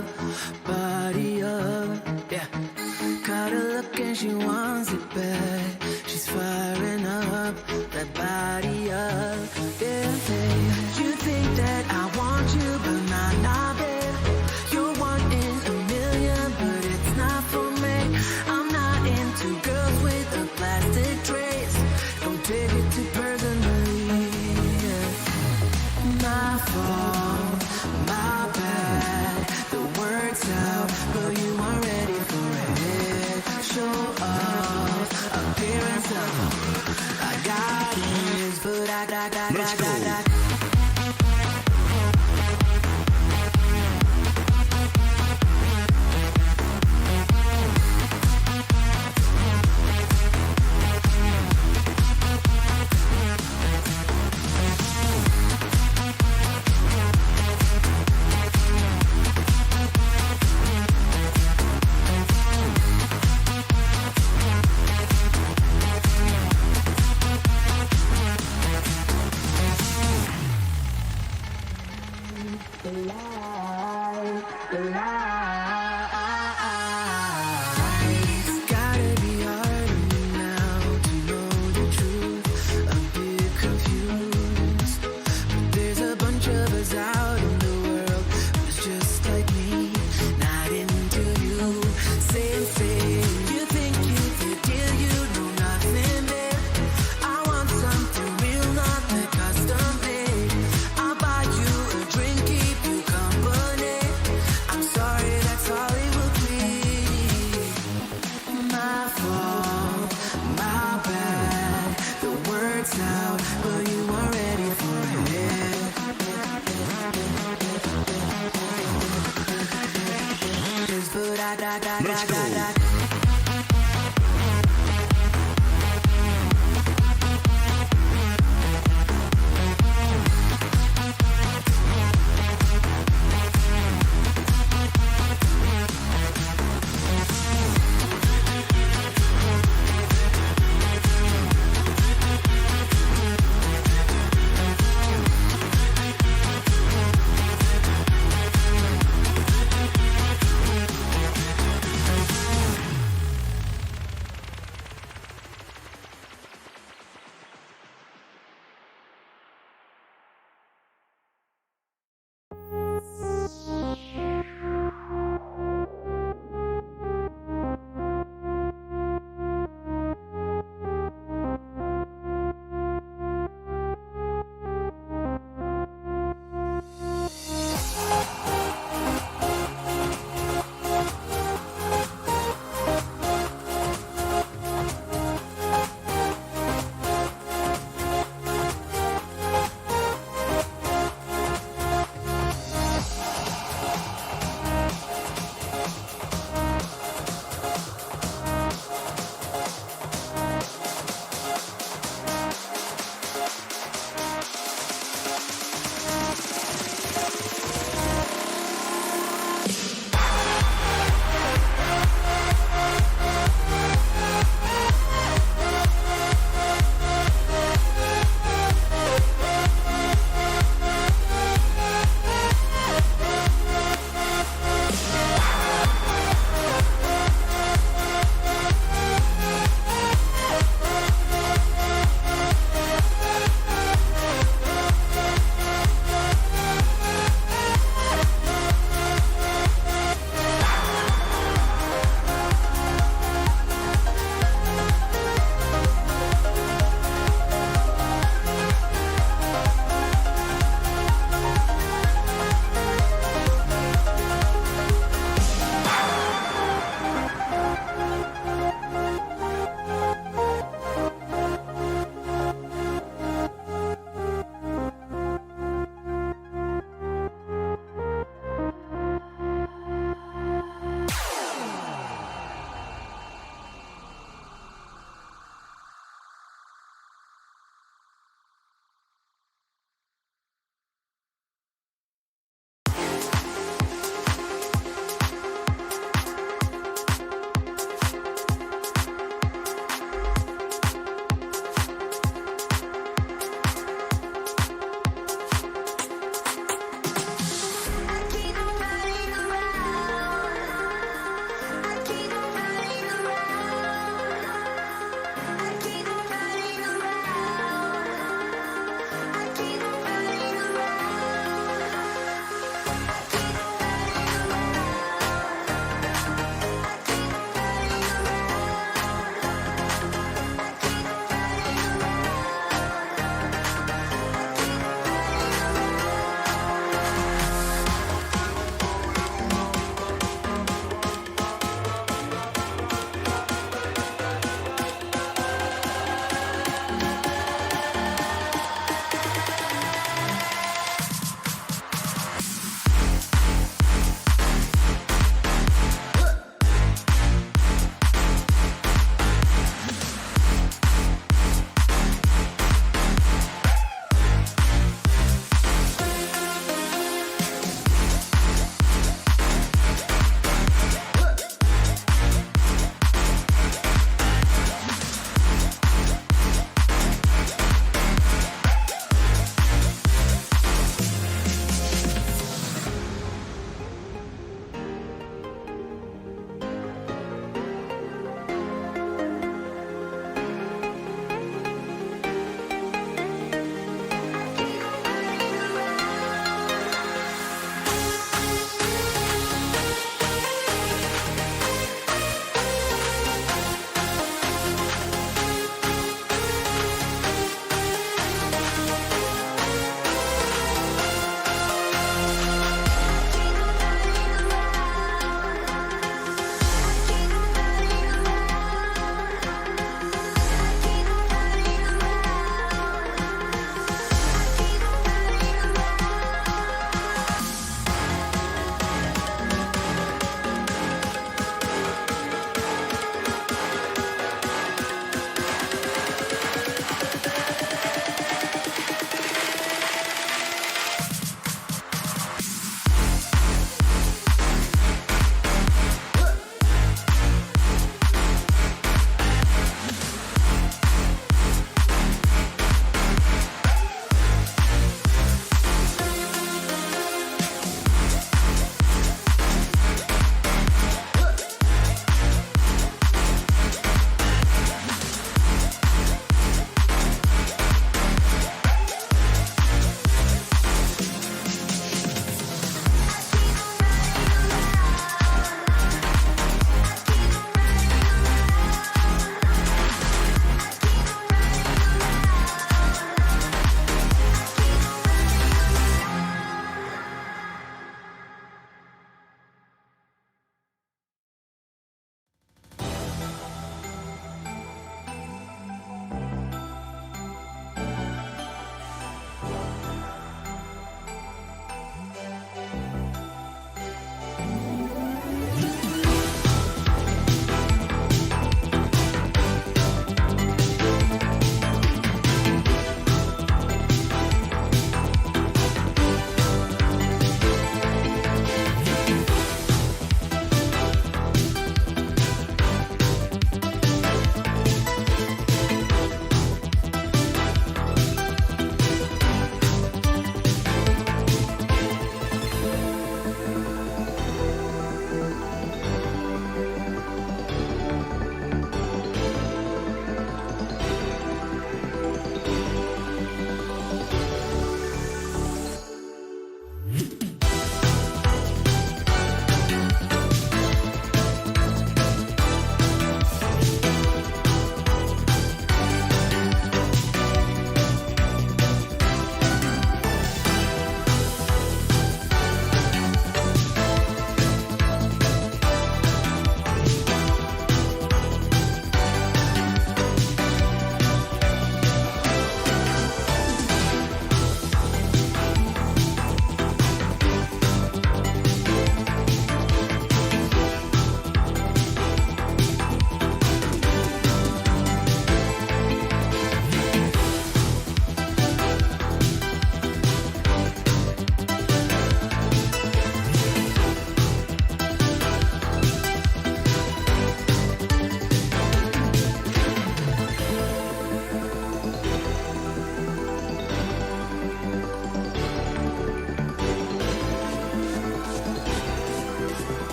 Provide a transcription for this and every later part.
up, body up, yeah. Got her look and she wants it back. She's firing up, that body up, yeah, babe. You think that I want you, but nah, babe. You're one in a million, but it's not for me. I'm not into girls with a plastic trace. Don't take it too personally, yeah. My fault, my bad. The words out, but you aren't ready for it. Show off, appearance of I got this, but I got.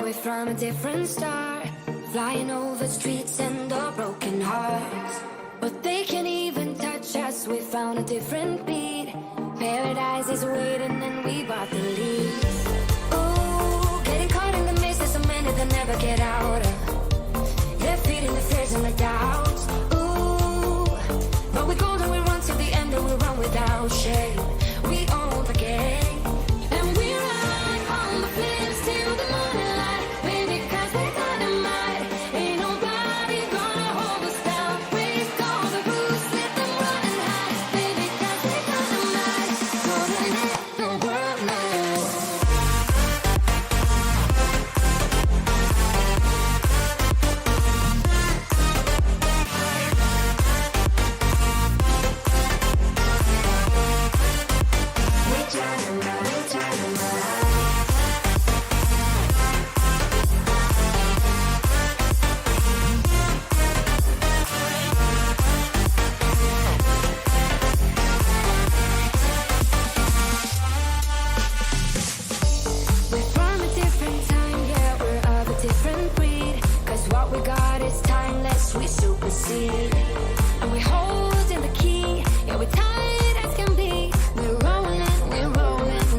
We're from a different star, flying over streets and our broken hearts. But they can't even touch us, we found a different beat. Paradise is waiting and we bought the lead. Ooh, getting caught in the maze, there's so many that never get out of. They're feeding the fears and the doubts. Ooh, but we're golden, we run till the end and we run without shame. We own the game, and we ride on the flames till the morning light. Baby, 'cause we're dynamite. Ain't nobody gonna hold us down. Break all the rules, let them run and hide. Baby, 'cause we're dynamite. Gonna let the world know. We're from a different time, yeah, we're of a different breed. 'Cause what we got is timeless, we supersede. And we're holding the key, yeah, we're tight as can be. We're rolling,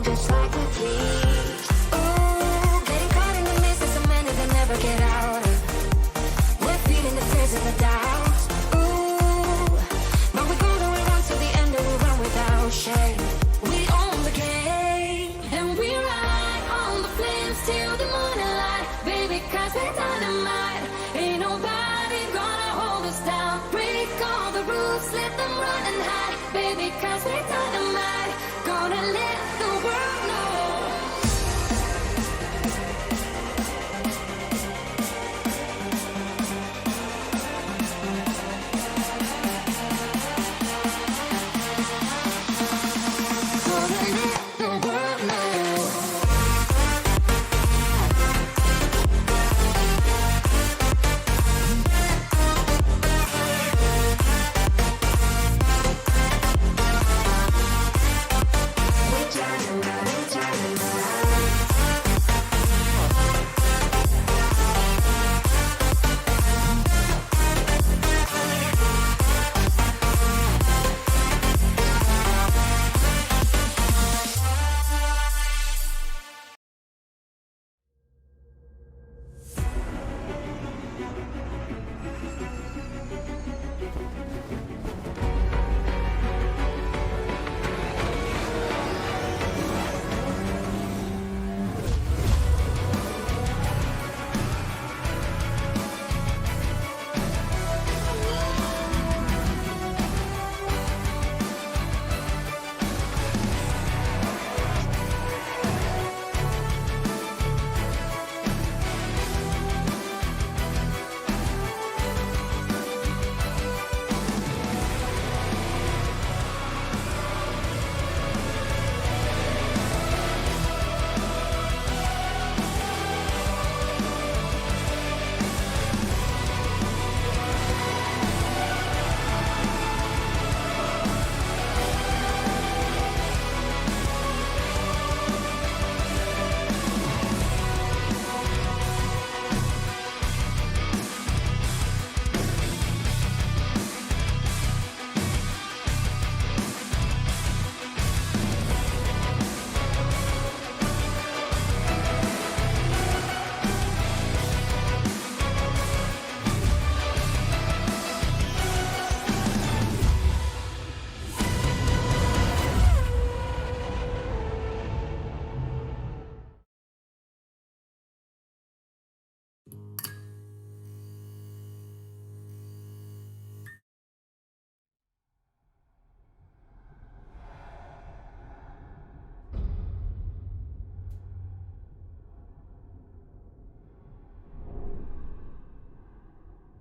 just like a thief. Ooh, getting caught in the mist, there's so many that never get out of. We're feeding the fears and the doubts. Ooh, but we're golden, we run till the end and we run without shame. We own the game, and we ride on the flames till the morning light. Baby, 'cause we're dynamite. Ain't nobody gonna hold us down. Break all the rules, let them run and hide. Baby, 'cause we're dynamite. Gonna let the world know. Gonna let the world know.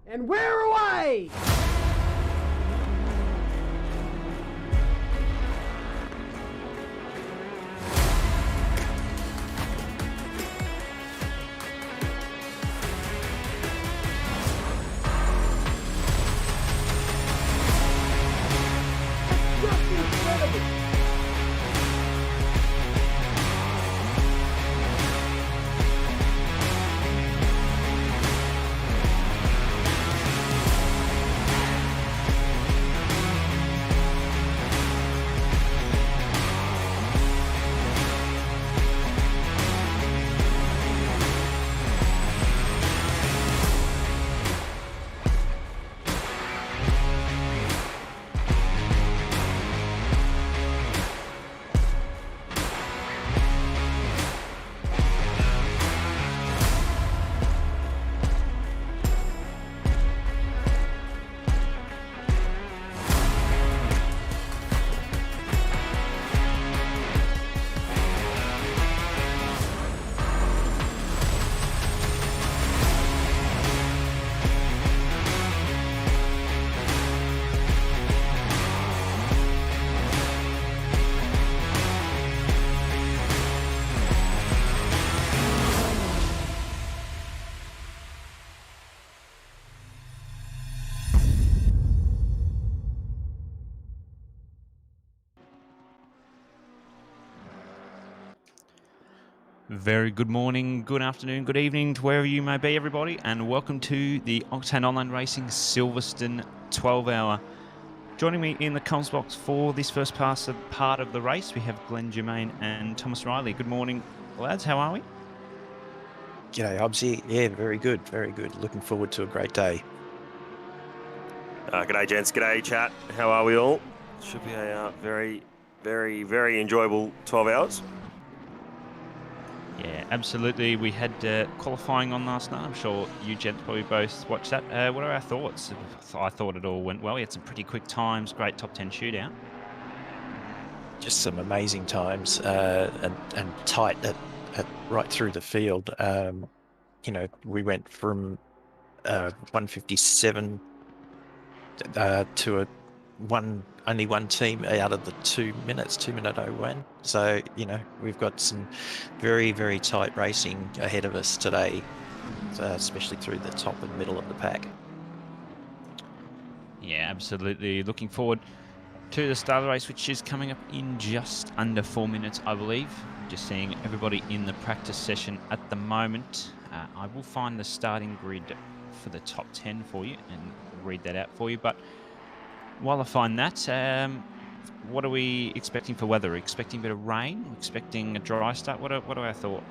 And we're away! Very good morning, good afternoon, good evening to wherever you may be, everybody, and welcome to the Octane Online Racing Silverstone 12-hour. Joining me in the comms box for this first part of the race, we have Glenn Germain and Thomas Riley. Good morning, lads. How are we? G'day, Hobbsy. Yeah, very good, very good. Looking forward to a great day. G'day, gents. G'day, chat. How are we all? Should be a very, very, very enjoyable 12 hours. Yeah, absolutely. We had qualifying on last night. I'm sure you gents probably both watched that. What are our thoughts? I thought it all went well. We had some pretty quick times, great top 10 shootout. Just some amazing times and tight right through the field. We went from 157 to only one team out of the 2 minutes, 2-minute 01. So, we've got some very, very tight racing ahead of us today, especially through the top and middle of the pack. Yeah, absolutely. Looking forward to the start of the race, which is coming up in just under 4 minutes, I believe. Just seeing everybody in the practice session at the moment. I will find the starting grid for the top 10 for you and read that out for you. But while I find that, what are we expecting for weather? Are we expecting a bit of rain? Expecting a dry start? What are our thoughts?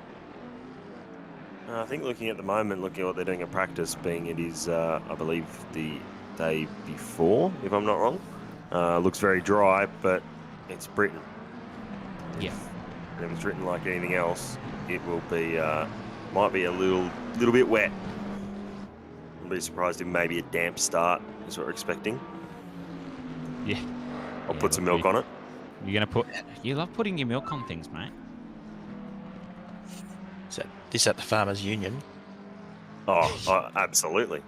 I think looking at what they're doing in practice, being it is, I believe, the day before, if I'm not wrong. Looks very dry, but it's Britain. Yeah. And if it's written like anything else, it will be, might be a little bit wet. I'll be surprised if maybe a damp start is what we're expecting. Yeah. I'll put some milk on it. You love putting your milk on things, mate. Is this at the Farmers Union? Oh, absolutely.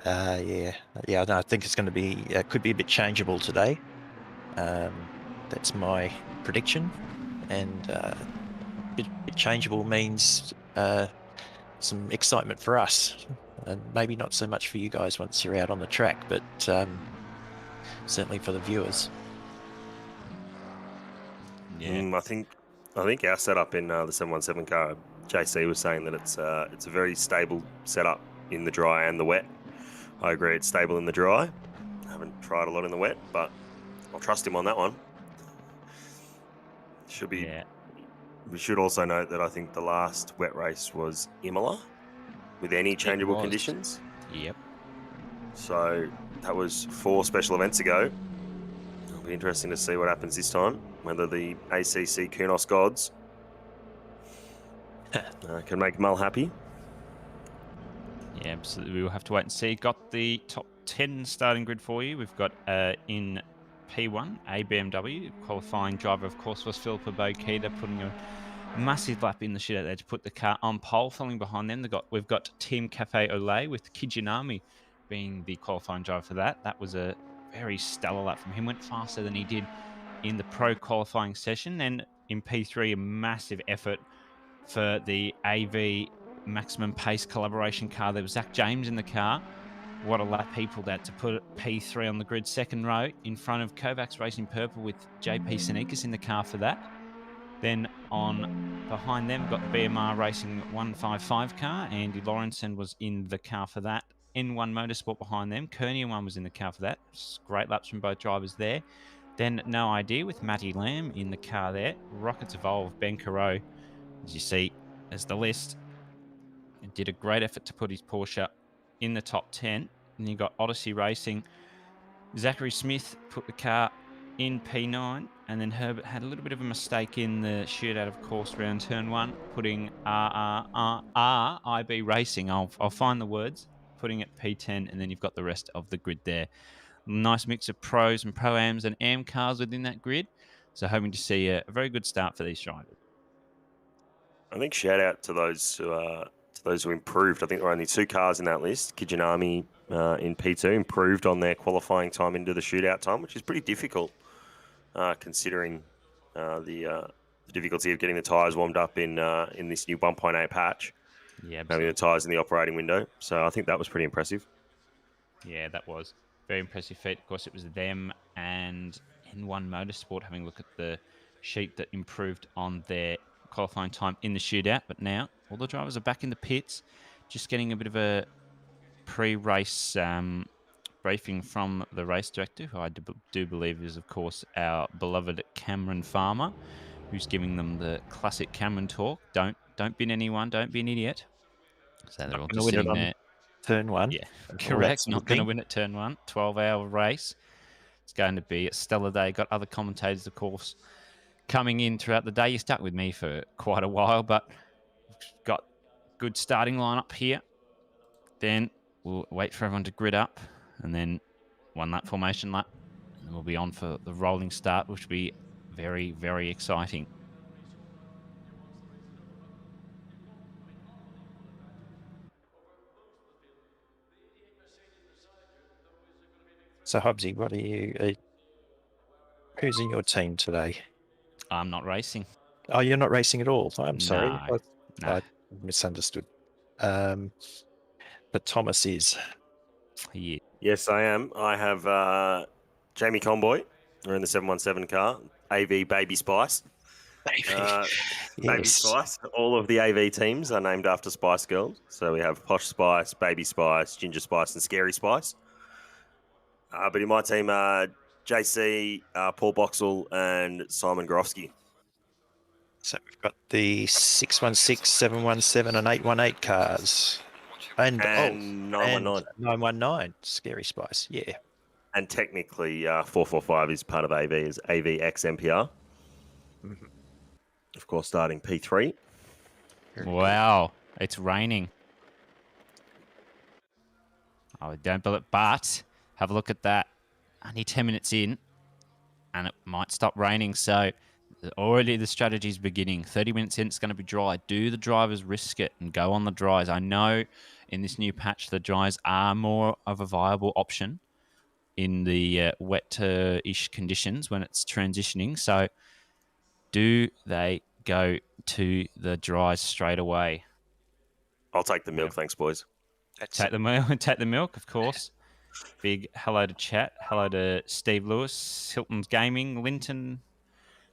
Yeah. No, I think it's going to be could be a bit changeable today. That's my prediction, and bit changeable means some excitement for us, and maybe not so much for you guys once you're out on the track, but certainly for the viewers. Yeah. I think our setup in the 717 car, JC was saying that it's a very stable setup in the dry and the wet. I agree, it's stable in the dry. I haven't tried a lot in the wet, but I'll trust him on that one. Should be. Yeah. We should also note that I think the last wet race was Imola, with any changeable conditions. Yep. So that was 4 special events ago. It'll be interesting to see what happens this time. Whether the ACC Kunos gods can make Mull happy. Yeah, absolutely. We'll have to wait and see. Got the top 10 starting grid for you. We've got in P1, a BMW. Qualifying driver, of course, was Philippa Bokita, putting a massive lap in the shootout there to put the car on pole. Following behind them, we've got Team Cafe Olay with Kijinami being the qualifying driver for that. That was a very stellar lap from him. Went faster than he did in the pro qualifying session. And in P3, a massive effort for the AV maximum pace collaboration car. There was Zach James in the car. What a lap he pulled out to put P3 on the grid, second row in front of Kovacs Racing Purple with JP Sanikas in the car for that. Then on behind them, got the BMR Racing 155 car. Andy Lawrenson was in the car for that. N1 Motorsport behind them. Kearney one was in the car for that. Great laps from both drivers there. Then No Idea with Matty Lamb in the car there. Rockets Evolve, Ben Carreau, as you see, as the list. And did a great effort to put his Porsche in the top 10. And you got Odyssey Racing. Zachary Smith put the car in P9, and then Herbert had a little bit of a mistake in the shootout, of course, around turn 1, putting IB Racing. I'll find the words, putting it P10, and then you've got the rest of the grid there. Nice mix of pros and pro-ams and am cars within that grid. So hoping to see a very good start for these drivers. I think shout out to those who improved. I think there were only 2 cars in that list. Kijinami in P2 improved on their qualifying time into the shootout time, which is pretty difficult considering the difficulty of getting the tyres warmed up in this new 1.8 patch. Yeah, absolutely. Having the tyres in the operating window. So I think that was pretty impressive. Yeah, that was very impressive feat. Of course, it was them and N1 Motorsport having a look at the sheet that improved on their qualifying time in the shootout. But now all the drivers are back in the pits, just getting a bit of a pre-race briefing from the race director, who I do believe is, of course, our beloved Cameron Farmer, who's giving them the classic Cameron talk. Don't bin anyone. Don't be an idiot. So they're all just sitting there. Turn 1. Yeah, all that correct. sort of Not going to thing. win at turn 1. 12-hour race. It's going to be a stellar day. Got other commentators, of course, coming in throughout the day. You stuck with me for quite a while, but got good starting lineup here. Then we'll wait for everyone to grid up, and then one lap formation lap, and we'll be on for the rolling start, which will be very, very exciting. So, Hobbsy, what are you? Who's in your team today? I'm not racing. Oh, you're not racing at all. I'm sorry. No. I misunderstood. But Thomas is. Yeah. Yes, I am. I have Jamie Conboy. We're in the 717 car. AV Baby Spice. Baby Yes. Spice. All of the AV teams are named after Spice Girls. So we have Posh Spice, Baby Spice, Ginger Spice, and Scary Spice. But in my team, JC, Paul Boxall, and Simon Grofsky. So we've got the 616, 717, and 818 cars. And 919. 919. Scary Spice. Yeah. And technically, 445 is part of AV, is AVX MPR. Mm-hmm. Of course, starting P3. Wow. It's raining. Oh, don't believe it. But have a look at that. Only 10 minutes in, and it might stop raining. So already the strategy is beginning. 30 minutes in, it's going to be dry. Do the drivers risk it and go on the dries? I know in this new patch, the dries are more of a viable option in the wet-ish conditions when it's transitioning. So do they go to the dries straight away? I'll take the milk, thanks, boys. Take the milk, of course. Big hello to chat. Hello to Steve Lewis, Hilton's Gaming, Linton,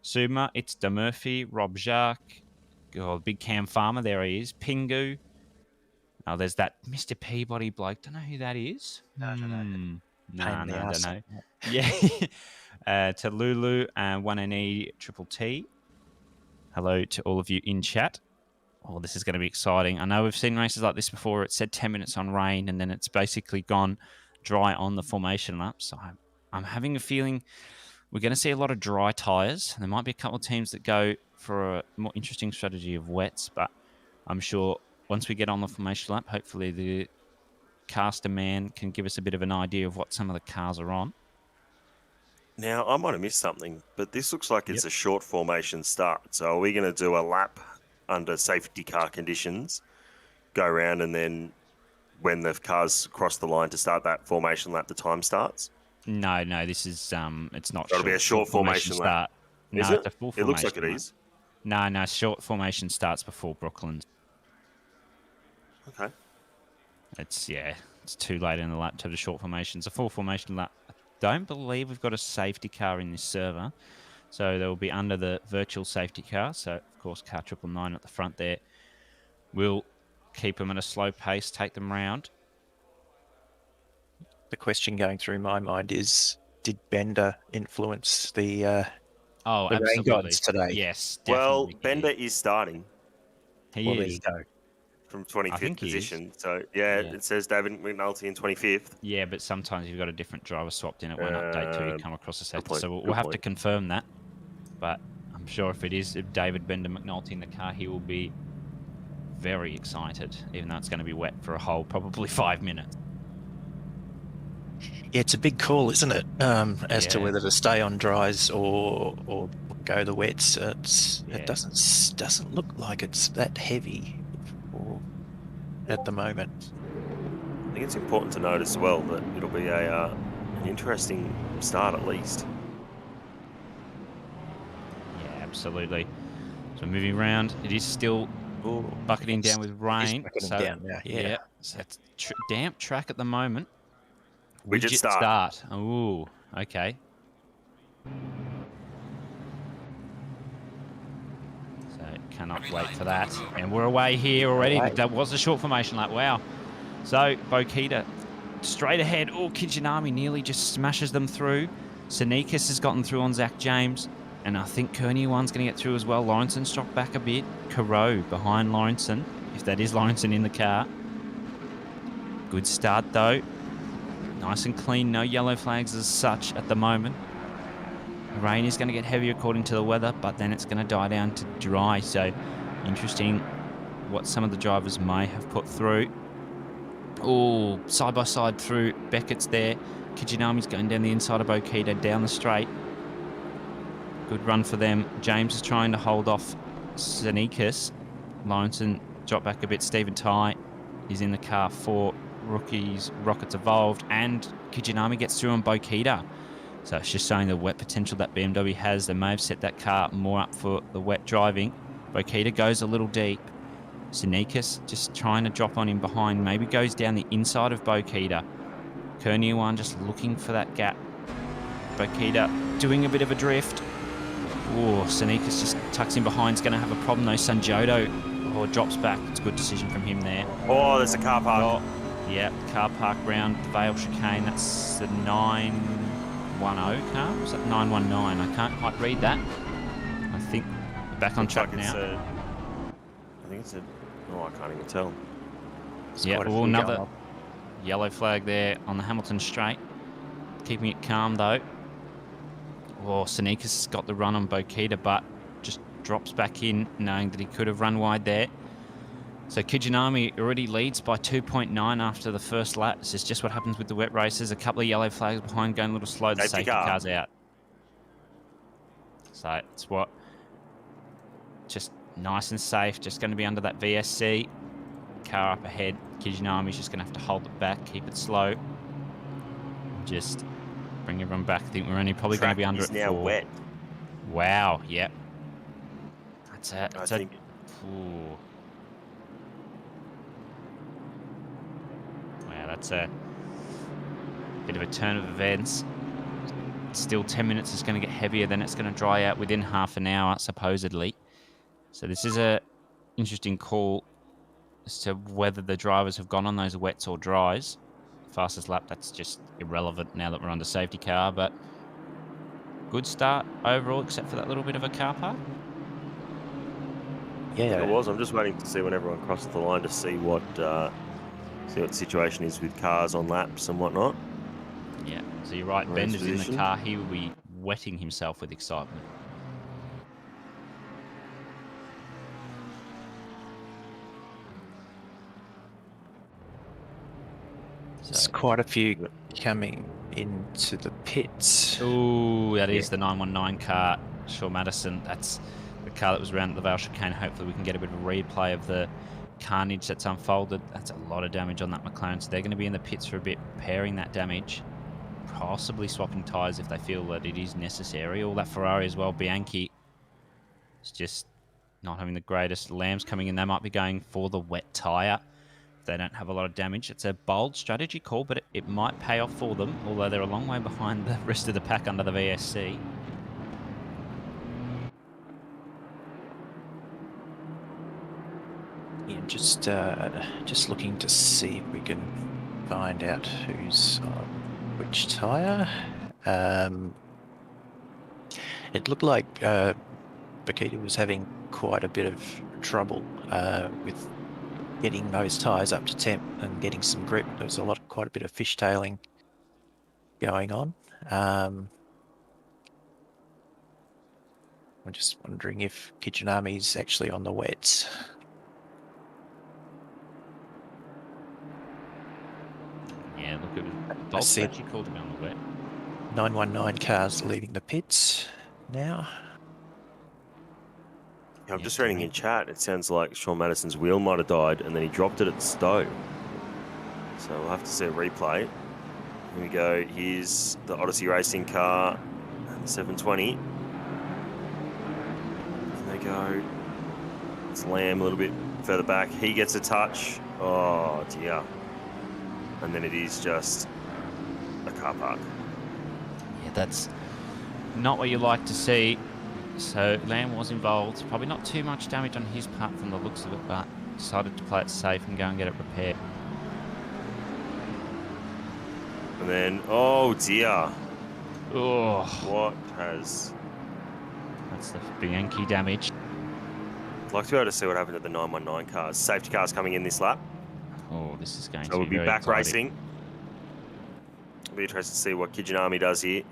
Suma, It's De Murphy, Rob Jacques, Big Cam Farmer, there he is, Pingu. Oh, there's that Mr. Peabody bloke. Don't know who that is. I don't know. No, don't know. Yeah. To Lulu and 1NE Triple T. Hello to all of you in chat. Oh, this is going to be exciting. I know we've seen races like this before. It said 10 minutes on rain, and then it's basically gone dry on the formation lap. So I'm having a feeling we're going to see a lot of dry tyres. There might be a couple of teams that go for a more interesting strategy of wets, but I'm sure once we get on the formation lap, hopefully the caster man can give us a bit of an idea of what some of the cars are on. Now, I might have missed something, but this looks like it's a short formation start. So are we going to do a lap under safety car conditions, go around, and then when the cars cross the line to start that formation lap, the time starts? No, this is it's not. It'll be a short formation start. Lap. Is No, it? it's a full It formation. looks like it lap. is. No, short formation starts before Brooklands. Okay. It's too late in the lap to have the short formation. It's a full formation lap. I don't believe we've got a safety car in this server, so they will be under the virtual safety car. So of course, car 999 at the front there will keep them at a slow pace, take them round. The question going through my mind is, did Bender influence the rain absolutely gods today? Yes, Well, definitely. Bender is starting He Well, there is. you go. from I 25th think he is. position. So, it says David McNulty in 25th. Yeah, but sometimes you've got a different driver swapped in. It won't update till you come across a safety. point, So we'll good have to point. confirm that. But I'm sure if David Bender McNulty in the car, he will be very excited, even though it's going to be wet for a whole probably 5 minutes. Yeah, it's a big call, isn't it? As to whether to stay on dries or go the wets. It doesn't look like it's that heavy at the moment. I think it's important to note as well that it'll be an interesting start at least. Yeah, absolutely. So moving around, it is still bucketing down with rain. Down now, yeah. So it's damp track at the moment. Widget start. Ooh, okay. So cannot wait for that. And we're away here already. Away. That was a short formation lap. Wow. So Bokita straight ahead. Oh, Kijinami nearly just smashes them through. Sneakus has gotten through on Zach James. And I think Kearney one's going to get through as well. Lawrenson's dropped back a bit. Carew behind Lawrenson, if that is Lawrenson in the car. Good start, though. Nice and clean. No yellow flags as such at the moment. Rain is going to get heavy according to the weather, but then it's going to die down to dry. So interesting what some of the drivers may have put through. Oh, side by side through. Beckett's there. Kijinami's going down the inside of Bokita, down the straight. Good run for them. James is trying to hold off Sneakus. Lawrenson dropped back a bit. Stephen Ty is in the car for rookies. Rockets Evolved. And Kijinami gets through on Bokita. So it's just showing the wet potential that BMW has. They may have set that car more up for the wet driving. Bokita goes a little deep. Sneakus just trying to drop on him behind. Maybe goes down the inside of Bokita. Kearney one just looking for that gap. Bokita doing a bit of a drift. Oh, Sneakus just tucks in behind. It's going to have a problem though. Sanjodo drops back. It's a good decision from him there. Oh, there's a car park. Oh, yeah, car park round the Vale chicane. That's the 910 car. Was that 919? I can't quite read that. I think back on track now. I think it's a... Oh, I can't even tell. Yeah, well, another yellow flag there on the Hamilton straight. Keeping it calm though. Oh, Sneakus has got the run on Bokita, but just drops back in, knowing that he could have run wide there. So Kijinami already leads by 2.9 after the first lap. This is just what happens with the wet races. A couple of yellow flags behind, going a little slow. The safety car's out. So it's what... Just nice and safe. Just going to be under that VSC. Car up ahead. Kijinami's just going to have to hold it back, keep it slow. Just bring everyone back. I think we're only probably going to be under it for... now wet. Wow, yep. That's it. I think... Ooh. Wow, that's a bit of a turn of events. Still 10 minutes is going to get heavier, then it's going to dry out within half an hour, supposedly. So this is a interesting call as to whether the drivers have gone on those wets or dries. Fastest lap, that's just irrelevant now that we're under safety car, but good start overall, except for that little bit of a car park. Yeah, It was. I'm just waiting to see when everyone crosses the line to see what the situation is with cars on laps and whatnot. Yeah, so you're right. Race Bender's in the position. car. He will be wetting himself with excitement. there's quite a few coming into the pits. Ooh, that is the 919 car, Shaw Madison. That's the car that was around at the Vale chicane. Hopefully we can get a bit of a replay of the carnage that's unfolded. That's a lot of damage on that McLaren. So they're going to be in the pits for a bit, repairing that damage. Possibly swapping tyres if they feel that it is necessary. All that Ferrari as well, Bianchi. It's just not having the greatest. Lambs coming in. They might be going for the wet tyre. They don't have a lot of damage. It's a bold strategy call, but it might pay off for them, although they're a long way behind the rest of the pack under the VSC. Yeah, just looking to see if we can find out who's on which tyre. It looked like Bokita was having quite a bit of trouble with getting those tyres up to temp and getting some grip. There was quite a bit of fishtailing going on. I'm just wondering if Kijinami's actually on the wets. Yeah, look, it was I Bolt see it. actually called him on the wet. 919 cars leaving the pits now. I'm just reading in chat. It sounds like Shaw Madison's wheel might have died and then he dropped it at Stowe. So we'll have to see a replay. Here we go. Here's the Odyssey Racing car, and the 720. And they go. It's Lamb a little bit further back. He gets a touch. Oh dear. And then it is just a car park. Yeah, that's not what you like to see. So Lamb was involved. Probably not too much damage on his part from the looks of it, but decided to play it safe and go and get it repaired. And then, oh dear. Oh, What has... that's the Bianchi damage. I'd like to be able to see what happened at the 919 cars. Safety cars coming in this lap. Oh, this is going So to we'll be be very back exciting. racing. It'll be interesting to see what Kijinami does here.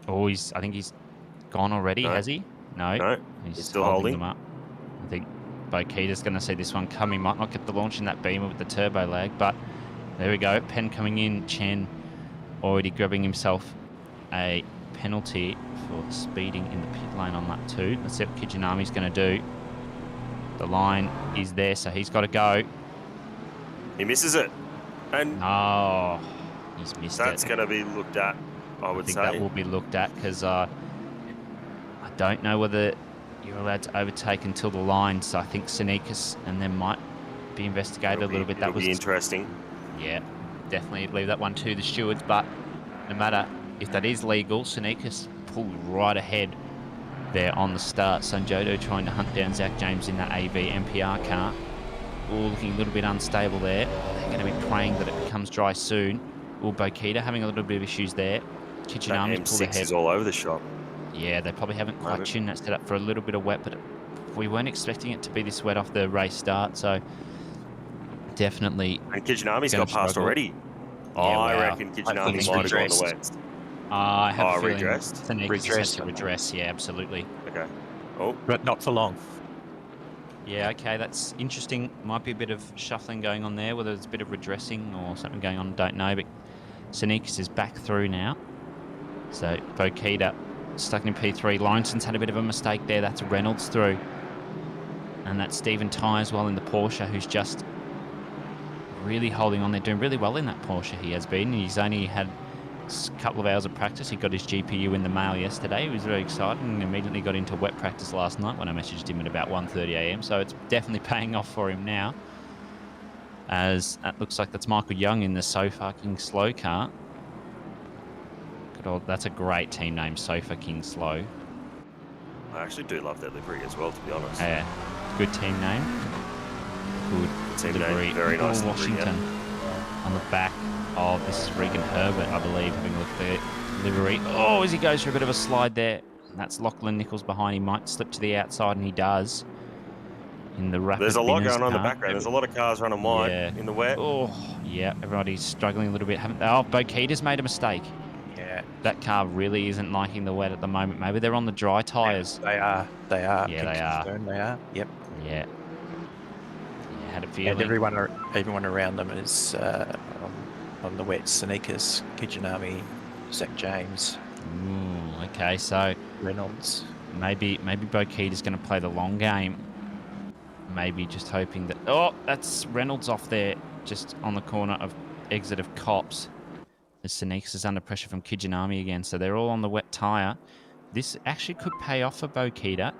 Oh, I think he's gone already, No. has he? No, No, he's still holding holding. them up. I think Bokita's going to see this one come. He might not get the launch in that beamer with the turbo lag, but there we go. Penn coming in. Chen already grabbing himself a penalty for speeding in the pit lane on lap 2. Let's see what Kijinami's going to do. The line is there, so he's got to go. He misses it. And Oh, he's missed that's it. going to be looked at, I would I think say. that will be looked at because I don't know whether you're allowed to overtake until the line. So I think Sneakers and then might be investigated a little bit. That It'll was be interesting. Yeah, definitely leave that one to the stewards. But no matter if that is legal, Sneakers pulled right ahead there on the start. Sanjodo trying to hunt down Zach James in that AV MPR car. All looking a little bit unstable there. They're going to be praying that it becomes dry soon. Bokita having a little bit of issues there. Kijinami's pulled M6 ahead. is all over the shop. Yeah, they probably haven't quite tuned that setup for a little bit of wet, but we weren't expecting it to be this wet off the race start, so definitely. And Kijinami's got past struggle. already. Yeah, I wow. reckon Kijinami might have gone the wet. I have a feeling redressed? Tanekas has to redress, yeah, absolutely. Okay. Oh, But not for long. Yeah, okay, that's interesting. Might be a bit of shuffling going on there, whether it's a bit of redressing or something going on, don't know. But Sneakers is back through now. So Bokita stuck in P3. Lawrenson's had a bit of a mistake there. That's Reynolds through. And that's Stephen Ty as well in the Porsche, who's just really holding on. They're doing really well in that Porsche, he has been. He's only had a couple of hours of practice. He got his GPU in the mail yesterday. He was very excited and immediately got into wet practice last night when I messaged him at about 1:30 a.m. So it's definitely paying off for him now. As that looks like that's Michael Young in the So Fucking Slow car. Good old, that's a great team name, So Fucking Slow. I actually do love that livery as well, to be honest. Yeah, good team name. Good Team name, livery. very nice Paul livery, Washington on the back. Oh, this is Regan Herbert, I believe, having a look at the livery. Oh, as he goes for a bit of a slide there. And that's Lachlan Nichols behind. He might slip to the outside, and he does. In the rapid There's a lot winners going on in the car. background. There's a lot of cars running wide in the wet. Oh, yeah, everybody's struggling a little bit. Oh, Bokita's made a mistake. Yeah. That car really isn't liking the wet at the moment. Maybe they're on the dry tyres. They are. They are. Yeah, they are. They are. Yep. Yeah. Had a feeling. And everyone around them is on the wet. Sneakers, Kijinami, Zach James, Ooh, okay, so Reynolds. maybe Bokita's going to play the long game. Maybe just hoping that... Oh, that's Reynolds off there, just on the corner of exit of Cops. The Sneaks is under pressure from Kijinami again, so they're all on the wet tyre. This actually could pay off for Bokita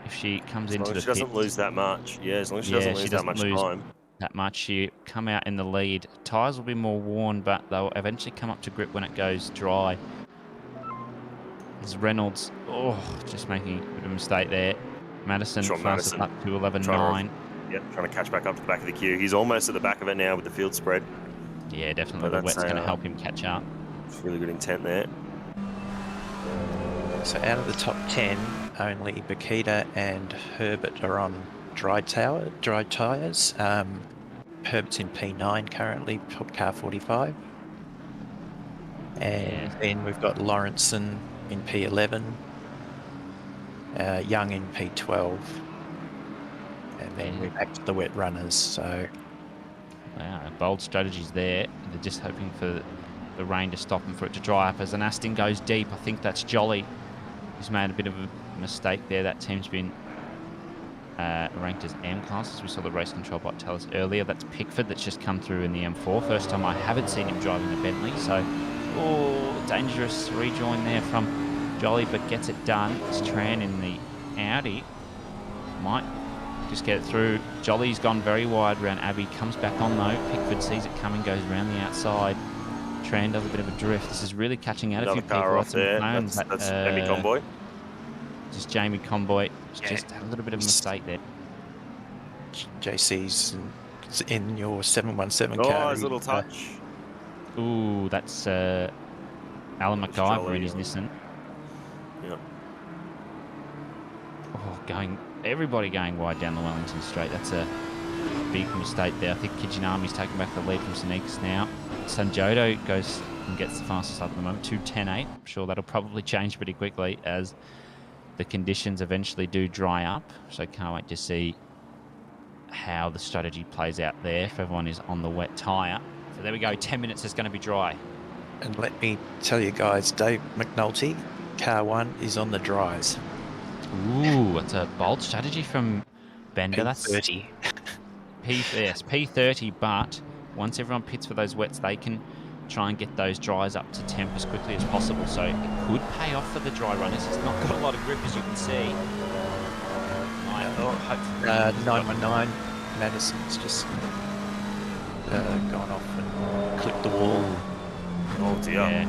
if she comes into the pit. As long as she doesn't lose that much. Yeah, as long as she doesn't lose that much time. That much. She come out in the lead. Tyres will be more worn, but they'll eventually come up to grip when it goes dry. There's Reynolds. Oh, just making a bit of a mistake there. Madison fastest up to 11.9. Yep, trying to catch back up to the back of the queue. He's almost at the back of it now with the field spread. Yeah, definitely. The wet's going to help him catch up. It's really good intent there. So out of the top 10, only Bokita and Herbert are on dry tyres. Herbert's in P9 currently, top car 45. And then we've got Lawrenson in P11, Young in P12. And then we're back to the wet runners, so... Wow, bold strategies there. They're just hoping for the rain to stop and for it to dry up. As an Aston goes deep, I think that's Jolly, who's made a bit of a mistake there. That team's been ranked as M class, as we saw the race control bot tell us earlier. That's Pickford that's just come through in the M4. First time I haven't seen him driving a Bentley, so dangerous rejoin there from Jolly, but gets it done. It's Tran in the Audi. Might just get it through. Jolly's gone very wide around Abbey, comes back on though. Pickford sees it coming, goes around the outside. Tran does a bit of a drift. This is really catching out a few people. Another car off there. That's Emmy Convoy. Just Jamie Comboy just had a little bit of a mistake there. JC's in your 717 Oh, car. his little touch. Ooh, that's Alan McIver in his Nissan. Yeah. Oh, everybody going wide down the Wellington Straight. That's a big mistake there. I think Kijinami's taking back the lead from Sneakers now. Sanjodo goes and gets the fastest up at the moment, 2:10.8. I'm sure that'll probably change pretty quickly as the conditions eventually do dry up. So can't wait to see how the strategy plays out there if everyone is on the wet tyre. So there we go, 10 minutes is going to be dry. And let me tell you guys, Dave McNulty, car 1 is on the dries. Ooh, that's a bold strategy from Bender. That's P30. P30, but once everyone pits for those wets, they can try and get those dries up to temp as quickly as possible. So it could pay off for the dry runners. It's not got a lot of grip, as you can see. 919, Madison's just gone off and clipped the wall. Oh dear. Yeah.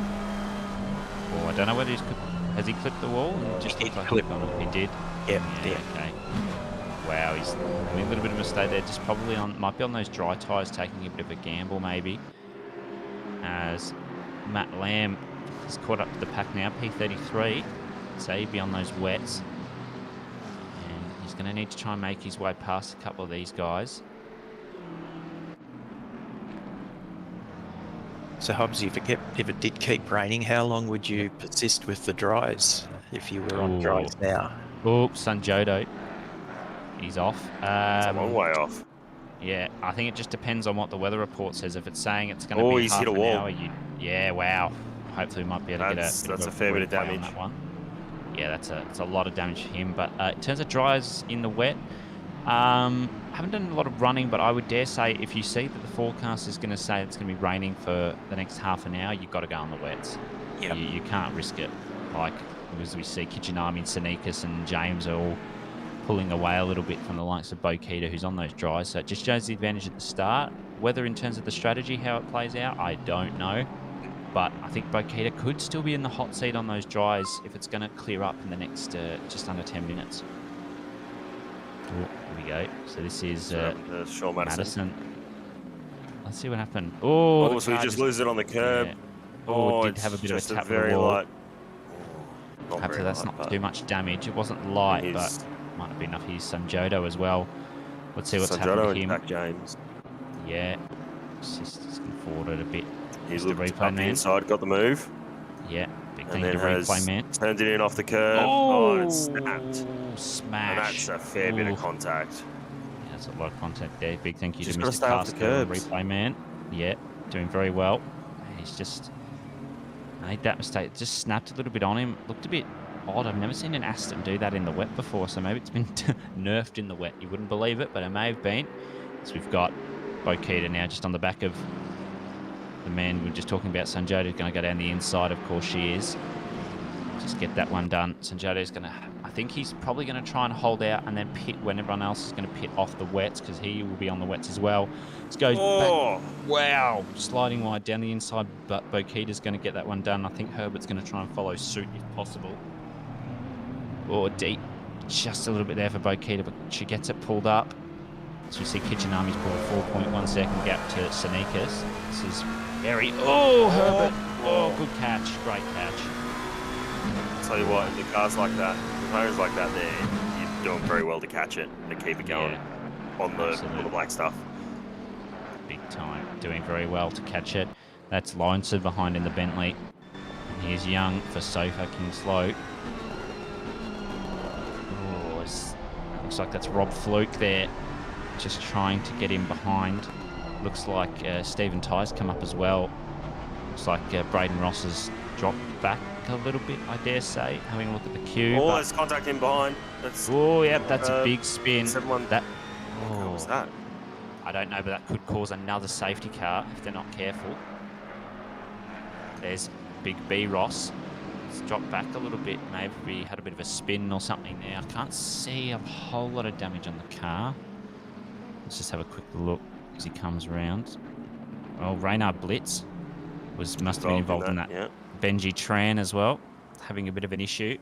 Oh, I don't know whether has he clipped the wall? Just He looked like clipped. he did. Yeah. Okay. Wow, he's having a little bit of a mistake there. Just probably might be on those dry tyres, taking a bit of a gamble maybe. As Matt Lamb has caught up to the pack now, P33. So he'd be on those wets. And he's going to need to try and make his way past a couple of these guys. So Hobbsy, if it did keep raining, how long would you persist with the dries if you were on dries now? Oh, Sanjodo. He's off. It's a long way off. Yeah, I think it just depends on what the weather report says. If it's saying it's going to be he's half hit a an wall. hour, yeah, wow. Hopefully we might be able to That's get a fair bit of replay on damage. that one. Yeah, that's a lot of damage for him. But in terms of dries in the wet, haven't done a lot of running, but I would dare say if you see that the forecast is going to say it's going to be raining for the next half an hour, you've got to go on the wets. Yep. You can't risk it. Like, as we see, Kijinami and Sneakers and James are all pulling away a little bit from the likes of Bokita, who's on those dries. So it just shows the advantage at the start. Whether in terms of the strategy, how it plays out, I don't know. But I think Bokita could still be in the hot seat on those dries if it's going to clear up in the next just under 10 minutes. Oh, here we go. So this is Sean Madison. Let's see what happened. Oh, So he just loses it on the curb. Yeah. Oh, it did it's have a bit of a just tap very on the wall. light. Not Hopefully very that's light, not but too much damage. It wasn't light, but might have been enough. He's Sanjodo as well. Let's see what's happened to and him. Jack James. Yeah, just going forward a bit. He's the looked replay up the man. inside, got the move, Yeah, big and thing then to replay man. turned it in off the curb. Oh, it snapped. Smash. And that's a fair bit Ooh. of contact. Yeah, that's a lot of contact there. Big thank you Just to gotta Mr. stay off the Casco, curbs. replay man. Yeah, doing very well. He's just made that mistake. It just snapped a little bit on him. Looked a bit odd. I've never seen an Aston do that in the wet before, so maybe it's been nerfed in the wet. You wouldn't believe it, but it may have been. So we've got Bokita now just on the back of the man we were just talking about. Sanjodo is going to go down the inside. Of course she is. Just get that one done. Sanjodo's going to... I think he's probably going to try and hold out and then pit when everyone else is going to pit off the wets, because he will be on the wets as well. This goes back. Wow. Sliding wide down the inside, but Bokita's going to get that one done. I think Herbert's going to try and follow suit if possible. Or deep. Just a little bit there for Bokita, but she gets it pulled up. So we see Kijinami's pulled a 4.1 second gap to Sneakers. This is very... Oh, Herbert. Oh, good catch. Great catch. I'll tell you what, in the cars like that, the tires like that there, you're doing very well to catch it and keep it going on the black stuff. Big time. Doing very well to catch it. That's Lawrence behind in the Bentley. And here's Young for Sofa Kingslow. Oh, looks like that's Rob Fluke there. Just trying to get him behind. Looks like Stephen Ty's come up as well. Looks like Braden Ross has dropped back a little bit, I dare say. Having a look at the queue. Oh, there's contact in behind. Oh, yep, that's a big spin. What was that? I don't know, but that could cause another safety car if they're not careful. There's Big B Ross. It's dropped back a little bit. Maybe had a bit of a spin or something there. I can't see a whole lot of damage on the car. Let's just have a quick look as he comes around. Oh, Reynard Blitz must have been involved in that. Yeah. Benji Tran as well, having a bit of an issue.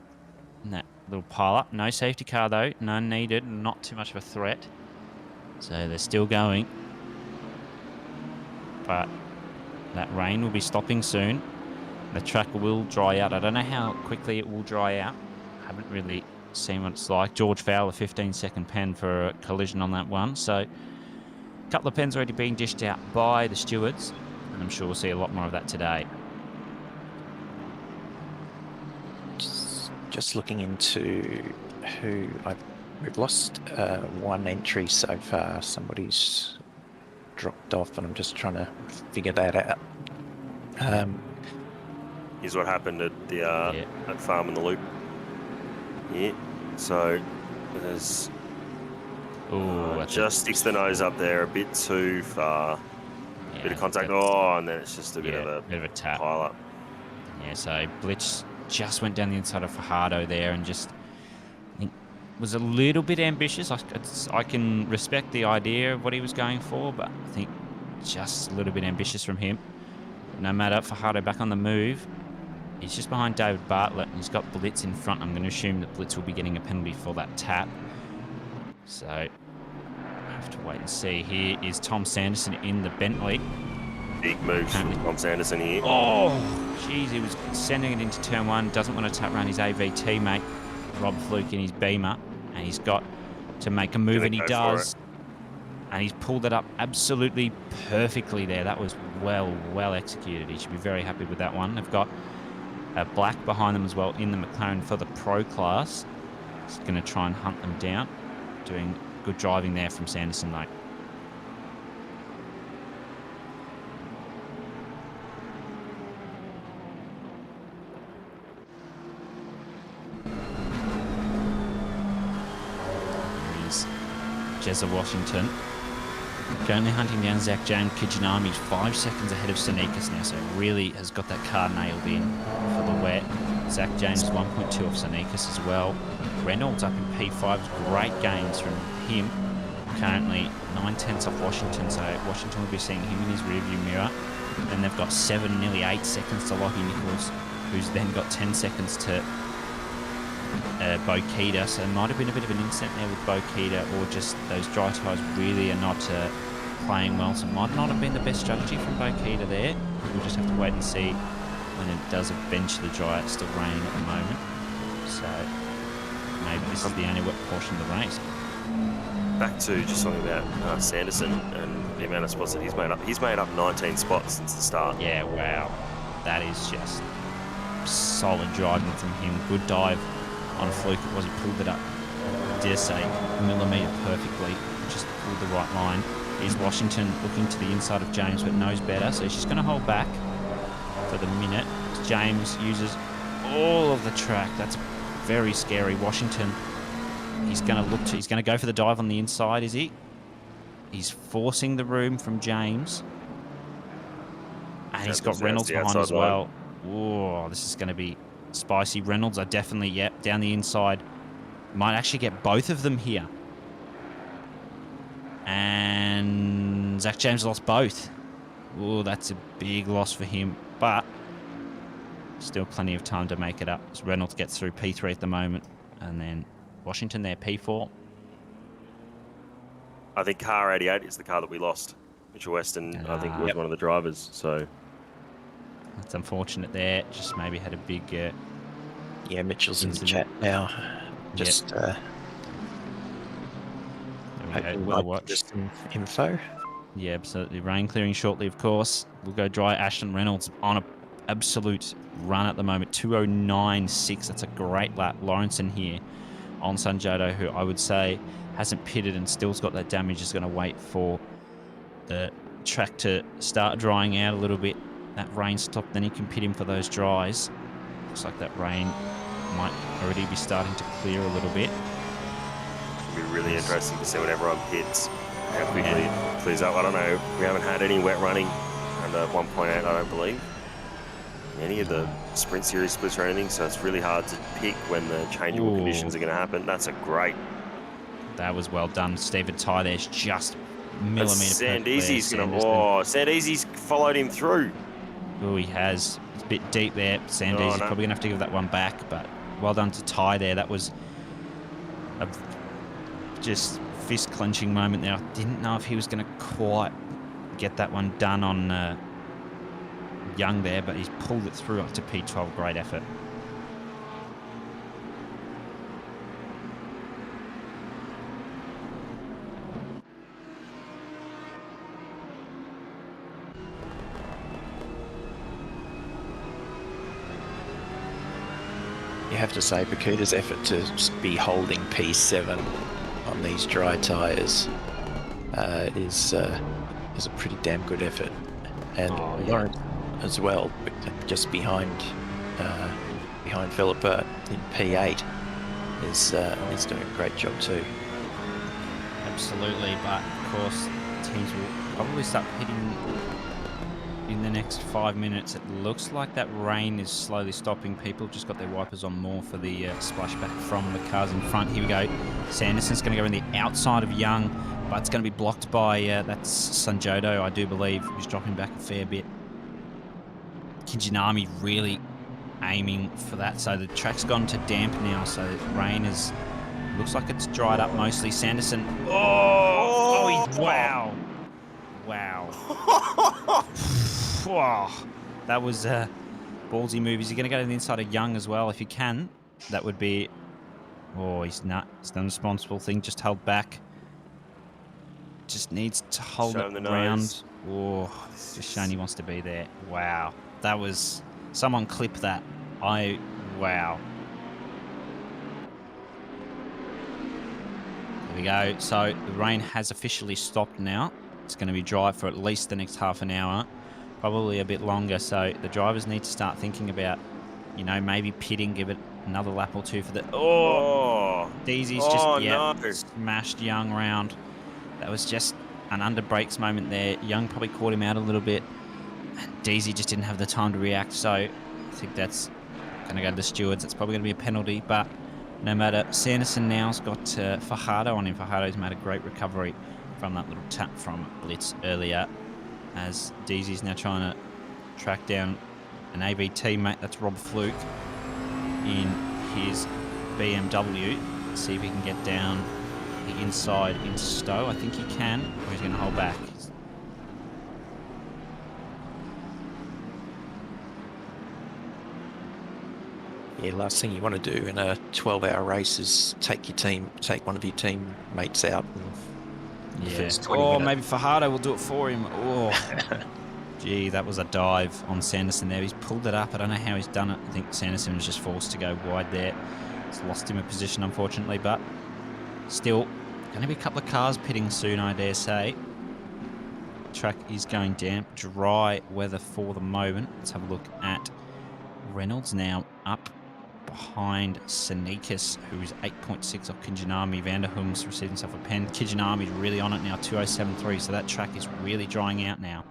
And that little pile up. No safety car though, none needed, not too much of a threat. So they're still going. But that rain will be stopping soon. The track will dry out. I don't know how quickly it will dry out. I haven't really seen what it's like. George Fowler, 15-second pen for a collision on that one. So a couple of pens already being dished out by the stewards. And I'm sure we'll see a lot more of that today. Just looking into we've lost one entry so far. Somebody's dropped off, and I'm just trying to figure that out. Here's what happened at the at Farm in the Loop. Yeah, so there's just sticks the nose up there a bit too far. Yeah, bit of contact. Oh, and then it's just a bit of a tap. pile up. Yeah, so Blitz just went down the inside of Fajardo there and just, I think, was a little bit ambitious. I can respect the idea of what he was going for, but I think just a little bit ambitious from him. No matter, Fajardo back on the move. He's just behind David Bartlett, and he's got Blitz in front. I'm going to assume that Blitz will be getting a penalty for that tap. So, I have to wait and see. Here is Tom Sanderson in the Bentley. Big moves from Tom Sanderson here. Oh, jeez, he was sending it into turn one. Doesn't want to tap around his AV teammate, Rob Fluke, in his Beamer. And he's got to make a move, and he does. And he's pulled it up absolutely perfectly there. That was well executed. He should be very happy with that one. They've got Black behind them as well in the McLaren for the Pro class. He's going to try and hunt them down. Doing good driving there from Sanderson, though. Here's Jezza Washington. Currently hunting down Zach James. Kijinami's 5 seconds ahead of Sonikas now, so really has got that car nailed in for the wet. Zach James 1.2 off Sonikas as well. Reynolds up in P5. Great gains from him. Currently 9/10 off Washington, so Washington will be seeing him in his rearview mirror. Then they've got nearly 8 seconds to Lockie Nichols, who's then got 10 seconds to Bo Keita, so it might have been a bit of an incident there with Bo Keita, or just those dry tyres really are not playing well, so it might not have been the best strategy from Bo Keita there. We'll just have to wait and see when it does eventually dry. It's still raining at the moment, so maybe this is the only wet portion of the race. Back to just something about Sanderson and the amount of spots that he's made up. He's made up 19 spots since the start. Yeah, wow. That is just solid driving from him. Good dive on Fluke. It was, he pulled it up, I dare say, millimetre perfectly. Just pulled the right line. Here's Washington looking to the inside of James, but knows better, so she's going to hold back for the minute. James uses all of the track. That's very scary. Washington, he's going to go for the dive on the inside, is he? He's forcing the room from James. And he's got Reynolds behind as well. Whoa, this is going to be spicy. Reynolds are definitely, down the inside. Might actually get both of them here. And Zach James lost both. Oh, that's a big loss for him. But still plenty of time to make it up. So Reynolds gets through P3 at the moment. And then Washington there, P4. I think car 88 is the car that we lost. Mitchell Weston, I think, was one of the drivers. So that's unfortunate there. Just maybe had a big... yeah, Mitchell's in the chat now. Just just some info. Yeah, absolutely. Rain clearing shortly, of course. We'll go dry. Ashton Reynolds on an absolute run at the moment. 209.6. That's a great lap. Lawrenson here on Sanjodo, who I would say hasn't pitted and still's got that damage, is going to wait for the track to start drying out a little bit. That rain stopped, then he can pit him for those dries. Looks like that rain might already be starting to clear a little bit. It'll be really interesting to see when everyone pits how quickly it clears up. I don't know. We haven't had any wet running under 1.8, I don't believe. Any of the sprint series splits or anything, so it's really hard to pick when the changeable conditions are going to happen. That's a great... That was well done. Stephen Ty there's just millimetre. Sandeezy's going to... Oh, Sandeezy's followed him through. Oh, he has. It's a bit deep there. Sandeezy's probably going to have to give that one back, but well done to Ty there. That was a just fist-clenching moment there. I didn't know if he was going to quite get that one done on Young there, but he's pulled it through up to P12. Great effort. You have to say, Bakuta's effort to be holding P7 on these dry tyres is a pretty damn good effort. And Lawrence as well, but just behind Philippa in P8 is doing a great job too. Absolutely, but of course teams will probably start hitting in the next 5 minutes. It looks like that rain is slowly stopping. People have just got their wipers on more for the splashback from the cars in front. Here we go. Sanderson's going to go in the outside of Young, but it's going to be blocked by that's Sanjodo, I do believe, who's dropping back a fair bit. Kijinami really aiming for that. So the track's gone to damp now, so rain is looks like it's dried up mostly. Sanderson. Wow. Wow. That was a ballsy move. Is he going to go to the inside of Young as well? If he can, that would be... Oh, he's not. He's done the responsible thing. Just held back. Just needs to hold it around. Oh, just showing he wants to be there. Wow. That was... Someone clip that. Wow. There we go. So the rain has officially stopped now. It's going to be dry for at least the next half an hour. Probably a bit longer. So the drivers need to start thinking about, you know, maybe pitting, give it another lap or two for the... Deezy's just smashed Young round. That was just an under brakes moment there. Young probably caught him out a little bit. Deezy just didn't have the time to react. So I think that's going to go to the stewards. It's probably going to be a penalty, but no matter. Sanderson now's got Fajardo on him. Fajardo's made a great recovery from that little tap from Blitz earlier, as Deezy's now trying to track down an AV teammate. That's Rob Fluke in his BMW. See if he can get down the inside into Stowe. I think he can, or he's going to hold back. Yeah, last thing you want to do in a 12-hour race is take one of your teammates out. And first 20 minutes. Maybe Fajardo will do it for him. Oh, gee, that was a dive on Sanderson there. He's pulled it up. I don't know how he's done it. I think Sanderson was just forced to go wide there. It's lost him a position, unfortunately, but still going to be a couple of cars pitting soon, I dare say. Track is going damp, dry weather for the moment. Let's have a look at Reynolds now up behind Sneakers, who's 8.6 off Kijinami. Vanderhum's received himself a pen. Kijinami's really on it now, 2:07.3, so that track is really drying out now.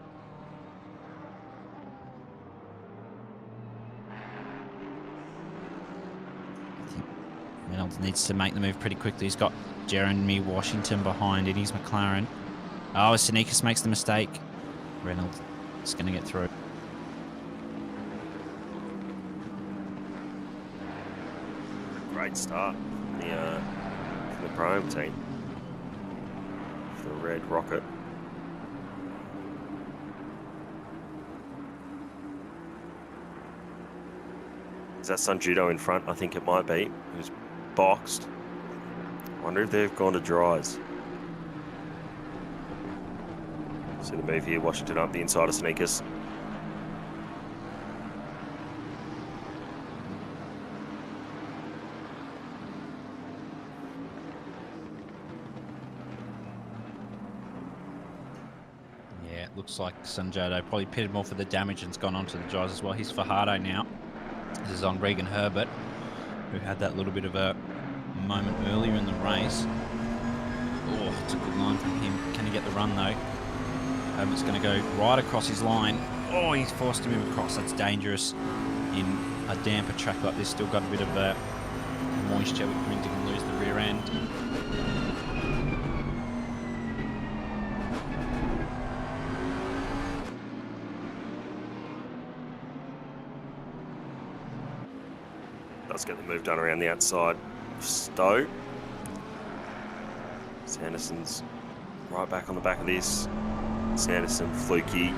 I think Reynolds needs to make the move pretty quickly. He's got Jeremy Washington behind in his McLaren. Oh, Sneakers makes the mistake. Reynolds is going to get through. Great start from the Prime team. The Red Rocket. Is that Sanjudo in front? I think it might be. It was boxed. I wonder if they've gone to dries. See the move here, Washington up the inside of Sneakers. Looks like Sanjodo probably pitted more for the damage and's gone on to the dries as well. He's Fajardo now. This is on Regan Herbert, who had that little bit of a moment earlier in the race. Oh, it's a good line from him. Can he get the run though? Herbert's going to go right across his line. Oh, he's forced to move across. That's dangerous in a damper track like this. Still got a bit of moisture, which means you can lose the rear end. Does get the move done around the outside of Stowe. Sanderson's right back on the back of this. Sanderson, Fluky.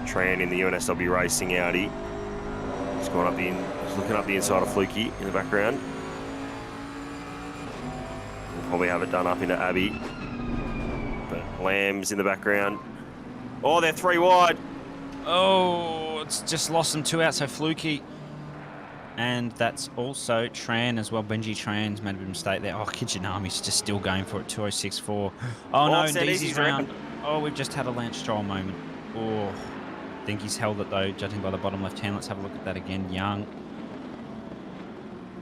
Tran in the UNSW Racing Audi. He's gone up the he's looking up the inside of Fluky in the background. We'll probably have it done up into Abbey. But Lamb's in the background. Oh, they're 3 wide. Oh, it's just lost them 2 out, so Fluky. And that's also Tran as well. Benji Tran's made a mistake there. Oh, Kijinami's just still going for it. 206.4. Oh, no, Deezy's round. Oh, we've just had a Lance Stroll moment. Oh, I think he's held it though, judging by the bottom left hand. Let's have a look at that again. Young.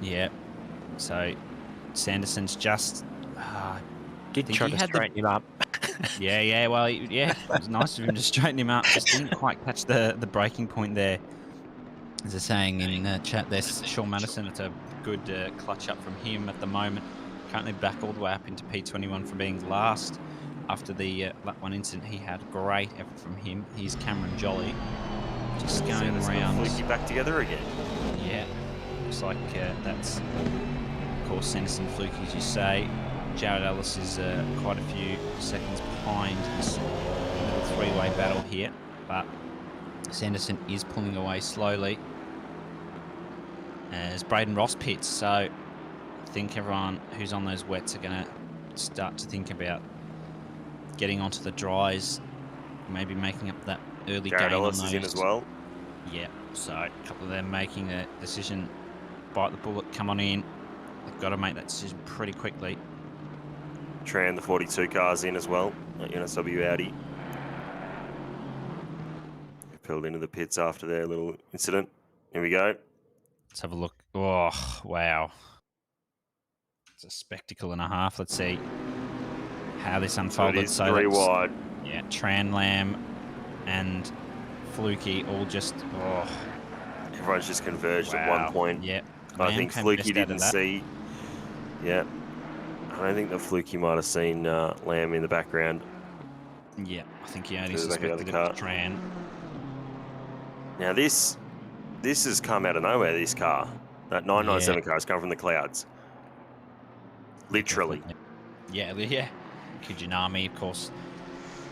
Yeah. So Sanderson's just. Did try to straighten him up. Yeah. Well, yeah, it was nice of him to straighten him up. Just didn't quite catch the breaking point there. As they're saying in the chat, there's Sean Madison. It's a good clutch up from him at the moment. Currently back all the way up into P21 from being last after the lap 1 incident. He had great effort from him. He's Cameron Jolly, just going around. Fluky back together again. Yeah, looks like that's of course Sanderson, Fluky, as you say. Jared Ellis is quite a few seconds behind this little 3-way battle here, but Sanderson is pulling away slowly as Braden Ross pits. So I think everyone who's on those wets are going to start to think about getting onto the dries, maybe making up that early Jared gain Ellis on those. is in as well. Yeah, so a couple of them making the decision, bite the bullet, come on in. They've got to make that decision pretty quickly. Tran, the 42 cars in as well at UNSW Audi. Pulled into the pits after their little incident. Here we go. Let's have a look. Oh, wow. It's a spectacle and a half. Let's see how this unfolded. So 3 wide. Yeah, Tran, Lamb and Fluky all just... Oh. Everyone's just converged at one point. Yeah. I think Fluky didn't see... Yeah. I don't think that Fluky might have seen Lamb in the background. Yeah, I think he only suspected it was Tran. Now this has come out of nowhere, this car. That 997 car has come from the clouds. Literally. Yeah. Kijinami, of course,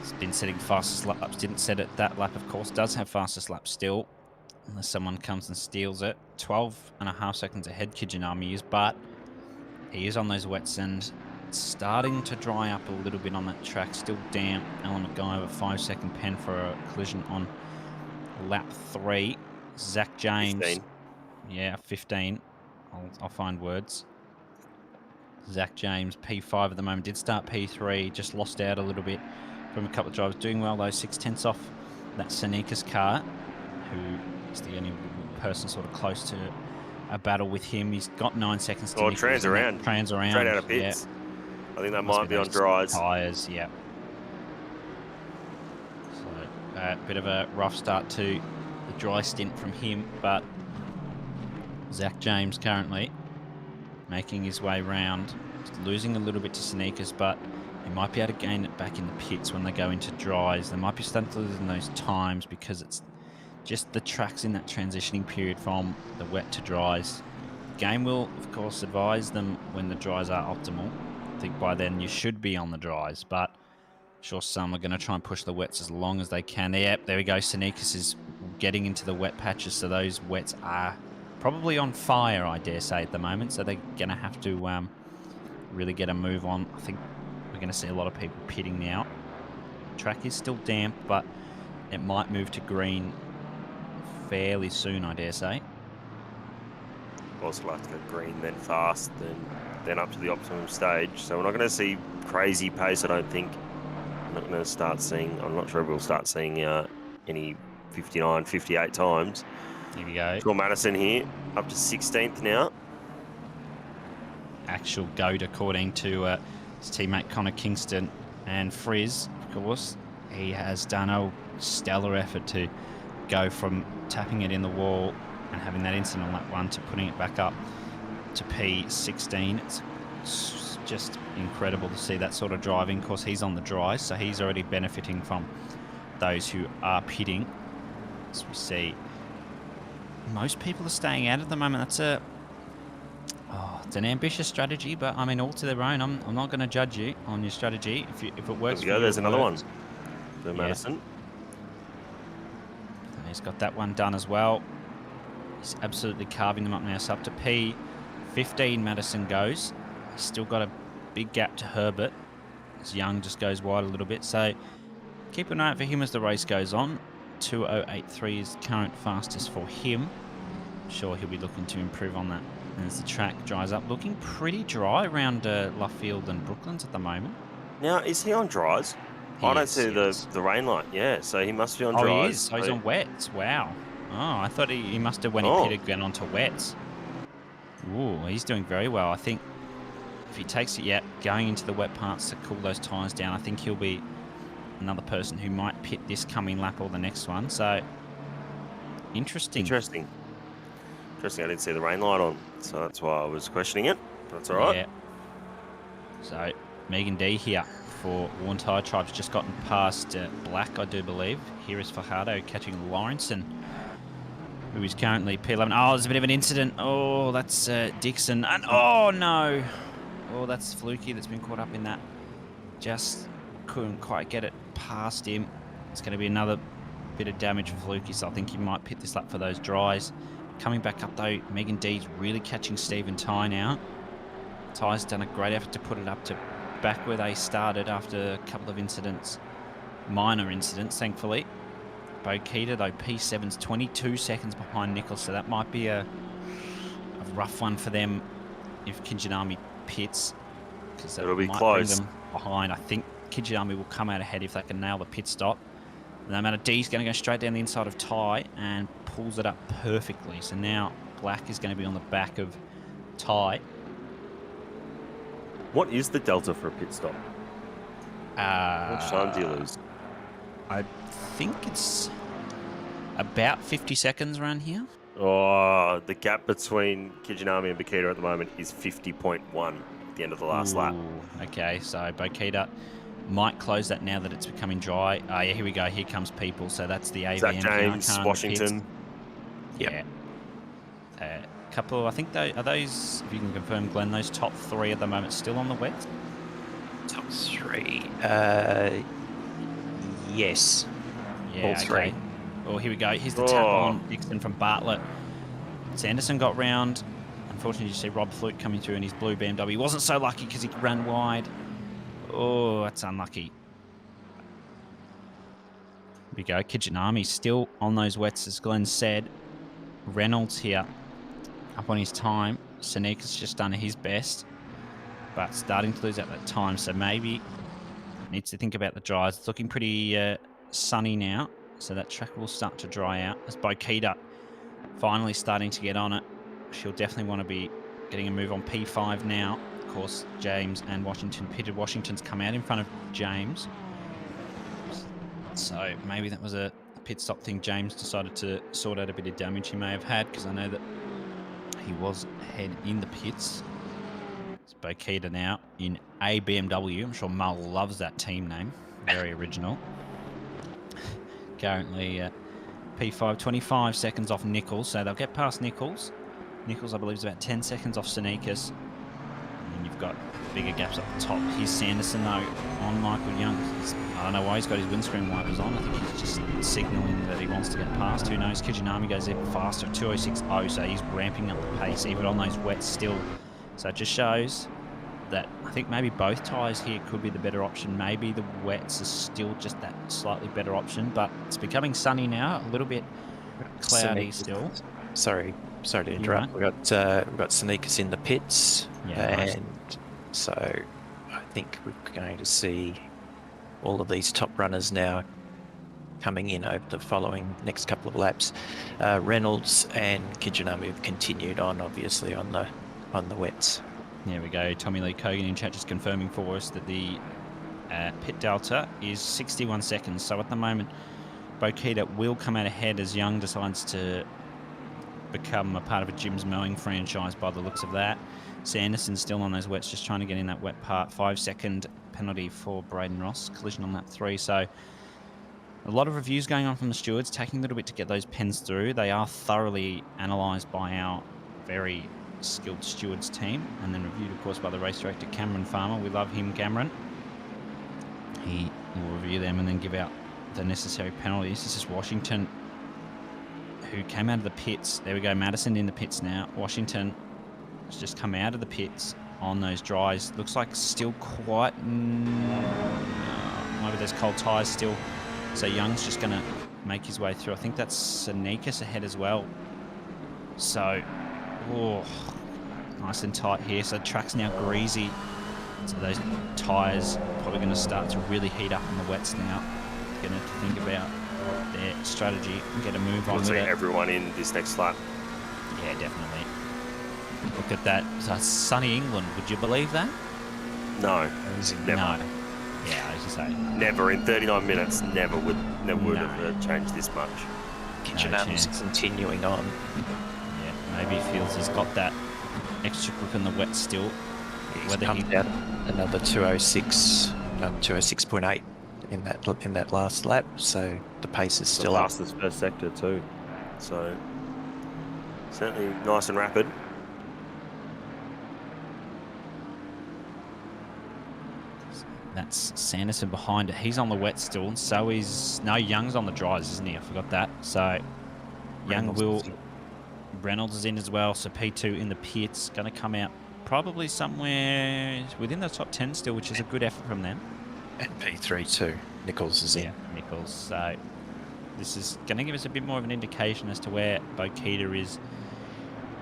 has been setting fastest laps. Didn't set it that lap, of course. Does have fastest lap still, unless someone comes and steals it. 12.5 seconds ahead Kijinami is, but he is on those wets and starting to dry up a little bit on that track. Still damp. Alan McGyver, 5-second pen for a collision on lap 3. Zach James. 15. Yeah, 15. I'll find words. Zach James, P5 at the moment. Did start P3. Just lost out a little bit from a couple of drivers. Doing well, though. 6/10 off that Sanikas car, who is the only person sort of close to a battle with him. He's got 9 seconds to Tran's around. Tran's around. Straight out of pits. Yeah. I think that might be on dries. Tyres, yeah. So, a bit of a rough start to the dry stint from him, but Zach James currently making his way round. Just losing a little bit to Sneakers, but he might be able to gain it back in the pits when they go into dries. They might be starting to lose in those times because it's just the track's in that transitioning period from the wet to dries. Game will, of course, advise them when the dries are optimal. I think by then you should be on the dries, but I'm sure some are going to try and push the wets as long as they can. Yep, there we go. Sneakers is getting into the wet patches, so those wets are probably on fire, I dare say, at the moment. So they're going to have to really get a move on. I think we're going to see a lot of people pitting now. Track is still damp, but it might move to green fairly soon, I dare say. Also have to go green, then fast, then up to the optimum stage. So we're not going to see crazy pace, I don't think. I'm not going to start seeing, I'm not sure if we'll start seeing any 59, 58 times. Here we go. Sean Madison here, up to 16th now. Actual goat, according to his teammate Connor Kingston. And Frizz, of course, he has done a stellar effort to go from tapping it in the wall and having that incident on lap 1 to putting it back up to P16. It's just incredible to see that sort of driving. Of course, he's on the dry, so he's already benefiting from those who are pitting. As we see, most people are staying out at the moment. That's a Oh, it's an ambitious strategy, but I mean, all to their own. I'm not going to judge you on your strategy. If it works There we for go. you, There's it another one works. for Yeah. Madison. And he's got that one done as well. He's absolutely carving them up now. So up to P15, Madison goes. He's still got a big gap to Herbert. As Young just goes wide a little bit. So keep an eye out for him as the race goes on. 2083 is current fastest for him. I'm sure he'll be looking to improve on that as the track dries up. Looking pretty dry around Luffield and Brooklands at the moment. Now, is he on dries? He I don't is, see yes. the rain light. Yeah, so he must be on Oh, dries. he is. So he's on wets. Wow. Oh, I thought he must have, when he Oh. pitted, gone onto wets. Ooh, he's doing very well. I think if he takes it yet, going into the wet parts to cool those tyres down, I think he'll be another person who might pit this coming lap or the next one. So, interesting. Interesting. I didn't see the rain light on, so that's why I was questioning it. That's all right. Yeah. So, Megan D here for Warren Tyre Tribe's just gotten past Black, I do believe. Here is Fajardo catching Lawrenson, who is currently P11. Oh, there's a bit of an incident. Oh, that's Dixon. And oh, no. Oh, that's Fluky that's been caught up in that. Just couldn't quite get it past him. It's going to be another bit of damage for Fluky, so I think he might pit this lap for those dries. Coming back up, though, Megan D's really catching Stephen Ty now. Ty's done a great effort to put it up to back where they started after a couple of incidents. Minor incidents, thankfully. Bokita, though, P7's 22 seconds behind Nichols, so that might be a rough one for them if Kijinami pits, because that It'll be might close. bring them behind. I think Kijinami will come out ahead if they can nail the pit stop. No matter, D's going to go straight down the inside of Ty and pulls it up perfectly. So now Black is going to be on the back of Ty. What is the delta for a pit stop? How much time do you lose? I think it's about 50 seconds around here. Oh, the gap between Kijinami and Bokita at the moment is 50.1 at the end of the last lap. Ooh, okay, so Bokita might close that now that it's becoming dry. Oh, yeah, here we go. Here comes people. So that's the AVM. Zach James, Washington. Yep. Yeah. Couple, I think, are those, if you can confirm, Glenn, those top three at the moment still on the wet? Top three. Yes. Yeah, all three. okay. Oh, here we go. Here's the tap on Dixon from Bartlett. Sanderson got round. Unfortunately, you see Rob Fluke coming through in his blue BMW. He wasn't so lucky because he ran wide. Oh, that's unlucky. Here we go. Kijinami still on those wets, as Glenn said. Reynolds here up on his time. Sanika's just done his best, but starting to lose out that time, so maybe needs to think about the dries. It's looking pretty sunny now, so that track will start to dry out. As Bokita finally starting to get on it, she'll definitely want to be getting a move on P5 now. Of course, James and Washington pitted. Washington's come out in front of James, so maybe that was a pit stop thing. James decided to sort out a bit of damage he may have had, because I know that he was ahead in the pits. It's Bokita now in a BMW. I'm sure Mull loves that team name. Very original. Currently P5, 25 seconds off Nichols, so they'll get past Nichols. Nichols, I believe, is about 10 seconds off Sanikas. And you've got bigger gaps up the top. Here's Sanderson, though, on Michael Young. I don't know why he's got his windscreen wipers on. I think he's just signalling that he wants to get past. Who knows? Kijinami goes even faster, 2:06.0, so he's ramping up the pace, even on those wets still. So it just shows that I think maybe both tyres here could be the better option. Maybe the wets are still just that slightly better option, but it's becoming sunny now, a little bit cloudy still. Sorry to interrupt. Right. We've got Sanikas in the pits, and so I think we're going to see all of these top runners now coming in over the following next couple of laps. Reynolds and Kijinami have continued on, obviously, on the wets. There we go. Tommy Lee Kogan in chat just confirming for us that the pit delta is 61 seconds. So at the moment, Bokita will come out ahead as Young decides to become a part of a Jim's Mowing franchise by the looks of that. Sanderson's still on those wets, just trying to get in that wet part. 5-second penalty for Braden Ross. Collision on that 3. So a lot of reviews going on from the stewards, taking a little bit to get those pens through. They are thoroughly analysed by our very skilled stewards team, and then reviewed, of course, by the race director Cameron Farmer. We love him, Cameron. He will review them and then give out the necessary penalties. This is Washington, who came out of the pits. There we go, Madison in the pits now. Washington has just come out of the pits on those dries. Looks like still quite... maybe there's cold tyres still. So Young's just going to make his way through. I think that's Sneakus ahead as well. So, nice and tight here. So the track's now greasy. So those tyres probably going to start to really heat up in the wets now. Going to think about their strategy and get a move on with it. Everyone in this next lap. Yeah, definitely. Look at that. So sunny England. Would you believe that? No, never. No. Yeah, I was say. Never in 39 minutes. Never would have changed this much. Kitchener's continuing on. Yeah, maybe he feels he's got that extra grip in the wet still. He's pumped out another 206, 206.8 in that last lap. So the pace is still up. Fastest first sector too. So certainly nice and rapid. That's Sanderson behind it. He's on the wet still, and so is... No, Young's on the dries, isn't he? I forgot that. So Reynolds is in as well, so P2 in the pits. Going to come out probably somewhere within the top 10 still, which is a good effort from them. And P3 too. Nichols is in. Yeah, Nichols. So this is going to give us a bit more of an indication as to where Bokita is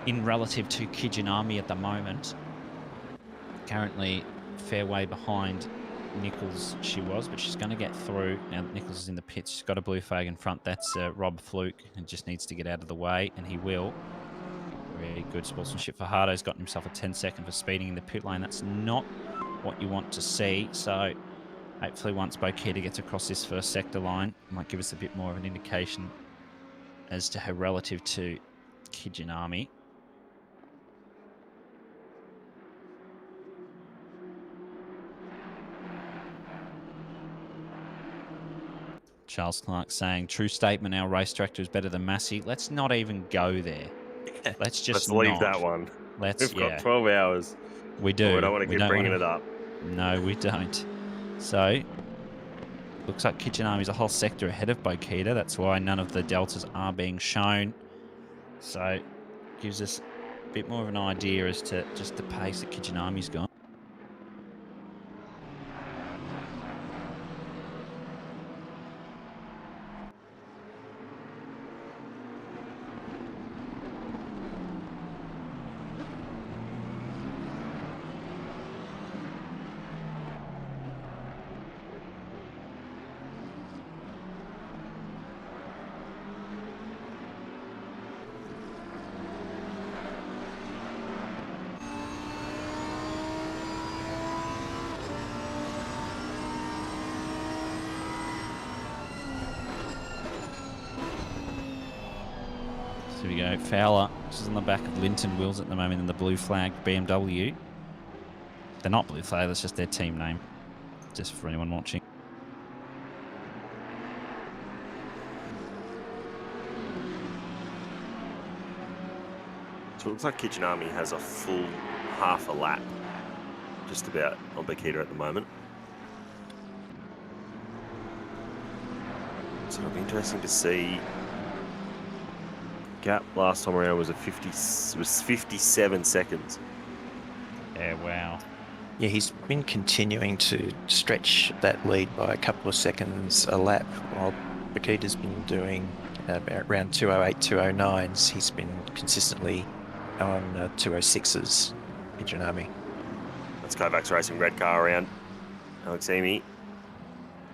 in relative to Kijinami at the moment. Currently fair way behind Nichols she was, but she's going to get through. Now that Nichols is in the pits, she's got a blue flag in front. That's Rob Fluke, and just needs to get out of the way, and he will. Really good sportsmanship for Hardo's gotten himself a 10-second for speeding in the pit lane. That's not what you want to see. So hopefully once Bokita gets across this first sector line, it might give us a bit more of an indication as to her relative to Kijinami. Charles Clark saying, true statement, our race director is better than Massey. Let's not even go there. Let's just leave that one. We've got 12 hours. We do. We don't want to keep bringing it up. No, we don't. So, looks like Kijinami's a whole sector ahead of Bokita. That's why none of the deltas are being shown. So, gives us a bit more of an idea as to just the pace that Kijinami's got. Here we go. Fowler, which is on the back of Linton Wills at the moment in the blue flag BMW. They're not blue flag, that's just their team name. Just for anyone watching. So it looks like Kijinami has a full half a lap just about on Bokita at the moment. So it'll be interesting to see. Gap last time around was 57 seconds. Yeah, wow. Yeah, he's been continuing to stretch that lead by a couple of seconds a lap, while Bokita's been doing about around 208, 209s. He's been consistently on 206s, Kijinami. Let's go back to racing. Red car around. Aleximi.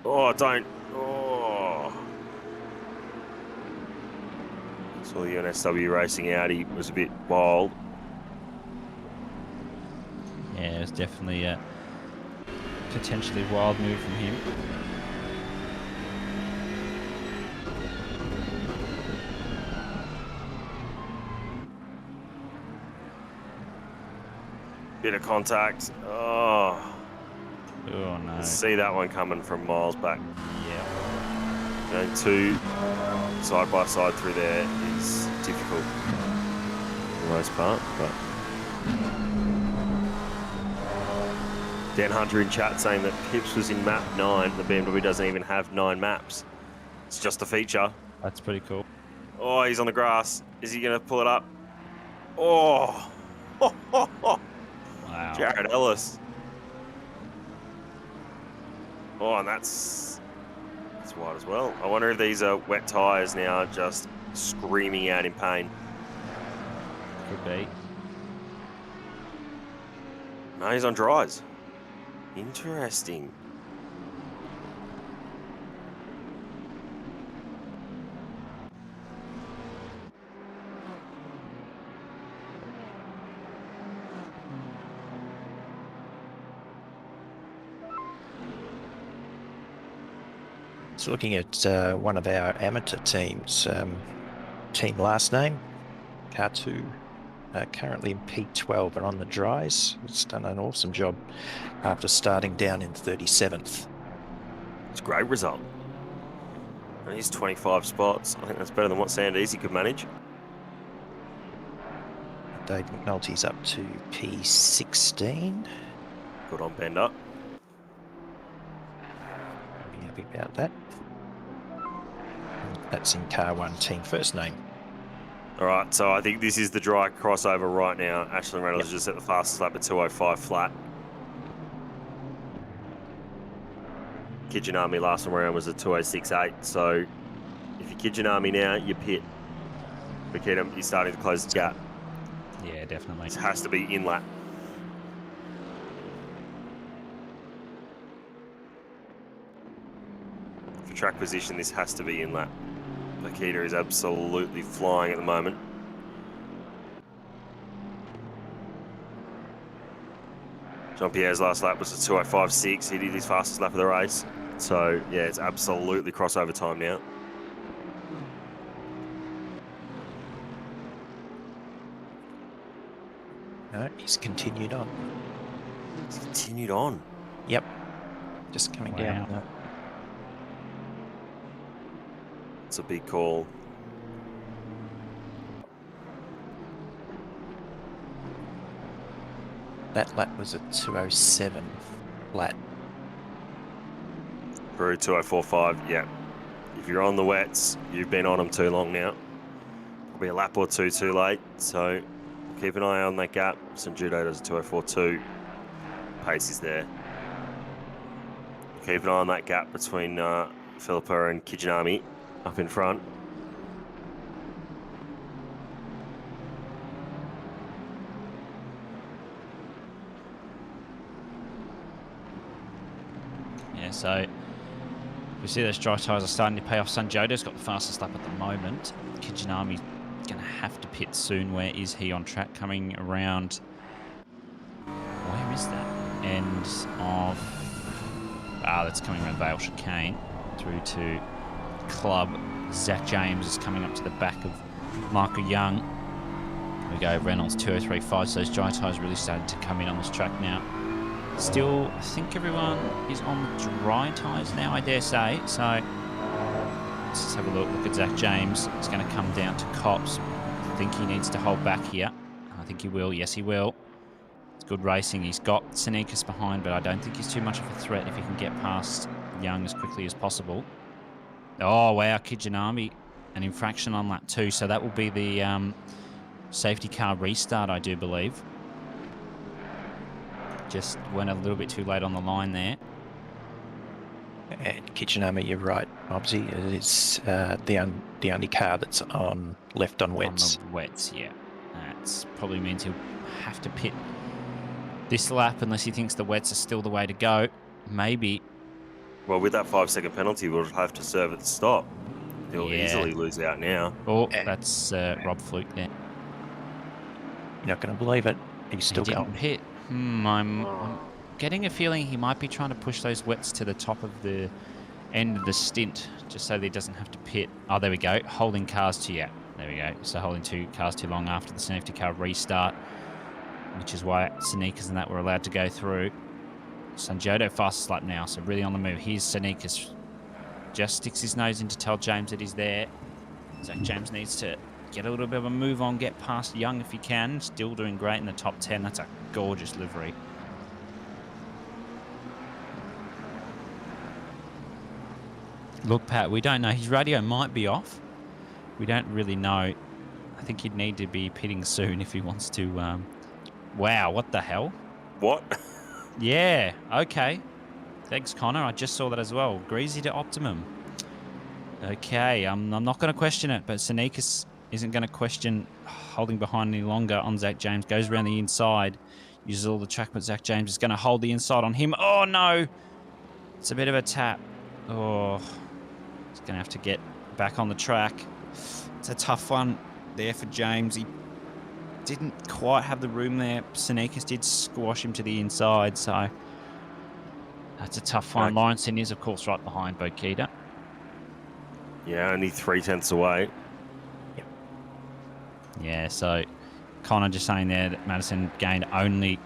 Oh, don't. Oh. Saw the UNSW racing out. He was a bit wild. Yeah, it was definitely a potentially wild move from him. Bit of contact. Oh. Oh, no. See that one coming from miles back. Yeah. Going two side by side through there is difficult for the most part, but Dan Hunter in chat saying that Pips was in map 9. The BMW doesn't even have 9 maps. It's just a feature. That's pretty cool. Oh, he's on the grass. Is he going to pull it up? Oh. Wow. Jared Ellis. Oh, and that's wide as well. I wonder if these are wet tyres now, just screaming out in pain. Could be. No, he's on dries. Interesting. So looking at one of our amateur teams, team last name, Car 2, currently in P12 and on the dries. It's done an awesome job after starting down in 37th. It's a great result. And he's 25 spots. I think that's better than what Sandeezy could manage. Dave McNulty's up to P16. Good on Bender. Be happy about that. That's in Car 1 team first name. All right, so I think this is the dry crossover right now. Ashley Reynolds just set the fastest lap at 2:05 flat. Kijinami last time around was a 2:06.8. So if you're Kijinami now, you pit. Makita, you're starting to close the gap. Yeah, definitely. It has to be in lap. For track position, this has to be in lap. Makita is absolutely flying at the moment. Jean-Pierre's last lap was a 2:05.6. He did his fastest lap of the race. So, yeah, it's absolutely crossover time now. No, he's continued on. It's continued on. Yep. Just coming down. Wow. It's a big call. That lap was a 2:07 flat. Through 2:04.5, yeah. If you're on the wets, you've been on them too long now. Probably a lap or two too late, so keep an eye on that gap. St. Judo does a 2:04.2. Pace is there. Keep an eye on that gap between Philippa and Kijinami up in front. Yeah, so we see those dry tyres are starting to pay off. Sanjoda's got the fastest lap at the moment. Kijinami's going to have to pit soon. Where is he on track? Coming around. Where is that? End of. That's coming around Vale Chicane through to Club. Zach James is coming up to the back of Michael Young. There we go. Reynolds 2:03.5. So those dry tyres really started to come in on this track now. Still, I think everyone is on the dry tyres now, I dare say. So let's just have a look. Look at Zach James. He's going to come down to Cops. I think he needs to hold back here. I think he will. Yes, he will. It's good racing. He's got Sneakers behind, but I don't think he's too much of a threat if he can get past Young as quickly as possible. Oh, wow. Kijinami, an infraction on lap 2. So that will be the safety car restart, I do believe. Just went a little bit too late on the line there. And Kijinami, you're right, Mobsy. It is the only car that's on left on wets. On the wets, yeah. That probably means he'll have to pit this lap unless he thinks the wets are still the way to go. Maybe. Well, with that 5-second penalty, we'll have to serve at the stop. He'll Yeah. easily lose out now. Oh, that's Rob Fluke there. You're not going to believe it. He's still He didn't going. pit. I'm getting a feeling he might be trying to push those wets to the top of the end of the stint, just so that he doesn't have to pit. Oh, there we go. Holding cars too, yeah. There we go. So holding 2 cars too long after the safety car restart, which is why Sneakers and that were allowed to go through. Sanjodo fastest lap now, so really on the move. Here's Sneakers. Just sticks his nose in to tell James that he's there. Zach James needs to get a little bit of a move on, get past Young if you can. Still doing great in the top 10. That's a gorgeous livery. Look, Pat, we don't know. His radio might be off. We don't really know. I think he'd need to be pitting soon if he wants to. Wow, what the hell? What? Yeah, okay. Thanks, Connor. I just saw that as well. Greasy to optimum. Okay, I'm not going to question it, but Sneakers isn't going to question holding behind any longer on Zach James. Goes around the inside, uses all the track, but Zach James is going to hold the inside on him. Oh, no. It's a bit of a tap. Oh, he's going to have to get back on the track. It's a tough one there for James. He didn't quite have the room there. Sneakers did squash him to the inside, so that's a tough one. Lawrenson is, of course, right behind Bokita. Yeah, only 3/10 away. Yep. Yeah, so Connor just saying there that Madison gained only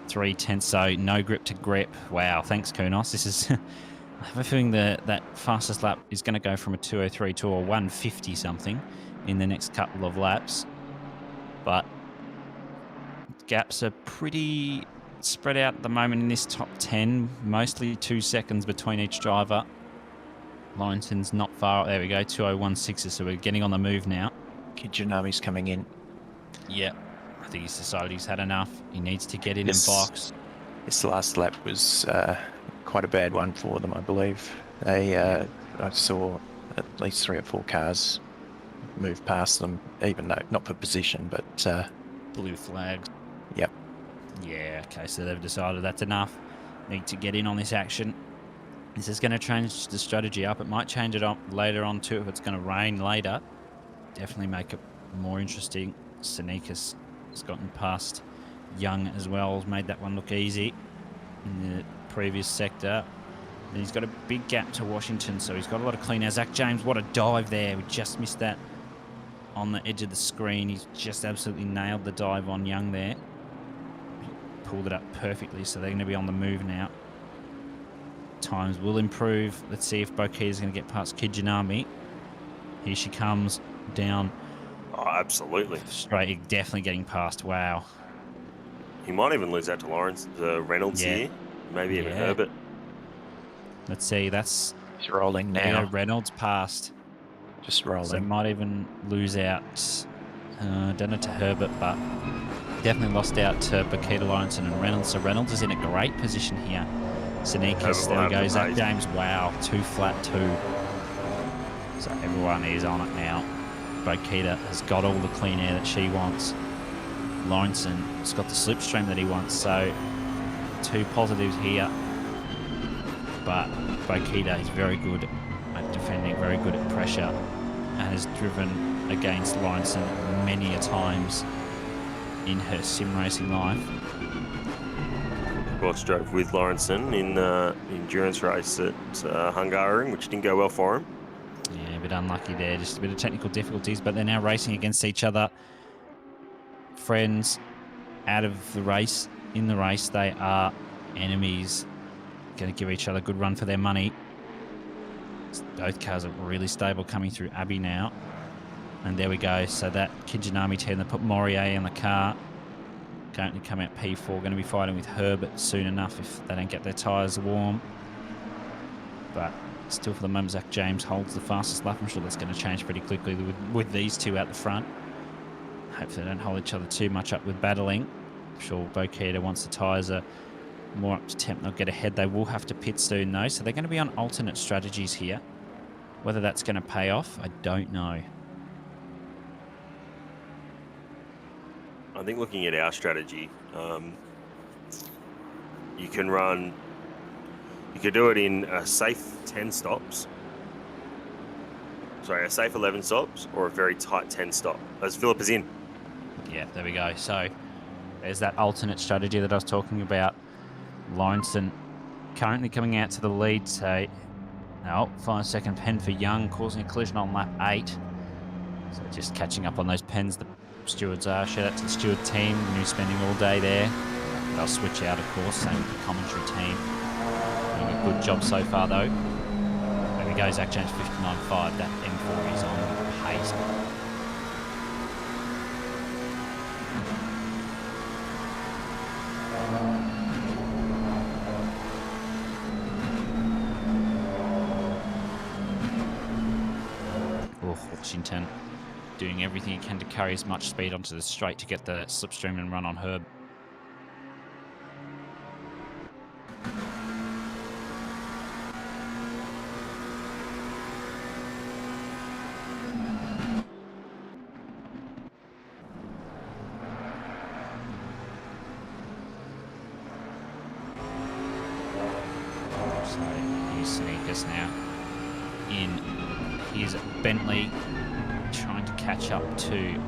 3/10, so no grip to grip. Wow, thanks, Kunos. This is... I have a feeling that fastest lap is going to go from a 2:03 to a 1:50 something in the next couple of laps. But gaps are pretty spread out at the moment in this top 10, mostly 2 seconds between each driver. Lawrenson's not far. There we go, 2016, so we're getting on the move now. Kijinami's coming in. Yeah, I think he's decided he's had enough. He needs to get in and box. This last lap was quite a bad one for them, I believe. They, I saw at least 3 or 4 cars move past them, even though not for position, but... Blue flags. Yep. Yeah, okay, so they've decided that's enough. Need to get in on this action. This is going to change the strategy up. It might change it up later on too if it's going to rain later. Definitely make it more interesting. Sneakers has gotten past Young as well. Has made that one look easy in the previous sector. And he's got a big gap to Washington, so he's got a lot of clean air. Zach James, what a dive there. We just missed that on the edge of the screen. He's just absolutely nailed the dive on Young there. Pulled it up perfectly, so they're going to be on the move now. Times will improve. Let's see if Bokita is going to get past Kijinami. Here she comes down. Oh, absolutely. Straight, definitely getting past. Wow. He might even lose out to Reynolds here. Maybe even Herbert. Let's see. That's... He's rolling now. Yeah, Reynolds passed. Just rolling. So might even lose out. Don't know to Herbert, but definitely lost out to Bokita, Lawrenson and Reynolds. So Reynolds is in a great position here. Sneakers, there we go. Zach James, wow, 2 flat 2. So everyone is on it now. Bokita has got all the clean air that she wants. Lawrenson has got the slipstream that he wants. So 2 positives here. But Bokita is very good at defending, very good at pressure, and has driven against Lawrenson many a times in her sim racing life. Of course, drove with Lawrenson in the endurance race at Hungaroring, which didn't go well for him. Yeah, a bit unlucky there, just a bit of technical difficulties, but they're now racing against each other. Friends out of the race. In the race, they are enemies. Going to give each other a good run for their money. Both cars are really stable coming through Abbey now. And there we go. So that Kijinami team that put Morier in the car going to come out P4. Going to be fighting with Herbert soon enough if they don't get their tyres warm. But still for the moment, Zach James holds the fastest lap. I'm sure that's going to change pretty quickly with these two out the front. Hopefully they don't hold each other too much up with battling. I'm sure Bokita, once the tyres are more up to temp, they'll get ahead. They will have to pit soon though, so they're going to be on alternate strategies here. Whether that's going to pay off, I don't know. I think looking at our strategy, you can run, you could do it in a safe 10 stops, sorry, a safe 11 stops, or a very tight 10 stop. As Philip is in. Yeah, there we go. So there's that alternate strategy that I was talking about. Lawrenson currently coming out to the lead, so 5-second pen for Young, causing a collision on lap 8. So just catching up on those pens the stewards are. Shout out to the steward team, who's spending all day there. They'll switch out, of course, same with the commentary team. Doing a good job so far, though. There we go, Zach James 59.5. That M4 is on pace. Washington doing everything he can to carry as much speed onto the straight to get the slipstream and run on Herb. Sneakers now in his Bentley, trying to catch up to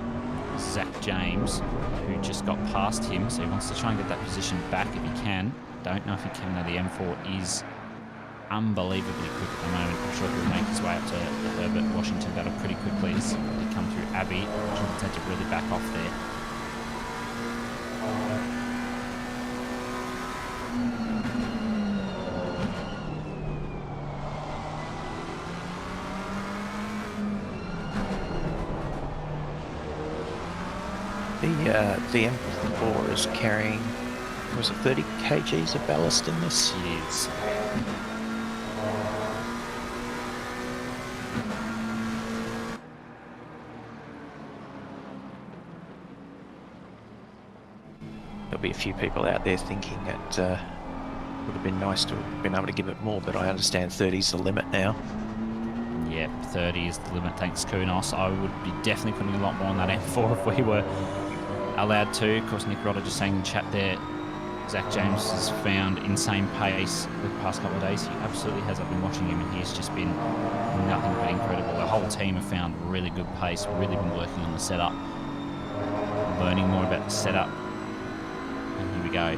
Zach James, who just got past him, so he wants to try and get that position back if he can. Don't know if he can, though. The M4 is unbelievably quick at the moment. I'm sure he'll make his way up to the Herbert Washington battle pretty quickly as they come through Abbey. Washington's had to really back off there. The M4 is carrying, was it 30 kgs of ballast in this? It is. There'll be a few people out there thinking it would have been nice to have been able to give it more, but I understand 30 is the limit now. Yep, 30 is the limit, thanks Kunos. I would be definitely putting a lot more on that M4 if we were allowed to. Of course, Nick Rodder just saying in chat there, Zach James has found insane pace the past couple of days. He absolutely has. I've been watching him and he's just been nothing but incredible. The whole team have found really good pace, really been working on the setup, learning more about the setup. And here we go.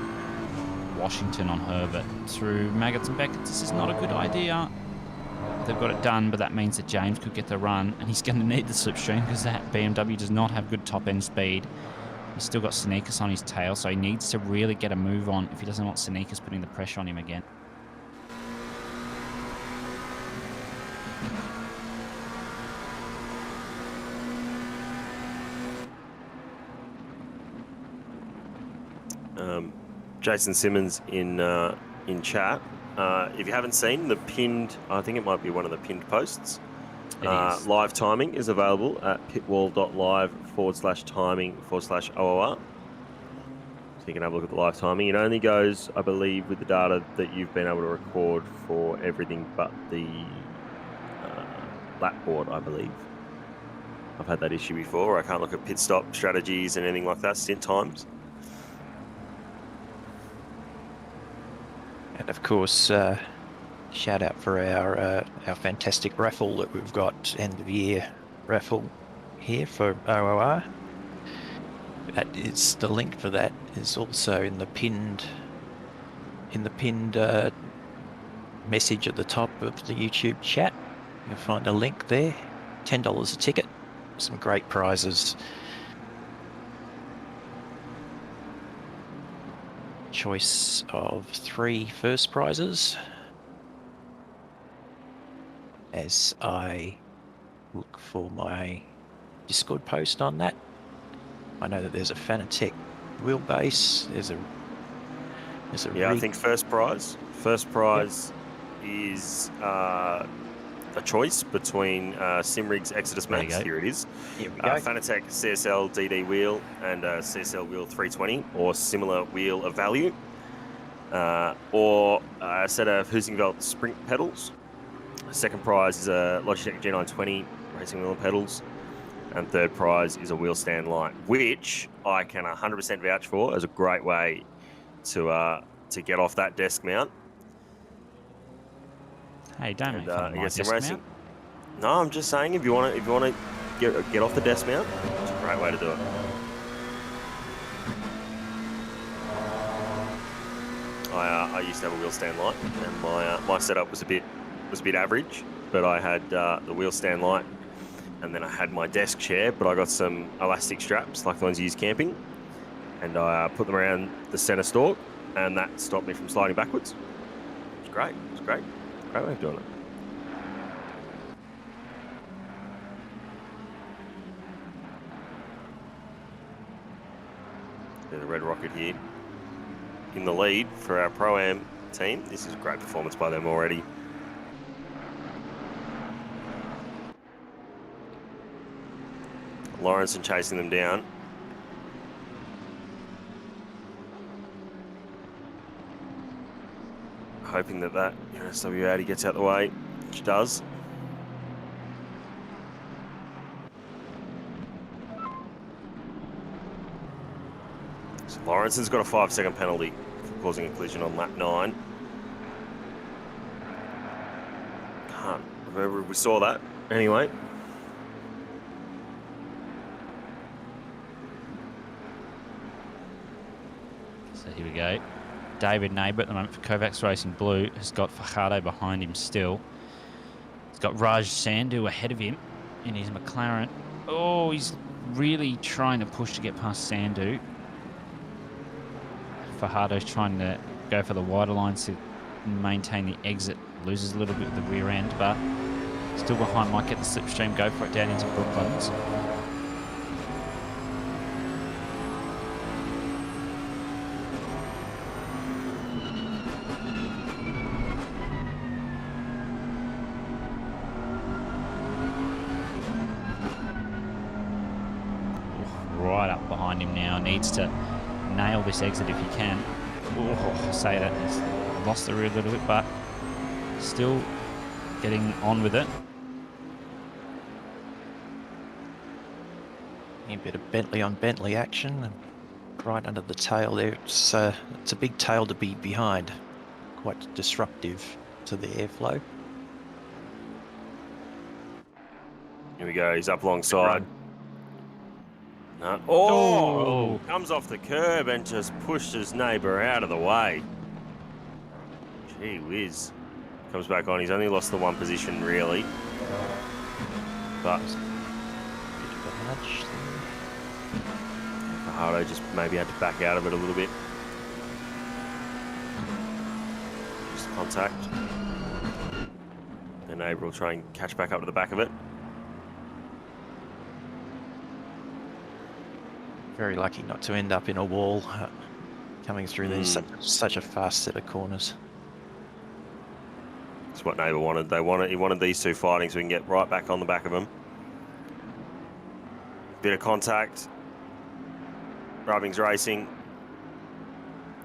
Washington on Herbert through Maggots and Beckett's. This is not a good idea. They've got it done, but that means that James could get the run, and he's going to need the slipstream because that BMW does not have good top-end speed. He's still got Sneakers on his tail, so he needs to really get a move on if he doesn't want Sneakers putting the pressure on him again. Jason Simmons in chat. If you haven't seen the pinned, I think it might be one of the pinned posts. Live timing is available at pitwall.live/timing/OOR. So you can have a look at the live timing. It only goes, I believe, with the data that you've been able to record for everything but the lap board, I believe. I've had that issue before. I can't look at pit stop strategies and anything like that, stint times. And of course, shout out for our fantastic raffle that we've got, end of year raffle here for OOR. It's the link for that is also in the pinned message at the top of the YouTube chat. You'll find a link there. $10 a ticket. Some great prizes. Choice of 3 first prizes. As I look for my Discord post on that, I know that there's a Fanatec wheelbase. There's a yeah, I think first prize. First prize is a choice between Simrig's Exodus Max. Here it is. Here we go. Fanatec CSL DD wheel and CSL wheel 320 or similar wheel of value, or a set of Husingveld sprint pedals. Second prize is a Logitech G920 racing wheel and pedals, and third prize is a wheel stand light, which I can 100% vouch for as a great way to get off that desk mount. Hey, don't make fun of my desk mount. No, I'm just saying, if you want to get off the desk mount, it's a great way to do it. I used to have a wheel stand light, and my setup was a bit average, but I had the wheel stand light, and then I had my desk chair, but I got some elastic straps like the ones you use camping, and I put them around the center stalk, and that stopped me from sliding backwards. It's great. It's great. Great way of doing it. There's a Red Rocket here in the lead for our Pro-Am team. This is a great performance by them already. Lawrenson chasing them down. Hoping that SW80 gets out the way, which does. So Lawrenson's got a 5-second penalty for causing a collision on lap 9. Can't remember if we saw that. Anyway. So here we go. David Neighbour at the moment for Kovacs Racing Blue has got Fajardo behind him still. He's got Raj Sandhu ahead of him in his McLaren. Oh, he's really trying to push to get past Sandhu. Fajardo's trying to go for the wider lines to maintain the exit. Loses a little bit with the rear end, but still behind. Might get the slipstream, go for it down into Brooklands. Right up behind him now. Needs to nail this exit if he can. Oh, I'll say that. He's lost the rear a little bit, but still getting on with it. A bit of Bentley on Bentley action, and right under the tail there. It's a big tail to be behind. Quite disruptive to the airflow. Here we go. He's up alongside. No. Oh! Comes off the curb and just pushed his neighbour out of the way. Gee whiz. Comes back on. He's only lost the one position, really. But Fajardo just maybe had to back out of it a little bit. Just contact. The neighbour will try and catch back up to the back of it. Very lucky not to end up in a wall coming through these such a fast set of corners. That's what neighbour wanted. He wanted these two fighting so we can get right back on the back of them. Bit of contact. Rubbing's racing.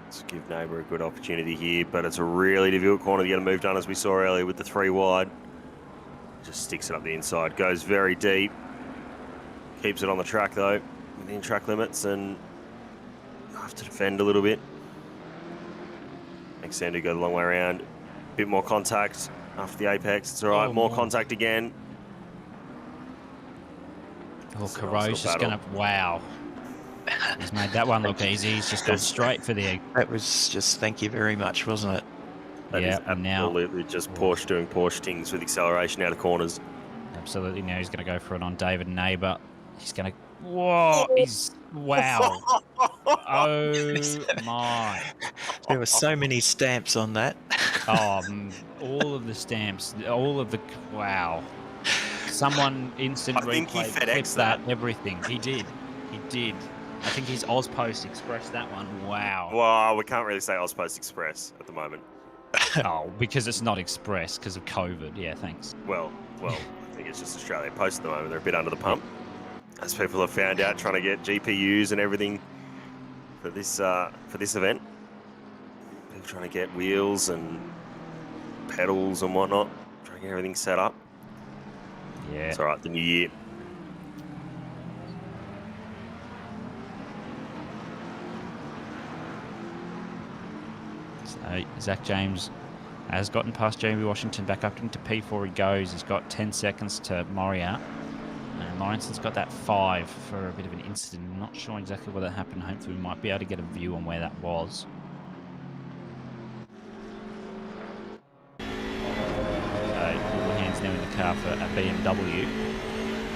Let's give neighbour a good opportunity here, but it's a really difficult corner to get a move done, as we saw earlier with the 3 wide. Just sticks it up the inside, goes very deep. Keeps it on the track though, within track limits, and have to defend a little bit. Makes Sandhu go the long way around. Bit more contact after the apex. It's all right. More contact again. Oh, Carro's just going to... Wow. He's made that one look easy. He's just gone straight for the egg. That was just thank you very much, wasn't it? Yeah, and now... Absolutely just Porsche doing Porsche things with acceleration out of corners. Absolutely. Now he's going to go for it on David Neighbour. He's going to... Whoa! He's... Wow. Oh, my. There were so many stamps on that. Oh, all of the stamps. All of the... Wow. Someone instant replay clipped that. Everything. He did. He did. I think his Ozpost Express that one. Wow. Well, we can't really say Ozpost Express at the moment. Oh, because it's not Express because of COVID. Yeah, thanks. Well, I think it's just Australia Post at the moment. They're a bit under the pump, as people have found out, trying to get GPUs and everything for this event. People trying to get wheels and pedals and whatnot, trying to get everything set up. Yeah. It's all right. The new year. So Zach James has gotten past Jamie Washington, back up into P4 he goes. He's got 10 seconds to Moria. And Lawrenson's got that 5 for a bit of an incident. I'm not sure exactly where that happened. Hopefully we might be able to get a view on where that was. So all the hands now in the car for a BMW.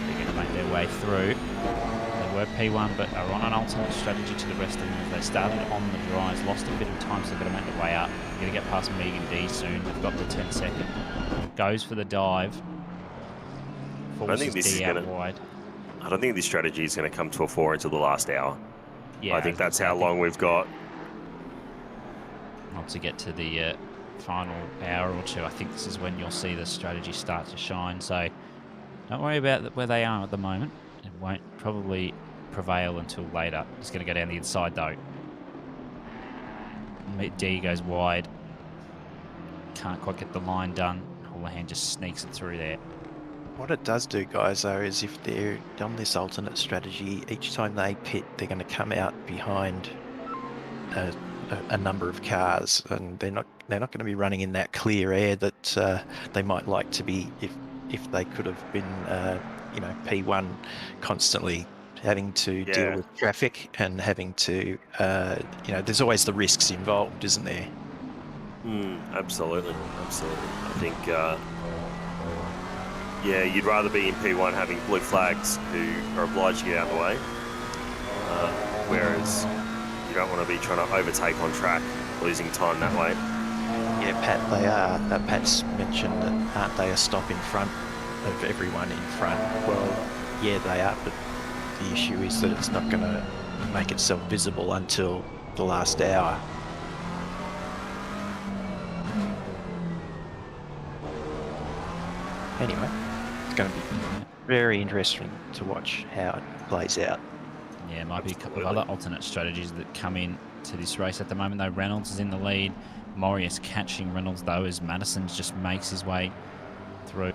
They're going to make their way through. They were P1 but are on an alternate strategy to the rest of them. They started on the dries, lost a bit of time, so they've got to make their way up. They're going to get past Megan D soon. They've got the 10 second. Goes for the dive. I don't think this is going to. I don't think this strategy is going to come to a fore until the last hour. Yeah, I think that's how long we've got. Not to get to the final hour or two. I think this is when you'll see the strategy start to shine. So don't worry about where they are at the moment. won't probably prevail until later. He's going to go down the inside though. D goes wide. Can't quite get the line done. Houlihan just sneaks it through there. What it does do, guys, though, is if they're on this alternate strategy, each time they pit, they're going to come out behind a number of cars, and they're not going to be running in that clear air that they might like to be if they could have been, P1 constantly having to deal with traffic and having to, there's always the risks involved, isn't there? Absolutely. I think, you'd rather be in P1 having blue flags who are obliged to get out of the way, whereas you don't want to be trying to overtake on track, losing time that way. Yeah, Pat, they are. Pat's mentioned that aren't they a stop in front of everyone in front? Well, yeah, they are, but the issue is that it's not going to make itself visible until the last hour. Anyway, it's going to be very interesting to watch how it plays out. Yeah, might be a couple of other alternate strategies that come in to this race at the moment, though. Reynolds is in the lead. Morius catching Reynolds, though, as Madison just makes his way through.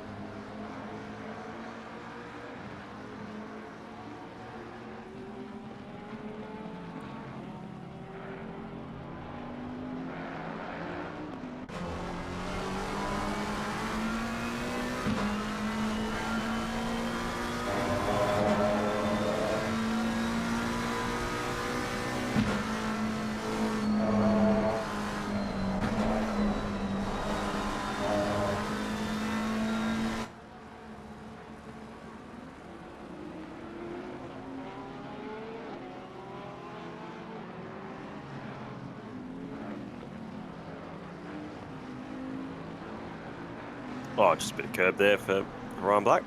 Oh, just a bit of curb there for Ryan Black,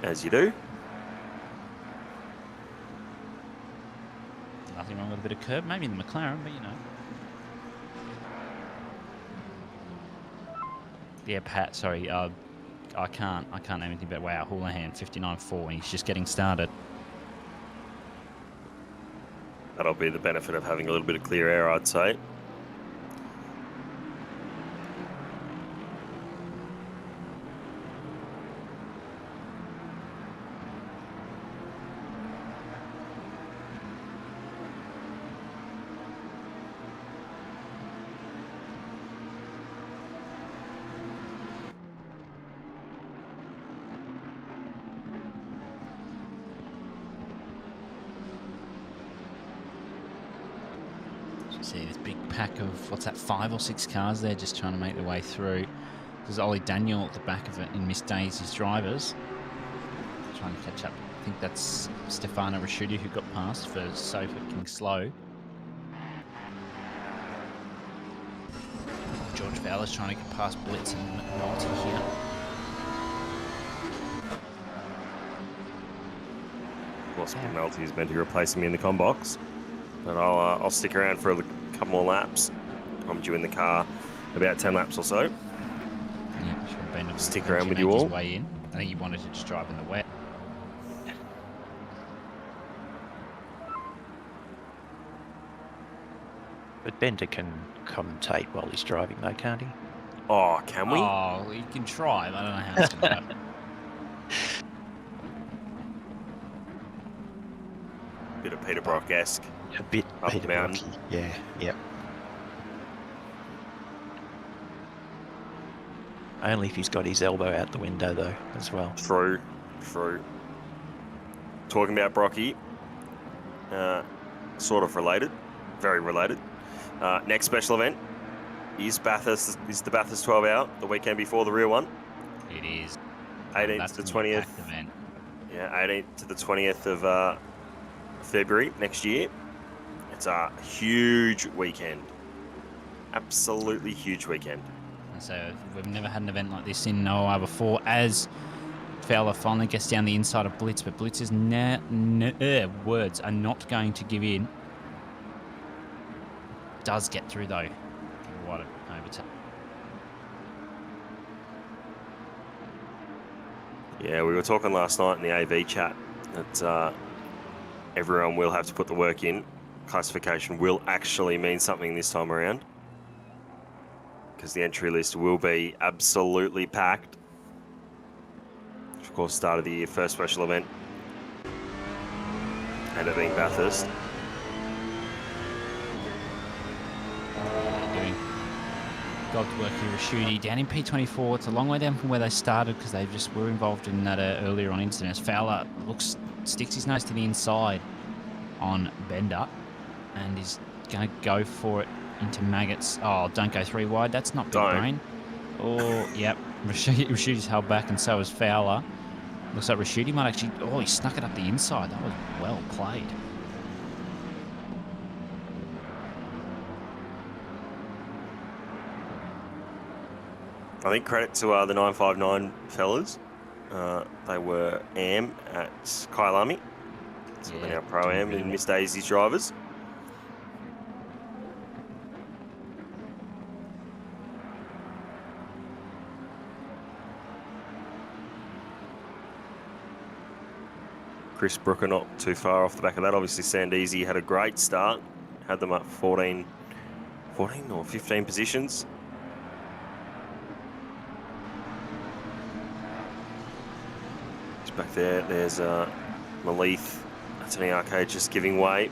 as you do. Nothing wrong with a bit of curb, maybe in the McLaren, but you know. Yeah, Pat, sorry, I can't name anything but wow, Houlihan 59.4, and he's just getting started. That'll be the benefit of having a little bit of clear air, I'd say. See this big pack of, what's that, 5 or 6 cars there just trying to make their way through. There's Ollie Daniel at the back of it in Miss Daisy's drivers. Trying to catch up. I think that's Stefano Rasciuti who got past for so fucking slow. George Fowler's trying to get past Blitz and McNulty here. Lost penalty is meant to be replacing me in the com box, but I'll stick around for a couple more laps. I'm due in the car about 10 laps or so. Yeah, should have been Stick around with you all. Way in. I think he wanted to just drive in the wet. But Bender can commentate while he's driving, though, can't he? Oh, can we? Oh, he can try, but I don't know how it's going to happen. Bit of Peter Brock-esque. A bit Up Peter the mountain. Brocky. Yeah, yep. Only if he's got his elbow out the window, though, as well. True. Talking about Brocky, sort of related, very related. Next special event is the Bathurst 12 Hour, the weekend before the real one. It is. 18th to the 20th. Event. Yeah, 18th to the 20th of February next year. It's a huge weekend. Absolutely huge weekend. So we've never had an event like this in Noah before, as Fowler finally gets down the inside of Blitz, but Blitz's words are not going to give in. Does get through though. What an overtake. Yeah, we were talking last night in the AV chat that everyone will have to put the work in. Classification will actually mean something this time around, because the entry list will be absolutely packed. Of course, start of the year, first special event, and it being Bathurst. Doing God's work here with Shooty down in P24. It's a long way down from where they started because they just were involved in that earlier on incident. Fowler sticks his nose to the inside on Bender and is going to go for it into Maggots. Oh, don't go 3 wide. That's not big brain. Oh, yep. Rashudi's held back, and so is Fowler. Looks like Rashudi might actually... Oh, he snuck it up the inside. That was well played. I think credit to the 959 fellas. They were AM at Kyalami. So they're now Pro-Am and Miss Daisy's drivers. Chris Brooker not too far off the back of that. Obviously, Sandeezy had a great start. Had them up 14 or 15 positions. Just back there, there's Malith. That's an arcade just giving way.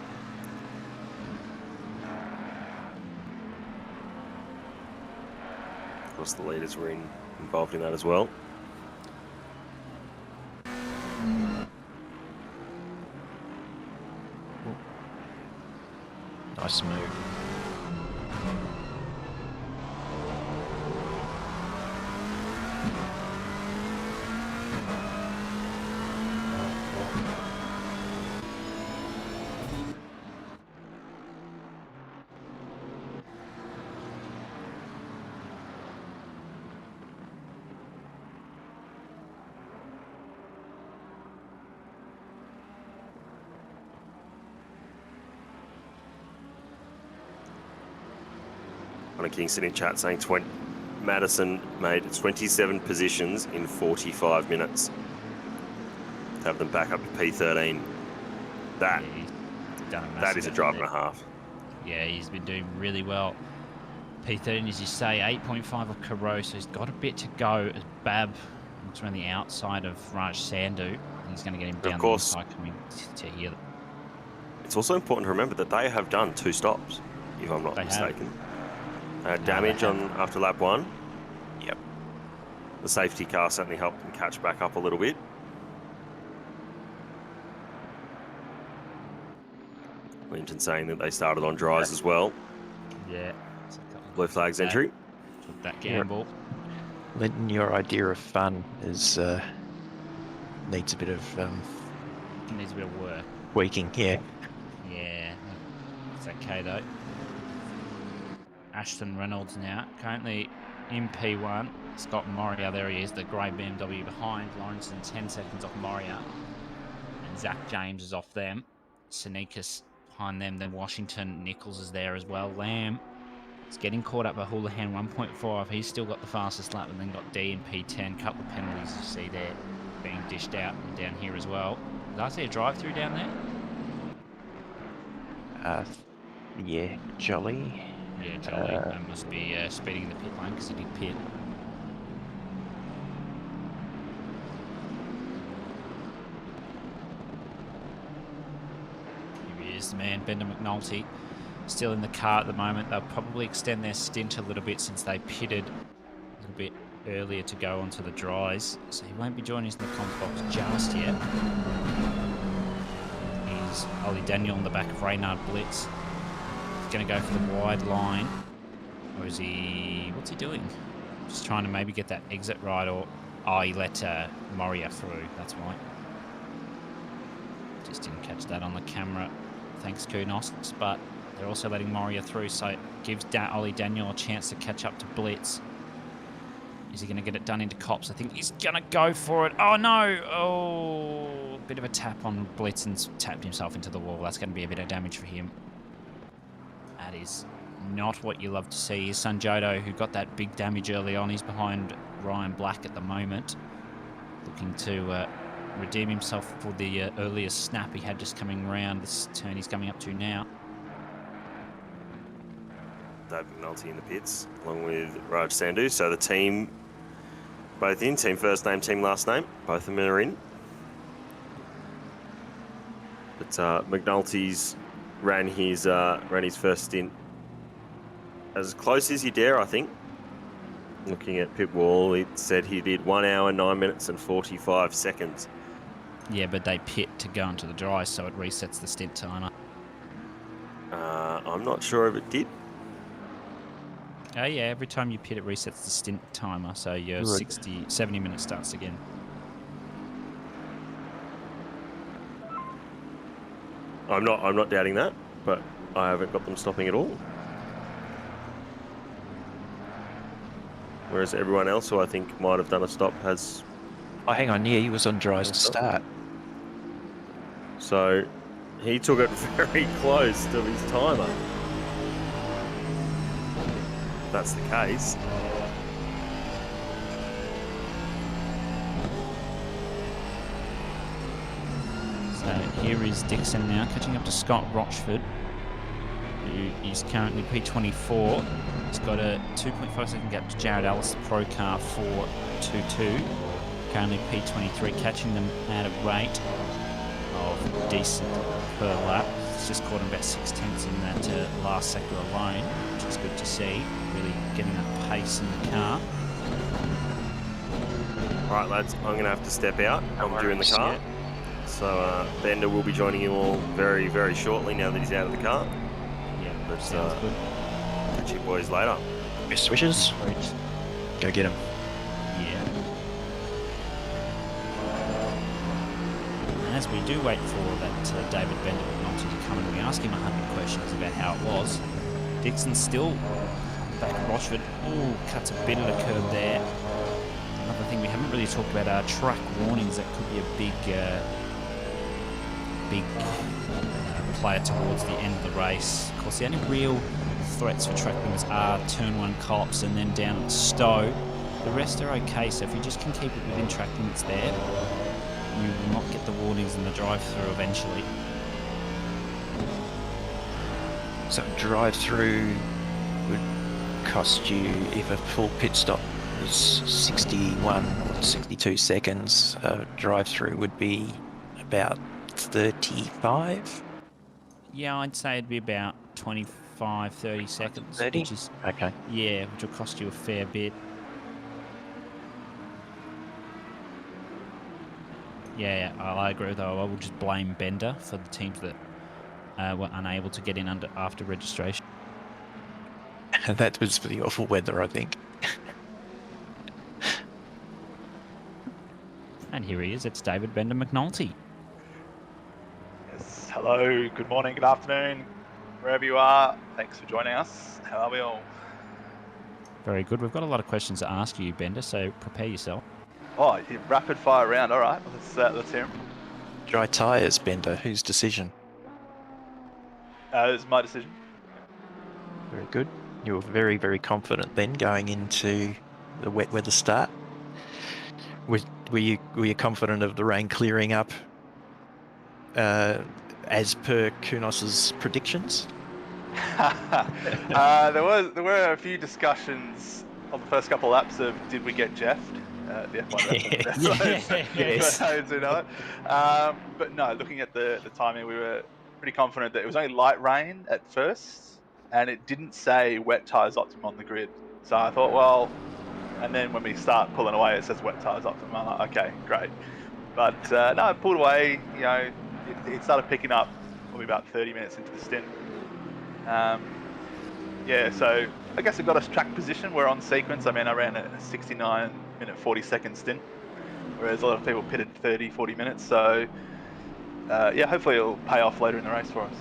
Of course, the leaders were involved in that as well. Nice move. Connor Kingston in chat saying Madison made 27 positions in 45 minutes. To have them back up to P13. That is a drive and a half. Yeah, he's been doing really well. P13, as you say, 8.5 of Carew, so he's got a bit to go as Bab looks around the outside of Raj Sandhu. He's going to get him down the inside coming to here. It's also important to remember that they have done 2 stops, if I'm not mistaken. Damage on after lap 1. Yep. The safety car certainly helped them catch back up a little bit. Linton saying that they started on dries as well. Yeah. Blue flags entry. Took that gamble. Linton, your idea of fun is needs a bit of Needs a bit of work. tweaking. Yeah. Yeah. It's okay though. Ashton Reynolds now, currently in P1. Scott Moria, there he is, the grey BMW behind Lawrence, and 10 seconds off Moria. And Zach James is off them. Sneakers behind them, then Washington. Nichols is there as well. Lamb is getting caught up by Houlihan, 1.5. He's still got the fastest lap, and then got D in P10. Couple of penalties you see there being dished out, and down here as well. Did I see a drive-through down there? Yeah, Jolly. Yeah, Jolly must be speeding in the pit lane because he did pit. Here he is, the man, Bender McNulty, still in the car at the moment. They'll probably extend their stint a little bit since they pitted a little bit earlier to go onto the dries. So he won't be joining us in the comms box just yet. He's Ollie Daniel on the back of Reynard Blitz. Going to go for the wide line, or is he? What's he doing? Just trying to maybe get that exit right, or he let Moria through. That's why. Just didn't catch that on the camera. Thanks, Kunos. But they're also letting Moria through, so it gives Ollie Daniel a chance to catch up to Blitz. Is he going to get it done into Cops? I think he's going to go for it. Oh no! Oh, bit of a tap on Blitz and tapped himself into the wall. That's going to be a bit of damage for him. That is not what you love to see. His son Jodo, who got that big damage early on, he's behind Ryan Black at the moment, looking to redeem himself for the earlier snap he had just coming round this turn he's coming up to now. Dave McNulty in the pits, along with Raj Sandhu. So the team, both in, team first name, team last name, both of them are in. But McNulty's ran his first stint as close as you dare, I think. Looking at pit wall, it said he did 1 hour, 9 minutes and 45 seconds. Yeah, but they pit to go into the dry, so it resets the stint timer. I'm not sure if it did. Oh yeah, every time you pit, it resets the stint timer, so your Right. 70 minutes starts again. I'm not doubting that, but I haven't got them stopping at all. Whereas everyone else who I think might have done a stop has. Oh, hang on. Yeah, he was on dries to start. So he took it very close to his timer. If that's the case. So here is Dixon now, catching up to Scott Rochford, who is currently P24. He's got a 2.5 second gap to Jared Ellis, the pro car, 4.22. Currently P23, catching them at a rate of decent per lap. It's just caught him about 6/10 in that last sector alone, which is good to see. Really getting that pace in the car. All right, lads, I'm going to have to step out. I'm due in the car. So Bender will be joining you all very, very shortly now that he's out of the car. Yeah, But sounds good. catch you boys later. Best wishes. Go get him. Yeah. And as we do wait for that David Bender McNulty to come in, we ask him 100 questions about how it was. Dixon's still back at Rochford. Ooh, cuts a bit of the curb there. Another thing we haven't really talked about are track warnings. That could be a big player towards the end of the race. Of course, the only real threats for track limits are turn 1 Cops and then down at Stowe. The rest are okay, so if you just can keep it within track limits there, you will not get the warnings in the drive-through eventually. So drive-through would cost you, if a full pit stop was 61 or 62 seconds, drive-through would be about 35? Yeah, I'd say it'd be about 25, 30 seconds. 30? Which is, Okay. yeah, which will cost you a fair bit. Yeah, I agree though. I would just blame Bender for the teams that were unable to get in after registration. And that was for the awful weather, I think. And here he is. It's David Bender McNulty. Yes, hello, good morning, good afternoon, wherever you are. Thanks for joining us. How are we all? Very good. We've got a lot of questions to ask you, Bender, so prepare yourself. Oh, rapid fire round. All right, let's hear them. Dry tyres, Bender. Whose decision? It's my decision. Very good. You were very, very confident then going into the wet weather start. Were you confident of the rain clearing up as per Kunos's predictions? There were a few discussions on the first couple of laps of did we get Jeffed? The F1 reference. Yes. For those who know it. But no, looking at the timing, we were pretty confident that it was only light rain at first, and it didn't say wet tyres optimum on the grid. So I thought, well, and then when we start pulling away, it says wet tyres optimum. I'm like, okay, great. But no, I pulled away. You know, it started picking up probably about 30 minutes into the stint. Yeah, so I guess it got us track position. We're on sequence. I mean, I ran a 69-minute, 40-second stint, whereas a lot of people pitted 30, 40 minutes. So, yeah, hopefully it'll pay off later in the race for us.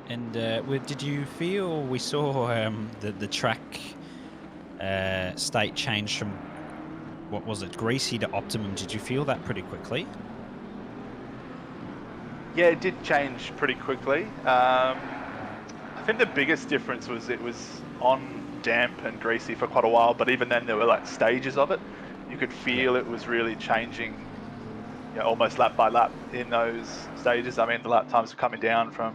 And did you feel we saw the track state change from, what was it, greasy to optimum? Did you feel that pretty quickly? Yeah, it did change pretty quickly. I think the biggest difference was it was on damp and greasy for quite a while, but even then there were like stages of it. you could feel it was really changing, almost lap by lap in those stages. I mean, the lap times were coming down from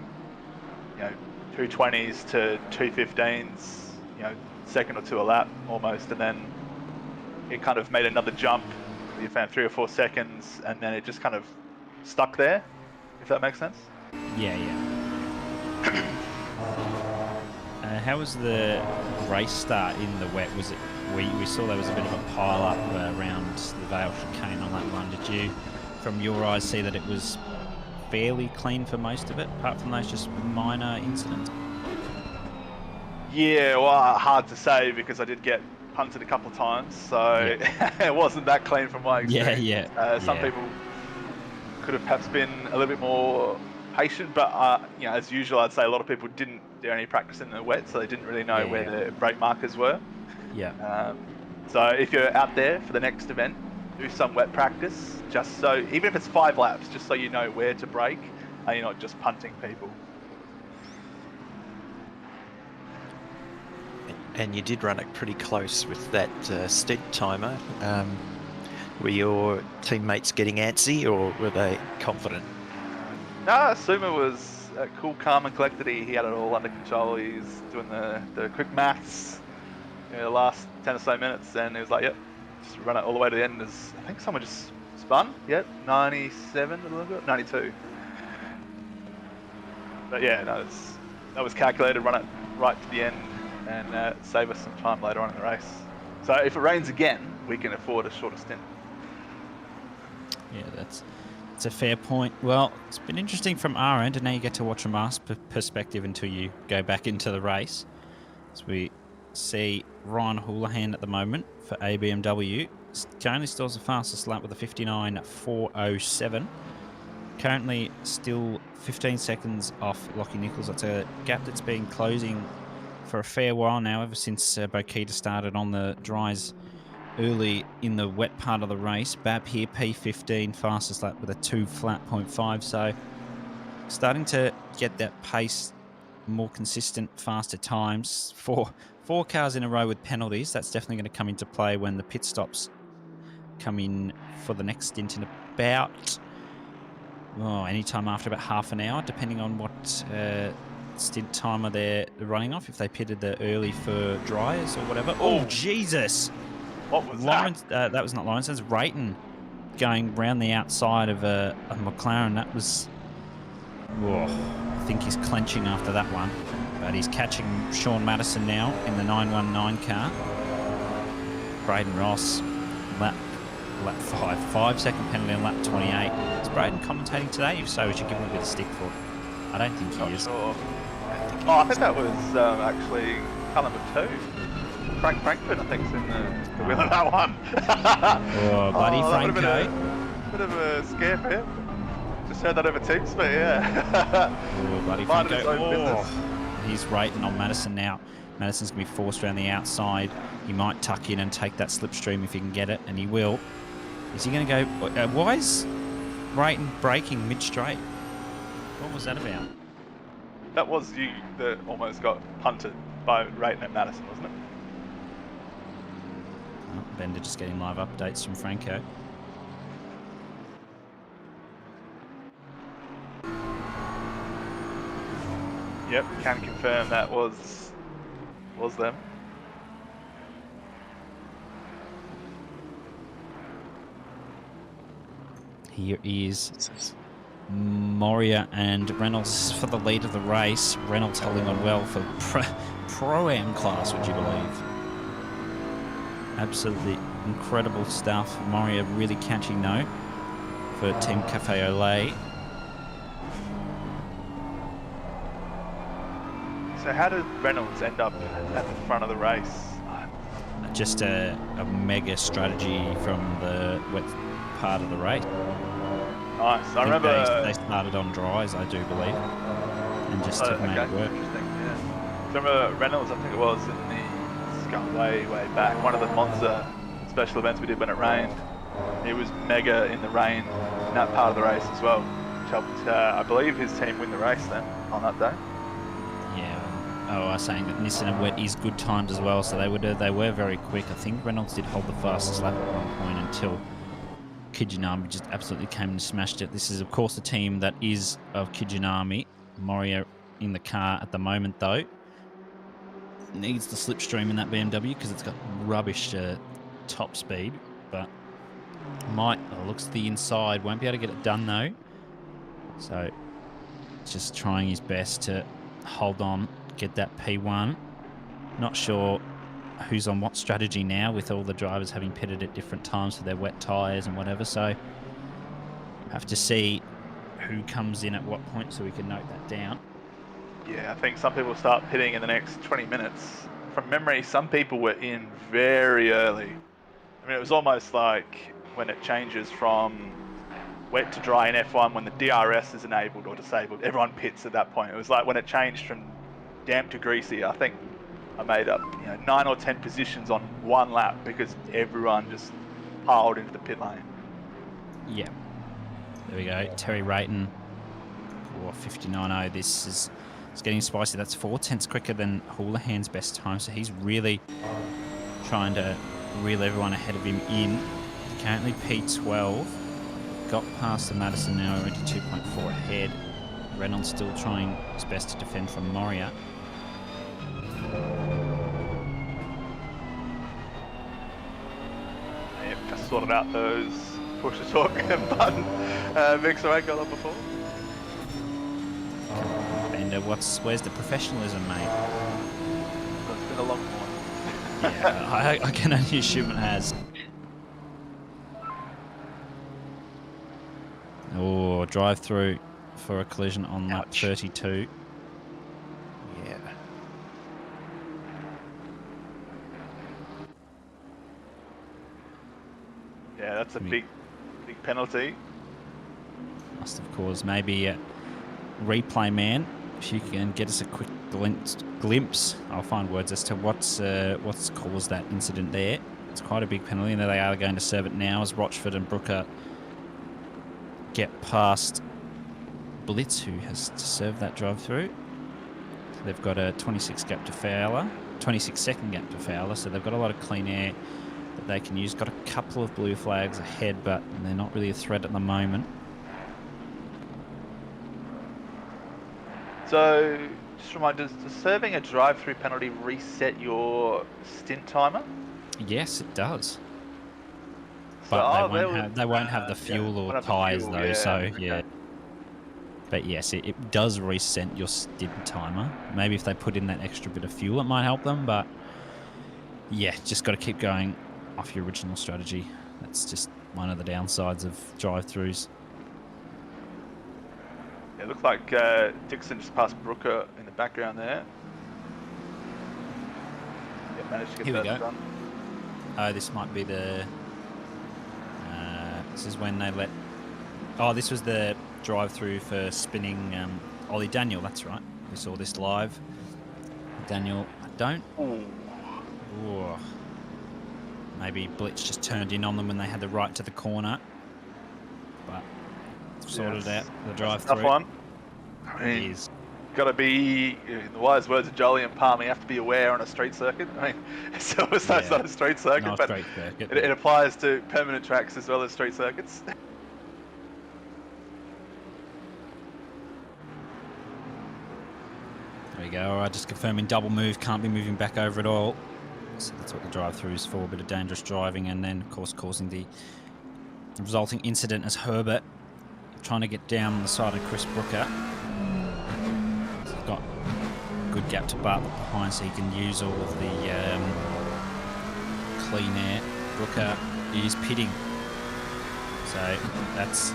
2:20s to 2:15s, second or two a lap almost, and then it kind of made another jump. You found 3 or 4 seconds, and then it just kind of stuck there, if that makes sense. Yeah. How was the race start in the wet? Was it? We saw there was a bit of a pile up around the Vale chicane on that one. Did you, from your eyes, see that it was fairly clean for most of it, apart from those just minor incidents? Yeah, well, hard to say because I did get punted a couple of times, so it wasn't that clean from my experience. Some people could have perhaps been a little bit more patient, but as usual, I'd say a lot of people didn't do any practice in the wet, so they didn't really know where the brake markers were. So if you're out there for the next event, do some wet practice, just so, even if it's 5 laps, just so you know where to brake and you're not just punting people. And you did run it pretty close with that stint timer. Were your teammates getting antsy, or were they confident? No, Suma was cool, calm and collected. He had it all under control. He's doing the quick maths the last 10 or so minutes, and he was like, yep, just run it all the way to the end. I think someone just spun, 97, 92. But yeah, no, that was calculated, run it right to the end, and save us some time later on in the race. So if it rains again, we can afford a shorter stint. Yeah, that's a fair point. Well, it's been interesting from our end, and now you get to watch from our perspective until you go back into the race. So we see Ryan Houlihan at the moment for ABMW. Currently still has the fastest lap with a 59.407. Currently still 15 seconds off Lockie Nichols. That's a gap that's been closing for a fair while now, ever since Bokita started on the dries early in the wet part of the race. Bab here, P15, fastest lap with a 2:05. So starting to get that pace, more consistent, faster times. Four cars in a row with penalties. That's definitely going to come into play when the pit stops come in for the next stint in about anytime after about half an hour, depending on what stint timer they're running off. If they pitted the early for dryers or whatever. Oh, Jesus! What was Lawrence, that was not Lawrence. That's Rayton going round the outside of a McLaren. That was... I think he's clenching after that one. But he's catching Sean Madison now in the 919 car. Braden Ross, lap 5-second penalty on lap 28. Is Braden commentating today? If so, we should give him a bit of stick for it. I don't think he is. Sure. I think that was actually car number 2. Frank Frankfurt, I think, is in the wheel of that one. Bloody Franco. Bit of a scare for him. Just heard that over Teams, but yeah. Bloody Franco. He's rating on Madison now. Madison's going to be forced around the outside. He might tuck in and take that slipstream if he can get it, and he will. Is he going to go... why is Rayton braking mid-straight? What was that about? That was you that almost got punted by Rayton at Madison, wasn't it? Oh, Bender just getting live updates from Franco. Yep, can confirm that was them. Here is Moria and Reynolds for the lead of the race. Reynolds holding on well for Pro-Am class, would you believe? Absolutely incredible stuff. Moria really catching though for Team Cafe au Lait. So how did Reynolds end up at the front of the race? Just a mega strategy from the wet part of the race. Nice. I remember they started on dries, I do believe, and just to make it work. Interesting. Yeah. So I remember Reynolds, I think it was in the way back, one of the Monza special events we did when it rained. He was mega in the rain in that part of the race as well, which helped, I believe, his team win the race then on that day. Yeah, are saying that Nissan and Wet is good times as well, so they were very quick. I think Reynolds did hold the fastest lap at one point until Kijinami just absolutely came and smashed it. This is, of course, the team that is of Kijinami. Moria in the car at the moment, though. Needs the slipstream in that BMW because it's got rubbish top speed, but looks to the inside. Won't be able to get it done, though. So just trying his best to hold on, get that P1. Not sure who's on what strategy now with all the drivers having pitted at different times for their wet tyres and whatever. So have to see who comes in at what point so we can note that down. Yeah, I think some people start pitting in the next 20 minutes. From memory, some people were in very early. I mean, it was almost like when it changes from wet to dry in F1, when the DRS is enabled or disabled, everyone pits at that point. It was like when it changed from damp to greasy. I think I made up 9 or 10 positions on one lap because everyone just piled into the pit lane. Yeah. There we go. Terry Rayton. 59.0. This is it's getting spicy. That's 4/10 quicker than Houlihan's best time. So he's really trying to reel everyone ahead of him in. Currently P12. Got past the Madison now, already 2.4 ahead. Reynolds still trying his best to defend from Moria. Yep, just sorted out those push to talk button mix I got on before. And where's the professionalism, mate? It's been a long one. Yeah, I can only assume it has. Oh, drive through for a collision on lap 32. Yeah. Yeah, that's a big penalty. Must have caused maybe replay man. If you can get us a quick glimpse, I'll find words as to what's caused that incident there. It's quite a big penalty, and they are going to serve it now as Rochford and Brooker get past Blitz, who has to serve that drive through. They've got a 26 gap to Fowler, 26-second gap to Fowler, so they've got a lot of clean air that they can use. Got a couple of blue flags ahead, but they're not really a threat at the moment. So, just remind, does serving a drive-through penalty reset your stint timer? Yes, it does. So, But they won't have the fuel or tyres though, yeah, so okay. yeah. But yes, it does reset your stint timer. Maybe if they put in that extra bit of fuel, it might help them. But yeah, just got to keep going off your original strategy. That's just one of the downsides of drive-throughs. It looked like Dixon just passed Brooker in the background there. Yeah, managed to get that done. Oh, this might be the... this is when they let... Oh, this was the drive-through for spinning Ollie Daniel, that's right. We saw this live. Daniel, I don't... Ooh. Maybe Blitz just turned in on them when they had the right to the corner. But sorted out the drive-through. Tough one. I mean, got to be, in the wise words of Jolly and Palmer, you have to be aware on a street circuit. I mean, Silverstone's not a street circuit, but it applies to permanent tracks as well as street circuits. There we go. All right, just confirming double move, can't be moving back over at all. So that's what the drive-through is for, a bit of dangerous driving, and then, of course, causing the resulting incident as Herbert trying to get down the side of Chris Brooker. He's got a good gap to Bartlett behind, so he can use all of the clean air. Brooker is pitting. So that's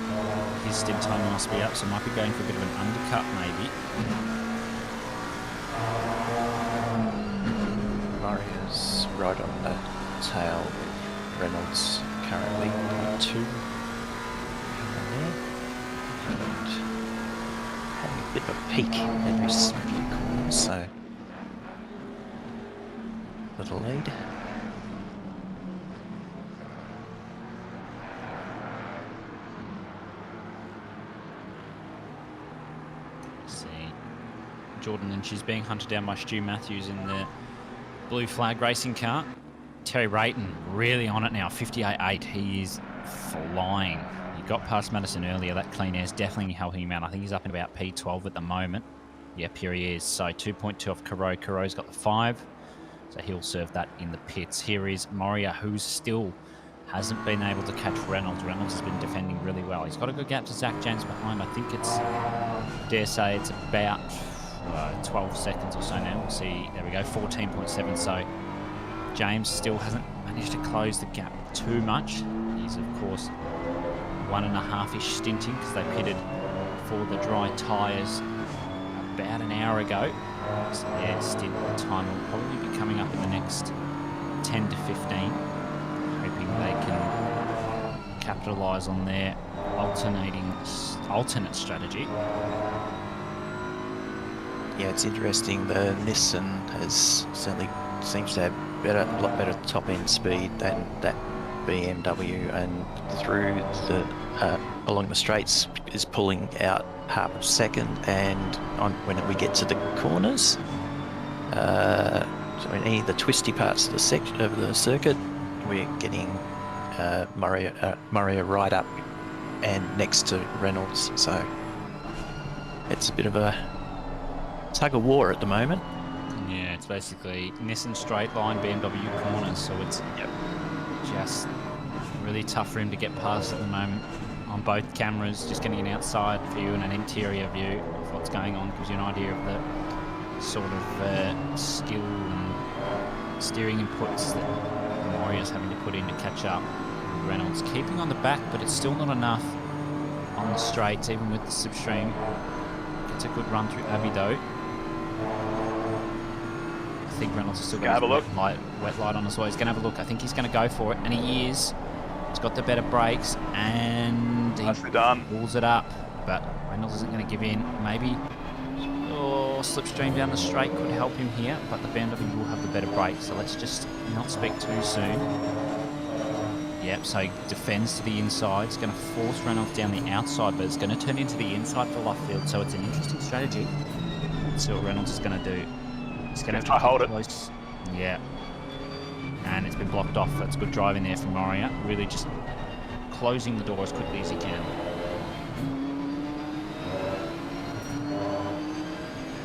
his stint time must be up, so might be going for a bit of an undercut maybe. Maria's right on the tail. Reynolds currently 2. And having a bit of a peek at his corner, so little lead. Jordan, and she's being hunted down by Stu Matthews in the blue flag racing car. Terry Rayton really on it now, 58.8. He is flying. He got past Madison earlier. That clean air's definitely helping him out. I think he's up in about P12 at the moment. Yep, here he is. So 2.2 off Carew. Carew's got the 5. So he'll serve that in the pits. Here is Moria, who's still hasn't been able to catch Reynolds. Reynolds has been defending really well. He's got a good gap to Zach James behind. I think it's, dare say, it's about 12 seconds or so now. We'll see. There we go, 14.7. So James still hasn't managed to close the gap too much. He's, of course, 1.5-ish stinting because they pitted for the dry tyres about an hour ago. So yeah, stint time will probably be coming up in the next 10 to 15. Hoping they can capitalise on their alternate strategy. Yeah, it's interesting. The Nissan has certainly seems to have a lot better top end speed than that BMW, and through the along the straights is pulling out half a second, and when we get to the corners, so in any of the twisty parts of the circuit, we're getting Maria right up and next to Reynolds. So it's a bit of a tug of war at the moment. Yeah, it's basically Nissan straight line, BMW corners, so it's just really tough for him to get past at the moment. On both cameras, just getting an outside view and an interior view of what's going on gives you an idea of the sort of skill and steering inputs that Moria's having to put in to catch up. Reynolds keeping on the back, but it's still not enough on the straights, even with the slipstream. Gets a good run through Abbey though. I think Reynolds is still going to have a look. Wet light on as well. He's going to have a look. I think he's going to go for it, and he is. He's got the better brakes, and he pulls it up. But Reynolds isn't going to give in. Maybe slipstream down the straight could help him here, but the BMW will have the better brakes. So let's just not speak too soon. Yep, so he defends to the inside. It's going to force Reynolds down the outside, but it's going to turn into the inside for left field. So it's an interesting strategy. Let's see what Reynolds is going to do. He's going to have to hold it close. Yeah. And it's been blocked off. That's good driving there from Moria. Really just closing the door as quickly as he can.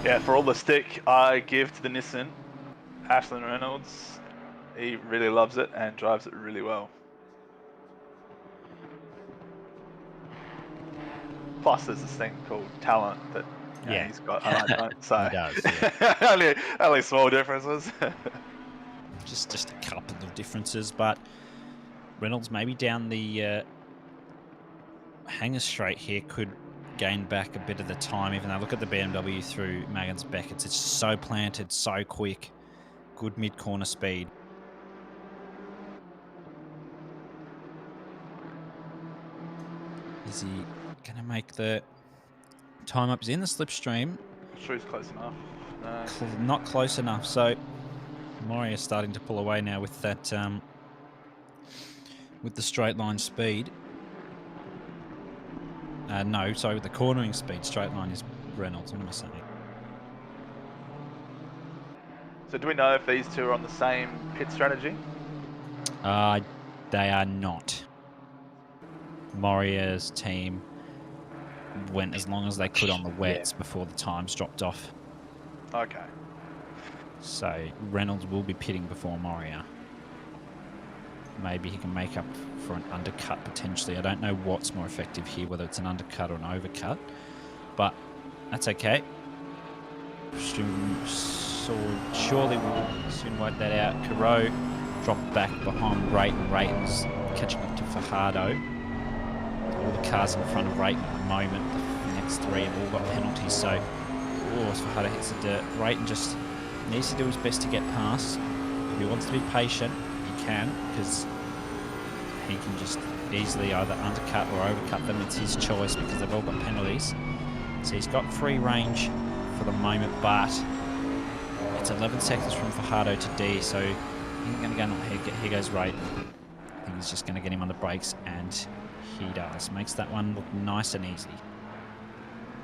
Yeah, for all the stick I give to the Nissan, Ashlyn Reynolds, he really loves it and drives it really well. Plus, there's this thing called talent that he's got, and I don't. So he does, yeah. only small differences. just a couple of differences, but Reynolds maybe down the hanger straight here could gain back a bit of the time, even though look at the BMW through Maggins Beckett's. It's so planted, so quick. Good mid-corner speed. Is he going to make the time up? He's in the slipstream. I'm sure he's close enough. No. Not close enough, so Moria's starting to pull away now with that with the straight line speed. No, sorry, with the cornering speed. Straight line is Reynolds. What am I saying? So do we know if these two are on the same pit strategy? They are not. Moria's team went as long as they could on the wets before the times dropped off. Okay. So Reynolds will be pitting before Moria. Maybe he can make up for an undercut potentially. I don't know what's more effective here, whether it's an undercut or an overcut, but that's okay. Surely we'll soon work that out. Carew dropped back behind Rayton. Rayton's catching up to Fajardo. All the cars in front of Rayton at the moment. The next three have all got penalties, so as Fajardo hits the dirt, Rayton just needs to do his best to get past. If he wants to be patient, he can, because he can just easily either undercut or overcut them. It's his choice because they've all got penalties. So he's got free range for the moment, but it's 11 seconds from Fajardo to D, so he's going to go, here goes Rayton. I think he's just going to get him on the brakes, and he does. Makes that one look nice and easy.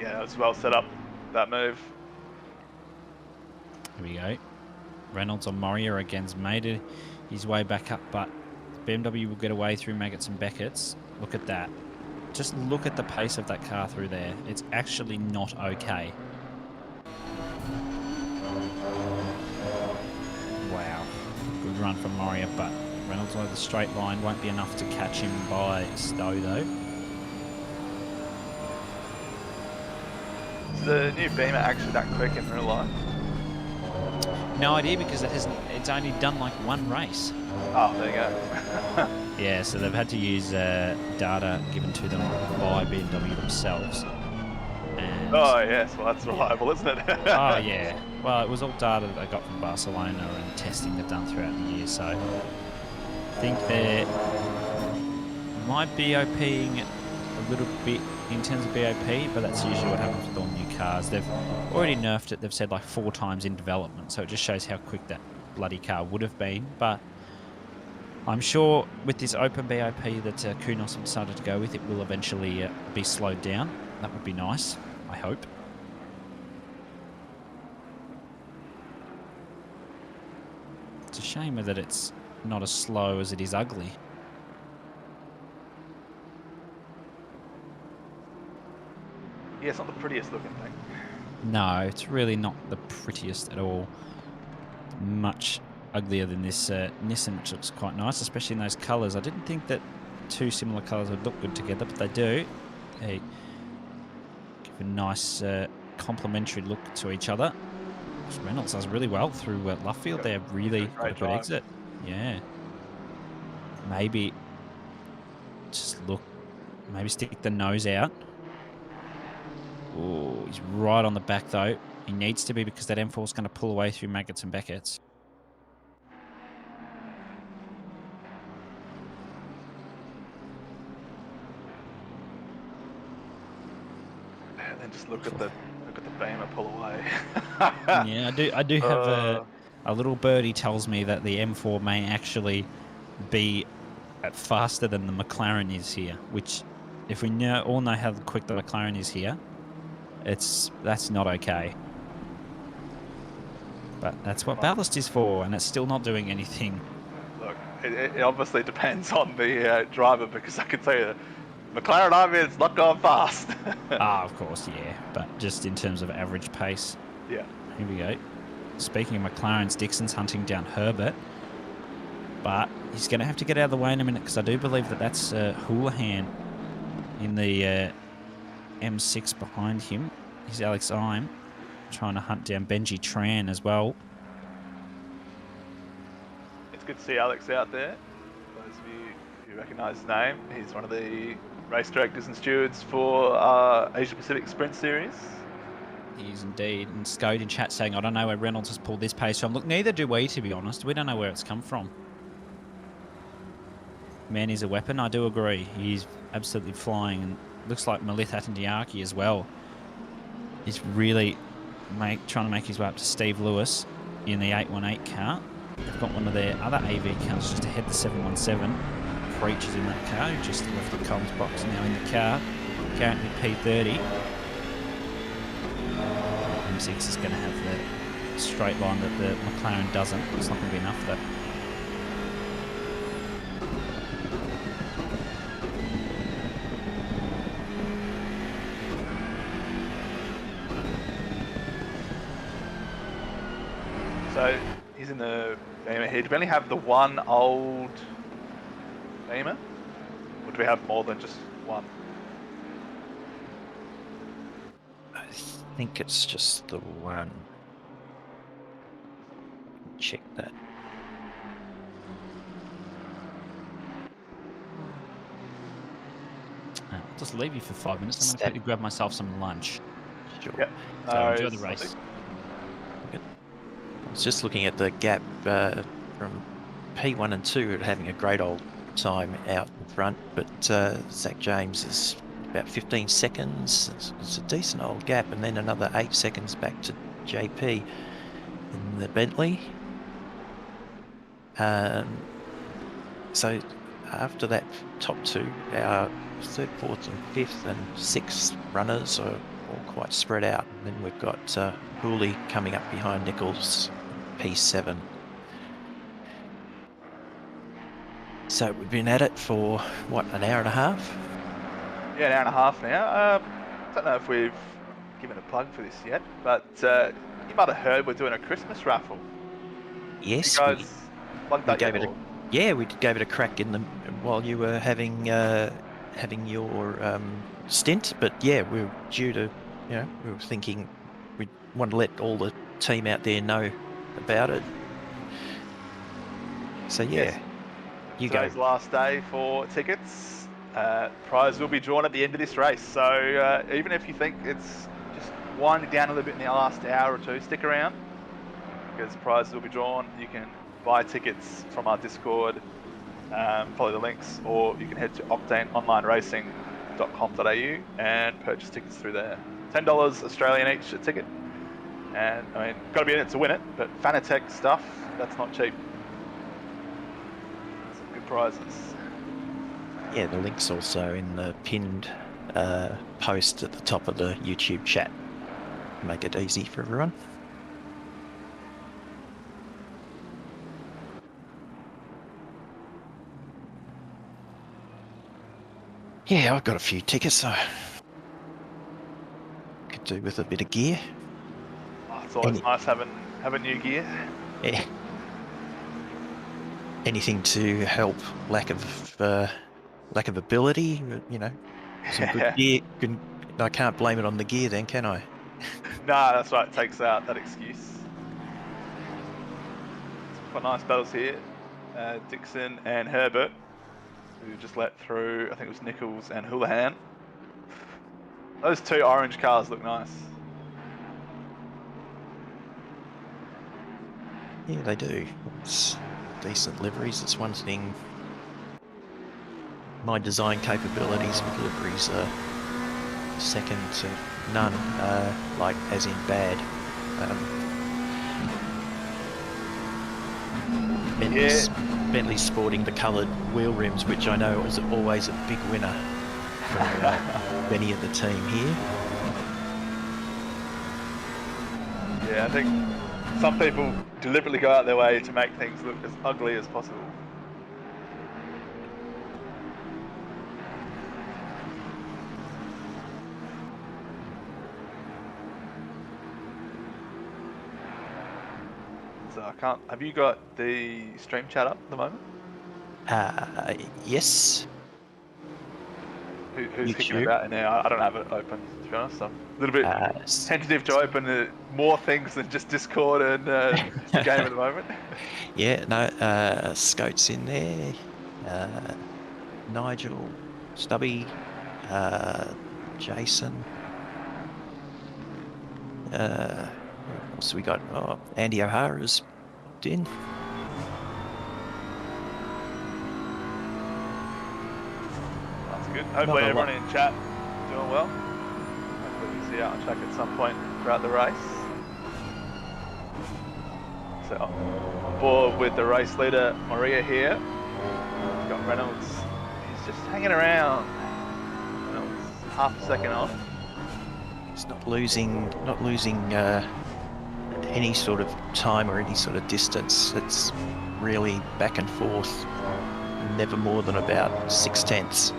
Yeah, it was well set up, that move. Here we go. Reynolds on Moria again's made his way back up, but BMW will get away through Maggots and Beckett's. Look at that. Just look at the pace of that car through there. It's actually not okay. Wow. Good run from Moria, but Reynolds over the straight line won't be enough to catch him by Stowe, though. Is the new Beamer actually that quick in real life? No idea, because it's only done like one race. Oh, there you go. Yeah, so they've had to use data given to them by BMW themselves. And Oh, yes. Well, that's reliable, isn't it? oh, yeah. Well, it was all data that they got from Barcelona and testing they've done throughout the year. So I think they might be BOPing a little bit in terms of BOP, but that's usually what happens with all new cars. They've already nerfed it, they've said like 4 times in development, so it just shows how quick that bloody car would have been. But I'm sure with this open BOP that Kunos have decided to go with, it will eventually be slowed down. That would be nice, I hope. It's a shame that it's not as slow as it is ugly. Yeah, it's not the prettiest looking thing. No, it's really not the prettiest at all. Much uglier than this Nissan, which looks quite nice, especially in those colours. I didn't think that 2 similar colours would look good together, but they do. They give a nice complementary look to each other. Reynolds does really well through Luffield. They're really got a good exit. Yeah. Maybe just look, maybe stick the nose out. Oh, he's right on the back though. He needs to be, because that M4 is going to pull away through Maggots and Beckett's. And then just look at the Beamer pull away. Yeah, I do have a little birdie tells me that the M4 may actually be faster than the McLaren is here, which, if we all know how quick the McLaren is here, that's not okay. But that's what ballast is for, and it's still not doing anything. Look, it obviously depends on the driver, because I can tell you, McLaren RV, it's not going fast. Ah, of course, yeah. But just in terms of average pace. Yeah. Here we go. Speaking of McLarens, Dixon's hunting down Herbert. But he's going to have to get out of the way in a minute, because I do believe that that's Houlihan in the M6 behind him. He's Alex Ime trying to hunt down Benji Tran as well. It's good to see Alex out there. Those of you who recognise his name, he's one of the race directors and stewards for Asia Pacific Sprint Series. He is indeed. And Scode in chat saying, I don't know where Reynolds has pulled this pace from. Look, neither do we, to be honest. We don't know where it's come from. Man is a weapon, I do agree. He's absolutely flying, and looks like Malith Atandiaki as well. He's really trying to make his way up to Steve Lewis in the 818 car. They've got one of their other AV cars just ahead, the 717. Preachers in that car, who just left the comms box, now in the car, currently P30. M6 is going to have the straight line that the McLaren doesn't. It's not going to be enough though. So he's in the Beamer here. Do we only have the one old Beamer? Or do we have more than just one? I think it's just the one. Check that. I'll just leave you for 5 minutes. I'm going to quickly grab myself some lunch. Sure. Yep. So enjoy the race. I was just looking at the gap from P1 and 2 having a great old time out in front, but Zach James is about 15 seconds. It's a decent old gap, and then another 8 seconds back to JP in the Bentley. So after that top two, our third, fourth and fifth and sixth runners are all quite spread out. And then we've got Hooley coming up behind Nichols, P7. So we've been at it for, what, an hour and a half? Yeah, an hour and a half now. Don't know if we've given a plug for this yet, but you might have heard we're doing a Christmas raffle. Yes, You guys plugged that gave yet, it we gave it a crack in the while you were having your stint. But yeah, we were due to, we were thinking we want to let all the team out there know about it. So yeah, Yes. you go. Today's the last day for tickets. Prize will be drawn at the end of this race. So even if you think it's just winding down a little bit in the last hour or two, stick around because prizes will be drawn. You can buy tickets from our Discord, follow the links, or you can head to octaneonlineracing.com.au and purchase tickets through there. $10 Australian each a ticket. And I mean, got to be in it to win it, but Fanatec stuff, that's not cheap. Some good prizes. Yeah, the link's also in the pinned post at the top of the YouTube chat. Make it easy for everyone. Yeah, I've got a few tickets, so could do with a bit of gear. Oh, it's always nice having new gear. Yeah. Anything to help lack of ability, some good gear. I can't blame it on the gear then, can I? Nah, that's right. It takes out that excuse. Some quite nice battles here. Dixon and Herbert, who just let through, I think it was Nichols and Houlihan. Those two orange cars look nice. Yeah, they do. It's decent liveries. It's one thing. My design capabilities with liveries are second to none, like as in bad. Bentley's sporting the coloured wheel rims, which I know is always a big winner for many of the team here. Yeah, I think some people deliberately go out their way to make things look as ugly as possible. So I can't. Have you got the stream chat up at the moment? Yes. Who's kicking about in there? I don't have it open, to be honest. I'm a little bit tentative to open more things than just Discord and the game at the moment. Yeah, no, Scout's in there. Nigel, Stubby, Jason. Who else we got? Oh, Andy O'Hara's booked in. That's good. Hopefully everyone in chat doing well. Hopefully we see you out on track at some point throughout the race. So on board with the race leader Maria here. We've got Reynolds. He's just hanging around. Reynolds half a second off. He's not losing any sort of time or any sort of distance. It's really back and forth, never more than about 6/10.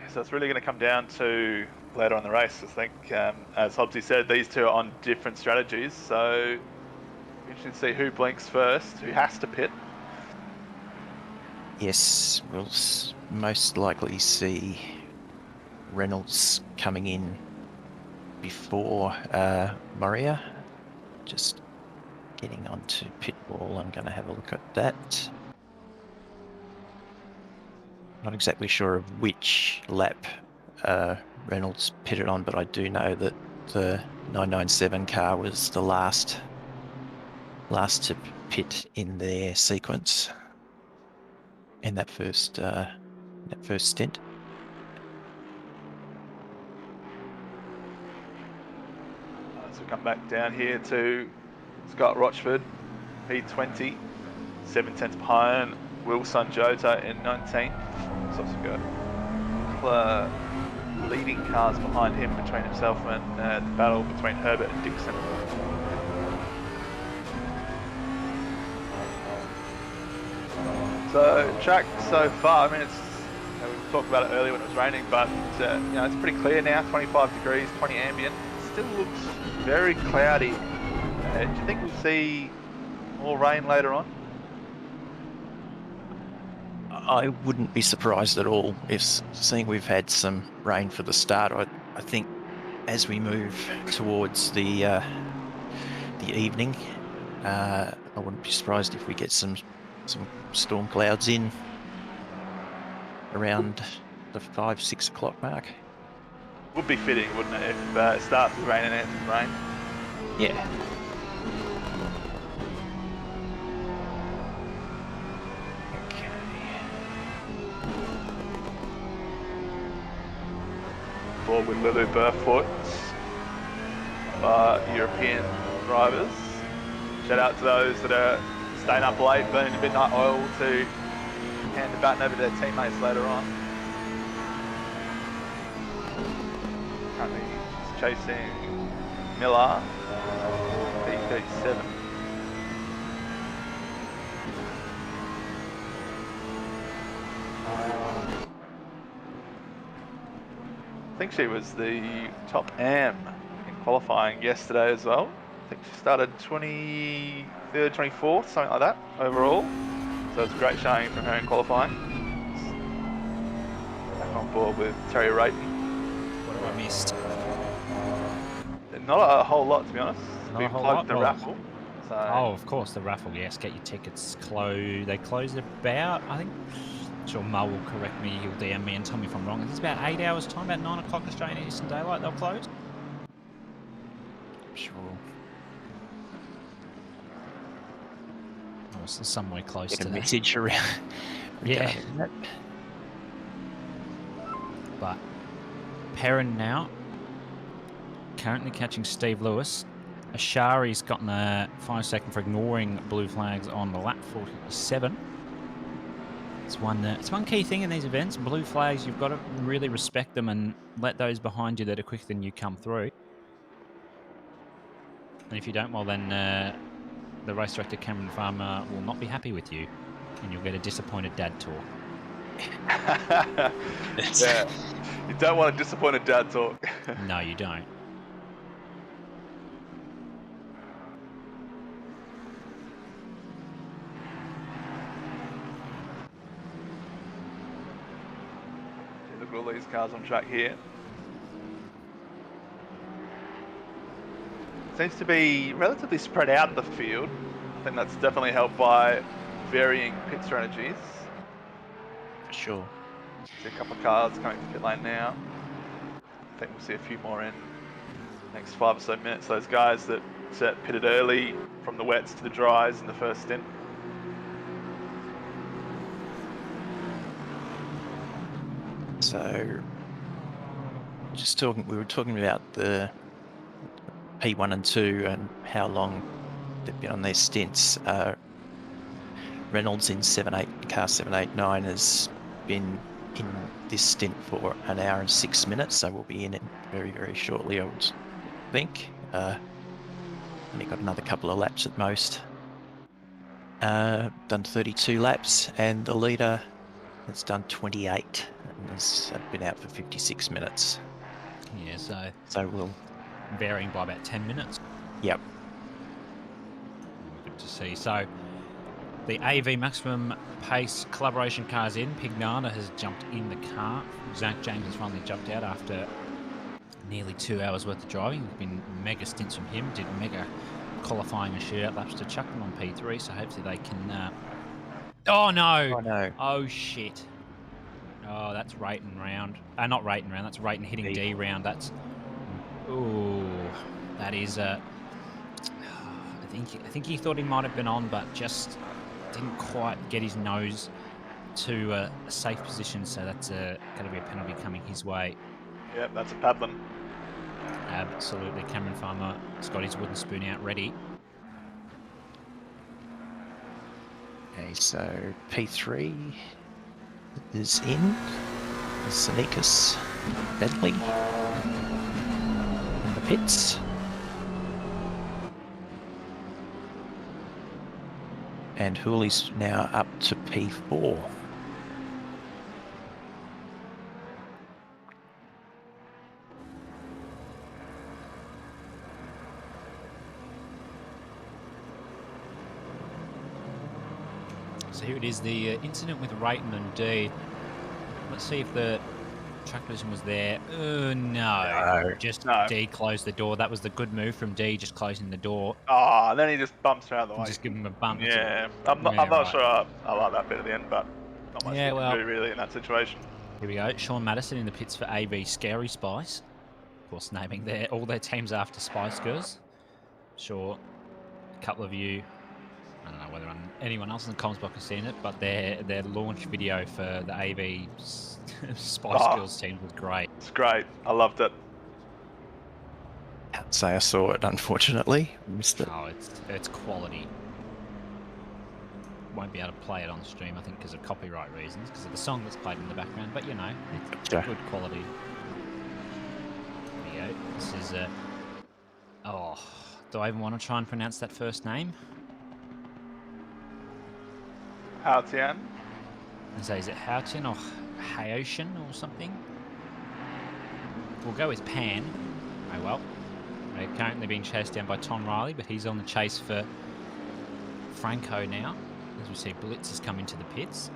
So it's really going to come down to later on in the race, I think. As Hobbsy said, these two are on different strategies, so interesting to see who blinks first, who has to pit. Yes, we'll most likely see Reynolds coming in before Maria. Just getting onto pit wall, I'm going to have a look at that. Not exactly sure of which lap Reynolds pitted on, but I do know that the 997 car was the last to pit in their sequence in that first stint. So we come back down here to Scott Rochford, P20, 7/10 behind Will Sunjota in 19th. So we got couple of leading cars behind him between himself and the battle between Herbert and Dixon. So track so far, I mean, it's, you know, we talked about it earlier when it was raining, but you know, it's pretty clear now. 25 degrees, 20 ambient. Still looks very cloudy. Do you think we'll see more rain later on? I wouldn't be surprised at all if, seeing we've had some rain for the start. I think as we move towards the evening, I wouldn't be surprised if we get some storm clouds in around the 5-6 o'clock mark. Would be fitting, wouldn't it, if it starts with rain and ends with rain? Yeah. Okay. Board with Lulu Burfoot, European drivers. Shout out to those that are staying up late, burning the midnight oil to hand the baton over to their teammates later on. Currently chasing Miller, P37. I think she was the top AM in qualifying yesterday as well. I think she started 23rd, 24th, something like that overall. So it's a great showing from her in qualifying. Back on board with Terry Rayton. What have I missed? Not a whole lot, to be honest. Not We a whole plugged lot? the Well, raffle. So Oh, of course, the raffle. Yes, get your tickets. They close about, I think. I'm sure Mo will correct me. He'll DM me and tell me if I'm wrong. It's about 8 hours' time, about 9 o'clock Australian Eastern Daylight. They'll close. Sure. Oh, so somewhere close Get to a that. message around. Yeah. regarding that. But Perrin now, currently catching Steve Lewis. Ashari's gotten a 5 second for ignoring blue flags on the lap 47. It's one key thing in these events. Blue flags, you've got to really respect them and let those behind you that are quicker than you come through. And if you don't, well then the race director Cameron Farmer will not be happy with you, and you'll get a disappointed dad talk. yeah, you don't want a disappointed dad talk. No, you don't. Look at all these cars on track here. Seems to be relatively spread out the field. I think that's definitely helped by varying pit strategies. For sure. See a couple of cars coming to pit lane now. I think we'll see a few more in the next 5 or so minutes. Those guys that pitted early from the wets to the dries in the first stint. So, we were talking about the P1 and 2 and how long they've been on their stints. Reynolds in car 789 has been in this stint for 1 hour and 6 minutes, so we'll be in it very, very shortly, I would think. Only got another couple of laps at most. Done 32 laps, and the leader has done 28 and has been out for 56 minutes. Yeah, So we'll... varying by about 10 minutes. Yep. Good to see. So the AV maximum pace collaboration car's in. Pignata has jumped in the car. Zach James has finally jumped out after nearly 2 hours worth of driving. There's been mega stints from him. Did mega qualifying and shootout laps to chuck them on P3. So hopefully they can. Oh no! Oh no! Oh shit! Oh, that's Rayton round. Not Rayton round. That's Rayton hitting D round. That's. Ooh, that is I think he thought he might have been on, but just didn't quite get his nose to a safe position. So that's going to be a penalty coming his way. Yep, that's a paddling. Absolutely, Cameron Farmer has got his wooden spoon out ready. Okay, so P3 is in. Zanekas Bentley in the pits. And Hooley's now up to P4. So here it is, the incident with Rayton and D. Let's see if the track collision was there. No. Just No. D closed the door. That was the good move from D, just closing the door. Oh, and then he just bumps around the way. Just give him a bump. Yeah, I'm not right. sure I like that bit at the end, but not much Yeah, you well, can do really in that situation. Here we go. Sean Madison in the pits for AB Scary Spice. Of course, naming all their teams after Spice Girls. Sure, a couple of you, I don't know whether anyone else in the comms box has seen it, but their launch video for the AB Spice Girls team was great. It's great. I loved it. Can't say I saw it, unfortunately. Missed it. Oh, it's quality. Won't be able to play it on stream, I think, because of copyright reasons, because of the song that's played in the background. But you know, it's good quality. There we go. This is oh, do I even want to try and pronounce that first name? Haotian. So is it Haotian or Haotian or something? We'll go with Pan. Oh well. They're currently being chased down by Tom Riley, but he's on the chase for Franco now. As we see, Blitz has come into the pits.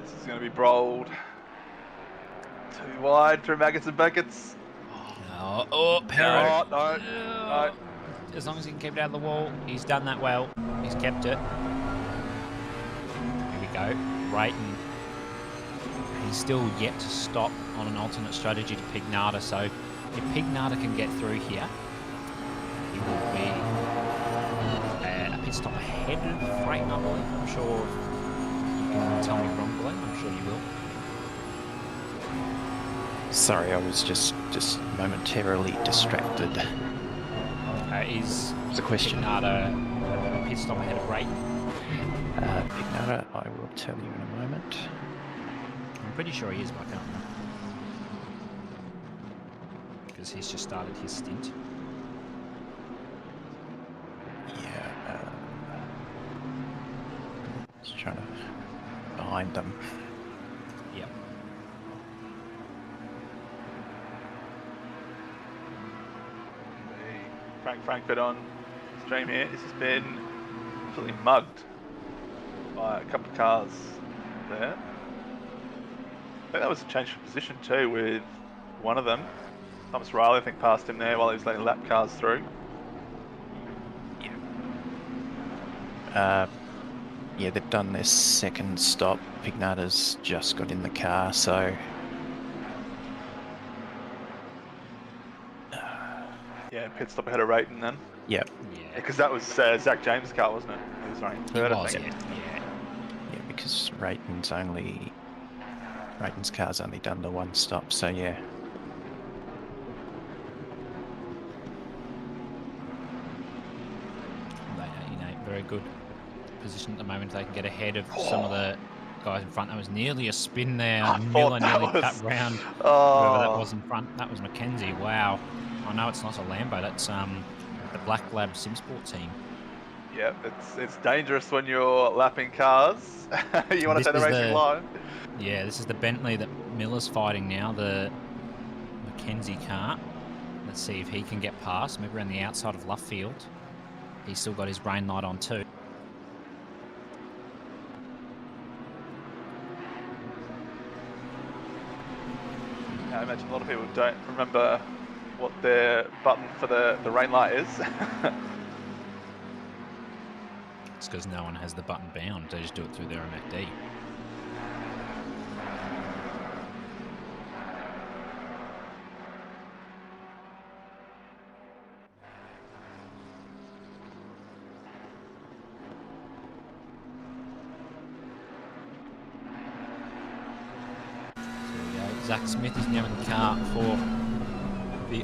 This is going to be brawled. Too wide through Maggots and Buckets. Oh, Perro. No. As long as he can keep it out of the wall, he's done that well. He's kept it. Here we go. Rayton. He's still yet to stop on an alternate strategy to Pignata, so if Pignata can get through here, he will be a pit stop ahead of Rayton, I believe. I'm sure you can tell me wrong, Glenn. I'm sure you will. Sorry, I was just momentarily distracted. Is the question? Pignata a pit stop ahead of Rayton? Pignata, I will tell you in a moment. I'm pretty sure he is, but I can't remember. Because he's just started his stint. Yeah. Just trying to behind them. Yep. Frank bit on stream here. This has been absolutely mugged by a couple of cars there. I think that was a change of position too with one of them. Thomas Riley, I think, passed him there while he was letting lap cars through. Yeah, they've done their second stop. Pignata's just got in the car, so... Yeah, pit stop ahead of Rayton then. Yep. Yeah. Because that was Zach James' car, wasn't it? He was running third, I think. Yeah, because Rayton's car's only done the one stop, so yeah. Very good position at the moment. They can get ahead of some of the guys in front. That was nearly a spin there. Miller nearly cut round whoever that was in front. That was Mackenzie. Wow. I know it's not a Lambo. That's the Black Lab SimSport team. Yeah, it's dangerous when you're lapping cars. You want to take the racing line. Yeah, this is the Bentley that Miller's fighting now, the Mackenzie car. Let's see if he can get past. Maybe around the outside of Luffield. He's still got his brain light on too. I imagine a lot of people don't remember what their button for the rain light is. It's because no one has the button bound. They just do it through their MFD. Zach Smith is now in the car for the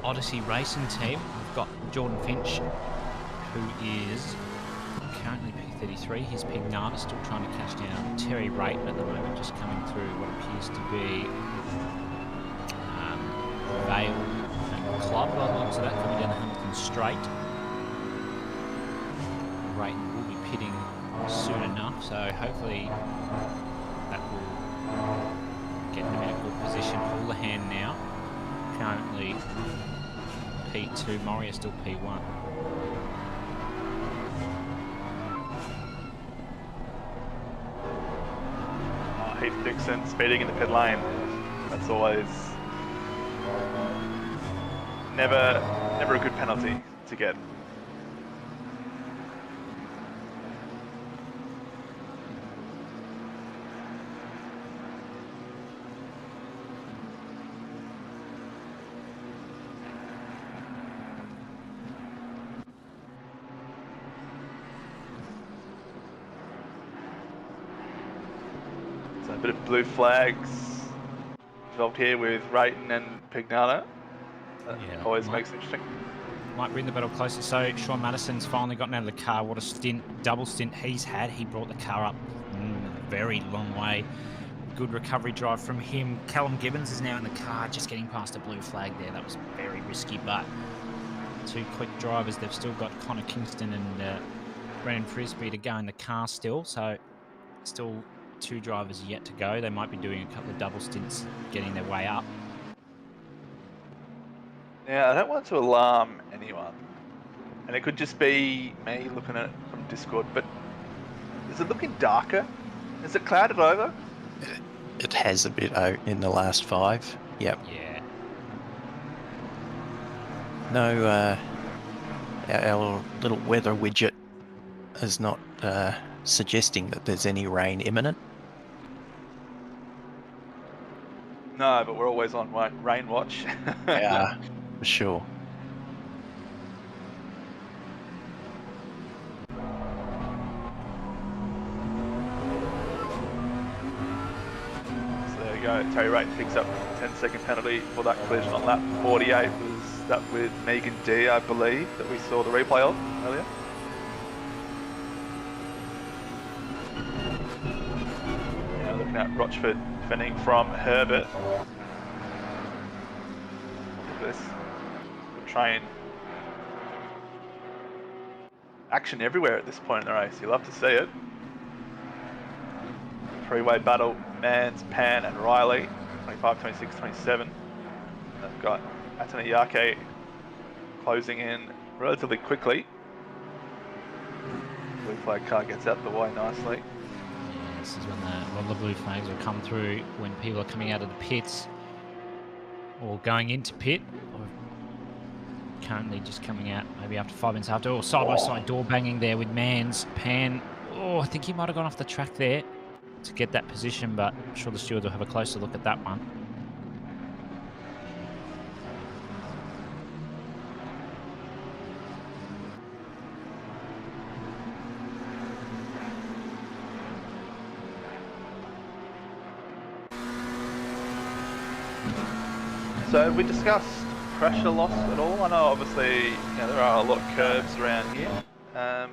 Odyssey Racing team. We've got Jordan Finch, who is currently P33. His Pignata still trying to catch down Terry Rayton at the moment, just coming through what appears to be Vale and Club by the looks of that, coming down the Hamilton Straight. Rayton will be pitting soon enough, so hopefully that will get them in a good position. Houlihan now, currently P2, Moria still P1. Heath Dixon speeding in the pit lane. That's always never a good penalty to get. So a bit of blue flags involved here with Rayton and Pignata. That always makes it interesting. Might bring the battle closer. So Sean Madison's finally gotten out of the car. What a double stint he's had. He brought the car up a very long way. Good recovery drive from him. Callum Gibbons is now in the car, just getting past a blue flag there. That was very risky, but two quick drivers. They've still got Connor Kingston and Brennan Frisbee to go in the car still. So still two drivers yet to go. They might be doing a couple of double stints getting their way up. Now, I don't want to alarm anyone, and it could just be me looking at it from Discord, but is it looking darker? Is it clouded over? It has a bit in the last 5. Yep. Yeah. No, our little weather widget is not suggesting that there's any rain imminent. No, but we're always on rain watch. Yeah, for sure. So there you go. Terry Rayton picks up a 10-second penalty for that collision on lap 48. Was that with Megan D, I believe, that we saw the replay of earlier? Now looking at Rochford defending from Herbert. Look at this. The train. Action everywhere at this point in the race. You love to see it. Three-way battle. Mans, Pan and Riley. 25, 26, 27. They've got Atanayake closing in relatively quickly. Blue flag car gets out the way nicely. Yeah, this is when a lot of the blue flags will come through when people are coming out of the pits or going into pit, or currently just coming out maybe after 5 minutes after, or side-by-side door banging there with Mans. Pan, I think he might have gone off the track there to get that position, but I'm sure the stewards will have a closer look at that one. So have we discussed pressure loss at all? I know obviously there are a lot of curves around here. No,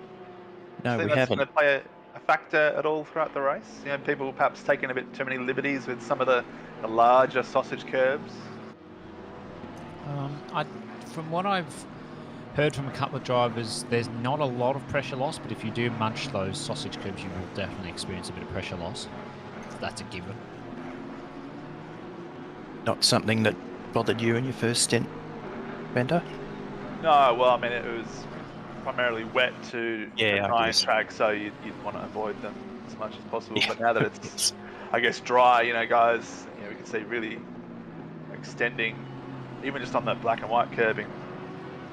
we that's haven't. going to play a factor at all throughout the race? People perhaps taking a bit too many liberties with some of the larger sausage curves? From what I've heard from a couple of drivers, there's not a lot of pressure loss, but if you do munch those sausage curves, you will definitely experience a bit of pressure loss. That's a given. Not something that bothered you in your first stint, Bender? No, well, I mean, it was primarily wet to try and track, so you'd want to avoid them as much as possible. Yeah. But now that it's, I guess, dry, guys, we can see really extending, even just on that black and white curbing,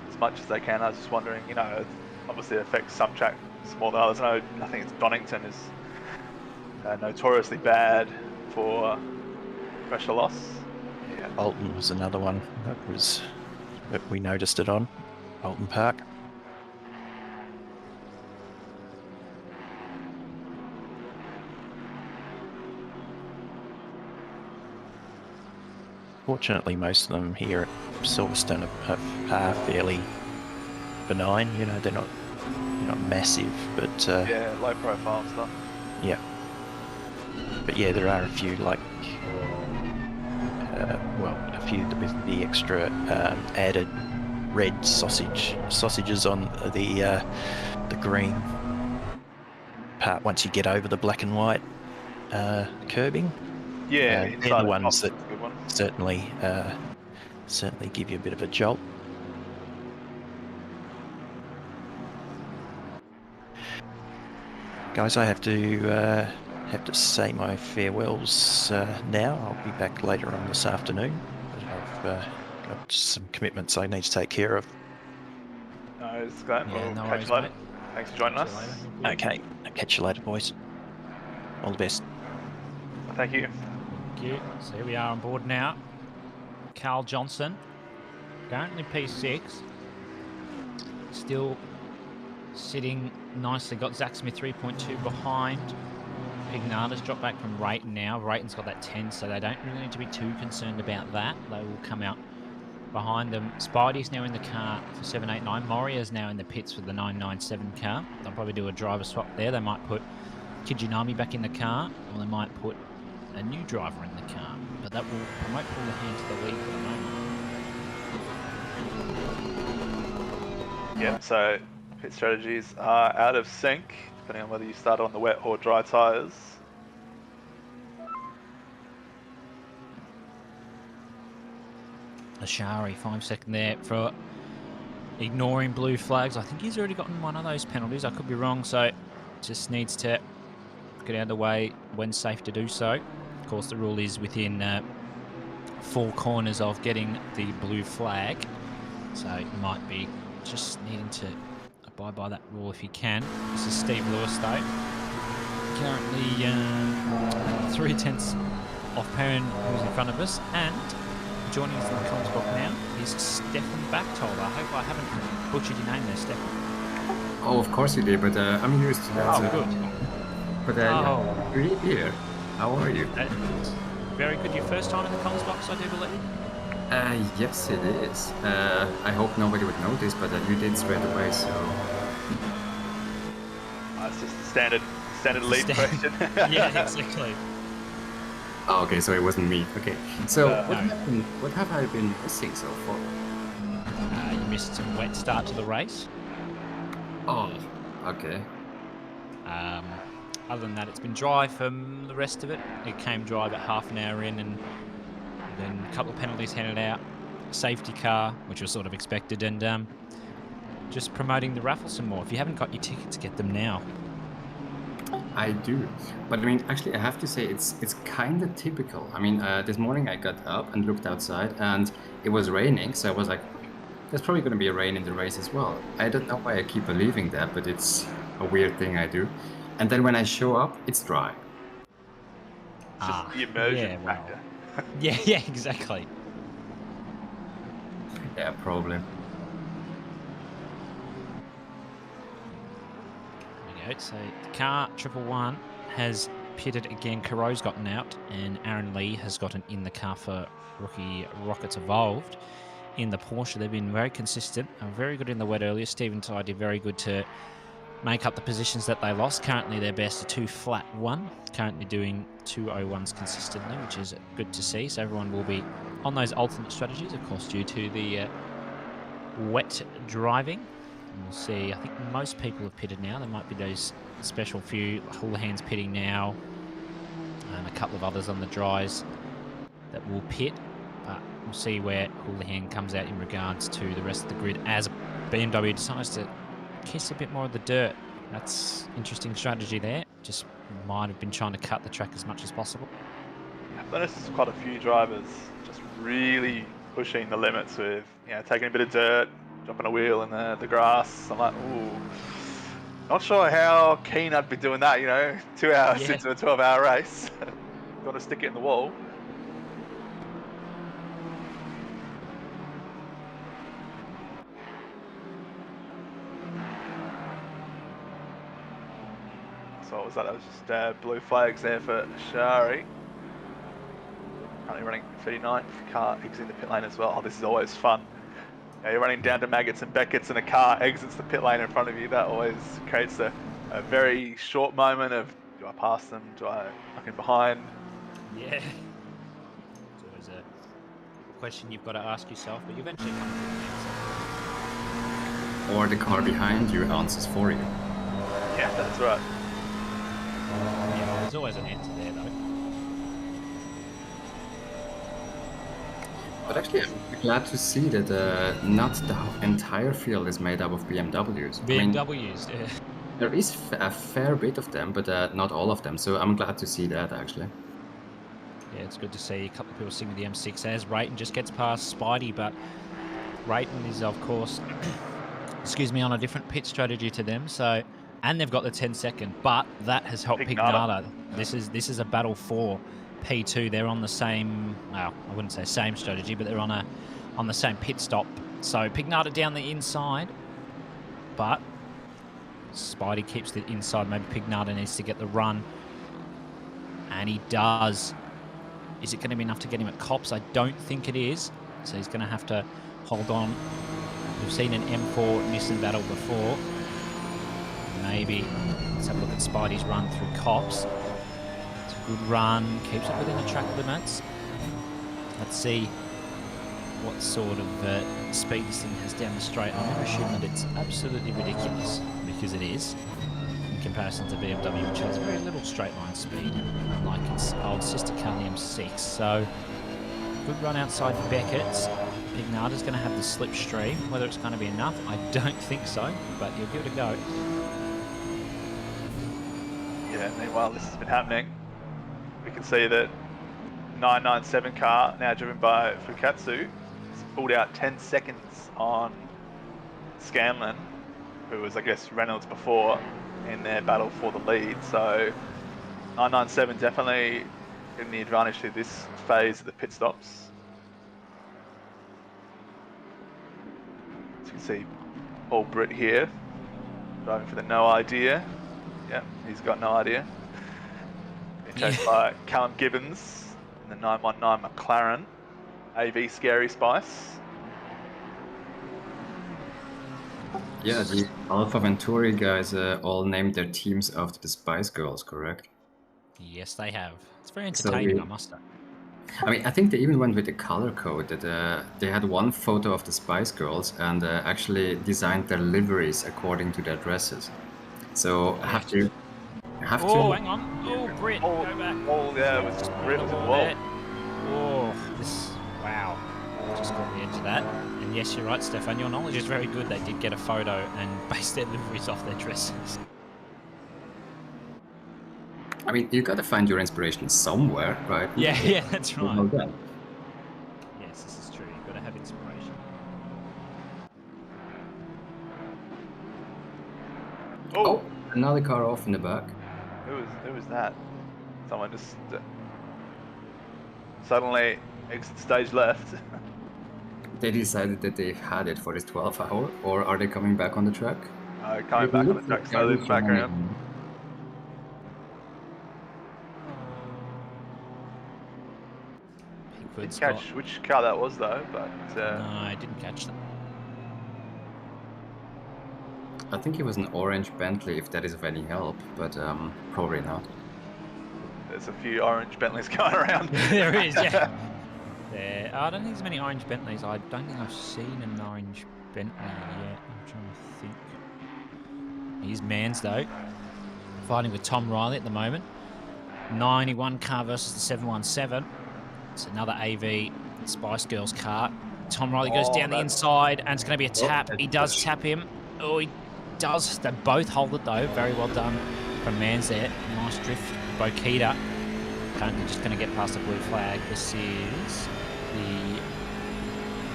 as much as they can. I was just wondering, it obviously affects some tracks more than others. I think it's Donington is notoriously bad for pressure loss. Yeah. Bolton was another one that we noticed it on, Bolton Park. Fortunately, most of them here at Silverstone are fairly benign. You know, they're not massive, but Yeah, low profile stuff. yeah. But yeah, there are a few like, well, a few with the extra added red sausages on the green part once you get over the black and white curbing. Yeah, they're inside the the ones box, that that's a good one. certainly give you a bit of a jolt. Guys, I have to say my farewells now. I'll be back later on this afternoon, but I've got some commitments I need to take care of. No, it's great. Yeah, We'll no catch worries, you later. mate. Thanks for joining Catch you us. later. Thank you. Okay, I'll catch you later, boys. All the best. Thank you. Thank you. So here we are on board now. Carl Johnson, currently P6, still sitting nicely. Got Zach Smith 3.2 behind. Pignata's dropped back from Rayton now. Rayton's got that 10, so they don't really need to be too concerned about that. They will come out behind them. Spidey's now in the car for 789. Moria's now in the pits for the 997 car. They'll probably do a driver swap there. They might put Kijinami back in the car, or they might put a new driver in the car. But that will promote Houlihan to the lead for the moment. Yeah, so pit strategies are out of sync, depending on whether you start on the wet or dry tyres. Ashari, 5 second there for ignoring blue flags. I think he's already gotten one of those penalties. I could be wrong, so just needs to get out of the way when safe to do so. Of course, the rule is within 4 corners of getting the blue flag, so it might be just needing to abide by that rule if you can. This is Steve Lewis, though. Currently 3/10 off Perrin, who's in front of us, and joining us in the comments box now is Stefan Bachtold. I hope I haven't butchered your name there, Stefan. Oh, of course you did, but I'm used to that. Oh, good. But yeah, you're here. How are you? Very good. Your first time in the comments box, I do believe. Yes, it is. I hope nobody would notice, but you did straight away, so... It's just a standard lead question. Yeah, exactly. Oh, okay, so it wasn't me. Okay, so No. what have I been missing so far? You missed some wet start to the race. Oh, okay. Other than that, it's been dry for the rest of it. It came dry about half an hour in, and then a couple of penalties handed out. A safety car, which was sort of expected, and just promoting the raffle some more. If you haven't got your tickets, get them now. I do, but I mean, actually, I have to say it's kind of typical. I mean, this morning I got up and looked outside, and it was raining, so I was like, there's probably going to be a rain in the race as well. I don't know why I keep believing that, but it's a weird thing I do. And then when I show up, it's dry. It's just the immersion factor. Yeah, exactly. Yeah, probably. There we go. So the car 111 has pitted again. Caro's gotten out, and Aaron Lee has gotten in the car for rookie Rockets Evolved. In the Porsche, they've been very consistent and very good in the wet earlier. Steven Ty did very good to make up the positions that they lost. Currently, their best are 2.1. Currently doing 2.01s consistently, which is good to see. So everyone will be on those alternate strategies, of course, due to the wet driving. And we'll see. I think most people have pitted now. There might be those special few Houlihan's pitting now, and a couple of others on the dries that will pit. But we'll see where Houlihan comes out in regards to the rest of the grid as BMW decides to kiss a bit more of the dirt. That's interesting strategy there. Just might have been trying to cut the track as much as possible. I've noticed quite a few drivers just really pushing the limits with, taking a bit of dirt, dropping a wheel in the grass. I'm like, ooh, not sure how keen I'd be doing that, 2 hours into a 12-hour race. Got to stick it in the wall. So what was that? That was just blue flags there for Shari. Currently running 39th. Car exiting the pit lane as well. Oh, this is always fun. Yeah, you're running down to Maggots and Beckett's and a car exits the pit lane in front of you. That always creates a very short moment of, do I pass them? Do I knock in behind? Yeah. It's always a question you've got to ask yourself, but you eventually come to the answer. Or the car behind you answers for you. Yeah, that's right. Yeah, well, there's always an answer there, though. But actually, I'm glad to see that not the entire field is made up of BMWs. BMWs, yeah. There is a fair bit of them, but not all of them. So I'm glad to see that, actually. Yeah, it's good to see a couple of people singing the M6 as Rayton just gets past Spidey, but Rayton is, of course, excuse me, on a different pit strategy to them. So, and they've got the 10-second, but that has helped Pignata. This is a battle for P2. They're on the same, well, I wouldn't say same strategy, but they're on the same pit stop. So Pignata down the inside, but Spidey keeps the inside. Maybe Pignata needs to get the run, and he does. Is it going to be enough to get him at Cops? I don't think it is. So he's going to have to hold on. We've seen an M4 Nissan battle before. Maybe let's have a look at Spidey's run through Cops. It's a good run. Keeps it within the track limits. Let's see what sort of speed this thing has down the straight. I'm never assuming that it's absolutely ridiculous, because it is, in comparison to BMW, which has very little straight line speed, unlike its old sister car, the M6. So, good run outside Beckett's. Pignata's going to have the slipstream. Whether it's going to be enough, I don't think so, but he'll give it a go. Yeah, meanwhile, this has been happening. We can see that 997 car, now driven by Fukatsu, has pulled out 10 seconds on Scanlon, who was, I guess, Reynolds before in their battle for the lead. So 997 definitely getting the advantage through this phase of the pit stops. As you can see, Paul Britt here, driving for the no idea. Yep, he's got no idea. Being chased by Callum Gibbons in the 919 McLaren. AV Scary Spice. Yeah, the Alpha Venturi guys all named their teams after the Spice Girls, correct? Yes, they have. It's very entertaining, I must say. I mean, I think they even went with the color code, that they had one photo of the Spice Girls and actually designed their liveries according to their dresses. So I have to... Oh, hang on. Oh, Britt, go back. Oh, yeah, it was Britt as well. Oh, this... Wow. Just got the edge of that. And yes, you're right, Stefan. Your knowledge is very good. They did get a photo and base their liveries off their dresses. I mean, you gotta find your inspiration somewhere, right? Yeah, that's right. Well done. Yes, this is true. You've got to have inspiration. Oh, another car off in the back. Who was that? Someone just suddenly exit stage left. They decided that they had it for this 12 hour, or are they coming back on the track? Coming back on the track slowly in the background. Didn't catch which car that was though, but no, I didn't catch that. I think it was an orange Bentley, if that is of any help, but probably not. There's a few orange Bentleys going around. There is, yeah. There. I don't think there's many orange Bentleys. I don't think I've seen an orange Bentley yet. I'm trying to think. Here's Mansdo fighting with Tom Riley at the moment. 91 car versus the 717. It's another AV Spice Girls car. Tom Riley goes down the inside, and it's going to be a tap. He does tap him. Oh, he does. They both hold it, though. Very well done from Mans there. Nice drift. Bokita currently just going to get past the blue flag. This is the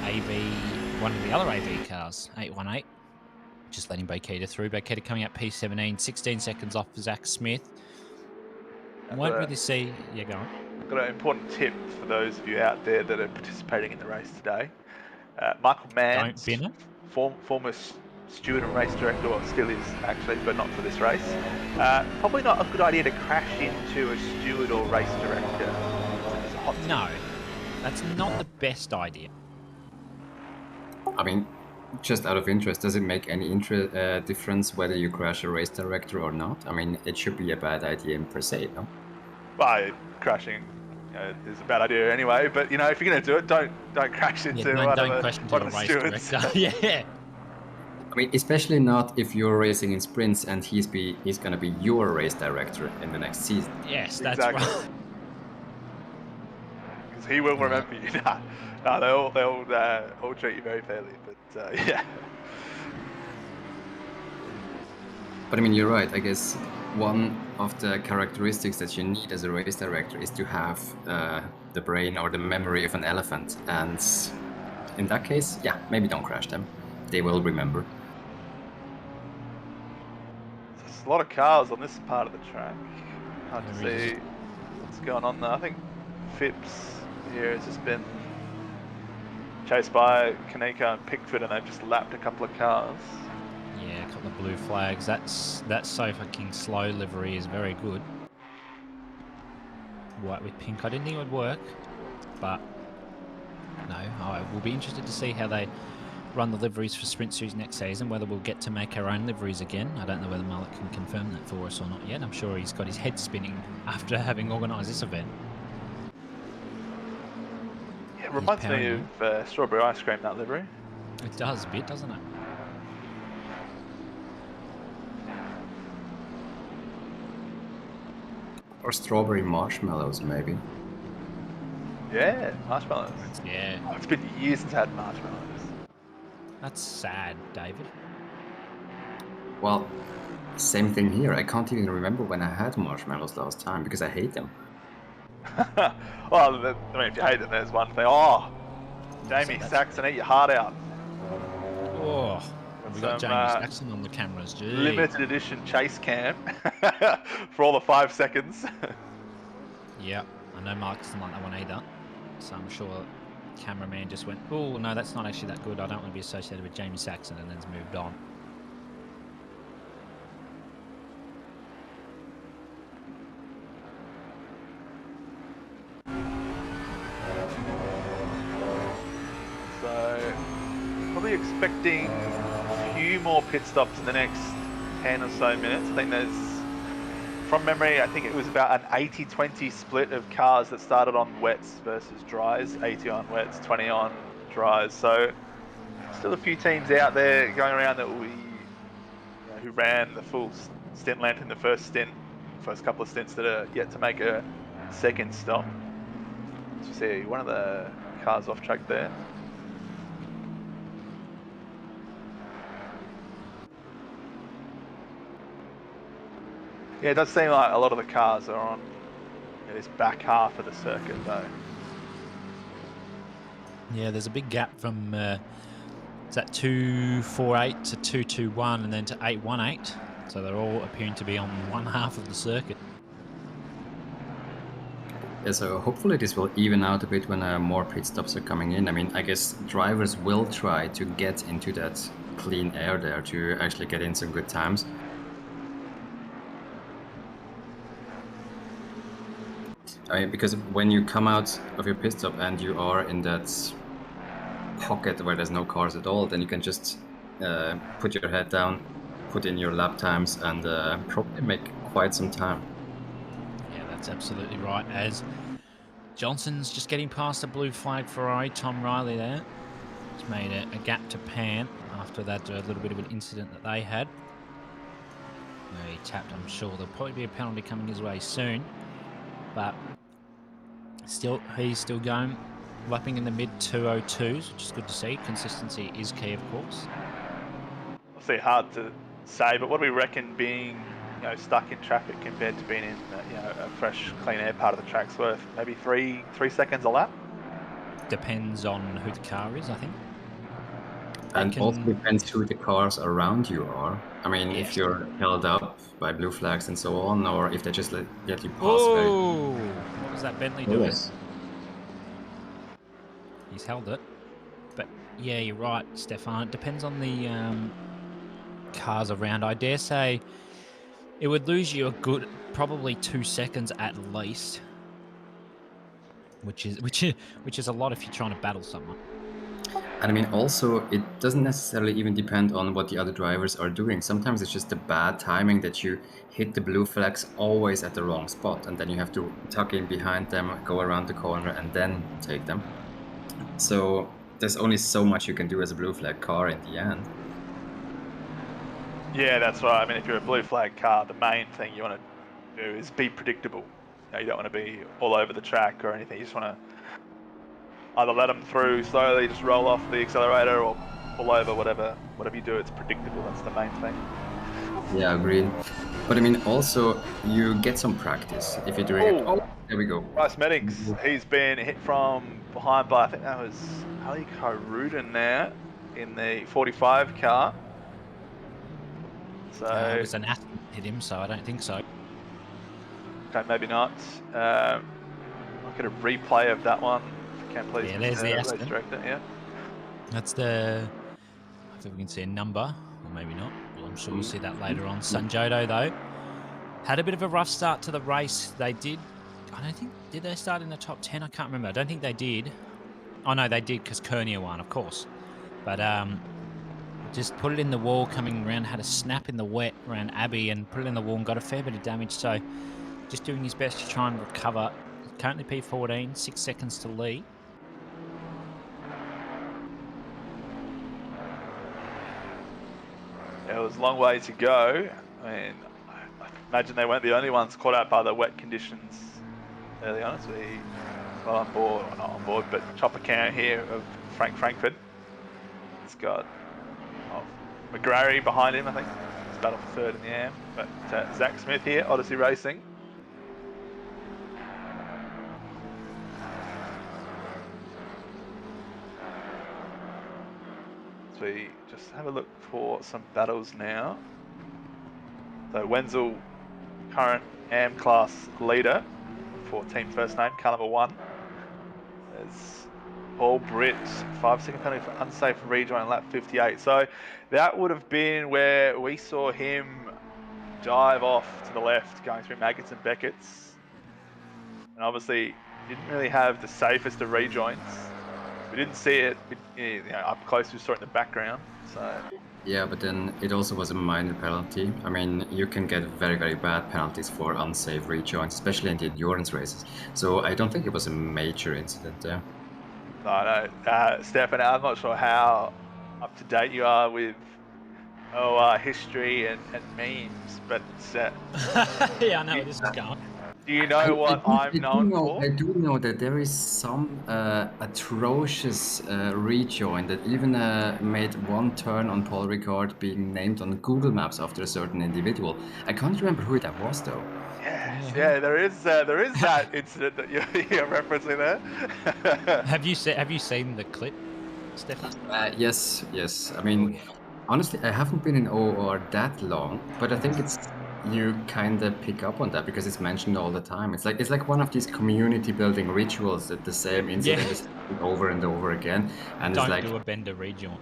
AV, one of the other AV cars, 818. Just letting Bokita through. Bokita coming out P17, 16 seconds off Zach Smith. Won't really see... Yeah, go on. I've got an important tip for those of you out there that are participating in the race today. Michael Mann, former steward and race director, well, still is actually, but not for this race. Probably not a good idea to crash into a steward or race director. No, that's not the best idea. I mean, Just out of interest, does it make any difference whether you crash a race director or not? I mean, it should be a bad idea in per se, no? Well, crashing is a bad idea anyway. But if you're going to do it, don't crash into don't crash into a race stewards. director. Yeah. I mean, especially not if you're racing in sprints and he's going to be your race director in the next season. Yes, that's Exactly. right. Because he will remember you. No, they'll all treat you very fairly. But yeah. But I mean, you're right. I guess one of the characteristics that you need as a race director is to have the brain or the memory of an elephant. And in that case, yeah, maybe don't crash them. They will remember. There's a lot of cars on this part of the track. Hard to There is. see what's going on there. I think Phipps here has just been chased by Kaneko and Pickford, and they've just lapped a couple of cars. Yeah, a couple of blue flags. That's so fucking slow livery is very good. White with pink. I didn't think it would work, but no, I will be interested to see how they run the liveries for Sprint Series next season, whether we'll get to make our own liveries again. I don't know whether Mullet can confirm that for us or not yet. I'm sure he's got his head spinning after having organised this event. Yeah, it reminds me of strawberry ice cream, that livery. It does a bit, doesn't it? Or strawberry marshmallows, maybe. Yeah, marshmallows. Yeah. Oh, it's been years since I had marshmallows. That's sad, David. Well, same thing here. I can't even remember when I had marshmallows last time because I hate them. Well, I mean, if you hate them, there's one thing. Oh, Jamie Saxon, eat your heart out. Oh, we got Some, Jamie Saxon on the cameras. Gee. Limited edition chase cam for all the 5 seconds. Yeah, I know Mark doesn't like that one either. So I'm sure cameraman just went, oh, no, that's not actually that good. I don't want to be associated with Jamie Saxon, and then's moved on. So, probably expecting a few more pit stops in the next 10 or so minutes. I think there's, from memory, I think it was about an 80-20 split of cars that started on wets versus dries. 80 on wets, 20 on dries. So, still a few teams out there going around that who ran the full stint length in the first couple of stints that are yet to make a second stop. As you see, one of the cars off track there. Yeah, it does seem like a lot of the cars are on this back half of the circuit, though. Yeah, there's a big gap from is that 248 to 221 and then to 818. So they're all appearing to be on one half of the circuit. Yeah, so hopefully this will even out a bit when more pit stops are coming in. I mean, I guess drivers will try to get into that clean air there to actually get in some good times. I mean, because when you come out of your pit stop and you are in that pocket where there's no cars at all, then you can just put your head down, put in your lap times, and probably make quite some time. Yeah, that's absolutely right. As Johnson's just getting past the blue flag Ferrari, Tom Riley there. It's made a gap to Pan after that little bit of an incident that they had. He tapped, I'm sure there'll probably be a penalty coming his way soon. But still, he's still going, lapping in the mid 202s, which is good to see. Consistency is key, of course. Obviously hard to say, but what do we reckon being stuck in traffic compared to being in a fresh, clean air part of the track's worth? Maybe three seconds a lap? Depends on who the car is, I think. And also depends who the cars around you are. I mean, if you're held up by blue flags and so on, or if they just let you pass. Oh, what was that Bentley doing? Yes. He's held it. But yeah, you're right, Stefan. It depends on the cars around. I dare say it would lose you a good, probably 2 seconds at least, which is a lot if you're trying to battle someone. And I mean, also, it doesn't necessarily even depend on what the other drivers are doing. Sometimes it's just the bad timing that you hit the blue flags always at the wrong spot, and then you have to tuck in behind them, go around the corner, and then take them. So there's only so much you can do as a blue flag car in the end. Yeah, that's right. I mean, if you're a blue flag car, the main thing you want to do is be predictable. You don't want to be all over the track or anything. You just want to either let them through slowly, just roll off the accelerator, or pull over. Whatever you do, it's predictable. That's the main thing. Yeah, agreed. But I mean, also, you get some practice if you're doing it. Oh, there we go. Bryce Meddings, he's been hit from behind by, I think that was Ali Karuden there in the 45 car. So It was an Aston hit him, so I don't think so. Okay, maybe not. I'll get a replay of that one. Can please, Yeah, there's the race Aston. director. Yeah, That's the. I think we can see a number, or maybe not. Well, I'm sure we'll see that later on. Sanjodo, though, had a bit of a rough start to the race. They did. I don't think. Did they start in the top 10? I can't remember. I don't think they did. Oh, no, they did because Kernia won, of course. But just put it in the wall coming around, had a snap in the wet around Abbey and put it in the wall and got a fair bit of damage. So just doing his best to try and recover. Currently P14, 6 seconds to lead. it was a long way to go. I mean, I imagine they weren't the only ones caught out by the wet conditions early on. So he got on board, or not on board, but chopper count here of Frank Frankfurt. He's got McGrary behind him, I think. He's battled for third in the AM. But Zach Smith here, Odyssey Racing. So we just have a look for some battles now. So Wenzel, current AM class leader for team first name, car number 1. There's Paul Britt, 5-second penalty for unsafe rejoin on lap 58. So that would have been where we saw him dive off to the left, going through Maggots and Beckett's. And obviously didn't really have the safest of rejoins. We didn't see it up close, we saw it in the background. So Yeah, but then it also was a minor penalty. I mean, you can get very, very bad penalties for unsafe rejoins, especially in the endurance races. So I don't think it was a major incident there. No, Stefan, I'm not sure how up to date you are with history and memes, but Yeah, I know where this is going. do you know what I'm known for? I do know that there is some atrocious rejoin that even made one turn on Paul Ricard being named on Google Maps after a certain individual. I can't remember who that was though. Yeah, there is that incident that you're referencing there. Have you seen the clip, Stefan? Yes. I mean, honestly, I haven't been in OR that long, but I think you kind of pick up on that because it's mentioned all the time. It's like one of these community building rituals that the same incident is happening over and over again, and Don't it's like do a bender rejoin.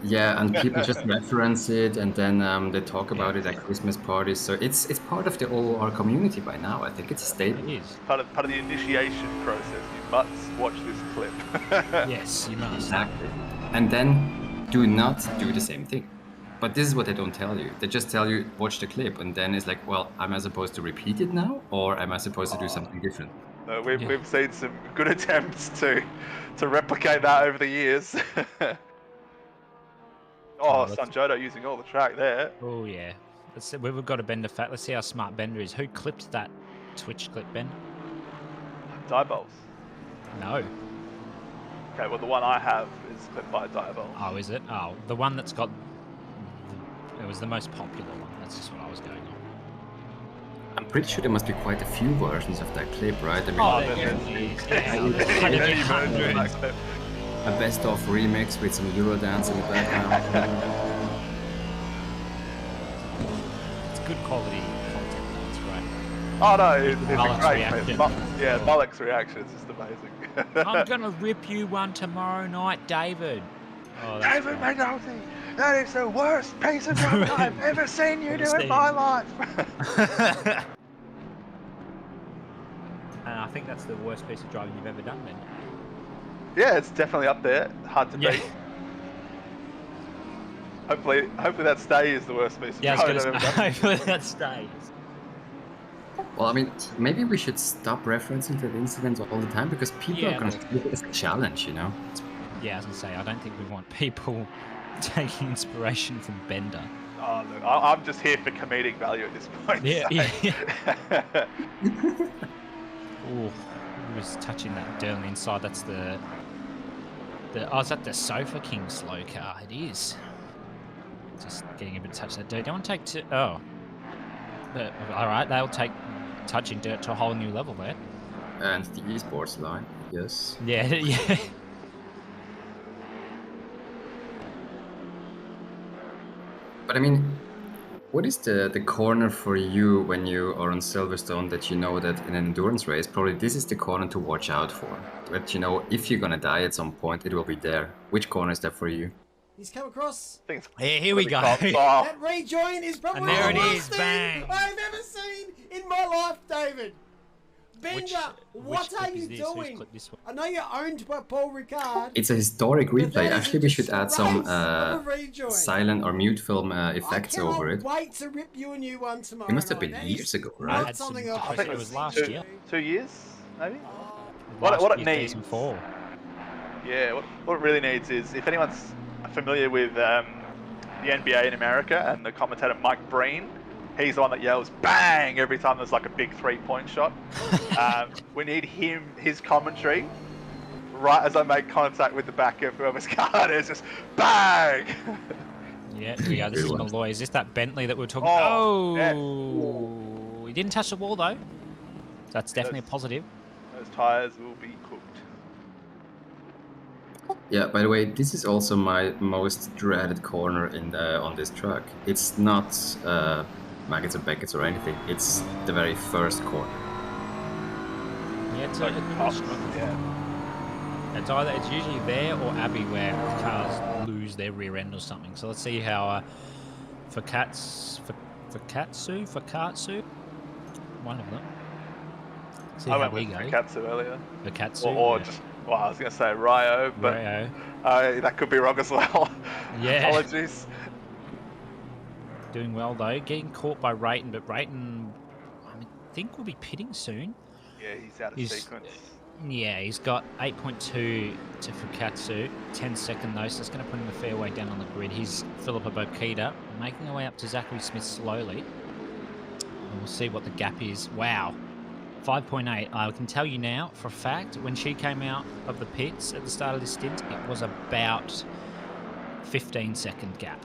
yeah, and people just reference it, and then they talk about it at Christmas parties. So it's part of the OR community by now. I think it's a staple. It is. part of the initiation process. You must watch this clip. Yes, you must. Exactly. And then do not do the same thing. But this is what they don't tell you. They just tell you, watch the clip, and then it's like, well, am I supposed to repeat it now, or am I supposed to do something different? We've seen some good attempts to replicate that over the years. Sanjodo using all the track there. Oh yeah. We've got a bender fact. Let's see how smart Bender is. Who clipped that Twitch clip, Ben? Diebols. No. Okay, well the one I have is clipped by Diebols. Oh, is it? Oh, the one that's got. It was the most popular one. That's just what I was going on. I'm pretty sure there must be quite a few versions of that clip, right? I mean, a best-of remix with some Eurodance in the background. It's good quality content. It's great. Oh no, it's Bollock's great. reaction. Bollock's reaction is just amazing. I'm gonna rip you one tomorrow night, David. Oh, David McNulty, that is the worst piece of driving I've ever seen you do in my life. And I think that's the worst piece of driving you've ever done, Ben. Yeah, it's definitely up there. Hard to beat. Hopefully that stay is the worst piece of driving I've ever done. Hopefully that stays. Well, I mean, maybe we should stop referencing that incident all the time because people are going to see it as a challenge, you know? Yeah, I was going to say, I don't think we want people taking inspiration from Bender. Oh, look, I'm just here for comedic value at this point. Yeah, so. yeah. Oh, he was touching that dirt on the inside. That's the oh, is that the Sofa King slow car? It is. Just getting a bit of touch that dirt. Don't want to take to. Oh. But, all right, they'll take touching dirt to a whole new level there. And the esports line, yes. Yeah, yeah. But I mean, what is the corner for you when you are on Silverstone that you know that in an endurance race, probably this is the corner to watch out for? That you know, if you're gonna die at some point, it will be there. Which corner is that for you? He's come across. Yeah, here we go. That rejoin is probably And there the it worst is, thing bang. I've ever seen in my life, David. Bender, what are you doing? I know you're owned by Paul Ricard. It's a historic replay. Actually, we should add some rejoin. silent or mute film effects over it. Wait to rip you a new one tomorrow. It must have been night. years ago, Not right? something I think it was last year. 2 years, maybe. Last What it year, needs. season 4. Yeah, what it really needs is, if anyone's familiar with the NBA in America and the commentator Mike Breen, he's the one that yells "bang" every time there's like a big 3-point shot. We need his commentary, right as I make contact with the back of whoever's car. It's just bang. Yeah, here we go. This is Malloy. Is this that Bentley that we were talking Oh, about? yeah. He didn't touch the wall though. That's definitely a positive. Those tires will be cooked. Yeah, by the way, this is also my most dreaded corner in on this track. It's not Maggots and Beckets or anything. It's the very first corner. Yeah, it's, Yeah. it's usually there or Abbey where cars lose their rear end or something. So let's see how Fakatsu, one of them. See I how went we with go. Fakatsu earlier. Fakatsu, Or yeah. just, well, I was going to say Ryo, but Ryo. that could be wrong as well. Yeah. Apologies. Doing well though, getting caught by Rayton, but Rayton, I think will be pitting soon. Yeah, he's out of sequence. Yeah, he's got 8.2 to Fukatsu, 10 second though, so it's going to put him a fair way down on the grid. He's Philippa Bokita, making her way up to Zachary Smith slowly. And we'll see what the gap is. Wow, 5.8. I can tell you now for a fact, when she came out of the pits at the start of this stint, it was about 15-second gap.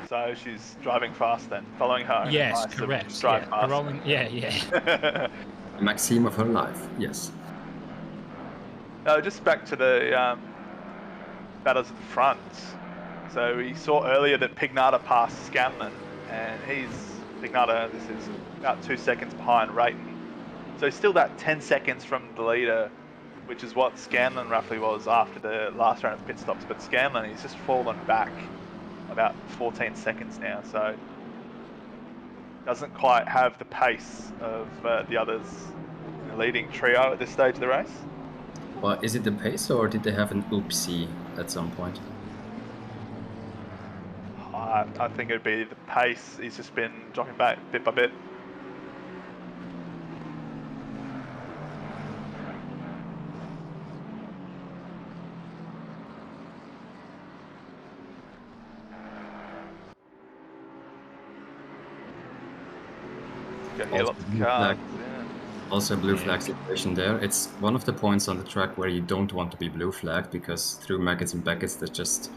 So she's driving fast then, following her. Yes, advice of correct. drive Yeah, fast. rolling. Yeah. Maxime of her life, yes. No, just back to the battles at the front. So we saw earlier that Pignata passed Scanlon, and Pignata, this is about 2 seconds behind Rayton. So still that 10 seconds from the leader, which is what Scanlon roughly was after the last round of pit stops. But Scanlon, he's just fallen back about 14 seconds now, so doesn't quite have the pace of the others in the leading trio at this stage of the race. Well, is it the pace or did they have an oopsie at some point? I think it'd be the pace. He's just been dropping back bit by bit. Got here lots of cars. Also blue flag situation there. It's one of the points on the track where you don't want to be blue flagged because through Maggots and Beckets there's just,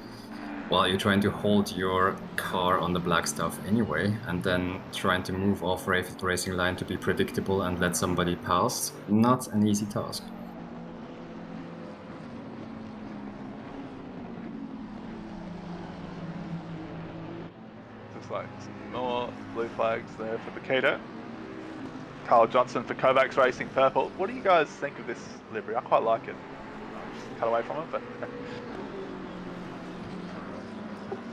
well, you're trying to hold your car on the black stuff anyway and then trying to move off racing line to be predictable and let somebody pass. Not an easy task. Looks like some more blue flags there for Bokita. Carl Johnson for Kovacs Racing purple. What do you guys think of this livery? I quite like it. I'll just cut away from it, but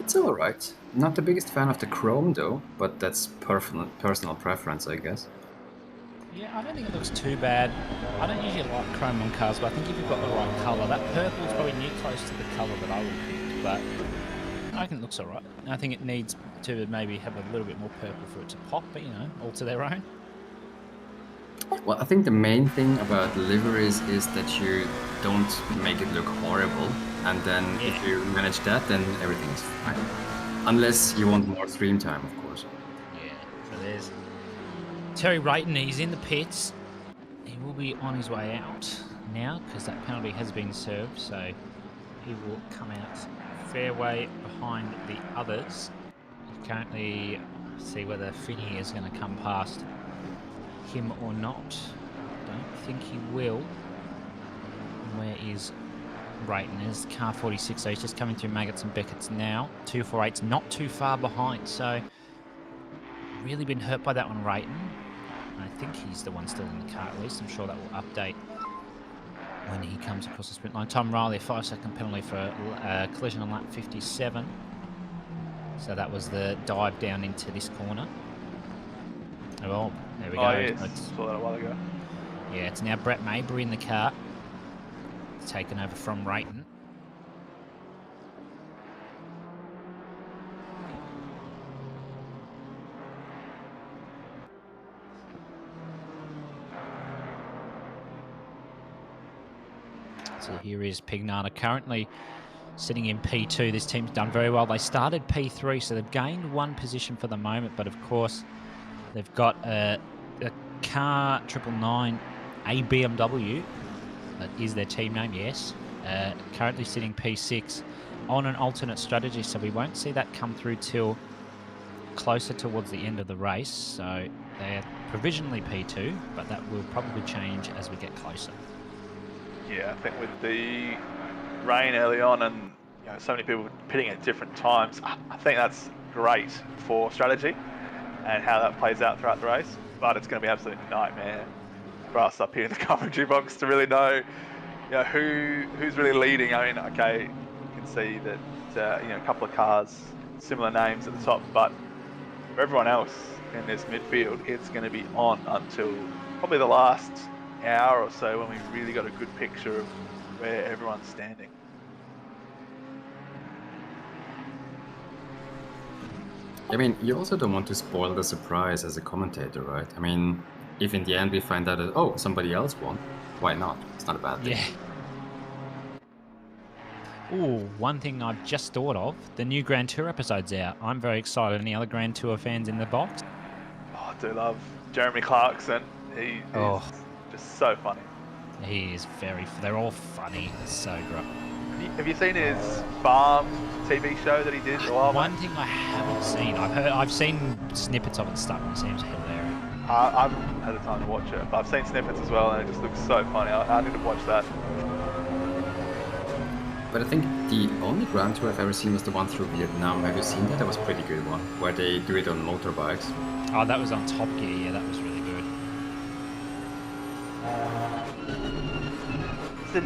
It's alright. Not the biggest fan of the chrome though, but that's personal preference, I guess. Yeah, I don't think it looks too bad. I don't usually like chrome on cars, but I think if you've got the right colour, that purple's probably near close to the colour that I would pick, but I reckon it looks alright. I think it needs to maybe have a little bit more purple for it to pop, but all to their own. Well, I think the main thing about liveries is that you don't make it look horrible, and then if you manage that, then everything is fine. Unless you want more stream time, of course. Yeah, so there's Terry Wrighton. He's in the pits. He will be on his way out now because that penalty has been served, so he will come out fair way behind the others. Currently, see whether Finney is going to come past him or not. Don't think he will. Where is Wrighton? There's car 46, so he's just coming through Maggots and Beckett's now. 248's not too far behind, so really been hurt by that one, Wrighton. I think he's the one still in the car at least. I'm sure that will update when he comes across the sprint line. Tom Riley, a 5-second penalty for a collision on lap 57. So that was the dive down into this corner. Oh, there we go. Yes. Saw that a while ago. Yeah, it's now Brett Mabry in the car. Taken over from Wrighton. So here is Pignata currently sitting in P2. This team's done very well. They started P3, so they've gained one position for the moment, but of course they've got a car 999, a BMW. That is their team name, yes. Currently sitting P6 on an alternate strategy, so we won't see that come through till closer towards the end of the race. So they're provisionally P2, but that will probably change as we get closer. Yeah, I think with the rain early on and so many people pitting at different times, I think that's great for strategy and how that plays out throughout the race. But it's going to be an absolute nightmare for us up here in the commentary box to really know, who's really leading. I mean, okay, you can see that a couple of cars, similar names at the top, but for everyone else in this midfield, it's going to be on until probably the last hour or so when we really got a good picture of where everyone's standing. I mean, you also don't want to spoil the surprise as a commentator, right? I mean, if in the end we find out that, oh, somebody else won, why not? It's not a bad thing. Yeah. Ooh, one thing I've just thought of, the new Grand Tour episode's out. I'm very excited. Any other Grand Tour fans in the box? Oh, I do love Jeremy Clarkson. He is just so funny. He is they're all funny. It's so great. Have you seen his farm TV show that he did a while back? One thing I haven't seen, I've seen snippets of it and stuff, and it seems hilarious. I haven't had the time to watch it, but I've seen snippets as well, and it just looks so funny. I need to watch that. But I think the only Grand Tour I've ever seen was the one through Vietnam. Have you seen that? That was a pretty good one, where they do it on motorbikes. Oh, that was on Top Gear. Yeah, that was really good.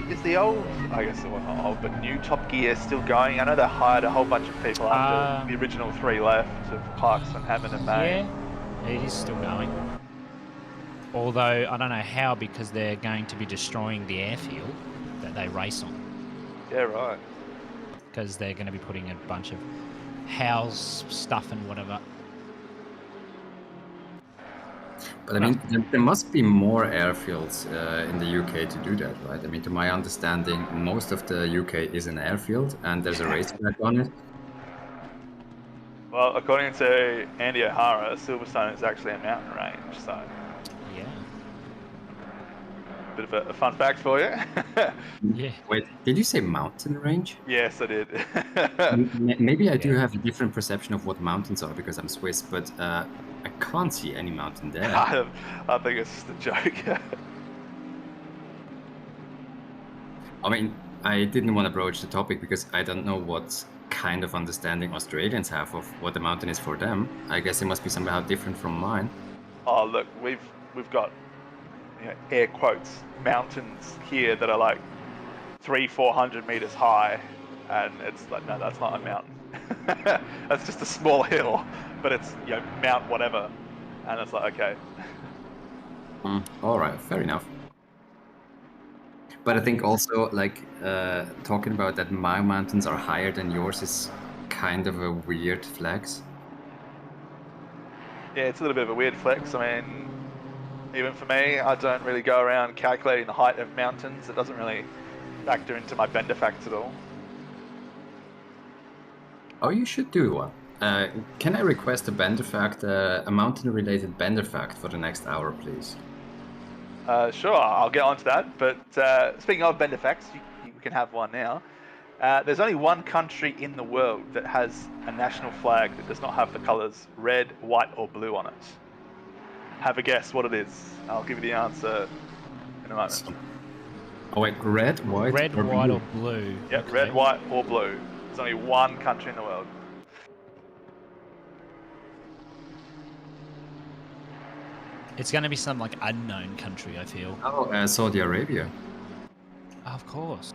Is the old, I guess it wasn't old, but new Top Gear still going? I know they hired a whole bunch of people after the original three left of Clarkson, Hammond and May. Yeah, it is still going. Although, I don't know how, because they're going to be destroying the airfield that they race on. Yeah, right. Because they're going to be putting a bunch of house stuff and whatever. But I mean, there must be more airfields in the UK to do that, right? I mean, to my understanding, most of the UK is an airfield, and there's a racetrack on it. Well, according to Andy O'Hara, Silverstone is actually a mountain range, so... Yeah. Bit of a fun fact for you. Yeah. Wait, did you say mountain range? Yes, I did. Maybe I do have a different perception of what mountains are because I'm Swiss, but I can't see any mountain there. I think it's just a joke. I mean, I didn't want to broach the topic because I don't know what kind of understanding Australians have of what the mountain is for them. I guess it must be somehow different from mine. Oh, look, we've got air quotes mountains here that are like 300-400 meters high, and it's like, no, that's not a mountain. That's just a small hill, but it's Mount whatever, and it's like, okay. All right, fair enough. But I think also, like, talking about that my mountains are higher than yours is kind of a weird flex. Yeah, it's a little bit of a weird flex. I mean, even for me, I don't really go around calculating the height of mountains. It doesn't really factor into my bender facts at all. Oh, you should do one. Can I request a bender fact, a mountain-related bender fact for the next hour, please? Sure, I'll get onto that. But speaking of bender facts, you can have one now. There's only one country in the world that has a national flag that does not have the colours red, white, or blue on it. Have a guess what it is. I'll give you the answer in a moment. Oh wait, red, white, Red, or white, blue? or blue. Yep, Okay. red, white, or blue. There's only one country in the world. It's going to be some like unknown country, I feel. Oh, Saudi Arabia. Of course.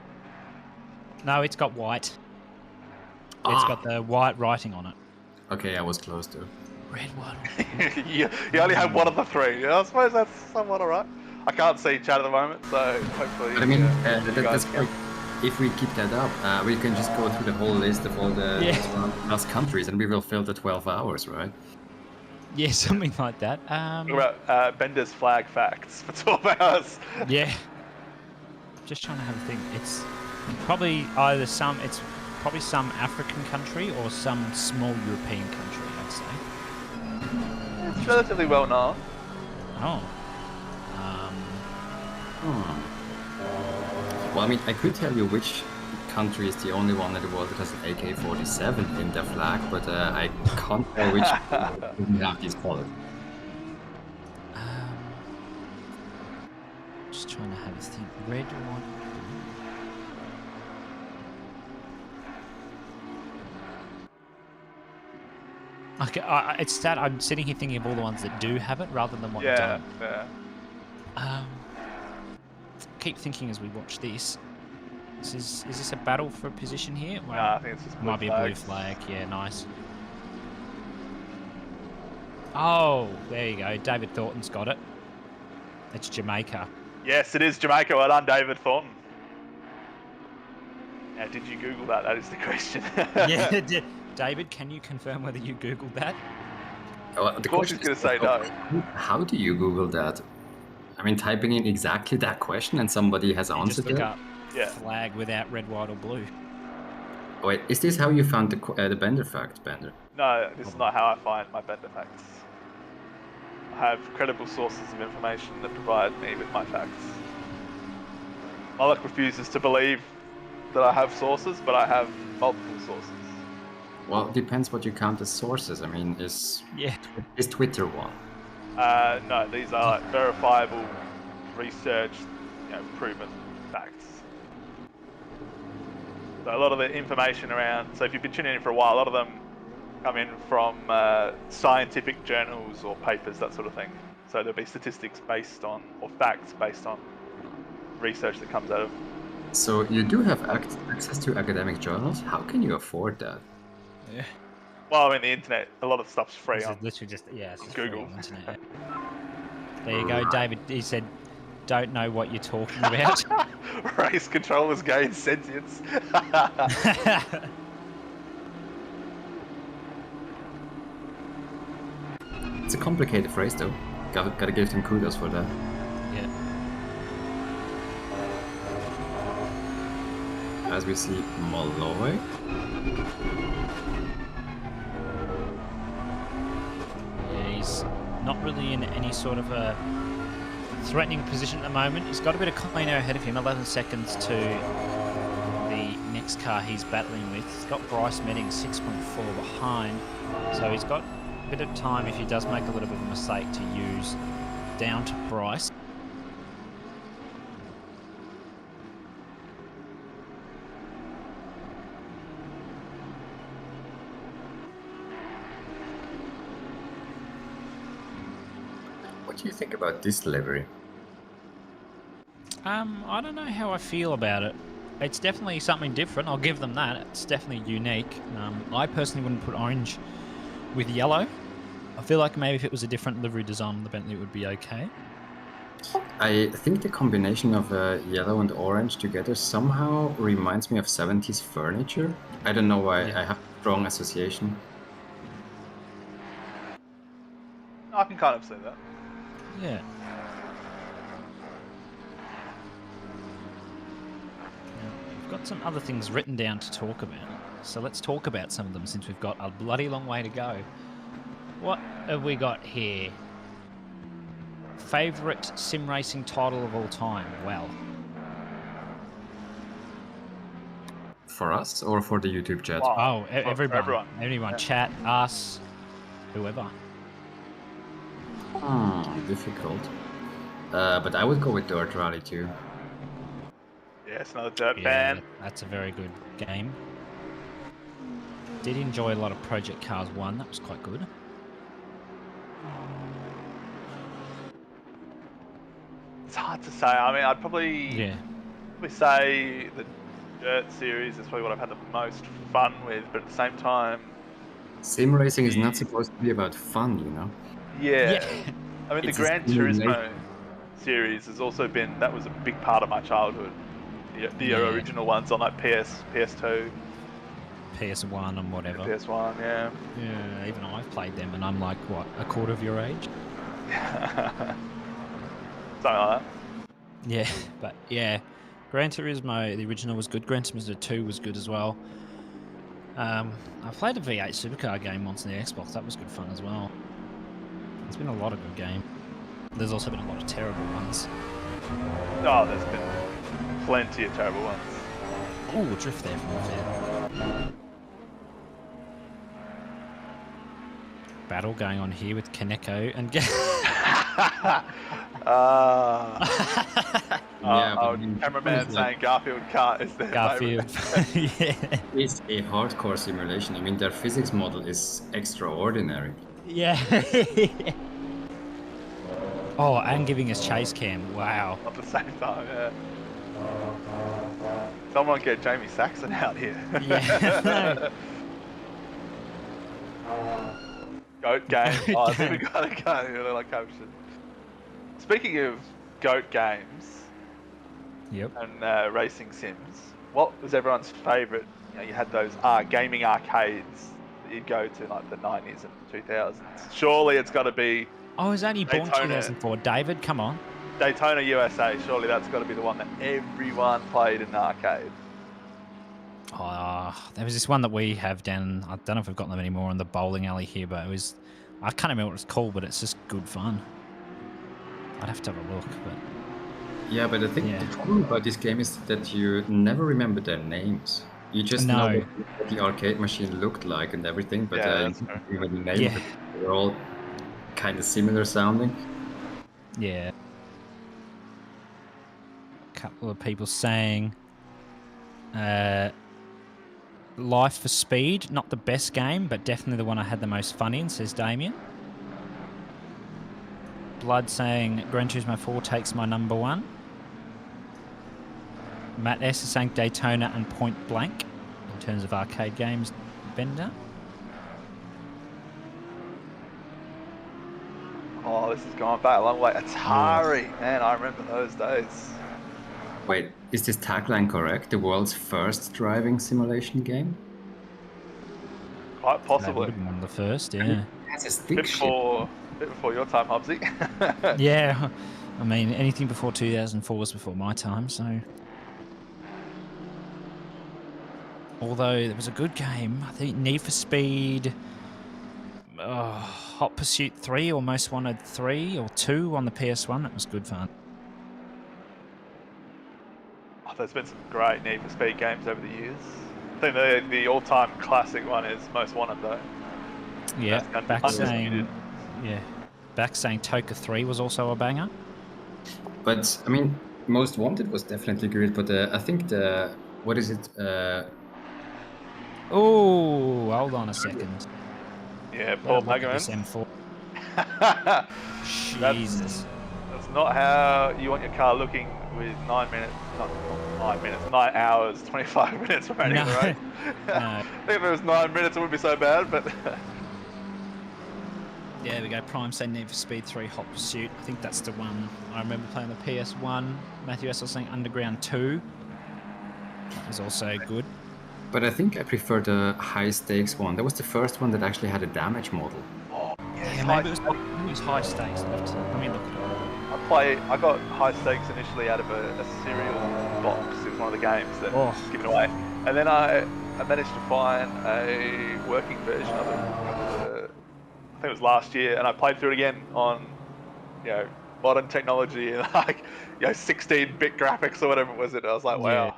No, it's got white. It's got the white writing on it. Okay, I was close to. Red, white. you only have one of the three. Yeah, I suppose that's somewhat alright. I can't see chat at the moment, so hopefully. But I mean, you guys that's can. quite. If we keep that up, we can just go through the whole list of all the 12+ countries, and we will fill the 12 hours, right? Yeah, something like that. Talk about Bender's flag facts for 12 hours. Yeah. Just trying to have a think. It's probably either some African country or some small European country, I'd say. It's relatively well known. Oh. Well, I mean, I could tell you which country is the only one in the world that has an AK-47 in their flag, but I can't tell which doesn't have these colors. Just trying to have a think. Red, white, blue. Okay, it's that I'm sitting here thinking of all the ones that do have it rather than what don't. Yeah. Keep thinking as we watch this. Is this a battle for position here? Well, Nah, I think it's just blue might be a blue flag. Yeah, nice. Oh, there you go. David Thornton's got it. It's Jamaica. Yes, it is Jamaica. Well done, David Thornton. Now, did you Google that? That is the question. Yeah, David, can you confirm whether you Googled that? Well, Of course he's going to say no. How do you Google that? I mean, typing in exactly that question and somebody has You just answered look it? up flag without red, white, or blue. Wait, is this how you found the Bender fact, Bender? No, this is not how I find my Bender facts. I have credible sources of information that provide me with my facts. Moloch refuses to believe that I have sources, but I have multiple sources. Well, it depends what you count as sources. I mean, is Twitter one? No, these are like verifiable, researched, proven facts. So a lot of the information around, so if you've been tuning in for a while, a lot of them come in from scientific journals or papers, that sort of thing. So there'll be statistics based on, or facts based on research that comes out of. So you do have access to academic journals? How can you afford that? Yeah. Well, I mean, the internet, a lot of stuff's free This on is literally just it's just Google. free on the internet. There you go, David. He said, "Don't know what you're talking about." Race controllers gain sentience. It's a complicated phrase, though. Gotta give them kudos for that. Yeah. As we see Malloy. Yeah, he's not really in any sort of a threatening position at the moment. He's got a bit of clean air ahead of him, 11 seconds to the next car he's battling with. He's got Bryce Medding 6.4 behind, so he's got a bit of time if he does make a little bit of a mistake to use down to Bryce. What do you think about this livery? I don't know how I feel about it. It's definitely something different. I'll give them that. It's definitely unique. I personally wouldn't put orange with yellow. I feel like maybe if it was a different livery design on the Bentley, it would be okay. I think the combination of yellow and orange together somehow reminds me of 70s furniture. I don't know why. Yeah. I have a strong association. I can kind of see that. Yeah. We've got some other things written down to talk about. So let's talk about some of them since we've got a bloody long way to go. What have we got here? Favourite sim racing title of all time? Well, For us or for the YouTube chat? Wow. oh, everyone. everyone. Everyone. Yeah. Chat, us, whoever. Difficult. But I would go with Dirt Rally too. Yes, another dirt Yeah, fan. that's a very good game. Did enjoy a lot of Project Cars 1. That was quite good. It's hard to say. I mean, I'd probably say the Dirt series is probably what I've had the most fun with, but at the same time, Sim racing is not supposed to be about fun, you know? yeah. I mean, It's the a Gran simulation. Turismo series has also been, that was a big part of my childhood. The Yeah. original ones on like PS2, PS1 and whatever. PS1, yeah. Yeah, even I've played them and I'm like, what, a quarter of your age? Something like that. Yeah, but yeah. Gran Turismo, the original was good. Gran Turismo 2 was good as well. I played a V8 supercar game once on the Xbox. That was good fun as well. There's been a lot of good games. There's also been a lot of terrible ones. Oh, there's been plenty of terrible ones. Oh, drift there from the fair. Battle going on here with Kaneko and cameraman saying Garfield Kart is their Garfield. favourite. Yeah. It's a hardcore simulation. I mean, their physics model is extraordinary. Yeah. Oh, and giving us chase cam. Wow. At the same time, yeah. Someone get Jamie Saxon out here. Yeah. Goat game. Oh, I think we gotta go. You know, like caption. Speaking of goat games Yep. and racing sims, what was everyone's favourite? You know, you had those gaming arcades that you'd go to like the 90s and 2000s. Surely it's got to be I was only born Daytona. 2004. David, come on. Daytona USA. Surely that's got to be the one that everyone played in the arcade. There was this one that we have down. I don't know if we've got them anymore in the bowling alley here, but it was. I can't remember what it's called, but it's just good fun. I'd have to have a look, but Yeah, but I think Yeah. the problem about this game is that you never remember their names. You just know No. what the arcade machine looked like and everything, but Yeah, you that's don't fair. remember the name. Yeah. But they're all kind of similar sounding. yeah. A couple of people saying, Life for Speed, not the best game, but definitely the one I had the most fun in, says Damien. Blood saying Gran Turismo 4 takes my number one. Matt S is saying Daytona and Point Blank in terms of arcade games. Bender. Oh, this is going back a long way. Atari, man, I remember those days. Wait, is this tagline correct? The world's first driving simulation game? Quite That would possibly. have been one of the first, yeah. That's a stick Bit shift. before your time, Hobbsy. Yeah, I mean, anything before 2004 was before my time, so... Although there was a good game, I think Need for Speed, Hot Pursuit 3 or Most Wanted 3 or 2 on the PS1, that was good fun. Oh, there's been some great Need for Speed games over the years. I think the all-time classic one is Most Wanted, though. Yeah, That's back undisputed. saying Toka 3 was also a banger. But, I mean, Most Wanted was definitely good, but I think what is it? Oh, hold on a second. Yeah, Paul Look at this Magerman. M4. Jesus. That's not how you want your car looking with 9 minutes, not 9 minutes, 9 hours, 25 minutes remaining on the road. No. I think if it was 9 minutes, it wouldn't be so bad, but There we go. Prime say Need for Speed 3 Hot Pursuit. I think that's the one I remember playing the PS1. Matthew S. was saying Underground 2. That was also good. But I think I prefer the high stakes one. That was the first one that actually had a damage model. Yeah, maybe it was high stakes. Let me look it up. I got high stakes initially out of a cereal box. It was one of the games that was given away, and then I managed to find a working version of it. I think it was last year, and I played through it again on, modern technology and 16-bit graphics or whatever it was. And I was like, wow.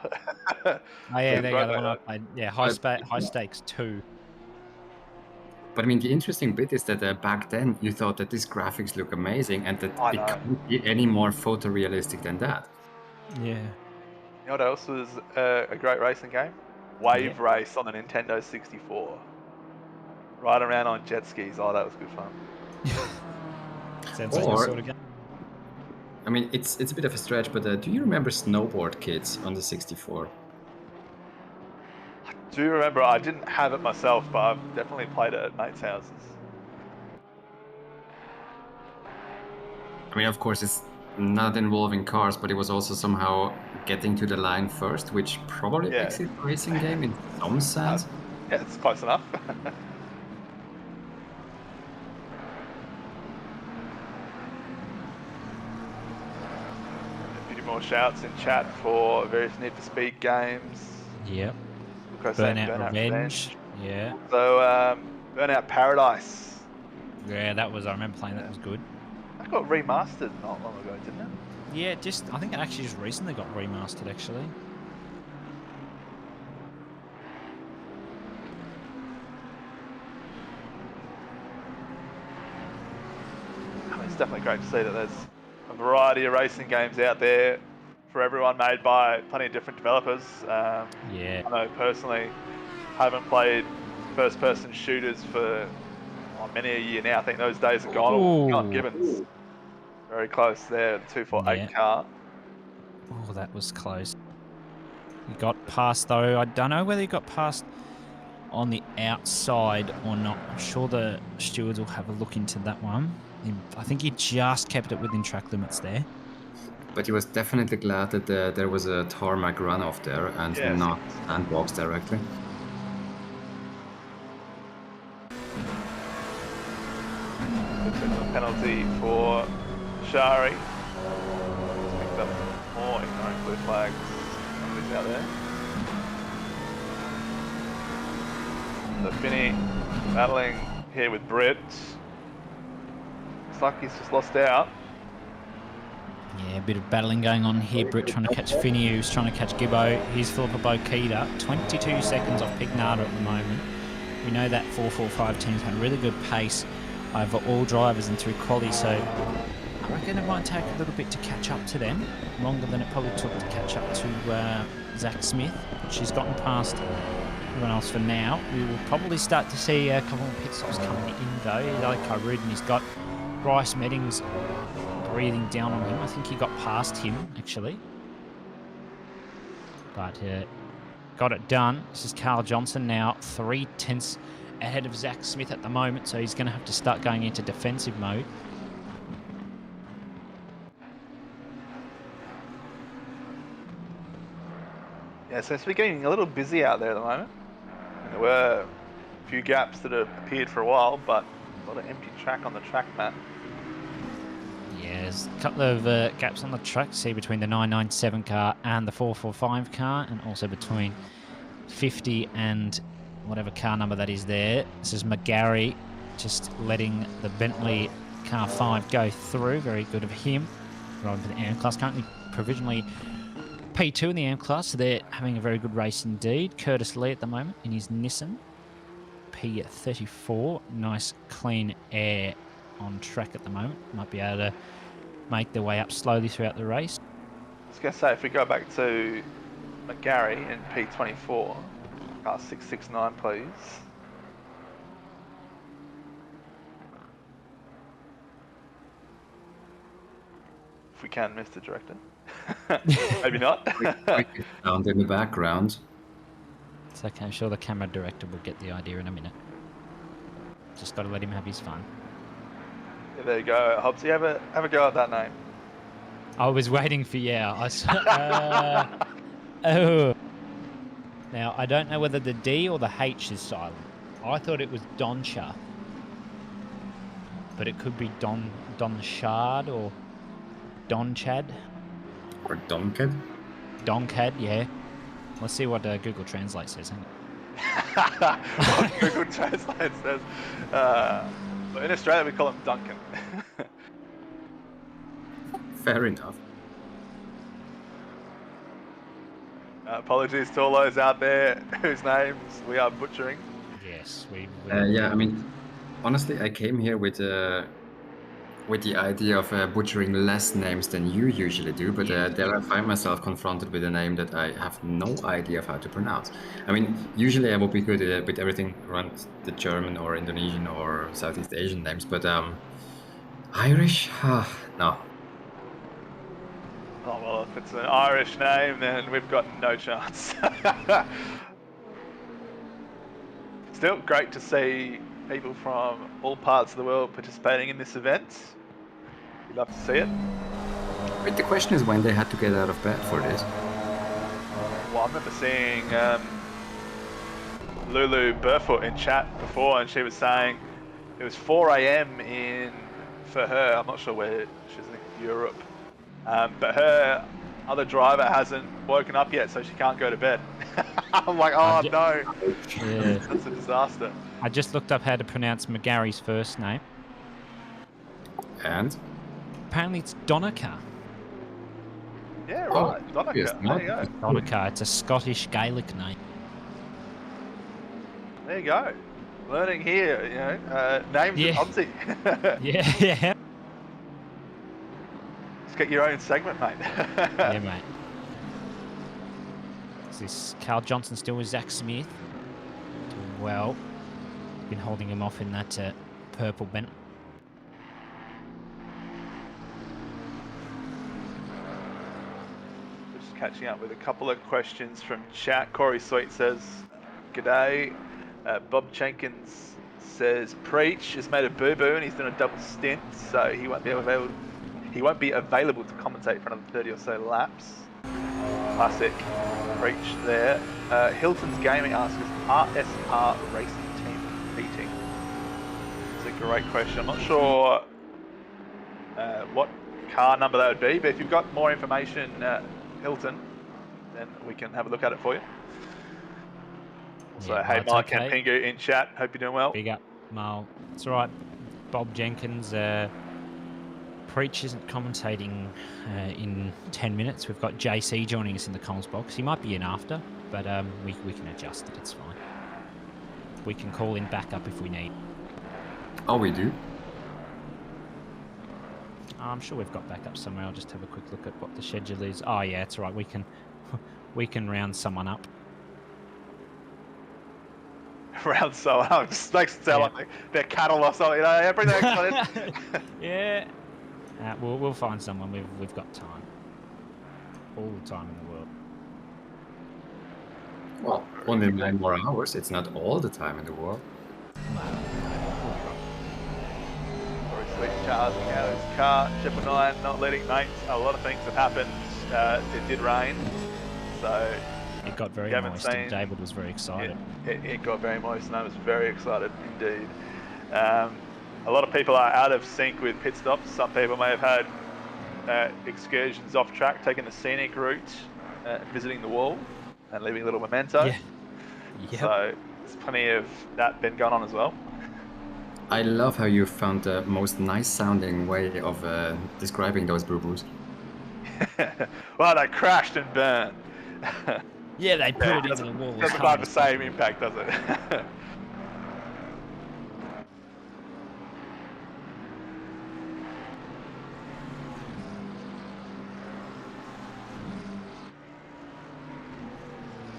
Oh yeah, there you go. The one I played. Yeah, high stakes 2. But I mean, the interesting bit is that back then you thought that these graphics look amazing and that it can't be any more photorealistic than that. Yeah. You know what else was a great racing game? Wave Race on the Nintendo 64. Ride around on jet skis. Oh, that was good fun. Sounds like your sort of game. I mean, it's a bit of a stretch, but do you remember Snowboard Kids on the 64? I do remember. I didn't have it myself, but I've definitely played it at mates' houses. I mean, of course, it's not involving cars, but it was also somehow getting to the line first, which probably makes it a racing game in some sense. Yeah, it's close enough. A few more shouts in chat for various Need for Speed games. Yep. Burnout Revenge. Yeah. So, Burnout Paradise. Yeah, that was. I remember playing. That was good. That got remastered not long ago, didn't it? Yeah, I think it actually just recently got remastered. Actually. It's definitely great to see that there's a variety of racing games out there for everyone, made by plenty of different developers. Yeah. I know personally, haven't played first-person shooters for many a year now. I think those days are gone. Gone. Gibbons, very close there. The 248 car. Oh, that was close. He got past though. I don't know whether he got past on the outside or not. I'm sure the stewards will have a look into that one. I think he just kept it within track limits there. But he was definitely glad that there was a tarmac runoff there and not sandbox directly. Penalty for Shari. Picked up more ignoring blue flags. Somebody's out there. So Finney battling here with Britt. Looks like he's just lost out. Yeah, a bit of battling going on here. Britt trying to catch Finney, who's trying to catch Gibbo. Here's Philippa Bokita, 22 seconds off Pignata at the moment. We know that 445 team's had a really good pace over all drivers and through quali, so I reckon it might take a little bit to catch up to them, longer than it probably took to catch up to Zach Smith. But she's gotten past everyone else for now. We will probably start to see a couple of pit stops coming in though. Like Rudin, he's got Bryce Meddings breathing down on him. I think he got past him actually, but got it done. This is Carl Johnson now 3/10 ahead of Zach Smith at the moment, so he's going to have to start going into defensive mode. Yeah, so it's been getting a little busy out there at the moment. And there were a few gaps that have appeared for a while, but a lot of empty track on the track map. Yeah, there's a couple of gaps on the track, see between the 997 car and the 445 car, and also between 50 and whatever car number that is there. This is McGarry just letting the Bentley car 5 go through. Very good of him. Driving for the AM class, currently provisionally P2 in the AM class, so they're having a very good race indeed. Curtis Lee at the moment in his Nissan P34. Nice clean air on track at the moment. Might be able to make their way up slowly throughout the race. I was going to say, if we go back to McGarry in P24, car 669 please. If we can, Mr. Director. Maybe not. Sound in the background. It's okay, I'm sure the camera director will get the idea in a minute. Just got to let him have his fun. Yeah, there you go. Hobbsy, have a go at that name. I was waiting for oh. Now, I don't know whether the D or the H is silent. I thought it was Doncha. But it could be Donchad or Donchad. Or Donked? Donkad, yeah. Let's see what Google Translate says. Hang on. What Google Translate says. But in Australia, we call him Duncan. Fair enough. Apologies to all those out there whose names we are butchering. Yes, we Yeah, I mean, honestly, I came here with the idea of butchering less names than you usually do, but there I find myself confronted with a name that I have no idea of how to pronounce. I mean, usually I would be good with everything around the German or Indonesian or Southeast Asian names, but Irish? No. Oh, well, if it's an Irish name, then we've got no chance. Still great to see people from all parts of the world participating in this event. We'd love to see it. But the question is when they had to get out of bed for this. Well, I remember seeing Lulu Burfoot in chat before, and she was saying it was 4 a.m. for her. I'm not sure where she's in Europe. But her other driver hasn't woken up yet, so she can't go to bed. I'm like, oh no, Yeah. that's a disaster. I just looked up how to pronounce McGarry's first name. And? Apparently it's Donica. Yeah, right. Donica. yes, There you go. Donica. It's a Scottish Gaelic name. There you go. Learning here, you know, names Yeah. of Obsy. Yeah. Let's get your own segment, mate. Yeah, mate. Is this Carl Johnson still with Zach Smith? Doing well. Been holding him off in that purple bent. Just catching up with a couple of questions from chat. Corey Sweet says, "G'day." Bob Jenkins says, "Preach has made a boo-boo and he's done a double stint, so he won't be available to commentate for another 30 or so laps." Classic Preach there. Hilton's Gaming asks, "Is RSR Racing Team competing?" It's a great question. I'm not sure what car number that would be, but if you've got more information, Hilton, then we can have a look at it for you. So, Yeah, hey, that's Mike okay. and Pingu in chat. Hope you're doing well. Big up, Mal. It's all right. Bob Jenkins. Preach isn't commentating in 10 minutes. We've got JC joining us in the comms box. He might be in after, but we can adjust it. It's fine. We can call in backup if we need. Oh, we do? I'm sure we've got backup somewhere. I'll just have a quick look at what the schedule is. Oh yeah, it's all right. We can round someone up. Around so it just makes it sound like they're cattle or something. You know, yeah, bring the next one in. Yeah. We'll find someone. We've got time. All the time in the world. Well, only 9 more hours. It's not all the time in the world. Corey Sweet Charles out of his car. Triple 9 not leading mates. A lot of things have happened. It did rain, so It got very haven't moist, seen- and David was very excited. it got very moist, and I was very excited indeed. A lot of people are out of sync with pit stops. Some people may have had excursions off track, taking the scenic route, visiting the wall, and leaving a little memento. Yeah. Yep. So there's plenty of that been going on as well. I love how you found the most nice-sounding way of describing those boo-boos. Well, they crashed and burned. Yeah, they put Yeah, it into the wall. as Doesn't hard have the as same possible. impact, does it?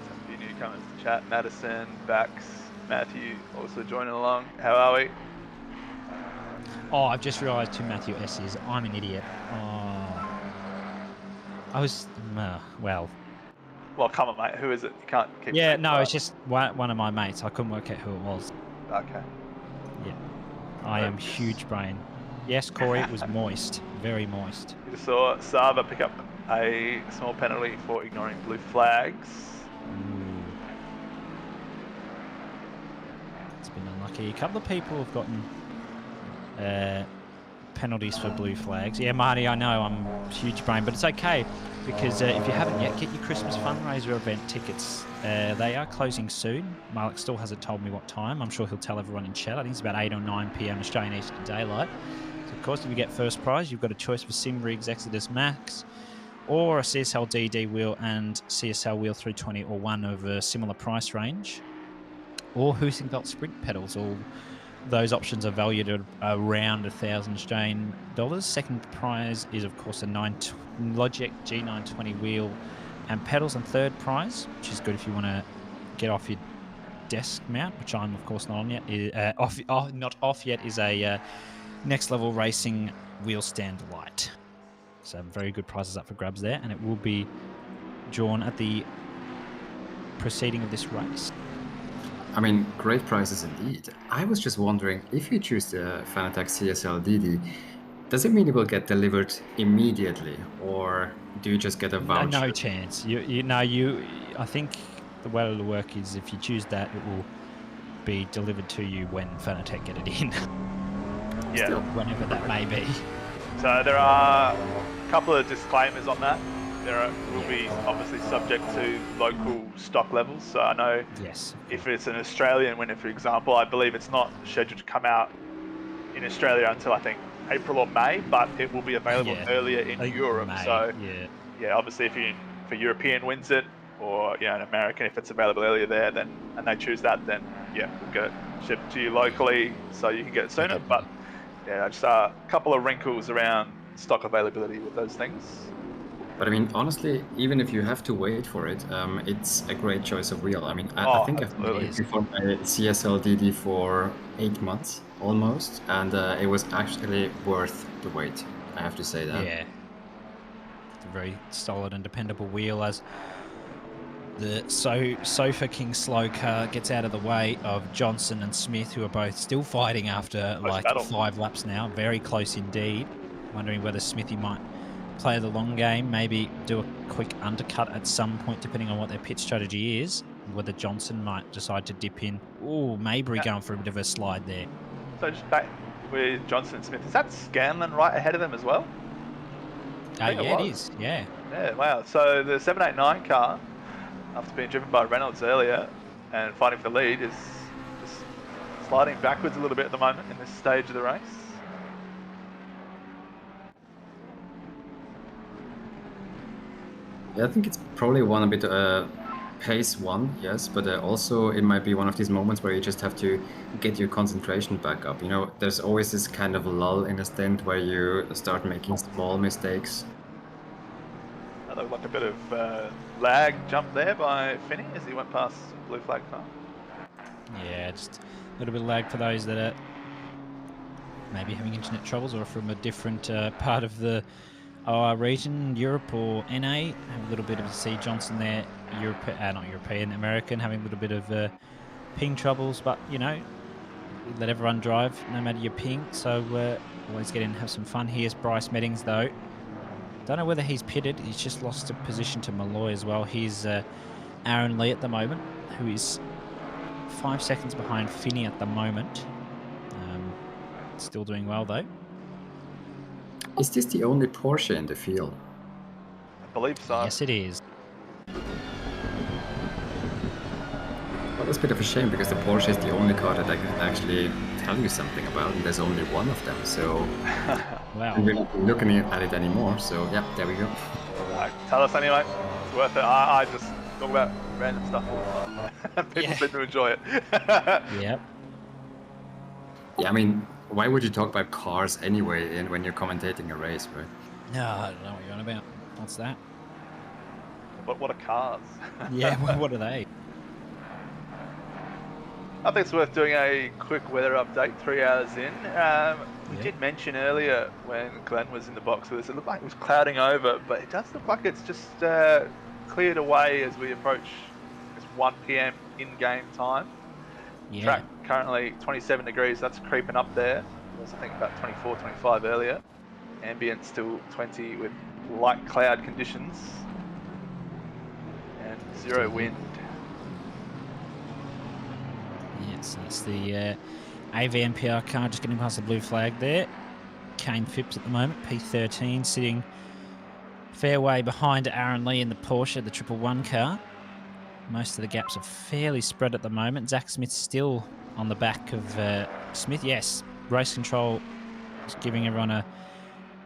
Some few newcomers to chat. Madison, Bax, Matthew also joining along. How are we? Oh, I've just realised who Matthew S is. I'm an idiot. Oh. I was, well. Well, come on, mate. Who is it? You can't keep. Yeah, saying no, that. it's just one of my mates. I couldn't work out who it was. Okay. Yeah. I am huge brain. Yes, Corey, it was moist. Very moist. You just saw Sava pick up a small penalty for ignoring blue flags. It's been unlucky. A couple of people have gotten penalties for blue flags. Yeah, Marty, I know I'm a huge brain, but it's okay because if you haven't yet, get your Christmas fundraiser event tickets. They are closing soon. Malik still hasn't told me what time. I'm sure he'll tell everyone in chat. I think it's about 8 or 9 p.m. Australian Eastern Daylight. So, of course, if you get first prize, you've got a choice for Sim Rigs Exodus Max or a CSL DD wheel and CSL wheel 320 or one of a similar price range, or Husingveld Sprint pedals. All those options are valued at around 1,000 Australian dollars. Second prize is, of course, a Logic G920 wheel and pedals, and third prize, which is good if you want to get off your desk mount, which I'm, of course, not on yet. Not off yet is a Next Level Racing wheel stand light. So very good prizes up for grabs there, and it will be drawn at the proceeding of this race. I mean, great prizes indeed. I was just wondering, if you choose the Fanatec CSL DD, does it mean it will get delivered immediately, or do you just get a voucher? No chance. I think the way it'll work is if you choose that, it will be delivered to you when Fanatec get it in. Yeah. Still, whenever that may be. So there are a couple of disclaimers on that. Will be obviously subject to local stock levels. So I know if it's an Australian winner, for example, I believe it's not scheduled to come out in Australia until I think April or May, but it will be available earlier in Europe. May, so obviously if a European wins it, or an American, if it's available earlier there, then and they choose that, then we'll get it shipped to you locally so you can get it sooner. But just a couple of wrinkles around stock availability with those things. But I mean, honestly, even if you have to wait for it, it's a great choice of wheel. I mean, I think I've been waiting for my CSL DD for 8 months almost, and it was actually worth the wait. I have to say that. Yeah, it's a very solid and dependable wheel as the Sofa King slow car gets out of the way of Johnson and Smith, who are both still fighting after like 5 laps now. Very close indeed. Wondering whether Smithy might play the long game, maybe do a quick undercut at some point, depending on what their pit strategy is. Whether Johnson might decide to dip in. Oh, Mabry going for a bit of a slide there. So just back with Johnson and Smith, is that Scanlon right ahead of them as well? Yeah, it is. Yeah. Yeah, wow. So the 789 car, after being driven by Reynolds earlier and fighting for the lead, is just sliding backwards a little bit at the moment in this stage of the race. Yeah, I think it's probably one a bit pace one, yes, but also it might be one of these moments where you just have to get your concentration back up. There's always this kind of lull in a stint where you start making small mistakes. That looked like a bit of lag jump there by Finney as he went past blue flag car. Yeah, just a little bit of lag for those that are maybe having internet troubles or from a different part of the region, Europe or NA. Have a little bit of C Johnson there, not European, American, having a little bit of ping troubles, but let everyone drive no matter your ping, so always get in and have some fun. Here's Bryce Meddings though. Don't know whether he's pitted. He's just lost a position to Malloy as well. Here's Aaron Lee at the moment, who is 5 seconds behind Finney at the moment. Still doing well though. Is this the only Porsche in the field? I believe so. Yes, it is. Well, that's a bit of a shame because the Porsche is the only car that I can actually tell you something about, and there's only one of them, so wow. I'm really not looking at it anymore, so yeah, there we go. Tell us anyway, it's worth it. I just talk about random stuff all the time. People seem to enjoy it. Yep. Yeah, I mean, why would you talk about cars anyway when you're commentating a race, right? No, I don't know what you're on about. What's that? But what are cars? Yeah, what are they? I think it's worth doing a quick weather update 3 hours in. We did mention earlier when Glenn was in the box with us, it looked like it was clouding over, but it does look like it's just cleared away as we approach this 1 p.m. in-game time. Yeah. Track currently 27 degrees, that's creeping up there. was, I think, about 24, 25 earlier. Ambient still 20 with light cloud conditions and zero wind. Yes, that's the AVMPR car just getting past the blue flag there. Kane Phipps at the moment, P13, sitting fair way behind Aaron Lee in the Porsche, the 111 car. Most of the gaps are fairly spread at the moment. Zach Smith's still on the back of Smith. Yes, race control is giving everyone a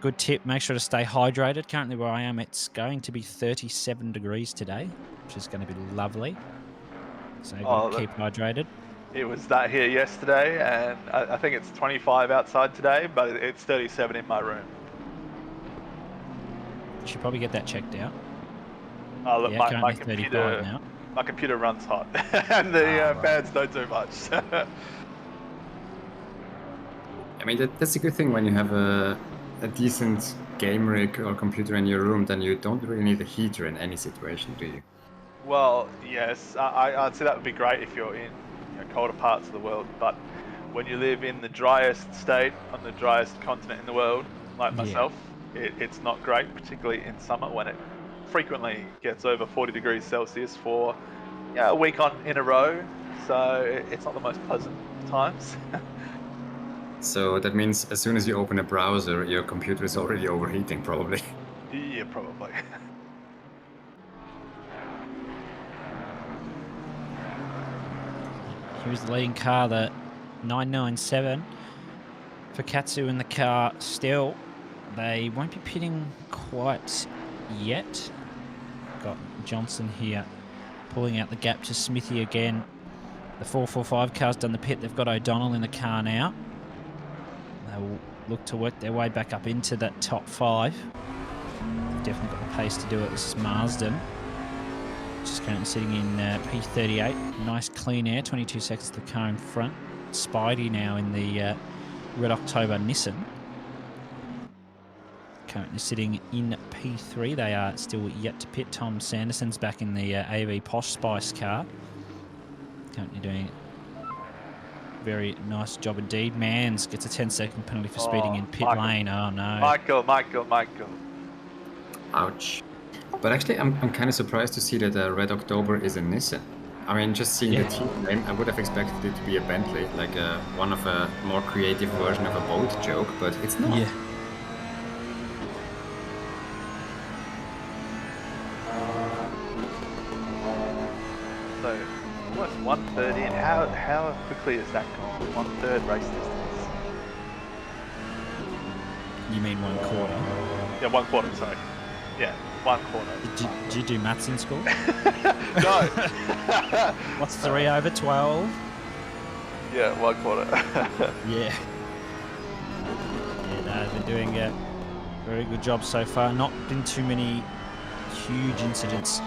good tip. Make sure to stay hydrated. Currently where I am, it's going to be 37 degrees today, which is going to be lovely. So keep hydrated. It was that here yesterday, and I think it's 25 outside today, but it's 37 in my room. You should probably get that checked out. Oh, look, yeah, my computer now. My computer runs hot, and the fans don't do much. I mean, that's a good thing when you have a decent game rig or computer in your room, then you don't really need a heater in any situation, do you? Well, yes, I'd say that would be great if you're in colder parts of the world, but when you live in the driest state on the driest continent in the world, like myself, it's not great, particularly in summer when it frequently gets over 40 degrees Celsius for a week in a row, so it's not the most pleasant times. So that means as soon as you open a browser, your computer is already overheating, probably. Yeah, probably. Here's the leading car, the 997. For Katsu in the car still. They won't be pitting quite yet. Got Johnson here pulling out the gap to Smithy again. The 445 car's done the pit. They've got O'Donnell in the car now. They'll look to work their way back up into that top 5. They've definitely got the pace to do it. This is Marsden. Just currently sitting in P38. Nice clean air, 22 seconds to the car in front. Spidey now in the Red October Nissan. Currently sitting in P3. They are still yet to pit. Tom Sanderson's back in the AV Posh Spice car. Currently doing a very nice job indeed. Mans gets a 10-second penalty for speeding in pit lane. Oh no. Michael. Ouch. But actually, I'm kind of surprised to see that Red October is a Nissan. I mean, just seeing the team name, I would have expected it to be a Bentley, like one of a more creative version of a boat joke, but it's not. Yeah. So, almost 130, and how quickly is that gone? 1/3 race distance. You mean 1/4? Yeah, 1/4, sorry. Yeah, 1/4. Did you do maths in school? No. What's 3 over 12? Yeah, 1/4. Yeah. Yeah, no, they're doing a very good job so far. Not been too many huge incidents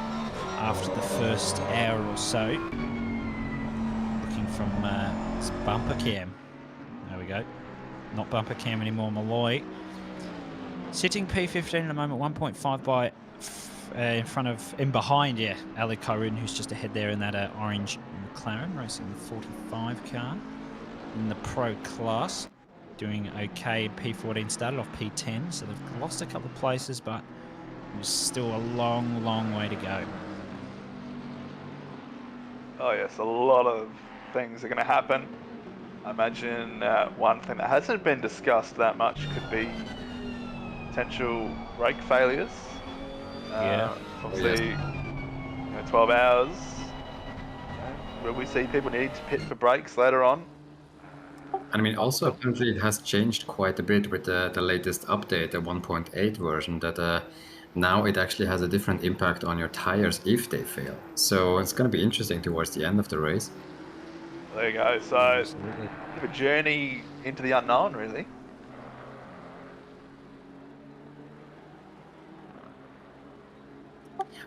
after the first hour or so. Looking from it's bumper cam. There we go. Not bumper cam anymore, Malloy. Sitting P15 at the moment, 1.5 by in behind, Ali Kyrun, who's just ahead there in that orange McLaren, racing the 45 car in the pro class. Doing okay. P14 started off P10, so they've lost a couple of places, but there's still a long, long way to go. Oh yes, a lot of things are going to happen. I imagine one thing that hasn't been discussed that much could be potential brake failures. Obviously, 12 hours. Will we see people need to pit for brakes later on? I mean, also apparently it has changed quite a bit with the latest update, the 1.8 version, that now it actually has a different impact on your tires if they fail. So it's going to be interesting towards the end of the race. There you go. So, a bit of a journey into the unknown, really.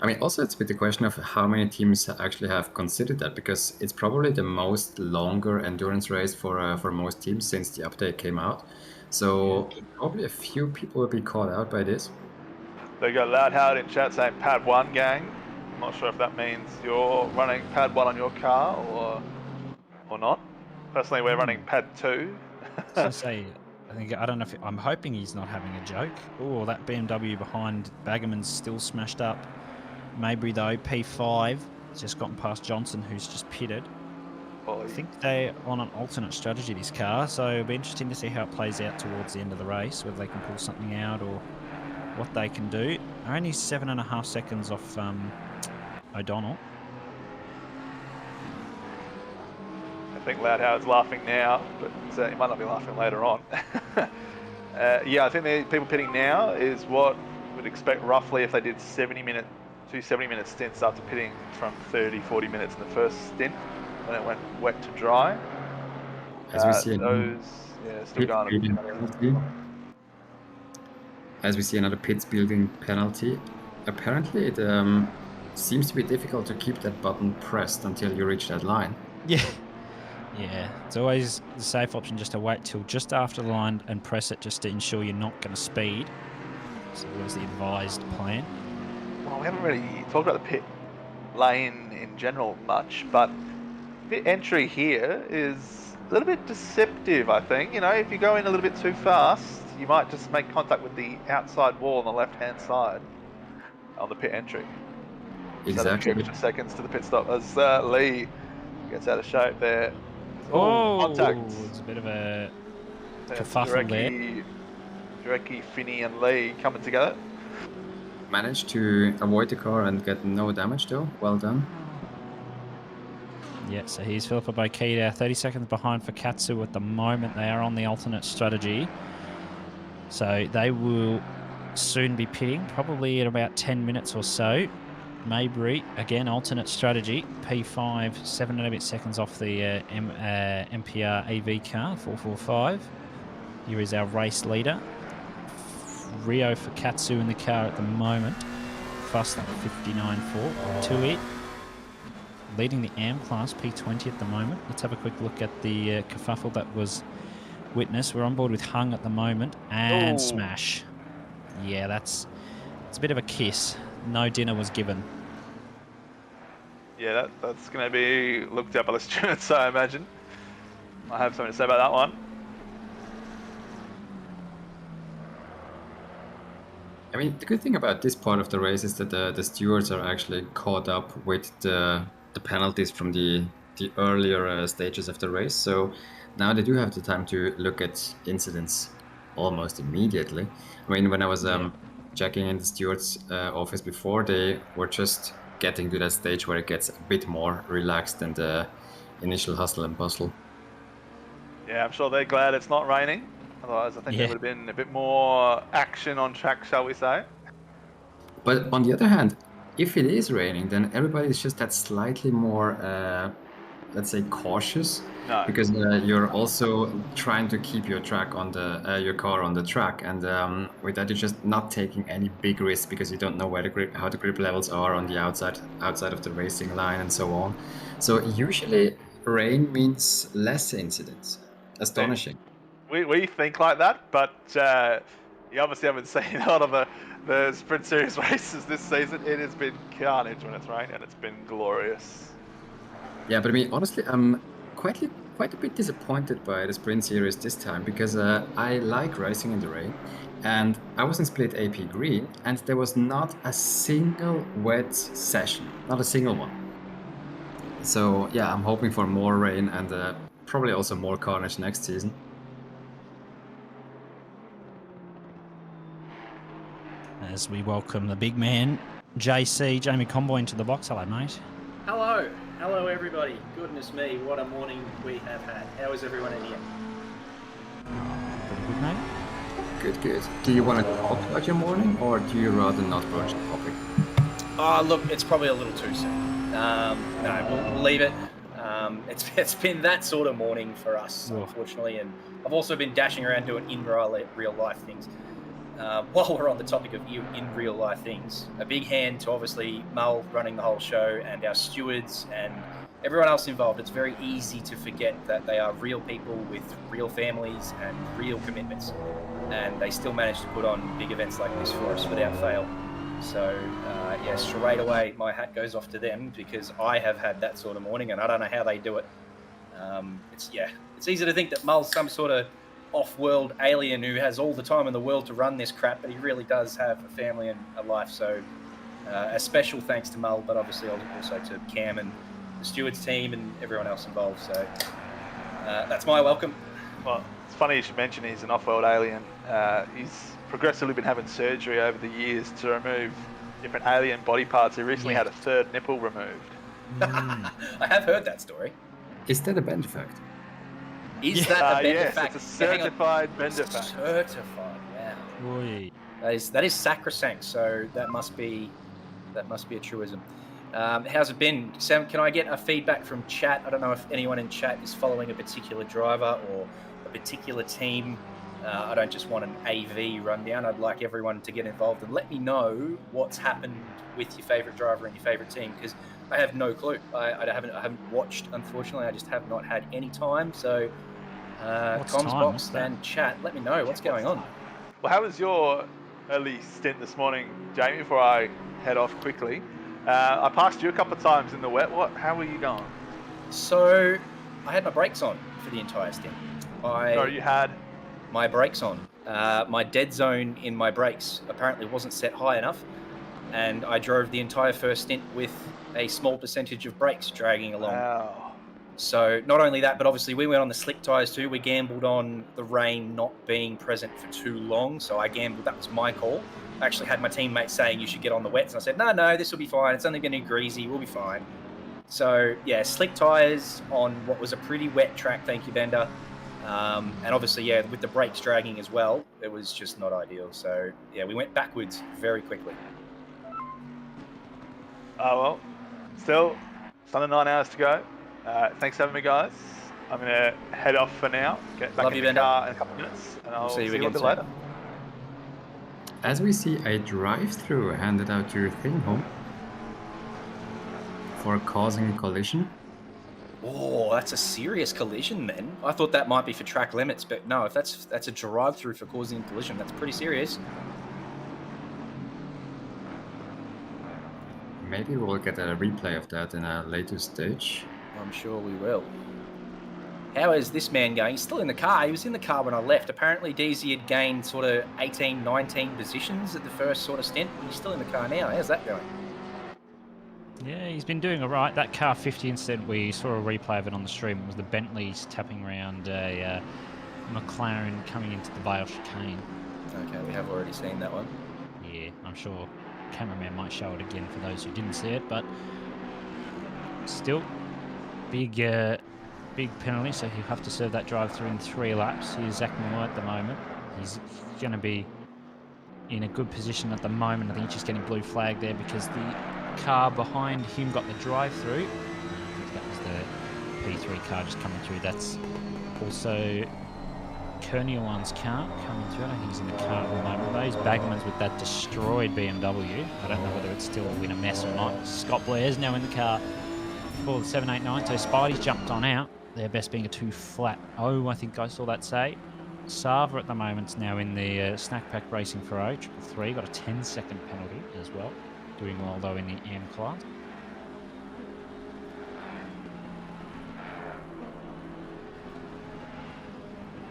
I mean, also it's a bit the question of how many teams actually have considered that, because it's probably the most longer endurance race for most teams since the update came out. So probably a few people will be caught out by this. They got Loud Howard in chat saying Pad 1 gang. I'm not sure if that means you're running Pad 1 on your car or not. Personally, we're running Pad 2. So say, I don't know if I'm hoping he's not having a joke. Oh, that BMW behind Baggerman's still smashed up. Mabry though, P5, has just gotten past Johnson, who's just pitted. I think they're on an alternate strategy, this car, so it'll be interesting to see how it plays out towards the end of the race, whether they can pull something out or what they can do. They're only 7.5 seconds off O'Donnell. I think Loudhow's laughing now, but he might not be laughing later on. Yeah, I think the people pitting now is what we'd expect roughly if they did 70-minute stints after pitting from 30, 40 minutes in the first stint when it went wet to dry. As we see still going. As we see another pits building penalty. Apparently, it seems to be difficult to keep that button pressed until you reach that line. Yeah. Yeah, it's always the safe option just to wait till just after the line and press it just to ensure you're not going to speed. So that was the advised plan. Well, we haven't really talked about the pit lane in general much, but pit entry here is a little bit deceptive, I think. You know, if you go in a little bit too fast, you might just make contact with the outside wall on the left-hand side on the pit entry. Exactly. So extra seconds to the pit stop as Lee gets out of shape there. Oh, contact. It's a bit of a kerfuffle there. Jarecki, Finney and Lee coming together. Managed to avoid the car and get no damage though. Well done. Yeah, so here's Philippa Bokita, 30 seconds behind for Katsu at the moment. They are on the alternate strategy. So they will soon be pitting, probably in about 10 minutes or so. Mabry, again, alternate strategy. P5, 7 and a bit seconds off the MPR AV car, 445. Here is our race leader. Rio for Katsu in the car at the moment. Fast lap 59.4 to it. Leading the AM class, P20 at the moment. Let's have a quick look at the kerfuffle that was witnessed. We're on board with Hung at the moment. And smash. Yeah, it's a bit of a kiss. No dinner was given. Yeah, that's going to be looked at by the stewards, I imagine. I have something to say about that one. I mean, the good thing about this part of the race is that the stewards are actually caught up with the penalties from the earlier stages of the race. So now they do have the time to look at incidents almost immediately. I mean, when I was checking in the steward's office before, they were just getting to that stage where it gets a bit more relaxed than the initial hustle and bustle. Yeah, I'm sure they're glad it's not raining. Otherwise, I think there would have been a bit more action on track, shall we say. But on the other hand, if it is raining, then everybody's just that slightly more, let's say, cautious. No. Because you're also trying to keep your track on your car on the track, and with that you're just not taking any big risks because you don't know where how the grip levels are on the outside of the racing line and so on. So usually rain means less incidents. Astonishing. We think like that, but you obviously haven't seen a lot of the Sprint Series races this season. It has been carnage when it's rained, and it's been glorious. Yeah, but I mean, honestly, I'm quite a bit disappointed by the Sprint Series this time because I like racing in the rain, and I was in Split AP Green, and there was not a single wet session, not a single one. So yeah, I'm hoping for more rain and probably also more carnage next season. As we welcome the big man, JC, Jamie Comboy, into the box. Hello, mate. Hello. Hello, everybody. Goodness me, what a morning we have had. How is everyone in here? Pretty good, mate. Good. Do you want to talk about your morning, or do you rather not broach the topic? Oh, look, it's probably a little too soon. No, we'll leave it. It's been that sort of morning for us, unfortunately, and I've also been dashing around doing in real life things. While we're on the topic of in real life things, a big hand to obviously Mull running the whole show and our stewards and everyone else involved. It's very easy to forget that they are real people with real families and real commitments, and they still manage to put on big events like this for us without fail. So straight away my hat goes off to them because I have had that sort of morning and I don't know how they do it. It's easy to think that Mull's some sort of off-world alien who has all the time in the world to run this crap, but he really does have a family and a life. So a special thanks to Mull, but obviously also to Cam and the stewards team and everyone else involved. So that's my welcome. Well, it's funny you should mention he's an off-world alien. He's progressively been having surgery over the years to remove different alien body parts. He recently had a third nipple removed. I have heard that story. Is that a bender fact? Is that a bender yes, fact? It's a certified bender fact. Certified, wow. Boy. That is sacrosanct, so that must be a truism. How's it been, Sam? Can I get a feedback from chat? I don't know if anyone in chat is following a particular driver or a particular team. I don't just want an AV rundown. I'd like everyone to get involved and let me know what's happened with your favourite driver and your favourite team, because I have no clue. I haven't watched, unfortunately. I just have not had any time. So, comms box and chat, let me know what's going on. Well, how was your early stint this morning, Jamie? Before I head off quickly, I passed you a couple of times in the wet. How were you going? So, I had my brakes on for the entire stint. You had my brakes on. My dead zone in my brakes apparently wasn't set high enough, and I drove the entire first stint with a small percentage of brakes dragging along. Wow. So not only that, but obviously we went on the slick tyres too. We gambled on the rain not being present for too long, so I gambled. That was my call. I actually had my teammates saying you should get on the wets, and I said, no, this will be fine. It's only going to be greasy. We'll be fine. So yeah, slick tyres on what was a pretty wet track. Thank you, Bender. And obviously, yeah, with the brakes dragging as well, it was just not ideal. So yeah, we went backwards very quickly. Oh, well, still, it's under 9 hours to go. Thanks for having me, guys. I'm going to head off for now. Get back in the car in a couple of minutes, and I'll see you again later. As we see a drive-through handed out to your thing home for causing collision. Oh, that's a serious collision then. I thought that might be for track limits, but no, if that's a drive-through for causing a collision, that's pretty serious. Maybe we'll get a replay of that in a later stage. I'm sure we will. How is this man going? He's still in the car. He was in the car when I left. Apparently, DZ had gained sort of 18, 19 positions at the first sort of stint. He's still in the car now. How's that going? Yeah, he's been doing all right. That car 50 incident, we saw a replay of it on the stream. It was the Bentleys tapping around a McLaren coming into the Vale chicane. Okay, we have already seen that one. Yeah, I'm sure cameraman might show it again for those who didn't see it, but still big penalty, so he'll have to serve that drive through in 3 laps. Here's Zach Moore at the moment. He's going to be in a good position at the moment. I think he's just getting blue flag there because the car behind him got the drive through. I think that was the P3 car just coming through. That's also Kerniawan's car coming through. I don't think he's in the car at the moment. Those Bagmans with that destroyed BMW. I don't know whether it's still in a mess or not. Scott Blair's now in the car for the 789. So Spidey's jumped on out. Their best being a 2 flat. Oh, I think I saw that say. Sava at the moment's now in the snack pack racing for O. 333. Got a 10-second penalty as well. Doing well though in the M class.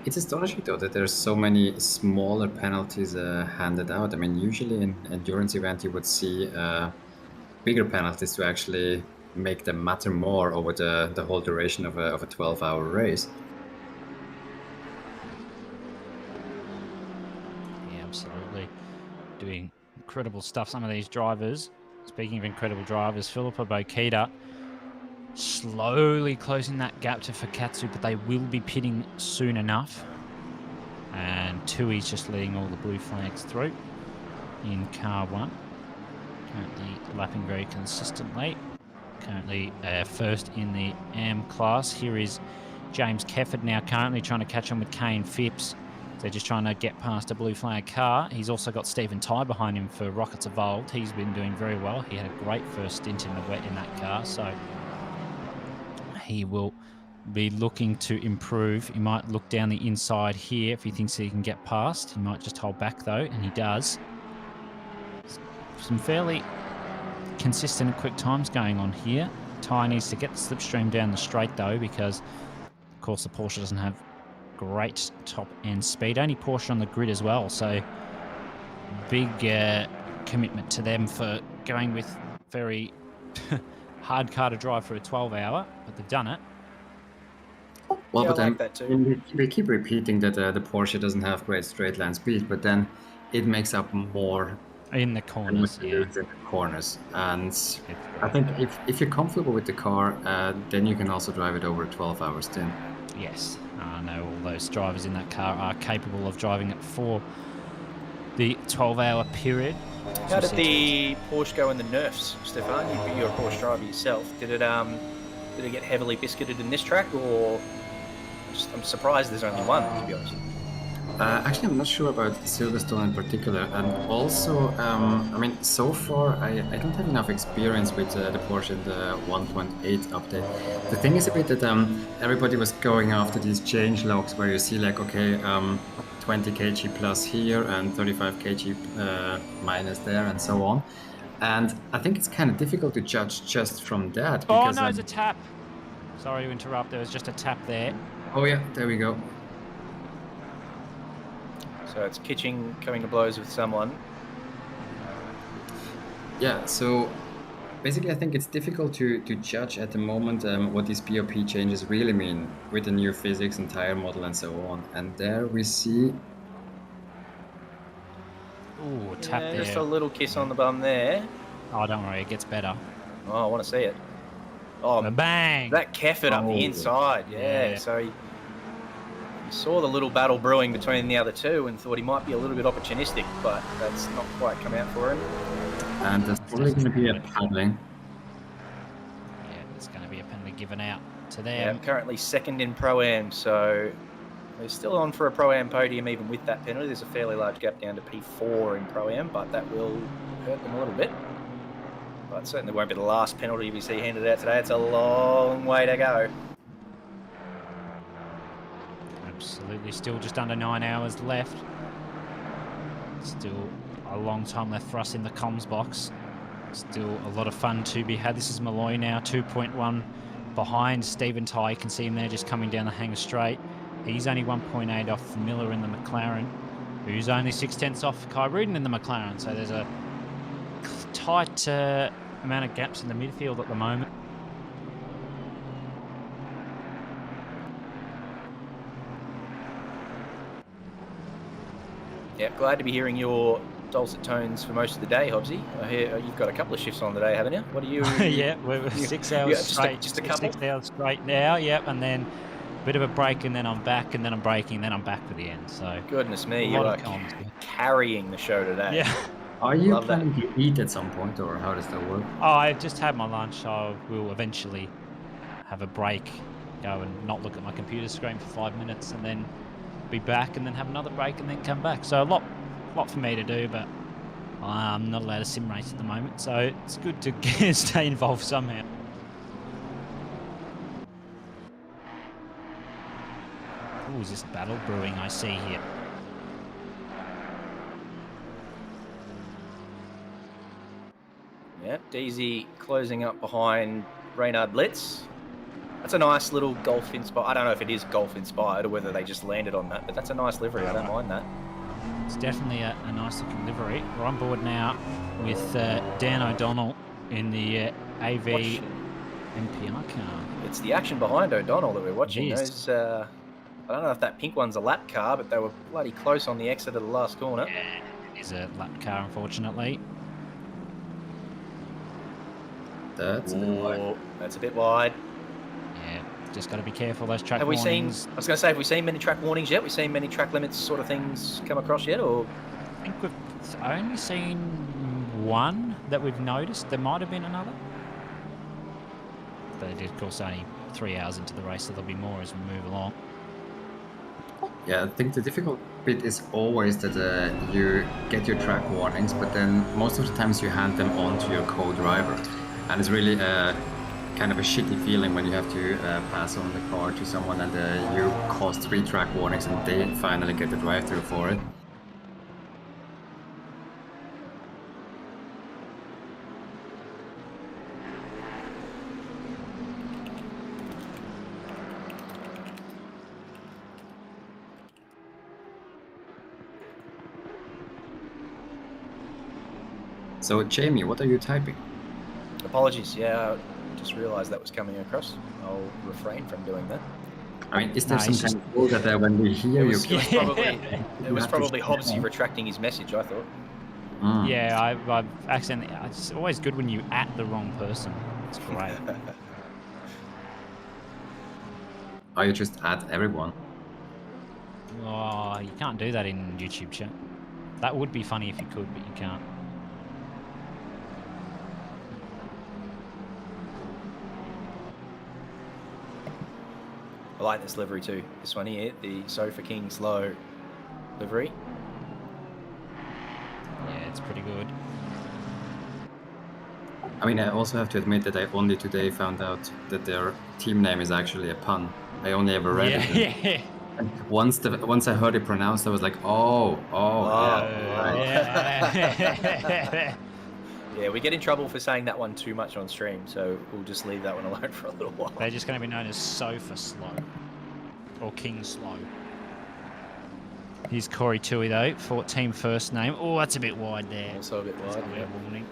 It's astonishing though that there's so many smaller penalties handed out. I mean, usually in endurance event you would see bigger penalties to actually make them matter more over the whole duration of a 12-hour race. Yeah, absolutely. Doing incredible stuff. Some of these drivers, speaking of incredible drivers, Philippa Bokita slowly closing that gap to Fakatsu, but they will be pitting soon enough. And Tui's just letting all the blue flags through in car 1. Currently lapping very consistently. Currently first in the AM class. Here is James Kefford now currently trying to catch on with Kane Phipps. They're just trying to get past a blue flag car. He's also got Stephen Ty behind him for Rockets Evolved. He's been doing very well. He had a great first stint in the wet in that car, so he will be looking to improve. He might look down the inside here if he thinks he can get past. He might just hold back though, and he does. Some fairly consistent and quick times going on here. Ty needs to get the slipstream down the straight though, because of course the Porsche doesn't have great top end speed. Only Porsche on the grid as well, so big commitment to them for going with very hard car to drive for a 12-hour, but they've done it. Well, Yeah, but I then like that too. we keep repeating that the Porsche doesn't have great straight line speed, but then it makes up more in the corners. in the corners. And I think if you're comfortable with the car, then you can also drive it over a 12-hour stint. Yes, I know all those drivers in that car are capable of driving it for the 12-hour period. How did the Porsche go in the nerfs, Stefan? You're a Porsche driver yourself. Did it get heavily biscuited in this track, or I'm surprised there's only one, to be honest. Actually, I'm not sure about Silverstone in particular, and also, I mean, so far I don't have enough experience with the Porsche in the 1.8 update. The thing is a bit that everybody was going after these change logs where you see like, okay, 20 kg plus here and 35 kg minus there and so on. And I think it's kind of difficult to judge just from that. Because, oh no, it's a tap. Sorry to interrupt, there was just a tap there. Oh yeah, there we go. So it's Kitching coming to blows with someone. Yeah, so basically I think it's difficult to judge at the moment what these BOP changes really mean with the new physics and tire model and so on. And there we see... Ooh, tap there. Just a little kiss on the bum there. Oh, don't worry, it gets better. Oh, I want to see it. Oh, bang! That Kefford up the inside, yeah. So he saw the little battle brewing between the other two and thought he might be a little bit opportunistic, but that's not quite come out for him. And there's probably going to be a paddling. Yeah, there's going to be a penalty given out to them. Yeah, I'm currently second in Pro-Am, so they're still on for a Pro-Am podium even with that penalty. There's a fairly large gap down to P4 in Pro-Am, but that will hurt them a little bit. But certainly won't be the last penalty we see handed out today. It's a long way to go. Absolutely, still just under 9 hours left. Still a long time left for us in the comms box. Still a lot of fun to be had. This is Malloy now, 2.1 behind Stephen Ty. You can see him there just coming down the hangar straight. He's only 1.8 off Miller in the McLaren, who's only 0.6 off Kai Rudin in the McLaren. So there's a tight amount of gaps in the midfield at the moment. Yeah, glad to be hearing your dulcet tones for most of the day, Hobbsy. I hear you've got a couple of shifts on today, haven't you? What do you... yeah, we're 6 hours straight. Just a couple? 6 hours straight now, yep, and then a bit of a break, and then I'm back, and then I'm breaking, and then I'm back for the end. So goodness me, you are carrying the show today. Yeah. Are you planning to eat at some point, or how does that work? Oh, I've just had my lunch. I will eventually have a break, go and not look at my computer screen for 5 minutes, and then be back, and then have another break, and then come back. So a lot for me to do, but I'm not allowed to sim race at the moment, so it's good to stay involved somehow. Oh, is this battle brewing I see here? Yeah, DZ closing up behind Reynard Blitz. That's a nice little golf inspired. I don't know if it is golf inspired or whether they just landed on that, but that's a nice livery. I don't mind that. It's definitely a nice looking livery. We're on board now with Dan O'Donnell in the AV MPI car. It's the action behind O'Donnell that we're watching. Those, I don't know if that pink one's a lap car, but they were bloody close on the exit of the last corner. Yeah, it is a lap car, unfortunately. That's a bit wide. That's a bit wide. Yeah, just got to be careful those track warnings. Have we seen many track warnings yet? We've seen many track limits sort of things come across yet, or? I think we've only seen one that we've noticed. There might have been another. But it is, of course, only 3 hours into the race, so there'll be more as we move along. Yeah, I think the difficult bit is always that you get your track warnings, but then most of the times you hand them on to your co-driver. And it's really kind of a shitty feeling when you have to pass on the car to someone and you cause 3 track warnings and they finally get the drive-through for it. So, Jamie, what are you typing? Apologies. Yeah, I just realised that was coming across. I'll refrain from doing that. I mean, is there some kind of rule that when we hear you... It was probably Hobbsy retracting his message, I thought. Mm. Yeah, I've accidentally... It's always good when you at the wrong person. It's great. Are you just at everyone? Oh, you can't do that in YouTube chat. That would be funny if you could, but you can't. I like this livery too. This one here, the Sofa King Slow livery. Yeah, it's pretty good. I mean, I also have to admit that I only today found out that their team name is actually a pun. I only ever read it. Yeah. And once I heard it pronounced, I was like, oh, yeah. Yeah, we get in trouble for saying that one too much on stream, so we'll just leave that one alone for a little while. They're just going to be known as Sofa Slow. Or King Slow. Here's Corey Tui though, team first name. Oh, that's a bit wide there. Also a bit wide, yeah. Warning.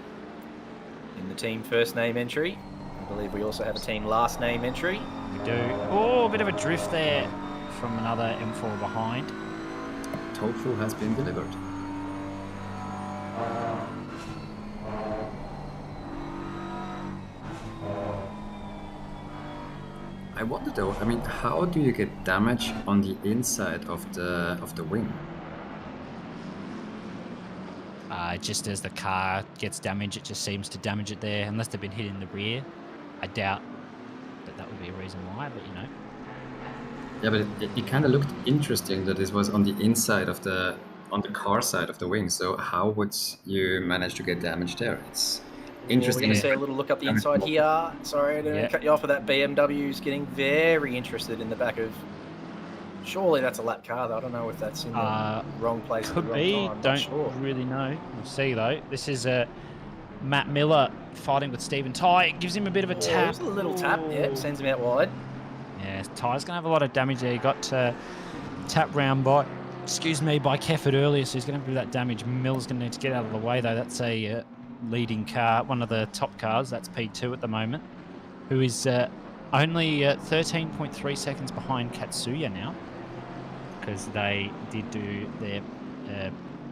In the team first name entry, I believe we also have a team last name entry. We do. Oh, a bit of a drift there from another M4 behind. TOEFL has been delivered. I wonder though, I mean, how do you get damage on the inside of the wing? Just as the car gets damaged, it just seems to damage it there. Unless they've been hit in the rear, I doubt that would be a reason why, but you know. Yeah, but it kind of looked interesting that this was on the inside of on the car side of the wing. So how would you manage to get damage there? It's interesting. We're going to see a little look up the inside here. Sorry, I didn't cut you off with that. BMW's getting very interested in the back of... Surely that's a lap car, though. I don't know if that's in the wrong place at the wrong time. Don't really know. We'll see, though. This is Matt Miller fighting with Stephen Ty. It gives him a bit of a tap. Just a little tap, yeah. Sends him out wide. Yeah, Ty's going to have a lot of damage there. He got tapped round by Kefford earlier, so he's going to have a bit of that damage. Miller's going to need to get out of the way, though. That's a leading car, one of the top cars. That's P2 at the moment, who is only 13.3 seconds behind Katsuya now, because they did do their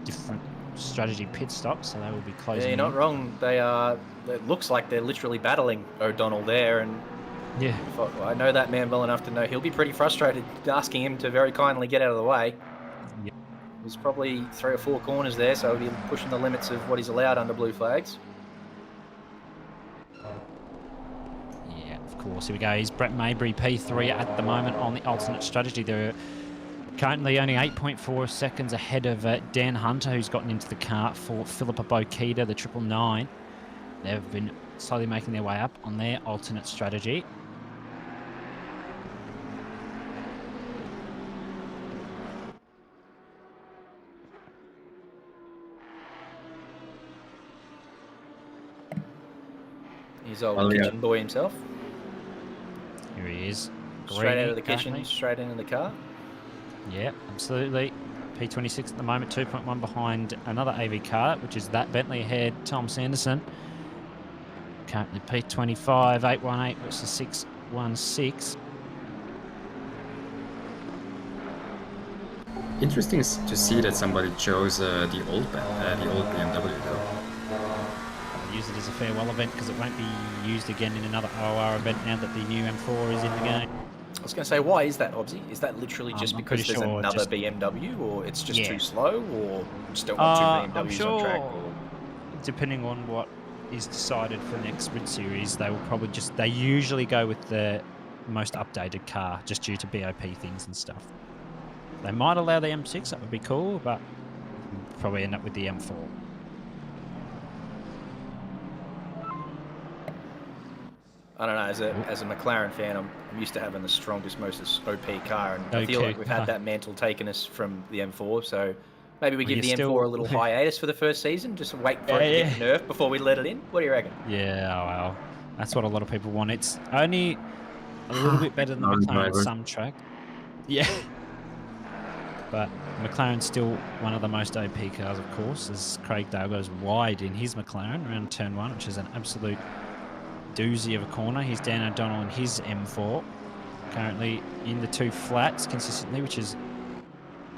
different strategy pit stops, so they will be closing. Yeah, you're not wrong. They are. It looks like they're literally battling O'Donnell there, and yeah, I know that man well enough to know he'll be pretty frustrated, asking him to very kindly get out of the way. Yeah. There's probably 3 or 4 corners there, so he'll be pushing the limits of what he's allowed under blue flags. Yeah, of course. Here we go. He's Brett Maybury, P3 at the moment on the alternate strategy. They're currently only 8.4 seconds ahead of Dan Hunter, who's gotten into the car for Philippa Bokita, the 999. They've been slowly making their way up on their alternate strategy. He's old kitchen boy himself. Here he is. Straight out of the kitchen, straight into the car. Yeah, absolutely. P26 at the moment, 2.1 behind another AV car, which is that Bentley ahead, Tom Sanderson. Currently P25, 818 versus 616. Interesting to see that somebody chose the old BMW though. I'll use it as a farewell event because it won't be used again in another OR event now that the new M4 is in the game. I was going to say, why is that, Hobbsy? Is that literally just because there's another BMW, or it's just too slow, or just don't want 2 BMWs on track? Or... Depending on what is decided for next Grid Series, they will probably they usually go with the most updated car, just due to BOP things and stuff. They might allow the M6, that would be cool, but probably end up with the M4. I don't know, as a McLaren fan, I'm used to having the strongest, most OP car, and I feel like we've had that mantle taken us from the M4, so maybe we give the M4 a little hiatus for the first season, just wait for it to get nerfed before we let it in. What do you reckon? Yeah, well, that's what a lot of people want. It's only a little bit better than McLaren on some track. Yeah. But McLaren's still one of the most OP cars, of course, as Craig Dale goes wide in his McLaren around turn 1, which is an absolute doozy of a corner. Here's Dan O'Donnell in his M4, currently in the 2 flats consistently, which is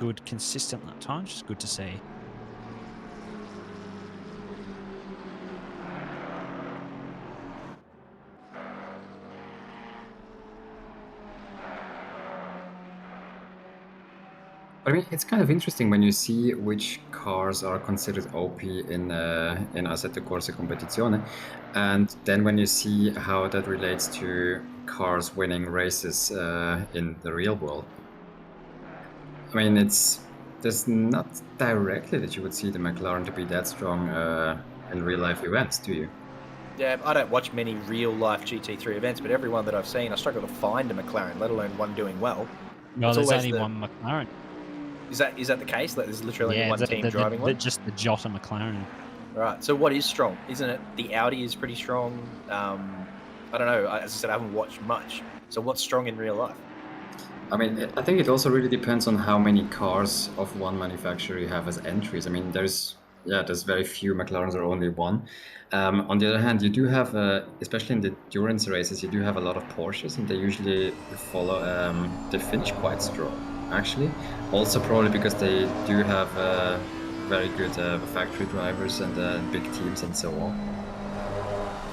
good, consistent that time, which is good to see. I mean, it's kind of interesting when you see which cars are considered OP in Assetto Corsa Competizione, and then when you see how that relates to cars winning races in the real world. I mean, there's not directly that you would see the McLaren to be that strong in real life events, do you? Yeah, I don't watch many real life GT3 events, but every one that I've seen, I struggle to find a McLaren, let alone one doing well. No, there's only one McLaren. Is that the case? That there's literally only one team driving one? Just the Jota McLaren. Right. So what is strong? Isn't it the Audi is pretty strong? I don't know. As I said, I haven't watched much. So what's strong in real life? I mean, I think it also really depends on how many cars of one manufacturer you have as entries. I mean, there's very few McLarens or only one. On the other hand, you do have, especially in the endurance races, you do have a lot of Porsches, and they usually they finish quite strong, actually. Also probably because they do have very good factory drivers and big teams and so on.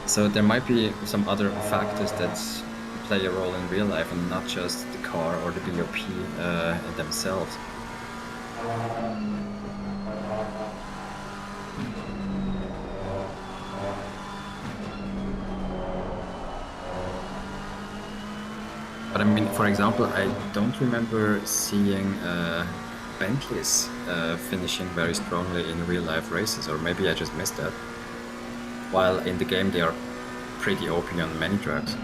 So there might be some other factors that play a role in real life and not just the car or the BOP in themselves. But I mean, for example, I don't remember seeing Bentleys finishing very strongly in real life races, or maybe I just missed that. While in the game they are pretty OP on many tracks.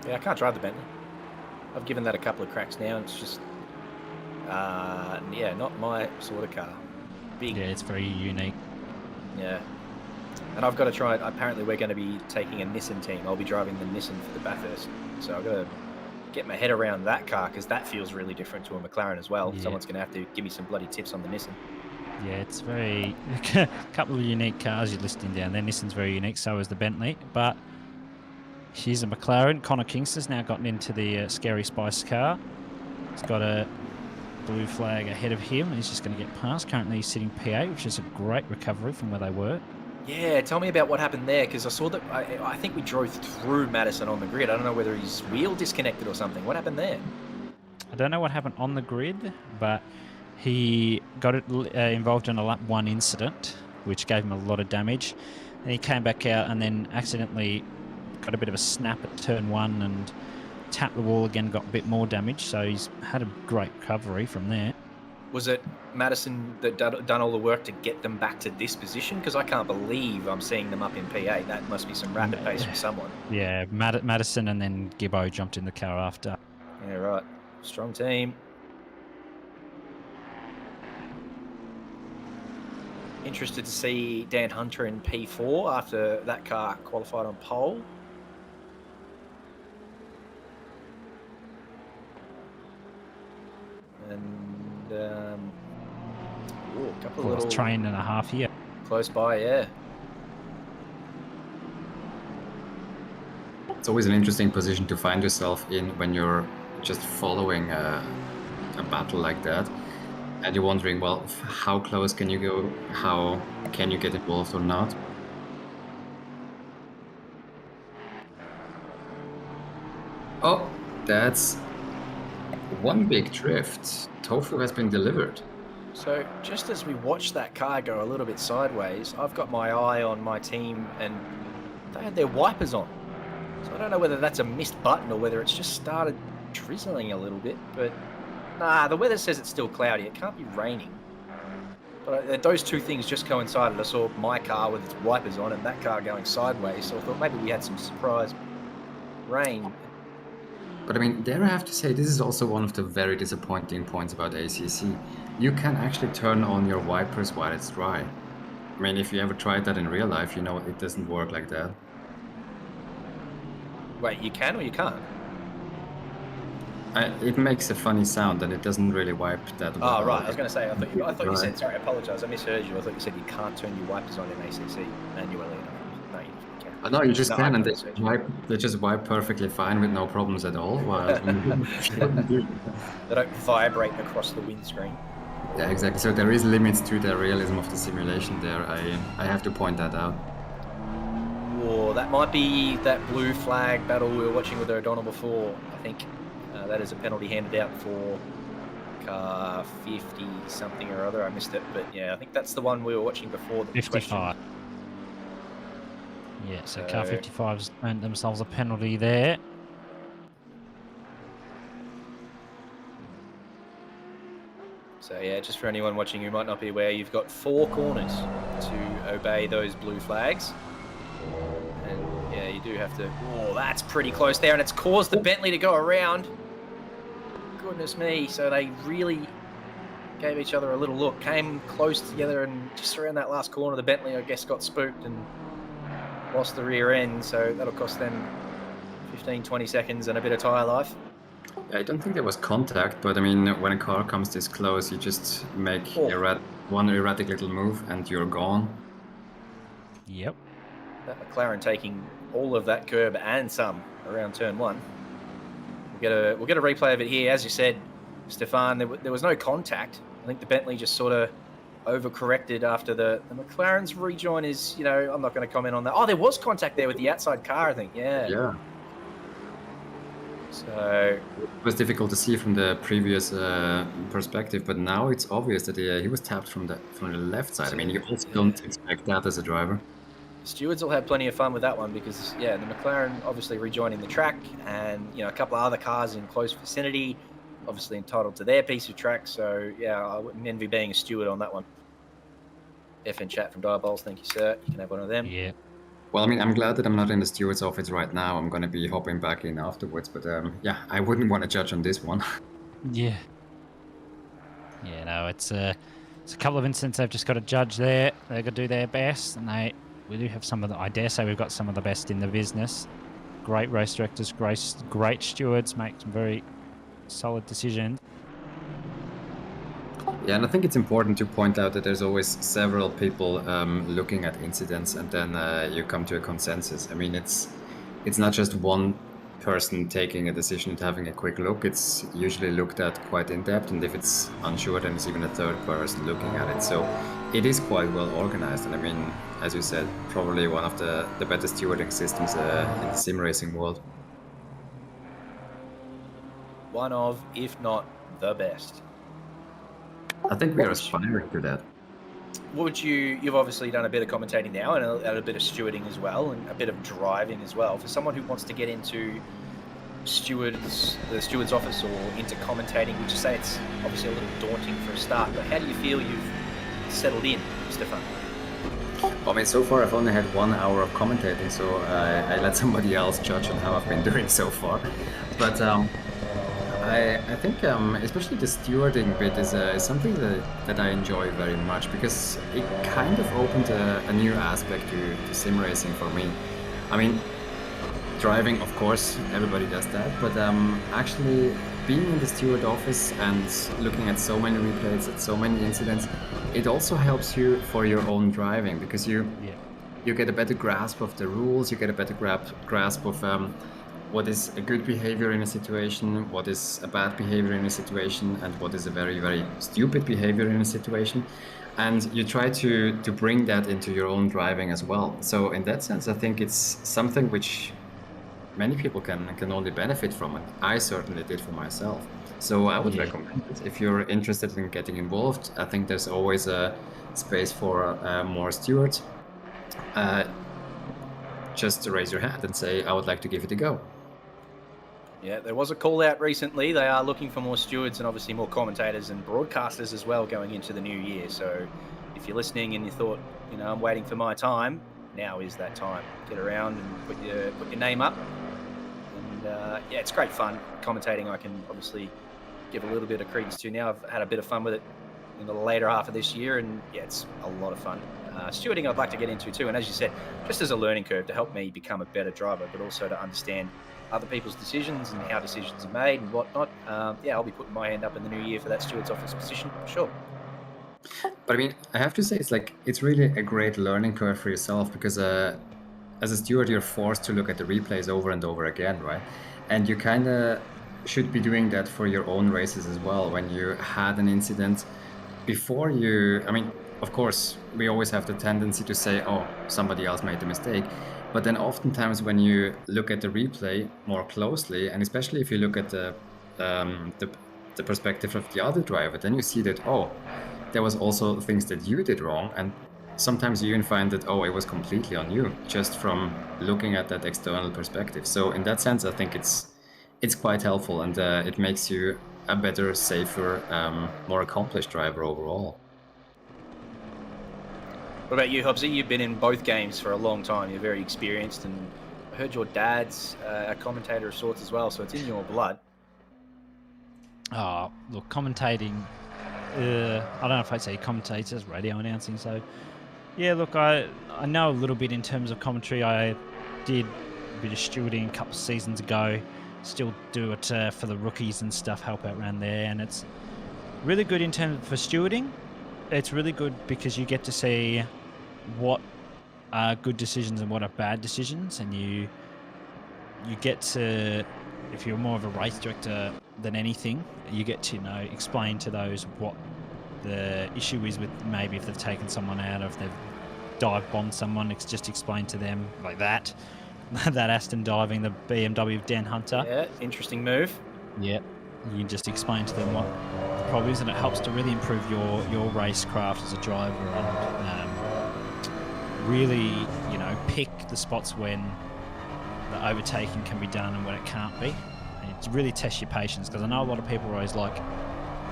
Yeah, I can't drive the Bentley. I've given that a couple of cracks now, and it's just, yeah, not my sort of car. Big. Yeah, it's very unique. Yeah. And I've got to try it. Apparently, we're going to be taking a Nissan team. I'll be driving the Nissan for the Bathurst. So I've got to get my head around that car, because that feels really different to a McLaren as well. Yeah. Someone's going to have to give me some bloody tips on the Nissan. Yeah, it's very... a couple of unique cars you're listing down there. Nissan's very unique, so is the Bentley. But she's a McLaren. Connor Kingston's now gotten into the Scary Spice car. He's got a blue flag ahead of him. He's just going to get past. Currently he's sitting P8, which is a great recovery from where they were. Yeah, tell me about what happened there, because I saw that I think we drove through Madison on the grid. I don't know whether his wheel disconnected or something. What happened there? I don't know what happened on the grid, but he got involved in a lap 1 incident, which gave him a lot of damage. And he came back out and then accidentally got a bit of a snap at turn 1 and tapped the wall again, got a bit more damage. So he's had a great recovery from there. Was it Madison that done all the work to get them back to this position? Because I can't believe I'm seeing them up in P8. That must be some rapid pace from someone. Yeah, Madison and then Gibbo jumped in the car after. Yeah, right. Strong team. Interested to see Dan Hunter in P4 after that car qualified on pole. And a couple of little train and a half here. Close by, yeah. It's always an interesting position to find yourself in when you're just following a battle like that. And you're wondering, well, how close can you go? How can you get involved or not? Oh, that's one big drift. Tofu has been delivered. So just as we watch that car go a little bit sideways, I've got my eye on my team and they had their wipers on. So I don't know whether that's a missed button or whether it's just started drizzling a little bit, but nah, the weather says it's still cloudy. It can't be raining. But those two things just coincided. I saw my car with its wipers on and that car going sideways, so I thought maybe we had some surprise rain. But I mean, there I have to say, this is also one of the very disappointing points about ACC. You can actually turn on your wipers while it's dry. I mean, if you ever tried that in real life, you know it doesn't work like that. Wait, you can or you can't? It makes a funny sound and it doesn't really wipe that well. Oh, right. I was going to say, I thought you said, sorry, I apologise. I misheard you. I thought you said you can't turn your wipers on in ACC manually. No, you can. No, you just can, and I they just wipe perfectly fine with no problems at all. While they don't vibrate across the windscreen. Yeah, exactly. So there is limits to the realism of the simulation there. I have to point that out. Whoa, that might be that blue flag battle we were watching with O'Donnell before. I think that is a penalty handed out for car 50 something or other. I missed it, but yeah, I think that's the one we were watching before. 55. Yeah, so car 55's earned themselves a penalty there. So yeah, just for anyone watching who might not be aware, you've got 4 corners to obey those blue flags. And yeah, you do have to... Oh, that's pretty close there, and it's caused the Bentley to go around. Goodness me, so they really gave each other a little look, came close together, and just around that last corner, the Bentley, I guess, got spooked and lost the rear end, so that'll cost them 15, 20 seconds and a bit of tyre life. I don't think there was contact, but I mean, when a car comes this close, you just make one erratic little move and you're gone. Yep. That McLaren taking all of that curb and some around turn 1. We'll get a replay of it here. As you said, Stefan, there was no contact. I think the Bentley just sort of overcorrected after the McLaren's rejoin is, you know, I'm not going to comment on that. Oh, there was contact there with the outside car, I think. Yeah. Yeah. So it was difficult to see from the previous perspective, but now it's obvious that he was tapped from the left side. I mean, you also don't expect that as a driver. Stewards will have plenty of fun with that one because, yeah, the McLaren obviously rejoining the track and, you know, a couple of other cars in close vicinity, obviously entitled to their piece of track. So, yeah, I wouldn't envy being a steward on that one. FN chat from Diabols, thank you, sir. You can have one of them. Yeah. Well, I mean, I'm glad that I'm not in the steward's office right now. I'm going to be hopping back in afterwards. But, yeah, I wouldn't want to judge on this one. Yeah. Yeah, no, it's a couple of incidents they've just got to judge there. They've got to do their best, and we do have some of the, I dare say we've got some of the best in the business. Great race directors, great stewards, make some very solid decisions. Yeah, and I think it's important to point out that there's always several people looking at incidents, and then you come to a consensus. I mean, it's not just one person taking a decision and having a quick look. It's usually looked at quite in depth, and if it's unsure, then it's even a third person looking at it. So it is quite well organized, and I mean, as you said, probably one of the better stewarding systems in the sim racing world. One of, if not the best. I think we are aspiring to that. You've obviously done a bit of commentating now and a bit of stewarding as well, and a bit of driving as well. For someone who wants to get into the steward's office or into commentating, would you say it's obviously a little daunting for a start, but how do you feel you've settled in, Stefan? I mean, so far I've only had 1 hour of commentating, so I let somebody else judge on how I've been doing so far. But I think especially the stewarding bit is something that I enjoy very much, because it kind of opened a new aspect to sim racing for me. I mean, driving, of course, everybody does that, but actually being in the steward office and looking at so many replays, at so many incidents, it also helps you for your own driving, because you get a better grasp of the rules, you get a better grasp of what is a good behavior in a situation, what is a bad behavior in a situation, and what is a very, very stupid behavior in a situation. And you try to bring that into your own driving as well. So in that sense, I think it's something which many people can only benefit from it. I certainly did for myself. So I would recommend it. If you're interested in getting involved, I think there's always a space for more stewards. Just raise your hand and say, I would like to give it a go. Yeah, there was a call out recently. They are looking for more stewards and obviously more commentators and broadcasters as well going into the new year. So if you're listening and you thought, you know, I'm waiting for my time, now is that time. Get around and put your name up. And yeah, it's great fun. Commentating I can obviously give a little bit of credence to now. I've had a bit of fun with it in the later half of this year, and yeah, it's a lot of fun. Stewarding I'd like to get into too, and as you said, just as a learning curve to help me become a better driver, but also to understand other people's decisions and how decisions are made and whatnot. Yeah, I'll be putting my hand up in the new year for that steward's office position for sure. But I mean, I have to say, it's really a great learning curve for yourself because as a steward, you're forced to look at the replays over and over again, right? And you kind of should be doing that for your own races as well. When you had an incident before you, I mean, of course, we always have the tendency to say, oh, somebody else made the mistake. But then oftentimes when you look at the replay more closely, and especially if you look at the perspective of the other driver, then you see that, oh, there was also things that you did wrong. And sometimes you even find that, oh, it was completely on you, just from looking at that external perspective. So in that sense, I think it's quite helpful, and it makes you a better, safer, more accomplished driver overall. What about you, Hobbsy? You've been in both games for a long time. You're very experienced, and I heard your dad's a commentator of sorts as well, so it's in your blood. Oh, look, commentating, I don't know if I'd say commentators, radio announcing, so yeah, look, I know a little bit in terms of commentary. I did a bit of stewarding a couple of seasons ago, still do it for the rookies and stuff, help out around there, and it's really good in terms for stewarding. It's really good because you get to see what are good decisions and what are bad decisions, and you get to, if you're more of a race director than anything, you get to explain to those what the issue is with, maybe if they've taken someone out, or if they've dive bombed someone. It's just explain to them like that that Aston diving the BMW of Dan Hunter. Yeah, interesting move. Yeah, you just explain to them what the problem is, and it helps to really improve your racecraft as a driver, and really pick the spots when the overtaking can be done and when it can't be. And it really tests your patience, because I know a lot of people are always like,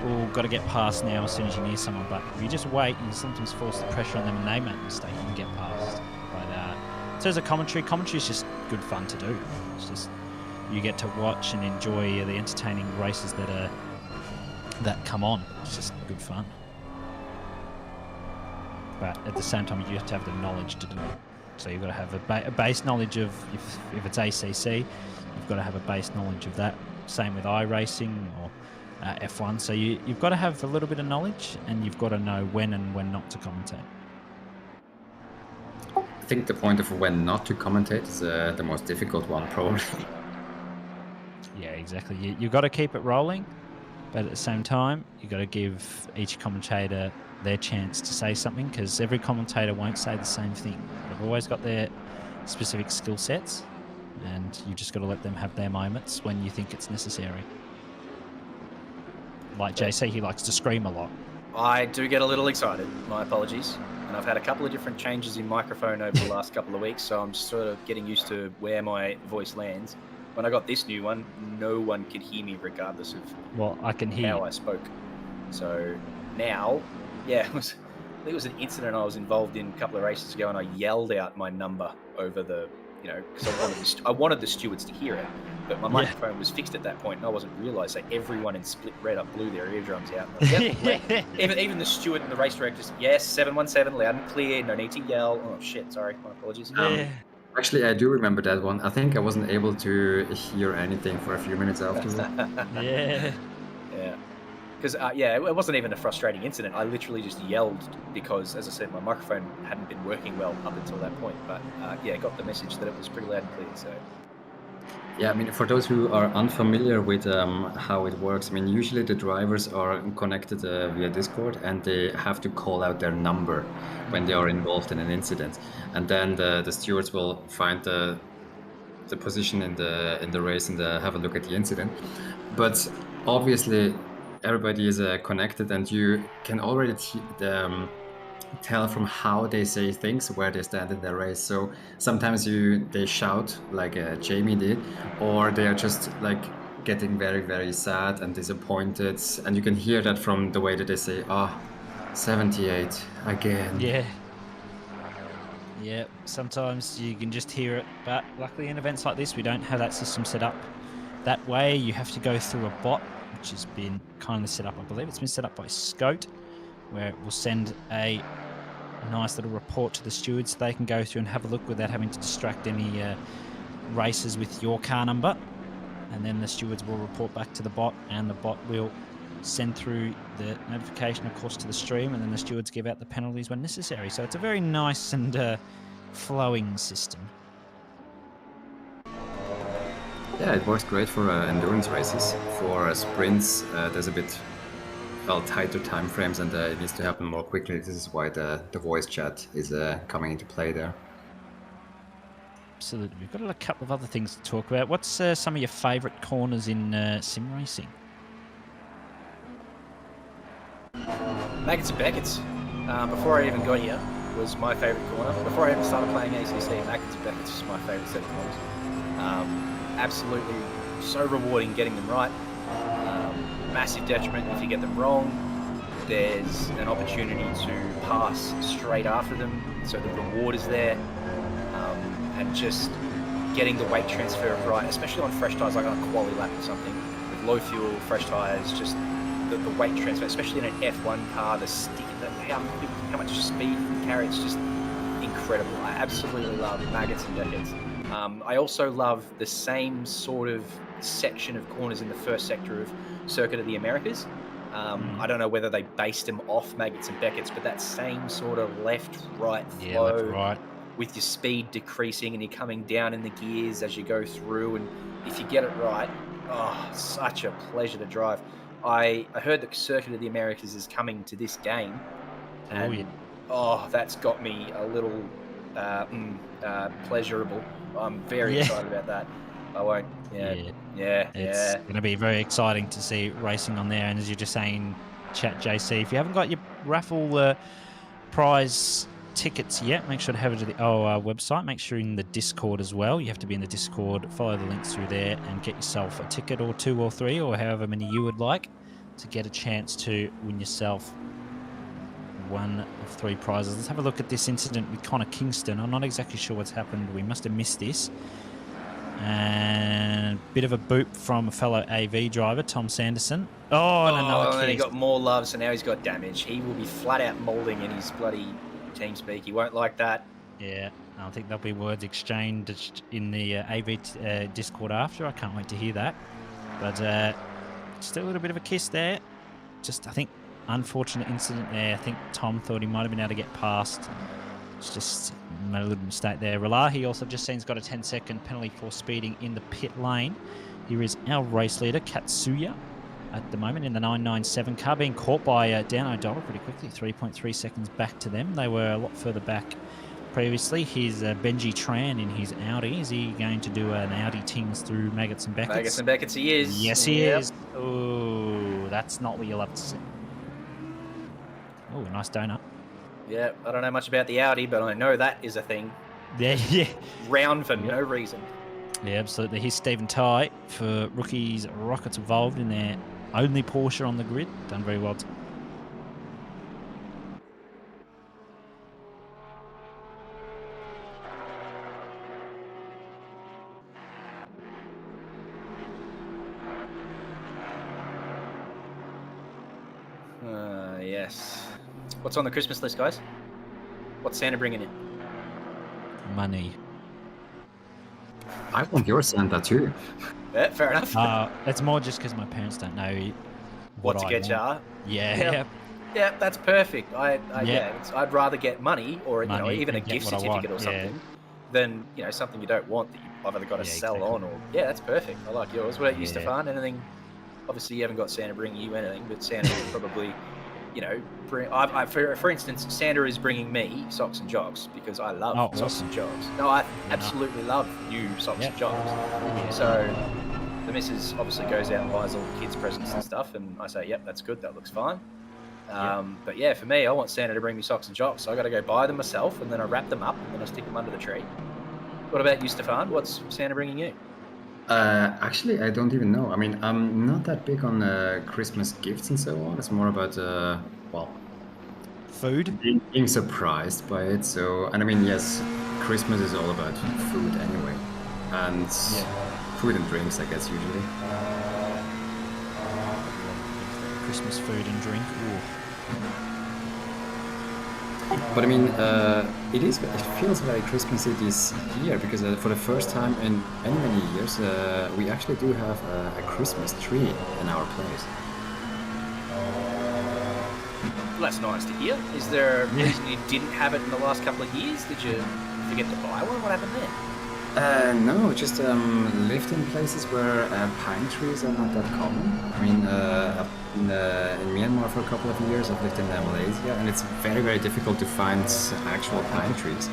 oh, got to get past now as soon as you near someone, but if you just wait, you sometimes force the pressure on them and they make a mistake, you can get past. But so as a commentary is just good fun to do. It's just, you get to watch and enjoy the entertaining races that come on. It's just good fun. But at the same time, you have to have the knowledge to do it. So you've got to have a base knowledge of, if it's ACC, you've got to have a base knowledge of that. Same with iRacing or F1. So you've got to have a little bit of knowledge, and you've got to know when and when not to commentate. I think the point of when not to commentate is the most difficult one, probably. Yeah, exactly. You've got to keep it rolling, but at the same time, you've got to give each commentator their chance to say something, because every commentator won't say the same thing. They've always got their specific skill sets, and you just got to let them have their moments when you think it's necessary. Like JC, he likes to scream a lot. I do get a little excited. My apologies. And I've had a couple of different changes in microphone over the last couple of weeks, so I'm sort of getting used to where my voice lands. When I got this new one, no one could hear me regardless of I can hear how I spoke. So now, yeah, I think it was an incident I was involved in a couple of races ago, and I yelled out my number over the, because I wanted the stewards to hear it, but my microphone was fixed at that point, and I wasn't realised. So everyone in Split Red up blew their eardrums out. Yep, even the steward and the race director just, yes, 717, loud and clear, no need to yell. Oh shit, sorry, my apologies. Actually, I do remember that one. I think I wasn't able to hear anything for a few minutes after that. Yeah. Because, it wasn't even a frustrating incident. I literally just yelled because, as I said, my microphone hadn't been working well up until that point. But, got the message that it was pretty loud and clear, so... Yeah, I mean, for those who are unfamiliar with how it works, I mean, usually the drivers are connected via Discord, and they have to call out their number when they are involved in an incident. And then the stewards will find the position in the race and have a look at the incident. But obviously, everybody is connected, and you can already tell from how they say things where they stand in their race. So sometimes they shout like Jamie did, or they are just like getting very, very sad and disappointed, and you can hear that from the way that they say, 78 again. Yeah, sometimes you can just hear it, but luckily in events like this we don't have that system set up that way. You have to go through a bot, which has been kindly set up, I believe it's been set up by Scout, where it will send a a nice little report to the stewards so they can go through and have a look without having to distract any racers with your car number. And then the stewards will report back to the bot, and the bot will send through the notification, of course, to the stream, and then the stewards give out the penalties when necessary. So it's a very nice and flowing system. Yeah, it works great for endurance races. For sprints, there's a bit tighter time frames, and it needs to happen more quickly. This is why the voice chat is coming into play there. Absolutely. We've got a couple of other things to talk about. What's some of your favourite corners in sim racing? Maggots and Beckett's. Before I even got here, was my favourite corner. Before I even started playing ACC, Maggots and Beckett's was my favourite set of corners. Absolutely so rewarding getting them right. Massive detriment if you get them wrong. There's an opportunity to pass straight after them, so the reward is there. And just getting the weight transfer right, especially on fresh tyres, like on a quali lap or something, with low fuel, fresh tyres, just the weight transfer, especially in an F1 car, the stick, how much speed you can carry, it's just incredible. I absolutely love Maggots and Beckett's. I also love the same sort of section of corners in the first sector of Circuit of the Americas. I don't know whether they based them off Maggots and Beckett's, but that same sort of left-right flow. Yeah, left-right. With your speed decreasing and you're coming down in the gears as you go through, and if you get it right, oh, such a pleasure to drive. I heard that Circuit of the Americas is coming to this game, and that's got me a little pleasurable. I'm very excited about that. I won't. It's going to be very exciting to see racing on there. And as you're just saying, chat JC, if you haven't got your raffle prize tickets yet, make sure to head over to the website. Make sure you're in the Discord as well. You have to be in the Discord, follow the links through there, and get yourself a ticket or 2 or 3 or however many you would like to get a chance to win yourself one of 3 prizes. Let's have a look at this incident with Connor Kingston. I'm not exactly sure what's happened. We must have missed this. And bit of a boot from a fellow AV driver, Tom Sanderson. And another and then he got more love, so now he's got damage. He will be flat out moulding in his bloody team speak. He won't like that. Yeah, I think there'll be words exchanged in the AV Discord after. I can't wait to hear that. But still a little bit of a kiss there. Just, I think, unfortunate incident there. I think Tom thought he might have been able to get past. It's just made a little mistake there. Relahi also just seen he's got a 10-second penalty for speeding in the pit lane. Here is our race leader, Katsuya, at the moment in the 997 car, being caught by Dan O'Donnell pretty quickly, 3.3 seconds back to them. They were a lot further back previously. Here's Benji Tran in his Audi. Is he going to do an Audi Tings through Maggots and Beckett's? Maggots and Beckett's he is. Yes, he is. Oh, that's not what you love to see. Oh, nice donut. Yeah, I don't know much about the Audi, but I know that is a thing. Yeah. Round for no reason. Yeah, absolutely. Here's Stephen Ty for Rookies Rockets Evolved in their only Porsche on the grid. Done very well. Yes. What's on the Christmas list, guys? What's Santa bringing in? Money. I want your Santa too. Yeah, fair enough. It's more just because my parents don't know what to get you. Yeah. Yeah, that's perfect. I'd rather get money or even a gift certificate or something than something you don't want that you've either got to sell on or that's perfect. I like yours. What about you, Stefan? Anything? Obviously, you haven't got Santa bringing you anything, but Santa will probably. For instance, Santa is bringing me socks and jocks because I love socks and jocks. No, I absolutely love new socks and jocks. Yeah. So the missus obviously goes out and buys all the kids' presents and stuff, and I say, yep, that's good, that looks fine. But yeah, for me, I want Santa to bring me socks and jocks, so I got to go buy them myself, and then I wrap them up, and then I stick them under the tree. What about you, Stefan? What's Santa bringing you? Actually, I don't even know. I mean, I'm not that big on Christmas gifts and so on. It's more about, food? Being surprised by it. So, and I mean, yes, Christmas is all about food anyway. And food and drinks, I guess, usually. Christmas food and drink. Ooh. But I mean, it feels very Christmassy this year because for the first time in many years, we actually do have a Christmas tree in our place. Well, that's nice to hear. Is there a reason you didn't have it in the last couple of years? Did you forget to buy one? What happened there? No, just lived in places where pine trees are not that common. I mean, in Myanmar for a couple of years, I've lived in Malaysia, and it's very, very difficult to find actual pine trees.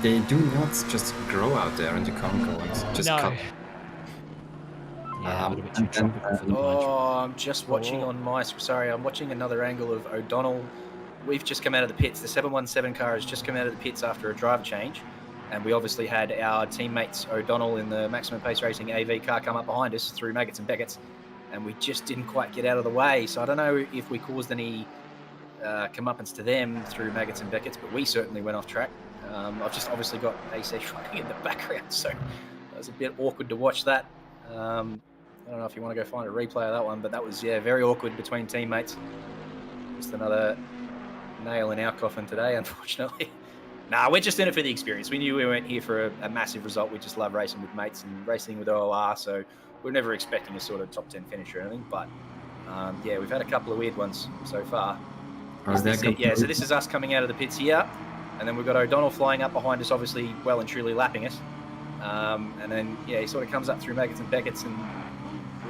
They do not just grow out there in the Congo and just cut. Yeah, a little bit too tropical for the pine tree. I'm just watching on my... Sorry, I'm watching another angle of O'Donnell. We've just come out of the pits. The 717 car has just come out of the pits after a driver change. And we obviously had our teammates O'Donnell in the Maximum Pace Racing AV car come up behind us through Maggots and Beckett's. And we just didn't quite get out of the way. So I don't know if we caused any comeuppance to them through Maggots and Beckett's, but we certainly went off track. I've just obviously got AC running in the background, so it was a bit awkward to watch that. I don't know if you want to go find a replay of that one, but that was, very awkward between teammates. Just another nail in our coffin today, unfortunately. Nah, we're just in it for the experience. We knew we weren't here for a massive result. We just love racing with mates and racing with OOR, so we're never expecting a sort of top 10 finish or anything. But, we've had a couple of weird ones so far. So this is us coming out of the pits here, and then we've got O'Donnell flying up behind us, obviously well and truly lapping us. And then, he sort of comes up through Maggots and Beckett's, and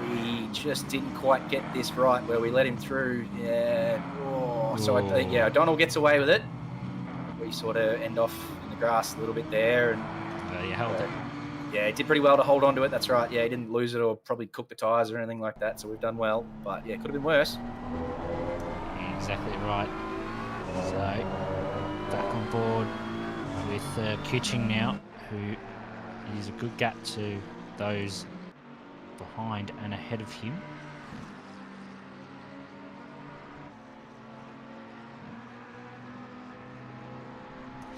we just didn't quite get this right where we let him through. So I think, O'Donnell gets away with it. We sort of end off in the grass a little bit there, and you held it. Yeah, he did pretty well to hold on to it. That's right. Yeah, he didn't lose it or probably cook the tyres or anything like that. So we've done well, but it could have been worse. Exactly right. So back on board with Kitching now, who is a good gap to those behind and ahead of him.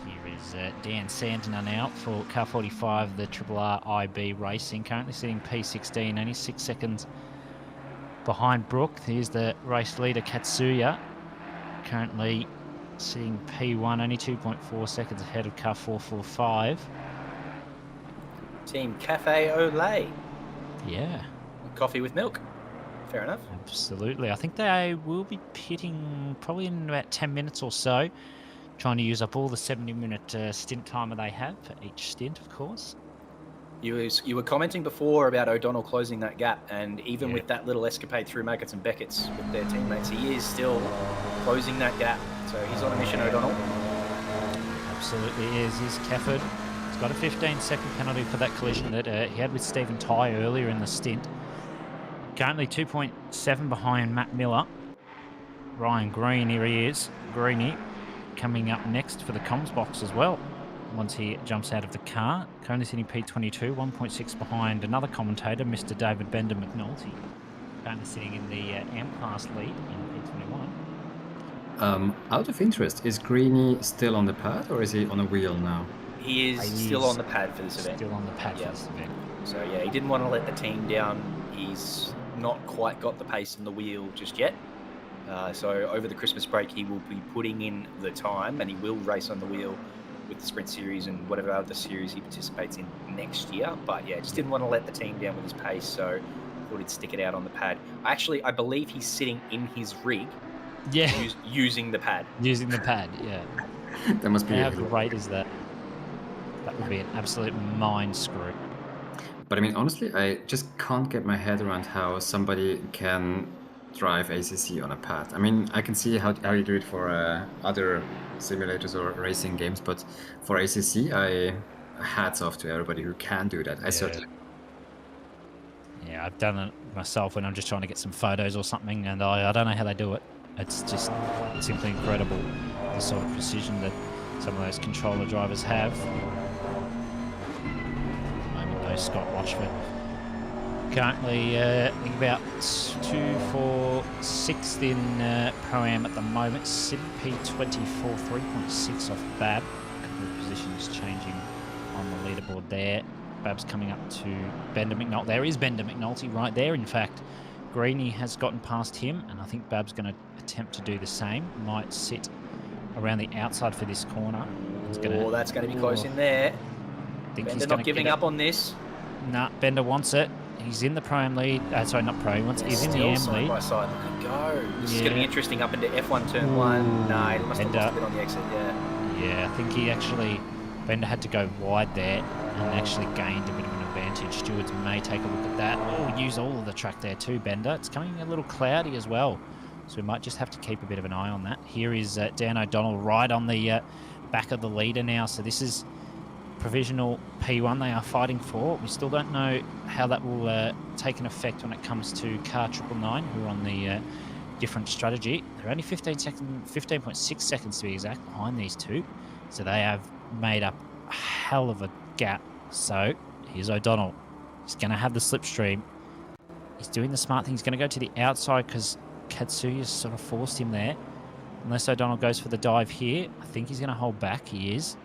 Here is Dan Santner now for car 45, the RRR IB Racing, currently sitting P16, only 6 seconds behind Brooke. Here's the race leader Katsuya, currently sitting P1, only 2.4 seconds ahead of car 445. Team Cafe Olay. Yeah. Coffee with milk. Fair enough. Absolutely. I think they will be pitting probably in about 10 minutes or so, trying to use up all the 70-minute stint timer they have for each stint, of course. You were commenting before about O'Donnell closing that gap, and even with that little escapade through Maggots and Beckett's with their teammates, he is still closing that gap. So he's on a mission, O'Donnell. Absolutely is. He's Cafford. He's got a 15-second penalty for that collision that he had with Stephen Ty earlier in the stint. Currently 2.7 behind Matt Miller. Ryan Green, here he is. Greenie coming up next for the comms box as well once he jumps out of the car. Currently sitting P22, 1.6 behind another commentator, Mr. David Bender McNulty. Currently sitting in the M-Class lead in P21. Out of interest, is Greenie still on the pad or is he on a wheel now? He is still on the pad for this event. Still on the pad for this event. So he didn't want to let the team down. He's not quite got the pace in the wheel just yet. So over the Christmas break, he will be putting in the time, and he will race on the wheel with the Sprint Series and whatever other series he participates in next year. But just didn't want to let the team down with his pace, so thought he'd stick it out on the pad. Actually, I believe he's sitting in his rig. Yeah. Using the pad. Using the pad, yeah. That must be how great is that? That would be an absolute mind screw. But I mean, honestly, I just can't get my head around how somebody can drive ACC on a pad. I mean, I can see how you do it for other simulators or racing games, but for ACC, hats off to everybody who can do that. I certainly. Yeah, I've done it myself when I'm just trying to get some photos or something, and I don't know how they do it. It's just simply incredible, the sort of precision that some of those controller drivers have. Scott Rochford currently I think about 2-4-6th in Pro-Am at the moment, sitting P24, 3.6 off Bab. A couple of positions changing on the leaderboard there. Bab's coming up to Bender McNulty. There is Bender McNulty right there. In fact, Greenie has gotten past him, and I think Bab's going to attempt to do the same. Might sit around the outside for this corner. That's going to be close in there. Bender not giving up on this. Nah, Bender wants it. He's in the Pro-Am lead. Sorry, not Pro. He's in the AM side lead. by side. Look at go. This is going to be interesting up into F1 turn 1. No, he must have lost a bit on the exit, Yeah, I think Bender had to go wide there and actually gained a bit of an advantage. Stewards may take a look at that. Use all of the track there too, Bender. It's coming a little cloudy as well, so we might just have to keep a bit of an eye on that. Here is Dan O'Donnell right on the back of the leader now, so this is provisional P1 they are fighting for. We still don't know how that will take an effect when it comes to car 999, who are on the different strategy. They're only 15.6 seconds to be exact behind these two, so they have made up a hell of a gap. So here's O'Donnell. He's going to have the slipstream. He's doing the smart thing. He's going to go to the outside because Katsuya sort of forced him there. Unless O'Donnell goes for the dive here, I think he's going to hold back. He is.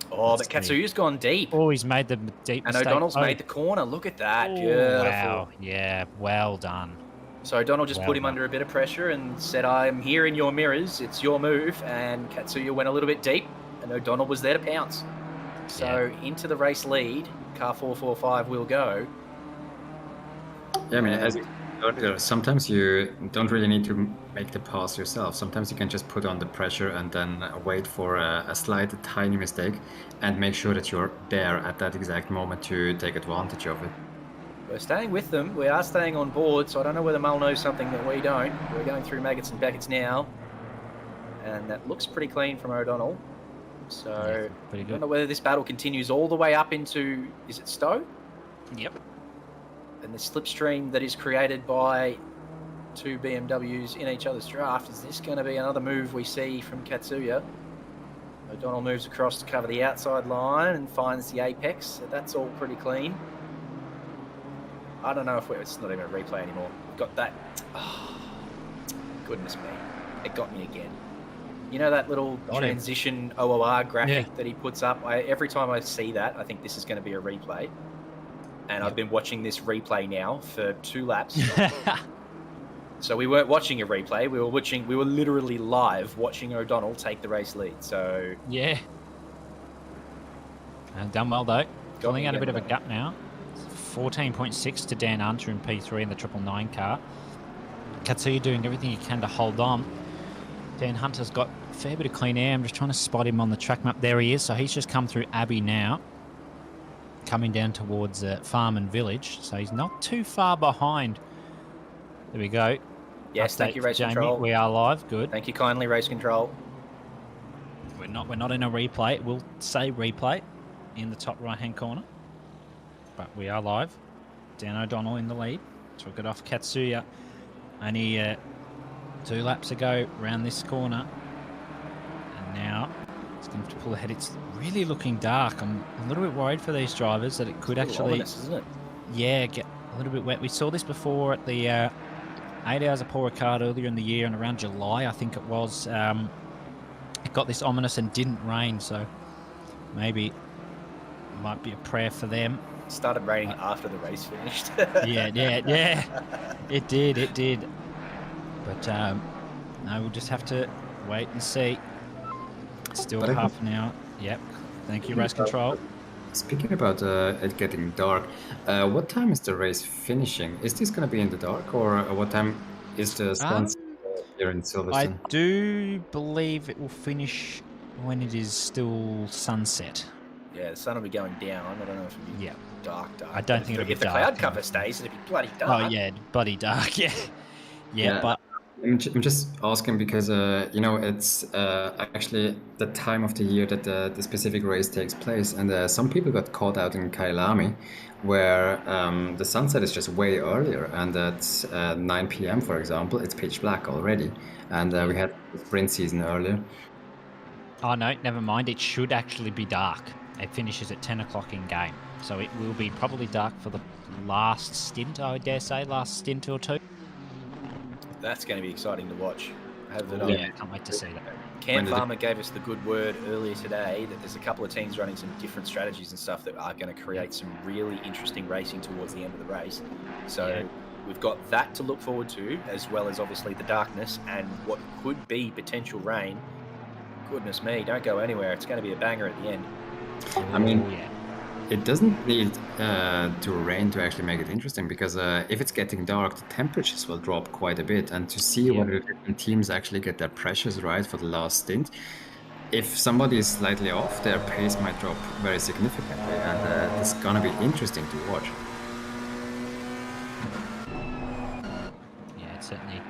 But Katsuya's gone deep. He's made the deep mistake. And O'Donnell's made the corner. Look at that. Beautiful. Wow. Yeah, well done. So O'Donnell just put him under a bit of pressure and said, I'm here in your mirrors. It's your move. And Katsuya went a little bit deep, and O'Donnell was there to pounce. So into the race lead, car 445 will go. Yeah, I mean, sometimes you don't really need to make the pass yourself. Sometimes you can just put on the pressure and then wait for a slight, tiny mistake and make sure that you're there at that exact moment to take advantage of it. We're staying with them. We are staying on board, so I don't know whether Mull knows something that we don't. We're going through Maggots and Becketts now, and that looks pretty clean from O'Donnell. So I don't know whether this battle continues all the way up into, is it Stowe? Yep. And the slipstream that is created by two BMWs in each other's draft, is this going to be another move we see from Katsuya? O'Donnell moves across to cover the outside line and finds the apex, so that's all pretty clean. I don't know if it's not even a replay anymore. We've got that. Oh, goodness me. It got me again. You know that little transition OOR graphic that he puts up? Every time I see that, I think this is going to be a replay. And I've been watching this replay now for 2 laps. So we weren't watching a replay. We were literally live watching O'Donnell take the race lead. So yeah. Done well though. Filling out a bit of a gap now. 14.6 to Dan Hunter in P3 in the 999 car. Katsuya doing everything he can to hold on. Dan Hunter's got a fair bit of clean air. I'm just trying to spot him on the track map. There he is. So he's just come through Abbey now, coming down towards Farm and Village. So he's not too far behind. There we go. Yes, thank you, Race Control. We are live. Good. Thank you kindly, Race Control. We're not in a replay. It will say replay in the top right-hand corner. But we are live. Dan O'Donnell in the lead. Took it off Katsuya. Only 2 laps ago around this corner. And now it's going to have to pull ahead. It's really looking dark. I'm a little bit worried for these drivers that it could actually... ominous, isn't it? Yeah, get a little bit wet. We saw this before at the 8 Hours of Paul Ricard earlier in the year, and around July, I think it was. It got this ominous and didn't rain, so maybe it might be a prayer for them. It started raining after the race finished. yeah. It did. But no, we'll just have to wait and see. Still half an hour. Yep. Thank you, Race Control. Speaking about it getting dark, what time is the race finishing? Is this going to be in the dark, or what time is the sunset here in Silverstone? I do believe it will finish when it is still sunset. Yeah, the sun will be going down. I don't know if it'll be dark. I don't think it'll be dark. If the cloud cover stays, it'll be bloody dark. Oh, yeah, bloody dark, yeah. But I'm just asking because, it's actually the time of the year that the specific race takes place. And some people got caught out in Kailami, where the sunset is just way earlier. And at 9 p.m., for example, it's pitch black already. And we had the sprint season earlier. Oh, no, never mind. It should actually be dark. It finishes at 10 o'clock in game. So it will be probably dark for the last stint, I dare say, last stint or 2. That's going to be exciting to watch. I can't wait to see that. Cam Farmer gave us the good word earlier today that there's a couple of teams running some different strategies and stuff that are going to create some really interesting racing towards the end of the race. So we've got that to look forward to, as well as obviously the darkness and what could be potential rain. goodness me, don't go anywhere. It's going to be a banger at the end. I mean, it doesn't need to rain to actually make it interesting, because if it's getting dark, the temperatures will drop quite a bit. And to see whether the different teams actually get their pressures right for the last stint, if somebody is slightly off, their pace might drop very significantly, and it's going to be interesting to watch. Yeah, it's certainly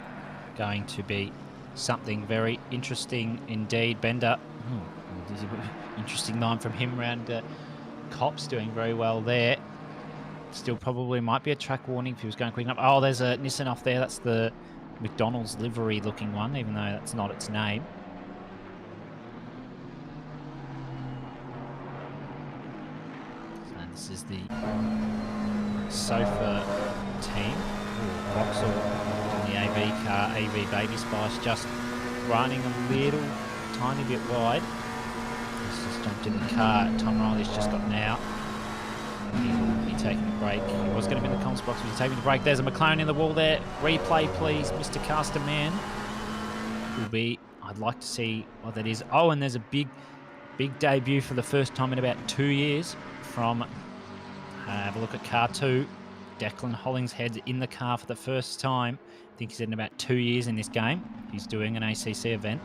going to be something very interesting indeed. Bender, interesting line from him around Cops, doing very well there. Still probably might be a track warning if he was going quick enough. Oh, there's a Nissan off there. That's the McDonald's livery looking one, even though that's not its name. So this is the Sofa team. Vauxhall on the AV car, AV Baby Spice, just running a little tiny bit wide. He's just jumped in the car. Tom Riley's just gotten out. He'll be taking a break. He was going to be in the comms box, but he's taking a break. There's a McLaren in the wall there. Replay, please, Mr. Casterman. Will be. I'd like to see what that is. Oh, and there's a big debut for the first time in about 2 years from. Have a look at car 2. Declan Hollingshead in the car for the first time. I think he's in about 2 years in this game. He's doing an ACC event.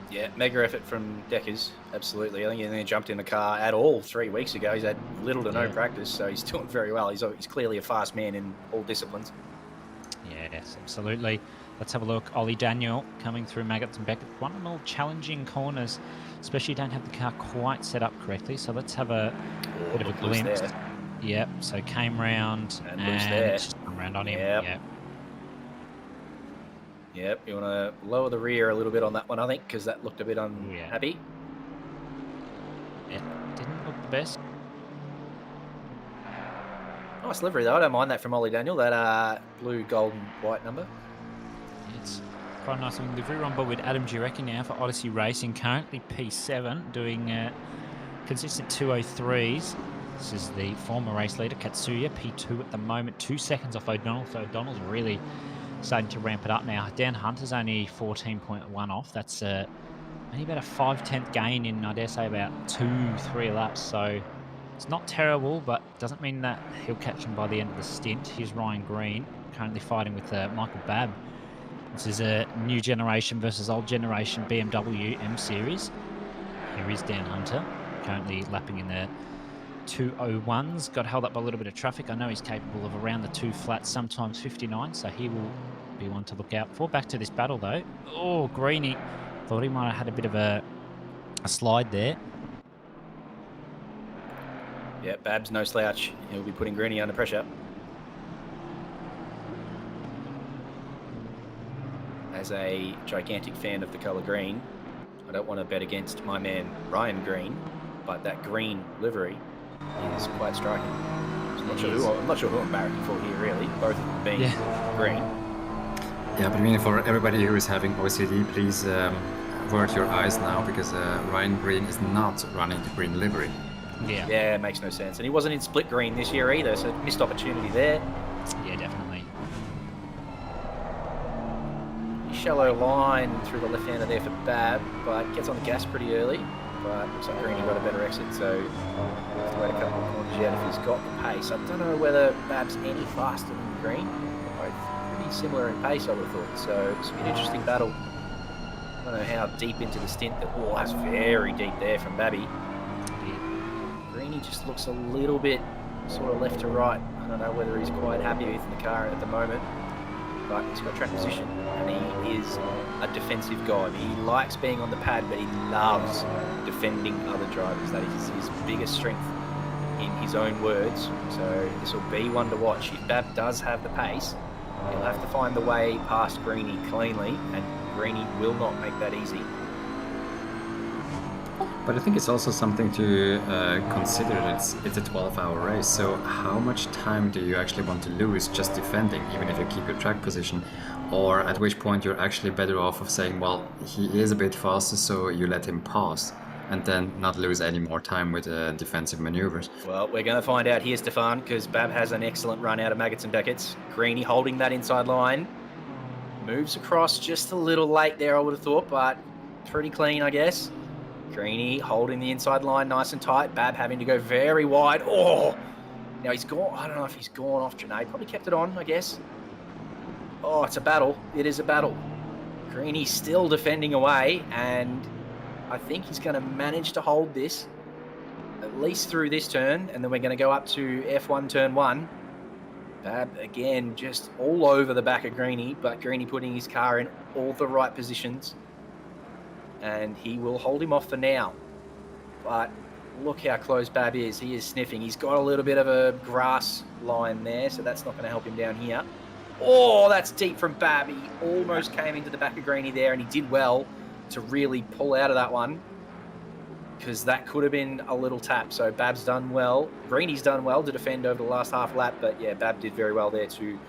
Yeah, mega effort from Deckers, absolutely. I think he only jumped in the car at all 3 weeks ago. He's had little to no practice, so he's doing very well. He's clearly a fast man in all disciplines. Yes, absolutely. Let's have a look. Ollie Daniel coming through Maggots and Beckett. One of the more challenging corners, especially don't have the car quite set up correctly. So let's have a bit of a glimpse. Yep, so came round and just come round on him. Yep. Yep, you want to lower the rear a little bit on that one, I think, because that looked a bit unhappy. Yeah, didn't look the best. Nice livery, though. I don't mind that from Ollie Daniel, that blue, gold, and white number. It's quite a nice looking livery. We're on board with Adam Jurecki now for Odyssey Racing, currently P7, doing consistent 203s. This is the former race leader, Katsuya, P2 at the moment, 2 seconds off O'Donnell, so O'Donnell's really starting to ramp it up now. Dan Hunter's only 14.1 off. That's only about a 5/10 gain in, I dare say, about 2-3 laps. So it's not terrible, but doesn't mean that he'll catch him by the end of the stint. Here's Ryan Green, currently fighting with Michael Babb. This is a new generation versus old generation BMW M Series. Here is Dan Hunter, currently lapping in the 201s. Got held up by a little bit of traffic. I know he's capable of around the 2 flats, sometimes 59, so he will be one to look out for. Back to this battle though. Oh, Greeny. Thought he might have had a bit of a slide there. Yeah, Babs no slouch. He'll be putting Greeny under pressure. As a gigantic fan of the colour green, I don't want to bet against my man Ryan Green, but that green livery is quite striking. I'm not sure who I'm barracking for here, really. Both of them being green. Yeah, but I mean, for everybody who is having OCD, please avert your eyes now, because Ryan Green is not running the green livery. Yeah, it makes no sense. And he wasn't in split green this year either, so missed opportunity there. Yeah, definitely. Shallow line through the left-hander there for Bab, but gets on the gas pretty early. But looks like Greeny got a better exit, so have to wait a couple of corners yet if he's got the pace. I don't know whether Bab's any faster than Green. They're both pretty similar in pace, I would have thought. So it's an interesting battle. I don't know how deep into the stint that. Oh, that's very deep there from Babby. Greeny just looks a little bit sort of left to right. I don't know whether he's quite happy with the car at the moment. But he's got track position, and he is a defensive god. He likes being on the pad, but he loves defending other drivers. That is his biggest strength, in his own words. So this will be one to watch. If Bab does have the pace, he'll have to find the way past Greeny cleanly, and Greeny will not make that easy. But I think it's also something to consider. It's a 12-hour race, so how much time do you actually want to lose just defending, even if you keep your track position? Or at which point you're actually better off of saying, well, he is a bit faster, so you let him pass, and then not lose any more time with defensive maneuvers. Well, we're going to find out here, Stefan, because Bab has an excellent run out of Maggots and Beckett's. Greeny holding that inside line. Moves across just a little late there, I would have thought, but pretty clean, I guess. Greeny holding the inside line nice and tight. Bab having to go very wide. Oh! Now he's gone. I don't know if he's gone off Janae. Probably kept it on, I guess. Oh, it's a battle. It is a battle. Greeny still defending away, and I think he's going to manage to hold this at least through this turn, and then we're going to go up to F1 turn 1. Bab, again, just all over the back of Greeny, but Greeny putting his car in all the right positions. And he will hold him off for now. But look how close Bab is. He is sniffing. He's got a little bit of a grass line there, so that's not going to help him down here. Oh, that's deep from Bab. He almost came into the back of Greeny there, and he did well to really pull out of that one, because that could have been a little tap. So Bab's done well. Greeny's done well to defend over the last half lap, but yeah, Bab did very well there to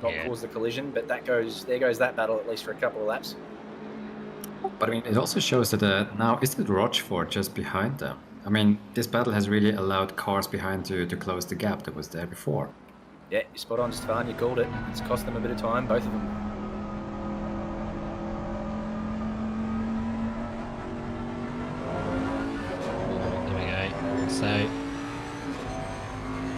not cause the collision. But there goes that battle, at least for a couple of laps. But I mean, it also shows that now is it Rochefort just behind them? I mean, this battle has really allowed cars behind to close the gap that was there before. Yeah, you're spot on, Stefan. You called it. It's cost them a bit of time, both of them. There we go. So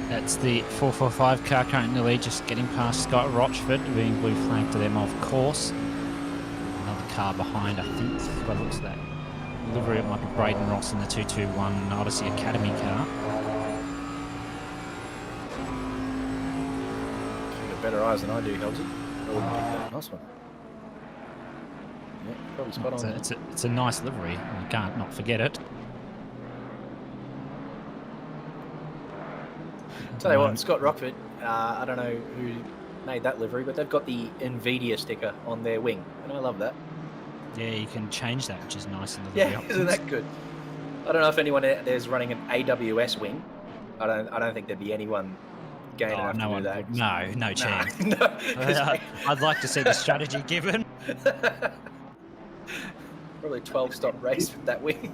that's the 445 car currently in the lead, just getting past Scott Rochford, being blue flag to them, of course. Another car behind, I think, by the looks of that livery, it might be Braden Ross in the 221 Odyssey Academy car. You've got better eyes than I do, Helmsy. Nice one. Yeah, probably spot on. It's a nice livery. You can't not forget it. Tell you what, Scott Rockford, I don't know who made that livery, but they've got the NVIDIA sticker on their wing, and I love that. Yeah, you can change that, which is nice in the Yeah, isn't that good? I don't know if anyone out there is running an AWS wing. I don't think there'd be anyone gaining enough to do that. No chance. No, I'd like to see the strategy given. Probably a 12-stop race with that wing.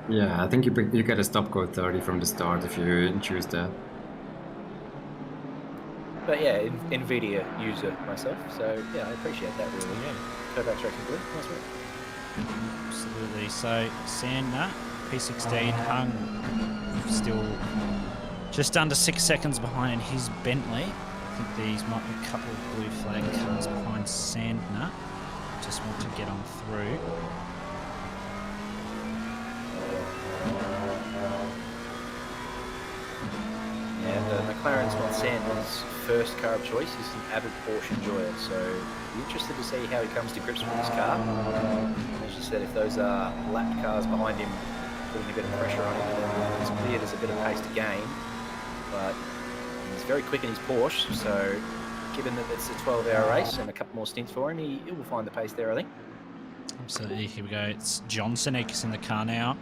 Yeah, I think you get a stop go 30 from the start if you choose that. But yeah, NVIDIA user myself, so yeah, I appreciate that really. Yeah, Turbo Tracking Blue, nice work. Absolutely. So Sandner, P16 hung still just under 6 seconds behind his Bentley. I think these might be a couple of blue flag cars behind Sandner. Just want to get on through. And McLaren's not Sanders' first car of choice. He's an avid Porsche enjoyer, so be interested to see how he comes to grips with this car. As you said, if those are lap cars behind him putting a bit of pressure on him, then it's clear there's a bit of pace to gain. But he's very quick in his Porsche, so given that it's a 12-hour race and a couple more stints for him, he will find the pace there, I think. Absolutely. Here we go. It's Johnson in the car now.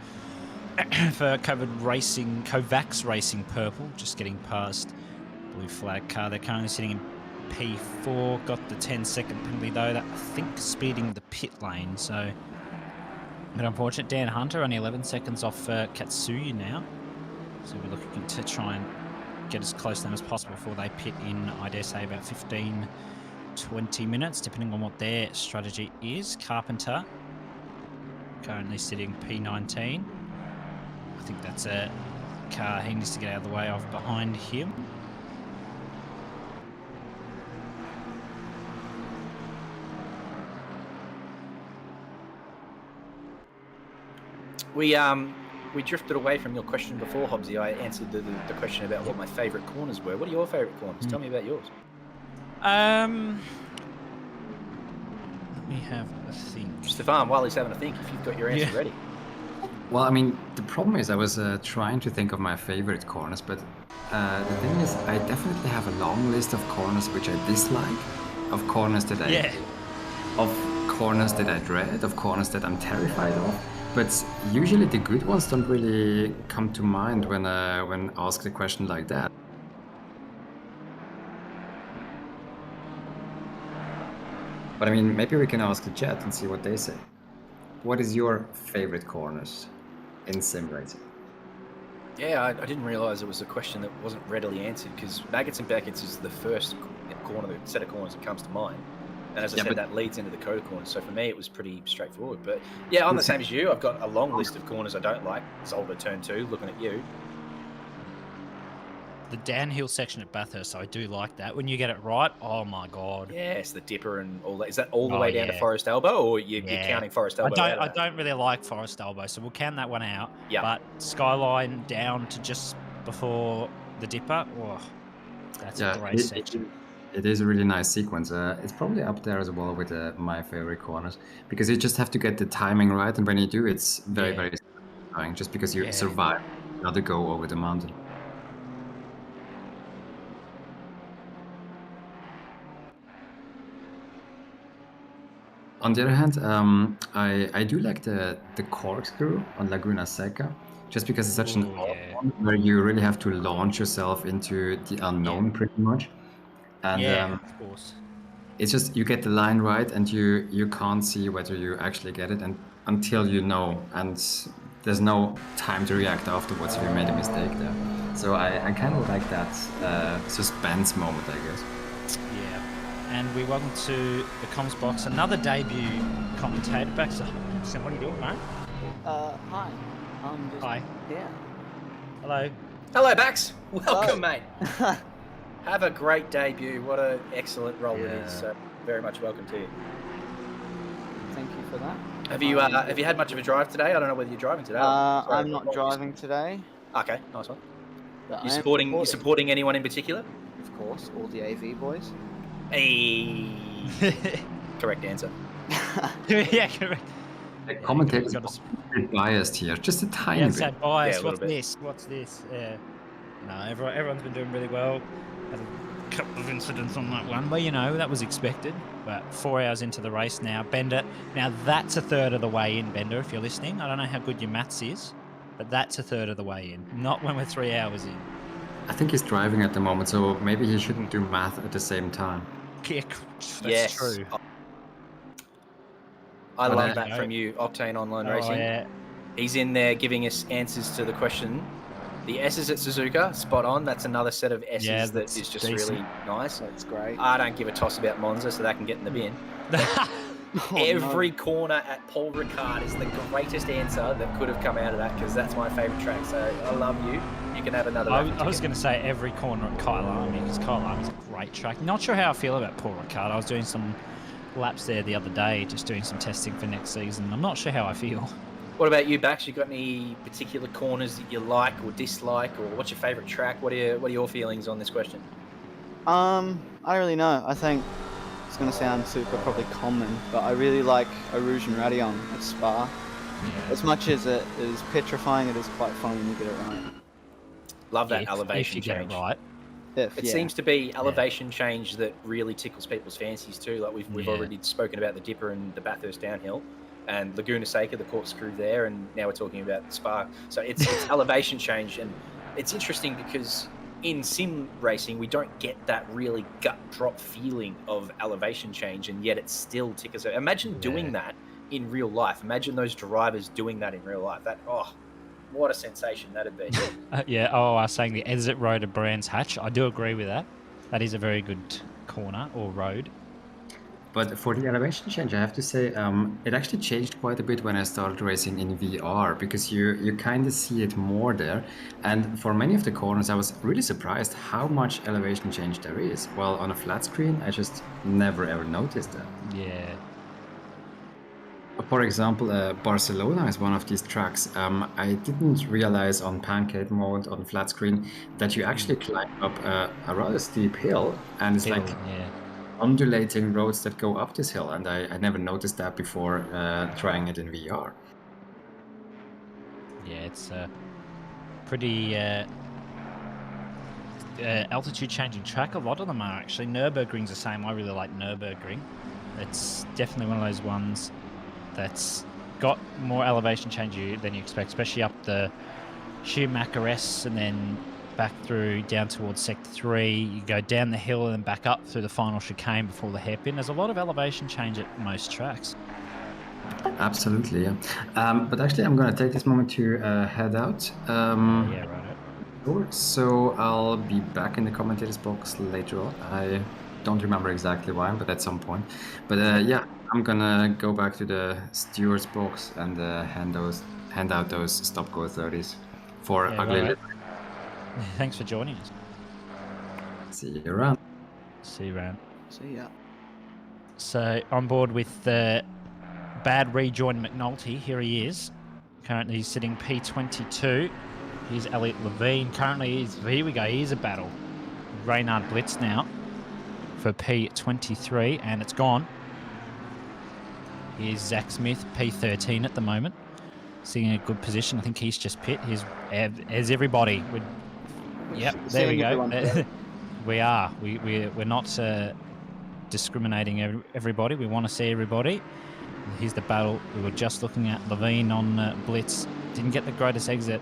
For Kovacs Racing Purple, just getting past blue flag car. They're currently sitting in P4. Got the 10-second penalty though. That I think speeding the pit lane. So a bit unfortunate. Dan Hunter only 11 seconds off Katsuya now. So we're looking to try and get as close to them as possible before they pit in, I dare say, about 15-20 minutes, depending on what their strategy is. Carpenter currently sitting P19. I think that's a car he needs to get out of the way of behind him. We drifted away from your question before, Hobbsy. I answered the question about what my favourite corners were. What are your favourite corners? Tell me about yours. Let me have a think. Stefan, while he's having a think, if you've got your answer ready. Well, I mean, the problem is I was trying to think of my favorite corners, but the thing is, I definitely have a long list of corners which I dislike, of corners that I dread, of corners that I'm terrified of. But usually the good ones don't really come to mind when asked a question like that. But I mean, maybe we can ask the chat and see what they say. What is your favorite corners in sim racing? Yeah, I didn't realise it was a question that wasn't readily answered, because Maggots and Beckett's is the first set of corners that comes to mind. And as I said, that leads into the Coda corner. So for me, it was pretty straightforward. But yeah, I'm the same as you. I've got a long list of corners I don't like. Zolder turn 2, looking at you. The downhill section at Bathurst, I do like that. When you get it right, oh my God. Yes, the dipper and all that. Is that all the way down to Forest Elbow, or you're counting Forest Elbow out of I don't really like Forest Elbow, so we'll count that one out. Yeah. But Skyline down to just before the dipper, that's a great section. It is a really nice sequence. It's probably up there as well with my favorite corners, because you just have to get the timing right, and when you do, it's very, very satisfying, just because you survive another go over the mountain. On the other hand, I do like the corkscrew on Laguna Seca, just because it's such an odd one where you really have to launch yourself into the unknown pretty much. And of course. It's just you get the line right, and you can't see whether you actually get it until you know, and there's no time to react afterwards if you made a mistake there. So I kind of like that suspense moment, I guess. Yeah, and we welcome to the comms box another debut commentator, Bax. So what are you doing, mate? Hi. Hi. Yeah. Hello. Hello, Bax. Welcome, mate. Have a great debut. What an excellent role it is. So very much welcome to you. Thank you for that. Have you had much of a drive today? I don't know whether you're driving today. I'm not driving today. Okay, nice one. But You supporting anyone in particular? Of course, all the AV boys. Hey. Correct answer. Yeah, correct. The commentators are a bit biased here, just a tiny bit. Yeah, biased. What's this? Yeah. No, everyone's been doing really well. Had a couple of incidents on that one, but that was expected. But 4 hours into the race now, Bender. Now that's a third of the way in, Bender. If you're listening, I don't know how good your maths is, but that's a third of the way in. Not when we're 3 hours in. I think he's driving at the moment, so maybe he shouldn't do math at the same time. Yeah, that's true. I love that from you, Octane Online Racing. Yeah. He's in there giving us answers to the question. The S's at Suzuka, spot on. That's another set of S's that is just really nice. That's great. I don't give a toss about Monza, so that can get in the bin. Every corner at Paul Ricard is the greatest answer that could have come out of that, because that's my favourite track. So I love you. You can have another. I was going to say every corner at Kyalami, because Kyalami's a great track. Not sure how I feel about Paul Ricard. I was doing some laps there the other day, just doing some testing for next season. I'm not sure how I feel. What about you, Bax? You got any particular corners that you like or dislike, or what's your favourite track? What are your feelings on this question? I don't really know. I think it's going to sound probably common, but I really like Rouge and Radion at Spa. Yeah. As much as it is petrifying, it is quite fun when you get it right. Love that elevation change. Get it right. It seems to be elevation change that really tickles people's fancies too. Like we've already spoken about the Dipper and the Bathurst downhill, and Laguna Seca, the corkscrew there, and now we're talking about Spa. So it's elevation change, and it's interesting because in sim racing we don't get that really gut drop feeling of elevation change, and yet it still tickles. Imagine doing that in real life. Imagine those drivers doing that in real life. What a sensation that'd be. I was saying the exit road of Brands Hatch. I do agree with that. That is a very good corner or road. But for the elevation change, I have to say, it actually changed quite a bit when I started racing in VR, because you kind of see it more there. And for many of the corners, I was really surprised how much elevation change there is. While on a flat screen, I just never ever noticed that. Yeah. For example, Barcelona is one of these tracks. I didn't realize on pancake mode on flat screen that you actually climb up a rather steep hill, and it's undulating roads that go up this hill, and I never noticed that before trying it in VR. Yeah, it's a pretty altitude changing track. A lot of them are actually. Nürburgring's the same. I really like Nürburgring. It's definitely one of those ones that's got more elevation change than you expect, especially up the Schumacher S and then back through down towards Sector 3. You go down the hill and then back up through the final chicane before the hairpin. There's a lot of elevation change at most tracks. Absolutely, yeah. But actually, I'm going to take this moment to head out. Right. So I'll be back in the commentators box later on. I don't remember exactly why, but at some point. But yeah, I'm gonna go back to the steward's box and hand out those stop-go 30s for ugly livery. Thanks for joining us. See you around. See you around. See ya. So on board with the bad rejoin McNulty. Here he is. Currently he's sitting P22. Here's Elliot Levine. Currently here we go. Here's a battle. Reynard Blitz now for P23, and it's gone. Here's Zach Smith, P13 at the moment. Sitting in a good position. I think he's just pit. Here's everybody. Yep, there we go. We are. We're not discriminating everybody. We want to see everybody. Here's the battle. We were just looking at Levine on Blitz. Didn't get the greatest exit.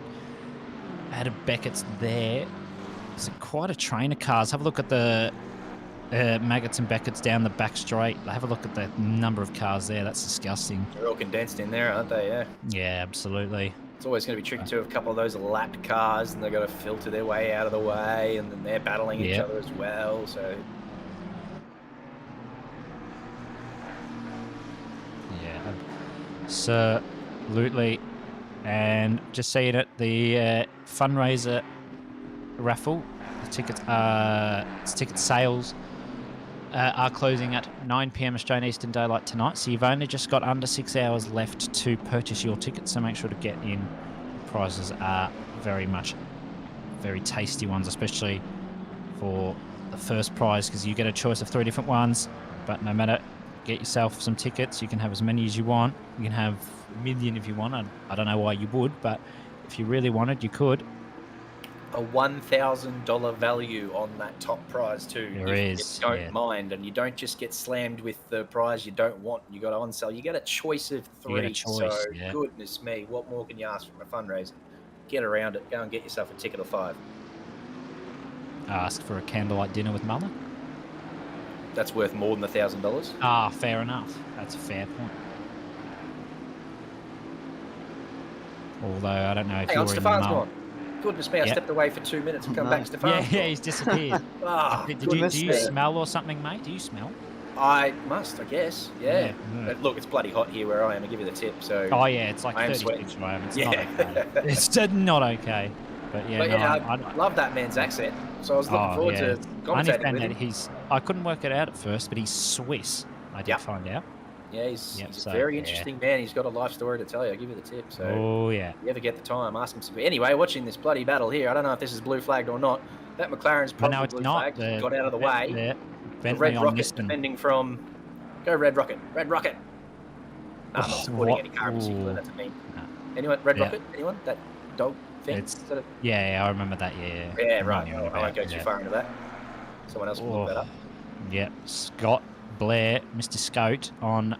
Adam Beckett's there. It's quite a train of cars. Have a look at the Maggots and Beckett's down the back straight. Have a look at the number of cars there. That's disgusting. They're all condensed in there, aren't they? Yeah. Yeah, absolutely. It's always going to be tricky to have a couple of those lapped cars, and they've got to filter their way out of the way, and then they're battling each other as well. So. Absolutely. And just seeing it, the fundraiser raffle, the ticket sales are closing at 9 p.m. Australian Eastern Daylight tonight. So you've only just got under 6 hours left to purchase your tickets. So make sure to get in. The prizes are very tasty ones, especially for the first prize, because you get a choice of 3 different ones. But no matter, get yourself some tickets. You can have as many as you want. You can have a million if you want. I don't know why you would, but if you really wanted, you could. A $1,000 value on that top prize too. There is. You don't mind, and you don't just get slammed with the prize you don't want. You got on sale. You get a choice of 3. So goodness me, what more can you ask from a fundraiser? Get around it. Go and get yourself a ticket of 5. Ask for a candlelight dinner with Mother. That's worth more than $1,000. Ah, fair enough. That's a fair point. Although I don't know if you're Stefan's gone. Goodness me, I stepped away for 2 minutes and come back. Stefan's yeah, he's disappeared. Do you smell or something, mate? Do you smell? I must, I guess. Yeah. But look, it's bloody hot here where I am. I give you the tip. So. Oh yeah, it's like 36 where I am. It's not okay. It's not okay. But yeah, I love that man's accent. So I was looking forward to commentating with him. I couldn't work it out at first, but he's Swiss. I did find out. Yeah, he's a very interesting man. He's got a life story to tell you. I'll give you the tip. So if you ever get the time, ask him something. Anyway, watching this bloody battle here, I don't know if this is blue flagged or not. That McLaren's probably blue flagged. Got out of the way. The Red Rocket defending from... Go Red Rocket. Red Rocket. No, I'm not supporting any car in particular. That's me. Anyone? Red Rocket? Anyone? That dog thing? Yeah, I remember that. Yeah. Yeah, right. I won't go too far into that. Someone else will look that up. Yeah, Scott Blair, Mr. Scout on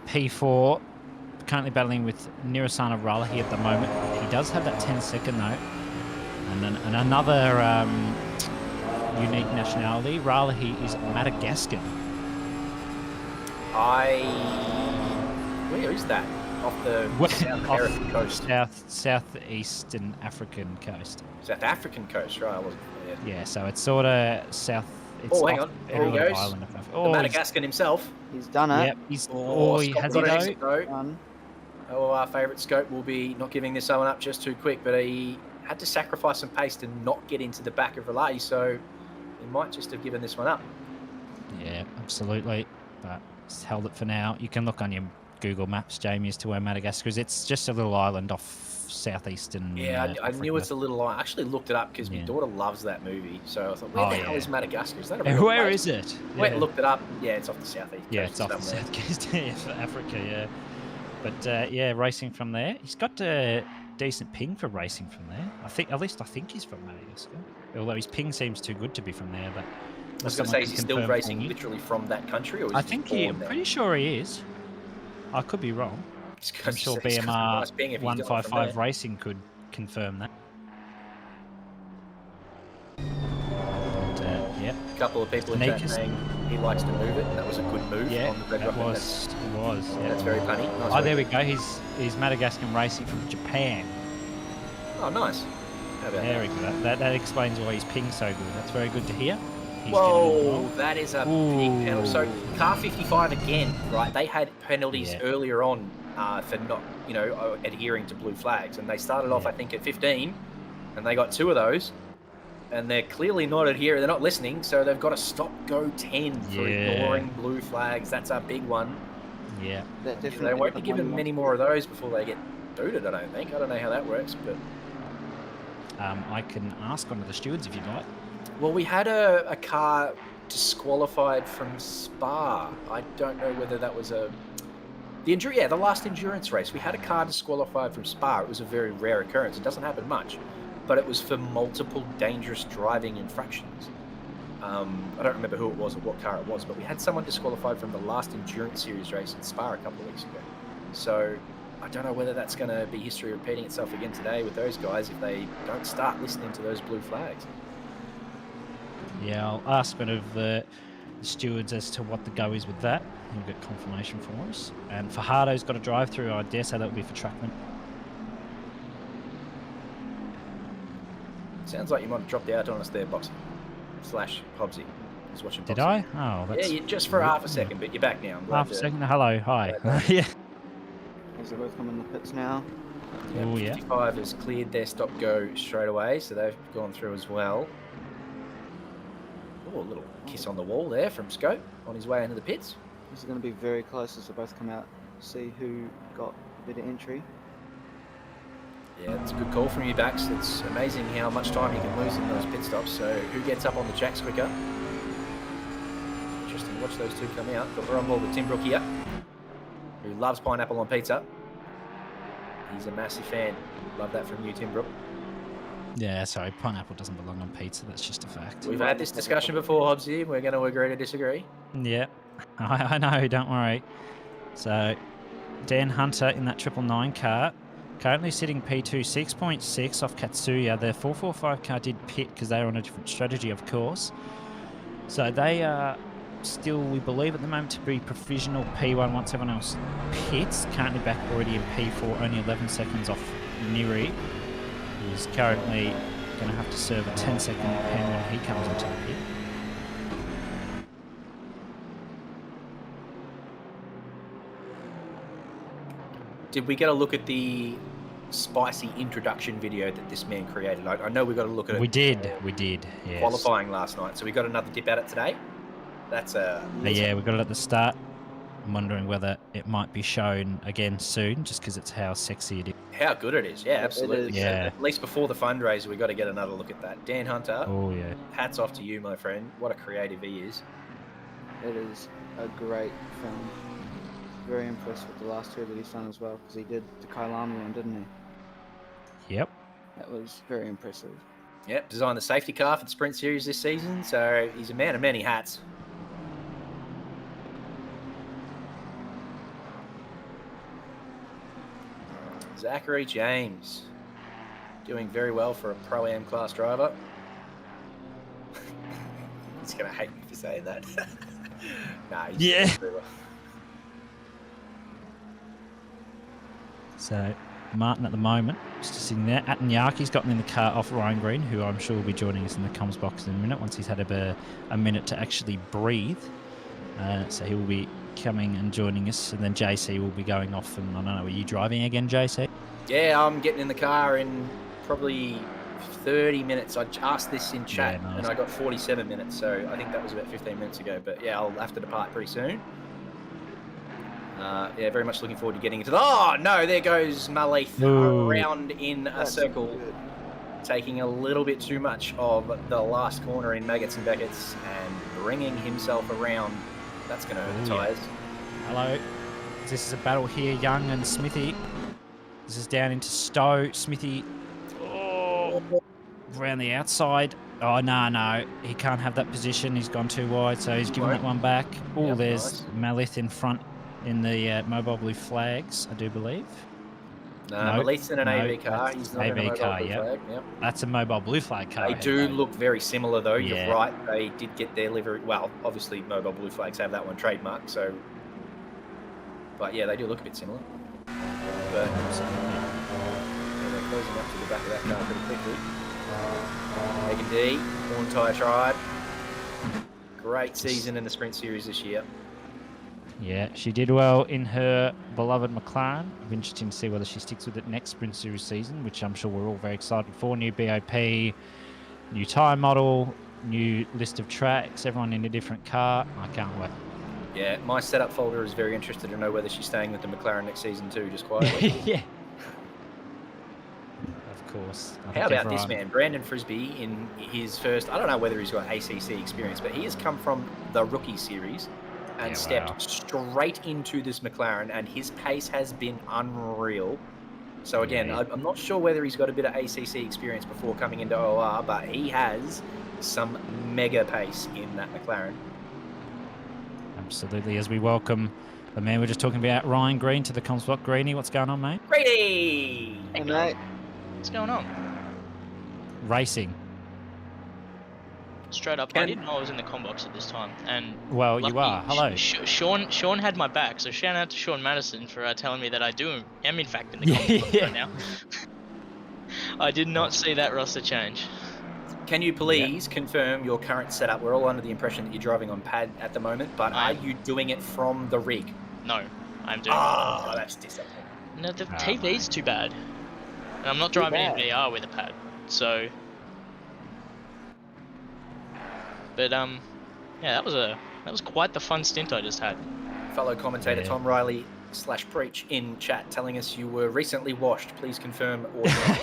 P4, currently battling with Nirasana Raleigh at the moment. He does have that 10-second though, and then another unique nationality. Raleigh is Madagascar. Where is that? Off the South American coast. Southeastern African coast. South African coast, right? I wasn't there. Yeah, so it's sort of south. It's hang on. There he goes. The Madagascan himself. He's done it. Yep. Has he though? Our favourite Scope will be not giving this one up just too quick, but he had to sacrifice some pace to not get into the back of Relay, so he might just have given this one up. Yeah, absolutely. But he's held it for now. You can look on your Google Maps, Jamie, as to where Madagascar is. It's just a little island off southeastern. Yeah, I knew it's a little island. I actually looked it up because my daughter loves that movie. So I thought, where the hell is Madagascar? Is that a real Where place? is it? Went and looked it up. Yeah, it's off the southeast. Yeah, it's off the south coast of Africa, yeah. But yeah, racing from there. He's got a decent ping for racing from there. I think he's from Madagascar. Although his ping seems too good to be from there. But I was going to say, is he still racing literally from that country? Or is I'm pretty sure he is. I could be wrong. I'm sure BMR 155 Racing could confirm that. Yep. A couple of people in chat saying he likes to move it. That was a good move on the Red Rocket. It was. Yeah. That's very punny. Nice there we go. He's Madagascan Racing from Japan. Oh, nice. How about there we go. That explains why his ping's so good. That's very good to hear. He's Whoa, that is a big penalty. So car 55 again, right? They had penalties earlier on for not, adhering to blue flags, and they started off, I think, at 15, and they got 2 of those, and they're clearly not adhering. They're not listening, so they've got to stop go 10 for ignoring blue flags. That's a big one. Yeah. They won't be given many more of those before they get booted, I don't think. I don't know how that works, but I can ask one of the stewards if you'd like. well, we had a car disqualified from Spa. I don't know whether that was the last endurance race. We had a car disqualified from Spa. It was a very rare occurrence. It doesn't happen much, but it was for multiple dangerous driving infractions. I don't remember who it was or what car it was, but we had someone disqualified from the last endurance series race in Spa a couple of weeks ago. So I don't know whether that's going to be history repeating itself again today with those guys if they don't start listening to those blue flags. Yeah, I'll ask one of the stewards as to what the go is with that. He'll get confirmation for us. And Fajardo's got a drive-through. I dare say that would be for Trackman. Sounds like you might have dropped out on us there, Boxy. / Hobbsy. Just watching Boxy. Did I? Oh, that's... Yeah, just for half a second, but you're back now. Half a second? Hello, hi. Yeah. They're both coming in the pits now. Oh, yeah. 55 has cleared their stop-go straight away, so they've gone through as well. Oh, a little kiss on the wall there from Scope on his way into the pits. This is going to be very close as they both come out. See who got a bit of entry. Yeah, it's a good call from you, Bax. It's amazing how much time you can lose in those pit stops. So who gets up on the jacks quicker? Interesting. Watch those two come out. But we're on board with Tim Brook here, who loves pineapple on pizza. He's a massive fan. Love that from you, Tim Brook. Yeah, sorry, pineapple doesn't belong on pizza. That's just a fact. We've had this discussion before, Hobbsy. We're going to agree to disagree. Yeah, I know. Don't worry. So, Dan Hunter in that 999 car, currently sitting P2, 6.6 off Katsuya. Their 445 car did pit because they were on a different strategy, of course. So they are still, we believe at the moment, to be provisional P1 once everyone else pits. Currently back already in P4, only 11 seconds off Niri, who's currently going to have to serve a 10-second pen when he comes into the pit. Did we get a look at the spicy introduction video that this man created? I know we got a look at it. We did, yes. Qualifying last night, so we got another dip at it today. That's yeah, we got it at the start. I'm wondering whether it might be shown again soon, just because it's how sexy it is. How good it is, yeah, absolutely. Yeah. At least before the fundraiser, we got to get another look at that. Dan Hunter. Oh yeah. Hats off to you, my friend. What a creative he is. It is a great film. Very impressed with the last two that he's done as well, because he did the Kailami one, didn't he? Yep. That was very impressive. Yep, designed the safety car for the Sprint Series this season, so he's a man of many hats. Zachary James, doing very well for a Pro-Am class driver. He's going to hate me for saying that. Nah, he's doing very well. So, Martin at the moment, just sitting there. Atanyaki's gotten in the car off Ryan Green, who I'm sure will be joining us in the comms box in a minute once he's had a minute to actually breathe. So he will be coming and joining us, and then JC will be going off. And I don't know, are you driving again, JC? Yeah, I'm getting in the car in probably 30 minutes. I asked this in chat, Yeah, nice. and I got 47 minutes, so I think that was about 15 minutes ago. But yeah, I'll have to depart pretty soon. Yeah, very much looking forward to getting into the... Oh, no, there goes Malith around in a circle, taking a little bit too much of the last corner in Maggots and Beckett's and bringing himself around. That's going to hurt the tyres. Hello. This is a battle here, Young and Smithy. This is down into Stowe. Smithy around the outside. Oh, no. He can't have that position. He's gone too wide, so he's giving that one back. Oh, Yep, there's nice. Malith in front in the mobile blue flags, I do believe. No, Malith's in an AV car. that's He's not in a AV mobile car, blue yep. flag. Yep. That's a mobile blue flag car. They do look very similar, though. Yeah. You're right. They did get their livery. Well, obviously, mobile blue flags have that one trademarked. So, but yeah, they do look a bit similar. But yeah, they're closing up to the back of that car pretty quickly. Megan D, Horn Tyre Tribe. Great season in the Sprint Series this year. Yeah, she did well in her beloved McLaren. It'll be interesting to see whether she sticks with it next Sprint Series season, which I'm sure we're all very excited for. New BOP, new tyre model, new list of tracks, everyone in a different car. I can't wait. Yeah, my setup folder is very interested to know whether she's staying with the McLaren next season too, just quietly. Yeah. Of course. How about this man, Brandon Frisbee, in his first, I don't know whether he's got ACC experience, but he has come from the rookie series and stepped straight into this McLaren, and his pace has been unreal. So again, I'm not sure whether he's got a bit of ACC experience before coming into OR, but he has some mega pace in that McLaren. Absolutely. As we welcome the man we're just talking about, Ryan Green, to the Comspot. Greeny, what's going on, mate? Greeny! Hey, mate. What's going on? Racing. Straight up, I didn't know I was in the combox at this time, and well, you are. Hello. Sean had my back, so shout out to Sean Madison for telling me that I am in fact in the combox right now. I did not see that roster change. Can you please confirm your current setup? We're all under the impression that you're driving on pad at the moment, but are you doing it from the rig? No, I'm doing. Oh, that's disappointing. No, the TV's too bad, and I'm not driving in VR with a pad, so. But yeah, that was quite the fun stint I just had. Fellow commentator Tom Riley /Preach in chat telling us you were recently washed. Please confirm or not.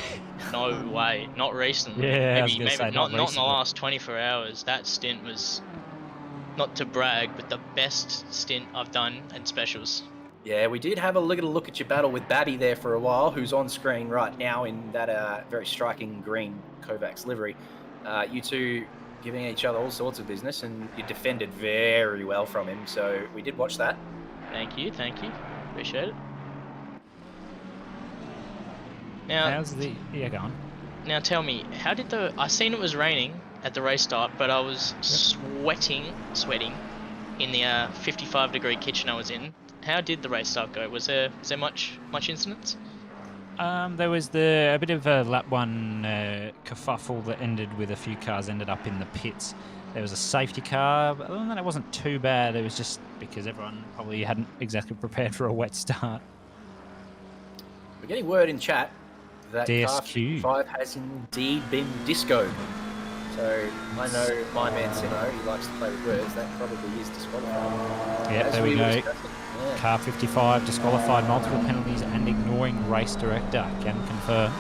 No way, not recently. Yeah, maybe not in the last 24 hours. That stint was, not to brag, but the best stint I've done in specials. Yeah, we did have a little look at your battle with Babby there for a while, who's on screen right now in that very striking green Kovacs livery. You two giving each other all sorts of business, and you defended very well from him, so we did watch that. Thank you. Appreciate it. Now, how's the... Yeah, go on. Now tell me, how did I seen it was raining at the race start, but I was sweating in the 55-degree kitchen I was in. How did the race start go? Was there much incidents? There was a bit of a lap one kerfuffle that ended with a few cars ended up in the pits. There was a safety car, but other than that, it wasn't too bad. It was just because everyone probably hadn't exactly prepared for a wet start. We're getting word in chat that DSQ. car 5 has indeed been discoed. So I know my man Simo, he likes to play with words, that probably is disqualified. Yeah, there we go. Car 55 disqualified, multiple penalties and ignoring race director. Can confirm.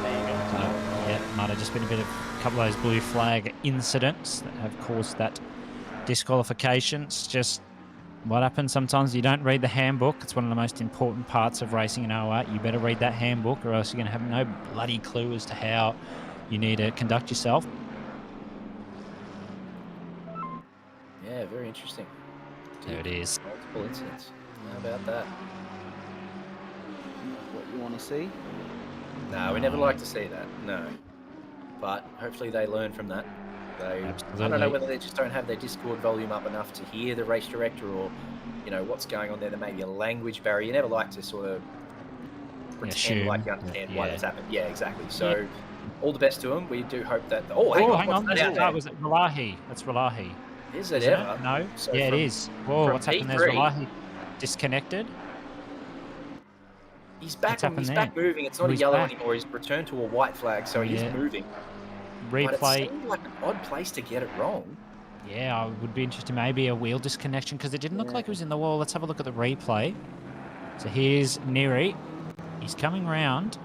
There you go. Yeah, might have just been a couple of those blue flag incidents that have caused that disqualification. It's just what happens sometimes. You don't read the handbook. It's one of the most important parts of racing in OR. You better read that handbook, or else you're going to have no bloody clue as to how you need to conduct yourself. Yeah, very interesting. There it is. Multiple incidents. How about that? What you want to see? No, we never like to see that. No. But hopefully they learn from that. I don't know whether they just don't have their Discord volume up enough to hear the race director, or, you know, what's going on there. There may be a language barrier. You never like to sort of pretend like you understand why that's happened. Yeah, exactly. So all the best to them. We do hope that... Oh, hang on. That was Ralahi. That's Ralahi. Is it ever? No. So yeah, it is. Whoa, what's happened there? Ralahi disconnected? He's back. He's back moving. It's not a yellow anymore. He's returned to a white flag, so he's moving. Replay. But it seemed like an odd place to get it wrong. Yeah, I would be interested. Maybe a wheel disconnection, because it didn't look like it was in the wall. Let's have a look at the replay. So here's Neri. He's coming round.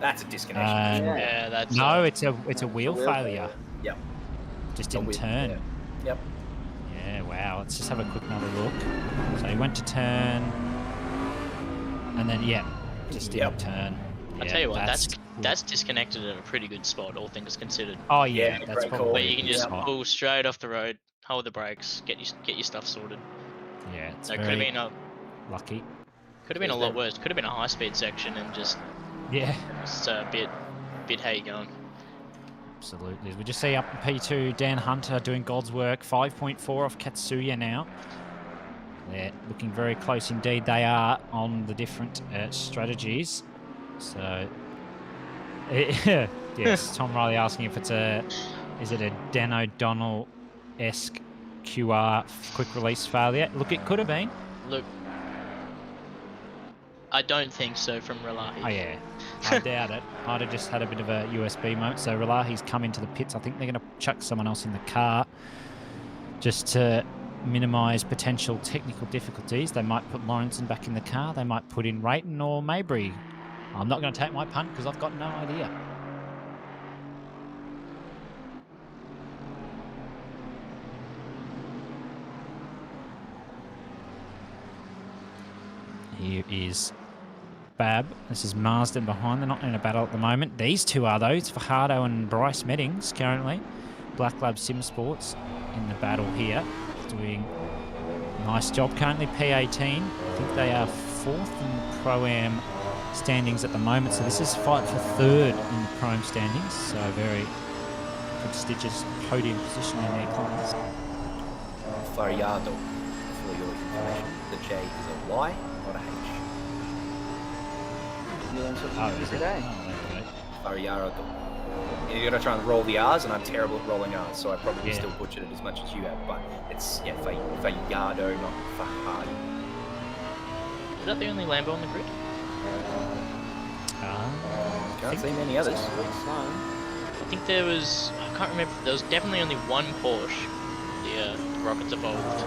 That's a disconnection. Yeah, that's... No, it's a wheel failure. Yep. Just didn't turn. Yeah. Yep. Yeah, wow. Let's just have a quick another look. So he went to turn, and then, just didn't turn. I'll tell you what, that's disconnected at a pretty good spot, all things considered. Oh, yeah. That's cool. Where you can just pull straight off the road, hold the brakes, get your stuff sorted. Yeah, it's could have been lucky. Could have been a lot worse. Could have been a high-speed section and just... Yeah. Just a bit how you going. Absolutely. We just see up in P2, Dan Hunter doing God's work. 5.4 off Katsuya now. They're looking very close indeed. They are on the different strategies. So, yes, Tom Riley asking if it's a Is it a Dan O'Donnell-esque QR quick release failure? Look, it could have been. Look, I don't think so from Relahi. Oh, yeah. I doubt it. Might have just had a bit of a USB moment. So Relahi's come into the pits. I think they're going to chuck someone else in the car just to minimise potential technical difficulties. They might put Lawrenson back in the car. They might put in Rayton or Mabry. I'm not going to take my punt because I've got no idea. Here is Bab. This is Marsden behind. They're not in a battle at the moment. These two are, though. It's Fajardo and Bryce Meddings currently. Black Lab Sim Sports in the battle here. Doing a nice job. Currently P18. I think they are 4th in the Pro-Am standings at the moment. So this is fight for 3rd in the Pro-Am standings. So a very prestigious podium position in their class. Fajardo, for your information. The J is a Y, not a H. You learn something every day. Fajardo. You gotta try and roll the R's, and I'm terrible at rolling R's, so I probably still butchered it as much as you have, but it's, Fajardo, not Fajardo. Is that the only Lambo on the grid? Can't see many others. I think there was, I can't remember, there was definitely only one Porsche, the Rockets Evolved,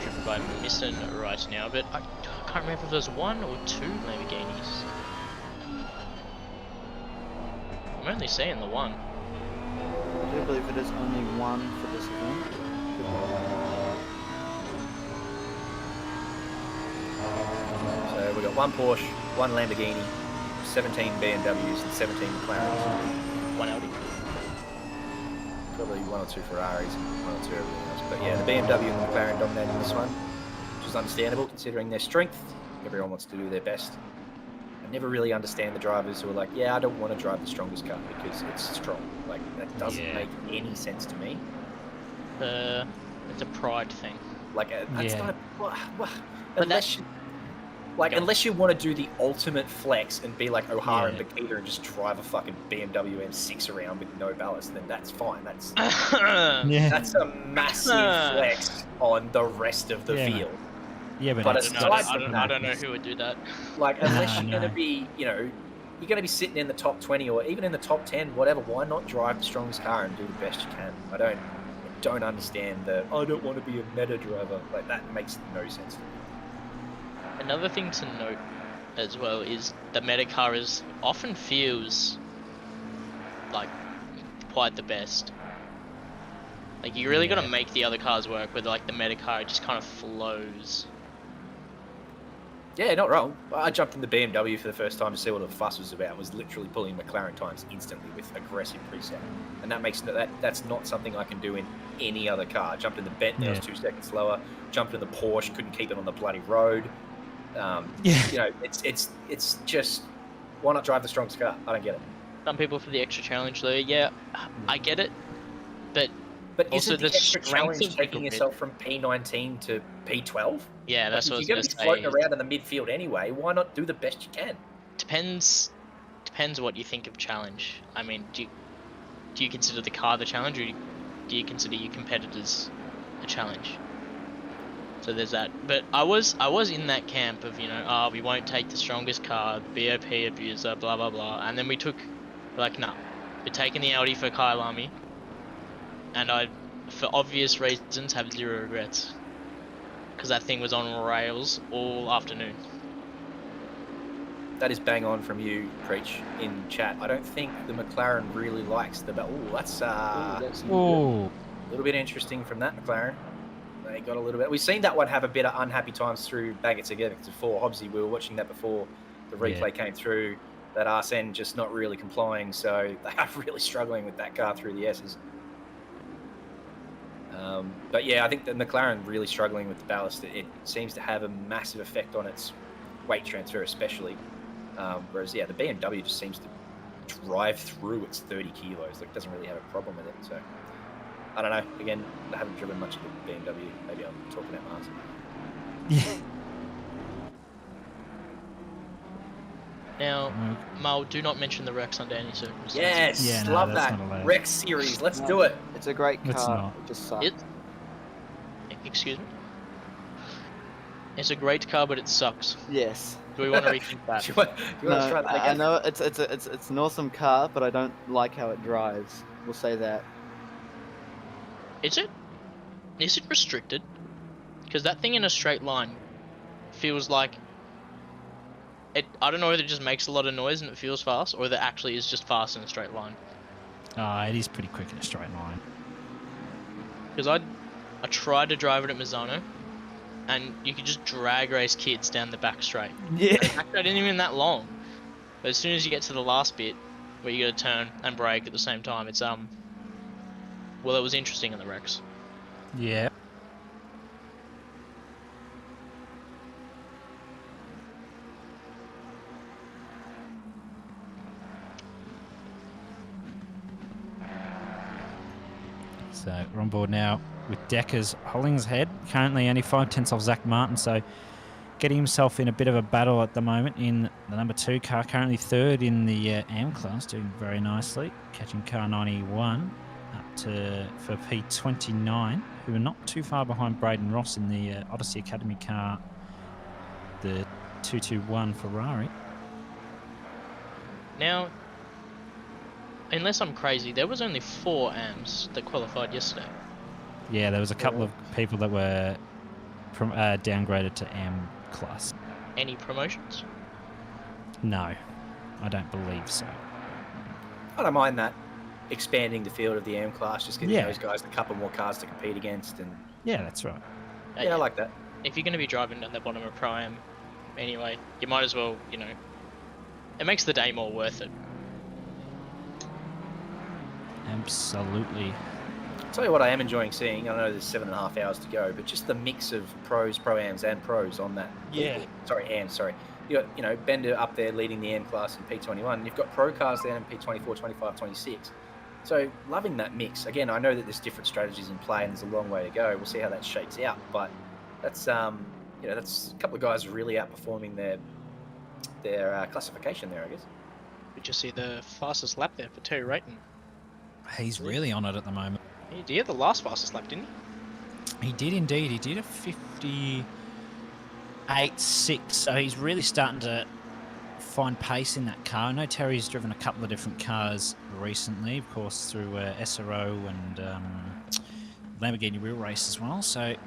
driven by Misson right now, but I can't remember if there was 1 or 2 Lamborghinis. I'm only seeing the 1. I do believe it is only 1 for this event. So we've got 1 Porsche, 1 Lamborghini, 17 BMWs and 17 McLarens. 1 Audi. Probably 1 or 2 Ferraris and 1 or 2 everything else. But yeah, the BMW and the McLaren dominating this one, which is understandable considering their strength. Everyone wants to do their best. I never really understand the drivers who are like, yeah, I don't want to drive the strongest car because it's strong. Like, that doesn't make any sense to me. It's a pride thing. Like, that's not unless you, unless you want to do the ultimate flex and be like O'Hara and Bakita and just drive a fucking BMW M6 around with no ballast, then that's fine. That's that's a massive flex on the rest of the field. Yeah, but I don't know who would do that. Like, unless you're going to be, you're going to be sitting in the top 20 or even in the top 10, whatever. Why not drive the strongest car and do the best you can? I don't understand the, I don't want to be a meta driver. Like, that makes no sense to me. Another thing to note as well is the meta car often feels like quite the best. Like, you really got to make the other cars work, where like the meta car just kind of flows. Yeah, not wrong. I jumped in the BMW for the first time to see what the fuss was about. Was literally pulling McLaren times instantly with aggressive preset, and that makes that's not something I can do in any other car. I jumped in the Bentley, I was 2 seconds slower. Jumped in the Porsche, couldn't keep it on the bloody road. It's just, why not drive the strongest car? I don't get it. Some people for the extra challenge though. Yeah, I get it, but also isn't the extra challenge taking yourself from P19 to P12? Yeah, that's what I was going to say. You're going to be floating around in the midfield anyway. Why not do the best you can? Depends what you think of challenge. I mean, do you consider the car the challenge, or do you consider your competitors a challenge? So there's that. But I was in that camp of, we won't take the strongest car, the BOP abuser, blah blah blah, and then we took, nah, we're taking the Audi for Kyalami. And I, for obvious reasons, have 0 regrets. Because that thing was on rails all afternoon. That is bang on from you, Preach, in chat. I don't think the McLaren really likes the... that's a little bit interesting from that McLaren. They got a little bit... We've seen that one have a bit of unhappy times through Bang It Together. Because before, obviously, we were watching that before the replay came through. That RSN just not really complying. So they are really struggling with that car through the S's. But yeah, I think the McLaren really struggling with the ballast. It seems to have a massive effect on its weight transfer, especially. Whereas, the BMW just seems to drive through its 30 kilos. Like, doesn't really have a problem with it. So, I don't know. Again, I haven't driven much of the BMW. Maybe I'm talking out my arse. Yeah. Now, Mal, do not mention the Rex under any circumstances. Yes, Yeah, no, love that's that. not allowed. Rex series, let's No, do it. It's a great It's car. not. It just sucks. It, excuse me? It's a great car, but it sucks. Yes. Do we want to rethink that? Do you want to No, try that I again? know it's an awesome car, but I don't like how it drives. We'll say that. Is it? Is it restricted? Because that thing in a straight line feels like it. I don't know whether it just makes a lot of noise and it feels fast, or that actually is just fast in a straight line. It is pretty quick in a straight line. Because I tried to drive it at Mazzano, and you could just drag race kids down the back straight. Yeah. Actually, I didn't even that long. But as soon as you get to the last bit, where you got to turn and brake at the same time, it's well, it was interesting in the Rex. Yeah. So we're on board now with Deckers holding his head. Currently only 5/10 off Zach Martin, so getting himself in a bit of a battle at the moment in the number 2 car. Currently third in the AM class, doing very nicely. Catching car 91 up to for P29, who are not too far behind Braden Ross in the Odyssey Academy car, the 221 Ferrari. Now, unless I'm crazy, there was only 4 AMs that qualified yesterday. Yeah, there was a couple of people that were downgraded to AM class. Any promotions? No, I don't believe so. I don't mind that. Expanding the field of the AM class, just giving Yeah. those guys a couple more cars to compete against. And Yeah, that's right. yeah, I like that. If you're going to be driving down the bottom of Pro Am anyway, you might as well, it makes the day more worth it. Absolutely. Tell you what, I am enjoying seeing. I know there's 7.5 hours to go, but just the mix of pros, pro-ams, and pros on that. Yeah. Sorry. You got Bender up there leading the AM class in P21, and you've got pro cars there in P24, 25, 26. So loving that mix. Again, I know that there's different strategies in play, and there's a long way to go. We'll see how that shakes out, but that's that's a couple of guys really outperforming their classification there, I guess. Did you see the fastest lap there for Terry Rayton? He's really on it at the moment. He did the last fastest lap, didn't he? He did indeed. He did a 58.6, so he's really starting to find pace in that car. I know Terry's driven a couple of different cars recently, of course, through SRO and Lamborghini Real Race as well, so he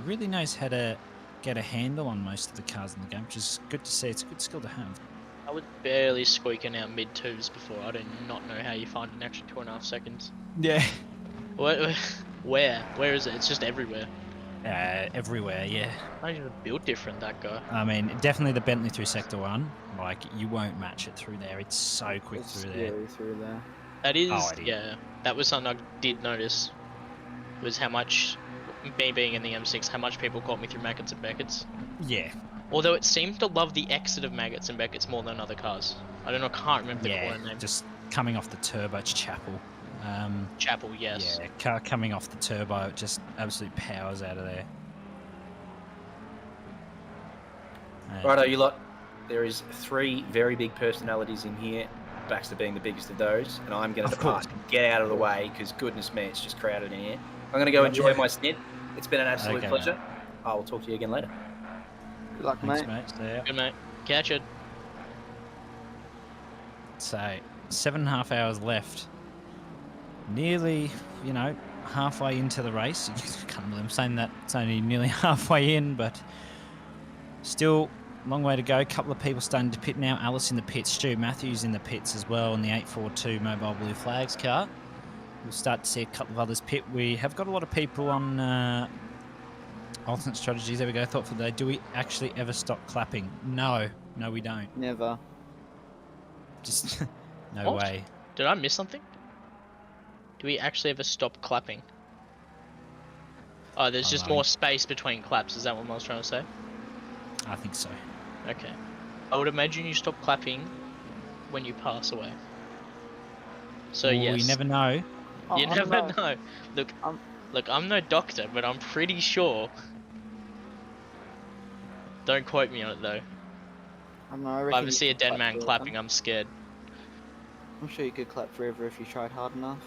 really knows how to get a handle on most of the cars in the game, which is good to see. It's a good skill to have. I was barely squeaking out mid-2s before. I do not know how you find an extra 2.5 seconds. Yeah. Where is it? It's just everywhere. Everywhere, yeah. I even build different, that guy. I mean, definitely the Bentley through Sector 1. Like, you won't match it through there. It's so quick through there. Through there. That is, Oh, I did. yeah. That was something I did notice. Was how much, me being in the M6, how much people caught me through Maggots and Beckett's. Yeah. Although it seemed to love the exit of Maggots and Beckett's more than other cars. I don't know, can't remember the Yeah, corner name. just coming off the turbo, it's Chapel. Chapel, yes. Yeah, car coming off the turbo, it just absolute powers out of there. Righto, you lot. There is 3 very big personalities in here, Baxter being the biggest of those, and I'm going to depart and get out of the way because goodness me, it's just crowded in here. I'm going to go enjoy my stint. It's been an absolute pleasure. Mate. I will talk to you again later. Good luck, Thanks, mate. mate. See ya. Good mate. Catch it. So, 7.5 hours left. Nearly, halfway into the race. I can't believe I'm saying that. It's only nearly halfway in, but still long way to go. A couple of people starting to pit now. Alice in the pits, Stu Matthews in the pits as well in the 842 Mobile Blue Flags car. We'll start to see a couple of others pit. We have got a lot of people on alternate strategies. There we go. Thought for the day. Do we actually ever stop clapping? No, we don't. Never. Just no What? way. Did I miss something? Do we actually ever stop clapping? Oh, there's just more space between claps. Is that what I was trying to say? I think so. Okay. I would imagine you stop clapping when you pass away. So Well, yes. you never know. You never know. Look, I'm no doctor, but I'm pretty sure. Don't quote me on it though. I don't know, I If I reckon ever you see a could dead clap man forever. clapping, I'm scared. I'm sure you could clap forever if you tried hard enough.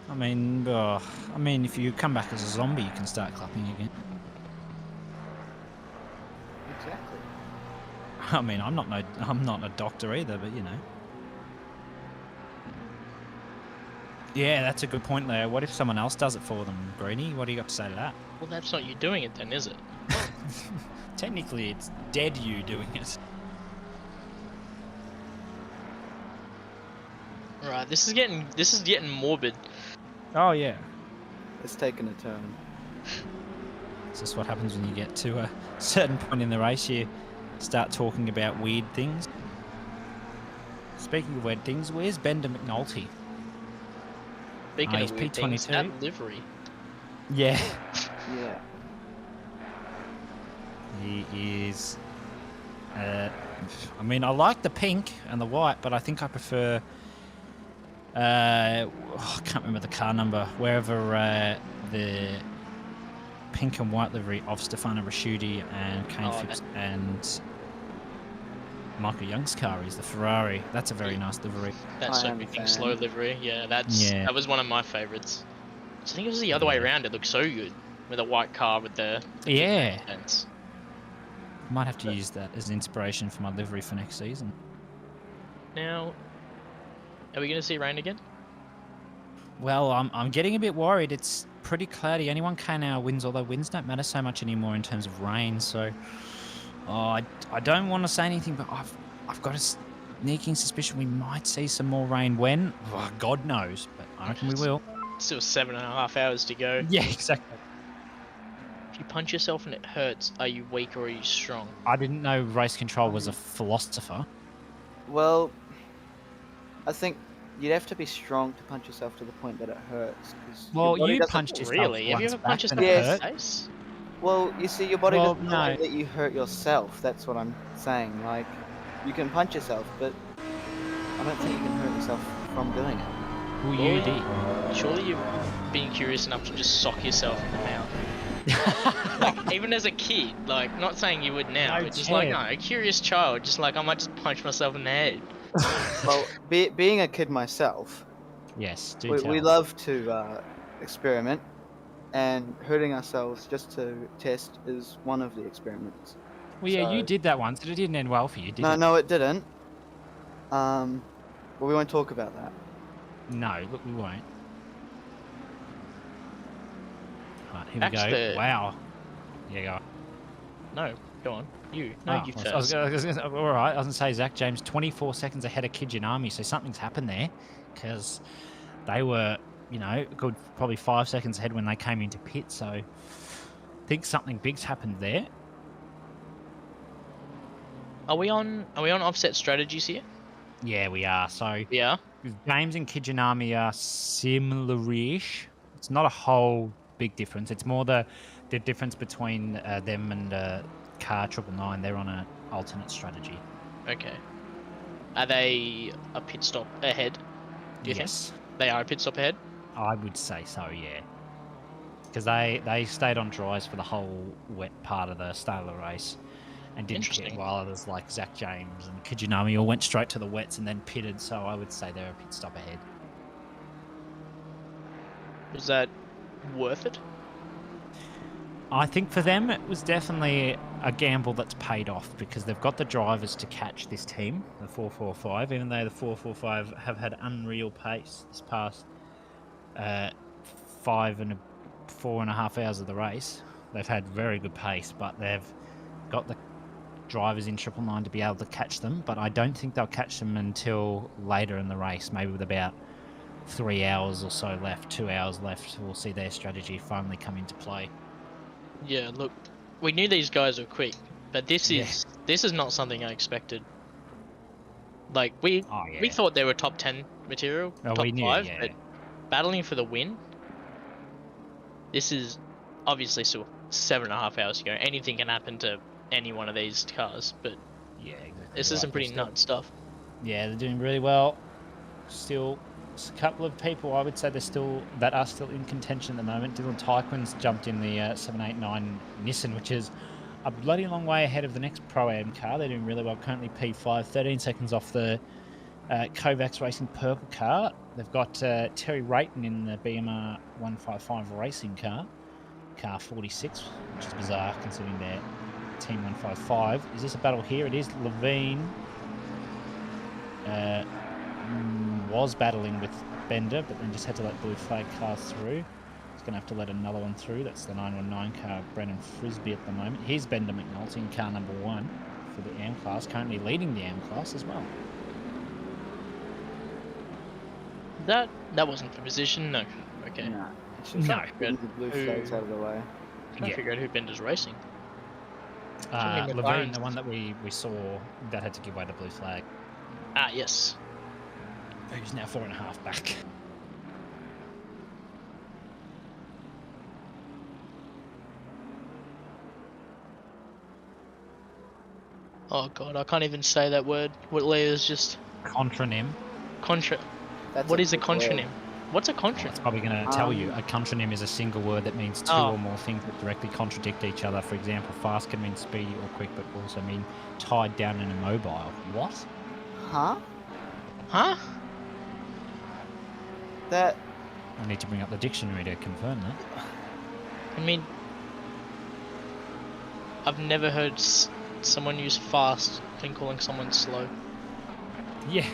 I mean, if you come back as a zombie, you can start clapping again. Exactly. I mean, I'm not a doctor either, but you know. Yeah, that's a good point, Leo. What if someone else does it for them, Greenie? What do you got to say to that? Well, that's not you doing it then, is it? Technically, it's dead you doing it. Right, this is getting morbid. Oh yeah. It's taken a turn. It's just what happens when you get to a certain point in the race. You start talking about weird things. Speaking of weird things, where's Bender McNulty? Speaking He's of weird P22. things, that livery. Yeah. Yeah. He is. I mean, I like the pink and the white, but I think I prefer. I can't remember the car number. Wherever the pink and white livery of Stefano Rasciuti and Kane Phipps and Michael Young's car is, the Ferrari. That's a very nice livery. That's so picking slow livery. Yeah, that was one of my favorites. So I think it was the other way around. It looked so good with a white car with the yeah. fence. Might have to use that as inspiration for my livery for next season. Now, are we going to see rain again? Well, I'm getting a bit worried. It's pretty cloudy. Only 1K now wins, although wins don't matter so much anymore in terms of rain. So, I don't want to say anything, but I've got a sneaking suspicion we might see some more rain. When? Oh, God knows, but I reckon we will. Still 7.5 hours to go. Yeah, exactly. If you punch yourself and it hurts, are you weak or are you strong? I didn't know race control was a philosopher. Well, I think you'd have to be strong to punch yourself to the point that it hurts. Well, you punched yourself. Really? Have you ever punched yourself in the face? Well, you see, your body doesn't let you hurt yourself. That's what I'm saying. Like, you can punch yourself, but I don't think you can hurt yourself from doing it. Well, you did. Surely you've been curious enough to just sock yourself in the mouth. Like, even as a kid, like, not saying you would now, but just like, no, a curious child, just like, I might just punch myself in the head. Well, being a kid myself, yes, we love to experiment, and hurting ourselves just to test is one of the experiments. Well, yeah, you did that once, and it didn't end well for you, did it? No, it didn't. But we won't talk about that. No, look, we won't. Right, here we go. Wow. Yeah, go. No, go on. You. No, you first. All right, I was going to say, Zach James, 24 seconds ahead of Kijinami, so something's happened there, because they were, you know, good, probably 5 seconds ahead when they came into pit, so I think something big's happened there. Are we on offset strategies here? Yeah, we are. So yeah, James and Kijinami are similar-ish. It's not a whole big difference. It's more the difference between them and car 999. They're on an alternate strategy. Okay. Are they a pit stop ahead? Do you think they are a pit stop ahead? I would say so. Yeah. Because they stayed on dries for the whole wet part of the start of the race. And didn't pit, while others like Zach James and Kijinami all went straight to the wets and then pitted, so I would say they're a pit stop ahead. Was that worth it? I think for them it was definitely a gamble that's paid off because they've got the drivers to catch this team, the 445, even though the 445 have had unreal pace this past 4.5 hours of the race. They've had very good pace, but they've got the drivers in 999 to be able to catch them, but I don't think they'll catch them until later in the race, maybe with about 3 hours or so left, 2 hours left. We'll see their strategy finally come into play. Yeah, look, we knew these guys were quick, but this is not something I expected. Like we thought they were top 10 material, top 5, but battling for the win. This is obviously still 7.5 hours to go. Anything can happen to any one of these cars, but yeah, exactly. This is some pretty nuts stuff. Yeah, they're doing really well. Still A couple of people I would say that are still in contention at the moment. Dylan Tyquin's jumped in the 789 Nissan, which is a bloody long way ahead of the next Pro-Am car. They're doing really well. Currently P5, 13 seconds off the Kovacs Racing purple car. They've got Terry Rayton in the BMR 155 racing car 46, which is bizarre considering they're Team 155. Is this a battle here? It is. Levine was battling with Bender, but then just had to let blue flag car through. He's going to have to let another one through. That's the 919 car, Brennan Frisbee at the moment. Here's Bender McNulty in car number 1 for the AM class, currently leading the AM class as well. That wasn't for position, no. Okay. No. It's just No. the blue flags out of the way. Trying to figure out who Bender's racing. Levine, the one that we saw that had to give away the blue flag. Ah, yes. Who's now 4.5 back. Oh god, I can't even say that word. What Leah's just... Contronym. What is a contronym? What's a contronym? It's probably going to tell you. A contronym is a single word that means two or more things that directly contradict each other. For example, fast can mean speedy or quick, but also mean tied down and immobile. What? Huh? Huh? That... I need to bring up the dictionary to confirm that. I mean... I've never heard someone use fast when calling someone slow. Yeah.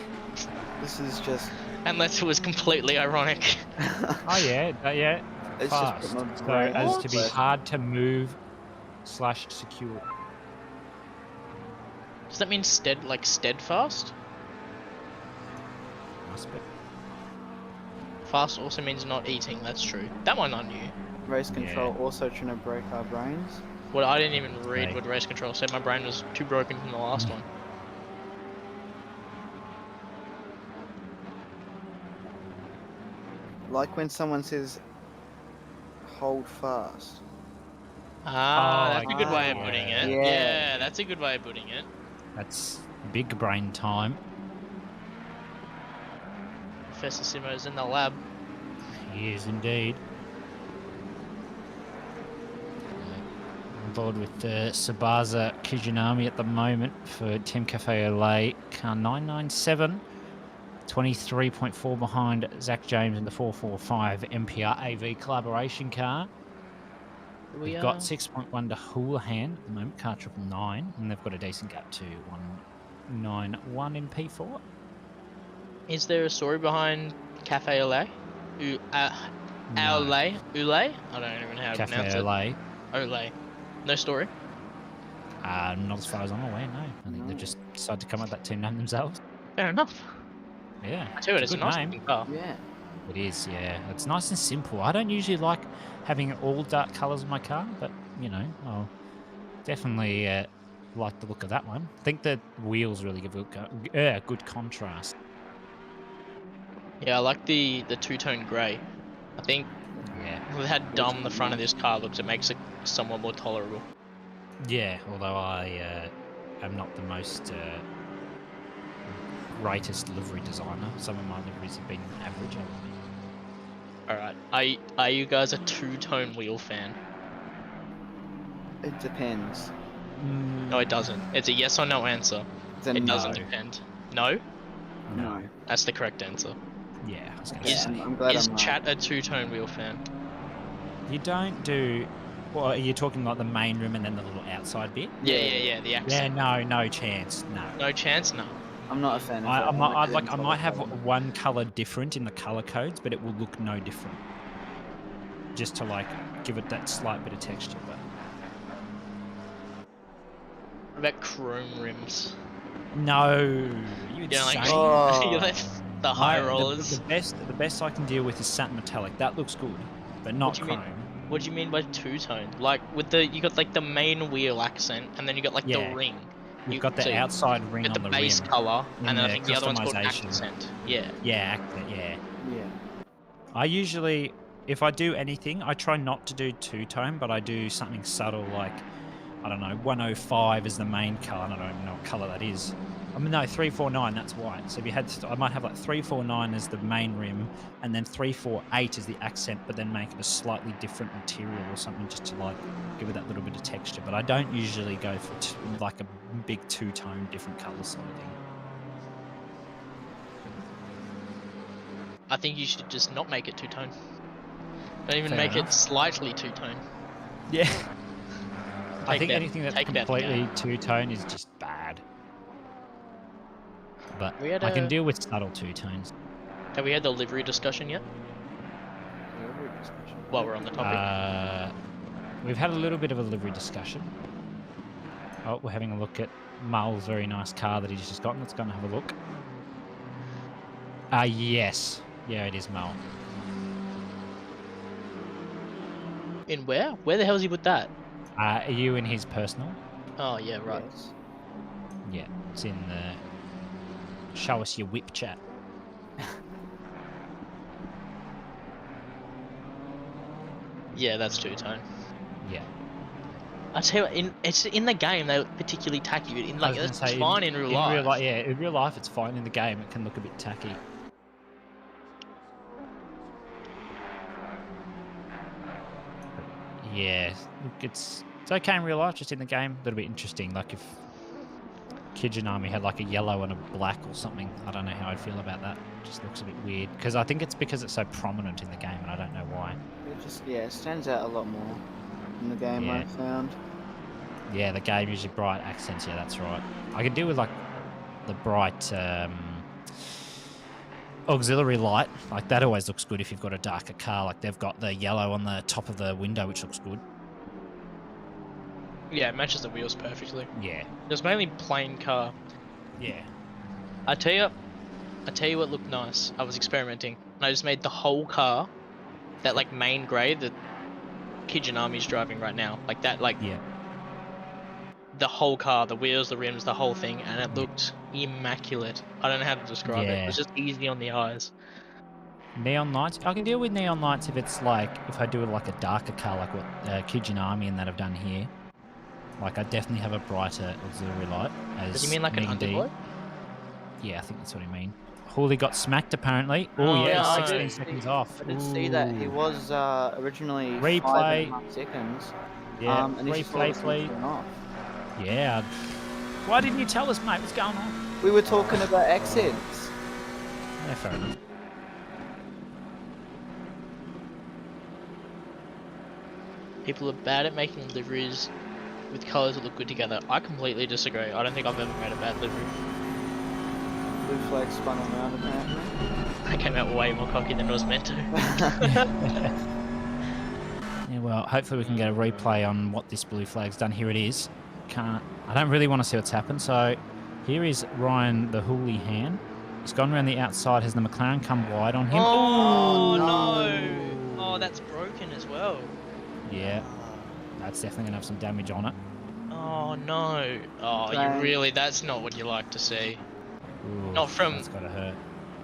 This is just... Unless it was completely ironic. Oh yeah, yeah. It's Fast. just put my So brain as on to be it. hard to move / secure. Does that mean steadfast? Must be. Fast also means not eating, that's true. That one I knew. Race control also trying to break our brains. Well, I didn't even read what race control said. My brain was too broken from the last one. Like when someone says, hold fast. Ah, that's a good way of yeah. putting it. Yeah. Yeah, that's a good way of putting it. That's big brain time. Professor Simo's in the lab. He is indeed. Involved with Sabaza Kijinami at the moment for Team Cafe Olay. Car 997. 23.4 behind Zach James in the 445 MPR AV collaboration car. We've got 6.1 to Houlihan at the moment, car 999, and they've got a decent gap to 191 in P4. Is there a story behind Cafe Olay? Olay? I don't even know how to Cafe pronounce Olay. it. Olay. No story? Not as far as I'm aware, no. I think they've just decided to come up with that team name themselves. Fair enough. Yeah. I tell you, it's a good nice name. looking car. Yeah. It is, yeah. It's nice and simple. I don't usually like having all dark colours in my car, but, you know, I'll definitely like the look of that one. I think the wheels really give good contrast. Yeah, I like the two-tone grey. I think with how dumb the front of this car looks, it makes it somewhat more tolerable. Yeah, although I am not the most greatest livery designer. Some of my liveries have been average. Alright, are you guys a two-tone wheel fan? It depends. No, it doesn't. It's a yes or no answer. It doesn't depend. No? No. That's the correct answer. Yeah, I was going Is, say. I'm glad is I'm chat a two-tone wheel fan? You don't do... Well, are you talking like the main room and then the little outside bit? Yeah, the accent. Yeah, no chance, no. No chance? No. I'm not a fan of I that. might have one colour different in the colour codes, but it will look no different. Just to like give it that slight bit of texture. But What about chrome rims? no, You don't like Oh. you like the high rollers? The best I can deal with is satin metallic. That looks good, but not What do you mean? chrome. What do you mean by two-tone? Like with you got like the main wheel accent, and then you got like the ring. You've got the outside ring with on the the base rim. color, and then I the think the other one's called customization. accent. Yeah. Yeah, yeah. Yeah. I usually, if I do anything, I try not to do two-tone, but I do something subtle like, I don't know, 105 is the main colour. I don't even know what colour that is. I mean, no, 349. That's white. So if you had, I might have like 349 as the main rim, and then 348 as the accent, but then make it a slightly different material or something, just to like give it that little bit of texture. But I don't usually go for like a big two-tone, different colour sort of thing. I think you should just not make it two-tone. Don't even Fair make enough. it slightly two-tone. Yeah. I think that- anything that's take that completely out. two-tone is just bad. But We had I can a- deal with subtle two-tones. Have we had the livery discussion yet? While we're on the topic. We've had a little bit of a livery discussion. Oh, we're having a look at Mul's very nice car that he's just gotten. Let's go and have a look. Yes. Yeah, it is Mul. In where? Where the hell has he put that? Are you in his personal? Oh, yeah, right. Yeah, it's in the show us your whip chat. Yeah, that's two-tone. Yeah. I tell you what, it's in the game they're particularly tacky, but in like it's fine in real life. Yeah, in real life it's fine. In the game it can look a bit tacky. Yeah, look, it's okay in real life. Just in the game, a little bit interesting. Like if Kijinami had like a yellow and a black or something, I don't know how I'd feel about that. It just looks a bit weird because I think it's because it's so prominent in the game, and I don't know why. It just it stands out a lot more in the game. Yeah. I found. Yeah, the game usually bright accents. Yeah, that's right. I can deal with like the bright auxiliary light. Like that always looks good if you've got a darker car. Like they've got the yellow on the top of the window, which looks good. Yeah, it matches the wheels perfectly. Yeah. It was mainly plain car. Yeah. I tell you what looked nice. I was experimenting, and I just made the whole car that like main grey that Kijinami's driving right now. Like that, like yeah. The whole car, the wheels, the rims, the whole thing, and it looked immaculate. I don't know how to describe it. It was just easy on the eyes. Neon lights. I can deal with neon lights if it's like if I do it like a darker car, like what Kijinami and that have done here. Like I definitely have a brighter auxiliary light. Does he mean like an underglow? Yeah, I think that's what he mean. Hooley got smacked apparently. Oh yeah, 16 seconds off. I did see that. He was originally replay 5.5 seconds. Yeah, and replay please. Yeah. Why didn't you tell us, mate? What's going on? We were talking about accents. Yeah, fair enough. People are bad at making liveries with colours that look good together. I completely disagree. I don't think I've ever made a bad livery. Blue flag spun around apparently. I came out way more cocky than I was meant to. Yeah, well, hopefully we can get a replay on what this blue flag's done. Here it is. I don't really want to see what's happened. So here is Ryan the Houlihan. He's gone around the outside. Has the McLaren come wide on him? Oh no! Oh, that's broken as well. Yeah, that's definitely gonna have some damage on it. Oh no! Oh, you really? That's not what you like to see. Ooh, not from. That's gotta hurt.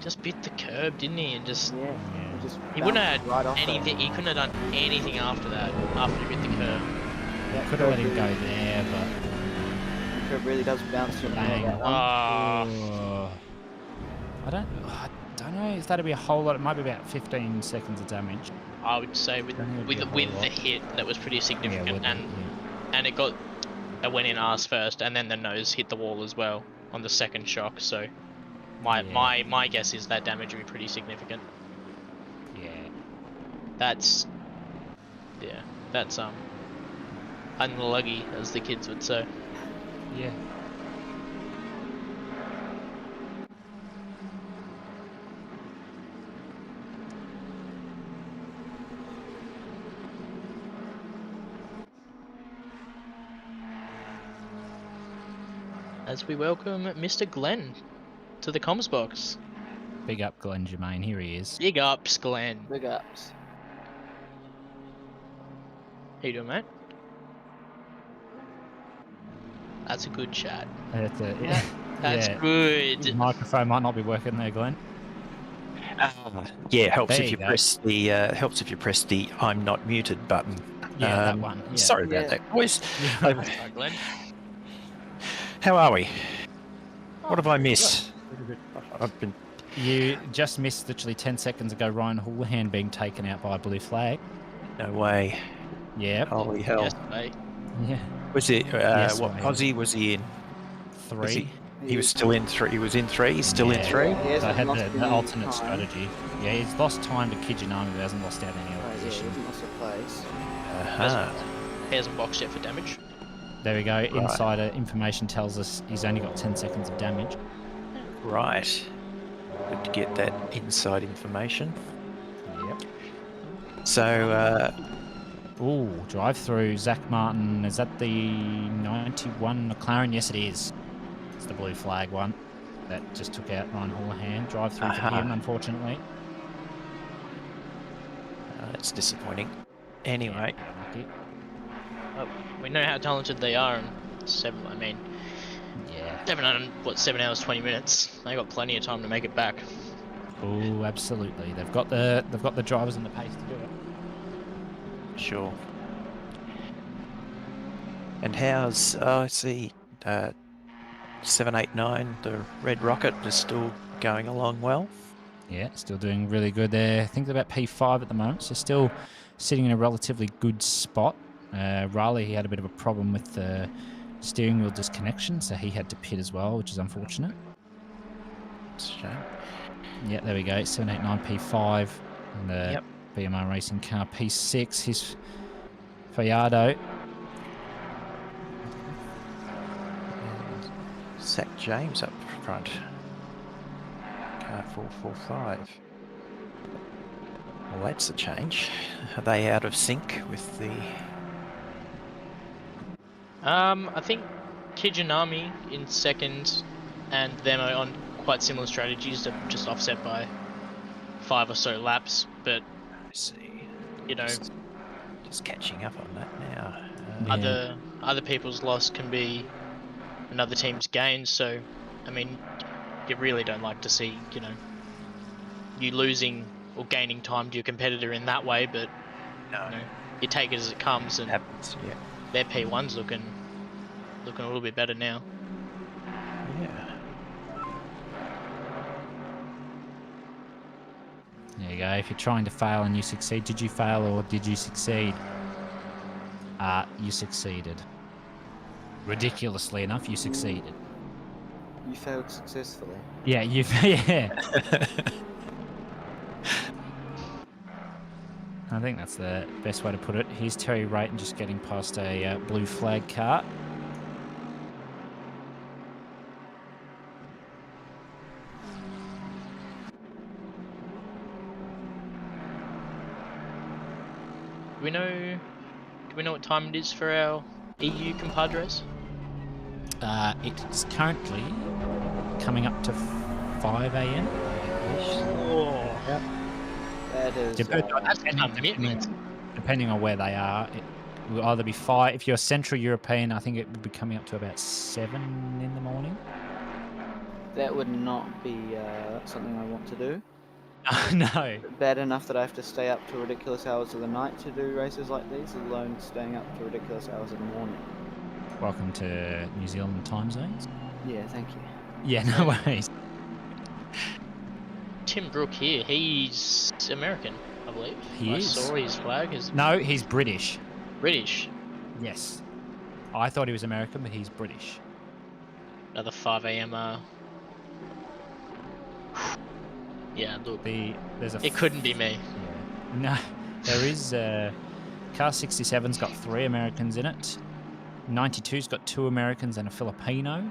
Just bit the curb, didn't he? And just. Yeah. He wouldn't have had anything. He couldn't have done anything after that. After he bit the curb. Yeah, could have let him go there, but. The curb really does bounce your Bang. head. Oh. I don't know if that'd be a whole lot. It might be about 15 seconds of damage. I would say with the hit that was pretty significant, and it went in arse first, and then the nose hit the wall as well on the second shock. So my guess is that damage would be pretty significant. Yeah. That's unlucky, as the kids would say. Yeah. As we welcome Mr. Glenn to the comms box. Big up Glenn Germain, here he is. Big ups, Glenn. Big ups. How you doing, mate? That's a good chat. That's good. The microphone might not be working there, Glenn. Yeah, helps There if you you go. press the I'm not muted button. Yeah, that one. Yeah. Sorry about that, boys. Hi, Glenn. How are we? What have I missed? I've been... You just missed literally 10 seconds ago Ryan Houlihan being taken out by a blue flag. No way. Yep. Holy hell. Yes, mate. Yeah. Was it, Yes, what mate. Aussie was he in? 3. He was still in 3. He was in 3? He's still in 3? He So I hasn't had lost the any alternate time. strategy. Yeah, he's lost time to Kijinami, but hasn't lost out any other Right, yeah, he position. hasn't lost a place. Uh-huh. He hasn't boxed yet for damage. There we go. Insider information tells us he's only got 10 seconds of damage. Right. Good to get that inside information. Yep. So, Ooh, drive through. Zach Martin. Is that the 91 McLaren? Yes, it is. It's the blue flag one that just took out Ryan Houlihan. Drive through for him, unfortunately. that's disappointing. Anyway. Lucky. Oh, we know how talented they are. And Yeah. 7 hours 20 minutes. They got plenty of time to make it back. Oh, absolutely. They've got the drivers and the pace to do it. Sure. And how's, I see, 789, the Red Rocket is still going along well. Yeah, still doing really good there. I think they're about P5 at the moment, so still sitting in a relatively good spot. Riley, he had a bit of a problem with the steering wheel disconnection, so he had to pit as well, which is unfortunate. It's a shame. Yeah, there we go. 789 P5 and the Yep. BMR Racing car P6. Here's Fayardo. Zach James up front. Car 445. Well, that's a change. Are they out of sync with the... I think Kijinami in second and them are on quite similar strategies that just offset by 5 or so laps, but I see. you know, Just catching up on that now. other people's loss can be another team's gain, so I mean, you really don't like to see, you know, you losing or gaining time to your competitor in that way, but No. you know, you take it as it comes, and Happens, yeah. their P1's looking a little bit better now. Yeah. There you go. If you're trying to fail and you succeed, did you fail or did you succeed? You succeeded. Ridiculously enough, you succeeded. You failed successfully. Yeah, yeah. I think that's the best way to put it. Here's Terry Rayton just getting past a blue flag car. Do we know what time it is for our EU compadres? It's currently coming up to 5 a.m. Yep. That is. Depending on where they are, it will either be 5. If you're Central European, I think it would be coming up to about 7 in the morning. That would not be something I want to do. No. Bad enough that I have to stay up to ridiculous hours of the night to do races like these, let alone staying up to ridiculous hours of the morning. Welcome to New Zealand time zones. Yeah, thank you. Yeah, no worries. Tim Brook here, he's American, I believe. He is. I saw his flag is No, he's British. British. Yes. I thought he was American, but he's British. Another 5 a.m. Yeah, look. It couldn't be me. Yeah. No, there is. Car 67's got 3 Americans in it. 92's got 2 Americans and a Filipino.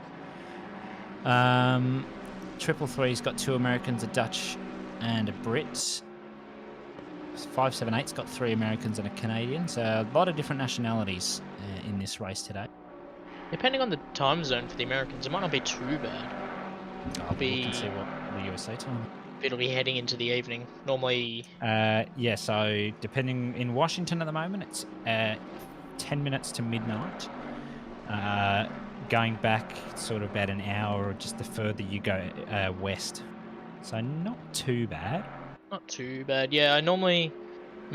333's got 2 Americans, a Dutch and a Brit. 578's got 3 Americans and a Canadian. So a lot of different nationalities in this race today. Depending on the time zone for the Americans, it might not be too bad. I'll be look and see what the USA time. It'll be heading into the evening. Normally. Yeah. So depending in Washington at the moment, it's 10 minutes to midnight. Going back sort of about an hour, or just the further you go west. So not too bad. Not too bad. Yeah, I'm a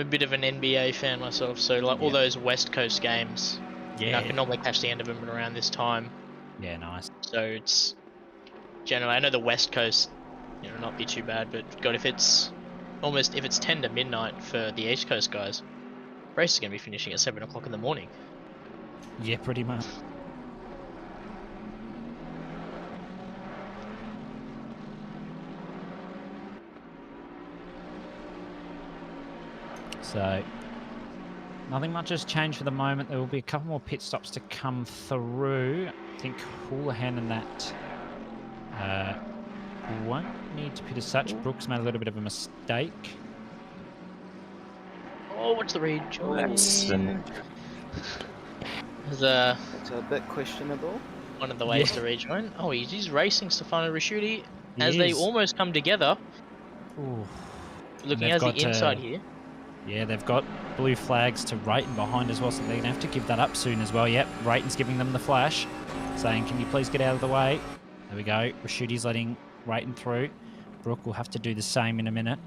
bit of an NBA fan myself, so like all those West Coast games, yeah, I can normally catch the end of them around this time. Yeah, nice. So it's generally, I know the West Coast, not be too bad, but God, if it's 10 to midnight for the East Coast guys, race is going to be finishing at 7 o'clock in the morning. Yeah, pretty much. So, nothing much has changed for the moment. There will be a couple more pit stops to come through. I think Houlihan and that won't need to pit as such. Brooks made a little bit of a mistake. Oh, what's the read? That's It's a bit questionable. One of the ways to rejoin. Oh, he's racing Stefano Risciuti as they almost come together. Ooh. Looking at the inside here. Yeah, they've got blue flags to Rayton behind as well, so they're going to have to give that up soon as well. Yep, Rayton's giving them the flash, saying, can you please get out of the way? There we go. Risciuti's letting Rayton through. Brooke will have to do the same in a minute.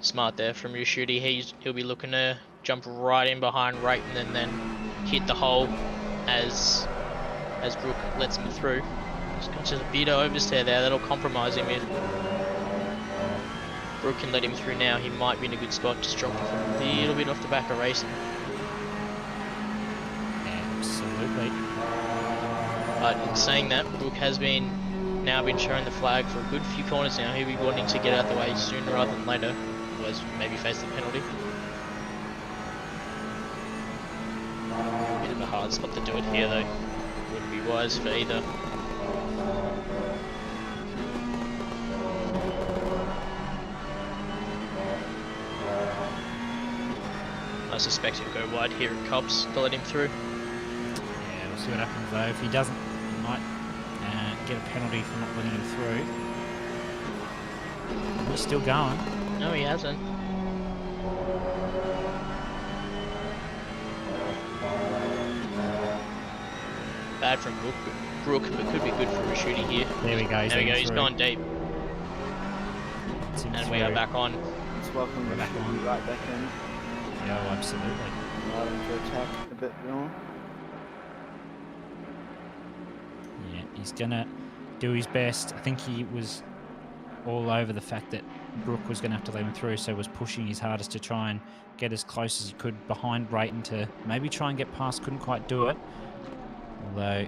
Smart there from Risciuti. He'll be looking to jump right in behind Rayton and then hit the hole as Brooke lets him through. He's got just a bit of oversteer there. That'll compromise him. If Brooke can let him through now, he might be in a good spot. Just dropping a little bit off the back of racing. Absolutely. But in saying that, Brooke has now been showing the flag for a good few corners now. He'll be wanting to get out the way sooner rather than later. Otherwise, maybe face the penalty. A bit of a hard spot to do it here, though. Wouldn't be wise for either. I suspect he'll go wide here at Cobbs to let him through. Yeah, we'll see what happens though. If he doesn't, he might get a penalty for not letting him through. He's still going. No, he hasn't. Bad from Brooke, but could be good for Risciuti here. There we go. There we go. He's gone deep. And we are back on. It's welcome to right back in. Yeah, absolutely. Allowing to attack a bit more. Yeah, he's gonna do his best. I think he was all over the fact that Brooke was gonna have to let him through, so was pushing his hardest to try and get as close as he could behind Rayton to maybe try and get past. Couldn't quite do it. Although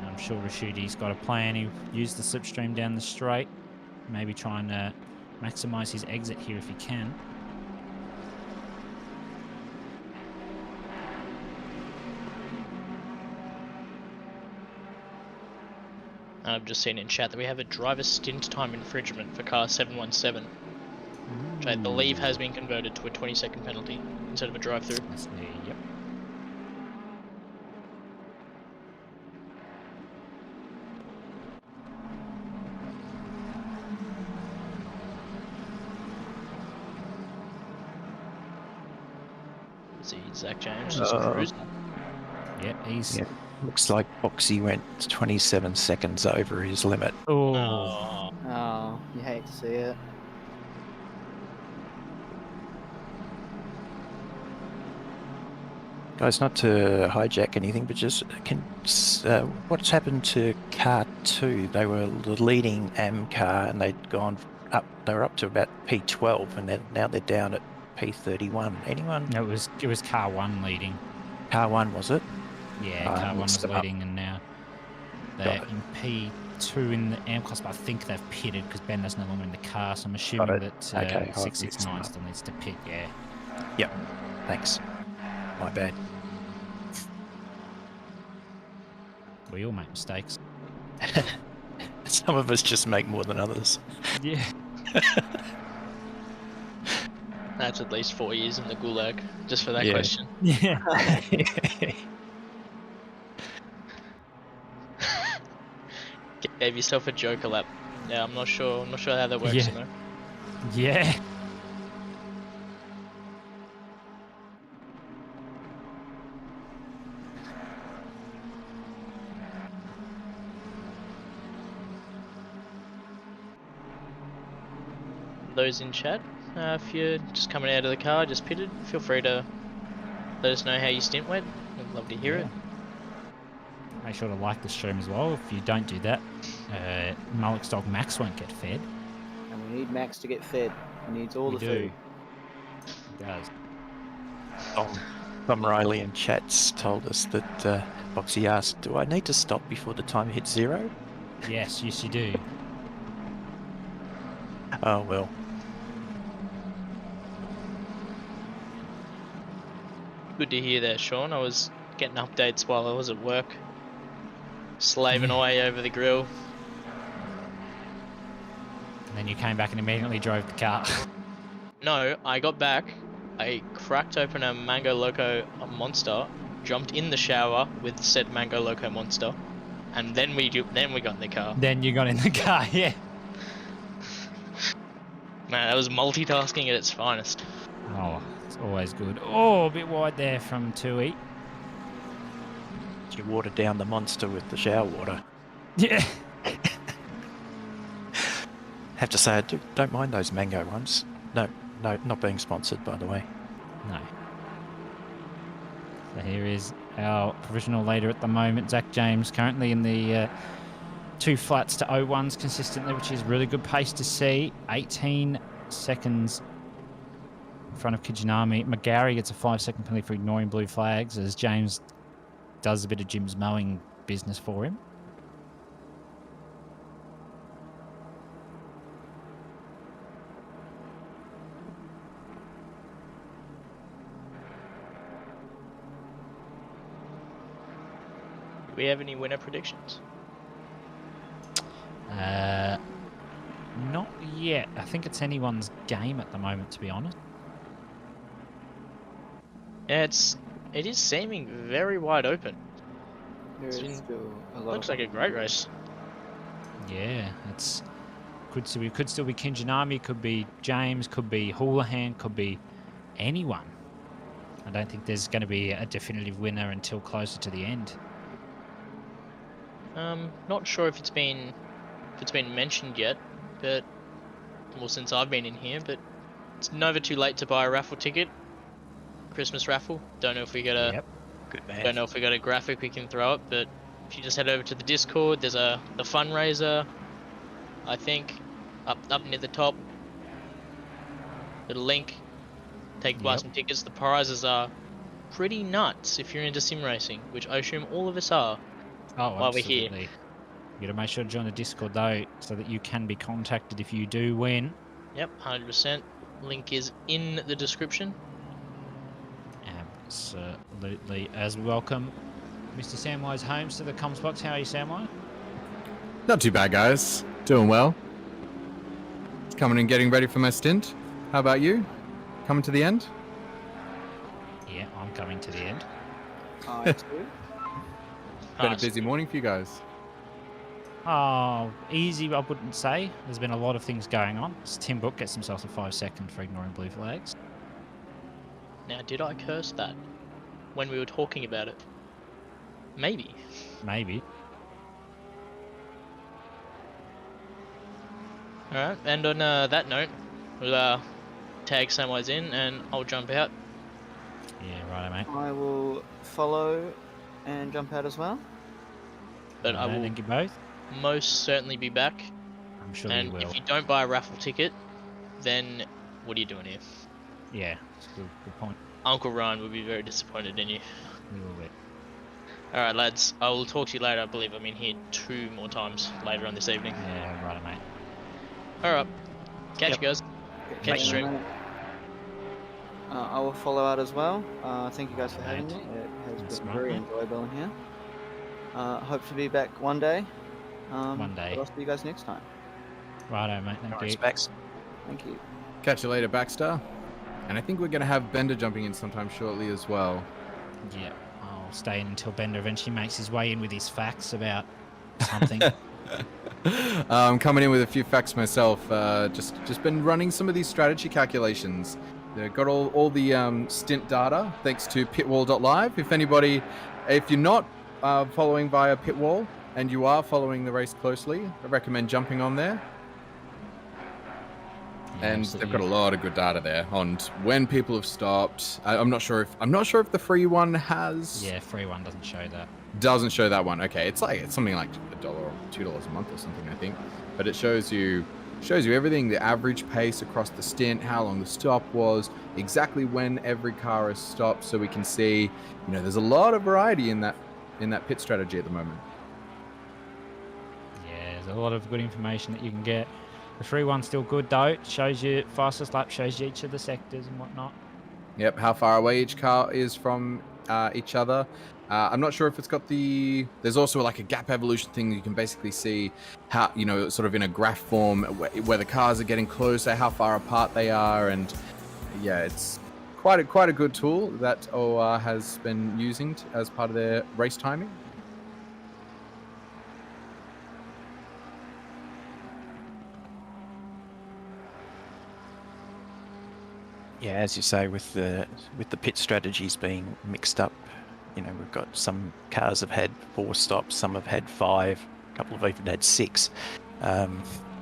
I'm sure Risciuti's got a plan. He used the slipstream down the straight. Maybe try and maximise his exit here if he can. I've just seen in chat that we have a driver's stint time infringement for car 717, which I believe has been converted to a 20-second penalty instead of a drive-through. Yep. Let's see, Zach James just cruising. Yeah, he's... Yeah. Looks like Boxy went 27 seconds over his limit. Oh, you hate to see it. Guys, not to hijack anything, but just what's happened to car 2? They were the leading AM car, and they'd gone up. They were up to about P12, and now they're down at P31. Anyone? No, it was car 1 leading. Car 1 was it? Yeah, car 1 was leading, and now they're in P2 in the AM class, but I think they've pitted because Bender's no longer in the car, so I'm assuming that 669 still needs to pit, yeah. Yep, thanks. My bad. We all make mistakes. Some of us just make more than others. Yeah. That's at least 4 years in the gulag, just for that question. Yeah. Gave yourself a Joker lap. Yeah, I'm not sure how that works, Yeah. you know. Yeah. Those in chat, if you're just coming out of the car, just pitted, feel free to let us know how your stint went. We'd love to hear it. make sure to like the stream as well. If you don't do that, Mullock's dog Max won't get fed. And we need Max to get fed. He needs all the food. He does. Tom Riley in chats told us that Boxy asked, do I need to stop before the time hits 0? Yes, you do. Oh, well. Good to hear that, Sean. I was getting updates while I was at work. Slaving away over the grill. And then you came back and immediately drove the car. No, I got back. I cracked open a Mango Loco Monster, jumped in the shower with said Mango Loco Monster, and then we got in the car. Then you got in the car, yeah. Man, that was multitasking at its finest. Oh, it's always good. Oh, a bit wide there from 2E. You water down the monster with the shower water. Yeah. Have to say, I don't mind those mango ones. No, not being sponsored, by the way. No. So here is our provisional leader at the moment, Zach James, currently in the 2 flats to 0-1s consistently, which is really good pace to see. 18 seconds in front of Kijinami. McGarry gets a 5-second penalty for ignoring blue flags as James does a bit of Jim's mowing business for him. Do we have any winner predictions? Not yet. I think it's anyone's game at the moment, to be honest. Yeah, it is seeming very wide open. Looks like a great race. Yeah, could still be Kinjanami, could be James, could be Houlihan, could be anyone. I don't think there's going to be a definitive winner until closer to the end. Not sure if it's been mentioned yet, but since I've been in here, but it's never too late to buy a raffle ticket. Christmas raffle. Don't know if we got a good man. Don't know if we got a graphic we can throw up, but if you just head over to the Discord, there's the fundraiser, I think, up near the top. Little link. Take to buy some tickets. The prizes are pretty nuts if you're into sim racing, which I assume all of us are. Oh, while absolutely. we're here. You got to make sure to join the Discord though, so that you can be contacted if you do win. Yep, 100%. Link is in the description. Absolutely. As we welcome Mr. Samwise Holmes to the comms box. How are you, Samwise? Not too bad, guys. Doing well. Just coming and getting ready for my stint. How about you? Coming to the end? Yeah, I'm coming to the end. I too. Been a busy morning for you guys. Oh, easy, I wouldn't say. There's been a lot of things going on. Tim Book gets himself a 5-second for ignoring blue flags. Now, did I curse that when we were talking about it? Maybe. Maybe. Alright, and on that note, we'll tag Samwise in and I'll jump out. Yeah, right, mate. I will follow and jump out as well. But I will thank you both. Most certainly be back. I'm sure and you will. if you don't buy a raffle ticket, then what are you doing here? Yeah, it's a good point. Uncle Ryan would be very disappointed in you. We will be. Alright, lads. I will talk to you later. I believe I'm in here 2 more times later on this evening. Yeah, right, mate. Alright. Catch you guys. Catch you stream. I will follow out as well. Thank you guys for having me. It has been very enjoyable in here. Hope to be back one day. One day. I'll see you guys next time. Righto, mate. Thank you. Specs. Thank you. Catch you later, Baxter. And I think we're going to have Bender jumping in sometime shortly as well. Yeah, I'll stay in until Bender eventually makes his way in with his facts about something. I'm coming in with a few facts myself. Just been running some of these strategy calculations. Got all the stint data thanks to pitwall.live. If you're not following via Pitwall and you are following the race closely, I recommend jumping on there. And absolutely. they've got a lot of good data there on when people have stopped. I'm not sure if the free one has. Yeah, free one doesn't show that. Doesn't show that one. Okay, it's something like $1 or $2 a month or something, I think. But it shows you everything: the average pace across the stint, how long the stop was, exactly when every car has stopped, so we can see. There's a lot of variety in that pit strategy at the moment. Yeah, there's a lot of good information that you can get. The free one's still good though. It shows you fastest lap, shows you each of the sectors and whatnot. Yep, how far away each car is from each other. I'm not sure if it's got there's also like a gap evolution thing. You can basically see how, sort of in a graph form where the cars are getting closer, how far apart they are. And yeah, it's quite a good tool that OR has been using as part of their race timing. Yeah, as you say, with the pit strategies being mixed up, we've got some cars have had 4 stops, some have had 5, a couple have even had 6,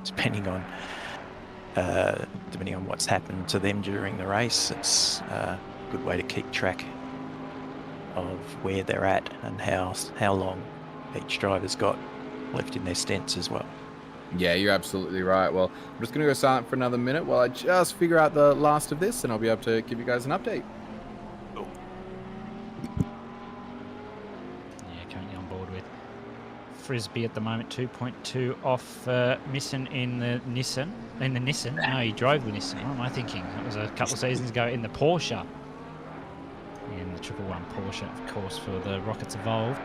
depending on what's happened to them during the race. It's a good way to keep track of where they're at and how long each driver's got left in their stints as well. Yeah, you're absolutely right. Well, I'm just going to go silent for another minute while I just figure out the last of this, and I'll be able to give you guys an update. Yeah, currently on board with Frisbee at the moment, 2.2 off Misson in the Nissan. No, he drove the Nissan. What am I thinking? That was a couple of seasons ago in the Porsche. In the 111 Porsche, of course, for the Rockets Evolved.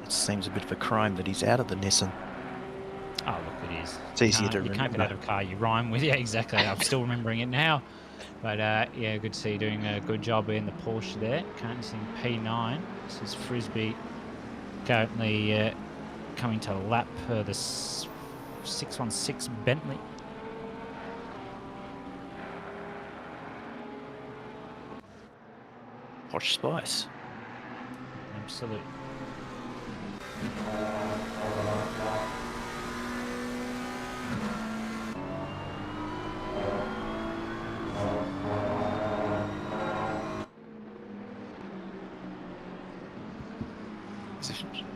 It seems a bit of a crime that he's out of the Nissan. Oh, look, it is. It's easier to You remember. can't get out of a car you rhyme with. Yeah, exactly. I'm still remembering it now. But yeah, good to see you doing a good job in the Porsche there. Currently seeing P9. This is Frisbee currently coming to lap the 616 Bentley. Posh Spice. Absolutely.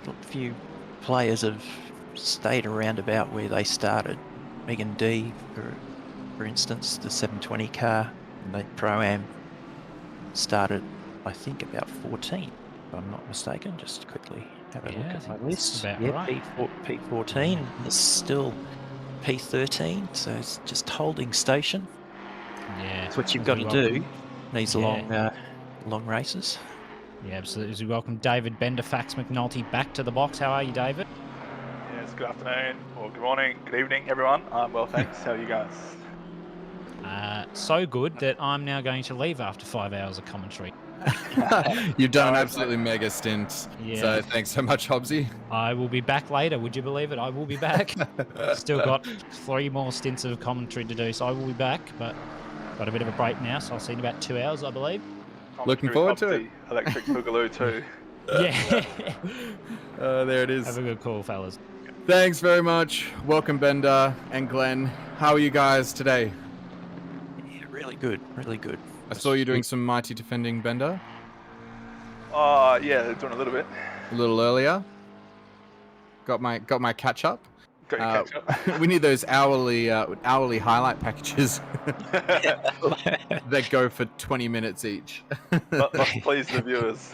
A few players have stayed around about where they started. Megan D, for instance, the 720 car, and the Pro-Am started, I think, about 14, if I'm not mistaken. Just quickly have a look at my list. About yeah, right. P14 is still P13, so it's just holding station. Yeah, That's what you've got to do. These long races. Yeah, absolutely. As we welcome David Bender, Fax McNulty back to the box. How are you, David? Yes, good afternoon, or good morning, good evening, everyone. Well, thanks. How are you guys? So good that I'm now going to leave after 5 hours of commentary. You've done an absolutely mega stint. Yeah. So thanks so much, Hobbsy. I will be back later. Would you believe it? I will be back. Still got 3 more stints of commentary to do, so I will be back. But got a bit of a break now, so I'll see you in about 2 hours, I believe. Looking forward to it. Electric Boogaloo too. Yeah. There it is. Have a good call, fellas. Thanks very much. Welcome, Bender and Glenn. How are you guys today? Yeah, really good, really good. I saw you doing some mighty defending, Bender. Yeah, doing a little bit. A little earlier. Got my catch up. Got your catch up. We need those hourly highlight packages that go for 20 minutes each. Must please the viewers.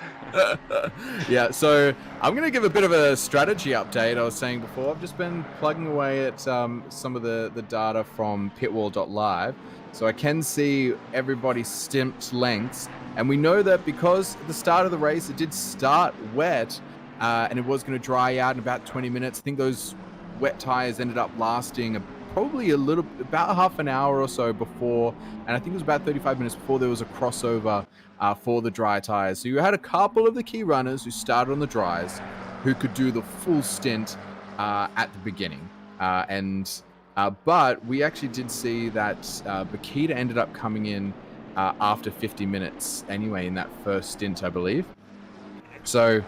Yeah, so I'm going to give a bit of a strategy update. I was saying before, I've just been plugging away at some of the data from pitwall.live. So I can see everybody's stint lengths. And we know that because at the start of the race, it did start wet and it was going to dry out in about 20 minutes. I think those wet tires ended up lasting probably about half an hour or so before, and I think it was about 35 minutes before there was a crossover for the dry tires. So you had a couple of the key runners who started on the dries who could do the full stint at the beginning. But we actually did see that Bakita ended up coming in after 50 minutes anyway in that first stint, I believe. So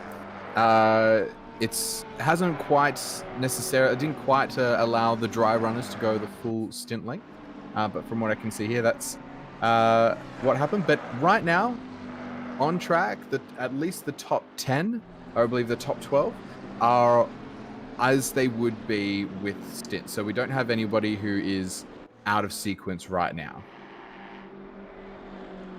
it hasn't quite necessarily, it didn't quite allow the dry runners to go the full stint length. But from what I can see here, that's what happened. But right now, on track, at least the top 10, or I believe the top 12, are as they would be with stints. So we don't have anybody who is out of sequence right now.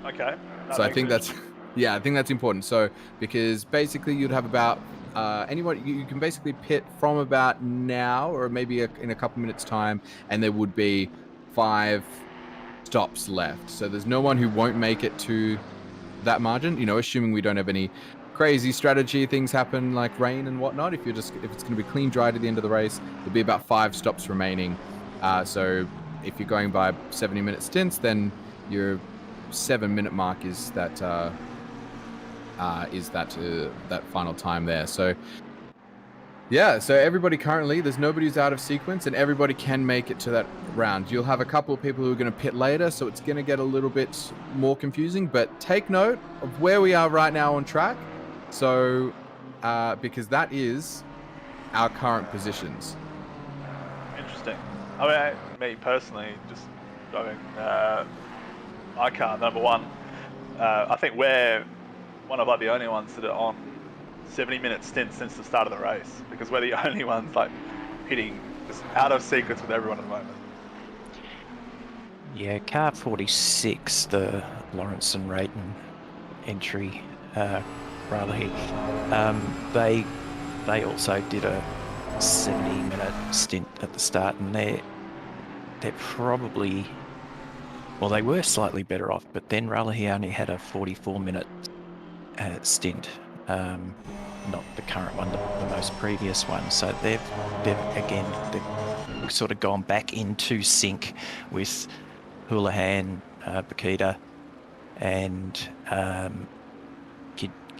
Okay. So I think that's, I think that's important. So because basically you'd have about anybody, you can basically pit from about now or maybe in a couple minutes time, and there would be 5 stops left. So there's no one who won't make it to that margin, you know, assuming we don't have any crazy strategy things happen like rain and whatnot. If it's going to be clean dry to the end of the race, there'll be about 5 stops remaining. So if you're going by 70-minute stints, then your 7-minute mark is that final time there. So yeah, so everybody currently, there's nobody who's out of sequence, and everybody can make it to that round. You'll have a couple of people who are going to pit later, so it's going to get a little bit more confusing, but take note of where we are right now on track. So because that is our current positions. Interesting. I mean, me personally, just going my car, number one, I think we're one of like the only ones that are on 70-minute stints since the start of the race, because we're the only ones like hitting just out of sequence with everyone at the moment. Yeah, car 46, the Lawrence and Rayton entry, they also did a 70-minute stint at the start, and they're probably, well, they were slightly better off, but then Raleigh only had a 44-minute stint, not the current one, the most previous one. So they've sort of gone back into sync with Houlihan, Bakita, and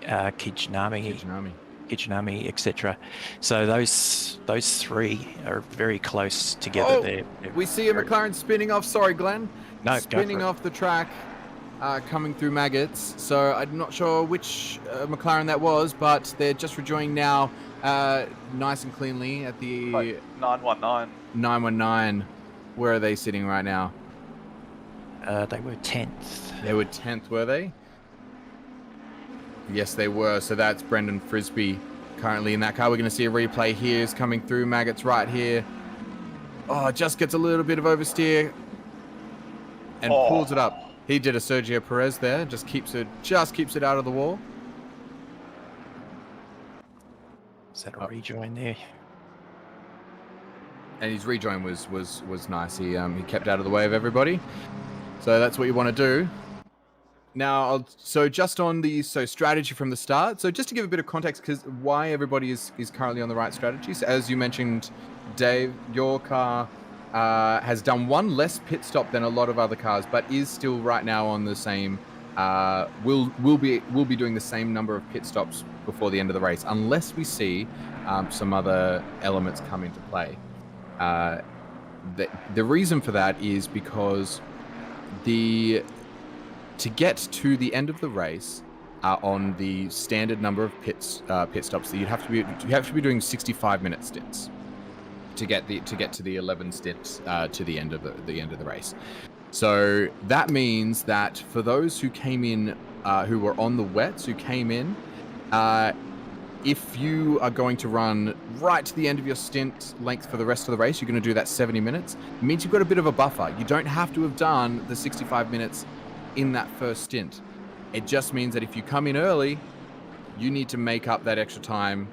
Kijinami, etc. So those 3 are very close together. They're we see a McLaren spinning off. Sorry, Glenn. No, spinning off the track, coming through maggots. So I'm not sure which McLaren that was, but they're just rejoining now, nice and cleanly at the 919. 919. Where are they sitting right now? They were 10th. They were 10th, were they? Yes, they were. So that's Brendan Frisbee currently in that car. We're going to see a replay here. Is coming through. Maggots right here. Oh, just gets a little bit of oversteer and pulls it up. He did a Sergio Perez there. Just keeps it out of the wall. Is that a rejoin there? And his rejoin was nice. He kept out of the way of everybody. So that's what you want to do. Now, so just on the strategy from the start. So just to give a bit of context, because why everybody is currently on the right strategy. So as you mentioned, Dave, your car has done one less pit stop than a lot of other cars, but is still right now on the same. Will be doing the same number of pit stops before the end of the race, unless we see some other elements come into play. The reason for that is because to get to the end of the race on the standard number of pit stops, that you have to be doing 65-minute stints to get to the 11 stints to the end of the race. So that means that for those who came in, who were on the wets, who came in, if you are going to run right to the end of your stint length for the rest of the race, you're going to do that 70 minutes. It means you've got a bit of a buffer. You don't have to have done the 65 minutes in that first stint. It just means that if you come in early, you need to make up that extra time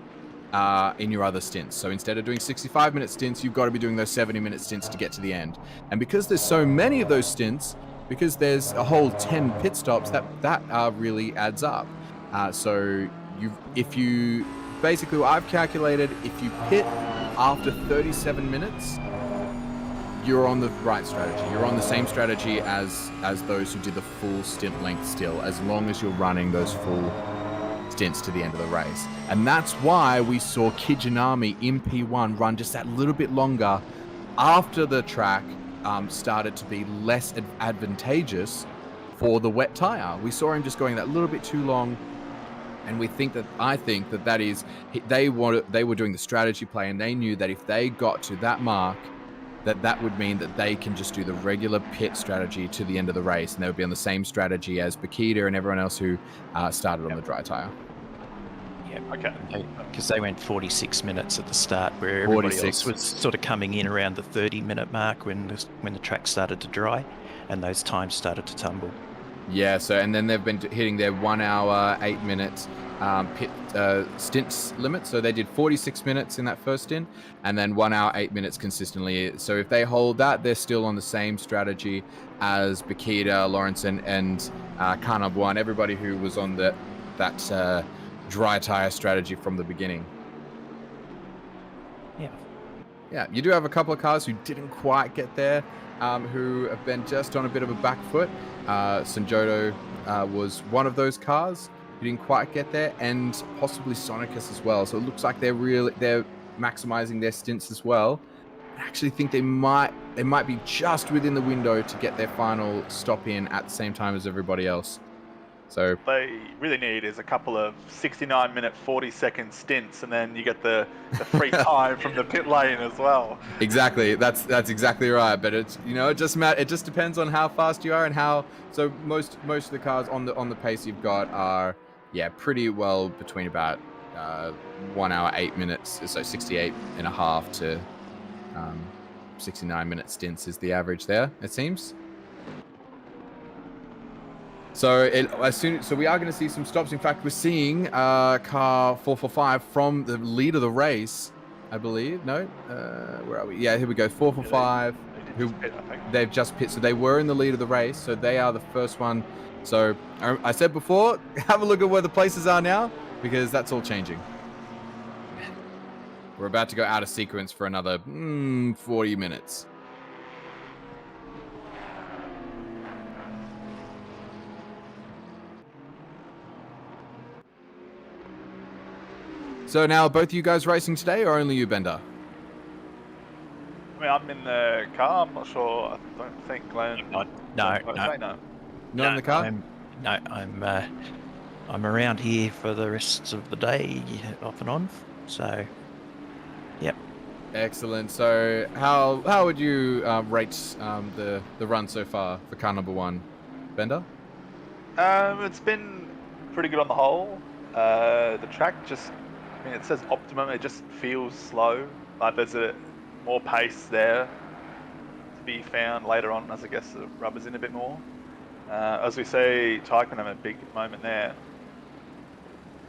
in your other stints. So instead of doing 65-minute stints, you've got to be doing those 70-minute stints to get to the end. And because there's so many of those stints, because there's a whole 10 pit stops, that really adds up. So if you basically, what I've calculated, if you pit after 37 minutes, you're on the right strategy. You're on the same strategy as those who did the full stint length still, as long as you're running those full stints to the end of the race. And that's why we saw Kijinami in P1 run just that little bit longer after the track started to be less advantageous for the wet tire. We saw him just going that little bit too long, And I think that is they were doing the strategy play, and they knew that if they got to that mark, that would mean that they can just do the regular pit strategy to the end of the race, and they would be on the same strategy as Bakita and everyone else who started on the dry tire. Yeah, okay. Because they went 46 minutes at the start, where everybody else was sort of coming in around the 30-minute mark when the track started to dry, and those times started to tumble. Yeah, and then they've been hitting their 1 hour, 8 minute pit stint limit. So they did 46 minutes in that first stint, and then 1 hour, 8 minutes consistently. So if they hold that, they're still on the same strategy as Bakita, Lawrenson, and Carnab1, everybody who was on that dry tire strategy from the beginning. Yeah, you do have a couple of cars who didn't quite get there, who have been just on a bit of a back foot. Sanjodo was one of those cars who didn't quite get there, and possibly Sonicus as well. So it looks like they're maximizing their stints as well. I actually think they might be just within the window to get their final stop in at the same time as everybody else. So they really need is a couple of 69-minute, 40-second stints, and then you get the free time from the pit lane as well. Exactly, that's exactly right. But it's it just depends on how fast you are and how. So most of the cars on the pace you've got are pretty well between about 1 hour 8 minutes, so 68 and a half to 69-minute stints is the average there, it seems. So we are going to see some stops. In fact, we're seeing car 445 from the lead of the race, I believe. No, where are we? Yeah, here we go. 445. They've just pit. So they were in the lead of the race. So they are the first one. So I said before, have a look at where the places are now, because that's all changing. We're about to go out of sequence for another 40 minutes. So now, are both you guys racing today, or only you, Bender? I mean, I'm in the car. I'm not sure. I don't think Glenn. No. Not in the car. I'm around here for the rest of the day, off and on. So, yep. Excellent. So, how would you rate the run so far for car number 1, Bender? It's been pretty good on the whole. The track just. I mean, it says optimum. It just feels slow. Like there's more pace there to be found later on, as I guess the rubber's in a bit more. As we see, Tycoon a big moment there.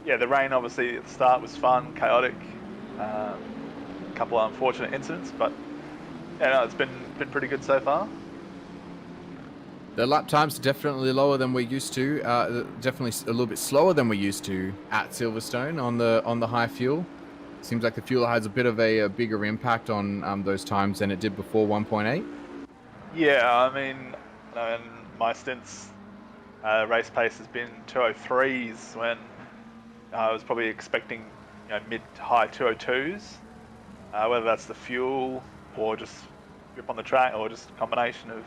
Yeah, the rain obviously at the start was fun, chaotic. A couple of unfortunate incidents, but it's been pretty good so far. The lap times are definitely lower than we're used to. Definitely a little bit slower than we're used to at Silverstone on the high fuel. Seems like the fuel has a bit of a bigger impact on those times than it did before 1.8. Yeah, I mean, in my stints, race pace has been 203s when I was probably expecting mid to high 202s. Whether that's the fuel or just grip on the track or just a combination of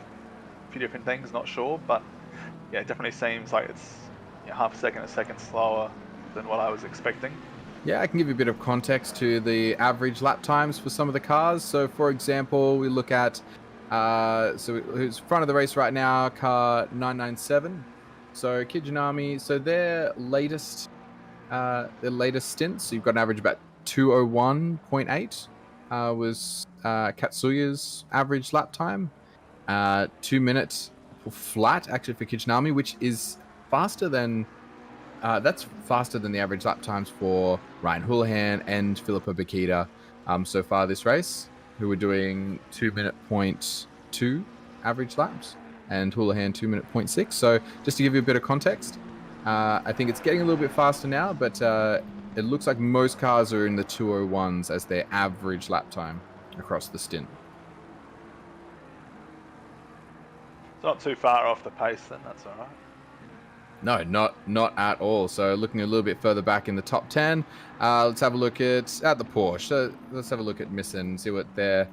few different things, not sure, but yeah, it definitely seems like it's half a second slower than what I was expecting. Yeah, I can give you a bit of context to the average lap times for some of the cars. So for example, we look at who's front of the race right now, car 997. So Kijinami, so their latest stints, so you've got an average about 201.8 was Katsuya's average lap time. 2 minutes flat actually for Kijinami, which is faster than the average lap times for Ryan Houlihan and Philippa Bakita so far this race, who were doing 2:02 average laps, and Houlihan 2:06. So just to give you a bit of context, I think it's getting a little bit faster now, but it looks like most cars are in the 2:01s as their average lap time across the stint. Not too far off the pace then, that's all right. No, not at all. So looking a little bit further back in the top 10, let's have a look at the Porsche. So let's have a look at Missen and see what they're...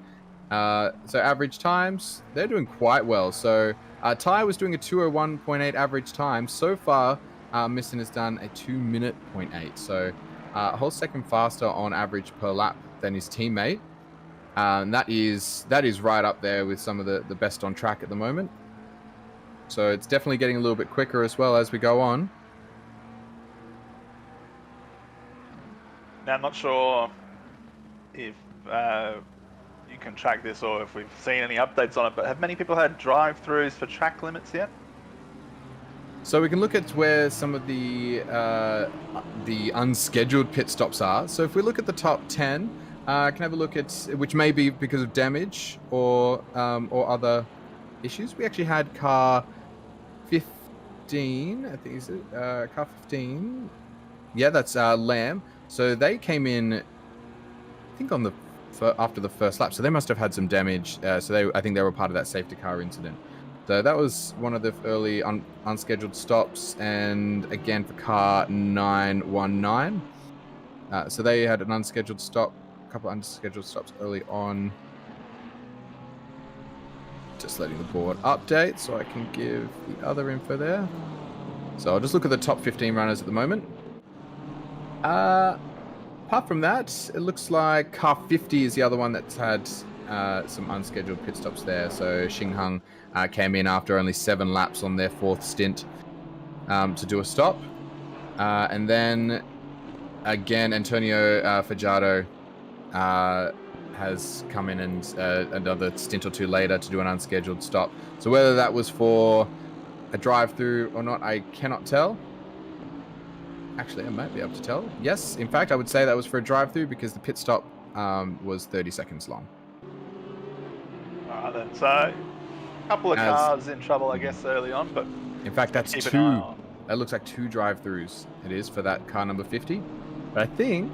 so average times, they're doing quite well. So Ty was doing a 2:01.8 average time. So far, Misson has done a 2-minute 0.8, so a whole second faster on average per lap than his teammate. And that is right up there with some of the best on track at the moment. So it's definitely getting a little bit quicker as well as we go on. Now, I'm not sure if you can track this or if we've seen any updates on it, but have many people had drive-throughs for track limits yet? So we can look at where some of the unscheduled pit stops are. So if we look at the top 10, can have a look at, which may be because of damage or other issues. We actually had car 15, I think, is it? Car 15. Yeah, that's Lamb. So they came in, I think, on after the first lap. So they must have had some damage. I think they were part of that safety car incident. So that was one of the early unscheduled stops. And again for car 919. So they had an unscheduled stop, a couple of unscheduled stops early on. Just letting the board update so I can give the other info there. So I'll just look at the top 15 runners at the moment. Apart from that, it looks like car 50 is the other one that's had some unscheduled pit stops there. So Xinghang came in after only 7 laps on their 4th stint to do a stop. And then again, Antonio Fajardo has come in and another stint or 2 later to do an unscheduled stop. So whether that was for a drive-through or not, I cannot tell. Actually, I might be able to tell. Yes, in fact, I would say that was for a drive-through because the pit stop was 30 seconds long. Alright then, so a couple of cars in trouble, I guess, early on, but in fact, that's 2. That looks like 2 drive-throughs. It is for that car number 50. But I think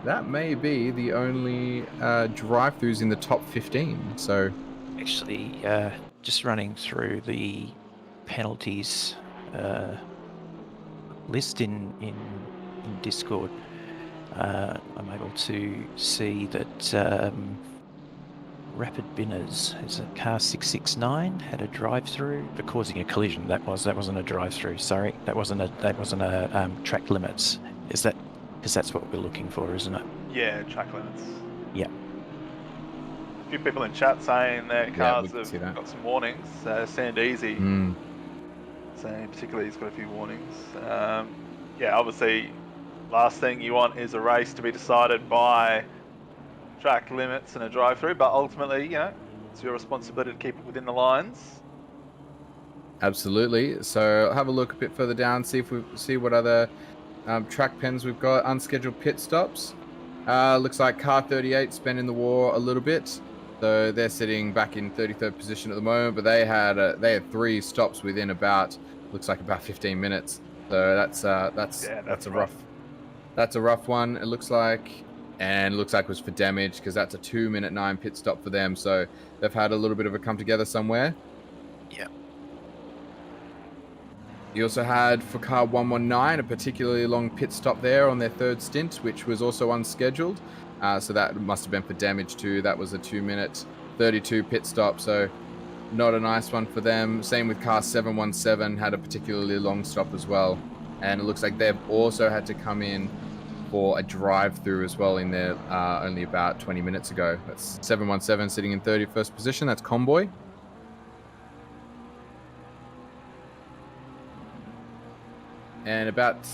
that may be the only drive-throughs in the top 15. So, actually, just running through the penalties list in Discord, I'm able to see that Rapid Binners is a car 669 had a drive-through for causing a collision. That wasn't a drive-through. Sorry, that wasn't a track limits. Is that? Because that's what we're looking for, isn't it? Yeah, track limits. Yeah. A few people in chat saying their cars have got some warnings. Sandeezy saying particularly he's got a few warnings. Yeah, obviously, last thing you want is a race to be decided by track limits and a drive-through, but ultimately, it's your responsibility to keep it within the lines. Absolutely. So I'll have a look a bit further down, see what other track pens we've got. Unscheduled pit stops. Looks like car 38's been in the war a little bit, so they're sitting back in 33rd position at the moment. But they had 3 stops within about 15 minutes. So that's a rough one. It looks like, and it looks like it was for damage because that's a 2-minute 9 pit stop for them. So they've had a little bit of a come together somewhere. Yeah. You also had for car 119 a particularly long pit stop there on their 3rd stint, which was also unscheduled. So that must have been for damage too. That was a 2-minute 32 pit stop. So not a nice one for them. Same with car 717 had a particularly long stop as well. And it looks like they've also had to come in for a drive-through as well in there only about 20 minutes ago. That's 717 sitting in 31st position. That's Convoy. And about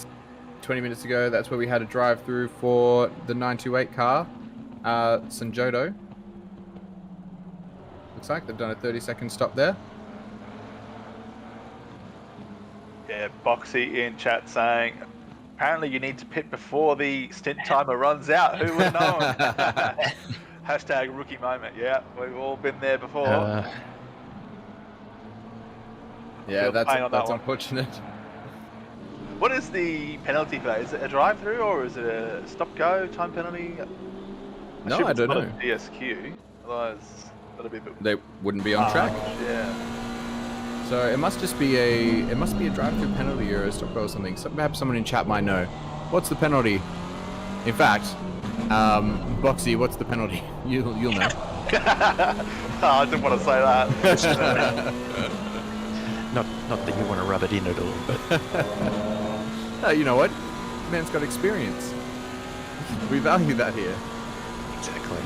20 minutes ago, that's where we had a drive-through for the 928 car, Sanjodo. Looks like they've done a 30-second stop there. Yeah, Boxy in chat saying, apparently you need to pit before the stint timer runs out. Who would know? Hashtag rookie moment. Yeah, we've all been there before. Yeah, that's unfortunate. What is the penalty for that? Is it a drive-through or is it a stop-go time penalty? No, I don't know. DSQ. Otherwise, that'll be a bit... They wouldn't be on track. Yeah. So it must just be a drive-through penalty or a stop-go or something. So perhaps someone in chat might know. What's the penalty? In fact, Boxy, what's the penalty? You'll know. I didn't want to say that. Not that you want to rub it in at all, but You know what? Man's got experience. We value that here. Exactly.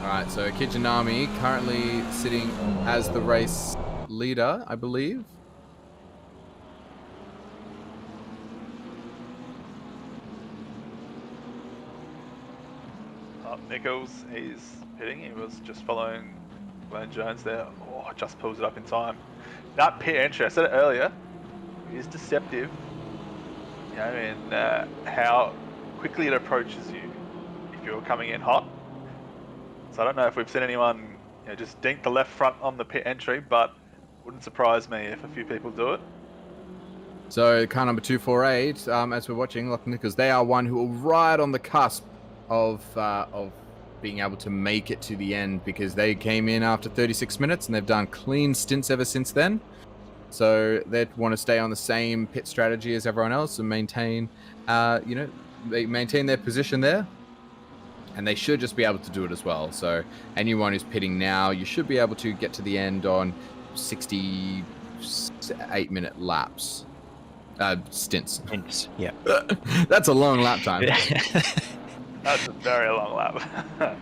Alright, so Kijinami currently sitting as the race leader, I believe. Nichols, he's pitting. He was just following Glenn Jones there. Oh, just pulls it up in time. That pit entry, I said it earlier, is deceptive. You know, in how quickly it approaches you if you're coming in hot. So I don't know if we've seen anyone, you know, just dink the left front on the pit entry, but wouldn't surprise me if a few people do it. So car number 248, as we're watching, Lachlan Nichols, they are one who are right on the cusp of being able to make it to the end, because they came in after 36 minutes and they've done clean stints ever since then. So they want to stay on the same pit strategy as everyone else and maintain, they maintain their position there. And they should just be able to do it as well. So anyone who's pitting now, you should be able to get to the end on 68-minute laps. Stints. Yeah. That's a long lap time. That's a very long lap. All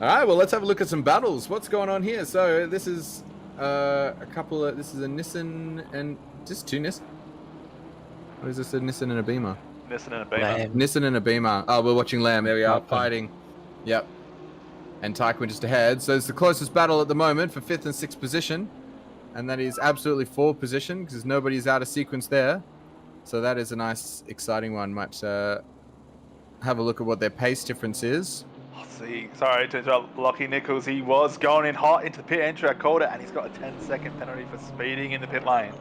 right, well, let's have a look at some battles. What's going on here? So this is this is a Nissan and just two Nissan. What is this? A Nissan and a Beamer? Nissan and a Beamer. Nissan and a Beamer. Oh, we're watching Lamb. There we are, fighting. Yep. And Taekwon just ahead. So it's the closest battle at the moment for 5th and 6th position. And that is absolutely 4th position because nobody's out of sequence there. So that is a nice, exciting one. Might have a look at what their pace difference is. See, sorry to interrupt Lockie Nichols. He was going in hot into the pit entry. I called it, and he's got a 10-second penalty for speeding in the pit lane.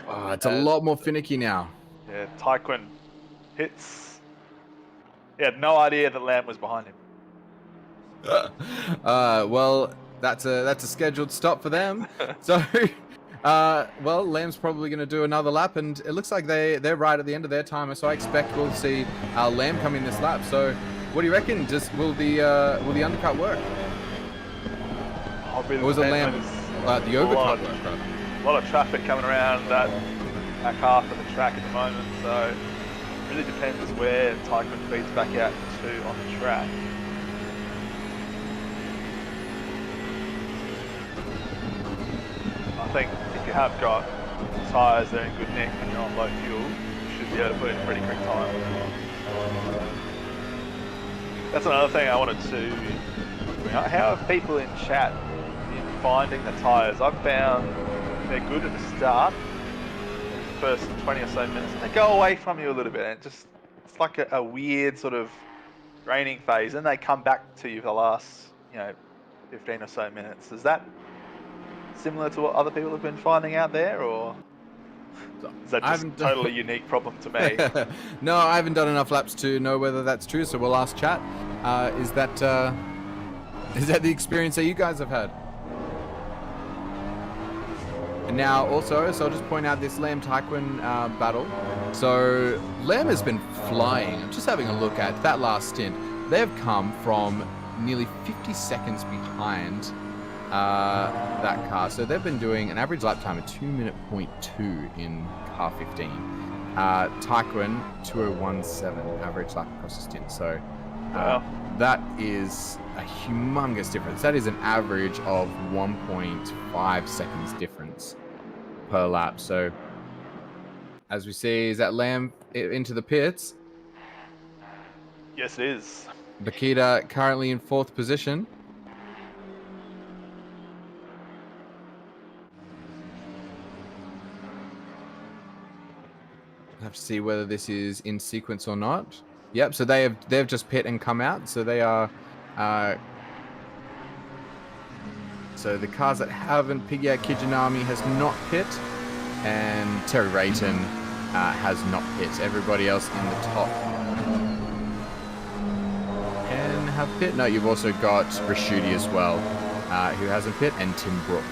Oh, it's a lot more finicky now. Yeah, Taekwon hits. He had no idea that Lamb was behind him. Well, that's a scheduled stop for them. So, well, Lamb's probably going to do another lap, and it looks like they're right at the end of their timer. So I expect we'll see Lamb come in this lap. So, what do you reckon? Will the undercut work? Or was it Lamb? The overcut work? Right? A lot of traffic coming around that back half of the track at the moment. So it really depends where Taekwon feeds back out to on the track. I think if you have got tyres that are in good nick and you're on low fuel, you should be able to put in a pretty quick time. That's another thing I wanted to... How have people in chat been finding the tyres? I've found they're good at the start, the first 20 or so minutes. They go away from you a little bit, and it's like a weird sort of draining phase, and they come back to you for the last, 15 or so minutes. Is that similar to what other people have been finding out there, or is that just a totally unique problem to me? No, I haven't done enough laps to know whether that's true, so we'll ask chat. Is that the experience that you guys have had? And now also, so I'll just point out this Lamb Taekwon battle. So Lamb has been flying. I'm just having a look at that last stint. They've come from nearly 50 seconds behind that car. So they've been doing an average lap time of 2:02 in car 15. Taekwon 2:01.7 average lap across the stint. So that is a humongous difference. That is an average of 1.5 seconds difference per lap. So as we see, is that Lamb into the pits? Yes, it is. Bakita currently in 4th position. Have to see whether this is in sequence or not. Yep, so they've just pit and come out, so they are so the cars that haven't pit yet, Kijinami has not pit, and Terry Rayton has not pit. Everybody else in the top can have pit. No, you've also got Rashuti as well, who hasn't pit, and Tim Brook.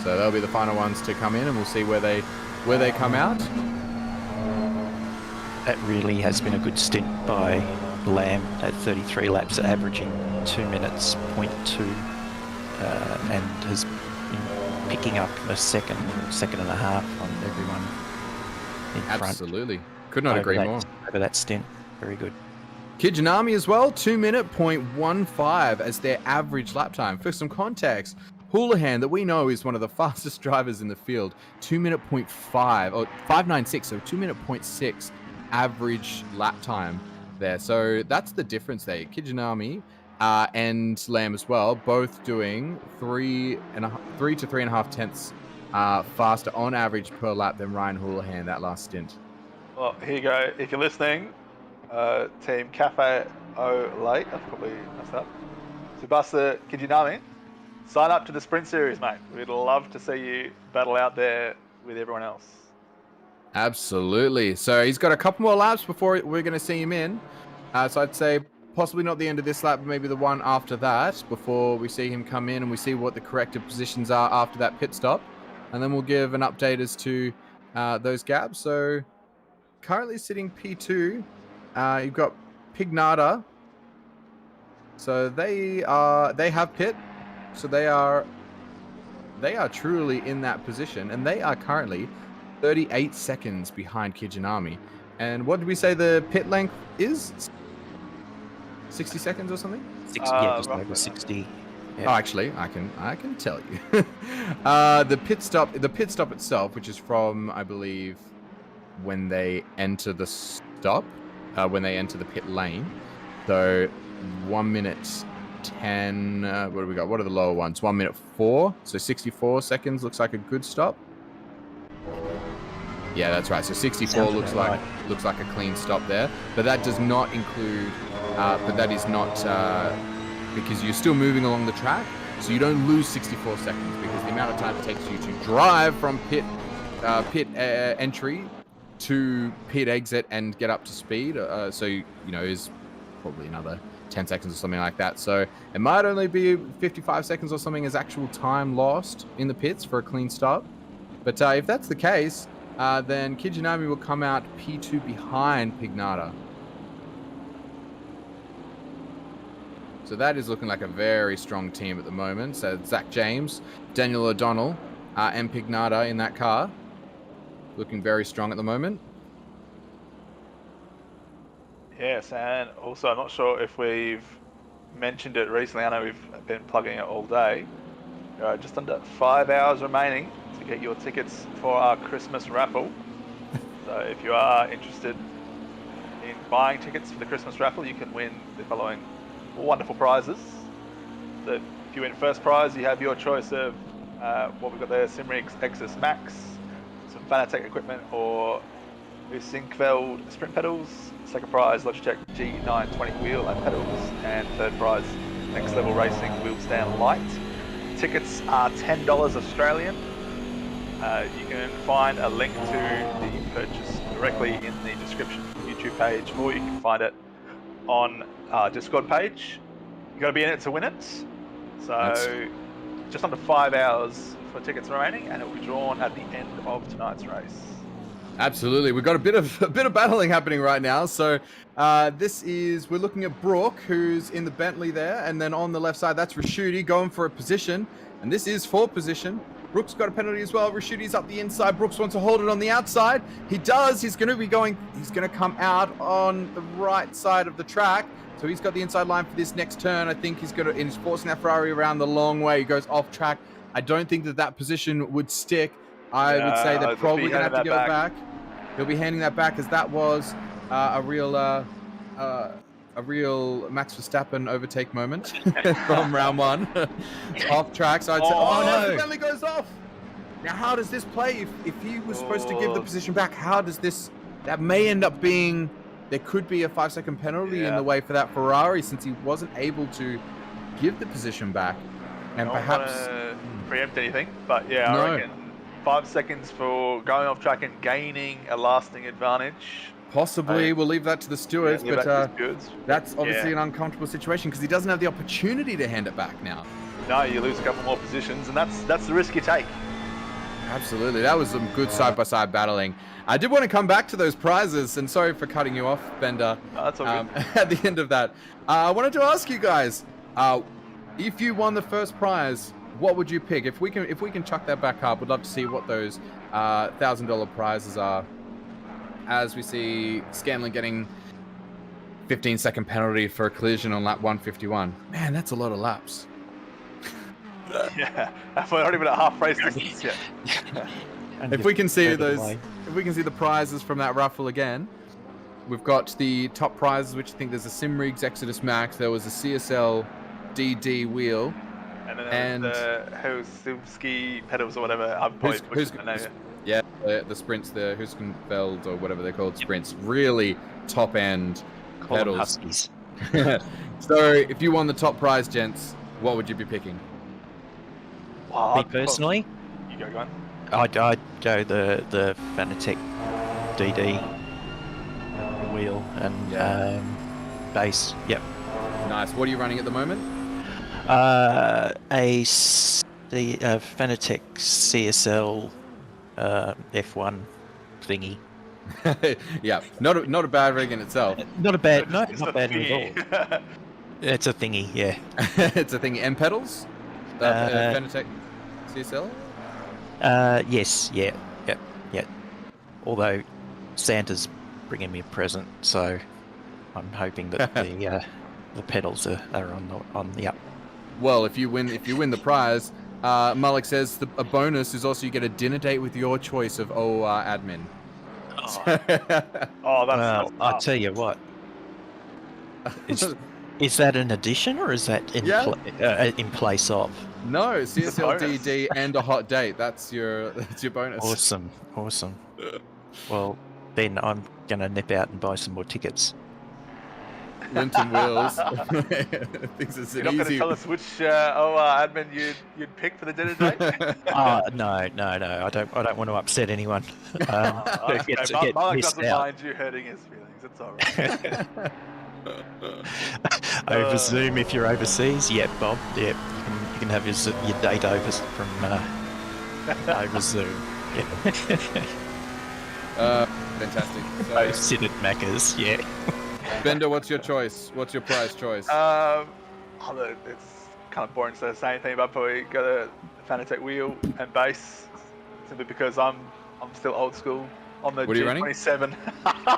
So they'll be the final ones to come in, and we'll see where they come out. That really has been a good stint by Lamb at 33 laps, averaging 2 minutes, 0.2, and has picking up a second and a half on everyone in front. Absolutely. Could not agree more. Over that stint. Very good. Kijanami as well, 2:15 as their average lap time. For some context, Houlihan, that we know is one of the fastest drivers in the field, 2:05 or 5:96, so 2:06 average lap time there. So that's the difference there. Kijanami and Lamb as well, both doing 3 to 3.5 tenths faster on average per lap than Ryan Houlihan that last stint. Well, here you go. If you're listening, Team Cafe O Late, I've probably messed up. Subasa Kijinami, sign up to the Sprint Series, mate. We'd love to see you battle out there with everyone else. Absolutely. So he's got a couple more laps before we're going to see him in. So I'd say possibly not the end of this lap, but maybe the one after that, before we see him come in and we see what the corrective positions are after that pit stop. And then we'll give an update as to those gaps. So currently sitting P2, you've got Pignata. So they have pit. So they are truly in that position, and they are currently 38 seconds behind Kijanami. And what did we say the pit length is? 60 seconds or something? 60, yeah, just over 60. Yeah. Oh, actually, I can tell you. The pit stop itself, which is from, I believe, when they enter the stop, when they enter the pit lane. So 1:10. What do we got? What are the lower ones? 1:04. So 64 seconds looks like a good stop. Yeah, that's right. So 64 looks like a clean stop there, but that does not include. But that is not because you're still moving along the track, so you don't lose 64 seconds because the amount of time it takes you to drive from pit entry to pit exit and get up to speed. So is probably another 10 seconds or something like that. So it might only be 55 seconds or something as actual time lost in the pits for a clean stop. But if that's the case, then Kijanami will come out P2 behind Pignata. So that is looking like a very strong team at the moment. So Zach James, Daniel O'Donnell, and Pignata in that car. Looking very strong at the moment. Yes, and also I'm not sure if we've mentioned it recently. I know we've been plugging it all day. Just under 5 hours remaining to get your tickets for our Christmas raffle. So if you are interested in buying tickets for the Christmas raffle, you can win the following wonderful prizes. So if you win first prize, you have your choice of what we've got there: Simrix Exus Max, some Fanatec equipment, or Usinkveld sprint pedals. Second prize, Logitech G920 wheel and pedals, and third prize, Next Level Racing wheel stand light. Tickets are $10 Australian. You can find a link to the purchase directly in the description of the YouTube page, or you can find it on our Discord page. You got to be in it to win it. So just under 5 hours for tickets remaining, and it will be drawn at the end of tonight's race. Absolutely, we've got a bit of battling happening right now. So we're looking at Brooke, who's in the Bentley there, and then on the left side that's Rashuti going for a position, and this is for position. Brooks got a penalty as well. Rashuti's up the inside. Brooks wants to hold it on the outside. He does. He's going to come out on the right side of the track. So he's got the inside line for this next turn. I think he's forcing that Ferrari around the long way. He goes off track. I don't think that position would stick. I would say they're probably going to have to go back. He'll be handing that back, as that was a real Max Verstappen overtake moment from round one. Off track, so I'd say, no, the penalty goes off. Now, how does this play? If he was supposed to give the position back, how does this? That may end up being. There could be a 5-second penalty in the way for that Ferrari, since he wasn't able to give the position back, and perhaps preempt anything. But yeah, I reckon 5 seconds for going off track and gaining a lasting advantage. Possibly, we'll leave that to the stewards, but that's obviously an uncomfortable situation because he doesn't have the opportunity to hand it back now. No, you lose a couple more positions, and that's the risk you take. Absolutely, that was some good side-by-side battling. I did want to come back to those prizes, and sorry for cutting you off, Bender. No, that's all good. At the end of that, I wanted to ask you guys, if you won the first prize, what would you pick if we can chuck that back up? We'd love to see what those $1,000 prizes are. As we see Scanlon getting 15-second penalty for a collision on lap 151. Man, that's a lot of laps. Yeah, we're not even at half race distance yet. If we can see those, if we can see the prizes from that raffle again, we've got the top prizes, which I think there's a Simrigs Exodus Max. There was a CSL DD wheel. And then the Helsinki pedals or whatever. I'm probably butchering the name. Yeah, the sprints, the Huskenfeld or whatever they're called, sprints. Really top end pedals. Huskies. So, if you won the top prize, gents, what would you be picking? Me personally, you go on. I'd go the Fanatec DD wheel and base. Yep. Nice. What are you running at the moment? A Fanatec CSL F1 thingy. Yeah, not a bad rig in itself. Not bad at all. It's a thingy, yeah. It's a thingy. And pedals? Fanatec CSL? Yes, yeah. Although Santa's bringing me a present, so I'm hoping that the pedals are on the up. Well, if you win the prize, Malik says a bonus is also you get a dinner date with your choice of OR admin. That's I'll tell you what. Is that an addition or is that in place of? No, CSL DD and a hot date. That's your bonus. Awesome. Well, then I'm gonna nip out and buy some more tickets. Linton Wheels thinks it's You're an not going to tell us which admin you'd pick for the dinner date? No. I don't want to upset anyone. Mark doesn't mind you hurting his feelings. It's all right. Over Zoom if you're overseas. Yeah, Bob. Yeah, you can have your date over from over Zoom. Yeah. Fantastic. So, sit at Macca's. Yeah. Bender, what's your choice? What's your prize choice? It's kind of boring to say the same thing, but I'd probably go to Fanatec wheel and base, simply because I'm still old school on the G27.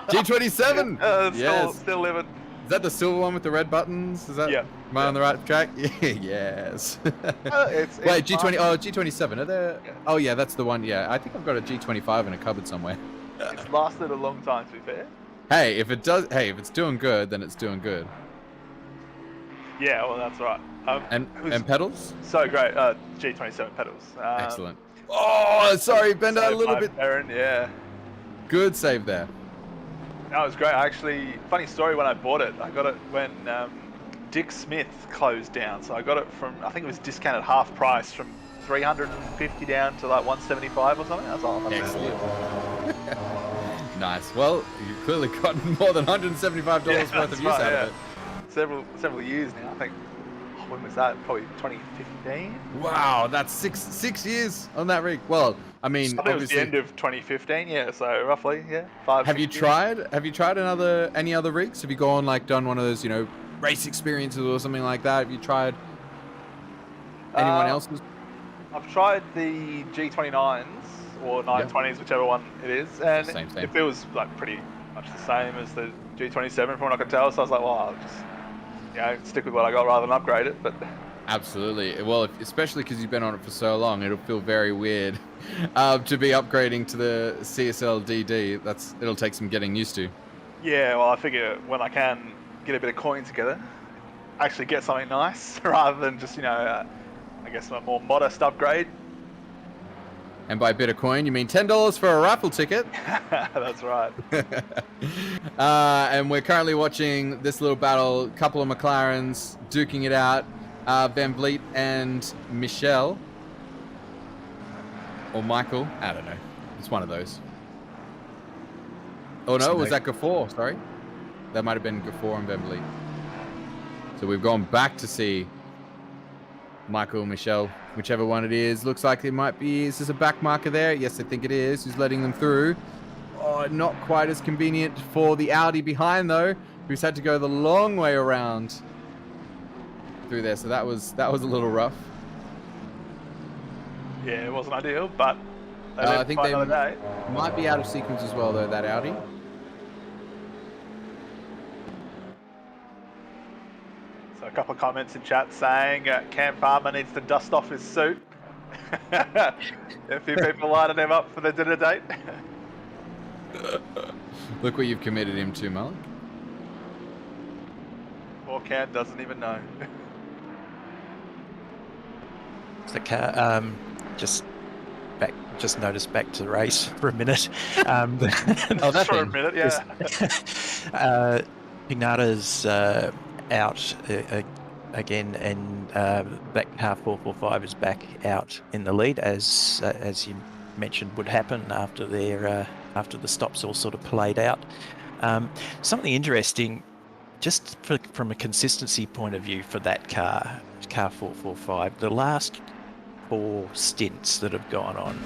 G27. Yes. Still living. Is that the silver one with the red buttons? Is that? Yeah. Am I on the right track? Yes. Wait, G20. fun. Oh, G27. Are there? Yeah. Oh, yeah, that's the one. Yeah, I think I've got a G25 in a cupboard somewhere. It's lasted a long time, to be fair. Hey, if it's doing good, then it's doing good. Yeah, well, that's right. And pedals? So great. G27 pedals. Excellent. Oh, sorry, Bender, a little bit. Aaron, yeah. Good save there. That was great. Actually, funny story, when I bought it, I got it when Dick Smith closed down. So I got it from, I think it was discounted half price from 350 down to like 175 or something. That's all. Excellent. Nice. Well, you've clearly gotten more than $175 worth of use out of it. Several years now. I think. When was that? Probably 2015. Wow, that's six years on that rig. Well, I mean, it was the end of 2015. Yeah, so roughly, yeah, 5. Have you tried any other rigs? Have you done one of those, race experiences or something like that? Have you tried anyone else's? I've tried the G29s or 920s, whichever one it is, and same. It feels like pretty much the same as the G27 from what I could tell. So I was like, well, I'll just stick with what I got rather than upgrade it. But absolutely, well, especially because you've been on it for so long, it'll feel very weird to be upgrading to the CSL DD. It'll take some getting used to. Yeah, well, I figure when I can get a bit of coin together, actually get something nice rather than just I guess a more modest upgrade. And by a bit of coin, you mean $10 for a raffle ticket. That's right. And we're currently watching this little battle. A couple of McLarens duking it out. Van Vliet and Michelle. Or Michael. I don't know. It's one of those. Oh, no. Was that Gafford? Sorry. That might have been Gafford and Van Vliet. So we've gone back to see Michael, Michelle, whichever one it is. Looks like it might be. Is this a back marker there? Yes, I think it is. Who's letting them through? Oh, not quite as convenient for the Audi behind, though, who's had to go the long way around through there. So that was a little rough. Yeah, it wasn't ideal, but I think they another day. might be out of sequence as well, though, that Audi. So a couple of comments in chat saying Cam Farmer needs to dust off his suit. A few people lining him up for the dinner date. Look what you've committed him to, Malik. Poor Cam doesn't even know. The car, just noticed back to the race for a minute. That's for a minute, yeah. Pignata's out again, and Black Car 445 is back out in the lead, as you mentioned would happen after the stops all sort of played out. Something interesting, just from a consistency point of view for that car 445, the last 4 stints that have gone on,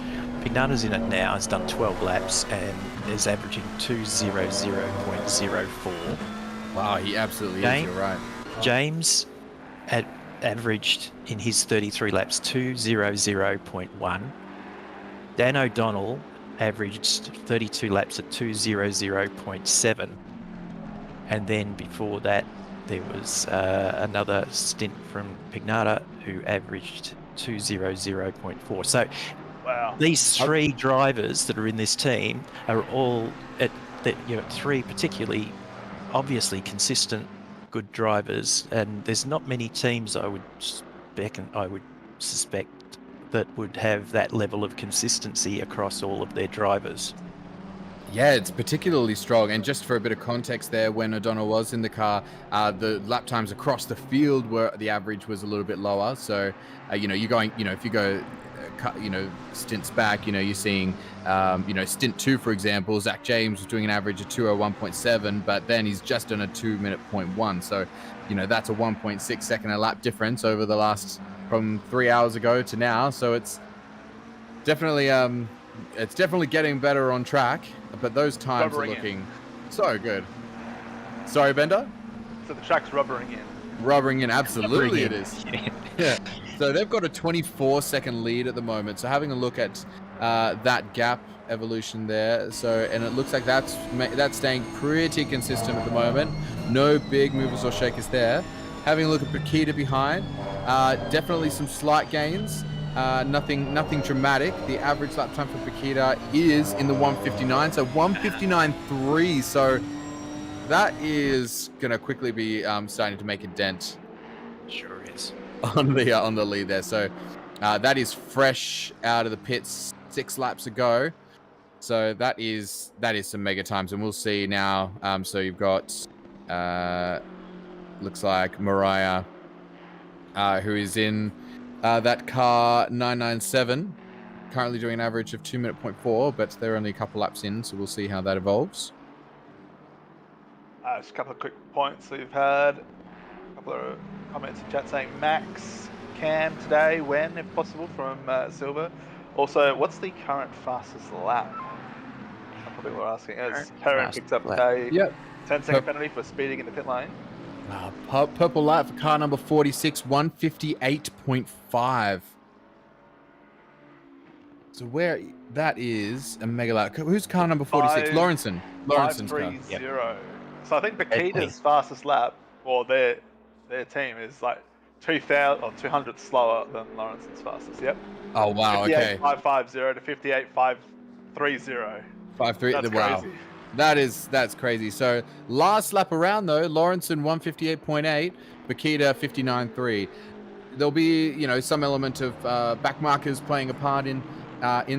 Pignata's in it now, has done 12 laps and is averaging 200.04. Wow, he absolutely is, you're right. James averaged in his 33 laps 200.1. Dan O'Donnell averaged 32 laps at 200.7. And then before that, there was another stint from Pignata who averaged 200.4. So wow. These 3 drivers that are in this team are all at 3 particularly obviously consistent good drivers, and there's not many teams I would suspect that would have that level of consistency across all of their drivers. Yeah, it's particularly strong. And just for a bit of context there, when O'Donnell was in the car, the lap times across the field were the average was a little bit lower. So, if you go, stints back, you're seeing, stint 2, for example, Zach James was doing an average of 201.7, but then he's just done a 2-minute 0.1. So, that's a 1.6 second a lap difference over the last, from 3 hours ago to now. So it's definitely getting better on track, but those times are looking so good. Sorry, Bender? So the track's rubbering in. Rubbering in, absolutely it is. Yeah. So they've got a 24-second lead at the moment. So having a look at that gap evolution there. So, and it looks like that's staying pretty consistent at the moment. No big movers or shakers there. Having a look at Bakita behind, definitely some slight gains. Nothing dramatic. The average lap time for Bakita is in the 159, so 159.3. So that is gonna quickly be starting to make a dent. Sure is. On the lead there. So that is fresh out of the pits 6 laps ago. So that is some mega times, and we'll see now. So you've got looks like Mariah, who is in that car 997, currently doing an average of 2-minute 0.4, but they're only a couple laps in, so we'll see how that evolves. Just a couple of quick points we've had. A couple of comments in chat saying Max, Cam today, when, if possible, from Silver. Also, what's the current fastest lap? Some people are asking. As Perrin picks up a 10-second penalty for speeding in the pit lane. Purple light for car number 46, 158.5. So where that is a mega light. Who's car number 46? Lawrenson. Lawrenson's car. 5:30. So I think Bakita's fastest lap, or their team, is like 200 slower than Lawrenson's fastest. Yep. Oh wow. Okay. 58.550 to 58.530. 5.3. Wow. Crazy. That's crazy. So last lap around though, Lawrenson 158.8, Bakita 59.3. There'll be some element of back markers playing a part in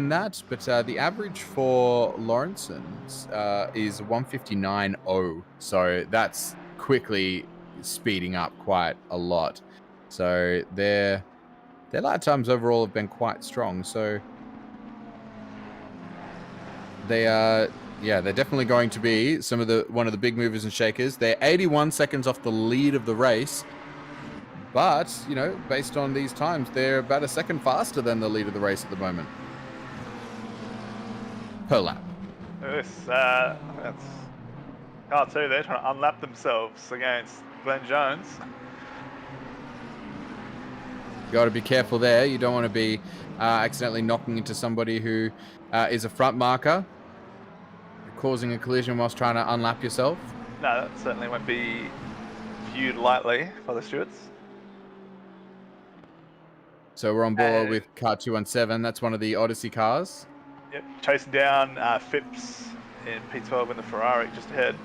that, but the average for Lawrenson's is 159.0. So that's quickly speeding up quite a lot. So their lap times overall have been quite strong. So they are. Yeah, they're definitely going to be one of the big movers and shakers. They're 81 seconds off the lead of the race. But, based on these times, they're about a second faster than the lead of the race at the moment. Per lap. That's car 2 there trying to unlap themselves against Glenn Jones. got to be careful there. You don't want to be accidentally knocking into somebody who is a front marker, causing a collision whilst trying to unlap yourself. No, that certainly won't be viewed lightly by the stewards. So we're on board with car 217. That's one of the Odyssey cars. Yep, chasing down Phipps in P12 in the Ferrari just ahead.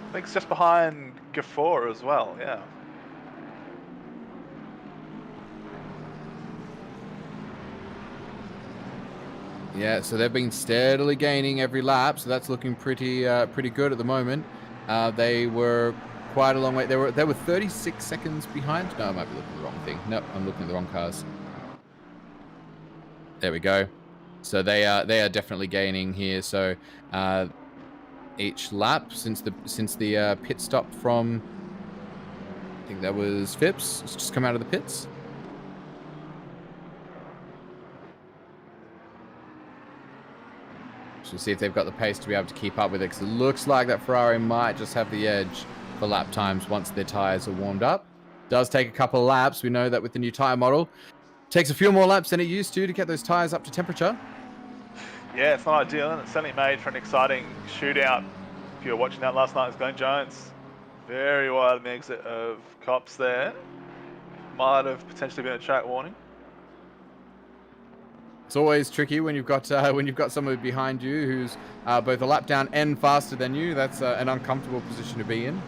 I think it's just behind Gafford as well, yeah. Yeah, so they've been steadily gaining every lap, so that's looking pretty good at the moment. They were quite a long way. They were 36 seconds behind. No, I might be looking at the wrong thing. Nope, I'm looking at the wrong cars. There we go. So they are definitely gaining here. So each lap since the pit stop from, I think that was Phipps. It's just come out of the pits. So we'll see if they've got the pace to be able to keep up with it, because it looks like that Ferrari might just have the edge for lap times once their tyres are warmed up. Does take a couple of laps. We know that with the new tyre model. Takes a few more laps than it used to get those tyres up to temperature. Yeah, it's not ideal, and it's certainly made for an exciting shootout. If you were watching that last night, it was Glenn Jones. Very wide on the exit of Cops there. Might have potentially been a track warning. It's always tricky when you've got somebody behind you who's both a lap down and faster than you. That's an uncomfortable position to be in.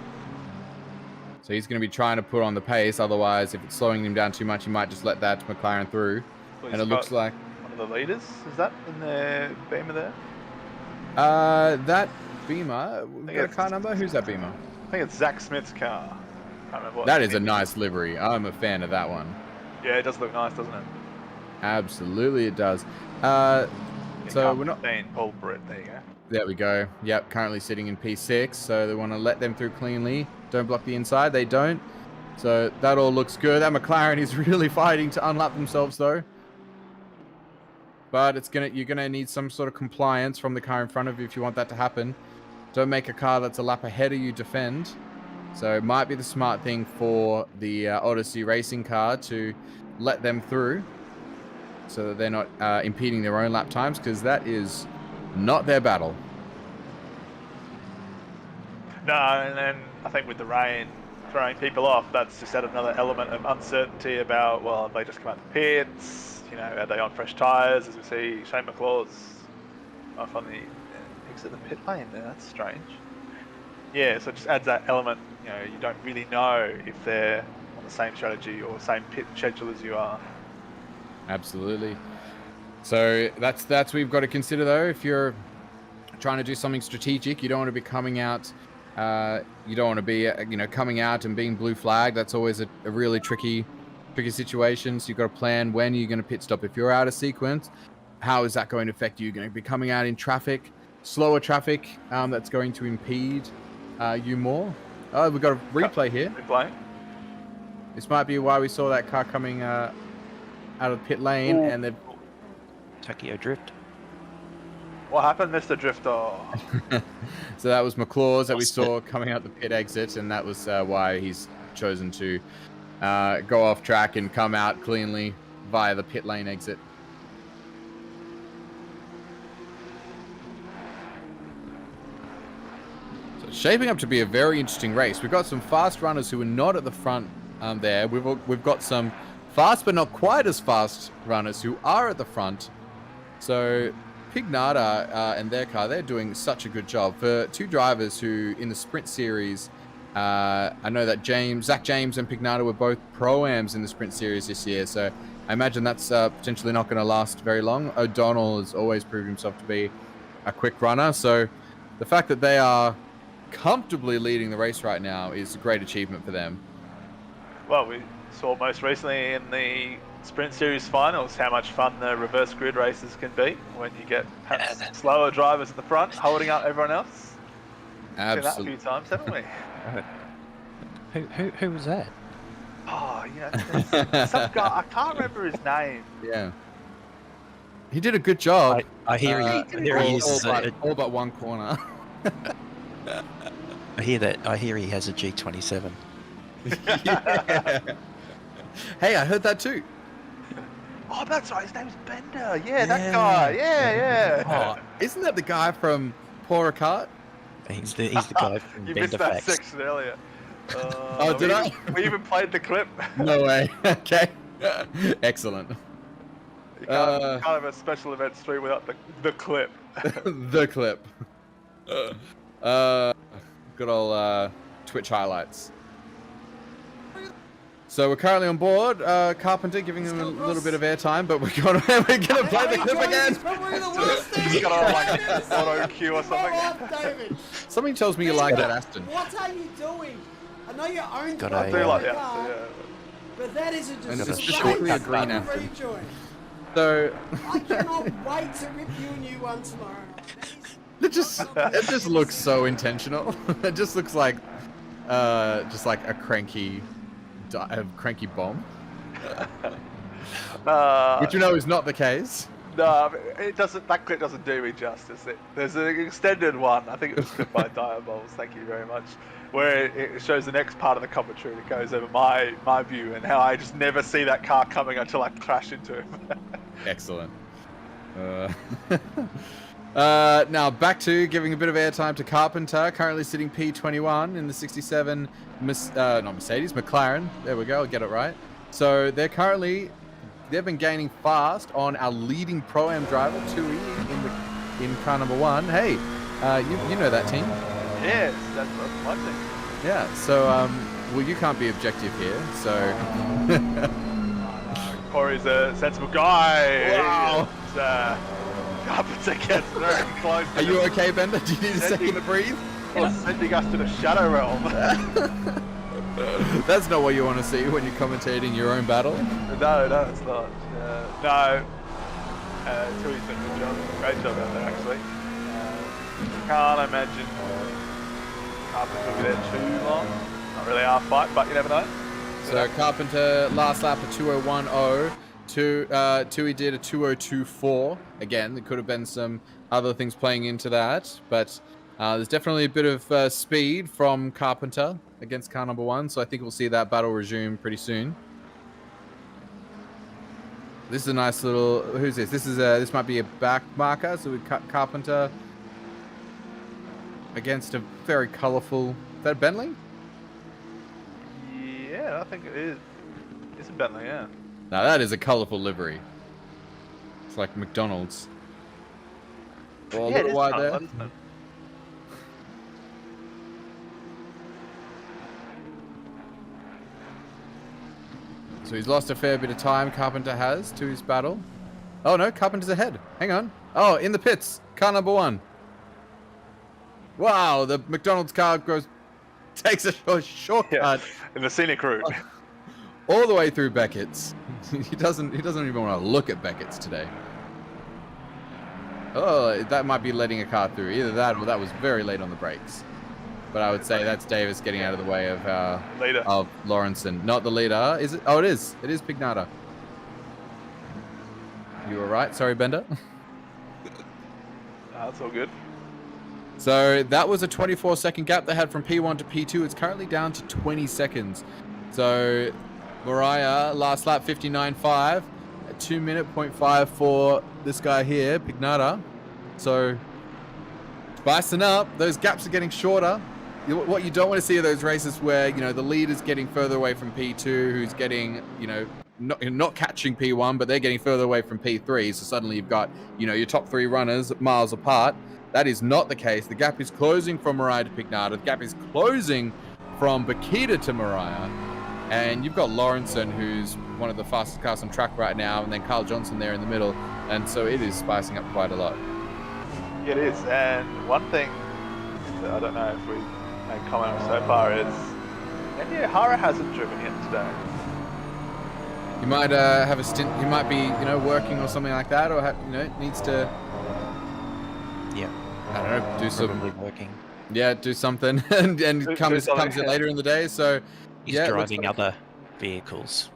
So he's going to be trying to put on the pace. Otherwise, if it's slowing him down too much, he might just let that McLaren through. Well, and it looks like one of the leaders. Is that in the Beamer there? That Beamer. We got a car number. Who's that Beamer? I think it's Zach Smith's car. Can't remember what that is a nice livery. I'm a fan of that one. Yeah, it does look nice, doesn't it? Absolutely, it does. So we're not. Paul Britt. There you go. There we go. Yep, currently sitting in P6, so they want to let them through cleanly. Don't block the inside. They don't. So that all looks good. That McLaren is really fighting to unlap themselves, though. But you're gonna need some sort of compliance from the car in front of you if you want that to happen. Don't make a car that's a lap ahead of you defend. So it might be the smart thing for the Odyssey racing car to let them through, so that they're not impeding their own lap times, because that is not their battle. No, and then I think with the rain throwing people off, that's just added another element of uncertainty about, well, have they just come out the pits? You know, are they on fresh tyres? As we see Shane McLaw's off on the exit of the pit lane there. That's strange. Yeah, so it just adds that element. You know, you don't really know if they're on the same strategy or same pit schedule as you are. Absolutely. So that's what we've got to consider, though. If you're trying to do something strategic, you don't want to be coming out. You don't want to be, coming out and being blue flagged. That's always a really tricky situation. So you've got to plan when you're going to pit stop. If you're out of sequence, how is that going to affect you? You're going to be coming out in traffic, slower traffic, that's going to impede you more. Oh, we've got a replay here. Replay. This might be why we saw that car coming out of pit lane, and they've Tokyo Drift. What happened, Mr. Drifter? So that was McLaw's that we saw coming out the pit exit, and that was why he's chosen to go off track and come out cleanly via the pit lane exit. So it's shaping up to be a very interesting race. We've got some fast runners who are not at the front there. We've got some fast but not quite as fast runners who are at the front. So Pignata and their car, they're doing such a good job. For two drivers who, in the sprint series, I know that Zach James and Pignata were both Pro-Ams in the sprint series this year, so I imagine that's potentially not going to last very long. O'Donnell has always proved himself to be a quick runner, so the fact that they are comfortably leading the race right now is a great achievement for them. Well, we saw most recently in the Sprint Series finals how much fun the reverse grid races can be when you get perhaps slower drivers at the front holding up everyone else. Absolutely. We've seen that a few times, haven't we? Who was that? Oh, yeah, some guy, I can't remember his name. Yeah. He did a good job. I hear he is all but one corner. I hear he has a G27. Yeah. Hey, I heard that too. Oh, that's right. His name's Bender. Yeah, that guy. Yeah. Oh, isn't that the guy from Paul Ricard? He's the guy from You Bender missed that Facts. section earlier. Oh, did I? We even played the clip. No way. Okay. Excellent. You can't have a special event stream without the clip. The clip. Good old Twitch highlights. So we're currently on board. Carpenter giving him a little bit of airtime, but we're gonna play the clip again. He's got on like an auto cue or something. David. Something tells me you like that, Aston. What are you doing? I know you're owned Got by a, the like that, car, yeah. but that is a And it's disgrace a green Aston. rejoin. So I cannot wait to rip you a new one tomorrow. it just looks so intentional. It just looks like just like a cranky bomb. Which you know is not the case. No, it doesn't. That clip doesn't do me justice. There's an extended one. I think it was clipped by Diabols. Thank you very much. Where it shows the next part of the commentary that goes over my view and how I just never see that car coming until I crash into him. Excellent. Now back to giving a bit of airtime to Carpenter, currently sitting P21 in the 67 not Mercedes, McLaren. There we go, I'll get it right. So they've been gaining fast on our leading Pro-Am driver, Tui, in car number 1. Hey, you know that team. Yes, that's my thing. Yeah, so well, you can't be objective here, so Corey's a sensible guy. Wow. Carpenter gets very close. Are you okay, Bender? Do you need a second to breathe? Sending us to the Shadow Realm. That's not what you want to see when you're commentating your own battle. No, it's not. No. Tui's done a good job. Great job out there, actually. Can't imagine Carpenter will be there too long. Not really our fight, but you never know. So Carpenter last lap a 2:01.0. Tui did a 2:02.4. Again, there could have been some other things playing into that, but there's definitely a bit of speed from Carpenter against car number 1, so I think we'll see that battle resume pretty soon. This is a nice little. Who's this? This might be a back marker. So we cut Carpenter against a very colourful. Is that a Bentley? Yeah, I think it is. It's a Bentley, yeah. Now that is a colourful livery. It's like McDonald's. Well, a little wide there. So he's lost a fair bit of time, Carpenter has, to his battle. Oh no, Carpenter's ahead. Hang on. Oh, in the pits. Car number 1. Wow, the McDonald's car takes a shortcut. In the scenic route. All the way through Beckett's. He doesn't even want to look at Beckett's today. Oh, that might be letting a car through. Either that or that was very late on the brakes. But I would say that's Davis getting out of the way of leader. Of Lawrenson. Not the leader. Is it? Oh, it is. It is Pignata. You were right. Sorry, Bender. That's all good. So that was a 24-second gap they had from P1 to P2. It's currently down to 20 seconds. So Mariah, last lap 59.5. A 2:05 for this guy here, Pignata. So spicing up. Those gaps are getting shorter. What you don't want to see are those races where, you know, the lead is getting further away from P2, who's getting, you know, not catching P1, but they're getting further away from P3. So suddenly you've got, you know, your top 3 runners miles apart. That is not the case. The gap is closing from Mariah to Pignata. The gap is closing from Bakita to Mariah. And you've got Lawrenson, who's one of the fastest cars on track right now, and then Carl Johnson there in the middle. And so it is spicing up quite a lot. It is. And one thing that I don't know if we made comment on so far is Andy O'Hara hasn't driven yet today. He might have a stint. He might be, you know, working or something like that, or you know, needs to. Yeah. I don't know. Do Probably some. working. Yeah, do something, and comes in later in the day. So. He's yeah, driving other vehicles.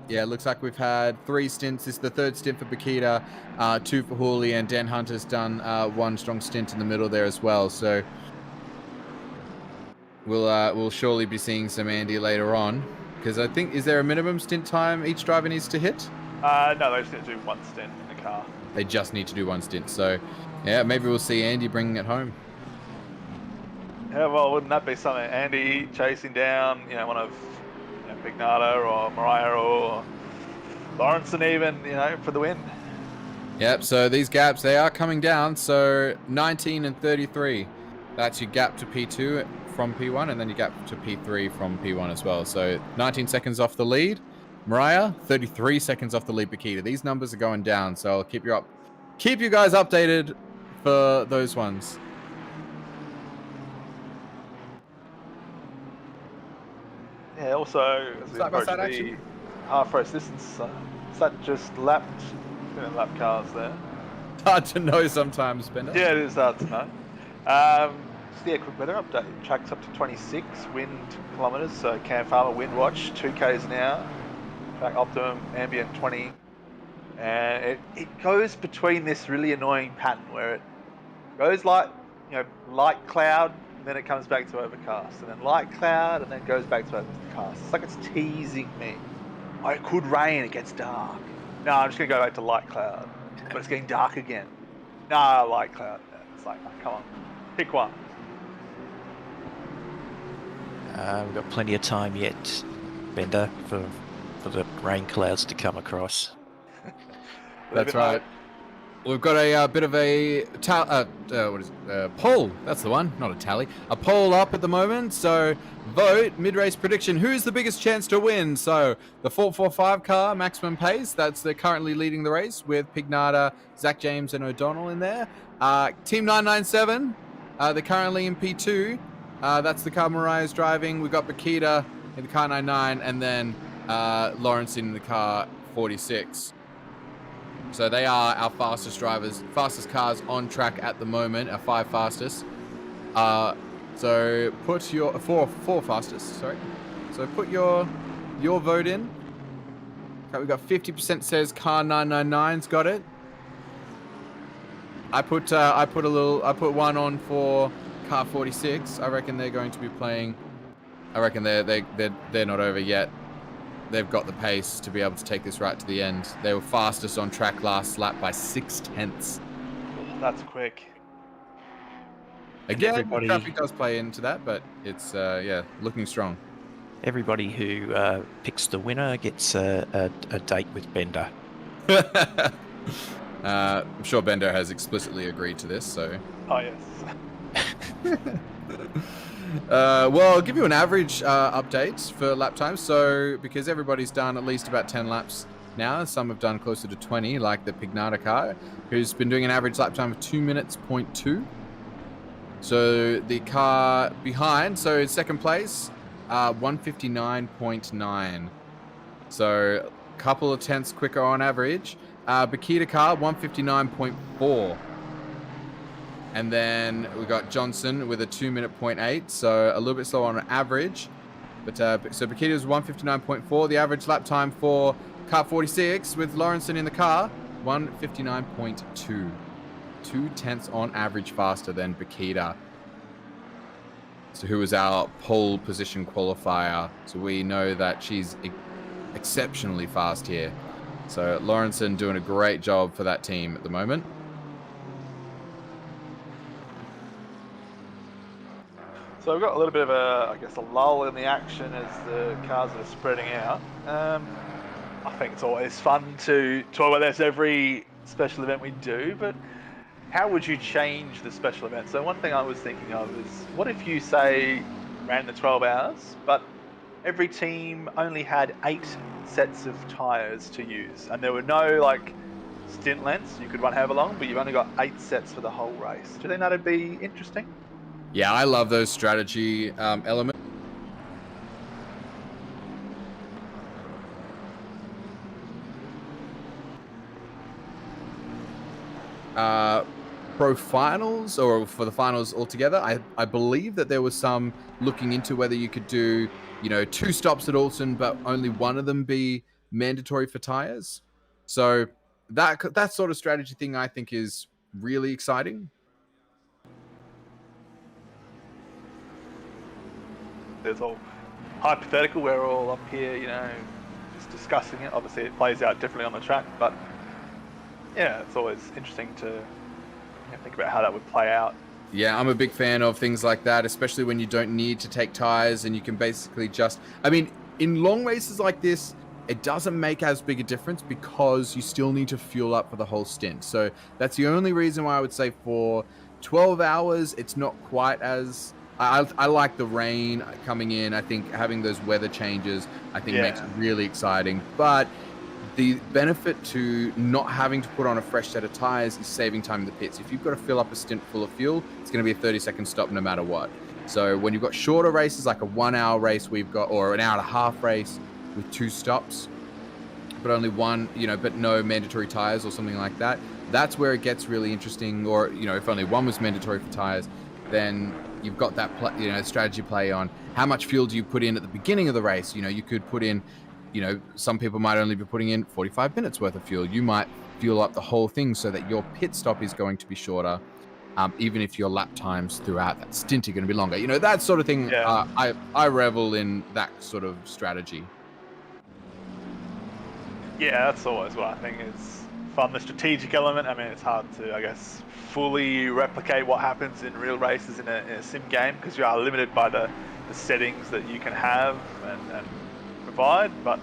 Yeah, it looks like we've had 3 stints. This is the 3rd stint for Bakita, 2 for Hooley, and Dan Hunter's done 1 strong stint in the middle there as well. So we'll surely be seeing some Andy later on, because I think, is there a minimum stint time each driver needs to hit? No, they just need to do one stint in the car. They just need to do one stint. So, yeah, maybe we'll see Andy bringing it home. Yeah, well, wouldn't that be something? Andy chasing down, one of Pignata or Mariah or Lawrenson even, for the win. Yep, so these gaps, they are coming down. So 19 and 33. That's your gap to P2 from P1, and then your gap to P3 from P1 as well. So 19 seconds off the lead. Mariah, 33 seconds off the lead Bakita. These numbers are going down, so I'll keep you guys updated for those ones. Yeah, also, as we approach the half race distance, is that just lap cars there? Hard to know sometimes, Bender. Yeah, it is hard to know. Just a quick weather update. Track's up to 26 wind kilometres, so Cam Farmer wind watch, 2 k's an hour. Track optimum ambient 20. And it goes between this really annoying pattern where it goes like, light cloud, and then it comes back to overcast, and then light cloud, and then goes back to overcast. It's like it's teasing me. Oh, it could rain, it gets dark. No, I'm just going to go back to light cloud. But it's getting dark again. No, light cloud. It's like, come on, pick one. We've got plenty of time yet, Bender, for the rain clouds to come across. That's right. We've got a bit of a poll. That's the one, not a tally. A poll up at the moment. So vote mid-race prediction. Who's the biggest chance to win? So the 445 car, maximum pace. They're currently leading the race with Pignata, Zach James, and O'Donnell in there. Team 997. They're currently in P2. That's the car Mariah's driving. We've got Bakita in the car 99, and then Lawrence in the car 46. So they are our fastest drivers, fastest cars on track at the moment, our 5 fastest. So put your four fastest, sorry. So put your vote in. Okay, we've got 50% says car 999's got it. I put one on for car 46. I reckon they're going to be playing. I reckon they're not over yet. They've got the pace to be able to take this right to the end. They were fastest on track last lap by 0.6. That's quick. Again, traffic does play into that, but it's looking strong. Everybody who picks the winner gets a date with Bender. I'm sure Bender has explicitly agreed to this, so. Oh yes. Well, I'll give you an average update for lap time. So, because everybody's done at least about 10 laps now, some have done closer to 20, like the Pignata car, who's been doing an average lap time of 2 minutes 0.2. So, the car behind, so in second place, 159.9. So, a couple of tenths quicker on average. Bakita car, 159.4. And then we got Johnson with a 2 minute 0.8, so a little bit slower on average. But so Bakita was 159.4. The average lap time for car 46 with Lawrenson in the car, 159.2. 2 tenths on average faster than Bakita. So who was our pole position qualifier? So we know that she's exceptionally fast here. So Lawrenson doing a great job for that team at the moment. So we've got a little bit of a lull in the action as the cars are spreading out. I think it's always fun to talk about this every special event we do, but how would you change the special event? So one thing I was thinking of is, what if you, say, ran the 12 hours, but every team only had 8 sets of tyres to use, and there were no, stint lengths, you could run however long, but you've only got 8 sets for the whole race. Do you think that'd be interesting? Yeah, I love those strategy elements. Pro finals, or for the finals altogether, I believe that there was some looking into whether you could do, 2 stops at Alton, but only one of them be mandatory for tires. So that sort of strategy thing I think is really exciting. It's all hypothetical. We're all up here, just discussing it. Obviously, it plays out differently on the track, but yeah, it's always interesting to think about how that would play out. Yeah, I'm a big fan of things like that, especially when you don't need to take tires and you can basically just... I mean, in long races like this, it doesn't make as big a difference because you still need to fuel up for the whole stint. So that's the only reason why I would say for 12 hours, it's not quite as... I like the rain coming in. I think having those weather changes, I think makes it really exciting. But the benefit to not having to put on a fresh set of tires is saving time in the pits. If you've got to fill up a stint full of fuel, it's going to be a 30-second stop no matter what. So when you've got shorter races, like a 1 hour race we've got, or an hour and a half race with 2 stops, but only one, but no mandatory tires or something like that, that's where it gets really interesting. Or, if only one was mandatory for tires, then you've got that, strategy play on how much fuel do you put in at the beginning of the race. You could put in, some people might only be putting in 45 minutes worth of fuel. You might fuel up the whole thing so that your pit stop is going to be shorter, even if your lap times throughout that stint are going to be longer. That sort of thing. Yeah. I revel in that sort of strategy. Yeah, that's always what I think is fun. The strategic element, I mean, it's hard to, I guess, fully replicate what happens in real races in a sim game because you are limited by the settings that you can have and provide, but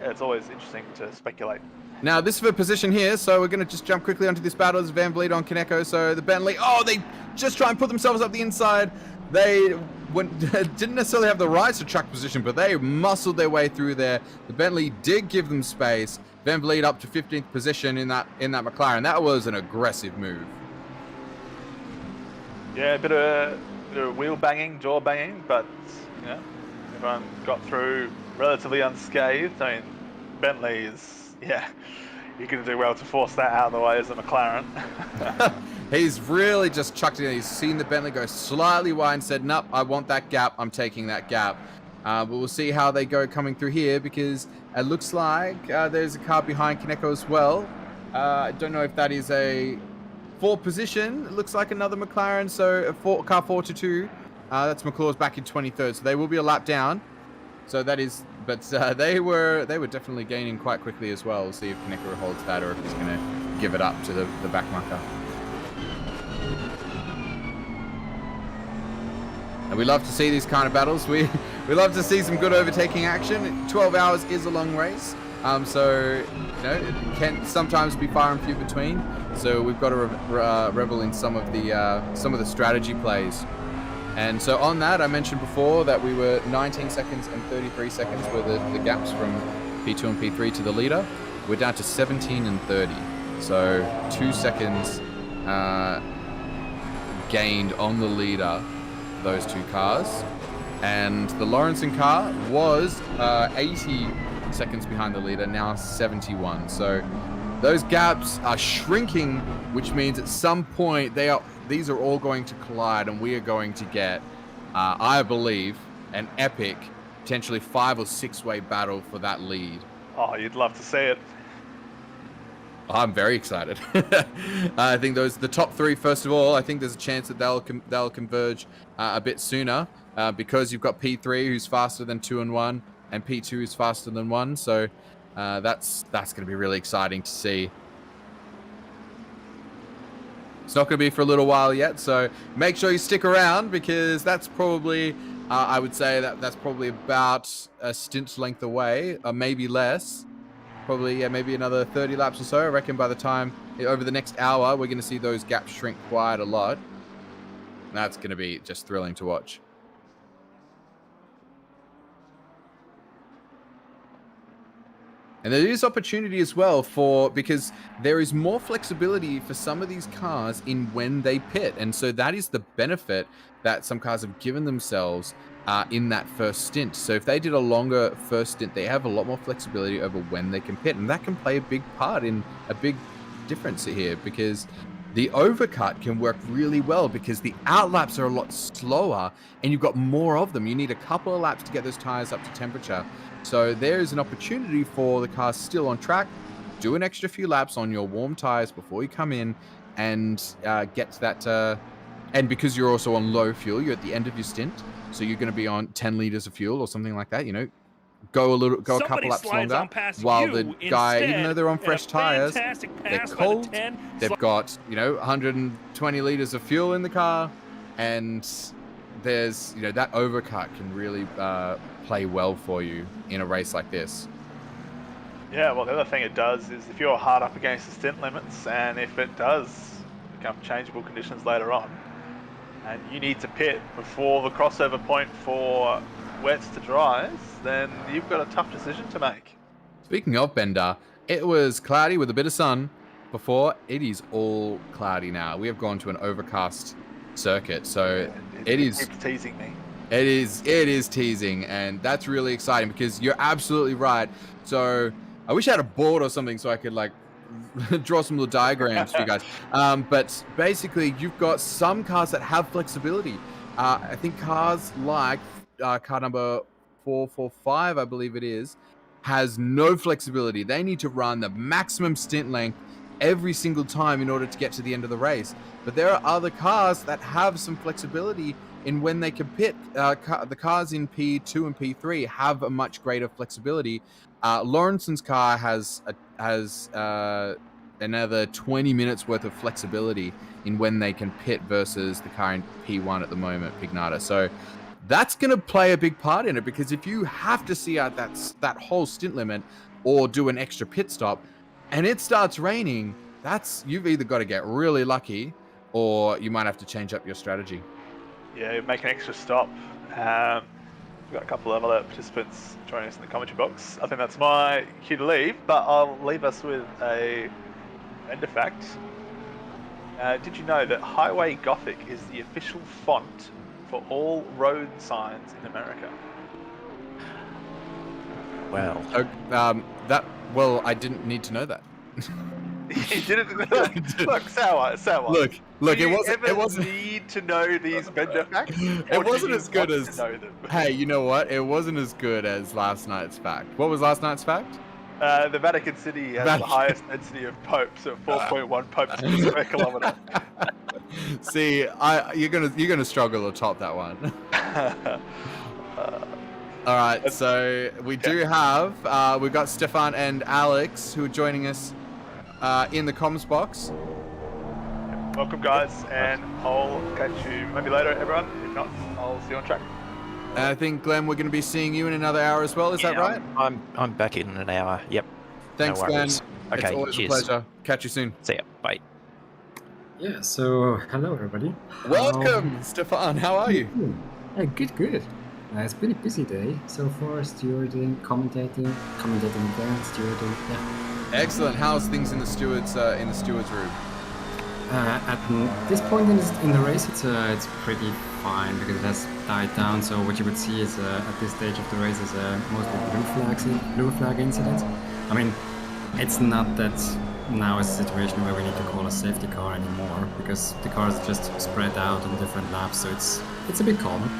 it's always interesting to speculate. Now, this is for position here, so we're going to just jump quickly onto this battle. This is Van Vliet on Kaneko, so the Bentley, they just try and put themselves up the inside. They didn't necessarily have the right to truck position, but they muscled their way through there. The Bentley did give them space. Van Vliet up to 15th position in that McLaren. That was an aggressive move. Yeah, a bit of wheel banging, jaw banging, but everyone got through relatively unscathed. I mean, Bentley is, you're going to do well to force that out of the way as a McLaren. He's really just chucked it in. He's seen the Bentley go slightly wide and said, nope, I want that gap. I'm taking that gap. But we'll see how they go coming through here because it looks like there's a car behind Kaneko as well. I don't know if that is a 4th position. It looks like another McLaren, so car 4-2. That's McClure's back in 23rd, so they will be a lap down. So that is, but they were definitely gaining quite quickly as well. We'll see if Kaneko holds that or if he's going to give it up to the back marker. And we love to see these kind of battles. We love to see some good overtaking action. 12 hours is a long race, so it can sometimes be far and few between. So we've got to revel in some of the strategy plays. And so on that, I mentioned before that we were 19 seconds and 33 seconds were the gaps from P2 and P3 to the leader. We're down to 17 and 30. So 2 seconds gained on the leader, those 2 cars. And the Lawrenson car was 80 seconds behind the leader, now 71. So those gaps are shrinking, which means at some point these are all going to collide and we are going to get, I believe, an epic, potentially 5 or 6 way battle for that lead. Oh, you'd love to see it. I'm very excited. I think the top 3, first of all, I think there's a chance that they'll converge a bit sooner because you've got P3 who's faster than 2 and 1 and P2 who's faster than 1. So that's going to be really exciting to see. It's not going to be for a little while yet, so make sure you stick around because that's probably, I would say that's probably about a stint length away, or maybe less. Probably, maybe another 30 laps or so. I reckon by the time, over the next hour, we're going to see those gaps shrink quite a lot. That's going to be just thrilling to watch. And there is opportunity as well because there is more flexibility for some of these cars in when they pit. And so that is the benefit that some cars have given themselves in that first stint. So if they did a longer first stint, they have a lot more flexibility over when they can pit. And that can play a big part in a big difference here because the overcut can work really well because the outlaps are a lot slower and you've got more of them. You need a couple of laps to get those tires up to temperature. So there is an opportunity for the cars still on track. Do an extra few laps on your warm tires before you come in and get to that. And because you're also on low fuel, you're at the end of your stint. So you're going to be on 10 liters of fuel or something like that. go a couple laps longer, while the guy, even though they're on fresh tires, they're cold. They've got 120 liters of fuel in the car, and there's that overcut can really play well for you in a race like this. Yeah, well, the other thing it does is if you're hard up against the stint limits, and if it does become changeable conditions later on, and you need to pit before the crossover point for wets to dries, then you've got a tough decision to make. Speaking of Bender, it was cloudy with a bit of sun before. It is all cloudy now. We have gone to an overcast circuit, so it keeps teasing me. It is teasing, and that's really exciting because you're absolutely right. So I wish I had a board or something so I could draw some little diagrams for you guys. But basically, you've got some cars that have flexibility. I think cars like car number 445, I believe it is, has no flexibility. They need to run the maximum stint length every single time in order to get to the end of the race. But there are other cars that have some flexibility in when they can pit. The cars in P2 and P3 have a much greater flexibility. Lawrenson's car has another 20 minutes worth of flexibility in when they can pit versus the car in P1 at the moment, Pignata. So that's going to play a big part in it, because if you have to see out that whole stint limit or do an extra pit stop and it starts raining, you've either got to get really lucky or you might have to change up your strategy. Yeah, make an extra stop. We've got a couple of other participants joining us in the commentary box. I think that's my cue to leave, but I'll leave us with a vendor fact. Did you know that Highway Gothic is the official font for all road signs in America? Wow. Well, I didn't need to know that. You didn't. Look, Sour. Look. It wasn't need to know these vendor facts. It wasn't as good as. Hey, you know what? It wasn't as good as last night's fact. What was last night's fact? The Vatican City has the highest density of popes at 4.1 popes per square kilometre. See, you're gonna struggle to top that one. All right, so we do have we've got Stefan and Alex who are joining us in the comms box. Welcome, guys, and I'll catch you maybe later, everyone. If not, I'll see you on track. And I think, Glenn, we're going to be seeing you in another hour as well. Is that right? I'm back in an hour. Yep. Thanks, no Glenn. Okay, it's always cheers. a pleasure. Catch you soon. See ya. Bye. Yeah. So hello, everybody. Welcome, Stefan. How are you? Good. It's been a busy day so far. Stewarding, commentating again, stewarding. Yeah. Excellent. How's things in the stewards room? At this point in the race, it's pretty fine because it has died down. So what you would see is at this stage of the race is mostly blue flag incidents. I mean, it's not that now is a situation where we need to call a safety car anymore because the cars are just spread out on different laps. So it's a bit calmer.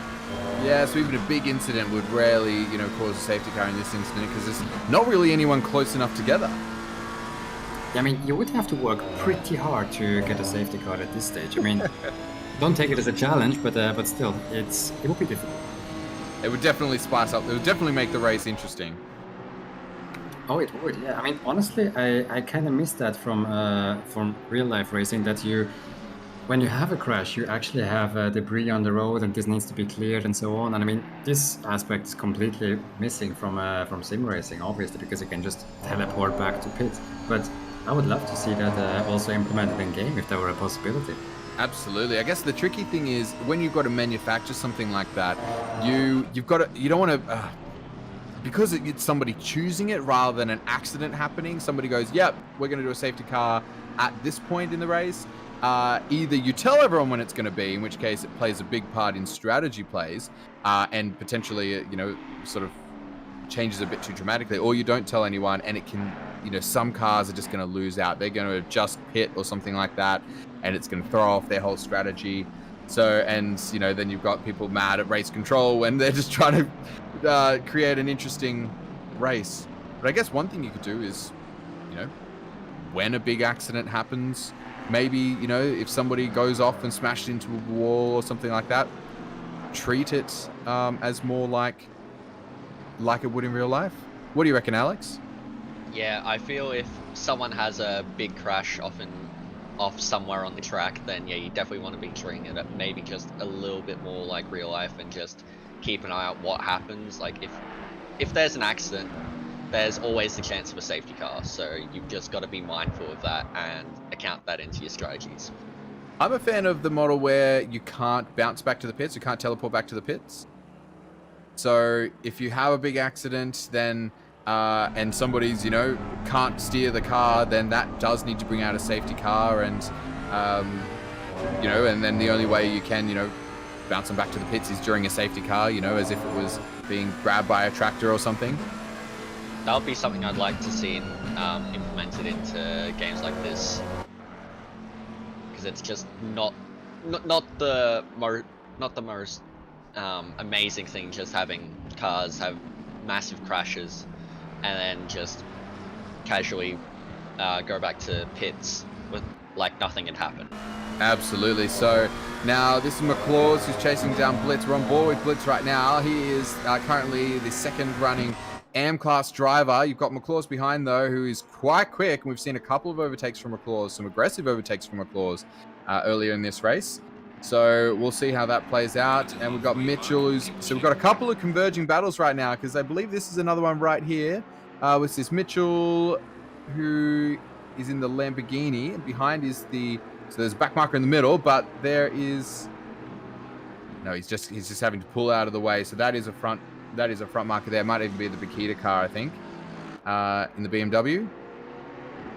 Yeah, so even a big incident would rarely, cause a safety car in this incident because there's not really anyone close enough together. I mean, you would have to work pretty hard to get a safety car at this stage. I mean, don't take it as a challenge, but still, it would be difficult. It would definitely spice up. It would definitely make the race interesting. Oh, it would. Yeah. I mean, honestly, I kind of miss that from real life racing. That when you have a crash, you actually have debris on the road, and this needs to be cleared and so on. And I mean, this aspect is completely missing from sim racing, obviously, because you can just teleport back to pit. But I would love to see that also implemented in game if there were a possibility. Absolutely. I guess the tricky thing is when you've got to manufacture something like that, you don't want to because it's somebody choosing it rather than an accident happening. Somebody goes, "Yep, we're going to do a safety car at this point in the race." Either you tell everyone when it's going to be, in which case it plays a big part in strategy plays, and potentially sort of changes a bit too dramatically, or you don't tell anyone, and it can. Some cars are just going to lose out. They're going to adjust pit or something like that, and it's going to throw off their whole strategy. So, and then you've got people mad at race control when they're just trying to create an interesting race. But I guess one thing you could do is, when a big accident happens, maybe, if somebody goes off and smashed into a wall or something like that, treat it as more like like it would in real life. What do you reckon, Alex? Yeah, I feel if someone has a big crash off somewhere on the track, then yeah, you definitely want to be treating it maybe just a little bit more like real life and just keep an eye out what happens. Like if there's an accident, there's always the chance of a safety car, so you've just got to be mindful of that and account that into your strategies. I'm a fan of the model where you can't bounce back to the pits, you can't teleport back to the pits. So if you have a big accident, then and somebody's, you know, can't steer the car, then that does need to bring out a safety car, and you know, and then the only way you can, you know, bounce them back to the pits is during a safety car, you know, as if it was being grabbed by a tractor or something. That would be something I'd like to see implemented into games like this, because it's just not the most amazing thing, just having cars have massive crashes and then just casually go back to pits with like nothing had happened. Absolutely. So now this is McLaws who's chasing down Blitz. We're on board with Blitz right now. He is currently the second running AM-class driver. You've got McLaws behind though, who is quite quick, and we've seen a couple of overtakes from McLaws, some aggressive overtakes from McLaws earlier in this race. So we'll see how that plays out. And we've got Mitchell, so we've got a couple of converging battles right now, because I believe this is another one right here with this Mitchell, who is in the Lamborghini, and behind is so there's a back marker in the middle, but there is no, he's just having to pull out of the way. So that is a front marker there. Might even be the Bakita car, I think, in the BMW,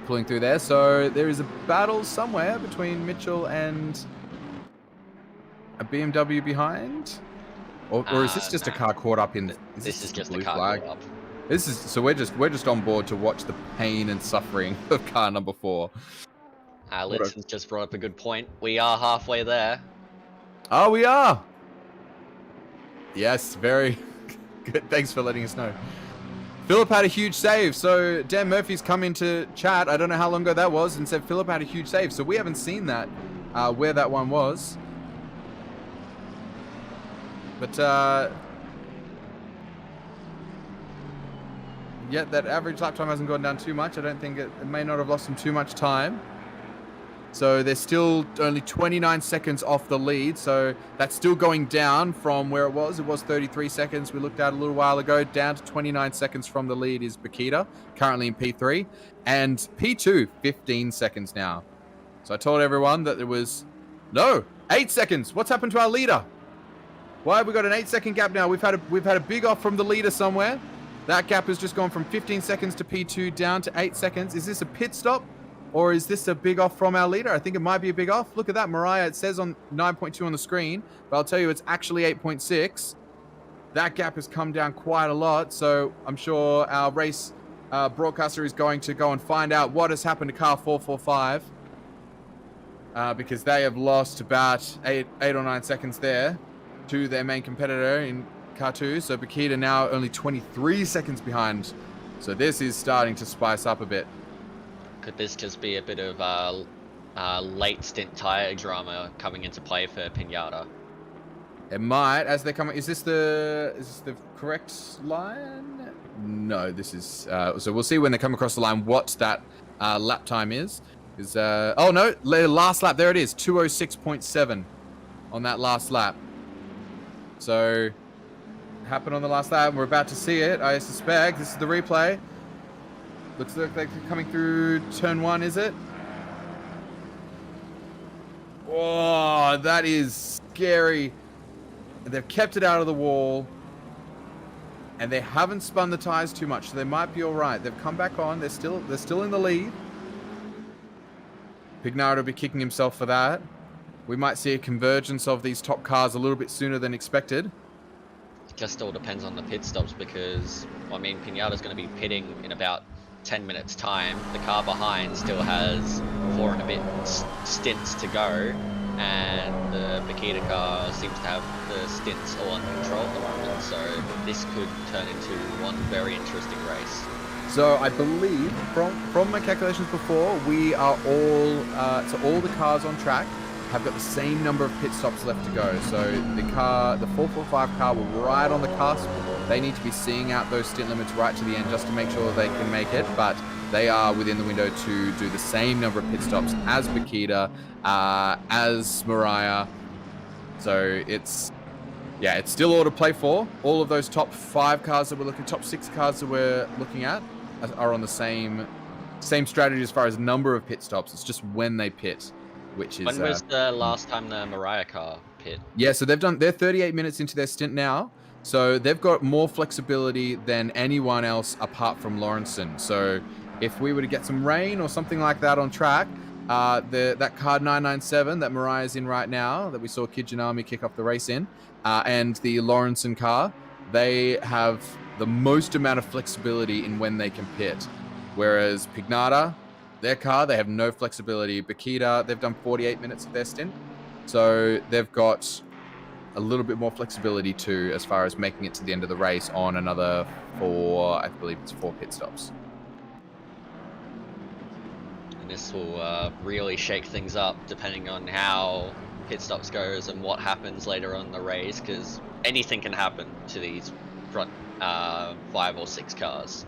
pulling through there. So there is a battle somewhere between Mitchell and a BMW behind, or is this just a car caught up in? This is just a car caught up. This is so we're just on board to watch the pain and suffering of car number 4. Litzon's just brought up a good point. We are halfway there. Oh, we are. Yes, very good. Thanks for letting us know. Philip had a huge save. So Dan Murphy's come into chat. I don't know how long ago that was, and said Philip had a huge save. So we haven't seen that, where that one was. But yet that average lap time hasn't gone down too much. I don't think it may not have lost him too much time. So they're still only 29 seconds off the lead. So that's still going down from where it was. It was 33 seconds we looked at a little while ago. Down to 29 seconds from the lead is Bakita, currently in P3. And P2, 15 seconds now. So I told everyone that there was, 8 seconds. What's happened to our leader? Why have we got an 8-second gap now? We've had a big off from the leader somewhere. That gap has just gone from 15 seconds to P2 down to 8 seconds. Is this a pit stop? Or is this a big off from our leader? I think it might be a big off. Look at that, Mariah. It says on 9.2 on the screen, but I'll tell you it's actually 8.6. That gap has come down quite a lot, so I'm sure our race broadcaster is going to go and find out what has happened to car 445, because they have lost about 8 or 9 seconds there to their main competitor in car 2. So Bakita now only 23 seconds behind. So this is starting to spice up a bit. Could this just be a bit of late stint tire drama coming into play for Pinata? It might, as they come. Is this the correct line? No, this is. So we'll see when they come across the line what that lap time is. Oh no, last lap. There it is, 2:06.7 on that last lap. So happened on the last lap. We're about to see it. I suspect this is the replay. Looks like they're coming through turn 1, is it? Oh, that is scary. They've kept it out of the wall. And they haven't spun the tires too much, so they might be all right. They've come back on. They're still in the lead. Pignard will be kicking himself for that. We might see a convergence of these top cars a little bit sooner than expected. It just all depends on the pit stops, because, I mean, Pinata's going to be pitting in about 10 minutes time. The car behind still has 4 and a bit stints to go, and the Bakita car seems to have the stints all under control at the moment, so this could turn into one very interesting race. So I believe from my calculations before, we are all so all the cars on track have got the same number of pit stops left to go. So the 445 car will right on the cusp. They need to be seeing out those stint limits right to the end just to make sure they can make it. But they are within the window to do the same number of pit stops as Bakita, as Mariah. So it's still all to play for. All of those top 5 cars that we're looking, top 6 cars that we're looking at are on the same strategy as far as number of pit stops. It's just when they pit, which is. When was the last time the Mariah car pit? Yeah, so they're 38 minutes into their stint now. So they've got more flexibility than anyone else apart from Lawrenson. So if we were to get some rain or something like that on track, that car 997 that Mariah's in right now, that we saw Kijinami kick off the race in, and the Lawrenson car, they have the most amount of flexibility in when they can pit. Whereas Pignata, their car, they have no flexibility. Bakita, they've done 48 minutes of their stint. So they've got a little bit more flexibility too, as far as making it to the end of the race on another 4 pit stops. And this will really shake things up depending on how pit stops goes and what happens later on in the race, because anything can happen to these front 5 or 6 cars.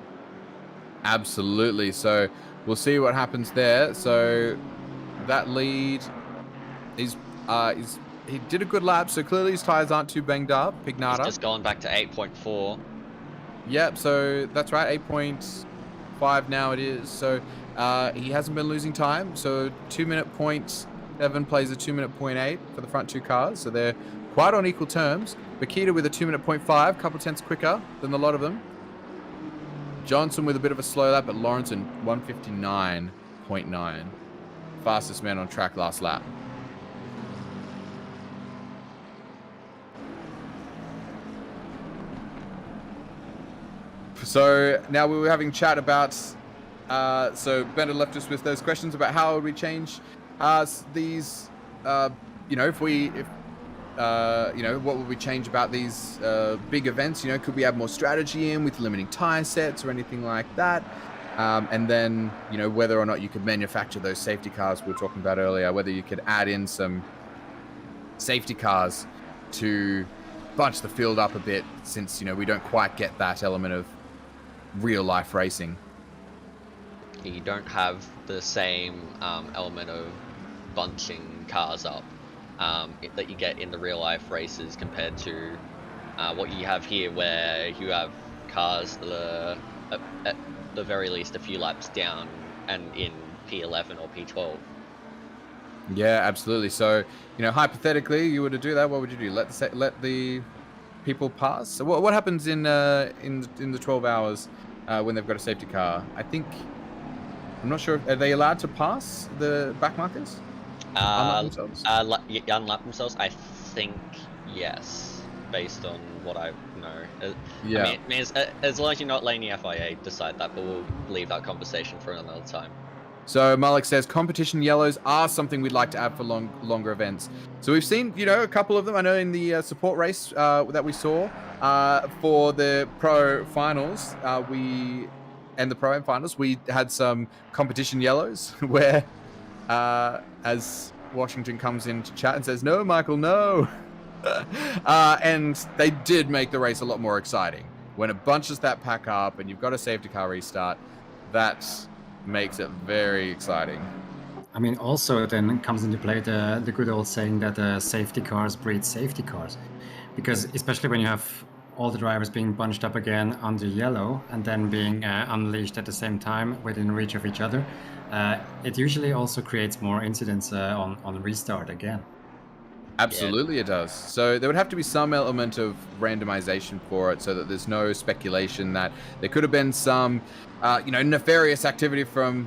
Absolutely. So we'll see what happens there. So that lead, he did a good lap. So clearly his tires aren't too banged up. Pignata. He's just gone back to 8.4. Yep. So that's right. 8.5 now it is. So he hasn't been losing time. So 2-minute point. Evan plays a 2-minute point 8 for the front 2 cars. So they're quite on equal terms. Bakita with a 2-minute point 5, couple tenths quicker than a lot of them. Johnson with a bit of a slow lap, but Lawrenson 159.9. Fastest man on track last lap. So now we were having chat about, so Bender left us with those questions about how would we change these, what would we change about these big events? Could we add more strategy in with limiting tire sets or anything like that? And then, whether or not you could manufacture those safety cars we were talking about earlier, whether you could add in some safety cars to bunch the field up a bit, since, we don't quite get that element of real life racing. You don't have the same element of bunching cars up that you get in the real life races compared to what you have here, where you have cars that are at the very least a few laps down and in P11 or P12. Yeah, absolutely. So, hypothetically, you were to do that, what would you do? Let the people pass? So what happens in the 12 hours when they've got a safety car? I'm not sure. Are they allowed to pass the backmarkers? Unlap themselves? Unlap themselves? I think yes, based on what I know. Yeah. I mean, as long as you're not letting the FIA decide that, but we'll leave that conversation for another time. So Malik says competition yellows are something we'd like to add for longer events. So we've seen, a couple of them. I know in the support race that we saw for the pro finals, the pro am finals, we had some competition yellows where, as Washington comes into chat and says, "No, Michael, no," and they did make the race a lot more exciting. When it bunches that pack up and you've got a safety car restart, that makes it very exciting. I mean, also then comes into play the good old saying that safety cars breed safety cars, because especially when you have all the drivers being bunched up again under yellow and then being unleashed at the same time within reach of each other, it usually also creates more incidents on restart again. Absolutely, it does. So there would have to be some element of randomization for it, so that there's no speculation that there could have been some, nefarious activity from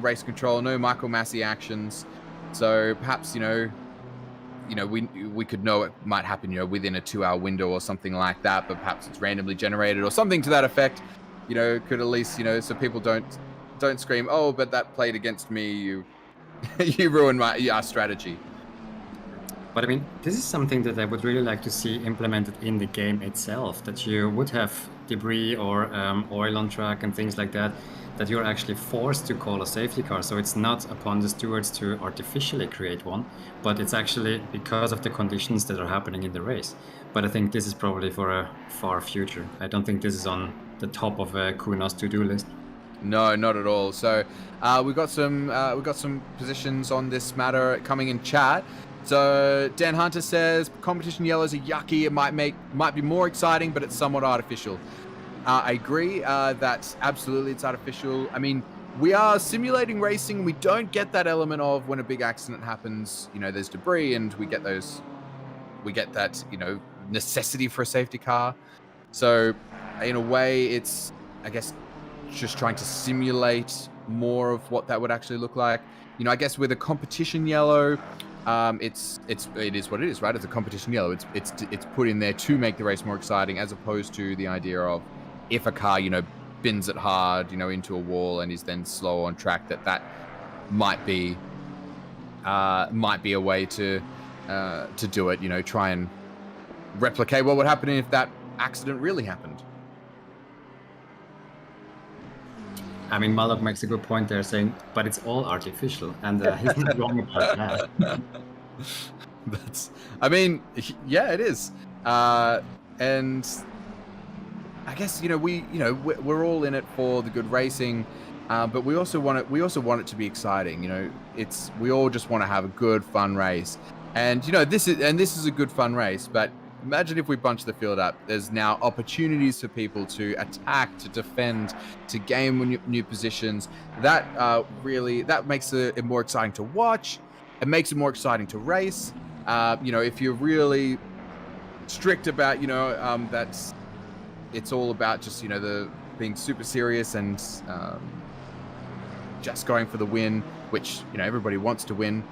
race control, no Michael Massey actions. So perhaps, we could know it might happen, within a 2-hour window or something like that, but perhaps it's randomly generated or something to that effect. Could at least, so people don't scream, "Oh, but that played against me. You ruined our strategy." But I mean, this is something that I would really like to see implemented in the game itself, that you would have debris or oil on track and things like that, that you're actually forced to call a safety car. So it's not upon the stewards to artificially create one, but it's actually because of the conditions that are happening in the race. But I think this is probably for a far future. I don't think this is on the top of Kuna's to-do list. No, not at all. So we've got some positions on this matter coming in chat. So Dan Hunter says competition yellows are yucky. It might be more exciting, but it's somewhat artificial. I agree that absolutely it's artificial. I mean, we are simulating racing. We don't get that element of when a big accident happens, you know, there's debris and we get that, you know, necessity for a safety car. So in a way, it's, I guess, just trying to simulate more of what that would actually look like. You know, I guess with a competition yellow, it is what it is, right? It's a competition yellow. It's put in there to make the race more exciting, as opposed to the idea of if a car, you know, bins it hard, you know, into a wall and is then slow on track, that might be a way to do it. You know, try and replicate what would happen if that accident really happened. I mean, Malak makes a good point there, saying, but it's all artificial, and he's not wrong about that. I mean, yeah, it is, and I guess, you know, we're all in it for the good racing, but we also want it to be exciting. You know, we all just want to have a good, fun race, and you know, this is a good, fun race, but imagine if we bunch the field up. There's now opportunities for people to attack, to defend, to gain new positions. That makes it more exciting to watch. It makes it more exciting to race. You know, if you're really strict about, you know, that's it's all about just, you know, the being super serious and just going for the win, which, you know, everybody wants to win,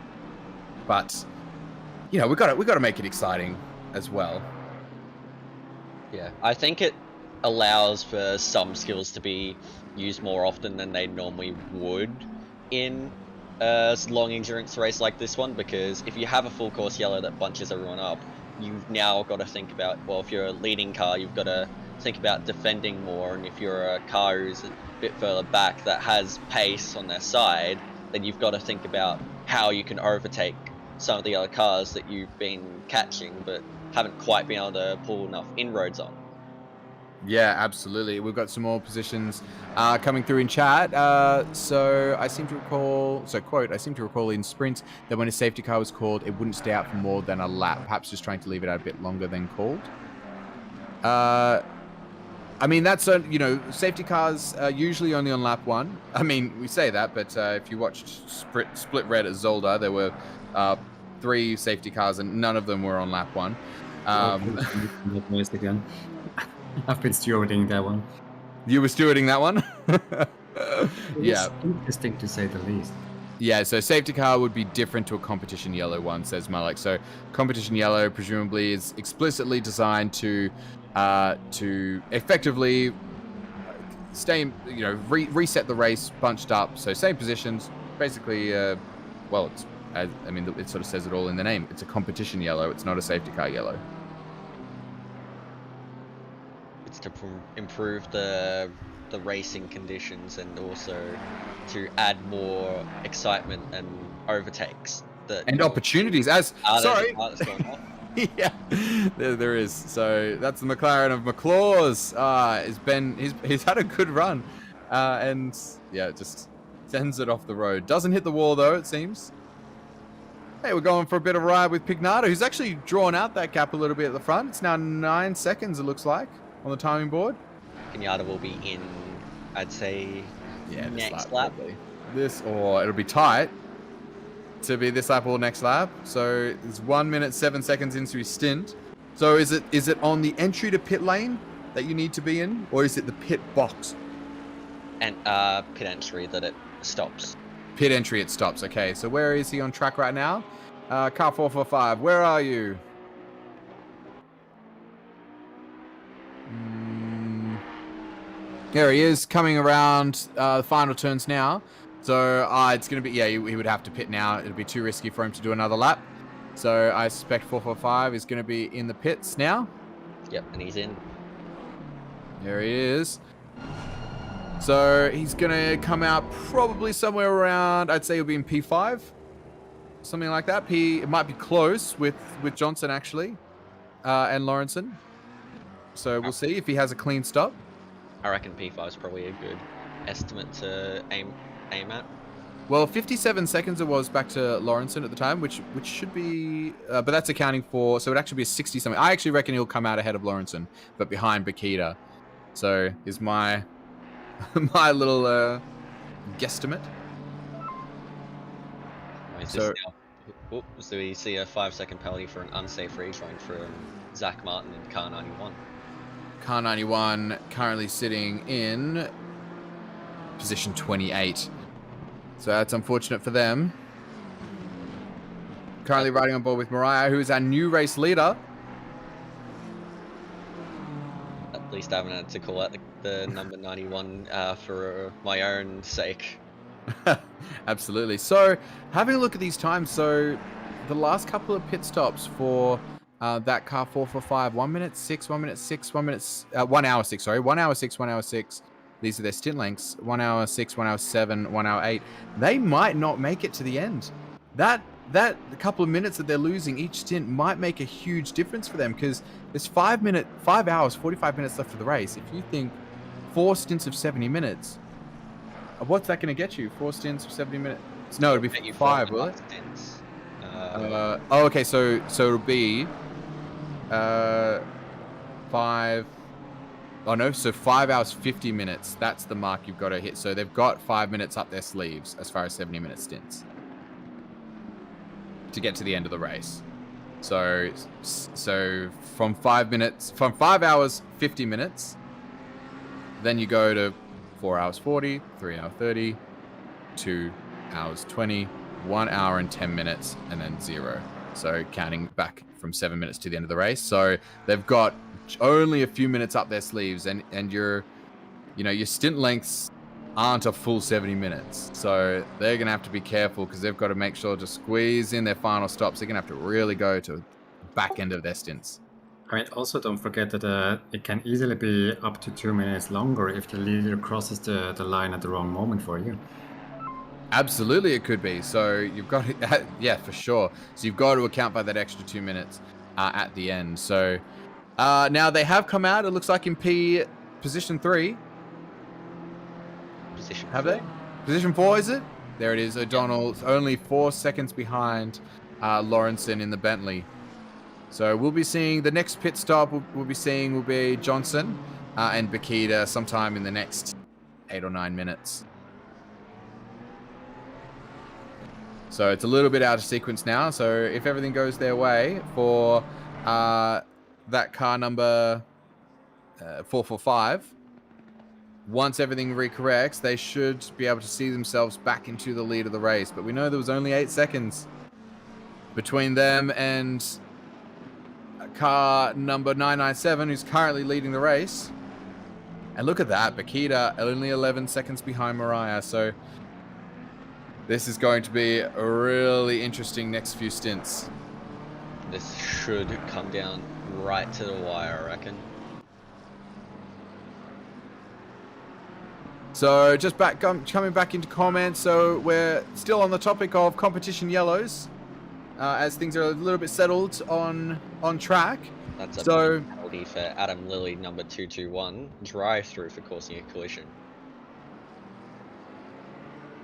but you know, we got to make it exciting as well. Yeah, I think it allows for some skills to be used more often than they normally would in a long endurance race like this one, because if you have a full course yellow that bunches everyone up, you've now got to think about, well, if you're a leading car, you've got to think about defending more, and if you're a car who's a bit further back that has pace on their side, then you've got to think about how you can overtake some of the other cars that you've been catching but haven't quite been able to pull enough inroads on. Yeah, absolutely. We've got some more positions coming through in chat. So I seem to recall in sprint that when a safety car was called, it wouldn't stay out for more than a lap, perhaps just trying to leave it out a bit longer than called. I mean, that's, you know, safety cars are usually only on lap 1. I mean, we say that, but if you watched Split Red at Zolder, there were 3 safety cars and none of them were on lap 1. Again. I've been stewarding that one. You were stewarding that one? Yeah. Interesting to say the least. Yeah, so safety car would be different to a competition yellow one, says Malik. So competition yellow presumably is explicitly designed to effectively stay, you know, reset the race bunched up. So same positions, basically. Well, I mean, it sort of says it all in the name. It's a competition yellow. It's not a safety car yellow. It's to improve the racing conditions and also to add more excitement and overtakes. And opportunities. Sorry. Yeah, there is. So that's the McLaren of McClaws. He's had a good run, and yeah, just sends it off the road. Doesn't hit the wall though, it seems. Hey, we're going for a bit of a ride with Pignata, who's actually drawn out that gap a little bit at the front. It's now 9 seconds, it looks like, on the timing board. Pignata will be in, I'd say, next lap. It'll be tight to be this lap or next lap. So it's 1 minute 7 seconds into his stint. So is it on the entry to pit lane that you need to be in, or is it the pit box? And pit entry that it stops. Pit entry, it stops. Okay, so where is he on track right now? Car 445, where are you? There he is, coming around the final turns now. So it's going to be, yeah, he would have to pit now. It'll be too risky for him to do another lap. So I suspect 445 is going to be in the pits now. Yep, and he's in. There he is. So he's going to come out probably somewhere around, I'd say he'll be in P5. Something like that. It might be close with Johnson, actually, and Lawrenson. So we'll see if he has a clean stop. I reckon P5 is probably a good estimate to aim at. Well, 57 seconds it was back to Lawrenson at the time, which should be... but that's accounting for... So it would actually be a 60-something. I actually reckon he'll come out ahead of Lawrenson, but behind Bakita. So is my my little guesstimate. So we see a 5-second penalty for an unsafe rethrowing from Zach Martin in car 91. Car 91 currently sitting in position 28. So that's unfortunate for them. Currently riding on board with Mariah, who is our new race leader. At least I haven't had to call out the number 91 for my own sake. Absolutely. So, having a look at these times, so the last couple of pit stops for that car 445, 1 minute 6, 1 minute 6, 1 minute 1 hour 6, sorry, 1 hour 6, 1 hour 6. These are their stint lengths. 1 hour 6, 1 hour 7, 1 hour 8. They might not make it to the end. That couple of minutes that they're losing each stint might make a huge difference for them, because there's 5 hours 45 minutes left of the race. If you think 4 stints of 70 minutes, what's that going to get you? 4 stints of 70 minutes? No, it'll be 5, will it? Stints. Oh, okay. So it'll be 5. Oh no, so 5 hours 50 minutes. That's the mark you've got to hit. So they've got 5 minutes up their sleeves as far as 70-minute stints to get to the end of the race. So from 5 hours 50 minutes, then you go to 4 hours 40, 3 hour 30, 2 hours 20, 1 hour and 10 minutes, and then 0. So counting back from 7 minutes to the end of the race. So they've got only a few minutes up their sleeves, and your stint lengths aren't a full 70 minutes. So they're going to have to be careful, because they've got to make sure to squeeze in their final stops. They're going to have to really go to the back end of their stints. I mean, also don't forget that it can easily be up to 2 minutes longer if the leader crosses the line at the wrong moment for you. Absolutely, it could be. So you've got to, yeah, for sure. So you've got to account by that extra 2 minutes at the end. So now they have come out, it looks like, in position 3. Position have 4. they? Position 4, is it? There it is. O'Donnell's only 4 seconds behind Lawrenson in the Bentley. So we'll be seeing the next pit stop. We'll be Johnson and Bakita sometime in the next 8 or 9 minutes. So it's a little bit out of sequence now. So if everything goes their way for that car number 445, once everything recorrects, they should be able to see themselves back into the lead of the race. But we know there was only 8 seconds between them and car number 997, who's currently leading the race. And look at that, Bakita only 11 seconds behind Mariah. So this is going to be a really interesting next few stints. This should come down right to the wire, I reckon. So just coming back into comments. So we're still on the topic of competition yellows, as things are a little bit settled on track. That's a so penalty for Adam Lilly, number 221, drive-through for causing a collision.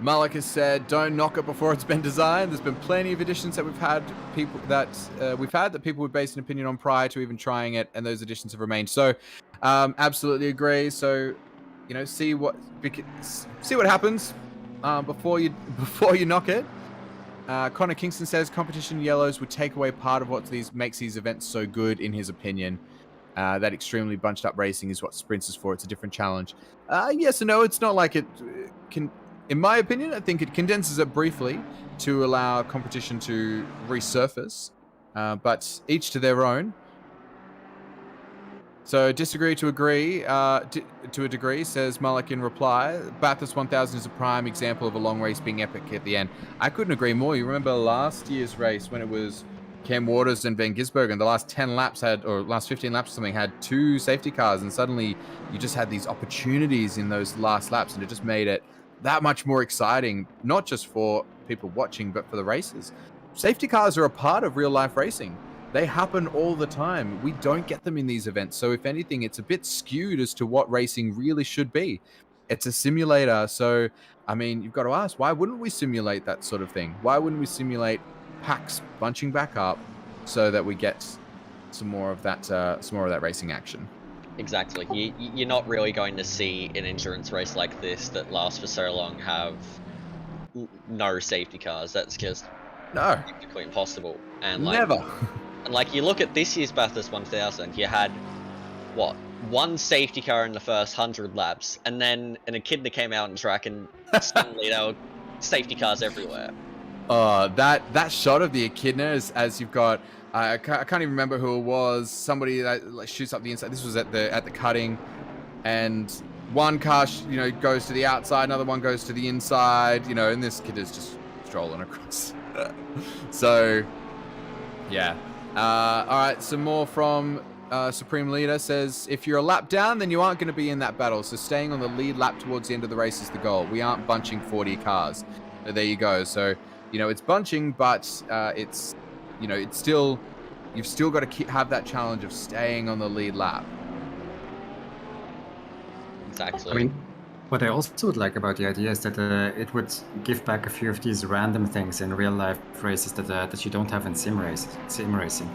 Malik has said, "Don't knock it before it's been designed." There's been plenty of additions that we've had that people would base an opinion on prior to even trying it, and those additions have remained. So, absolutely agree. So, see what happens before you knock it. Connor Kingston says competition yellows would take away part of what makes these events so good, in his opinion. That extremely bunched up racing is what sprints is for. It's a different challenge. Yes and no. It's not like it can. In my opinion, I think it condenses it briefly to allow competition to resurface, but each to their own. So disagree to agree to a degree, says Malik in reply. Bathurst 1000 is a prime example of a long race being epic at the end. I couldn't agree more. You remember last year's race when it was Cam Waters and Van Gisbergen, the last 10 laps last 15 laps or something, had 2 safety cars, and suddenly you just had these opportunities in those last laps, and it just made it that much more exciting, not just for people watching, but for the racers. Safety cars are a part of real life racing. They happen all the time. We don't get them in these events. So if anything, it's a bit skewed as to what racing really should be. It's a simulator. So, I mean, you've got to ask, why wouldn't we simulate that sort of thing? Why wouldn't we simulate packs bunching back up so that we get some more of that racing action? Exactly. You're not really going to see an endurance race like this that lasts for so long have no safety cars. That's just practically impossible. And like, never. And like, you look at this year's Bathurst 1000, you had what, 1 safety car in the first 100 laps, and then an echidna came out on track, and suddenly there were safety cars everywhere. That shot of the echidna as you've got, I can't even remember who it was. Somebody that like shoots up the inside. This was at the cutting, and one car goes to the outside, another one goes to the inside. And this kid is just strolling across. So, yeah. All right. Some more from Supreme Leader says, if you're a lap down, then you aren't going to be in that battle. So staying on the lead lap towards the end of the race is the goal. We aren't bunching 40 cars. So there you go. So it's bunching, but it's still, you've still got to have that challenge of staying on the lead lap. Exactly. I mean, what I also would like about the idea is that it would give back a few of these random things in real life races that you don't have in sim racing.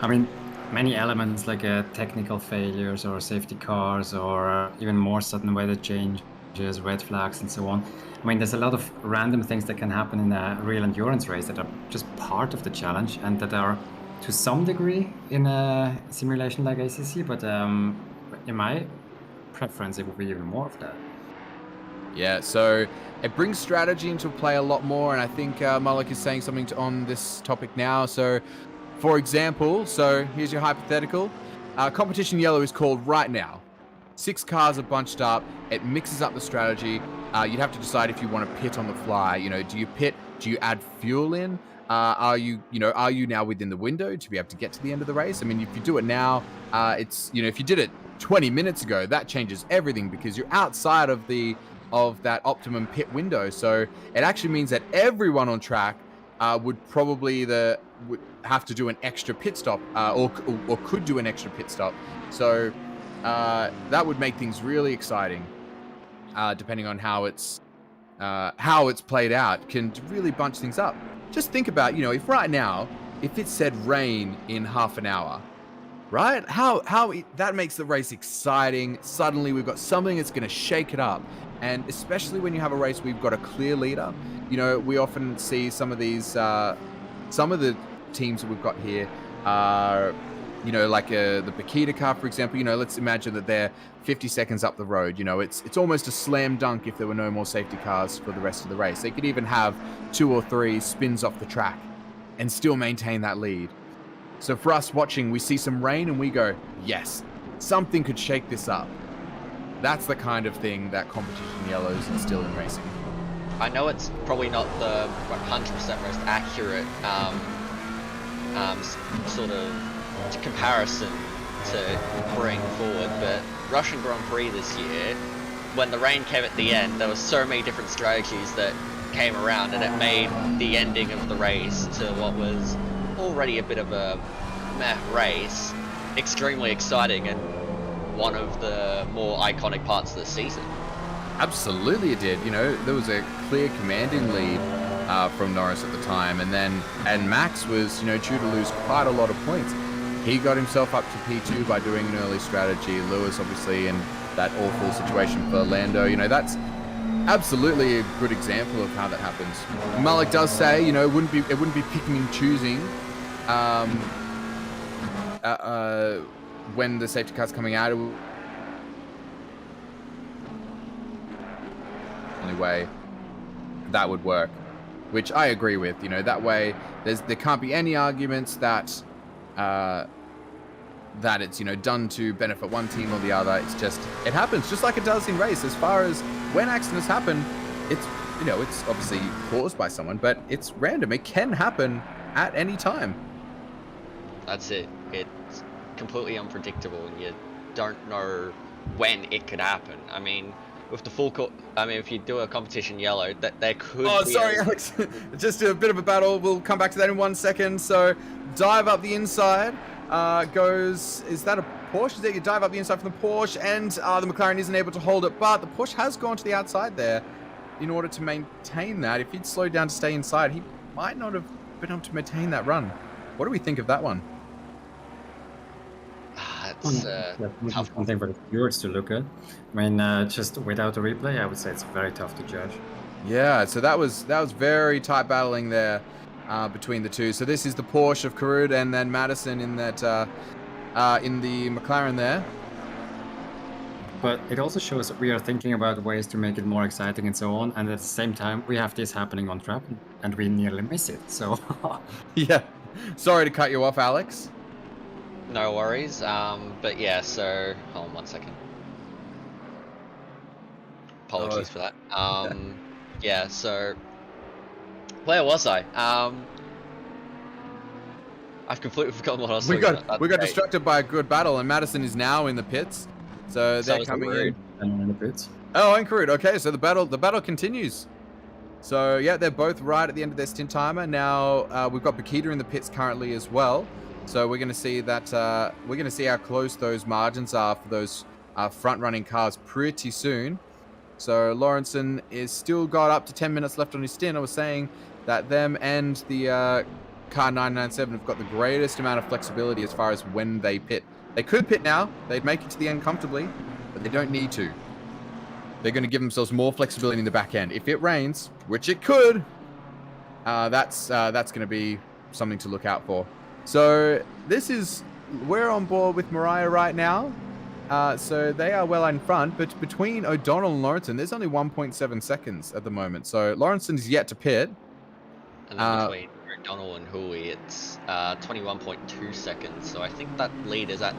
I mean, many elements like technical failures or safety cars or even more sudden weather changes, red flags, and so on. I mean, there's a lot of random things that can happen in a real endurance race that are just part of the challenge and that are to some degree in a simulation like ACC, but in my preference, it would be even more of that. Yeah, so it brings strategy into play a lot more, and I think Malik is saying something on this topic now. So, for example, here's your hypothetical. Competition yellow is called right now. 6 cars are bunched up. It mixes up the strategy. You'd have to decide if you want to pit on the fly. Do you pit? Do you add fuel in? Are you now within the window to be able to get to the end of the race? I mean, if you do it now, it's if you did it 20 minutes ago, that changes everything because you're outside of that optimum pit window. So it actually means that everyone on track would probably would have to do an extra pit stop or could do an extra pit stop. So that would make things really exciting, depending on how it's played out. Can really bunch things up. Just think about, if right now, if it said rain in half an hour, right? How that makes the race exciting. Suddenly we've got something that's going to shake it up. And especially when you have a race where you've got a clear leader, we often see some of these, some of the teams that we've got here are, like the Bakita car, for example. Let's imagine that they're 50 seconds up the road. It's almost a slam dunk if there were no more safety cars for the rest of the race. They could even have 2 or 3 spins off the track and still maintain that lead. So for us watching, we see some rain and we go, yes, something could shake this up. That's the kind of thing that competition yellows instill in racing. I know it's probably not the 100% most accurate sort of comparison to bring forward, but Russian Grand Prix this year, when the rain came at the end, there were so many different strategies that came around, and it made the ending of the race to what was already a bit of a meh race extremely exciting and one of the more iconic parts of the season. Absolutely it did. There was a clear commanding lead from Norris at the time, and Max was due to lose quite a lot of points. He got himself up to P2 by doing an early strategy. Lewis obviously in that awful situation for Lando. That's absolutely a good example of how that happens. Malik does say it wouldn't be picking and choosing when the safety car's coming out. Only way that would work, which I agree with. That way there can't be any arguments that it's done to benefit one team or the other. It's just, it happens just like it does in race. As far as when accidents happen, it's it's obviously caused by someone, but it's random. It can happen at any time. That's it. It's completely unpredictable, and you don't know when it could happen. I mean, with the if you do a competition yellow, that there could. Oh, be sorry, Alex. Just a bit of a battle. We'll come back to that in 1 second. So, dive up the inside. Is that a Porsche? You dive up the inside from the Porsche, and the McLaren isn't able to hold it, but the Porsche has gone to the outside there in order to maintain that. If he'd slowed down to stay inside, he might not have been able to maintain that run. What do we think of that one? It's tough something for the viewers to look at. I mean, just without a replay, I would say it's very tough to judge. Yeah, so that was very tight battling there between the two. So this is the Porsche of Karud, and then Madison in that in the McLaren there. But it also shows that we are thinking about ways to make it more exciting and so on, and at the same time we have this happening on trap, and we nearly miss it. So yeah, sorry to cut you off, Alex. No worries. But yeah, so hold on 1 second. Apologies for that. Yeah, so where was I? I've completely forgotten what I was talking about. We got distracted by a good battle, and Madison is now in the pits. So they're coming in. In the pits. Oh, and Karud. Okay, so the battle continues. So yeah, they're both right at the end of their stint timer. Now we've got Bakita in the pits currently as well. So we're going to see that we're going to see how close those margins are for those front-running cars pretty soon. So Lawrenson is still got up to 10 minutes left on his stint. I was saying that them and the car 997 have got the greatest amount of flexibility as far as when they pit. They could pit now. They'd make it to the end comfortably, but they don't need to. They're going to give themselves more flexibility in the back end. If it rains, which it could, that's going to be something to look out for. So we're on board with Mariah right now. So they are well in front, but between O'Donnell and Lawrenson, there's only 1.7 seconds at the moment. So Lawrenson's yet to pit. And then between O'Donnell and Hui, it's 21.2 seconds. So I think that lead is at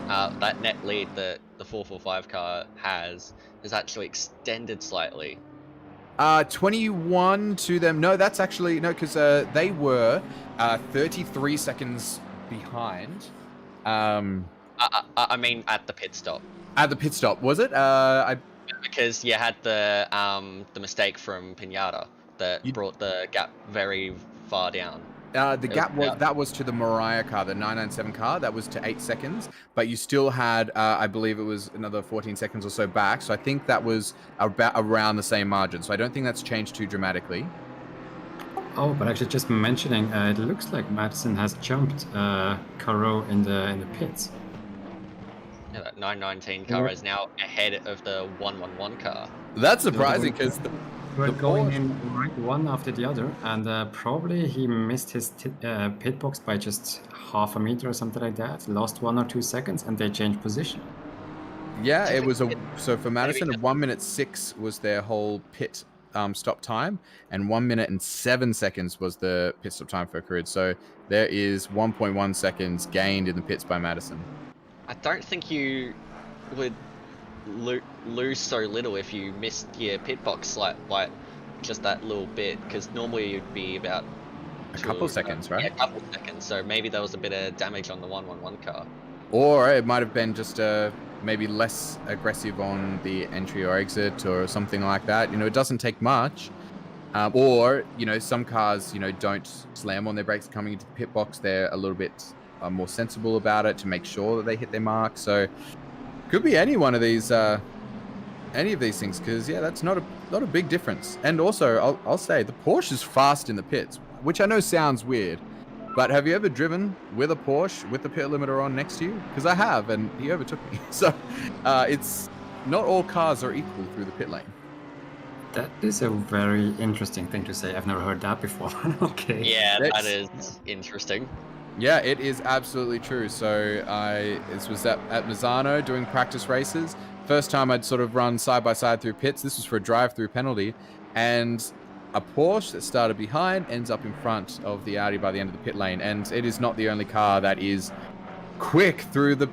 that net lead that the 445 car has is actually extended slightly. 21 to them. No, that's actually no, because they were 33 seconds behind. I mean, at the pit stop. At the pit stop, was it? Because you had the mistake from Pinata that brought the gap very far down. The gap was to the Mariah car, the 997 car. That was to 8 seconds, but you still had, I believe it was another 14 seconds or so back. So I think that was about around the same margin. So I don't think that's changed too dramatically. Oh, but actually, just mentioning, it looks like Madison has jumped Caro in the pits. Yeah, that 919 car is now ahead of the 111 car. That's surprising because we're going in right one after the other, and probably he missed his pit box by just half a meter or something like that. Lost 1 or 2 seconds, and they changed position. Yeah, it was so for Madison, 1:06 was their whole pit stop time, and 1 minute and 7 seconds was the pit stop time for Karud. So there is 1.1 seconds gained in the pits by Madison. I don't think you would lose so little if you missed your pit box like just that little bit, because normally you'd be about a couple seconds, right? Yeah, a couple seconds. So maybe there was a bit of damage on the 111 car. Or it might have been just maybe less aggressive on the entry or exit or something like that. You know, it doesn't take much. Or, you know, some cars, you know, don't slam on their brakes coming into the pit box. They're a little bit more sensible about it to make sure that they hit their mark. So could be any one of these, any of these things, because yeah, that's not a big difference. And also, I'll say the Porsche is fast in the pits, which I know sounds weird, but have you ever driven with a Porsche with the pit limiter on next to you? Because I have, and he overtook me. So it's not all cars are equal through the pit lane. That is a very interesting thing to say. I've never heard that before. Okay. Yeah, that is interesting. Yeah, it is absolutely true. So this was at Mazzano doing practice races. First time I'd sort of run side by side through pits. This was for a drive-through penalty, and a Porsche that started behind ends up in front of the Audi by the end of the pit lane. And it is not the only car that is quick through the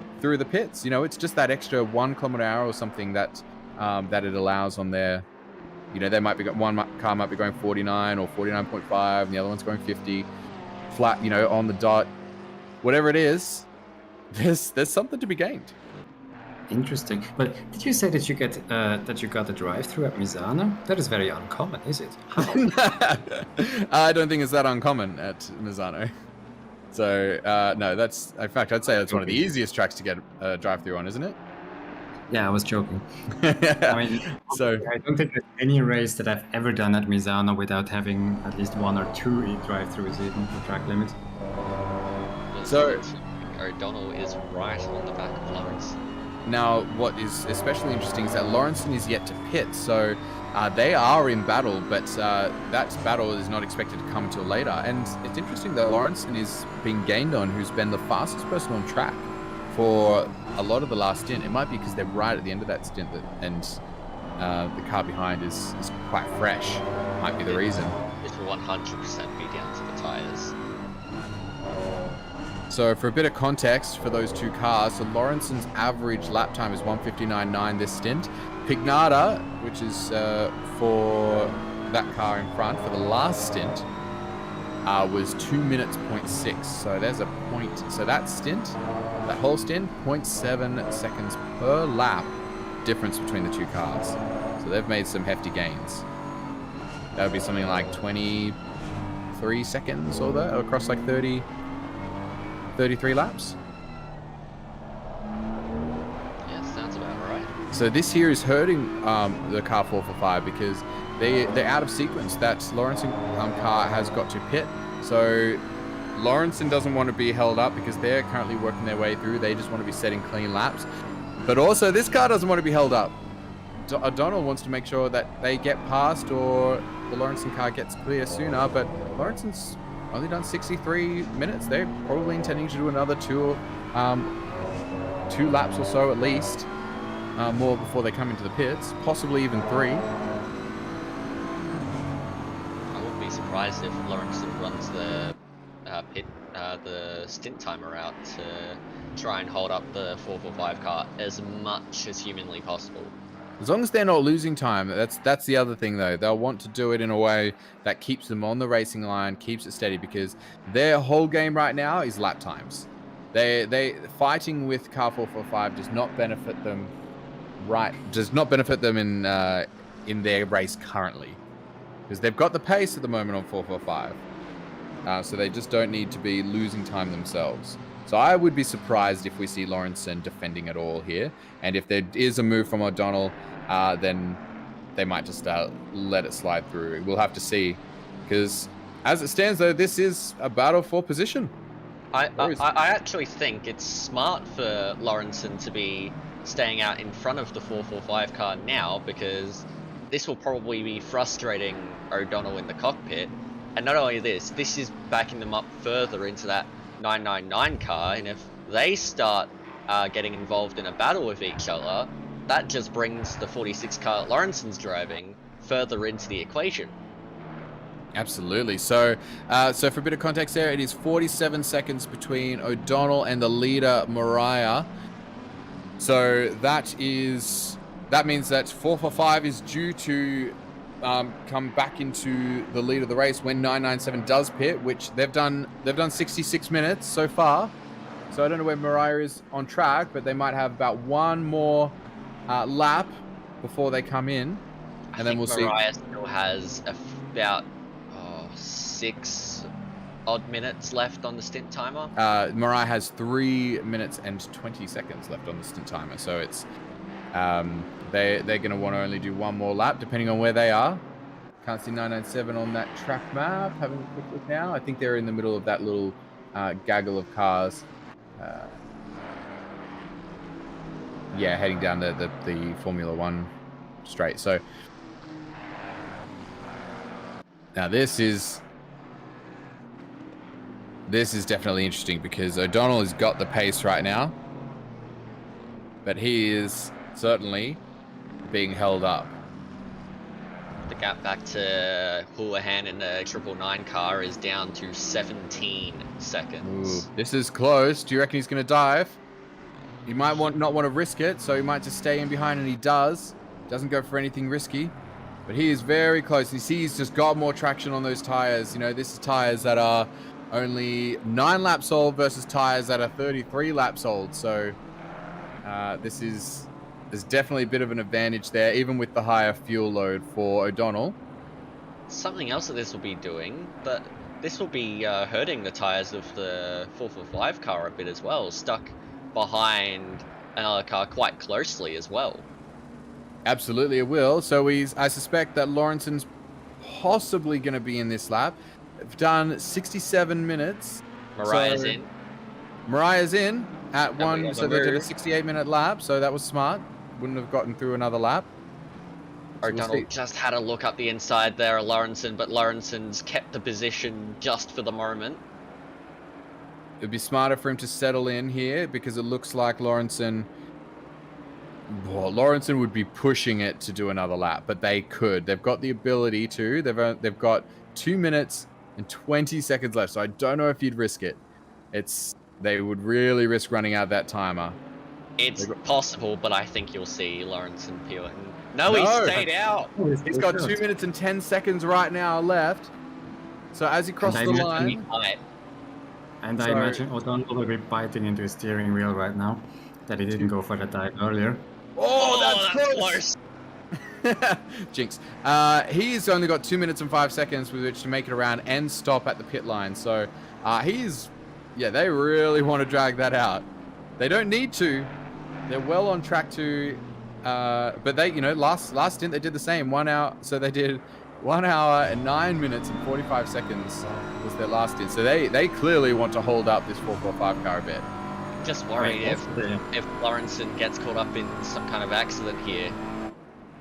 pits. You know, it's just that extra 1 km/h or something that that it allows on there. You know, they might be one car might be going 49 or 49.5, and the other one's going 50. Flat, you know, on the dot. whatever it is, there's something to be gained. Interesting. But did you say that you got a drive-through at Misano? That is very uncommon, is it? I don't think it's that uncommon at Misano. So no, that's in fact I'd say that's one of the easiest tracks to get a drive-through on, isn't it? Yeah, I was joking. I mean, so I don't think there's any race that I've ever done at Misano without having at least 1 or 2 drive-throughs even for track limits. So O'Donnell is right on the back of Lawrence. Now, what is especially interesting is that Lawrenson is yet to pit, so they are in battle, but that battle is not expected to come until later. And it's interesting that Lawrenson is being gained on, who's been the fastest person on track for a lot of the last stint. It might be because they're right at the end of that stint, and the car behind is quite fresh. Might be the reason. It will 100% be down to the tyres. So for a bit of context for those two cars, so Lawrenson's average lap time is 1:59.9 this stint. Pignata, which is for that car in front for the last stint, was 2 minutes 0.6. So there's a point. So that stint, that whole stint, 0.7 seconds per lap difference between the two cars. So they've made some hefty gains. That would be something like 23 seconds or that across like 33 laps. Yeah, sounds about right. So this here is hurting the car 445 because they're out of sequence. That Lawrenson car has got to pit. So Lawrenson doesn't want to be held up because they're currently working their way through. They just want to be setting clean laps. But also this car doesn't want to be held up. O'Donnell wants to make sure that they get past or the Lawrenson car gets clear sooner, but Lawrenson's only done 63 minutes. They're probably intending to do another two laps or so at least, more before they come into the pits, possibly even 3. I wouldn't be surprised if Lawrenson runs the the stint timer out to try and hold up the 445 car as much as humanly possible. As long as they're not losing time, that's the other thing though. They'll want to do it in a way that keeps them on the racing line, keeps it steady, because their whole game right now is lap times. They fighting with car 445 does not benefit them. Does not benefit them in their race currently, because they've got the pace at the moment on 445. So they just don't need to be losing time themselves. So I would be surprised if we see Lawrenson defending at all here. And if there is a move from O'Donnell, then they might just let it slide through. We'll have to see. Because as it stands, though, this is a battle for position. I actually think it's smart for Lawrenson to be staying out in front of the 445 car now, because this will probably be frustrating O'Donnell in the cockpit. And not only this is backing them up further into that 999 car, and if they start getting involved in a battle with each other, that just brings the 46 car Lawrenson's driving further into the equation. Absolutely. So for a bit of context there, it is 47 seconds between O'Donnell and the leader Mariah. So that means that 445 is due to come back into the lead of the race when 997 does pit, which they've done 66 minutes so far. So I don't know where Mariah is on track, but they might have about one more lap before they come in, and then we'll see. Mariah still has about 6 odd minutes left on the stint timer. Mariah has 3 minutes and 20 seconds left on the stint timer, so it's they're going to want to only do one more lap depending on where they are. Can't see 997 on that track map. Having a quick look now. I think they're in the middle of that little gaggle of cars. Yeah, heading down the Formula 1 straight. So now this is definitely interesting because O'Donnell has got the pace right now, but he is certainly being held up. The gap back to Houlihan in the 999 car is down to 17 seconds. Ooh, this is close. Do you reckon he's going to dive? He might not want to risk it, so he might just stay in behind, and he does. Doesn't go for anything risky, but he is very close. You see he's just got more traction on those tires. You know, this is tires that are only 9 laps old versus tyres that are 33 laps old. So there's definitely a bit of an advantage there, even with the higher fuel load for O'Donnell. Something else that this will be doing, but this will be hurting the tyres of the 445 car a bit as well, stuck behind another car quite closely as well. Absolutely it will. So I suspect that Lawrenson's possibly going to be in this lap. They've done 67 minutes. Mariah's in. Mariah's in at one, so they did a 68-minute lap, so that was smart. Wouldn't have gotten through another lap. O'Donnell just had a look up the inside there of Lawrenson, but Lawrenson's kept the position just for the moment. It'd be smarter for him to settle in here because it looks like Lawrenson would be pushing it to do another lap, but they could. They've got the ability to. They've got 2 minutes and 20 seconds left, so I don't know if you'd risk it. They would really risk running out that timer. It's possible, but I think you'll see Lawrenson peeling. No, he stayed out. He's got 2 minutes and 10 seconds right now left. So as he crosses the line... And I imagine O'Donnell will be biting into his steering wheel right now, that he didn't go for the dive earlier. Oh, that's close! Jinx. He's only got 2 minutes and 5 seconds with which to make it around and stop at the pit line. So they really want to drag that out. They don't need to. They're well on track to... but they, last stint they did the same. 1 hour. So they did 1 hour and 9 minutes and 45 seconds was their last stint. So they clearly want to hold up this 445 car a bit. Just worried if Lawrenson gets caught up in some kind of accident here.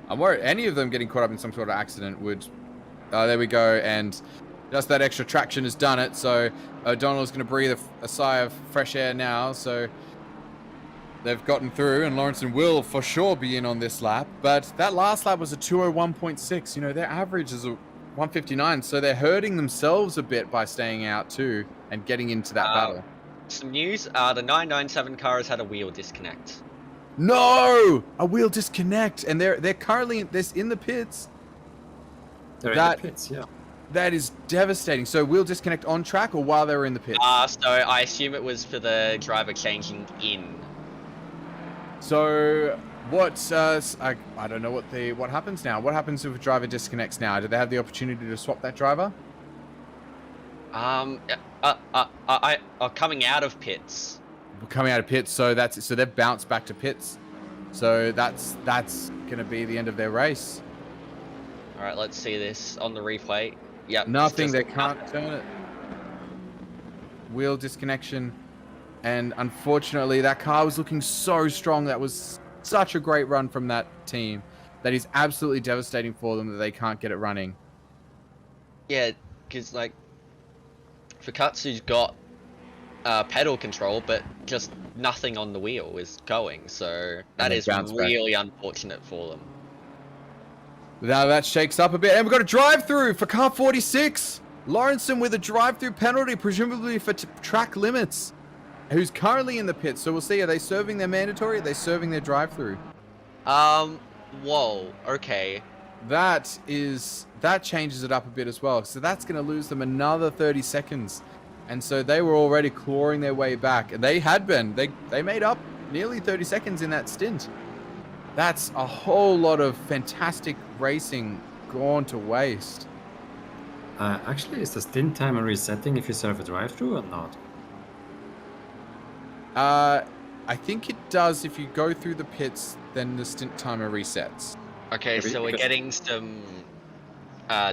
I'm worried any of them getting caught up in some sort of accident would... there we go. And just that extra traction has done it. So O'Donnell's going to breathe a sigh of fresh air now. So they've gotten through, and Lawrenson will for sure be in on this lap. But that last lap was a 201.6. Their average is a 159. So they're hurting themselves a bit by staying out too and getting into that battle. Some news, the 997 car has had a wheel disconnect. No! A wheel disconnect, and they're currently in the pits. They're in the pits, yeah. That is devastating. So wheel disconnect on track or while they were in the pits? So I assume it was for the driver changing in. So what? I don't know what happens now. What happens if a driver disconnects now? Do they have the opportunity to swap that driver? Coming out of pits. Coming out of pits, so they've bounced back to pits. So that's gonna be the end of their race. All right, let's see this on the replay. Yep. Nothing. They can't turn it. Wheel disconnection, and unfortunately, that car was looking so strong. That was such a great run from that team. That is absolutely devastating for them that they can't get it running. Yeah, because Fukatsu's got pedal control, but just nothing on the wheel is going, so that is really unfortunate for them. Now that shakes up a bit, and we've got a drive-through for car 46. Lawrenson with a drive-through penalty, presumably for track limits, who's currently in the pits. So we'll see, are they serving their mandatory, or are they serving their drive-through? Whoa, okay. That changes it up a bit as well. So that's going to lose them another 30 seconds. And so they were already clawing their way back. And they had been. They made up nearly 30 seconds in that stint. That's a whole lot of fantastic racing gone to waste. Actually, is the stint timer resetting if you serve a drive-through or not? I think it does. If you go through the pits, then the stint timer resets. Okay, so we're getting some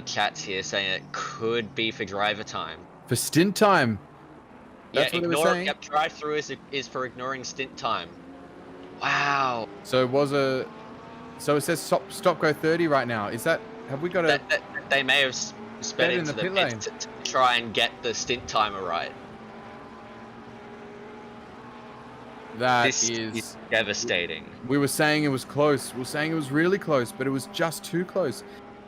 chats here saying it could be for driver time. For stint time? That's what they were saying? Yep, drive-through is for ignoring stint time. Wow. So it says stop go 30 right now. Is that, have we got a... They may have sped into the pit lane to try and get the stint timer right. This is devastating. We were saying it was close. We were saying it was really close, but it was just too close.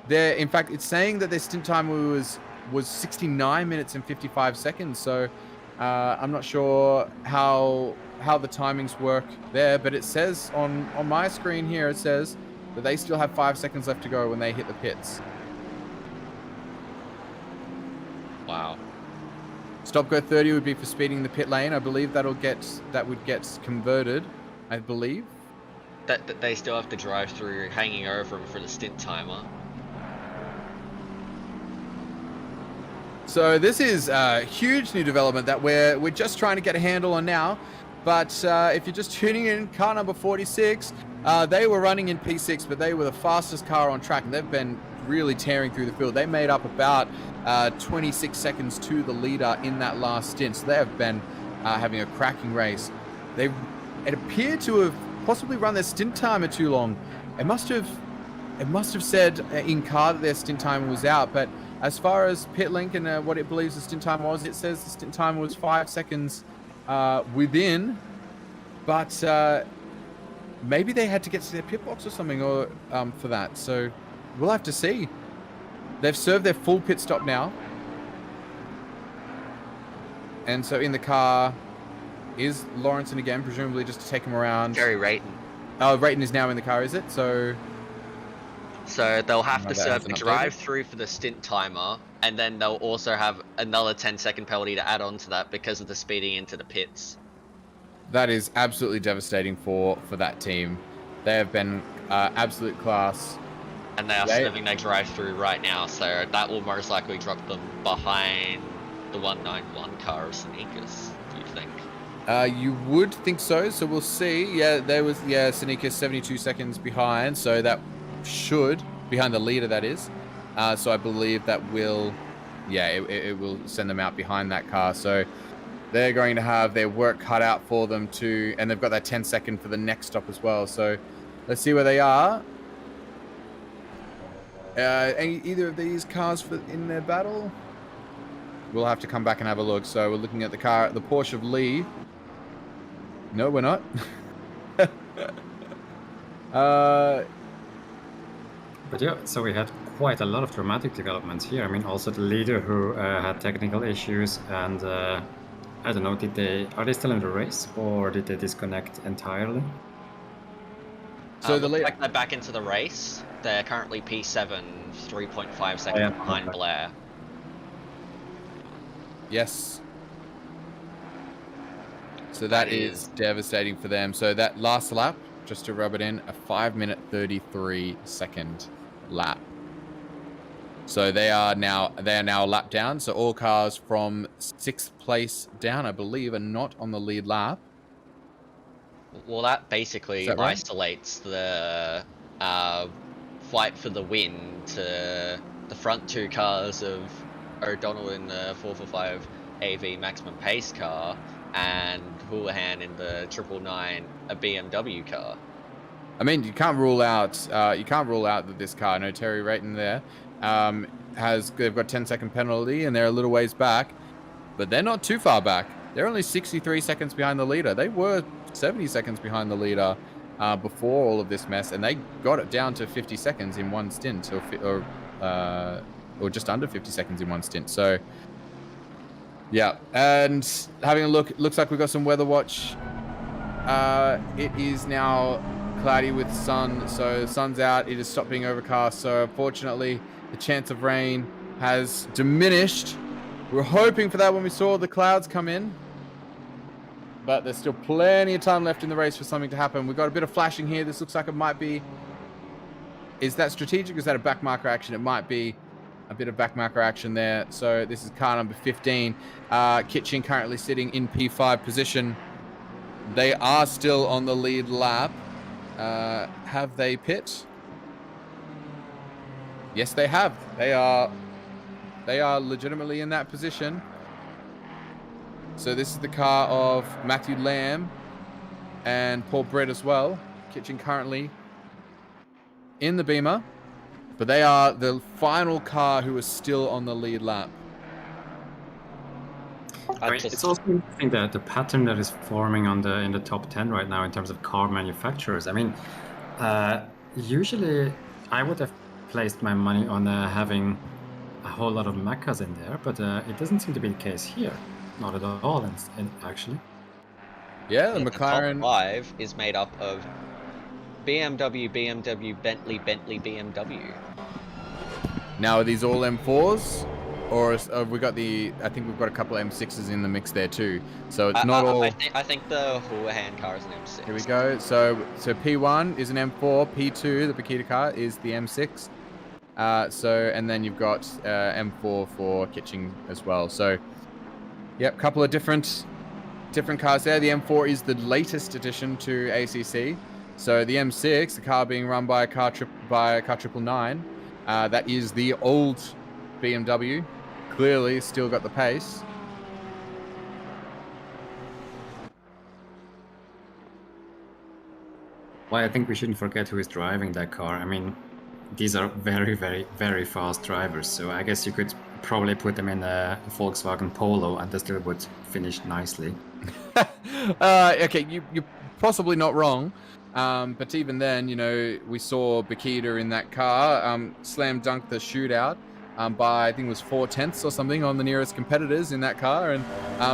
In fact, it's saying that their stint timer was 69 minutes and 55 seconds. So I'm not sure how the timings work there, but it says on my screen here, it says that they still have 5 seconds left to go when they hit the pits. Wow. Stop go 30 would be for speeding the pit lane. I believe that would get converted. I believe. That they still have to drive through, hanging over them for the stint timer. So this is a huge new development that we're just trying to get a handle on now. But if you're just tuning in, car number 46, they were running in P6, but they were the fastest car on track, and they've been really tearing through the field. They made up about 26 seconds to the leader in that last stint, so they have been having a cracking race. It appeared to have possibly run their stint timer too long. It must have said in car that their stint timer was out, but as far as PitLink and what it believes the stint time was, it says the stint timer was 5 seconds within, but maybe they had to get to their pit box or something or for that. So we'll have to see. They've served their full pit stop now. And so in the car is Lawrenson again, presumably just to take him around. Jerry Rayton. Oh, Rayton is now in the car, is it? So they'll have to serve the drive-through for the stint timer, and then they'll also have another 10-second penalty to add on to that because of the speeding into the pits. That is absolutely devastating for that team. They have been absolute class. And they are serving their drive-through right now, so that will most likely drop them behind the 191 car of Sneakers, do you think? You would think so, so we'll see. Yeah, Sneakers 72 seconds behind, so that should, behind the leader that is. So I believe that will, it will send them out behind that car. So they're going to have their work cut out for them too, and they've got that 10-second for the next stop as well. So let's see where they are. Either of these cars in their battle? We'll have to come back and have a look. So we're looking at the Porsche of Lee. No, we're not. But yeah, so we had quite a lot of dramatic developments here. I mean, also the leader who had technical issues, and I don't know, are they still in the race, or did they disconnect entirely? So they're back into the race. They're currently P7, 3.5 seconds behind Blair. Yes. So that is devastating for them. So that last lap, just to rub it in, a 5-minute 33-second lap. So they are now a lap down. So all cars from 6th place down, I believe, are not on the lead lap. Well, that basically isolates the fight for the win to the front two cars of O'Donnell in the 445 AV maximum pace car and Houlihan in the 999 a BMW car. I mean, you can't rule out that this car, no Terry Rayton there, they've got 10-second penalty and they're a little ways back, but they're not too far back. They're only 63 seconds behind the leader. They were 70 seconds behind the leader before all of this mess, and they got it down to 50 seconds in one stint, or just under 50 seconds in one stint. So, yeah. And having a look, it looks like we've got some weather watch. It is now cloudy with sun, so sun's out. It has stopped being overcast. So, unfortunately, the chance of rain has diminished. We were hoping for that when we saw the clouds come in, but there's still plenty of time left in the race for something to happen. We've got a bit of flashing here. This looks like it might be... Is that strategic or is that a backmarker action? It might be a bit of backmarker action there. So this is car number 15. Kitchen currently sitting in P5 position. They are still on the lead lap. Have they pit? Yes, they have. They are legitimately in that position. So this is the car of Matthew Lamb and Paul Brett as well. Kitchen currently in the Beamer, but they are the final car who is still on the lead lap. I mean, it's also interesting that the pattern that is forming in the top 10 right now in terms of car manufacturers. I mean, usually I would have placed my money on having a whole lot of Maccas in there, but it doesn't seem to be the case here. Not at all, actually. Yeah, the McLaren... The top 5 is made up of BMW, Bentley, BMW. Now, are these all M4s? or we got I think we've got a couple of M6s in the mix there too. So it's not all. I think the Houlihan car is an M6. Here we go. So P1 is an M4, P2, the Bakita car, is the M6. And then you've got M4 for Kitching as well. So, yep, couple of different cars there. The M4 is the latest addition to ACC. So the M6, the car being run by a car 999, that is the old BMW. Clearly, still got the pace. Well, I think we shouldn't forget who is driving that car. I mean, these are very, very, very fast drivers. So I guess you could probably put them in a Volkswagen Polo and they still would finish nicely. Okay, you're possibly not wrong. But even then, you know, we saw Bakita in that car slam dunk the shootout by, I think it was 4/10 or something on the nearest competitors in that car, and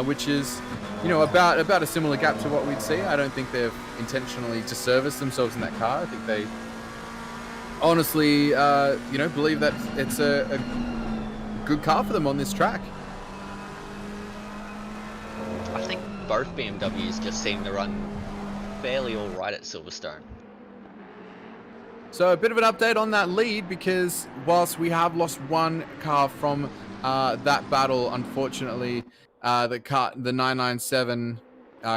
which is, you know, about a similar gap to what we'd see. I don't think they've intentionally disserviced themselves in that car. I think they honestly, you know, believe that it's a good car for them on this track. I think both BMWs just seem to run fairly all right at Silverstone. So a bit of an update on that lead, because whilst we have lost one car from that battle, unfortunately, the 997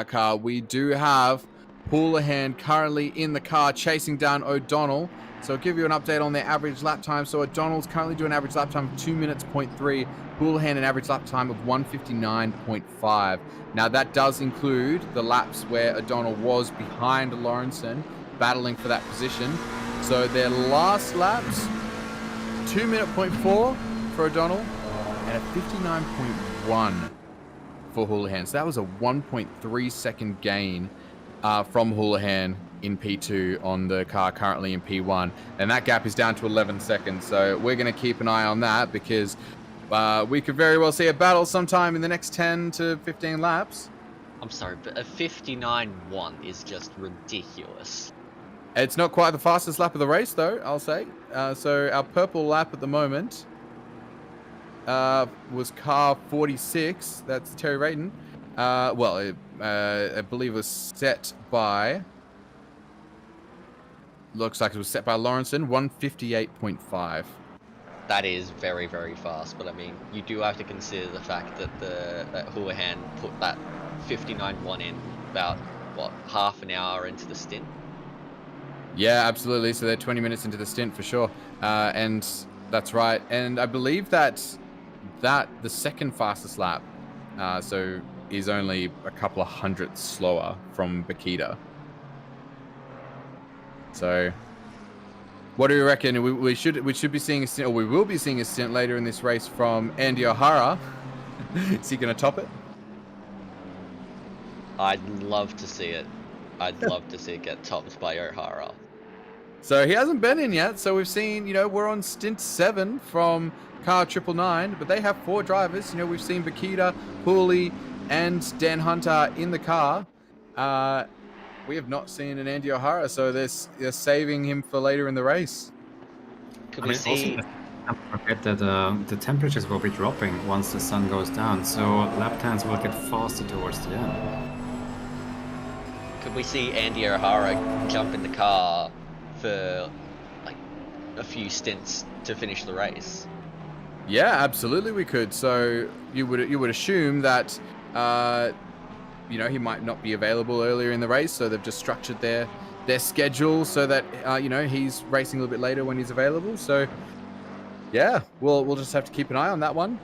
car, we do have Houlihan currently in the car chasing down O'Donnell. So I'll give you an update on their average lap time. So O'Donnell's currently doing an average lap time of 2 minutes 0.3. Houlihan an average lap time of 1:59.5. Now that does include the laps where O'Donnell was behind Lawrenson, battling for that position. So their last laps, 2 minute 0.4 for O'Donnell and a 59.1 for Houlihan. So that was a 1.3 second gain from Houlihan in P2 on the car currently in P1. And that gap is down to 11 seconds. So we're going to keep an eye on that, because we could very well see a battle sometime in the next 10 to 15 laps. I'm sorry, but a 59.1 is just ridiculous. It's not quite the fastest lap of the race, though, I'll say. So our purple lap at the moment was car 46. That's Terry Rayton. I believe it was set by... Looks like it was set by Lawrenson, 1:58.5. That is very, very fast, but I mean, you do have to consider the fact that that Houlihan put that 59.1 in about, what, half an hour into the stint? Yeah, absolutely. So they're 20 minutes into the stint for sure. And that's right. And I believe that the second fastest lap, so is only a couple of hundredths slower from Bakita. So, what do you reckon? We should be seeing a stint, or we will be seeing a stint later in this race from Andy O'Hara. Is he going to top it? I'd love to see it. I'd love to see it get topped by O'Hara. So he hasn't been in yet. So we've seen, you know, we're on stint 7 from car 999, but they have 4 drivers. You know, we've seen Bakita, Hooley, and Dan Hunter in the car. We have not seen an Andy O'Hara, so they're saving him for later in the race. Could we see? Don't forget that the temperatures will be dropping once the sun goes down, so lap times will get faster towards the end. Could we see Andy O'Hara jump in the car for like a few stints to finish the race? Yeah, absolutely we could. So you would assume that you know, he might not be available earlier in the race, so they've just structured their schedule so that you know, he's racing a little bit later when he's available. So yeah, we'll just have to keep an eye on that one.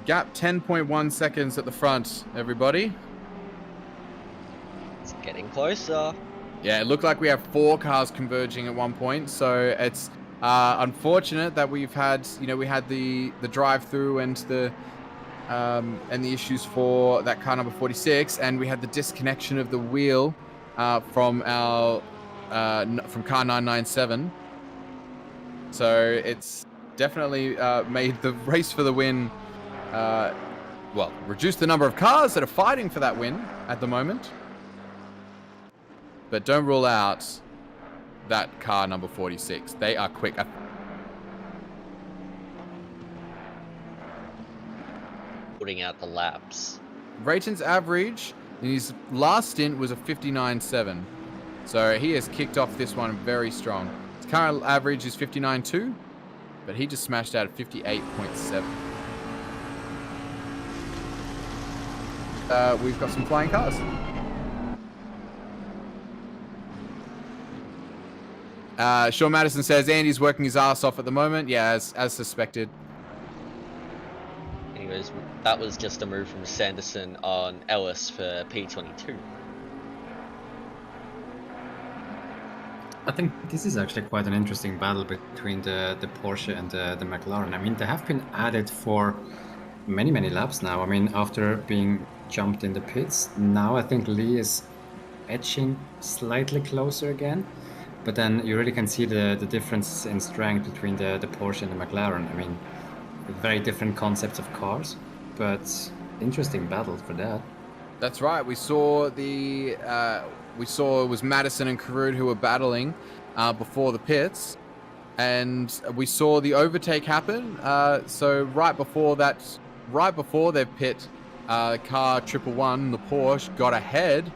Gap 10.1 seconds at the front, everybody. It's getting closer. Yeah, it looked like we have 4 cars converging at one point, so it's unfortunate that we've had, you know, we had the drive-through and the issues for that car number 46, and we had the disconnection of the wheel from our from car 997. So it's definitely made the race for the win, well, reduced the number of cars that are fighting for that win at the moment. But don't rule out that car number 46. They are quick. putting out the laps. Rayton's average in his last stint was a 59.7. So he has kicked off this one very strong. His current average is 59.2, but he just smashed out at 58.7. We've got some flying cars. Sean Madison says Andy's working his ass off at the moment. Yeah, as suspected. Anyways, that was just a move from Sanderson on Ellis for P22. I think this is actually quite an interesting battle between the Porsche and the McLaren. I mean, they have been at it for many, many laps now. I mean, after being jumped in the pits, now I think Lee is edging slightly closer again. But then you really can see the difference in strength between the Porsche and the McLaren. I mean, very different concepts of cars, but interesting battle for that. That's right. We saw it was Madison and Karud who were battling before the pits, and we saw the overtake happen. So right before their pit, car 111, the Porsche, got ahead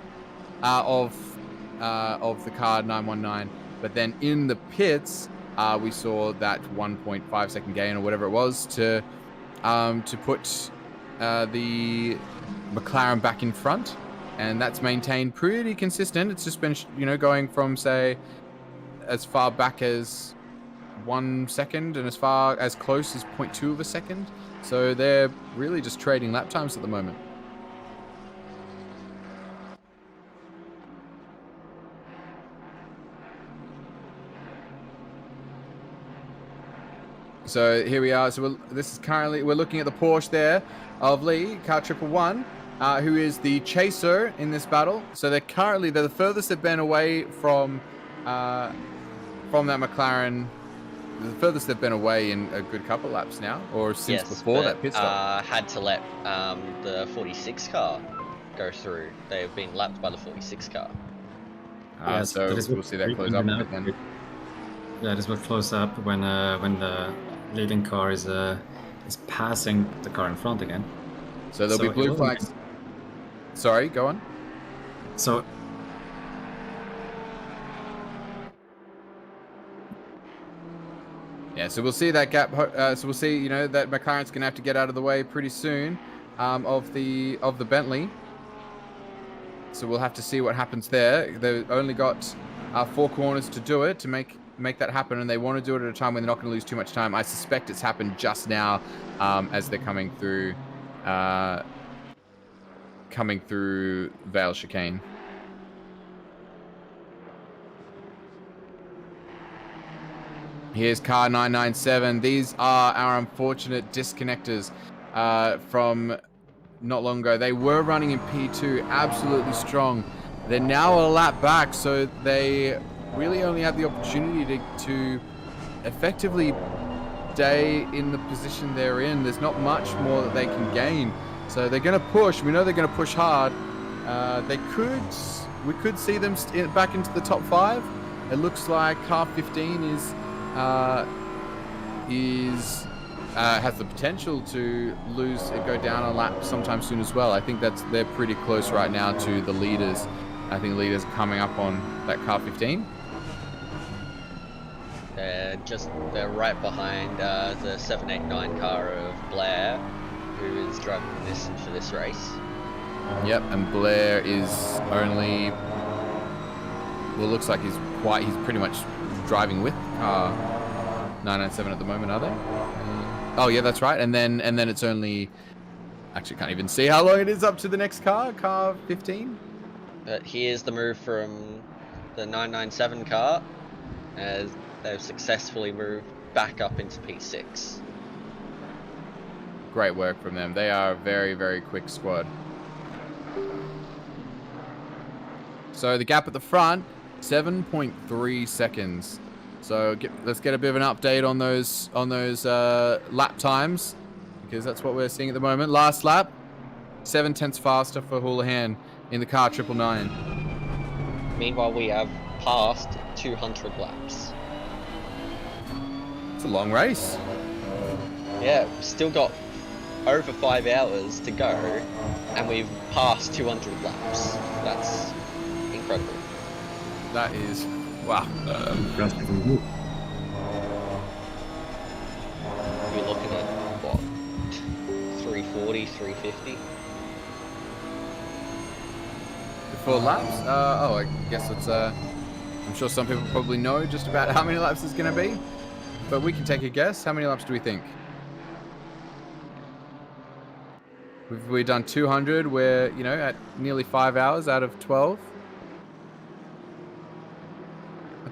of the car 919. But then in the pits, we saw that 1.5 second gain or whatever it was to put the McLaren back in front, and that's maintained pretty consistent. It's just been going from, say, as far back as 1 second and as far as close as 0.2 of a second. So they're really just trading lap times at the moment. So here we are. So we're looking at the Porsche there of Lee, car 111, who is the chaser in this battle. So they're the furthest they've been away from that McLaren. The furthest they've been away in a good couple laps now, or since before that pit stop. Had to let the 46 car go through. They've been lapped by the 46 car. So we'll see that close up a bit then. Yeah, this will close up when the leading car is passing the car in front again. So there'll be blue flags. Sorry, go on. So yeah, so we'll see that gap. So we'll see, that McLaren's gonna have to get out of the way pretty soon of the Bentley. So we'll have to see what happens there. They've only got 4 corners to do it, to make that happen, and they want to do it at a time when they're not going to lose too much time. I suspect it's happened just now as they're coming through Vale Chicane. Here's car 997. These are our unfortunate disconnectors from not long ago. They were running in P2 absolutely strong. They're now a lap back, so they really only have the opportunity to effectively stay in the position they're in. There's not much more that they can gain. So they're going to push. We know they're going to push hard. We could see them back into the top 5. It looks like car 15 has the potential to go down a lap sometime soon as well. I think they're pretty close right now to the leaders. I think leaders coming up on that car 15. They're right behind the 789 car of Blair, who is driving this for this race. Yep, and Blair is only, looks like he's pretty much driving with car 997 at the moment, are they? Oh yeah, that's right. And then it's only, actually can't even see how long it is up to the next car 15. But here's the move from the 997 car, as they've successfully moved back up into P6. Great work from them. They are a very, very quick squad. So the gap at the front, 7.3 seconds. So let's get a bit of an update on those lap times, because that's what we're seeing at the moment. Last lap, 7 tenths faster for Houlihan in the car 999. Meanwhile, we have passed 200 laps. It's a long race. Yeah, still got over 5 hours to go, and we've passed 200 laps. That's incredible. That is, wow. Impressive. You're looking at, what, 340, 350? For laps? I guess it's, I'm sure some people probably know just about how many laps it's going to be. But we can take a guess. How many laps do we think? We've done 200. We're, at nearly 5 hours out of 12.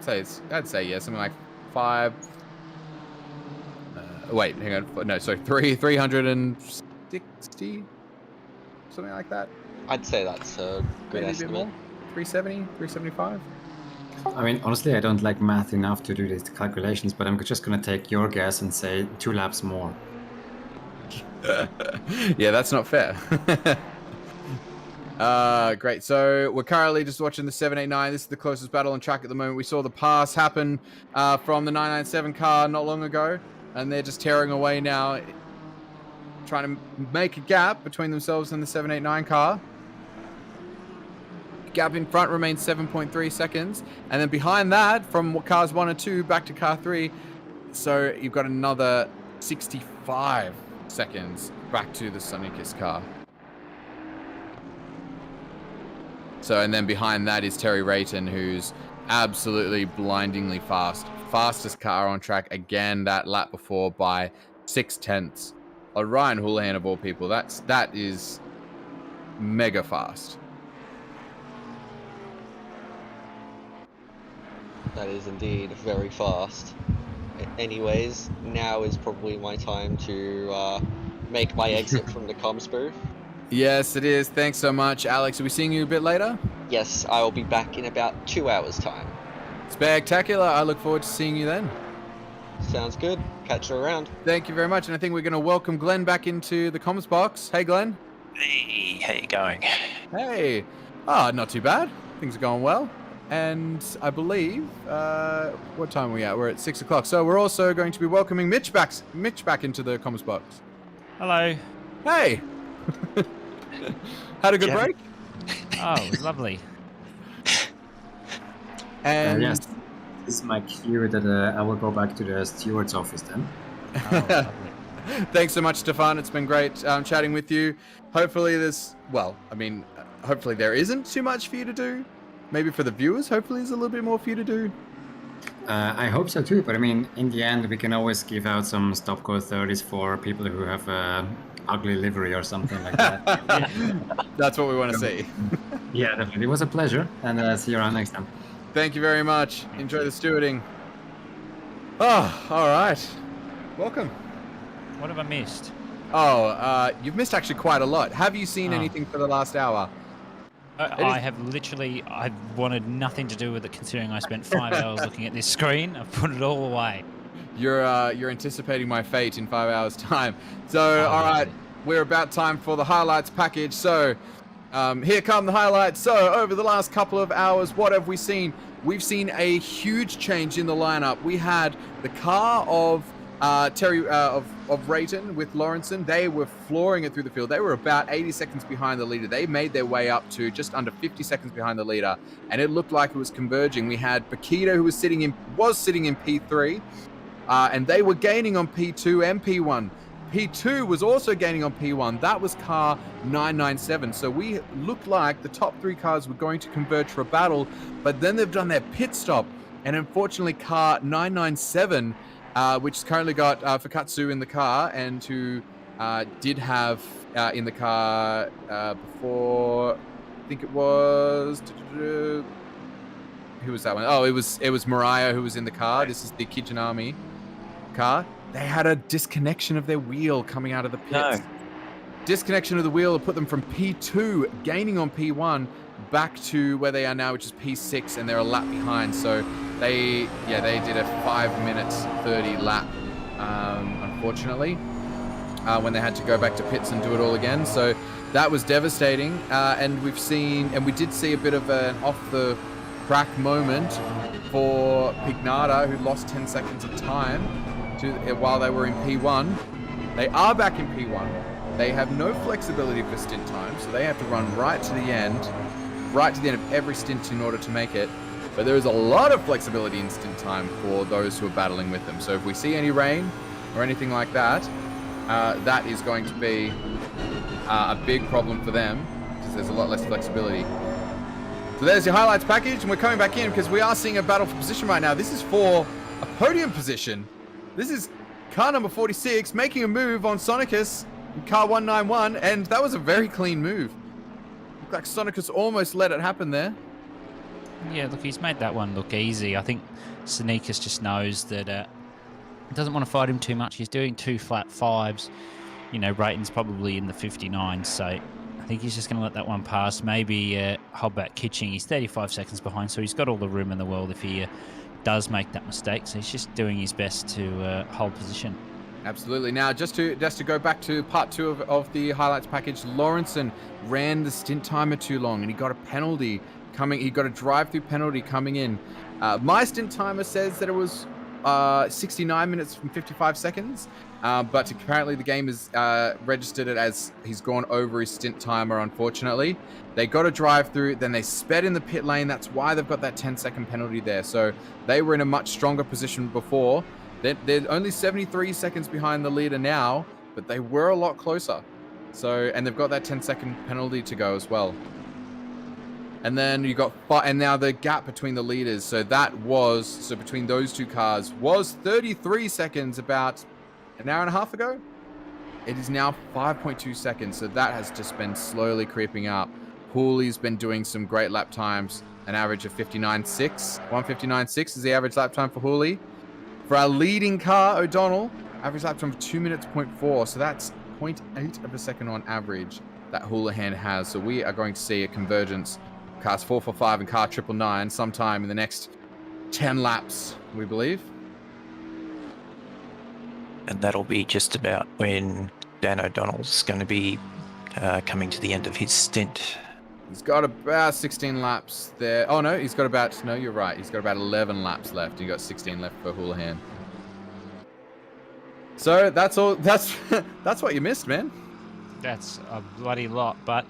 I'd say yeah, something like 5. Wait, hang on. No, sorry, 360, something like that. I'd say that's a good Maybe estimate. a bit more. 370, 375. I mean, honestly, I don't like math enough to do these calculations, but I'm just gonna take your guess and say 2 laps more. Yeah, that's not fair. Great. So we're currently just watching the 789. This is the closest battle on track at the moment. We saw the pass happen from the 997 car not long ago, and they're just tearing away now, trying to make a gap between themselves and the 789 car. Gap in front remains 7.3 seconds, and then behind that, from cars 1 and 2 back to car 3, so you've got another 65 seconds back to the Sonicus car. So, and then behind that is Terry Rayton, who's absolutely blindingly fast. Fastest car on track again that lap before by 0.6. Ryan Houlihan of all people, that is mega fast. That is indeed very fast. Anyways, now is probably my time to make my exit from the comms booth. Yes, it is. Thanks so much, Alex. Are we seeing you a bit later? Yes, I will be back in about 2 hours' time. Spectacular. I look forward to seeing you then. Sounds good. Catch you around. Thank you very much. And I think we're going to welcome Glenn back into the comms box. Hey, Glenn. Hey, how you going? Hey. Not too bad. Things are going well. And I believe, what time are we at? We're at 6 o'clock. So we're also going to be welcoming Mitch back into the comms box. Hello. Hey. Had a good break? Oh, it was lovely. And yes, this is my cue that I will go back to the steward's office then. Oh, lovely. Thanks so much, Stefan. It's been great chatting with you. Hopefully hopefully there isn't too much for you to do. Maybe for the viewers, hopefully there's a little bit more for you to do. I hope so too, but I mean, in the end, we can always give out some stop code 30s for people who have ugly livery or something like that. That's what we want to see. Yeah, definitely. It was a pleasure, and see you around next time. Thank you very much. Enjoy the stewarding. Oh, all right. Welcome. What have I missed? Oh, you've missed actually quite a lot. Have you seen anything for the last hour? I've wanted nothing to do with it, considering I spent 5 hours looking at this screen. I've put it all away. You're anticipating my fate in 5 hours' time. So, all right, we're about time for the highlights package. So, here come the highlights. So, over the last couple of hours, what have we seen? We've seen a huge change in the lineup. We had the car of Terry of Rayton with Lawrenson. They were flooring it through the field. They were about 80 seconds behind the leader. They made their way up to just under 50 seconds behind the leader, and it looked like it was converging. We had Bakito, who was sitting in P3, and they were gaining on P2 and P1. P2 was also gaining on P1. That was car 997. So we looked like the top 3 cars were going to converge for a battle, but then they've done their pit stop, and unfortunately car 997, which has currently got Fukatsu in the car, and who did have in the car before, I think it was, who was that one? Oh, it was Mariah who was in the car. This is the Kijinami car. They had a disconnection of their wheel coming out of the pits. No. Disconnection of the wheel will put them from P2, gaining on P1, back to where they are now, which is P6, and they're a lap behind. So they did a 5 minutes 30 lap, unfortunately, when they had to go back to pits and do it all again. So that was devastating. And we did see a bit of an off the track moment for Pignata, who lost 10 seconds of time while they were in P1. They are back in P1. they have no flexibility for stint time, so they have to run right to the end of every stint in order to make it. But there is a lot of flexibility in stint time for those who are battling with them. So if we see any rain or anything like that, that is going to be a big problem for them because there's a lot less flexibility. So there's your highlights package, and we're coming back in because we are seeing a battle for position right now. This is for a podium position. This is car number 46 making a move on Sonicus, car 191, and that was a very clean move. Looked like Sonicus almost let it happen there. Yeah, look, he's made that one look easy. I think Sonicus just knows that doesn't want to fight him too much. He's doing 2 flat 5s. You know, rating's probably in the 59, so I think he's just going to let that one pass. Maybe hold back Kitching. He's 35 seconds behind, so he's got all the room in the world if he does make that mistake. So he's just doing his best to hold position. Absolutely. Now, just to go back to part 2 of the highlights package, Lawrenson ran the stint timer too long, and he got a penalty coming. He got a drive-through penalty coming in. My stint timer says that it was 69 minutes and 55 seconds, but apparently the game is registered it as he's gone over his stint timer, unfortunately. They got a drive-through, then they sped in the pit lane. That's why they've got that 10-second penalty there. So they were in a much stronger position before. They're only 73 seconds behind the leader now, but they were a lot closer. So, and they've got that 10-second penalty to go as well. And then you got, and now the gap between the leaders. So between those two cars was 33 seconds about an hour and a half ago. It is now 5.2 seconds. So that has just been slowly creeping up. Hooley's been doing some great lap times, an average of 59.6. 159.6 is the average lap time for Hooley. For our leading car, O'Donnell, average lap time of 2 minutes 0.4. So that's 0.8 of a second on average that Houlihan has. So we are going to see a convergence. Cars 445 and car 999 sometime in the next 10 laps, we believe. And that'll be just about when Dan O'Donnell's going to be coming to the end of his stint. He's got about 16 laps there. Oh, no, he's got about... No, you're right. He's got about 11 laps left. He got 16 left for Houlihan. So that's all. That's what you missed, man. That's a bloody lot, but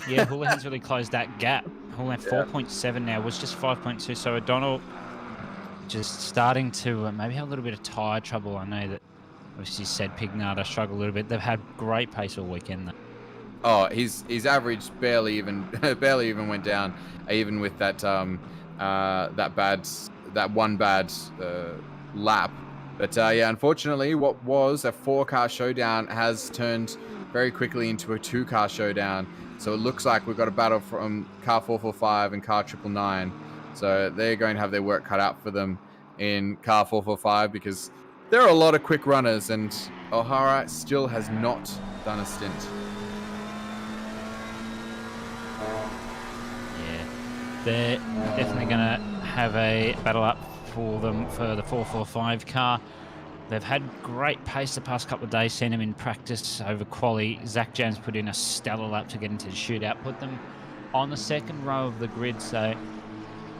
yeah, Houlihan's really closed that gap. Houlihan 4.7 now, was just 5.2. So O'Donnell just starting to maybe have a little bit of tyre trouble. I know that obviously said Pignata struggled a little bit. They've had great pace all weekend though. Oh, his average barely even went down, even with that one bad lap. But yeah, unfortunately, what was a 4-car showdown has turned very quickly into a 2-car showdown. So it looks like we've got a battle from car 445 and car 999. So they're going to have their work cut out for them in car 445 because there are a lot of quick runners, and O'Hara still has not done a stint. They're definitely going to have a battle up for them for the 445 car. They've had great pace the past couple of days, seen them in practice over quali. Zach Jones put in a stellar lap to get into the shootout, put them on the second row of the grid. So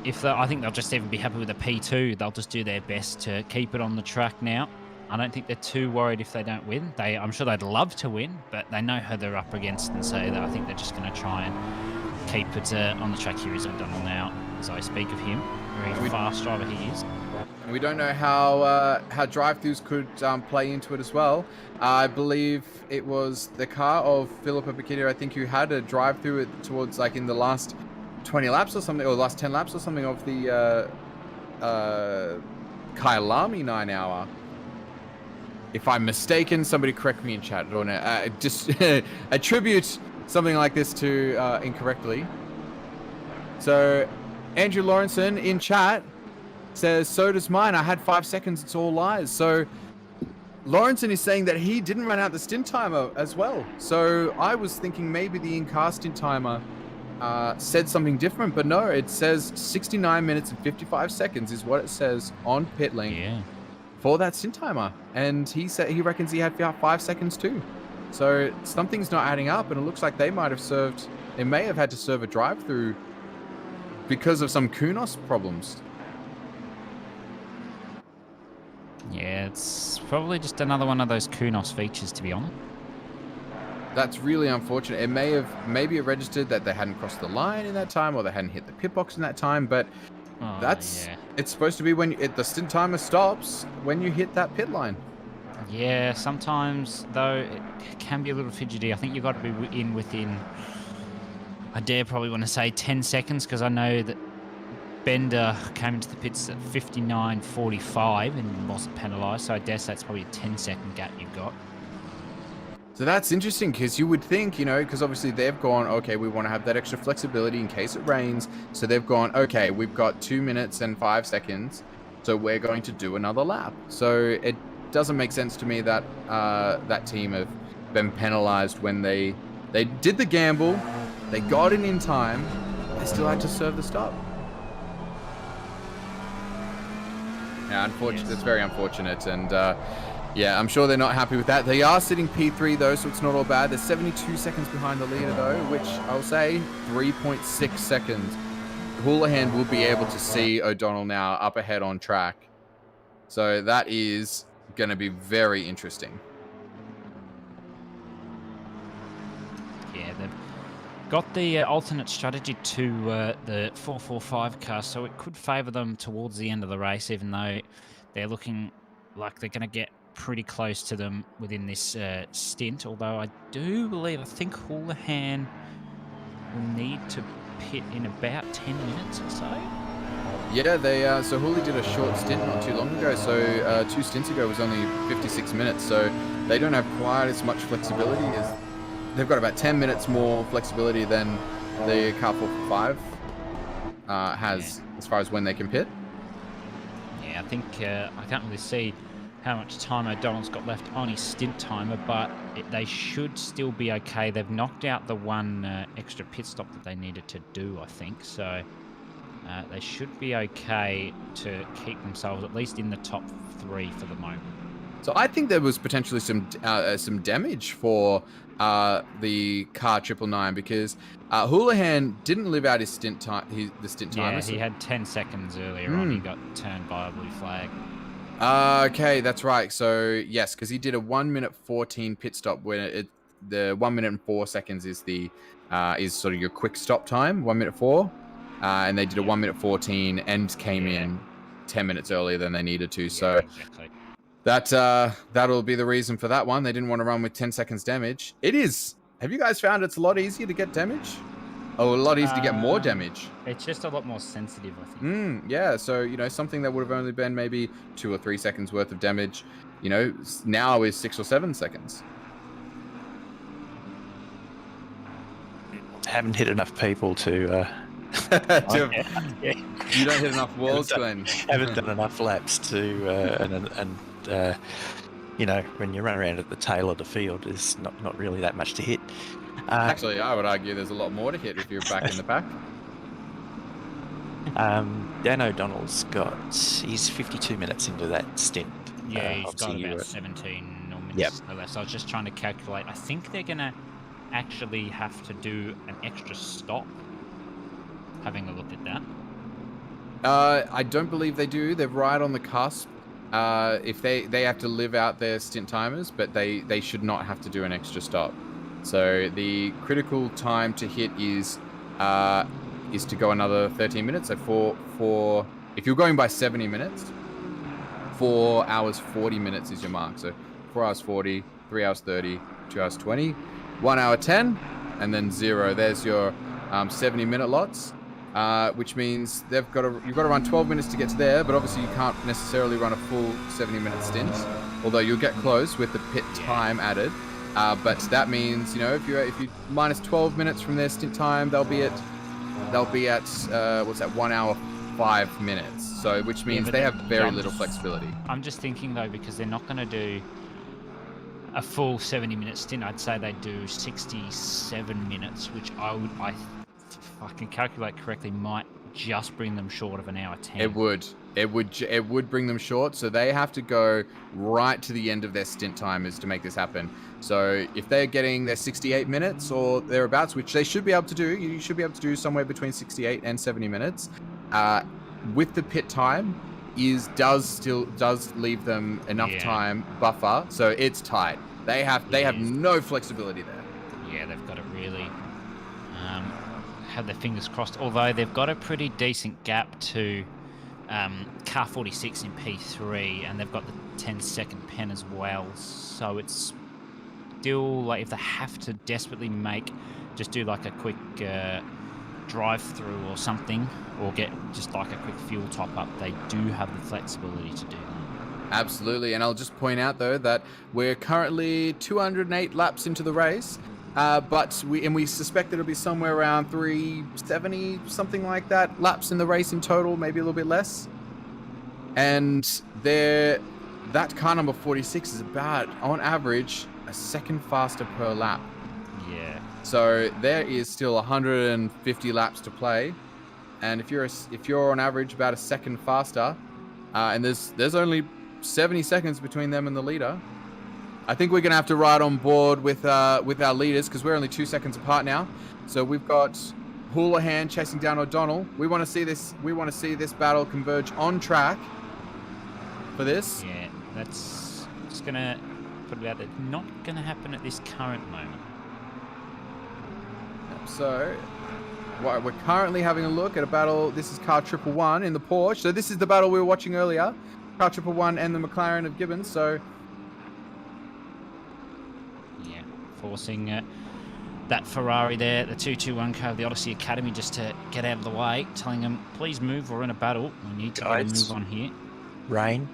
I think they'll just even be happy with a P2. They'll just do their best to keep it on the track now. I don't think they're too worried if they don't win. I'm sure they'd love to win, but they know who they're up against, and so I think they're just going to try and keep it on the track. Here is O'Donnell now, as I speak of him. Very fast driver he is. And we don't know how drive-thrus could play into it as well. I believe it was the car of Philippa Bikini, I think, who had a drive-through towards like in the last 20 laps or something, or the last 10 laps or something of the Kyalami 9-hour. If I'm mistaken, somebody correct me in chat. I don't know. Just attribute something like this to incorrectly. So Andrew Lawrenson in chat says, so does mine. I had 5 seconds. It's all lies. So Lawrenson is saying that he didn't run out the stint timer as well. So I was thinking maybe the in-car stint timer said something different, but no, it says 69 minutes and 55 seconds is what it says on pit lane for that stint timer. And he said he reckons he had 5 seconds too. So something's not adding up, and it looks like they may have had to serve a drive-through because of some Kunos problems. Yeah, it's probably just another one of those Kunos features, to be honest. That's really unfortunate. It maybe it registered that they hadn't crossed the line in that time, or they hadn't hit the pit box in that time. But it's supposed to be when the stint timer stops when you hit that pit line. Yeah, sometimes though it can be a little fidgety. I think you've got to be within. I dare probably want to say 10 seconds because I know that Bender came into the pits at 59.45 and wasn't penalised. So I dare say it's probably a 10-second gap you've got. So that's interesting because you would think, because obviously they've gone, okay, we want to have that extra flexibility in case it rains. So they've gone, okay, we've got 2 minutes and 5 seconds, so we're going to do another lap. So it doesn't make sense to me that that team have been penalised when they did the gamble, they got it in time, they still had to serve the stop. Yeah, unfortunate. It's very unfortunate, and yeah, I'm sure they're not happy with that. They are sitting P3 though, so it's not all bad. They're 72 seconds behind the leader though, which I'll say 3.6 seconds. Houlihan will be able to see O'Donnell now up ahead on track, so that is going to be very interesting. Yeah, they've got the alternate strategy to the 445 car, so it could favour them towards the end of the race, even though they're looking like they're going to get pretty close to them within this stint. Although I think Houlihan will need to pit in about 10 minutes or so. Yeah, so Hooley did a short stint not too long ago, so 2 stints ago was only 56 minutes, so they don't have quite as much flexibility as... They've got about 10 minutes more flexibility than the car 445 has as far as when they can pit. Yeah, I think I can't really see how much time O'Donnell's got left on his stint timer, but they should still be okay. They've knocked out the one extra pit stop that they needed to do, I think, so they should be okay to keep themselves at least in the top 3 for the moment. So I think there was potentially some damage for the car 999 because Houlihan didn't live out his stint time. The stint timer. Yeah, he had 10 seconds earlier on. He got turned by a blue flag. Okay, that's right. So yes, because he did a 1 minute 14 pit stop when the 1 minute and 4 seconds is the is sort of your quick stop time, 1 minute 4, and they did a 1 minute 14 and came in 10 minutes earlier than they needed to. So exactly. That'll be the reason for that one. They didn't want to run with 10 seconds damage. It is. Have you guys found it's a lot easier to get damage? Oh, a lot easier to get more damage. It's just a lot more sensitive, I think. Yeah, so, something that would have only been maybe 2 or 3 seconds worth of damage, now is 6 or 7 seconds. Haven't hit enough people to... You don't hit enough walls, Glenn. Haven't done enough laps to... when you run around at the tail of the field, there's not really that much to hit. Actually, I would argue there's a lot more to hit if you're back in the pack. Dan O'Donnell's he's 52 minutes into that stint. Yeah, he's got about 17 minutes left. So I was just trying to calculate. I think they're going to actually have to do an extra stop. Having a look at that. I don't believe they do. They're right on the cusp. If they have to live out their stint timers, but they should not have to do an extra stop. So the critical time to hit is to go another 13 minutes. So if you're going by 70 minutes, 4 hours 40 minutes is your mark. So 4 hours 40, 3 hours 30, 2 hours 20, 1 hour 10, and then 0. There's your 70-minute lots. Which means you've got to run 12 minutes to get to there, but obviously you can't necessarily run a full 70-minute stint, although you'll get close with the pit time added. But that means if you minus 12 minutes from their stint time, they'll be at what's that, 1 hour 5 minutes. So which means they have very little flexibility. I'm just thinking though, because they're not going to do a full 70-minute stint. I'd say they do 67 minutes, which if I can calculate correctly, might just bring them short of an hour 10. It would bring them short, so they have to go right to the end of their stint timers to make this happen. So if they're getting their 68 minutes or thereabouts, which they should be able to do, you should be able to do somewhere between 68 and 70 minutes. With the pit time, does leave them enough time buffer, so it's tight. They have no flexibility there. Yeah, they've got to really have their fingers crossed. Although they've got a pretty decent gap to car 46 in P3, and they've got the 10-second pen as well. So it's still like if they have to desperately just do like a quick drive-through or something, or get just like a quick fuel top-up, they do have the flexibility to do that. Absolutely, and I'll just point out though that we're currently 208 laps into the race, but we suspect that it'll be somewhere around 370, something like that, laps in the race in total, maybe a little bit less. And that car number 46 is about, on average, a second faster per lap. Yeah. So there is still 150 laps to play, and if you're on average about a second faster, and there's only 70 seconds between them and the leader, I think we're gonna have to ride on board with our leaders, because we're only 2 seconds apart now. So we've got Houlihan chasing down O'Donnell. We want to see this battle converge on track for this. Yeah, that's just gonna put it out there. Not gonna happen at this current moment. So we're currently having a look at a battle. This is car 111 in the Porsche. So this is the battle we were watching earlier. Car 111 and the McLaren of Gibbons. So yeah, forcing that Ferrari there, the 221 car of the Odyssey Academy, just to get out of the way, telling them, please move, we're in a battle. We need to get a move on here. Rain.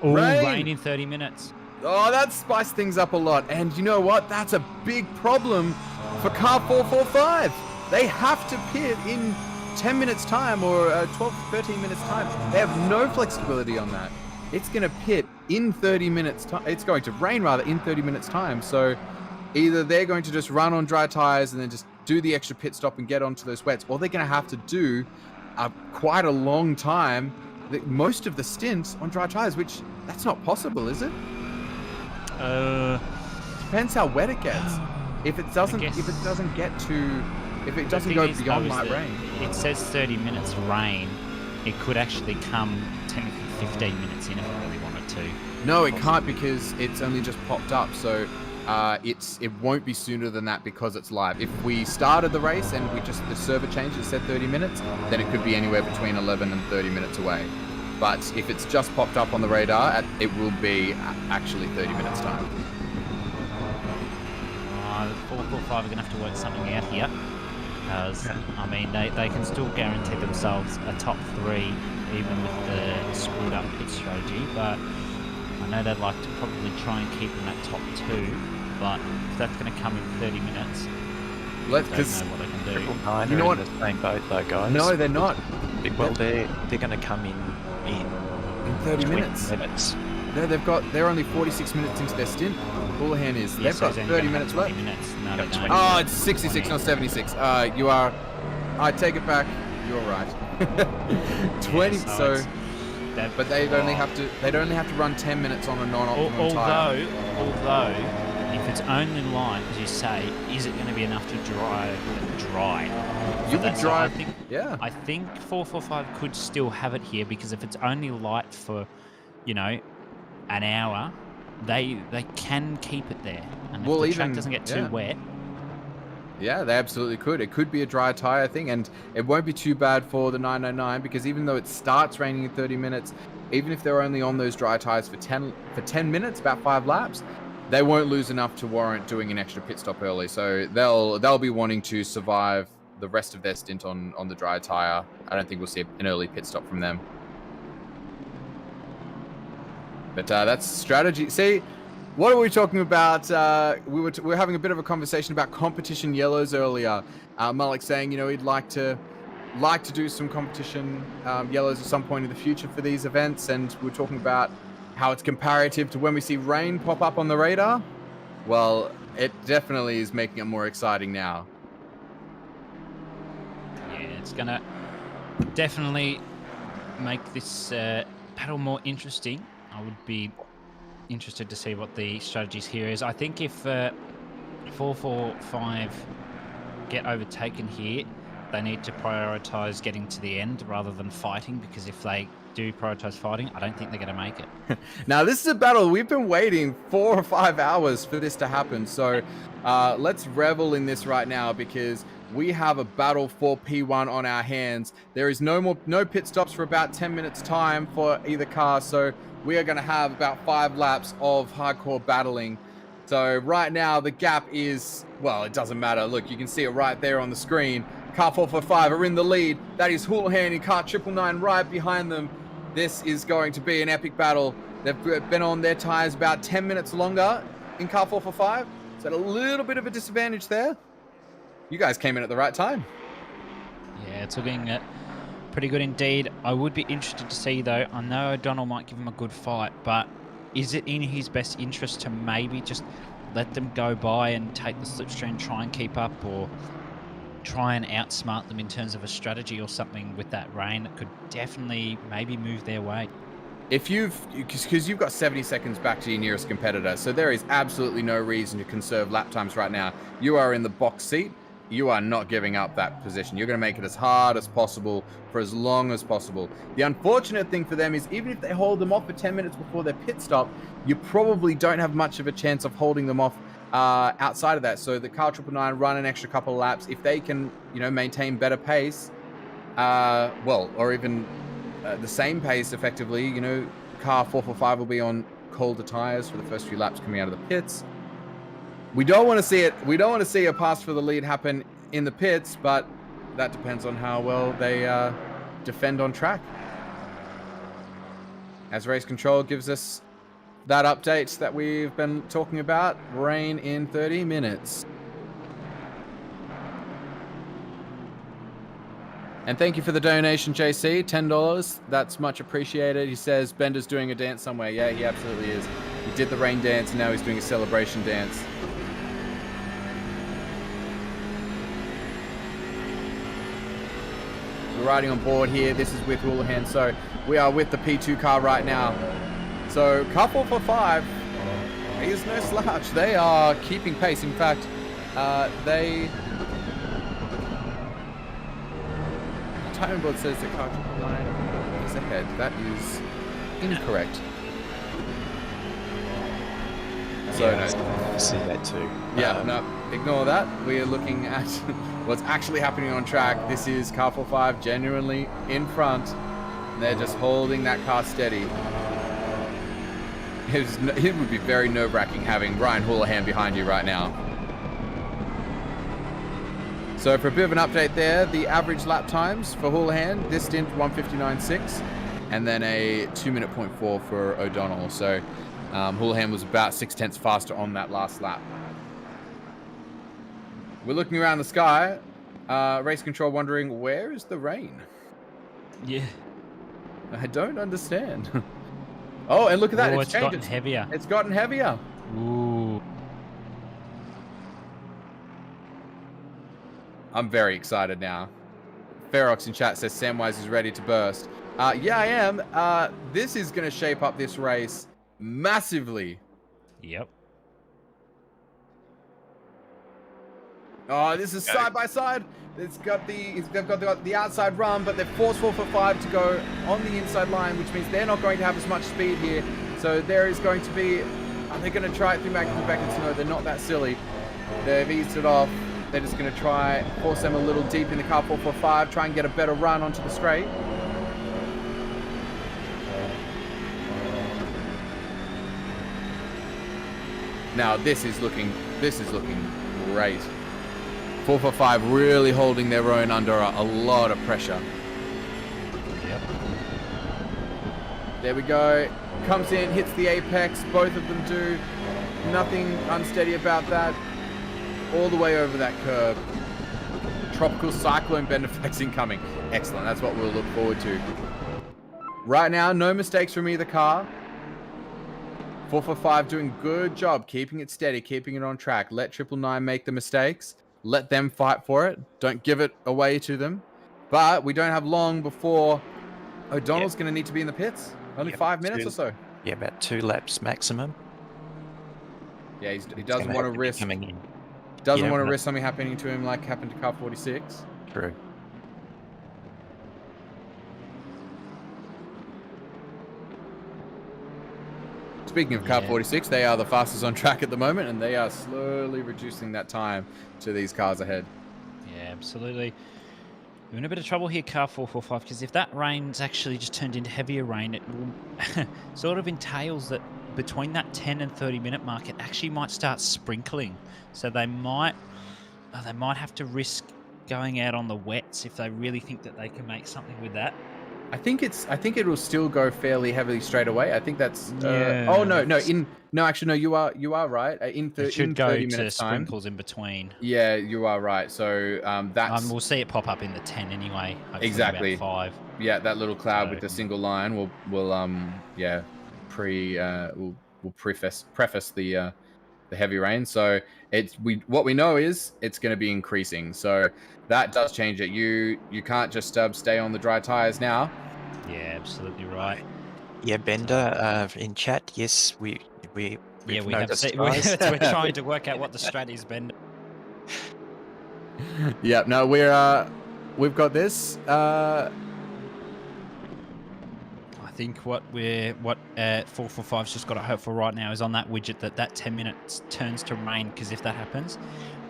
Oh, rain in 30 minutes. Oh, that spiced things up a lot. And you know what? That's a big problem for car 445. They have to pit in 10 minutes time or 12, 13 minutes time. They have no flexibility on that. It's going to pit in 30 minutes time. It's going to rain rather in 30 minutes time. So either they're going to just run on dry tires and then just do the extra pit stop and get onto those wets, or they're going to have to do quite a long time, most of the stints on dry tires, which that's not possible, is it? Depends how wet it gets. If it doesn't go beyond light rain. It says 30 minutes rain. It could actually come technically 15 minutes in if it really wanted to. No, it can't, because it's only just popped up. So it won't be sooner than that because it's live. If we started the race and the server changed, it said 30 minutes, then it could be anywhere between 11 and 30 minutes away. But if it's just popped up on the radar, it will be actually 30 minutes time. The 445 are going to have to work something out here. Because, I mean, they can still guarantee themselves a top 3 even with the screwed up pit strategy. But I know they'd like to probably try and keep them at top 2. But if that's going to come in 30 minutes, I don't know what they can do. 9 are in the same boat though, guys. No, they're not. Well, they're going to come in 30 minutes. They're only 46 minutes into their stint. Houlihan is. Yes, they've got 30 minutes left. No, they don't. Oh, it's 66, not 76. You are. I take it back. You're right. 20. Yeah, but they'd only have to run 10 minutes on a non-optimal tire. Although, if it's only light, as you say, is it going to be enough to dry? You could drive. I think 445 could still have it here, because if it's only light for, an hour, they can keep it there. And if the track doesn't get too wet. Yeah, they absolutely could. It could be a dry tire thing, and it won't be too bad for the 999, because even though it starts raining in 30 minutes, even if they're only on those dry tires for 10 minutes, about 5 laps, they won't lose enough to warrant doing an extra pit stop early. So they'll be wanting to survive the rest of their stint on the dry tire. I don't think we'll see an early pit stop from them. But that's strategy. See, what are we talking about? We were having a bit of a conversation about competition yellows earlier. Malik saying, he'd like to do some competition yellows at some point in the future for these events, and we're talking about how it's comparative to when we see rain pop up on the radar. Well, it definitely is making it more exciting now. Yeah, it's gonna definitely make this battle more interesting. I would be interested to see what the strategies here is. I think if 445 get overtaken here, they need to prioritize getting to the end rather than fighting, because if they do prioritise fighting, I don't think they're going to make it. Now, this is a battle. We've been waiting 4 or 5 hours for this to happen. So let's revel in this right now because we have a battle for P1 on our hands. There is no pit stops for about 10 minutes time for either car. So we are going to have about 5 laps of hardcore battling. So right now the gap is, well, it doesn't matter. Look, you can see it right there on the screen. Car 445 are in the lead. That is Houlihan and car 999 right behind them. This is going to be an epic battle. They've been on their tires about 10 minutes longer in car 445. So at a little bit of a disadvantage there. You guys came in at the right time. Yeah, it's looking pretty good indeed. I would be interested to see, though, I know O'Donnell might give him a good fight, but is it in his best interest to maybe just let them go by and take the slipstream, try and keep up, or try and outsmart them in terms of a strategy or something with that rain that could definitely maybe move their way? Because you've got 70 seconds back to your nearest competitor, so there is absolutely no reason to conserve lap times right now. You are in the box seat. You are not giving up that position. You're going to make it as hard as possible for as long as possible. The unfortunate thing for them is even if they hold them off for 10 minutes before their pit stop, you probably don't have much of a chance of holding them off outside of that. So the car 999 run an extra couple of laps. If they can, maintain better pace, or even the same pace effectively, car 445 will be on colder tires for the first few laps coming out of the pits. We don't want to see it. We don't want to see a pass for the lead happen in the pits, but that depends on how well they defend on track. As race control gives us that update that we've been talking about, rain in 30 minutes. And thank you for the donation, JC, $10. That's much appreciated. He says Bender's doing a dance somewhere. Yeah, he absolutely is. He did the rain dance and now he's doing a celebration dance. We're riding on board here. This is with Houlihan, so we are with the P2 car right now. So car 445 is no slouch. They are keeping pace. In fact, the timing board says that car 999 is ahead. That is incorrect. So I see that too. Yeah, no, ignore that. We are looking at what's actually happening on track. This is car 45 genuinely in front. And they're just holding that car steady. It would be very nerve-wracking having Ryan Houlihan behind you right now. So for a bit of an update there, the average lap times for Houlihan, this stint 1:59.6, and then a 2-minute 0.4 for O'Donnell. So Houlihan was about 0.6 faster on that last lap. We're looking around the sky, race control wondering, where is the rain? Yeah. I don't understand. Oh, and look at that. Oh, it's gotten heavier. It's gotten heavier. Ooh. I'm very excited now. Ferox in chat says Samwise is ready to burst. Yeah, I am. This is going to shape up this race massively. Yep. Oh, this is side by side. They've got the outside run, but they're forced 445 to go on the inside line, which means they're not going to have as much speed here. So there is going to be, are they going to try it through Magnussen? No, they're not that silly. They've eased it off. They're just going to try force them a little deep in the car 445, try and get a better run onto the straight. Now this is looking great. 445 really holding their own under a lot of pressure. Yep. There we go. Comes in, hits the apex. Both of them do. Nothing unsteady about that. All the way over that curve. Tropical cyclone bend effects incoming. Excellent. That's what we'll look forward to. Right now, no mistakes from either car. 445 doing a good job keeping it steady, keeping it on track. Let 999 make the mistakes. Let them fight for it. Don't give it away to them. But we don't have long before O'Donnell's going to need to be in the pits. Only 5 minutes or so. Yeah, about 2 laps maximum. Yeah, he doesn't want to risk. Doesn't want to risk something happening to him like happened to car 46. True. Speaking of car 46, they are the fastest on track at the moment, and they are slowly reducing that time to these cars ahead. Yeah, absolutely. We're in a bit of trouble here, car 445, because if that rain's actually just turned into heavier rain, it will sort of entails that between that 10 and 30-minute mark, it actually might start sprinkling. So they might have to risk going out on the wets if they really think that they can make something with that. I think it will still go fairly heavily straight away. I think that's. You are right. It should go 30 to minutes time. sprinkles in between. Yeah, you are right. So that's. We'll see it pop up in the 10 anyway. Exactly. About 5. Yeah, that little cloud with the single line will preface the heavy rain. So what we know is it's going to be increasing. So that does change it. You can't just stay on the dry tires now. Yeah, absolutely right. Yeah, Bender, in chat, yes, we noticed. We're trying to work out what the strat is, Bender. Yeah, no, we've got this. I think what 445's just got to hope for right now is on that widget that 10 minutes turns to rain, because if that happens,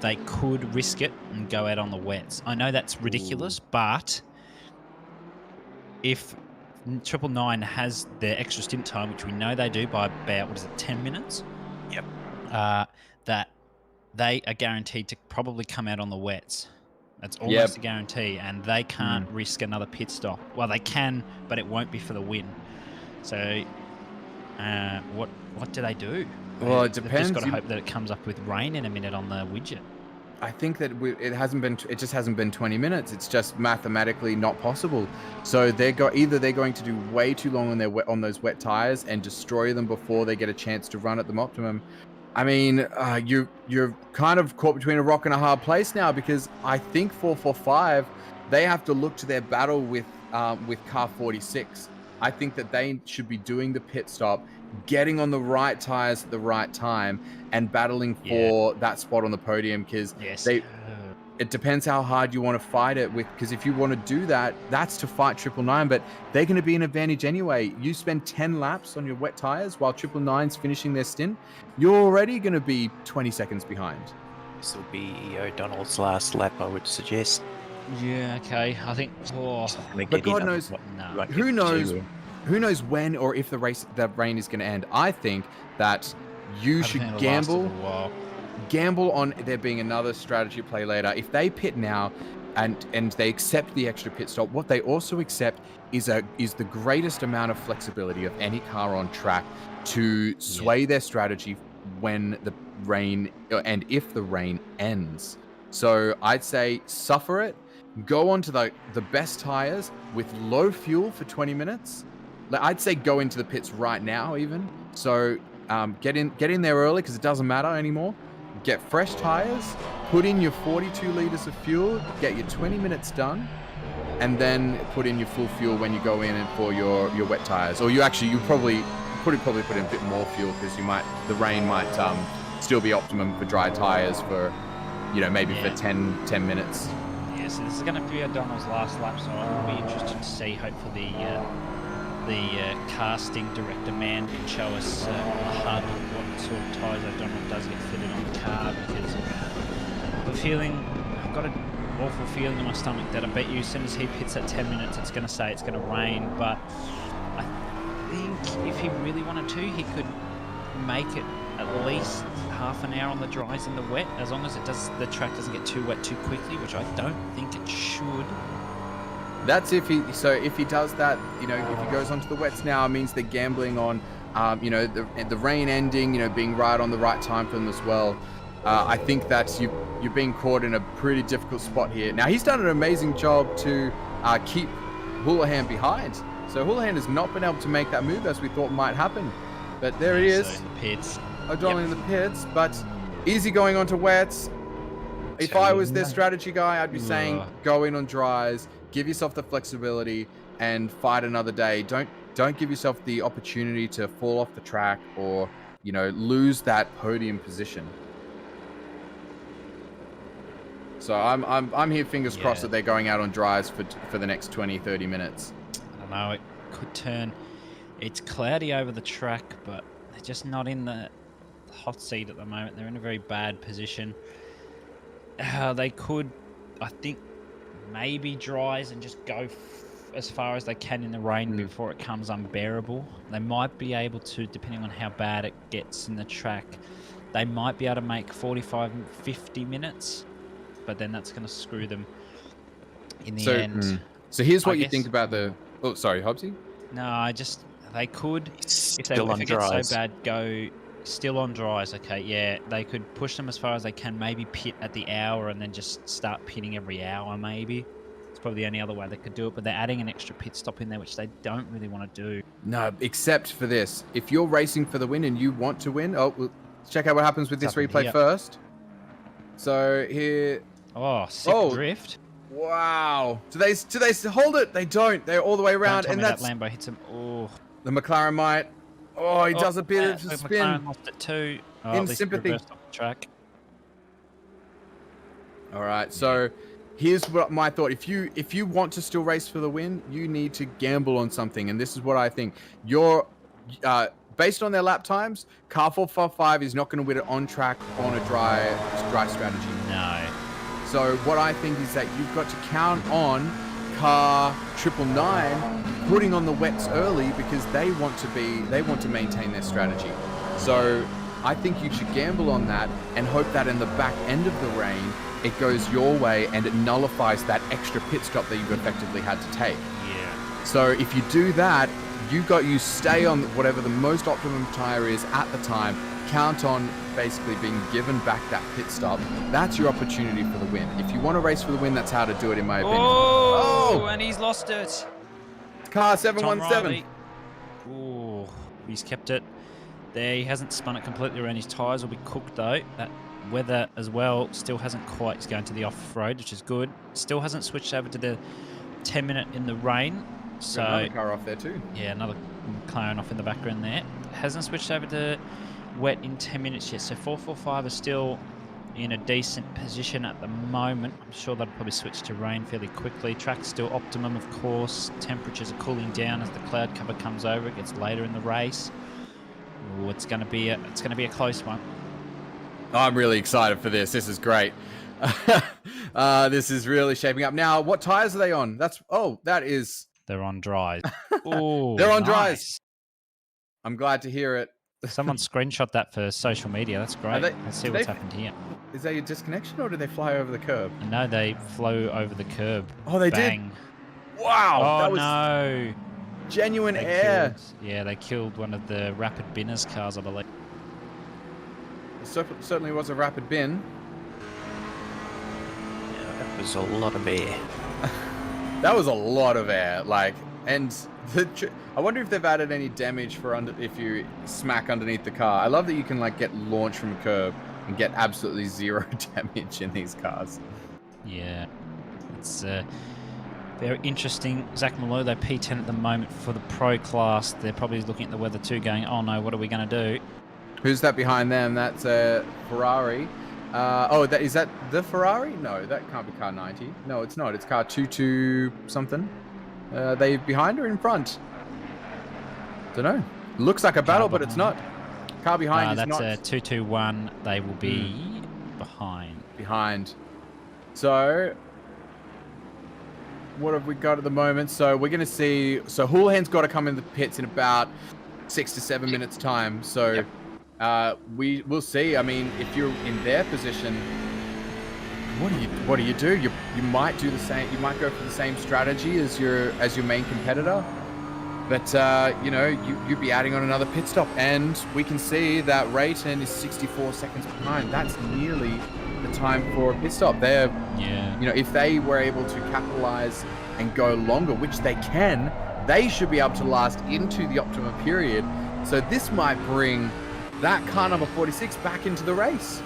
they could risk it and go out on the wets. I know that's ridiculous, but if 999 has their extra stint time, which we know they do by about 10 minutes? Yep. That they are guaranteed to probably come out on the wets. That's almost a guarantee, and they can't risk another pit stop. Well, they can, but it won't be for the win. So, what do they do? Well, it depends. They've just got to hope that it comes up with rain in a minute on the widget. I think that it just hasn't been 20 minutes. It's just mathematically not possible. So either they're going to do way too long on those wet tires and destroy them before they get a chance to run at the optimum. I mean, you're kind of caught between a rock and a hard place now, because I think 445, they have to look to their battle with car 46. I think that they should be doing the pit stop, getting on the right tires at the right time, and battling for that spot on the podium, because it depends how hard you want to fight it with, because if you want to do that, that's to fight 999, but they're going to be an advantage anyway. You spend 10 laps on your wet tires while 999's finishing their stint, you're already going to be 20 seconds behind. This will be O'Donnell's last lap, I would suggest. Yeah, okay. I think. But God knows, who knows when or if the rain is going to end. I think that you should gamble on there being another strategy play later. If they pit now and they accept the extra pit stop, what they also accept is the greatest amount of flexibility of any car on track to sway their strategy when the rain and if the rain ends. So I'd say suffer it, go onto the best tires with low fuel for 20 minutes. I'd say go into the pits right now even. So get in there early, because it doesn't matter anymore. Get fresh tires, put in your 42 liters of fuel, get your 20 minutes done, and then put in your full fuel when you go in and for your wet tires. Or you probably put in a bit more fuel, because the rain might still be optimum for dry tires for for 10 minutes. Yeah, so this is going to be O'Donnell's last lap, so I will be interested to see. Hopefully the casting director man can show us a HUD what sort of tyres O'Donnell does get fitted on the car, because I've got an awful feeling in my stomach that I bet you as soon as he pits at 10 minutes, it's going to say it's going to rain. But I think if he really wanted to, he could make it at least half an hour on the dries and the wet, as long as the track doesn't get too wet too quickly, which I don't think it should. That's if he does that, if he goes onto the wets now, it means they're gambling on, the rain ending, being right on the right time for them as well. I think that you're being caught in a pretty difficult spot here. Now, he's done an amazing job to keep Houlihan behind. So Houlihan has not been able to make that move as we thought might happen. But there he is. So the pits. O'Donnell in the pits, but easy going onto wets. If I was their strategy guy, I'd be saying go in on dries, give yourself the flexibility, and fight another day. Don't give yourself the opportunity to fall off the track or lose that podium position. So I'm here, fingers crossed, that they're going out on dries for the next 20-30 minutes. I don't know, it could turn. It's cloudy over the track, but there they're just not in the hot seat at the moment. They're in a very bad position. They could, I think, maybe dries and just go as far as they can in the rain before it becomes unbearable. They might be able to, depending on how bad it gets in the track, they might be able to make 45, 50 minutes, but then that's going to screw them in the end. So here's what you think about the... Oh, sorry, Hobbsy? No, they could, if it gets so bad, go still on dries. Okay, yeah, they could push them as far as they can, maybe pit at the hour and then just start pitting every hour maybe. It's probably the only other way they could do it, but they're adding an extra pit stop in there, which they don't really want to do. No, except for this. If you're racing for the win and you want to win... Oh, well, check out what happens with this replay first. So here... Oh, sick drift. Wow. Do they hold it? They don't. They're all the way around. And that Lambo hits him. Oh. The McLaren might... Oh, he does a bit of a spin. McLaren lost it too. Oh, in sympathy. Off the track. All right, so here's what my thought. If you want to still race for the win, you need to gamble on something, and this is what I think. You're based on their lap times, car 455 is not going to win it on track on a dry strategy. No. So what I think is that you've got to count on car 999 putting on the wets early because they want to maintain their strategy. So I think you should gamble on that and hope that in the back end of the rain it goes your way and it nullifies that extra pit stop that you've effectively had to take. Yeah. So if you do that, you stay on whatever the most optimum tire is at the time. Count on basically being given back that pit stop. That's your opportunity for the win. If you want to race for the win, that's how to do it, in my opinion. Oh, and he's lost it. Car 717. Oh, he's kept it there. He hasn't spun it completely around. His tyres will be cooked though. That weather as well still hasn't quite. He's going to the off-road, which is good. Still hasn't switched over to the 10-minute in the rain. So another car off there too. Yeah, another McLaren off in the background there. Hasn't switched over to wet in 10 minutes yet. So 445 is still in a decent position at the moment. I'm sure they'll probably switch to rain fairly quickly. Track's still optimum, of course. Temperatures are cooling down as the cloud cover comes over. It gets later in the race. Ooh, it's going to be a close one. I'm really excited for this. This is great. This is really shaping up. Now, what tires are they on? They're on dries. Oh, they're on dries. I'm glad to hear it. Someone screenshot that for social media. That's great. Let's see what's happened here. Is that a disconnection or did they fly over the curb? No, they flew over the curb. Oh, they Bang. did? Wow. Oh, that was no. Genuine air. They killed one of the Rapid Binners cars, I believe. It certainly was a Rapid Bin. Yeah, that was a lot of air. That was a lot of air. I wonder if they've added any damage for if you smack underneath the car. I love that you can get launched from a curb and get absolutely zero damage in these cars. Yeah, it's very interesting. Zach Malou, they're P10 at the moment for the pro class. They're probably looking at the weather too, going, "Oh no, what are we going to do?" Who's that behind them? That's a Ferrari. Is that the Ferrari? No, that can't be car 90. No, it's not. It's car 22 something. They behind or in front? Don't know. Looks like a battle, but it's not. Car behind is not. That's a 221. They will be behind. Behind. So, what have we got at the moment? So we're going to see. So Houlihan's got to come in the pits in about 6 to 7 minutes time. So we will see. I mean, if you're in their position, what do you do? You might do the same. You might go for the same strategy as your main competitor, but you'd be adding on another pit stop, and we can see that Rayton is 64 seconds behind. That's nearly the time for a pit stop. If they were able to capitalize and go longer, which they can, they should be able to last into the optimum period. So this might bring that car number 46 back into the race.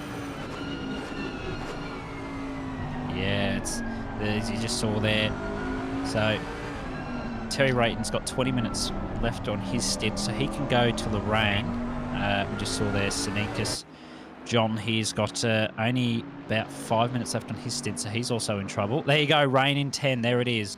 Yeah, as you just saw there. So Terry Rayton's got 20 minutes left on his stint, so he can go to Lorraine. We just saw there Sneakers. John here's got only about 5 minutes left on his stint, so he's also in trouble. There you go, rain in 10. There it is.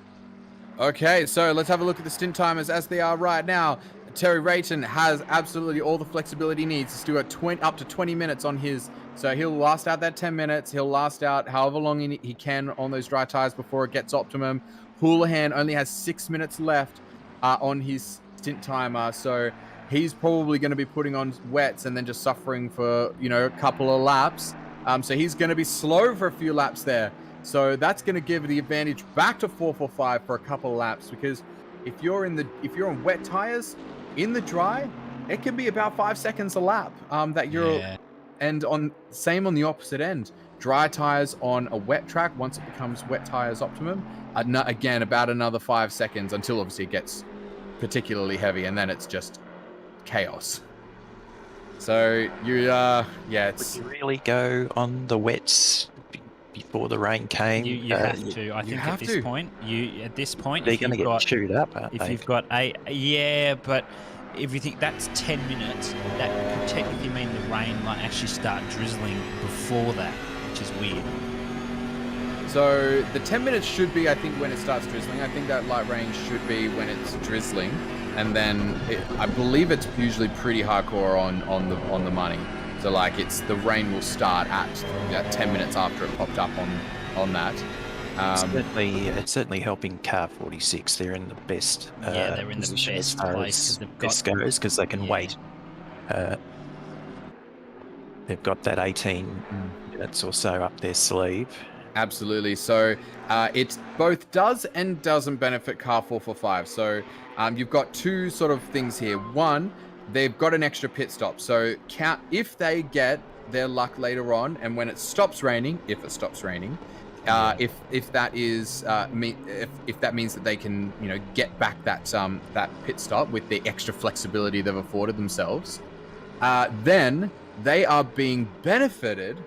Okay, so let's have a look at the stint timers as they are right now. Terry Rayton has absolutely all the flexibility he needs. He's still got up to 20 minutes on his, so he'll last out that 10 minutes. He'll last out however long he can on those dry tires before it gets optimum. Houlihan only has 6 minutes left on his stint timer, so he's probably going to be putting on wets and then just suffering for, you know, a couple of laps. So he's going to be slow for a few laps there. So that's going to give the advantage back to 445 for a couple of laps, because if you're on wet tires in the dry, it can be about 5 seconds a lap that you're and same on the opposite end. Dry tires on a wet track, once it becomes wet tires optimum, again about another 5 seconds until obviously it gets particularly heavy, and then it's just chaos. So it's... Would you really go on the wets before the rain came? You have to. I think at this point, they're going to get chewed up, aren't they? If you've got but if you think that's 10 minutes, that could technically mean the rain might actually start drizzling before that, which is weird. So the 10 minutes should be, I think, when it starts drizzling. I think that light rain should be when it's drizzling, and then I believe it's usually pretty hardcore on the money. So like the rain will start at 10 minutes after it popped up on that. It's certainly helping car 46. They're in the best they're in the best place because they can wait. They've got that 18 minutes or so up their sleeve. Absolutely. So it both does and doesn't benefit car 445. So you've got two sort of things here. One, they've got an extra pit stop. So if they get their luck later on, and when it stops raining, if it stops raining, if that means that they can, you know, get back that pit stop with the extra flexibility they've afforded themselves, then they are being benefited.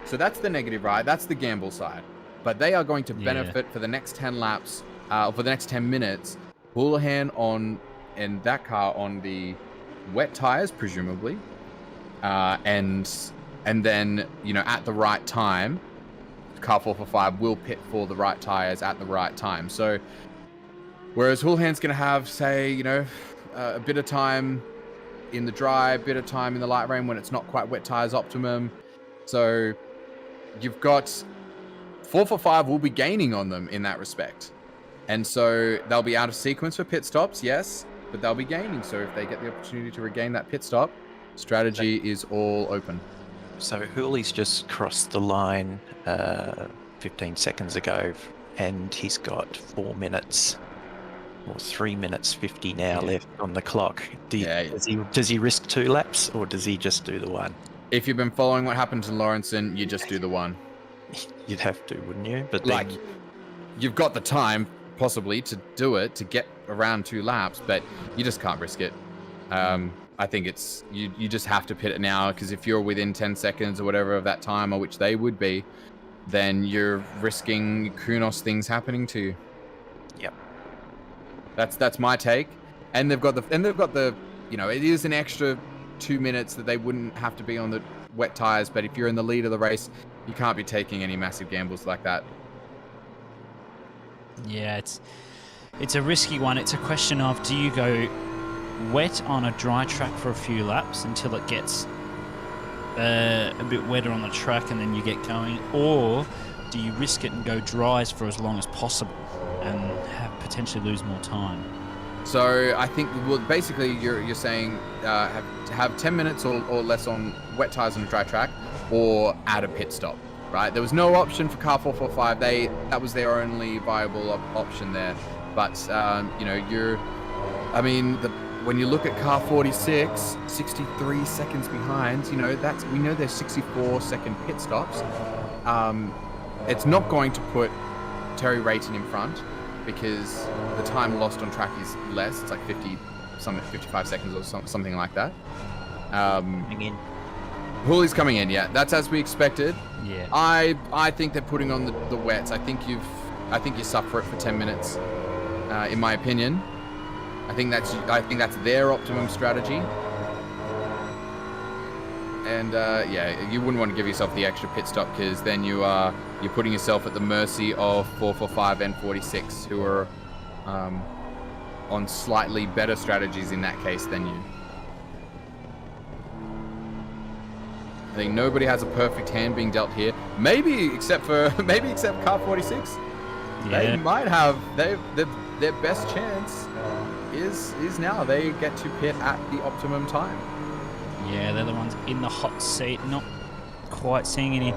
So that's the negative, right? That's the gamble side. But they are going to benefit for the next 10 laps, for the next 10 minutes. Houlihan in that car on the wet tires, presumably, and then, you know, at the right time, car 445 will pit for the right tires at the right time. So whereas Houlihan's going to have, say, you know, a bit of time in the dry, a bit of time in the light rain when it's not quite wet tires optimum. So you've got 445 will be gaining on them in that respect. And so they'll be out of sequence for pit stops, yes, but they'll be gaining. So if they get the opportunity to regain that pit stop, strategy is all open. So Hooley's just crossed the line 15 seconds ago, and he's got 4 minutes or 3 minutes 50 now left on the clock. Does he risk 2 laps, or does he just do the one? If you've been following what happened to Lawrenson, you just do the one. You'd have to, wouldn't you? But like, you've got the time possibly to do it, to get around 2 laps, but you just can't risk it. I think it's you just have to pit it now, because if you're within 10 seconds or whatever of that timer, which they would be, then you're risking Kunos things happening to you. Yep. That's my take. And they've got the you know, it is an extra 2 minutes that they wouldn't have to be on the wet tires, but if you're in the lead of the race, you can't be taking any massive gambles like that. Yeah, it's a risky one. It's a question of, do you go wet on a dry track for a few laps until it gets a bit wetter on the track and then you get going, or do you risk it and go dries for as long as possible and potentially lose more time? So I think, well, basically you're saying have 10 minutes or less on wet tires on a dry track, or add a pit stop, right? There was no option for car 445. That was their only viable option there. But you know, when you look at car 46, 63 seconds behind, you know, we know there's 64-second pit stops. It's not going to put Terry Rayton in front, because the time lost on track is less. It's like 55 seconds or something like that. Coming in. Hooley's coming in, yeah. That's as we expected. Yeah. I think they're putting on the wets. I think you suffer it for 10 minutes, in my opinion. I think that's their optimum strategy. And you wouldn't want to give yourself the extra pit stop, because then you're putting yourself at the mercy of 445 and 46, who are on slightly better strategies in that case than you. I think nobody has a perfect hand being dealt here. Maybe except Car 46. Yeah. They might have their best chance is now. They get to pit at the optimum time. Yeah, they're the ones in the hot seat. Not quite seeing any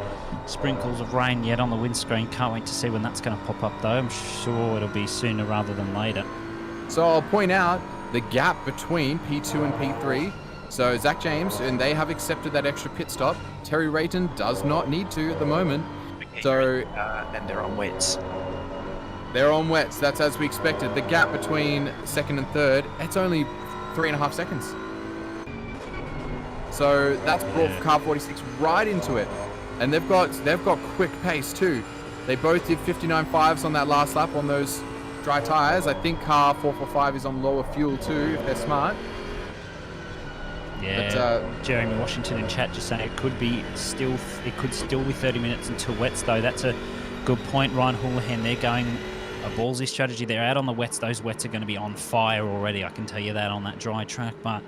sprinkles of rain yet on the windscreen. Can't wait to see when that's going to pop up though. I'm sure it'll be sooner rather than later. So I'll point out the gap between P2 and P3. So Zach James, and they have accepted that extra pit stop. Terry Rayton does not need to at the moment. So and they're on wets. They're on wets. That's as we expected. The gap between second and third, it's only 3.5 seconds. So that's brought Car 46 right into it, and they've got quick pace too. They both did 59.5s on that last lap on those dry tires. I think Car 445 is on lower fuel too if they're smart. Yeah, but, Jeremy Washington in chat just saying it could still be 30 minutes until wets though. That's a good point. Ryan Houlihan, they're going a ballsy strategy. They're out on the wets. Those wets are going to be on fire already. I can tell you that on that dry track, but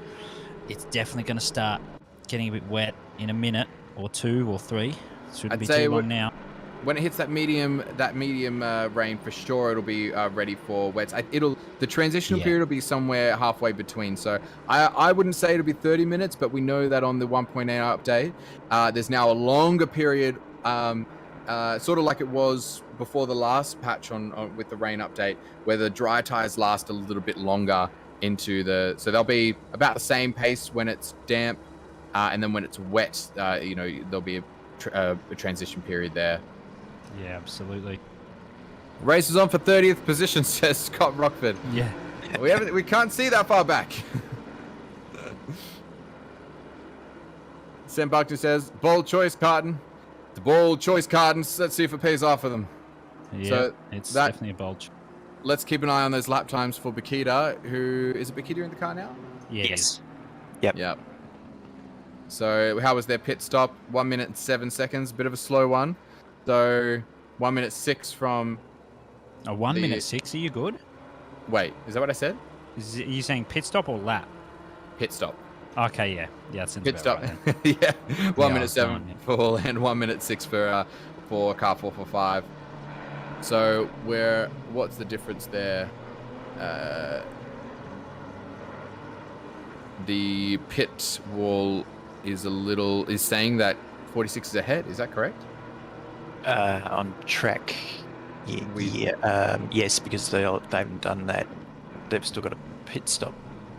it's definitely going to start getting a bit wet in a minute or two or three. Shouldn't be too long now. When it hits that medium rain, for sure it'll be ready for wets. The transitional period will be somewhere halfway between. So I wouldn't say it'll be 30 minutes, but we know that on the 1.8 update, there's now a longer period, sort of like it was before the last patch on with the rain update, where the dry tires last a little bit longer into so they'll be about the same pace when it's damp, and then when it's wet, there'll be a transition period there. Yeah, absolutely. Race is on for 30th position, says Scott Rockford. Yeah. We can't see that far back. Sam Buckner says, bold choice, Carton. The bold choice, Carton. Let's see if it pays off for them. Yeah, so it's definitely a bold. Let's keep an eye on those lap times for Bakita, is it Bakita in the car now? Yeah, yes. Yep. So how was their pit stop? 1 minute and 7 seconds, bit of a slow one. So 1 minute 6 from... A 1 minute 6, are you good? Wait, is that what I said? Are you saying pit stop or lap? Pit stop. Okay, yeah. Yeah, that's pit stop. Right, yeah. 1 minute 7 for Hall and 1 minute 6 for car 445. So what's the difference there? The pit wall is saying that 46 is ahead. Is that correct? On track, yes, because they haven't done that. They've still got a pit stop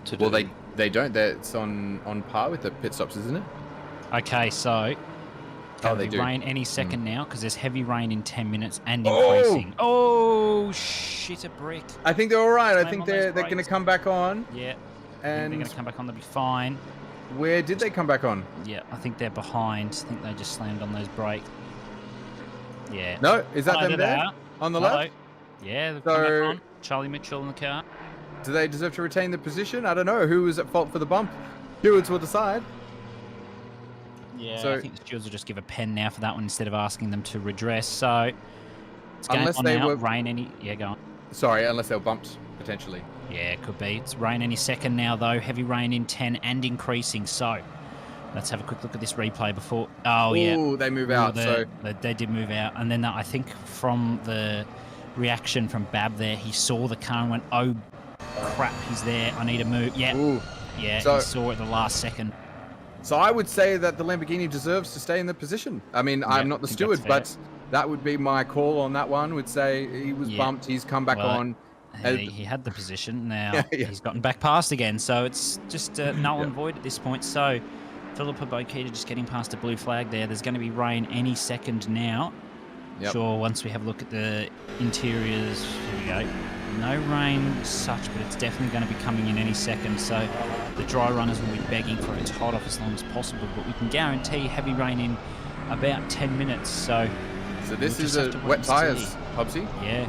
to do. Well, they don't. It's on par with the pit stops, isn't it? Okay, so they do. Rain any second now because there's heavy rain in 10 minutes and increasing. Oh shit! A brick. I think they're all right. I think they're going to come back on. Yeah. And they're going to come back on. They'll be fine. Where did they come back on? Yeah, I think they're behind. I think they just slammed on those brakes. Yeah. No, is that them there? On the left? Yeah, they've come back on. Charlie Mitchell in the car. Do they deserve to retain the position? I don't know. Who was at fault for the bump? Stewards will decide. Yeah, so I think the stewards will just give a pen now for that one instead of asking them to redress. So it's going on now. Rain any... Yeah, go on. Sorry, unless they were bumped, potentially. Yeah, it could be. It's rain any second now, though. Heavy rain in 10 and increasing. So let's have a quick look at this replay before... Oh, yeah. Oh, they move out. They did move out. And then I think from the reaction from Bab there, he saw the car and went, oh, crap, he's there. I need to move. Yeah. Ooh. Yeah, so, he saw it the last second. So I would say that the Lamborghini deserves to stay in the position. I mean, I'm not the steward, but that would be my call on that one. Would say he was bumped. He's come back on. He had the position. Now he's gotten back past again. So it's just null and void at this point. So Philippa Bokita just getting past a blue flag there. There's going to be rain any second now. Yep. Sure, once we have a look at the interiors, here we go. No rain as such, but it's definitely going to be coming in any second. So the dry runners will be begging for it to hold off as long as possible. But we can guarantee heavy rain in about 10 minutes. So this is a wet tyres, Hobbsy? Yeah,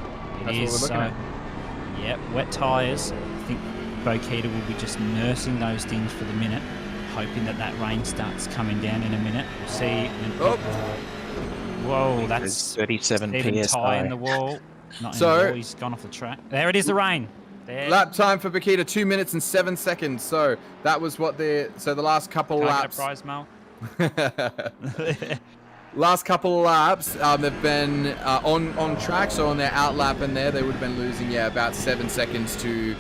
it is. That's what we're looking at. Yeah, wet tyres. I think Bokita will be just nursing those things for the minute, hoping that rain starts coming down in a minute. We'll see. Whoa, that's 37 Stephen PSI. Ty in the wall. Not in the wall, he's gone off the track. There it is, the rain. Lap time for Bakita, 2 minutes and 7 seconds. So that was what the last couple Can laps. I get a prize, Mal? Last couple of laps, they've been on track, so on their out lap and there, they would have been losing about 7 seconds to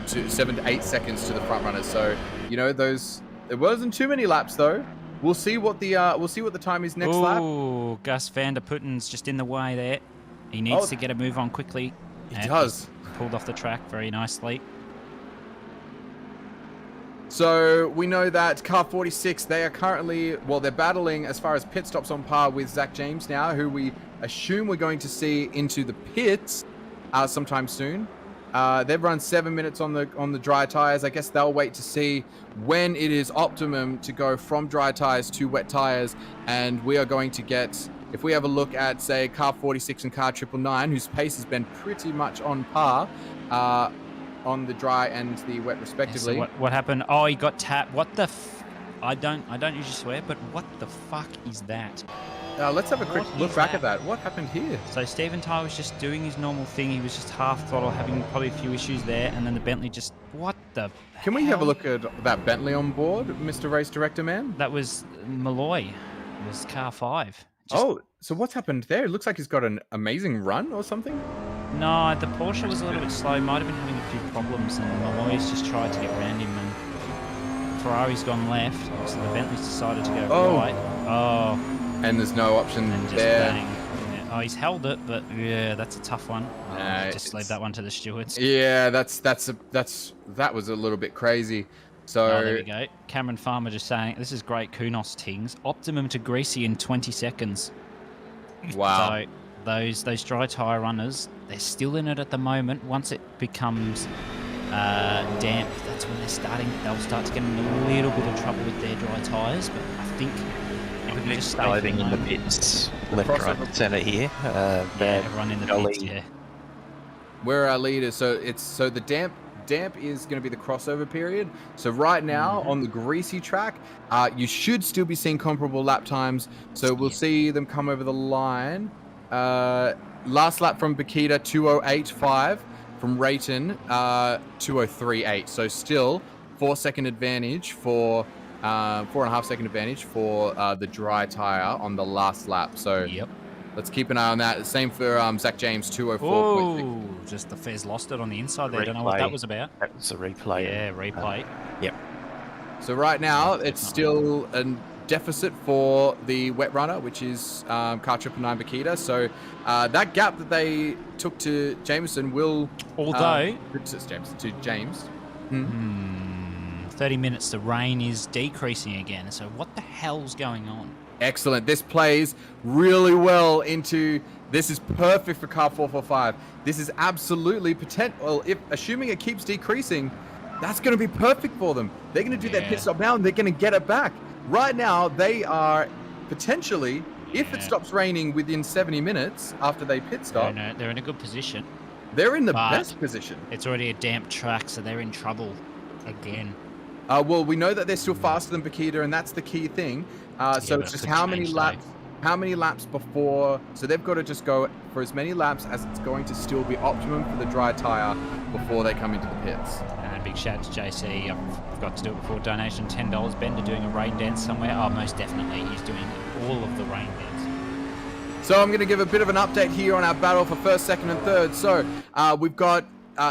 7 to 8 seconds to the front runners. So it wasn't too many laps though. We'll see what the time is next lap. Ooh, Gus van der Putten's just in the way there. He needs to get a move on quickly. He does. Pulled off the track very nicely. So we know that car 46, they are currently, they're battling as far as pit stops on par with Zach James now, who we assume we're going to see into the pits sometime soon. They've run 7 minutes on the dry tires. I guess they'll wait to see when it is optimum to go from dry tires to wet tires. And we are going to get, if we have a look at, say, car 46 and car 999, whose pace has been pretty much on par, on the dry and the wet respectively. So what happened? Oh, he got tapped. What the I don't usually swear, but what the fuck is that? Let's have a quick look back at that. What happened here? So Stephen Ty was just doing his normal thing. He was just half throttle, having probably a few issues there, and then the Bentley just... What the Can we have a look at that Bentley on board, Mr. Race Director Man? That was Malloy. It was car 5. So what's happened there? It looks like he's got an amazing run or something? No, the Porsche was a little bit slow. Might have been having a few problems, and Malloy's just tried to get around him, and Ferrari's gone left, so the Bentley's decided to go right. Oh. And there's no option and just there. Bang. Yeah. Oh, he's held it, but yeah, that's a tough one. Just leave that one to the stewards. Yeah, that was a little bit crazy. So there we go. Cameron Farmer just saying, this is great Kunos tings. Optimum to greasy in 20 seconds. Wow. So those dry tyre runners, they're still in it at the moment. Once it becomes damp, that's when they'll start to get in a little bit of trouble with their dry tyres. But I think if we can just stay diving in the pits, left, right, centre here. Everyone in the pits, yeah. Where are our leaders? So the damp is going to be the crossover period. So right now on the greasy track, you should still be seeing comparable lap times. So we'll see them come over the line. Last lap from Bakita, 2:08.5. From Rayton, 2:03.8. So still 4-second advantage for 4.5 second advantage for the dry tire on the last lap. So let's keep an eye on that. Same for Zach James, 2:04.6. Oh, just the Fez lost it on the inside there. Don't know what that was about. That was a replay. Yeah, replay. Yep. So right now it's still a deficit for the wet runner, which is car 999 Bakita. So that gap that they took to Jameson will... Although... to James. 30 minutes, the rain is decreasing again. So what the hell's going on? Excellent. This plays really well into... This is perfect for car 445. This is absolutely potential. Well, if assuming it keeps decreasing, that's going to be perfect for them. They're going to do their pit stop now and they're going to get it back. Right now, they are potentially, if it stops raining within 70 minutes after they pit stop... They're in a good position. They're in the best position. It's already a damp track, so they're in trouble again. Well, we know that they're still faster than Bakita, and that's the key thing. So it's just how many laps before... So they've got to just go for as many laps as it's going to still be optimum for the dry tyre before they come into the pits. And big shout to JC. I forgot to do it before. Donation $10. Bender doing a rain dance somewhere. Oh, most definitely. He's doing all of the rain dance. So I'm going to give a bit of an update here on our battle for first, second, and third. So we've got...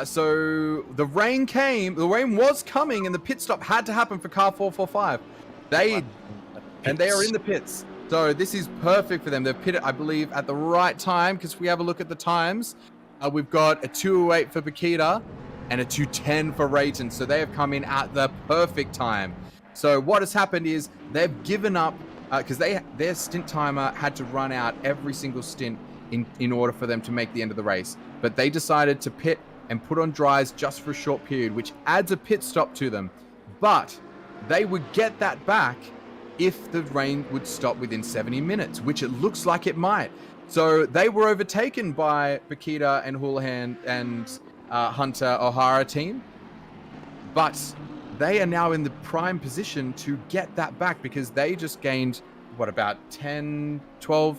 so the rain came. The rain was coming, and the pit stop had to happen for car 445. They are in the pits. So this is perfect for them. They've pitted, I believe, at the right time, because if we have a look at the times, we've got a 2:08 for Bakita and a 2:10 for Rayton. So they have come in at the perfect time. So what has happened is they've given up, because their stint timer had to run out every single stint in order for them to make the end of the race. But they decided to pit and put on dries just for a short period, which adds a pit stop to them. But they would get that back if the rain would stop within 70 minutes, which it looks like it might. So they were overtaken by Bakita and Houlihan and Hunter O'Hara team. But they are now in the prime position to get that back because they just gained, about 10, 12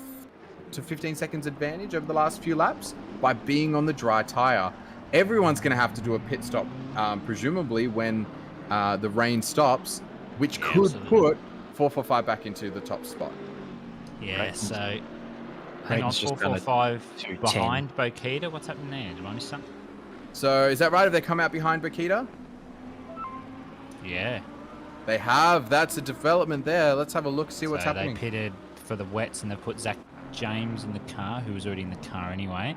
to 15 seconds advantage over the last few laps by being on the dry tire. everyone's going to have to do a pit stop, presumably when the rain stops, which could put 445 back into the top spot. Yeah, so hang on, 445 behind Bokita. What's happening there? Did I miss something? So is that right? Have they come out behind Bokita? Yeah. They have. That's a development there. Let's have a look, see what's happening. They pitted for the wets and they put Zach James in the car, who was already in the car anyway.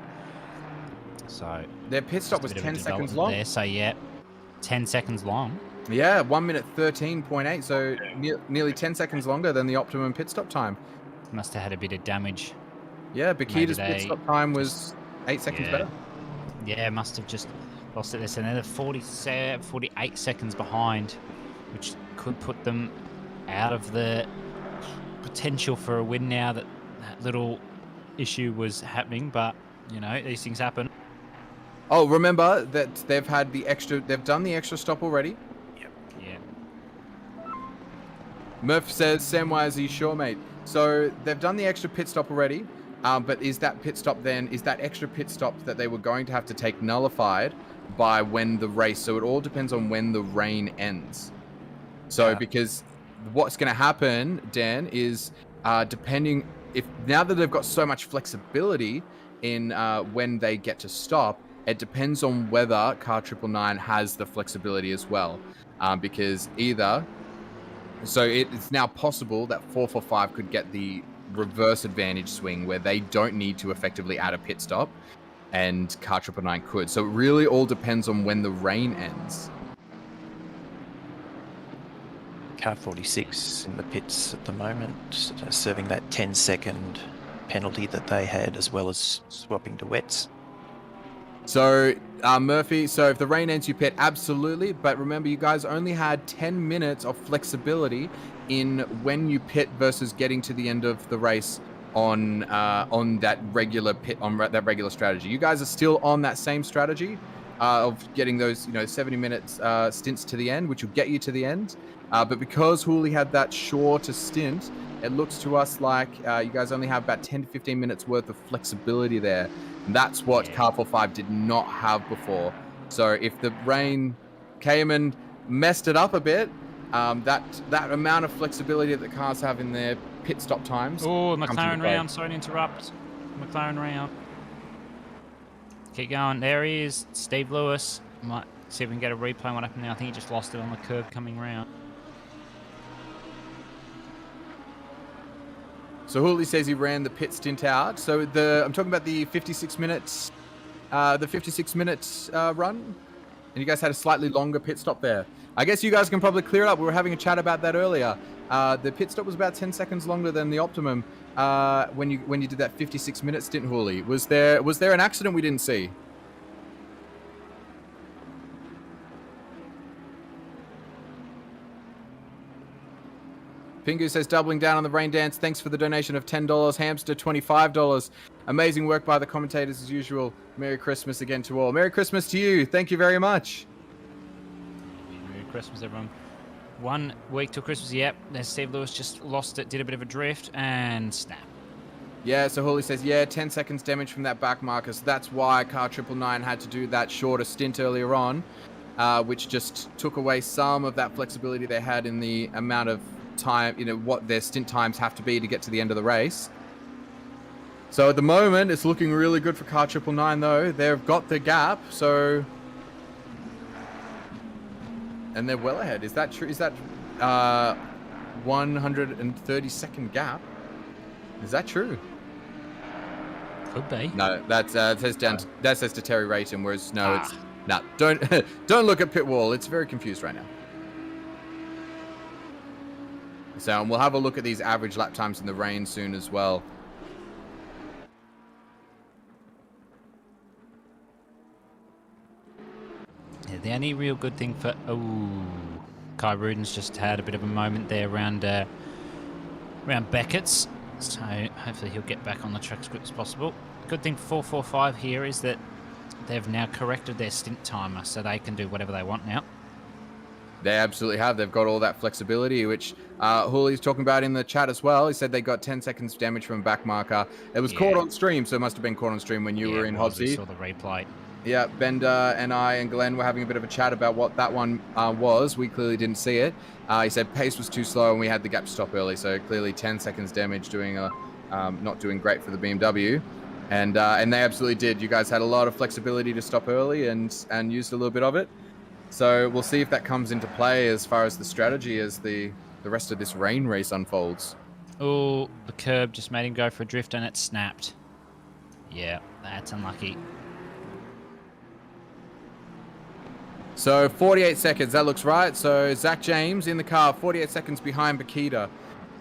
So their pit stop was 10 seconds long. There, so yeah, 10 seconds long. Yeah, 1 minute 13.8, so nearly 10 seconds longer than the optimum pit stop time. Must have had a bit of damage. Yeah, Bokita's pit stop time was 8 seconds better. Yeah, must have just lost it there. So they're 48 seconds behind, which could put them out of the potential for a win now that little issue was happening. But, you know, these things happen. Oh, remember that they've done the extra stop already? Yeah. Murph says, Samwise, are you sure, mate? So they've done the extra pit stop already, but is that extra pit stop that they were going to have to take nullified by when the race? So it all depends on when the rain ends. So because what's going to happen, Dan, is depending now that they've got so much flexibility in when they get to stop, it depends on whether Car 999 has the flexibility as well, because so it's now possible that 445 could get the reverse advantage swing where they don't need to effectively add a pit stop, and Car 999 could. So it really all depends on when the rain ends. Car 46 in the pits at the moment, serving that 10-second penalty that they had, as well as swapping to wets. So, Murphy, so if the rain ends, you pit, absolutely. But remember, you guys only had 10 minutes of flexibility in when you pit versus getting to the end of the race on that regular pit, on that regular strategy. You guys are still on that same strategy of getting those 70 minutes stints to the end, which will get you to the end. But because Hooley had that shorter stint, it looks to us like you guys only have about 10 to 15 minutes worth of flexibility there. And that's what Car 45 did not have before. So if the rain came and messed it up a bit, that amount of flexibility that the cars have in their pit stop times. Oh, McLaren round. Sorry to interrupt. McLaren round. Keep going. There he is. Steve Lewis. Might see if we can get a replay on what happened there. I think he just lost it on the curve coming round. So Hooley says he ran the pit stint out. So I'm talking about the 56 minutes, run, and you guys had a slightly longer pit stop there. I guess you guys can probably clear it up. We were having a chat about that earlier. The pit stop was about 10 seconds longer than the optimum when you did that 56-minute stint, Hooley. Was there an accident we didn't see? Pingu says, doubling down on the rain dance. Thanks for the donation of $10. Hamster, $25. Amazing work by the commentators as usual. Merry Christmas again to all. Merry Christmas to you. Thank you very much. Merry Christmas, everyone. 1 week till Christmas. Yep. There's Steve Lewis, just lost it, did a bit of a drift, and snap. Yeah, so Hooley says, 10 seconds damage from that back marker. So that's why Car 999 had to do that shorter stint earlier on, which just took away some of that flexibility they had in the amount of time, what their stint times have to be to get to the end of the race. So at the moment, it's looking really good for Car 999 though. They've got the gap, so... And they're well ahead. Is that true? Is that 130-second gap? Is that true? Could be. No, that says to Terry Rayton, whereas no, it's... No, don't look at pit wall. It's very confused right now. So we'll have a look at these average lap times in the rain soon as well. Yeah, the only real good thing for... Kai Ruden's just had a bit of a moment there around Beckett's. So hopefully he'll get back on the track as quick as possible. Good thing for 445 here is that they've now corrected their stint timer, so they can do whatever they want now. They absolutely have. They've got all that flexibility, which Hooley's talking about in the chat as well. He said they got 10 seconds damage from back marker. It was caught on stream, so it must have been caught on stream when you were in Hobbsy. Saw the replay. Yeah, Bender and I and Glenn were having a bit of a chat about what that one was. We clearly didn't see it. He said pace was too slow and we had the gap stop early, so clearly 10 seconds damage, not doing great for the BMW. And they absolutely did. You guys had a lot of flexibility to stop early and used a little bit of it. So we'll see if that comes into play as far as the strategy as the rest of this rain race unfolds. Oh, the curb just made him go for a drift and it snapped. Yeah, that's unlucky. So 48 seconds, that looks right. So Zach James in the car, 48 seconds behind Bakita.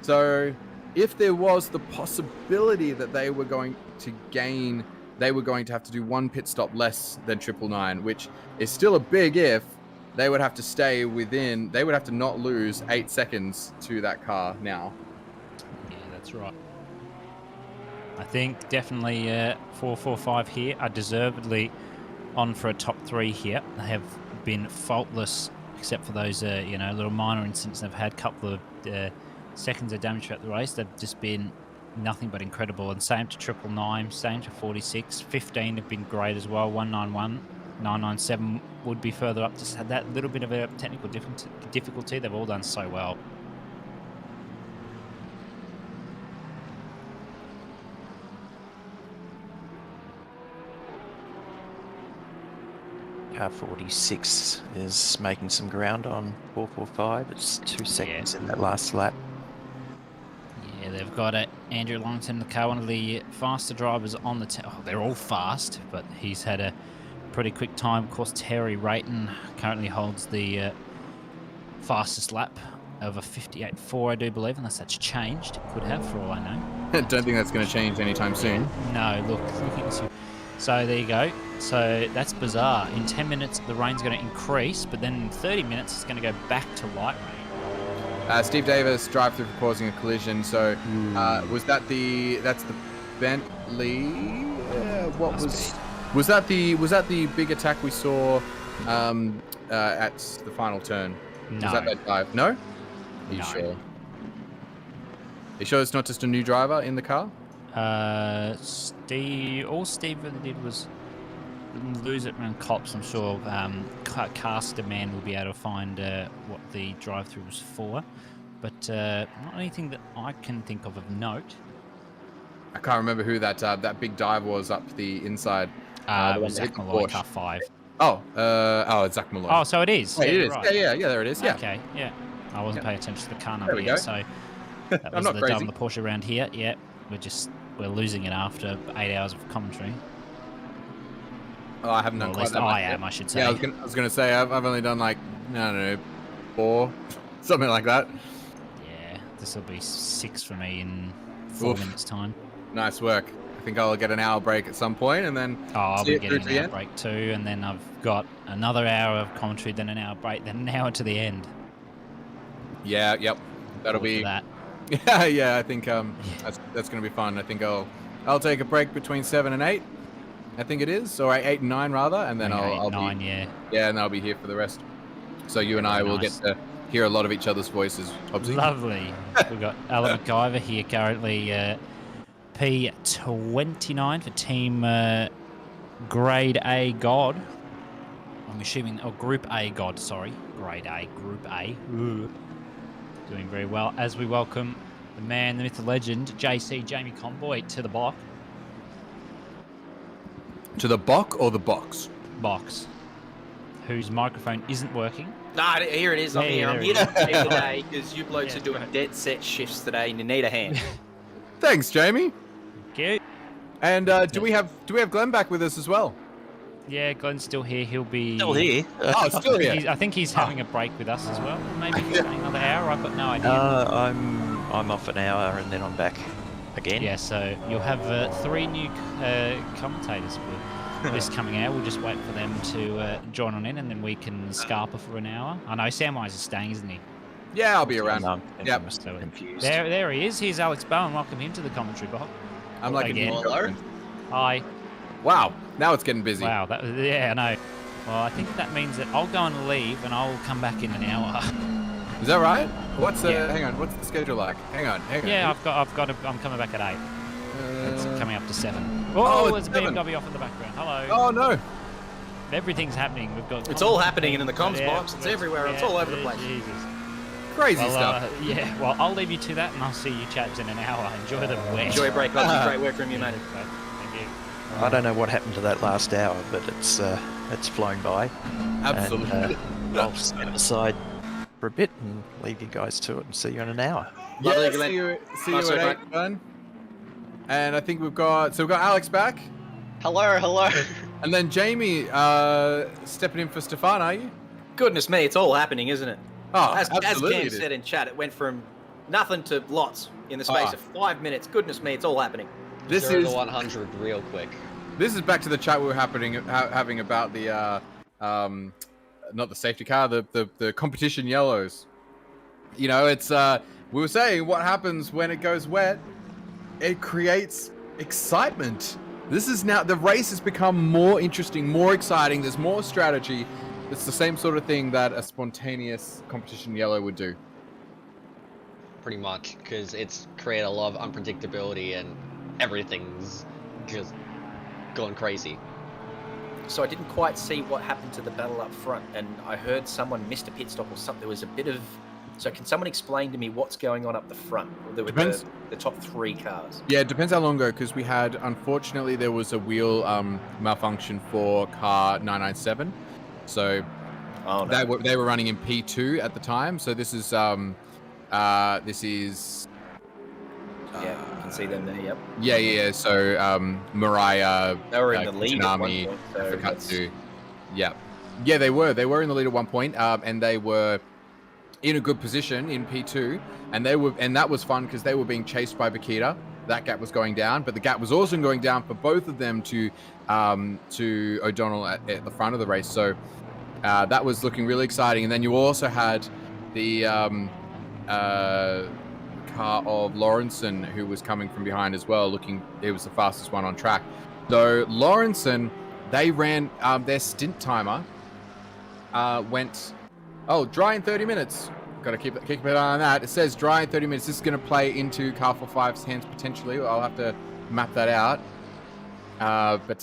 So if there was the possibility that they were going to gain, they were going to have to do one pit stop less than 999, which is still a big if. They would have to stay within, they would have to not lose 8 seconds to that car now. Yeah, that's right. I think definitely 445 here are deservedly on for a top 3 here. They have been faultless, except for those little minor incidents they've had. A couple of seconds of damage throughout the race. They've just been nothing but incredible. And same to 999, same to 46. 15 have been great as well. 191, 997 would be further up. Just had that little bit of a technical difficulty. They've all done so well. Car 46 is making some ground on 445. It's 2 seconds in that last lap. Yeah, they've got Andrew Longton in the car, one of the faster drivers on the... they're all fast, but he's had a pretty quick time. Of course, Terry Rayton currently holds the fastest lap of a 58.4, I do believe, unless that's changed. It could have, for all I know. Don't think that's going to change anytime soon. No, look. So there you go. So that's bizarre. In 10 minutes, the rain's going to increase, but then in 30 minutes, it's going to go back to light rain. Steve Davis drive-through for causing a collision. So was that that's the Bentley? Was that the big attack we saw at the final turn? No. Was that dive? No? Are you sure? Are you sure it's not just a new driver in the car? All Steve really did was lose it around cops. I'm sure Caster Man will be able to find what the drive-through was for, but not anything that I can think of note. I can't remember who that big dive was up the inside. It was Zach Malloy, car 5. It's Zach Malloy. Oh, so it is. Yeah, it is. Right. Yeah, there it is. Yeah. Okay, yeah. I wasn't paying attention to the car number There we yet, go. so that was not the crazy. dub on the Porsche around here. Yeah, we're losing it after 8 hours of commentary. Oh, I haven't done Or at quite least that much I yet. am, I should say. Yeah, I was gonna say I've only done like 4, something like that. Yeah, this will be 6 for me in 4 minutes time. Nice work. I think I'll get an hour break at some point and then I'll see be it through getting to the an hour end. break too, and then I've got another hour of commentary, then an hour break, then an hour to the end. Yeah, yep. That'll be that. Yeah. I think that's gonna be fun. I think I'll take a break between 7 and 8. I think it is, or 8 and 9 rather, and then I'll 9, be yeah, and I'll be here for the rest. So you and I will get to hear a lot of each other's voices. Hobbsy. Lovely. We've got Alan McIver here currently. P29 for Team Grade A God. I'm assuming, Group A God, sorry. Grade A, Group A. Doing very well as we welcome the man, the myth, the legend, JC Jamie Conboy to the block. To the box or the box? Box. Whose microphone isn't working. Nah, here it is. I'm here. I'm here there to it is. today because you blokes are doing dead set shifts today and you need a hand. Thanks, Jamie. Thank you. And do we have Glenn back with us as well? Yeah, Glenn's still here. He'll be... Still here? Oh, still here. I think he's having a break with us as well. Maybe he's staying another hour. I've got no idea. I'm off an hour and then I'm back again. Yeah, so you'll have 3 new commentators with this coming out. We'll just wait for them to join on in, and then we can scarper for an hour. I know Samwise is staying, isn't he? Yeah, I'll be around. Yep. So Confused. there he is. Here's Alex Bowen. Welcome him to the commentary box. I'm like again. a Hi. Wow, now it's getting busy. Wow. Yeah, I know. Well, I think that means that I'll go and leave, and I'll come back in an hour. Is that right? What's hang on? What's the schedule like? Hang on. Yeah, I'm coming back at 8. It's coming up to 7. Oh, There's a it's 7. BMW off in the background. Hello. Oh no. Everything's happening. We've got. It's all happening in the comms box. It's everywhere. It's all over the place. Jesus. Crazy stuff. Yeah. Well, I'll leave you to that, and I'll see you chaps in an hour. Enjoy the wet. Enjoy your break, lads. Great work from you, mate. Thank you. I don't know what happened to that last hour, but it's flown by. Absolutely. And, I'll step aside for a bit and leave you guys to it and see you in an hour. Yeah, see you at 8, man. And I think we've got Alex back. Hello. And then Jamie stepping in for Stefan, are you? Goodness me, it's all happening, isn't it? Oh, as absolutely. Cam said in chat, it went from nothing to lots in the space of 5 minutes. Goodness me, it's all happening. This is 100 real quick. This is back to the chat we were having about the not the safety car, the competition yellows. You know, it's we were saying what happens when it goes wet. It creates excitement. This is now, the race has become more interesting, more exciting. There's more strategy. It's the same sort of thing that a spontaneous competition yellow would do. Pretty much, because it's created a lot of unpredictability and everything's just gone crazy. So I didn't quite see what happened to the battle up front, and I heard someone missed a pit stop or something. There was a bit of... So can someone explain to me what's going on up the front with the top 3 cars? Yeah, it depends how long ago, because we had, unfortunately, there was a wheel malfunction for car 997. So they were running in P2 at the time. So this is yeah, you can see them there. Yep. Yeah. So Mariah, they were in the lead at one Konami, point, so yeah, they were in the lead at one point, and they were in a good position in P2, and that was fun because they were being chased by Bakita. That gap was going down, but the gap was also going down for both of them to O'Donnell at the front of the race. So that was looking really exciting. And then you also had the car of Lawrenson, who was coming from behind as well. It was the fastest one on track. So Lawrenson, they ran their stint timer went. Oh, dry in 30 minutes. Got to keep an eye on that. It says dry in 30 minutes. This is going to play into Car 45's hands potentially. I'll have to map that out. But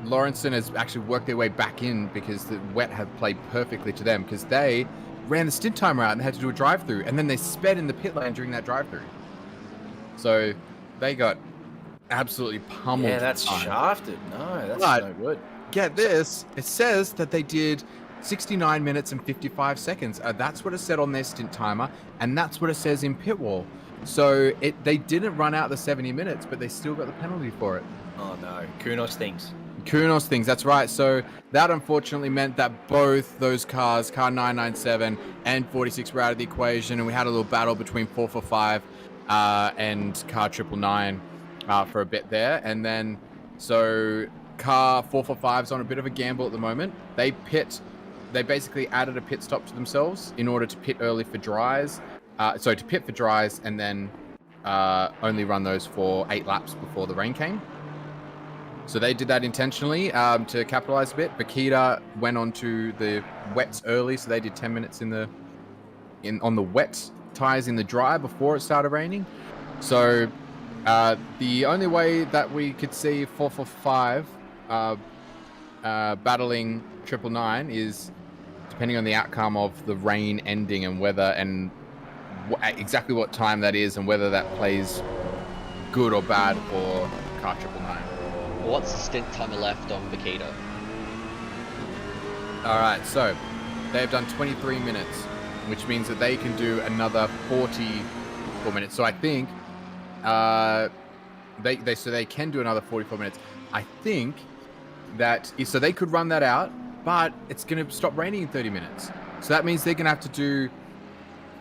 Lawrenson has actually worked their way back in because the wet had played perfectly to them because they ran the stint timer out and they had to do a drive-through, and then they sped in the pit lane during that drive-through. So they got absolutely pummeled. Yeah, that's shafted. No, that's no good. Get this. It says that they did 69 minutes and 55 seconds. That's what it said on their stint timer, and that's what it says in pit wall. So they didn't run out the 70 minutes, but they still got the penalty for it. Oh no, Kunos things. That's right. So that unfortunately meant that both those cars, car 997 and 46, were out of the equation, and we had a little battle between 445 and car 999 for a bit there. And then so car 445's on a bit of a gamble at the moment. They basically added a pit stop to themselves in order to pit early for dries. To pit for dries and then only run those for 8 laps before the rain came. So they did that intentionally to capitalize a bit. Bakita went on to the wets early, so they did 10 minutes on the wet tires in the dry before it started raining. So the only way that we could see 445 battling 999 is depending on the outcome of the rain ending and weather and exactly what time that is and whether that plays good or bad for car 999. What's the stint timer left on Bakita? Alright, so they've done 23 minutes, which means that they can do another 44 minutes. So I think they can do another 44 minutes. I think that so they could run that out, but it's going to stop raining in 30 minutes. So that means they're going to have to do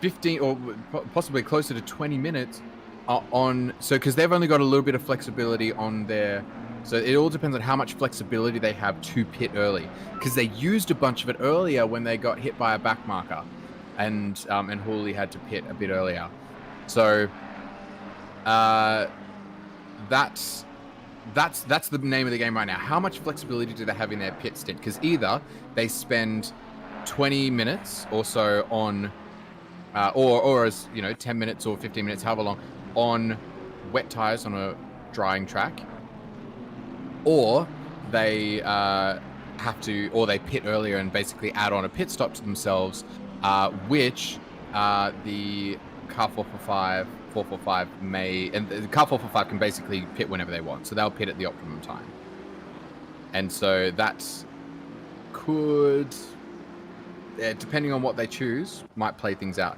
15 or possibly closer to 20 minutes because they've only got a little bit of flexibility on their. So it all depends on how much flexibility they have to pit early, because they used a bunch of it earlier when they got hit by a back marker, and Hooley had to pit a bit earlier. So that's the name of the game right now. How much flexibility do they have in their pit stint? Because either they spend 20 minutes or so on, or as 10 minutes or 15 minutes, however long, on wet tires on a drying track, or they have to, or they pit earlier and basically add on a pit stop to themselves, which the car 445 may, and the car 445 can basically pit whenever they want, so they'll pit at the optimum time. And so that could, depending on what they choose, might play things out.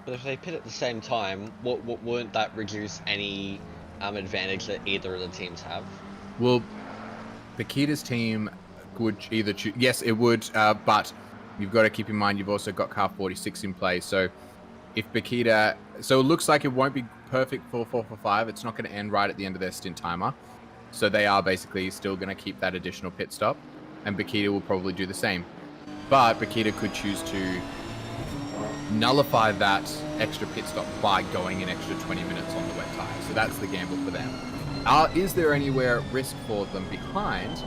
But if they pit at the same time, wouldn't that reduce any advantage that either of the teams have? Well, Bakita's team would either choose, yes, it would, but you've got to keep in mind you've also got car 46 in play. So if Bakita, so it looks like it won't be perfect for 445. It's not going to end right at the end of their stint timer. So they are basically still going to keep that additional pit stop, and Bakita will probably do the same. But Bakita could choose to nullify that extra pit stop by going an extra 20 minutes on the wet tire. So that's the gamble for them. Is there anywhere at risk for them behind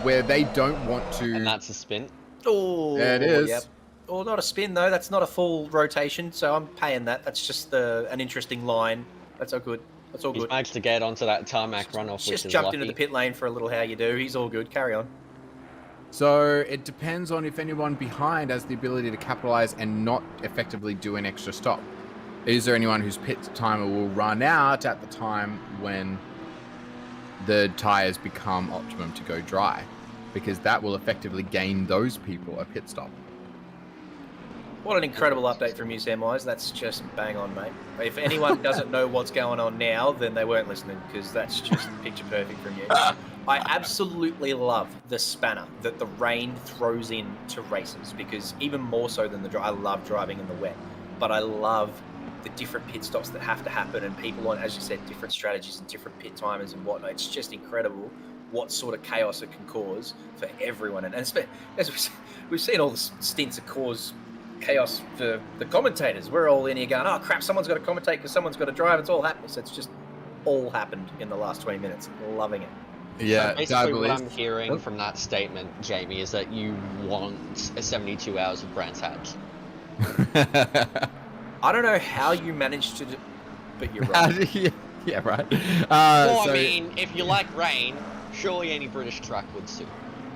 where they don't want to... And that's a spin. Oh, there it is. Yep. Oh, not a spin though. That's not a full rotation, so I'm paying that. That's just an interesting line. That's all good. That's all good. He's managed to get onto that tarmac runoff, which Just is jumped lucky. into the pit lane for a little how you do. He's all good. Carry on. So it depends on if anyone behind has the ability to capitalize and not effectively do an extra stop. Is there anyone whose pit timer will run out at the time when the tires become optimum to go dry? Because that will effectively gain those people a pit stop. What an incredible update from you, Samwise. That's just bang on, mate. If anyone doesn't know what's going on now, then they weren't listening, because that's just picture perfect from you. I absolutely love the spanner that the rain throws in to races, because even more so than I love driving in the wet, but I love the different pit stops that have to happen, and people on, as you said, different strategies and different pit timers and whatnot. It's just incredible what sort of chaos it can cause for everyone. And as we've seen all the stints that cause chaos for the commentators. We're all in here going, oh crap, someone's got to commentate because someone's got to drive. It's all happening. So it's just all happened in the last 20 minutes. Loving it. Yeah, so basically what I'm hearing from that statement, Jamie, is that you want a 72 hours of Brands Hatch. I don't know how you managed to do, but you're right. Yeah, right. Well, I mean, if you like rain, surely any British track would suit.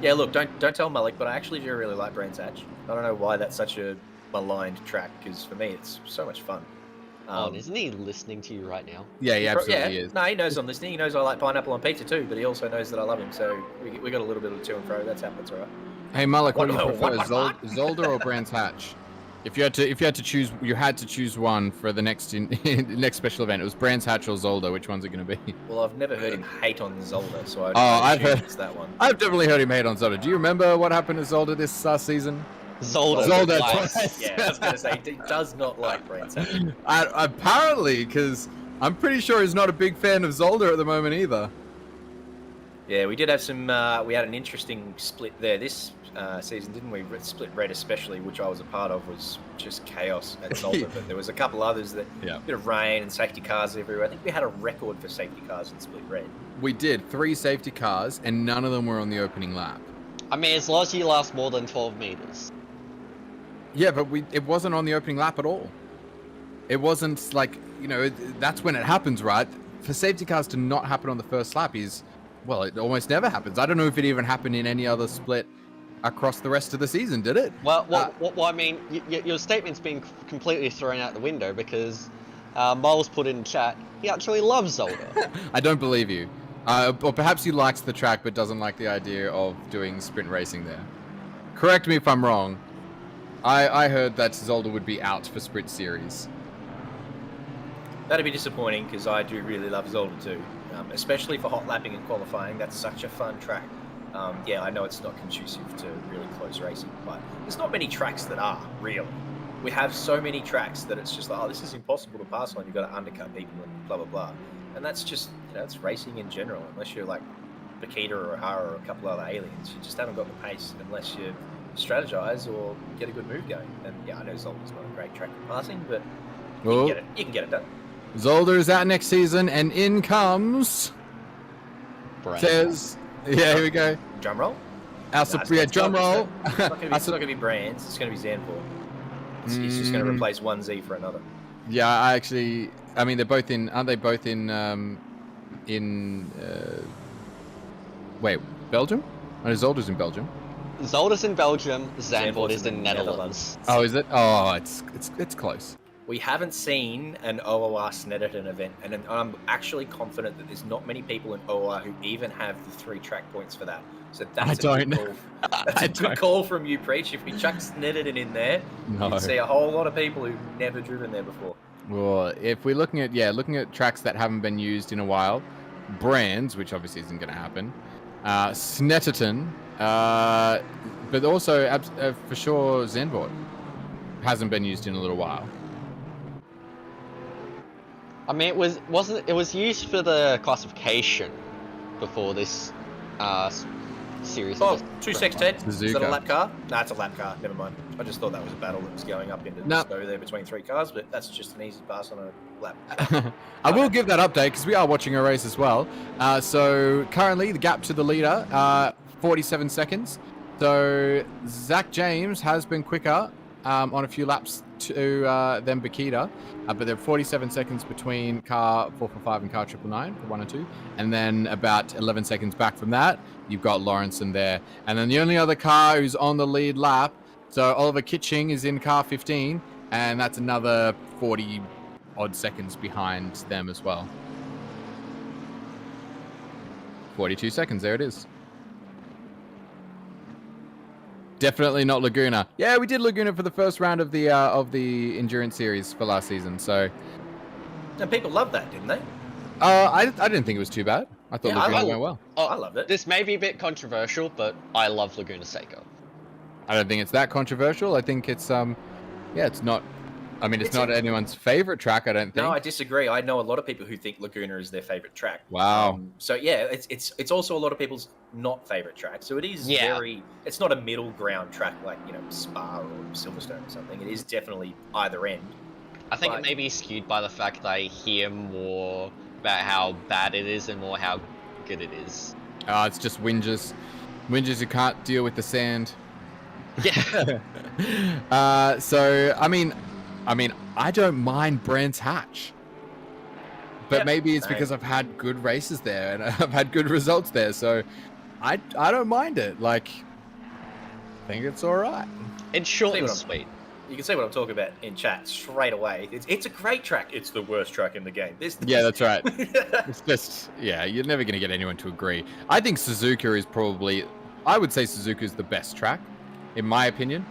Yeah, look, don't tell Malik, but I actually do really like Brands Hatch. I don't know why that's such a maligned track, because for me it's so much fun. Isn't he listening to you right now? Yeah, he absolutely is. No, he knows I'm listening. He knows I like pineapple on pizza too, but he also knows that I love him. So we got a little bit of to and fro. That's all right. Hey Malik, what do you prefer, Zolder or Brands Hatch? If you had to choose one for the next next special event, it was Brands Hatch or Zolder. Which one's it going to be? Well, I've never heard him hate on Zolder, so I've heard it's that one. I've definitely heard him hate on Zolder. Do you remember what happened to Zolder this season? Zolder twice. Yeah, I was going to say he does not like Brands Hatch. Apparently, because I'm pretty sure he's not a big fan of Zolder at the moment either. Yeah, we did have some. We had an interesting split there this season, didn't we? Split red especially, which I was a part of, was just chaos at Zolder. But there was a couple others that a bit of rain and safety cars everywhere. I think we had a record for safety cars in split red. We did 3 safety cars, and none of them were on the opening lap. I mean, as long as you last more than 12 meters. Yeah, but it wasn't on the opening lap at all. It wasn't like, that's when it happens, right? For safety cars to not happen on the first lap is, well, it almost never happens. I don't know if it even happened in any other split across the rest of the season, did it? Well, I mean, your statement's been completely thrown out the window, because Miles put in chat, he actually loves Zolder. I don't believe you. Or perhaps he likes the track but doesn't like the idea of doing sprint racing there. Correct me if I'm wrong. I heard that Zolder would be out for sprint series. That'd be disappointing, because I do really love Zolder too, especially for hot lapping and qualifying. That's such a fun track. Yeah, I know it's not conducive to really close racing, but there's not many tracks that are, really. We have so many tracks that it's just like, oh, this is impossible to pass on. You've got to undercut people and blah, blah, blah. And that's just, it's racing in general. Unless you're like Bakita or O'Hara or a couple other aliens, you just haven't got the pace unless you strategize or get a good move going. And yeah, I know Zolder's not a great track for passing, but you can get it done. Zolder is out next season, and in comes... Says... Yeah, here we go. Drum roll? Drum roll. It's not going to be Brands, it's going to be Zandvoort. He's just going to replace one Z for another. Yeah, I mean, they're both in... Aren't they both in... wait, Belgium? Oh, Zolder's in Belgium. Zolder's in Belgium. Zandvoort is in Netherlands. Oh, is it? Oh, it's close. We haven't seen an OOR Snetterton event, and I'm actually confident that there's not many people in OOR who even have the 3 track points for that. So that's a good call from you, Preach. If we chuck Snetterton in there, you'd see a whole lot of people who've never driven there before. Well, if we're looking at tracks that haven't been used in a while, Brands, which obviously isn't going to happen, Snetterton, but also for sure Zandvoort hasn't been used in a little while. I mean, it was used for the classification before this series. Oh, 2-6, Ted. Is that a Suzuka. lap car? Nah, it's a lap car. Never mind. I just thought that was a battle that was going up into the snow there between 3 cars, but that's just an easy pass on a lap. I will give that update because we are watching a race as well. So currently the gap to the leader, 47 seconds. So Zach James has been quicker on a few laps than Bakita, but there are 47 seconds between car 445 and car 999 for 1 and 2, and then about 11 seconds back from that, you've got Lawrenson there, and then the only other car who's on the lead lap, so Oliver Kitching is in car 15, and that's another 40 odd seconds behind them as well. 42 seconds, there it is. Definitely not Laguna. Yeah, we did Laguna for the first round of the endurance series for last season. So, and people loved that, didn't they? I didn't think it was too bad. I thought Laguna went well. Oh, I loved it. This may be a bit controversial, but I love Laguna Seca. I don't think it's that controversial. I think it's it's not. I mean, it's not anyone's favorite track. I don't think. No, I disagree. I know a lot of people who think Laguna is their favorite track. Wow. So yeah, it's also a lot of people's not favorite track. So it is it's not a middle ground track like Spa or Silverstone or something. It is definitely either end. I think it may be skewed by the fact that I hear more about how bad it is and more how good it is. It's just whinges who can't deal with the sand. Yeah. So I mean, I don't mind Brands Hatch, but maybe it's because I've had good races there and I've had good results there, so I don't mind it. Like, I think it's all right. It's short and sweet. You can see what I'm talking about in chat straight away. It's a great track. It's the worst track in the game. Yeah, that's right. It's just, you're never going to get anyone to agree. I think Suzuka is I would say Suzuka is the best track, in my opinion.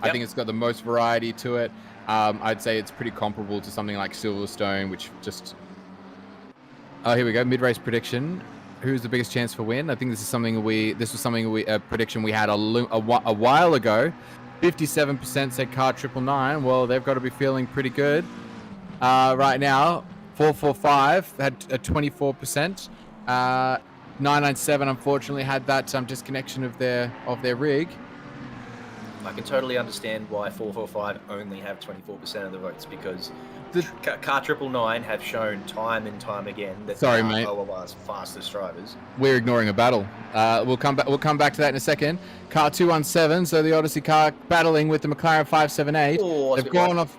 Yep. I think it's got the most variety to it. I'd say it's pretty comparable to something like Silverstone, which just... Oh, here we go. Mid-race prediction. Who's the biggest chance for win? I think this was something a prediction we had a while ago. 57% said car 999. Well, they've got to be feeling pretty good right now. 445 had a 24%. 997 unfortunately had that disconnection of their rig. I can totally understand why 445 only have 24% of the votes, because car 999 have shown time and time again that they are OOR's fastest drivers. We're ignoring a battle. We'll come back to that in a second. Car 217, so the Odyssey car battling with the McLaren 578. Oh, they've gone off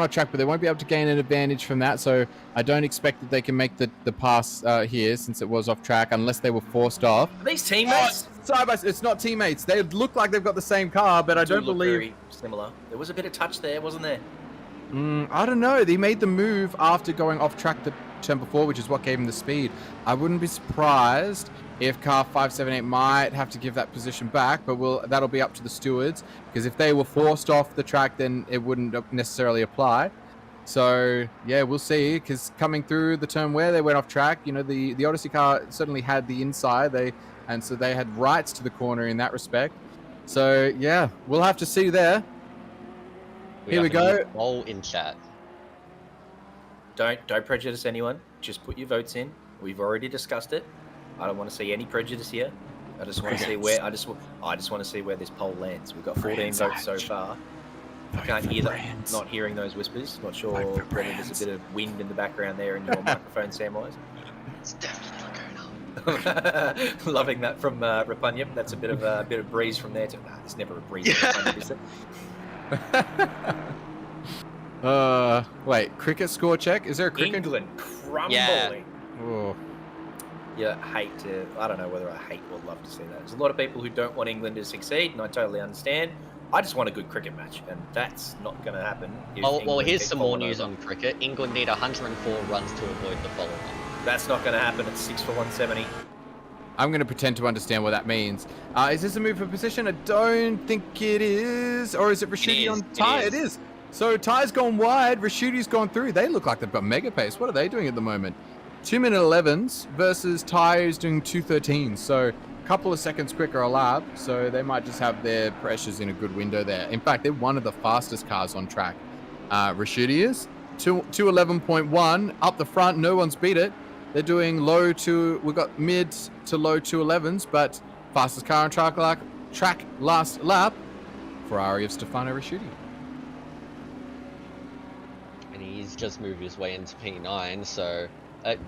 track, but they won't be able to gain an advantage from that. So I don't expect that they can make the pass here, since it was off track, unless they were forced off. Are these teammates? It's not teammates. They look like they've got the same car, but I don't believe. Very similar. There was a bit of touch there, wasn't there? I don't know. They made the move after going off track the turn before, which is what gave them the speed. I wouldn't be surprised if car 578 might have to give that position back, but that'll be up to the stewards, because if they were forced off the track, then it wouldn't necessarily apply. So yeah, we'll see, because coming through the turn where they went off track, the Odyssey car certainly had the inside, so they had rights to the corner in that respect. So yeah, we'll have to see there. Here we go. All in chat. Don't prejudice anyone. Just put your votes in. We've already discussed it. I don't want to see any prejudice here. I just want to see where I just want to see where this poll lands. We've got 14 votes so far. I can't hear them. Not hearing those whispers. Not sure whether there's a bit of wind in the background there in your microphone, Samwise. It's definitely Laguna. Loving that from Rapunyam. That's a bit of breeze from there. There's never a breeze. Wait, cricket score check? Is there a cricket? England crumbling. Yeah. Oh. you hate to, I don't know whether I hate or love to see that. There's a lot of people who don't want England to succeed, and I totally understand. I just want a good cricket match, and that's not going to happen. Well, here's some more news on cricket. England need 104 runs to avoid the following. That's not going to happen at 6 for 170. I'm going to pretend to understand what that means. Is this a move for position? I don't think it is. Or is it Rashuti on Ty? It is. So Ty's gone wide. Rashuti's gone through. They look like they've got mega pace. What are they doing at the moment? 2-minute 11s versus Ty who's doing 2:13. So a couple of seconds quicker a lap. So they might just have their pressures in a good window there. In fact, they're one of the fastest cars on track. Rashuti is 211.1 up the front. No one's beat it. They're doing we've got mid to low 211s, but fastest car on track last lap, Ferrari of Stefano Rashuti. And he's just moved his way into P9, so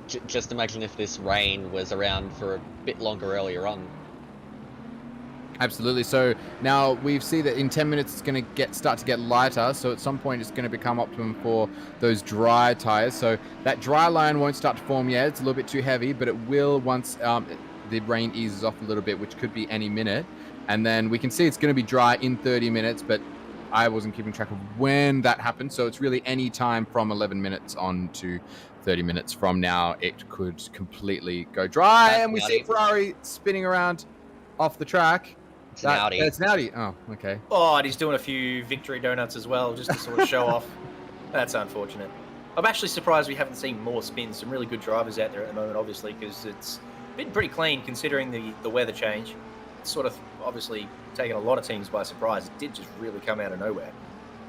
just imagine if this rain was around for a bit longer earlier on. Absolutely. So now we see that in 10 minutes it's going to start to get lighter. So at some point it's going to become optimum for those dry tires. So that dry line won't start to form yet. It's a little bit too heavy, but it will once the rain eases off a little bit, which could be any minute. And then we can see it's going to be dry in 30 minutes, but I wasn't keeping track of when that happened. So it's really any time from 11 minutes on to 30 minutes from now, it could completely go dry. And we see Ferrari spinning around off the track. It's an Audi. It's an Audi. Oh, okay. Oh, and he's doing a few victory donuts as well, just to sort of show off. That's unfortunate. I'm actually surprised we haven't seen more spins. Some really good drivers out there at the moment, obviously, because it's been pretty clean considering the weather change. It's sort of obviously taken a lot of teams by surprise. It did just really come out of nowhere.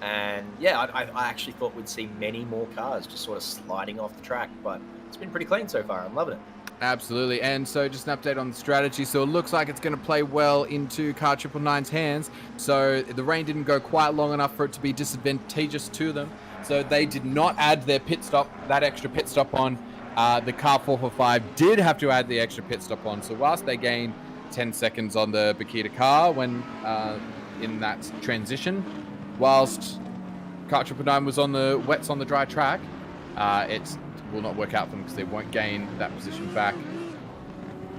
And yeah, I actually thought we'd see many more cars just sort of sliding off the track, but it's been pretty clean so far. I'm loving it. Absolutely. And so just an update on the strategy. So it looks like it's going to play well into Car 999's hands. So the rain didn't go quite long enough for it to be disadvantageous to them. So they did not add their pit stop, that extra pit stop on. The Car 445 did have to add the extra pit stop on. So whilst they gained 10 seconds on the Bakita car when in that transition, whilst Car 999 was on the wets on the dry track, it will not work out for them because they won't gain that position back.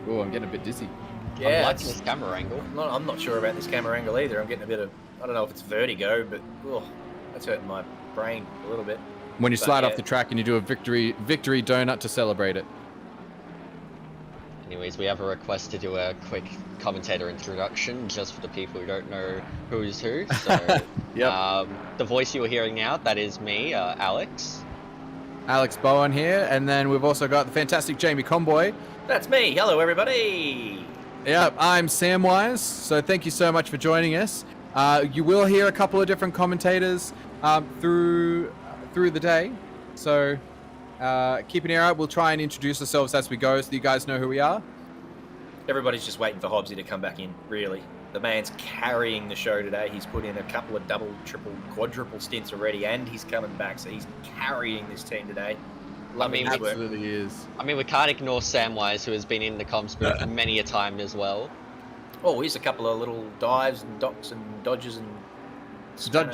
Oh, I'm getting a bit dizzy. Yeah, I'm liking this camera angle. I'm not sure about this camera angle either. I'm getting a bit of, I don't know if it's vertigo, but that's hurting my brain a little bit. When you slide off the track and you do a victory donut to celebrate it. Anyways, we have a request to do a quick commentator introduction just for the people who don't know who's who. So, the voice you were hearing now, that is me, Alex. Alex Bowen here, and then we've also got the fantastic Jamie Comboy. That's me. Hello, everybody. Yeah, I'm Samwise, so thank you so much for joining us. You will hear a couple of different commentators through the day, so keep an ear out. We'll try and introduce ourselves as we go so you guys know who we are. Everybody's just waiting for Hobbsy to come back in, really. The man's carrying the show today. He's put in a couple of double, triple, quadruple stints already, and he's coming back, so he's carrying this team today. Absolutely is. I mean, we can't ignore Samwise, who has been in the comms booth many a time as well. Oh, here's a couple of little dives and docks and dodges and...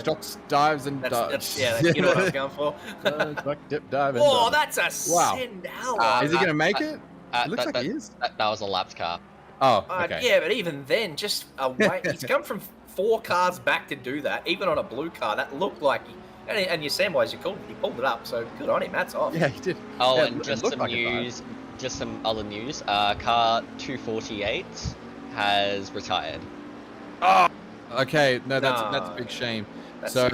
Docks, dives and dodges. Yeah, you know what I was going for. Duck, dip, dive, and oh, dodge. that's a send out. Is he going to make it? It looks like he is. That was a lapped car. Oh, okay. Yeah, but even then, just away. He's come from 4 cars back to do that, even on a blue car. That looked like and your Samwise, he pulled it up, so good on him. That's off. Yeah, he did. Oh, yeah, and just some like news, just some other news. Car 248 has retired. Oh, okay. No, that's a big shame. So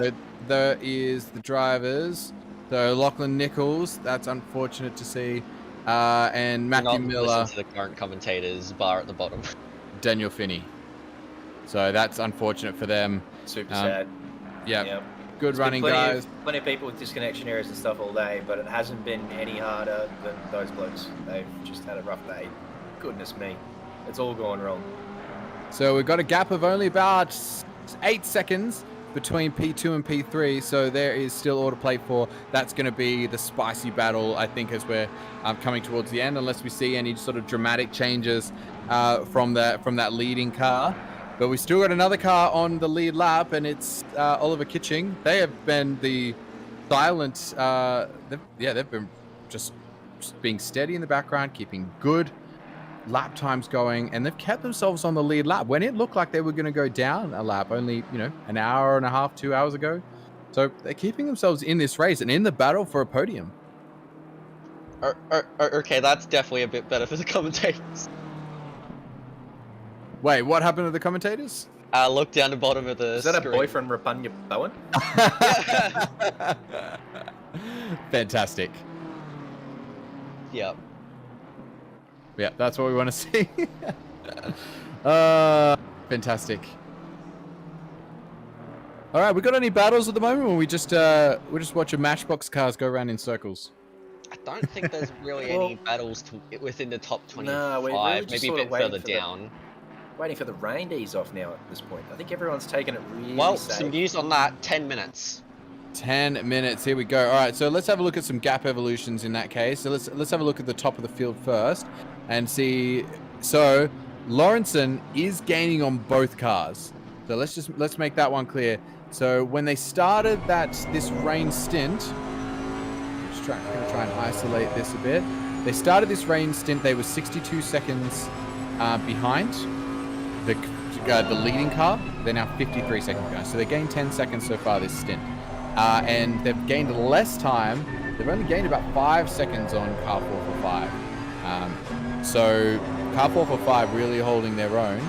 there is the drivers. So Lachlan Nichols, that's unfortunate to see. And Matthew Miller. Listen to the current commentators bar at the bottom. Daniel Finney. So that's unfortunate for them. Super sad. Yeah. Yep. Good running, guys. Plenty of people with disconnection errors and stuff all day, but it hasn't been any harder than those blokes. They've just had a rough day. Goodness me. It's all gone wrong. So we've got a gap of only about 8 seconds between P2 and P3, so there is still all to play for. That's going to be the spicy battle, I think, as we're coming towards the end, unless we see any sort of dramatic changes from that leading car. But we still got another car on the lead lap, and it's Oliver Kitching. They have been the silent. They've been just being steady in the background, keeping good lap times going, and they've kept themselves on the lead lap when it looked like they were going to go down a lap only, an hour and a half, 2 hours ago. So they're keeping themselves in this race and in the battle for a podium. Okay, that's definitely a bit better for the commentators. Wait, what happened to the commentators? Look down the bottom of the Is that screen. a boyfriend Rapanya Bowen? Fantastic. Yep. Yeah, that's what we want to see. Fantastic. All right, we got any battles at the moment, or we just watching Matchbox cars go around in circles? I don't think there's really any battles within the top 25. No, we're really just maybe a sort bit of waiting further for down. Waiting for the rain to ease off now at this point. I think everyone's taking it really Well, safe. some news on that. 10 minutes. 10 minutes. Here we go. All right, so let's have a look at some gap evolutions in that case. So let's have a look at the top of the field first and see. So Lawrenson is gaining on both cars. So let's make that one clear. So when they started this rain stint, I'm just going to try and isolate this a bit. They started this rain stint. They were 62 seconds behind the leading car. They're now 53 seconds behind. So they gained 10 seconds so far this stint. And they've gained less time. They've only gained about 5 seconds on car 445. So car 445 really holding their own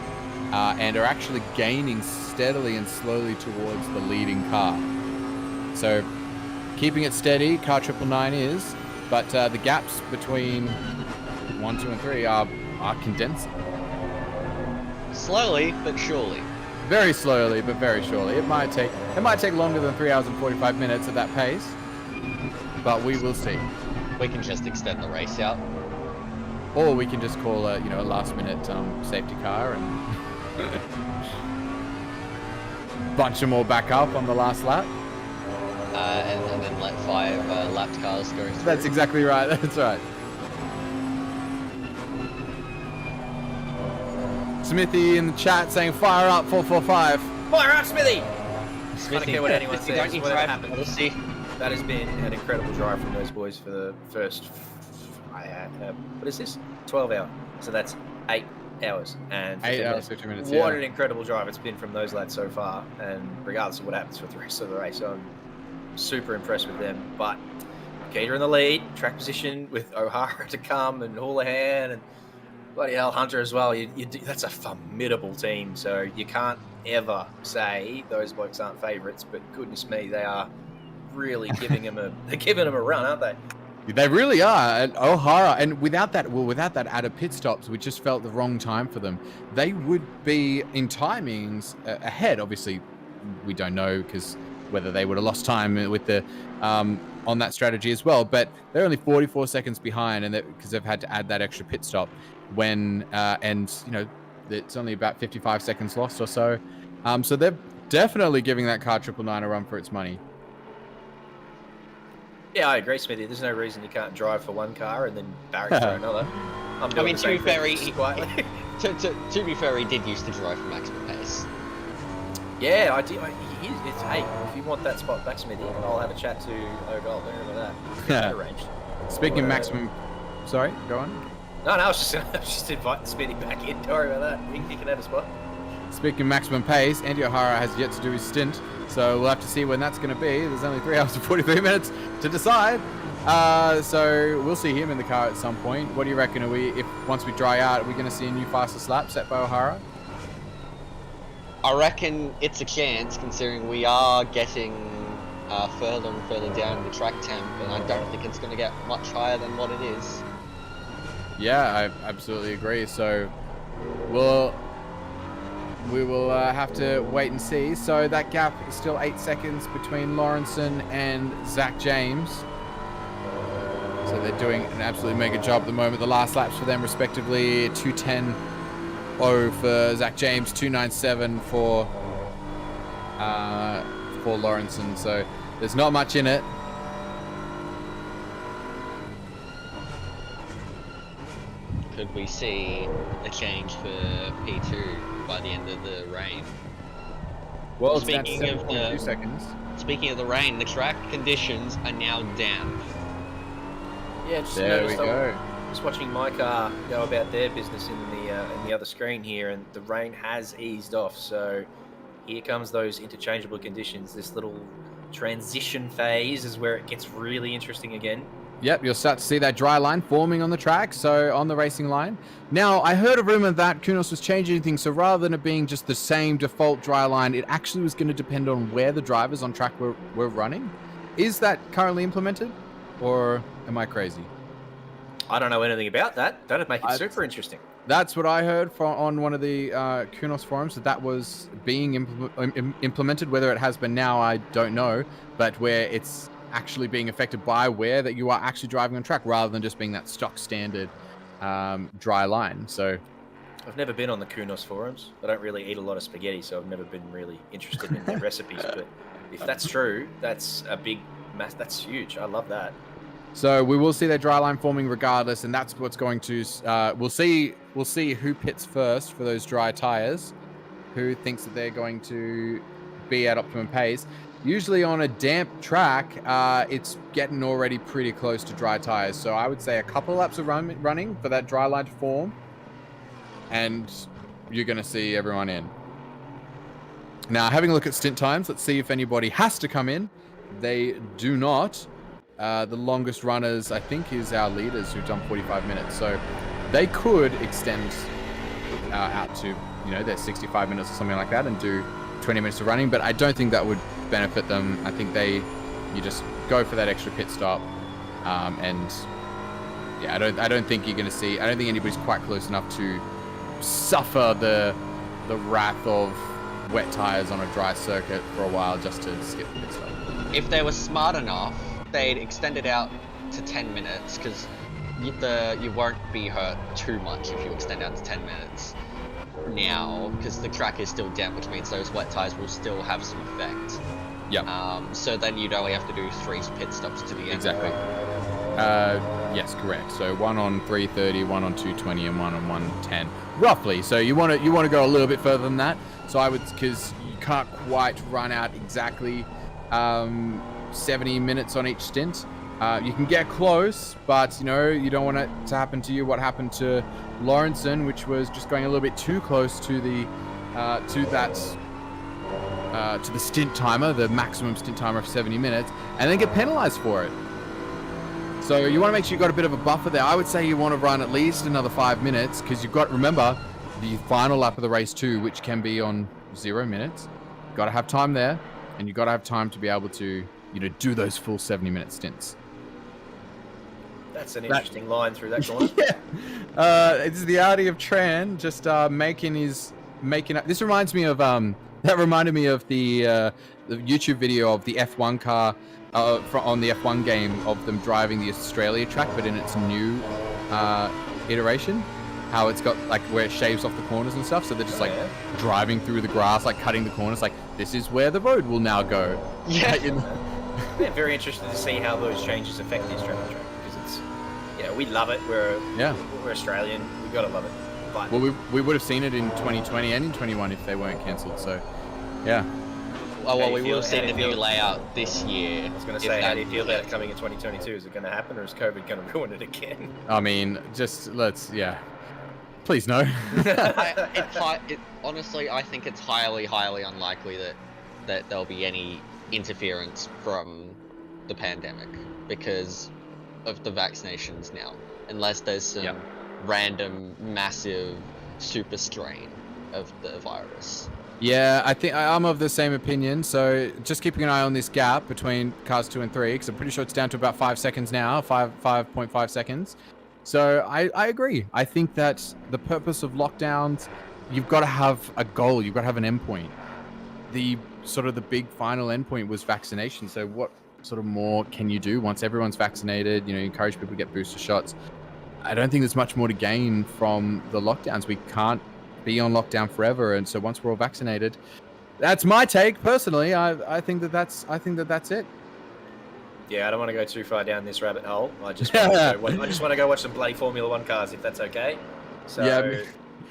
and are actually gaining steadily and slowly towards the leading car. So keeping it steady, car 999 is, but the gaps between 1, 2, and 3 are condensing. Slowly, but surely. Very slowly, but very surely. It might take longer than 3 hours and 45 minutes at that pace, but we will see. We can just extend the race out, or we can just call a last-minute safety car and bunch them all back up on the last lap. and then let 5 lapped cars go through. That's exactly right. That's right. Smithy in the chat saying fire up 445. Fire up, Smithy! Smithy, I don't care what anyone says. Don't you Whatever drive happens. policy? That has been an incredible drive from those boys for the first, what is this? 12 hours. So that's 8 hours and 8 hours, 50 minutes. What an incredible drive it's been from those lads so far, and regardless of what happens for the rest of the race, I'm super impressed with them. But Keita in the lead, track position with O'Hara to come and Houlihan and bloody hell Hunter as well. That's a formidable team, so you can't ever say those blokes aren't favourites, but goodness me, they are really giving them a run, aren't they? They really are. And O'Hara, and without that added pit stops, which just felt the wrong time for them, they would be in timings ahead. Obviously, we don't know because whether they would have lost time with the on that strategy as well. But they're only 44 seconds behind, and because they've had to add that extra pit stop when it's only about 55 seconds lost or so. So they're definitely giving that car 999 a run for its money. Yeah, I agree, Smithy. There's no reason you can't drive for one car and then Barry for another. I mean, to be fair, to be fair, he did used to drive for maximum pace. Yeah, I did. Hey, if you want that spot back, Smithy, I'll have a chat to O'Gold. Don't worry about that. Get that arranged. Speaking of maximum, sorry, go on. No, I was just inviting Smithy back in. Don't worry about that. He can have a spot. Speaking of maximum pace, Andy O'Hara has yet to do his stint, so we'll have to see when that's going to be. There's only 3 hours and 43 minutes to decide. So we'll see him in the car at some point. What do you reckon? Once we dry out, are we going to see a new fastest lap set by O'Hara? I reckon it's a chance, considering we are getting further and further down the track temp, and I don't think it's going to get much higher than what it is. Yeah, I absolutely agree. So we will have to wait and see. So that gap is still 8 seconds between Lawrenson and Zach James. So they're doing an absolutely mega job at the moment. The last laps for them, respectively, 2:10.0 for Zach James, 2:97 for Lawrenson. So there's not much in it. Could we see a change for P2 by the end of the rain? Well, speaking of 7.2 seconds. Speaking of the rain, the track conditions are now damp. Yeah, just there we go. Just watching my car go about their business in the other screen here, and the rain has eased off. So here comes those interchangeable conditions. This little transition phase is where it gets really interesting again. Yep, you'll start to see that dry line forming on the track, so on the racing line. Now, I heard a rumor that Kunos was changing things, so rather than it being just the same default dry line, it actually was going to depend on where the drivers on track were running. Is that currently implemented, or am I crazy? I don't know anything about that. That'd make it super interesting. That's what I heard on one of the Kunos forums, that was being implemented. Whether it has been now, I don't know, but where it's actually being affected by where that you are actually driving on track rather than just being that stock standard dry line. So I've never been on the Kunos forums. I don't really eat a lot of spaghetti, so I've never been really interested in their recipes. But if that's true, that's a big mass. That's huge. I love that. So we will see that dry line forming regardless, and that's what's going to we'll see who pits first for those dry tires, who thinks that they're going to be at optimum pace. Usually on a damp track, it's getting already pretty close to dry tires. So I would say a couple of laps of running for that dry line to form, and you're going to see everyone in. Now, having a look at stint times, let's see if anybody has to come in. They do not. The longest runners, I think, is our leaders who've done 45 minutes. So they could extend out to, their 65 minutes or something like that and do 20 minutes of running, but I don't think that would benefit them. I think you just go for that extra pit stop, and yeah, I don't think you're going to see. I don't think anybody's quite close enough to suffer the wrath of wet tires on a dry circuit for a while just to skip the pit stop. If they were smart enough, they'd extend it out to 10 minutes because you won't be hurt too much if you extend out to 10 minutes. Now, because the track is still damp, which means those wet tires will still have some effect. Yeah. So then you'd only have to do 3 pit stops to the end. Exactly. Yes, correct. So one on 330, one on 220, and one on 110, roughly. So you want to go a little bit further than that. So I would, because you can't quite run out exactly 70 minutes on each stint. You can get close, but you don't want it to happen to you what happened to Lawrenson, which was just going a little bit too close to the stint timer, the maximum stint timer of 70 minutes, and then get penalized for it. So you want to make sure you've got a bit of a buffer there. I would say you want to run at least another 5 minutes, because you've got to remember the final lap of the race too, which can be on 0 minutes. You've got to have time there, and you've got to have time to be able to do those full 70-minute stints. That's an interesting line through that corner. Yeah. It's the Audi of Tran just making up. This reminds me of that reminded me of the YouTube video of the F1 car on the F1 game of them driving the Australia track, but in its new iteration. How it's got where it shaves off the corners and stuff, so they're just driving through the grass, cutting the corners, this is where the road will now go. Yeah. Yeah, very interested to see how those changes affect the Australian track, because it's, we love it. We're Australian. We gotta love it. But well, we would have seen it in 2020 and in 21 if they weren't cancelled. So, yeah. Well, we will have seen the new layout this year. I was going to say, how do you feel about it coming in 2022? Is it going to happen, or is COVID going to ruin it again? I mean, please no. Honestly, I think it's highly, highly unlikely that there'll be any interference from the pandemic because of the vaccinations now, unless there's some random, massive, super strain of the virus. Yeah, I think I'm of the same opinion. So just keeping an eye on this gap between cars 2 and 3, because I'm pretty sure it's down to about 5 seconds now, 5.5 seconds. So I agree. I think that the purpose of lockdowns, you've got to have a goal. You've got to have an endpoint. The big final endpoint was vaccination. So what sort of more can you do once everyone's vaccinated? Encourage people to get booster shots. I don't think there's much more to gain from the lockdowns. We can't be on lockdown forever, and so once we're all vaccinated, that's my take personally. I think that's it. Yeah, I don't want to go too far down this rabbit hole. I just want to go watch some bloody Formula 1 cars, if that's okay. So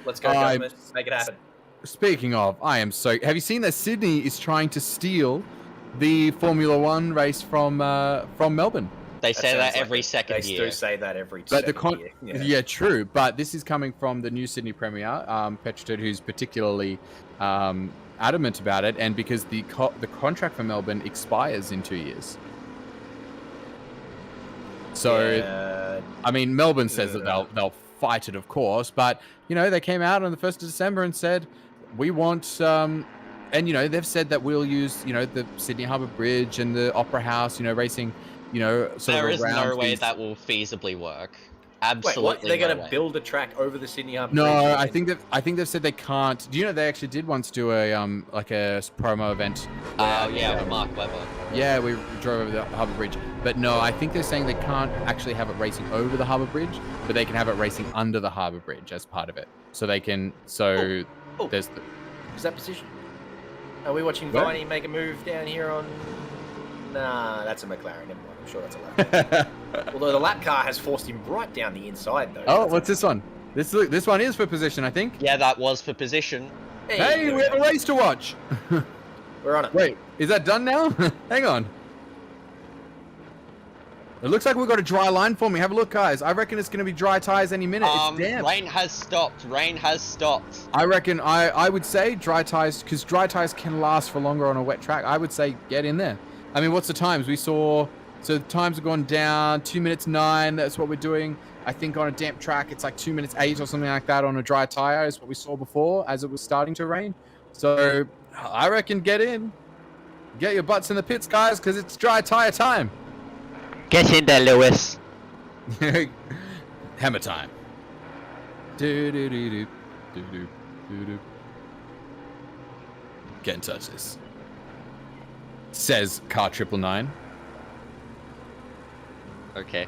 let's go, government, make it happen. Speaking of, have you seen that Sydney is trying to steal the Formula 1 race from Melbourne? They say that sounds like every it. second They year. do say that every But second year. yeah, true. But this is coming from the new Sydney Premier, Petrotid, who's particularly adamant about it, and because the contract for Melbourne expires in 2 years. So, I mean, Melbourne says that they'll fight it, of course, but they came out on the 1st of December and said we want. And they've said that we'll use the Sydney Harbour Bridge and the Opera House, racing, sort There of is around no way these... that will feasibly work. Wait, Absolutely. what? They're no going way. to build a track over the Sydney Harbour No, Bridge? I think they've said they can't. Do you know they actually did once do a like a promo event? Oh yeah, with Mark Webber. Yeah, we drove over the Harbour Bridge. But no, I think they're saying they can't actually have it racing over the Harbour Bridge, but they can have it racing under the Harbour Bridge as part of it. So they can. So there's the. Is that position? Are we watching What? Viney make a move down here on... Nah, that's a McLaren. Never mind. I'm sure that's a lap car. Although the lap car has forced him right down the inside, though. Oh, what's this one? This one is for position, I think. Yeah, that was for position. Hey, we have a race to watch. We're on it. Wait, is that done now? Hang on. It looks like we've got a dry line for me. Have a look, guys. I reckon it's going to be dry tires any minute. It's damp. Rain has stopped. Rain has stopped. I reckon I would say dry tires, because dry tires can last for longer on a wet track. I would say get in there. I mean, what's the times? We saw, so the times have gone down, 2 minutes 9. That's what we're doing. I think on a damp track, it's like 2 minutes 8 or something like that on a dry tire is what we saw before as it was starting to rain. So I reckon get in. Get your butts in the pits, guys, because it's dry tire time. Get in there, Lewis. Hammer time. Do do do do do do do do. Can't touch this. Says Car 999. Okay.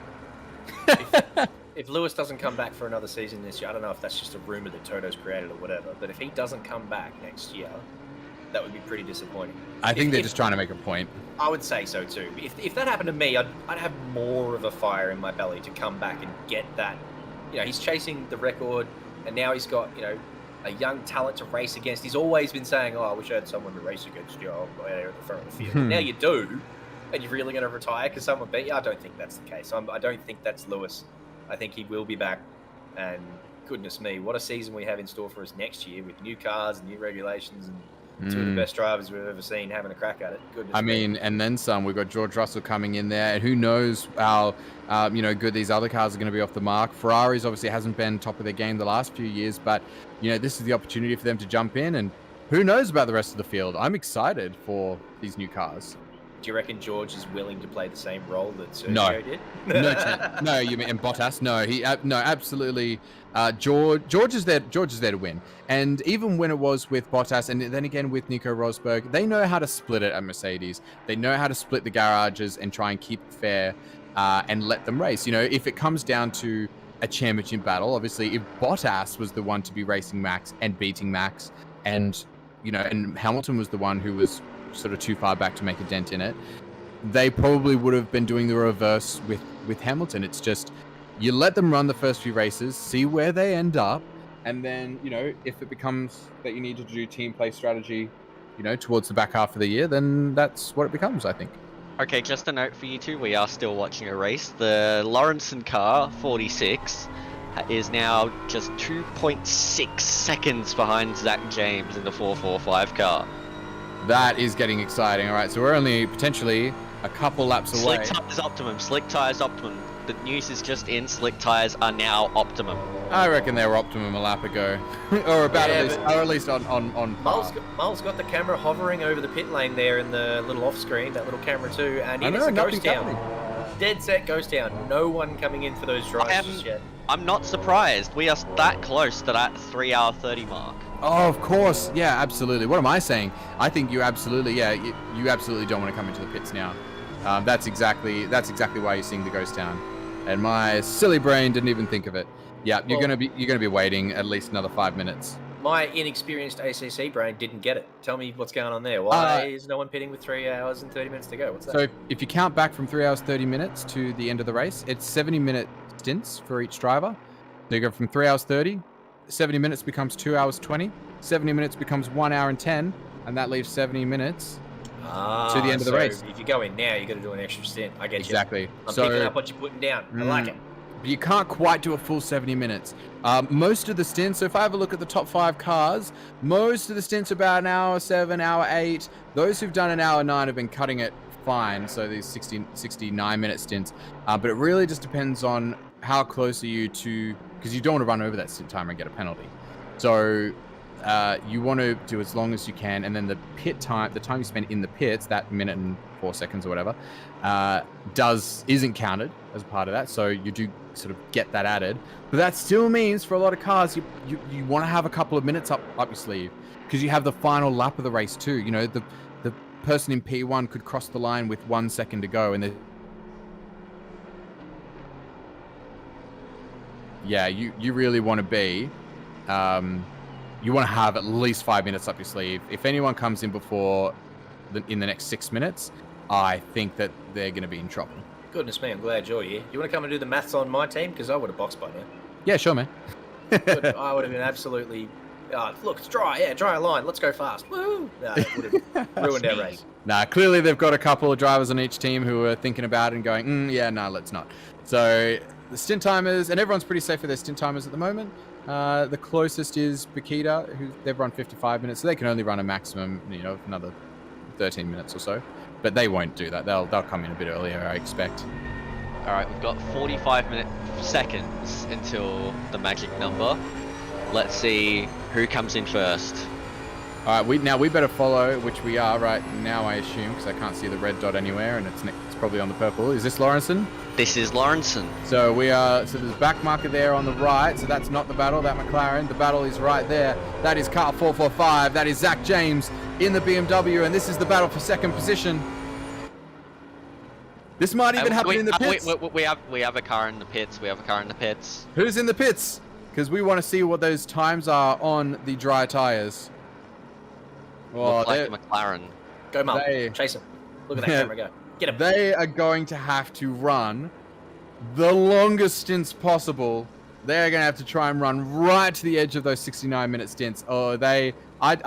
If Lewis doesn't come back for another season this year, I don't know if that's just a rumor that Toto's created or whatever, but if he doesn't come back next year, that would be pretty disappointing. I think they're just trying to make a point. I would say so too. If that happened to me, I'd have more of a fire in my belly to come back and get that. He's chasing the record, and now he's got a young talent to race against. He's always been saying, "Oh, I wish I had someone to race against you there at the front of the field." Now you do, and you're really going to retire because someone beat you. I don't think that's the case. I don't think that's Lewis. I think he will be back, and goodness me, what a season we have in store for us next year with new cars and new regulations and two of the best drivers we've ever seen having a crack at it. Goodness I me. mean, and then some. We've got George Russell coming in there, and who knows how good these other cars are going to be off the mark. Ferraris obviously hasn't been top of their game the last few years, but this is the opportunity for them to jump in, and who knows about the rest of the field. I'm excited for these new cars. Do you reckon George is willing to play the same role that Sergio No. did? No chance. No, you mean and Bottas? No, no, absolutely. George is there. George is there to win. And even when it was with Bottas, and then again with Nico Rosberg, they know how to split it at Mercedes. They know how to split the garages and try and keep it fair and let them race. If it comes down to a championship battle, obviously, if Bottas was the one to be racing Max and beating Max, and and Hamilton was the one who was sort of too far back to make a dent in it, they probably would have been doing the reverse with Hamilton. It's just you let them run the first few races, see where they end up, and then if it becomes that you need to do team play strategy towards the back half of the year, then that's what it becomes, I think. Okay, just a note for you two, we are still watching a race. The Lawrenson car, 46, is now just 2.6 seconds behind Zach James in the 445 car. That is getting exciting. All right, so we're only potentially a couple laps away. Slick tyres optimum. Slick tyres optimum. The news is just in. Slick tyres are now optimum. I reckon they were optimum a lap ago, or about at least on par. Miles got the camera hovering over the pit lane there in the little off screen, that little camera too, and it is a ghost town. Dead set ghost town. No one coming in for those drives just yet. I'm not surprised. We are that close to that 3-hour 30 mark. Oh, of course. Yeah, absolutely. What am I saying? I think you absolutely, you absolutely don't want to come into the pits now. That's exactly why you're seeing the ghost town. And my silly brain didn't even think of it. Yeah, you're gonna be waiting at least another 5 minutes. My inexperienced ACC brain didn't get it. Tell me what's going on there. Why is no one pitting with 3 hours and 30 minutes to go? What's that? So if you count back from 3 hours 30 minutes to the end of the race, it's 70-minute stints for each driver. So you go from 3 hours 30, 70 minutes becomes 2 hours 20, 70 minutes becomes 1 hour and 10, and that leaves 70 minutes to the end of the race. If you go in now, you got to do an extra stint. I get Exactly. you. I'm picking up what you're putting down. I like it. But you can't quite do a full 70 minutes. Most of the stints, so if I have a look at the top 5 cars, most of the stints are about an hour 7, hour 8. Those who've done an hour 9 have been cutting it fine, so these 69-minute stints. But it really just depends on how close are you to, because you don't want to run over that stint timer and get a penalty. So you want to do as long as you can, and then the pit time, the time you spend in the pits, that minute and 4 seconds or whatever, isn't counted as part of that. So you do sort of get that added, but that still means for a lot of cars you want to have a couple of minutes up your sleeve, because you have the final lap of the race too. You know, the person in P1 could cross the line with 1 second to go, and you really want to be you want to have at least 5 minutes up your sleeve. If anyone comes in before in the next 6 minutes, I think that they're going to be in trouble. Goodness me, I'm glad you're here. You want to come and do the maths on my team? Because I would have boxed by now. Yeah, sure, man. I would have been absolutely... look, it's dry. Yeah, dry line. Let's go fast. Woo! No, it would have ruined our race. Nah, clearly they've got a couple of drivers on each team who are thinking about it and going, let's not. So the stint timers, and everyone's pretty safe with their stint timers at the moment. The closest is Bakita, who they've run 55 minutes, so they can only run a maximum, of another 13 minutes or so. But they won't do that. They'll come in a bit earlier, I expect. All right, we've got 45 seconds until the magic number. Let's see who comes in first. All right, we better follow, which we are right now, I assume, because I can't see the red dot anywhere, and it's probably on the purple. Is this Lawrenson? This is Lawrenson. So so there's a back marker there on the right, so that's not the battle, that McLaren. The battle is right there. That is car 445. That is Zach James in the BMW, and this is the battle for second position. This might even happen in the pits. We have a car in the pits. Who's in the pits? Because we want to see what those times are on the dry tires. Looks like a McLaren. Go, Mum. Chase him. Look at that camera go. Get him. They are going to have to run the longest stints possible. They're going to have to try and run right to the edge of those 69-minute stints. I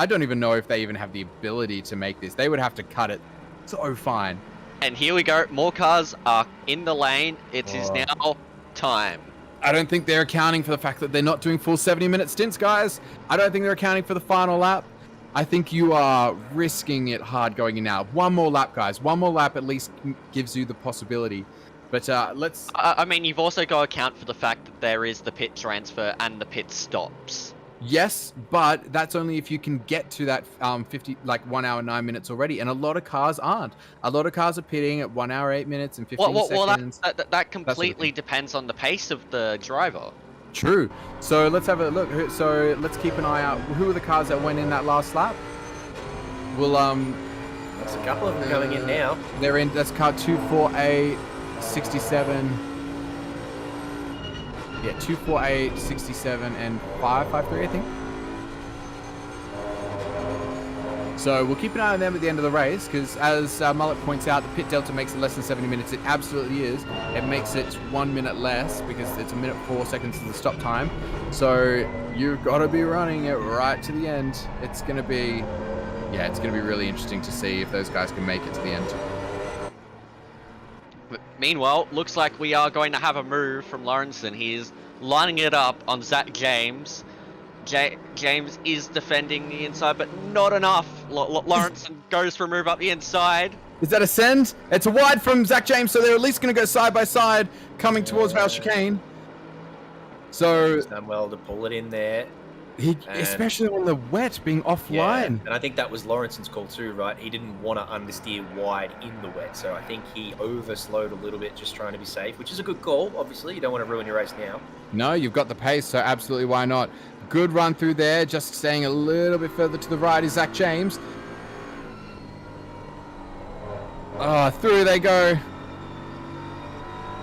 don't even know if they even have the ability to make this. They would have to cut it so fine. And here we go. More cars are in the lane. It is now time. I don't think they're accounting for the fact that they're not doing full 70-minute stints, guys. I don't think they're accounting for the final lap. I think you are risking it hard going in now. One more lap, guys. One more lap at least gives you the possibility. But let's... I mean, you've also got to account for the fact that there is the pit transfer and the pit stops. Yes, but that's only if you can get to that 1 hour 9 minutes already, and a lot of cars aren't. A lot of cars are pitting at 1 hour 8 minutes and 15 seconds. That completely depends on the pace of the driver. True. So let's have a look. So let's keep an eye out. Who are the cars that went in that last lap? We'll There's a couple of them going in now. They're in. That's car 24A 67. Yeah, 248, 67, and 553, I think. So we'll keep an eye on them at the end of the race, because as Mullet points out, the pit delta makes it less than 70 minutes. It absolutely is. It makes it 1 minute less, because it's 1 minute 4 seconds to the stop time. So you've got to be running it right to the end. It's going to be, it's going to be really interesting to see if those guys can make it to the end. Meanwhile, looks like we are going to have a move from Lawrenson. He's lining it up on Zach James. James is defending the inside, but not enough. Lawrenson goes for a move up the inside. Is that a send? It's a wide from Zach James, so they're at least going to go side by side, coming towards Val Chicane. So he's done well to pull it in there. Especially on the wet, being offline. Yeah, and I think that was Lawrenson's call too, right? He didn't want to understeer wide in the wet, so I think he overslowed a little bit, just trying to be safe, which is a good call, obviously. You don't want to ruin your race now. No, you've got the pace, so absolutely why not? Good run through there, just staying a little bit further to the right is Zach James. Through they go.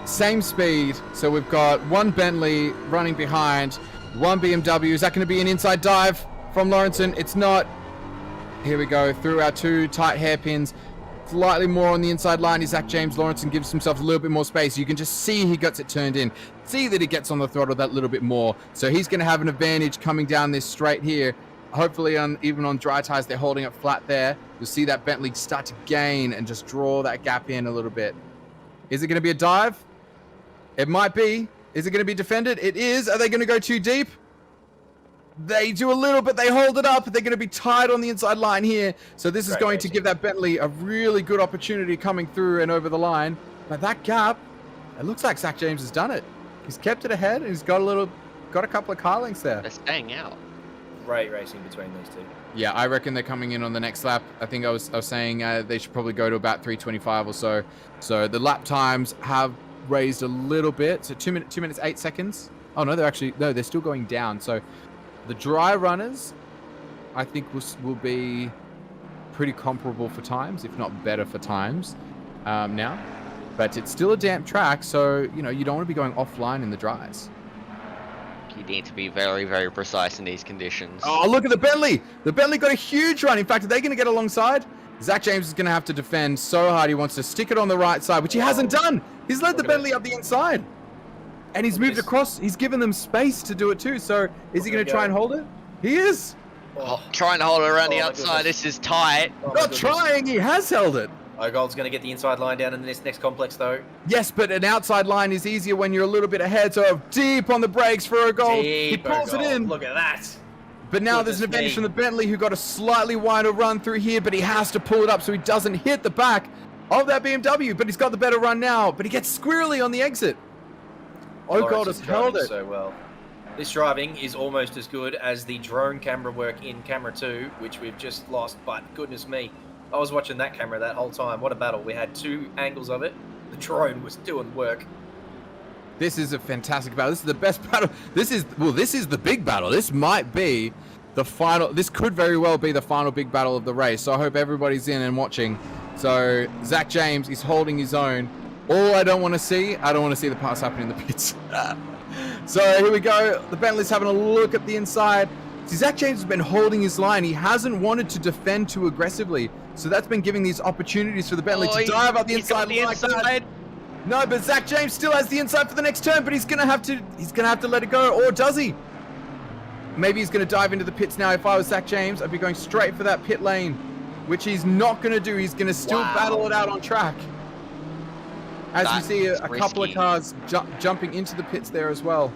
Same speed, so we've got one Bentley running behind, one BMW. Is that going to be an inside dive from Lawrenson? It's not. Here we go, through our two tight hairpins. Slightly more on the inside line is Zach James. Lawrenson gives himself a little bit more space. You can just see he gets it turned in. See that he gets on the throttle that little bit more. So he's going to have an advantage coming down this straight here. hopefully even on dry tires, they're holding it flat there. You'll see that Bentley start to gain and just draw that gap in a little bit. Is it going to be a dive? It might be. Is it going to be defended? It is. Are they going to go too deep? They do a little bit. They hold it up. They're going to be tied on the inside line here. So this is going to give that Bentley a really good opportunity coming through and over the line. But that gap, it looks like Zach James has done it. He's kept it ahead, and he's got a couple of car lengths there. They're staying out. Great racing between these two. Yeah, I reckon they're coming in on the next lap. I think I was saying they should probably go to about 3:25 or so. So the lap times have raised a little bit. So 2 minutes 8 seconds. Oh no, they're still going down. So the dry runners, I think will be pretty comparable for times, if not better for times now. But it's still a damp track, so you don't want to be going offline in the dries. You need to be very, very precise in these conditions. Oh, look at the Bentley! The Bentley got a huge run. In fact, are they going to get alongside? Zach James is going to have to defend so hard. He wants to stick it on the right side, which he hasn't done. He's led the Bentley up the inside. And he's moved across. He's given them space to do it too. So is he going to try and hold it? He is. Trying to hold it around the outside. This is tight. Not trying. He has held it. Ogold's going to get the inside line down in this next complex, though. Yes, but an outside line is easier when you're a little bit ahead. So deep on the brakes for Ogold. He pulls it in. Look at that. But now there's an advantage from the Bentley, who got a slightly wider run through here, but he has to pull it up so he doesn't hit the back of that BMW. But he's got the better run now, but he gets squirrely on the exit. Ogold has held it so well. This driving is almost as good as the drone camera work in camera 2, which we've just lost, but goodness me. I was watching that camera that whole time. What a battle. We had 2 angles of it. The drone was doing work. This is a fantastic battle. This is the best battle. This is the big battle. This might be the final. This could very well be the final big battle of the race. So I hope everybody's in and watching. So Zach James is holding his own. All I don't want to see the pass happen in the pits. So here we go. The Bentley's having a look at the inside. See, Zach James has been holding his line. He hasn't wanted to defend too aggressively. So that's been giving these opportunities for the Bentley to dive up the inside like that. No, but Zach James still has the inside for the next turn, but he's gonna have to let it go, or does he? Maybe he's gonna dive into the pits now. If I was Zach James, I'd be going straight for that pit lane, which he's not gonna do. He's gonna still battle it out on track. As you see a couple of cars jumping into the pits there as well.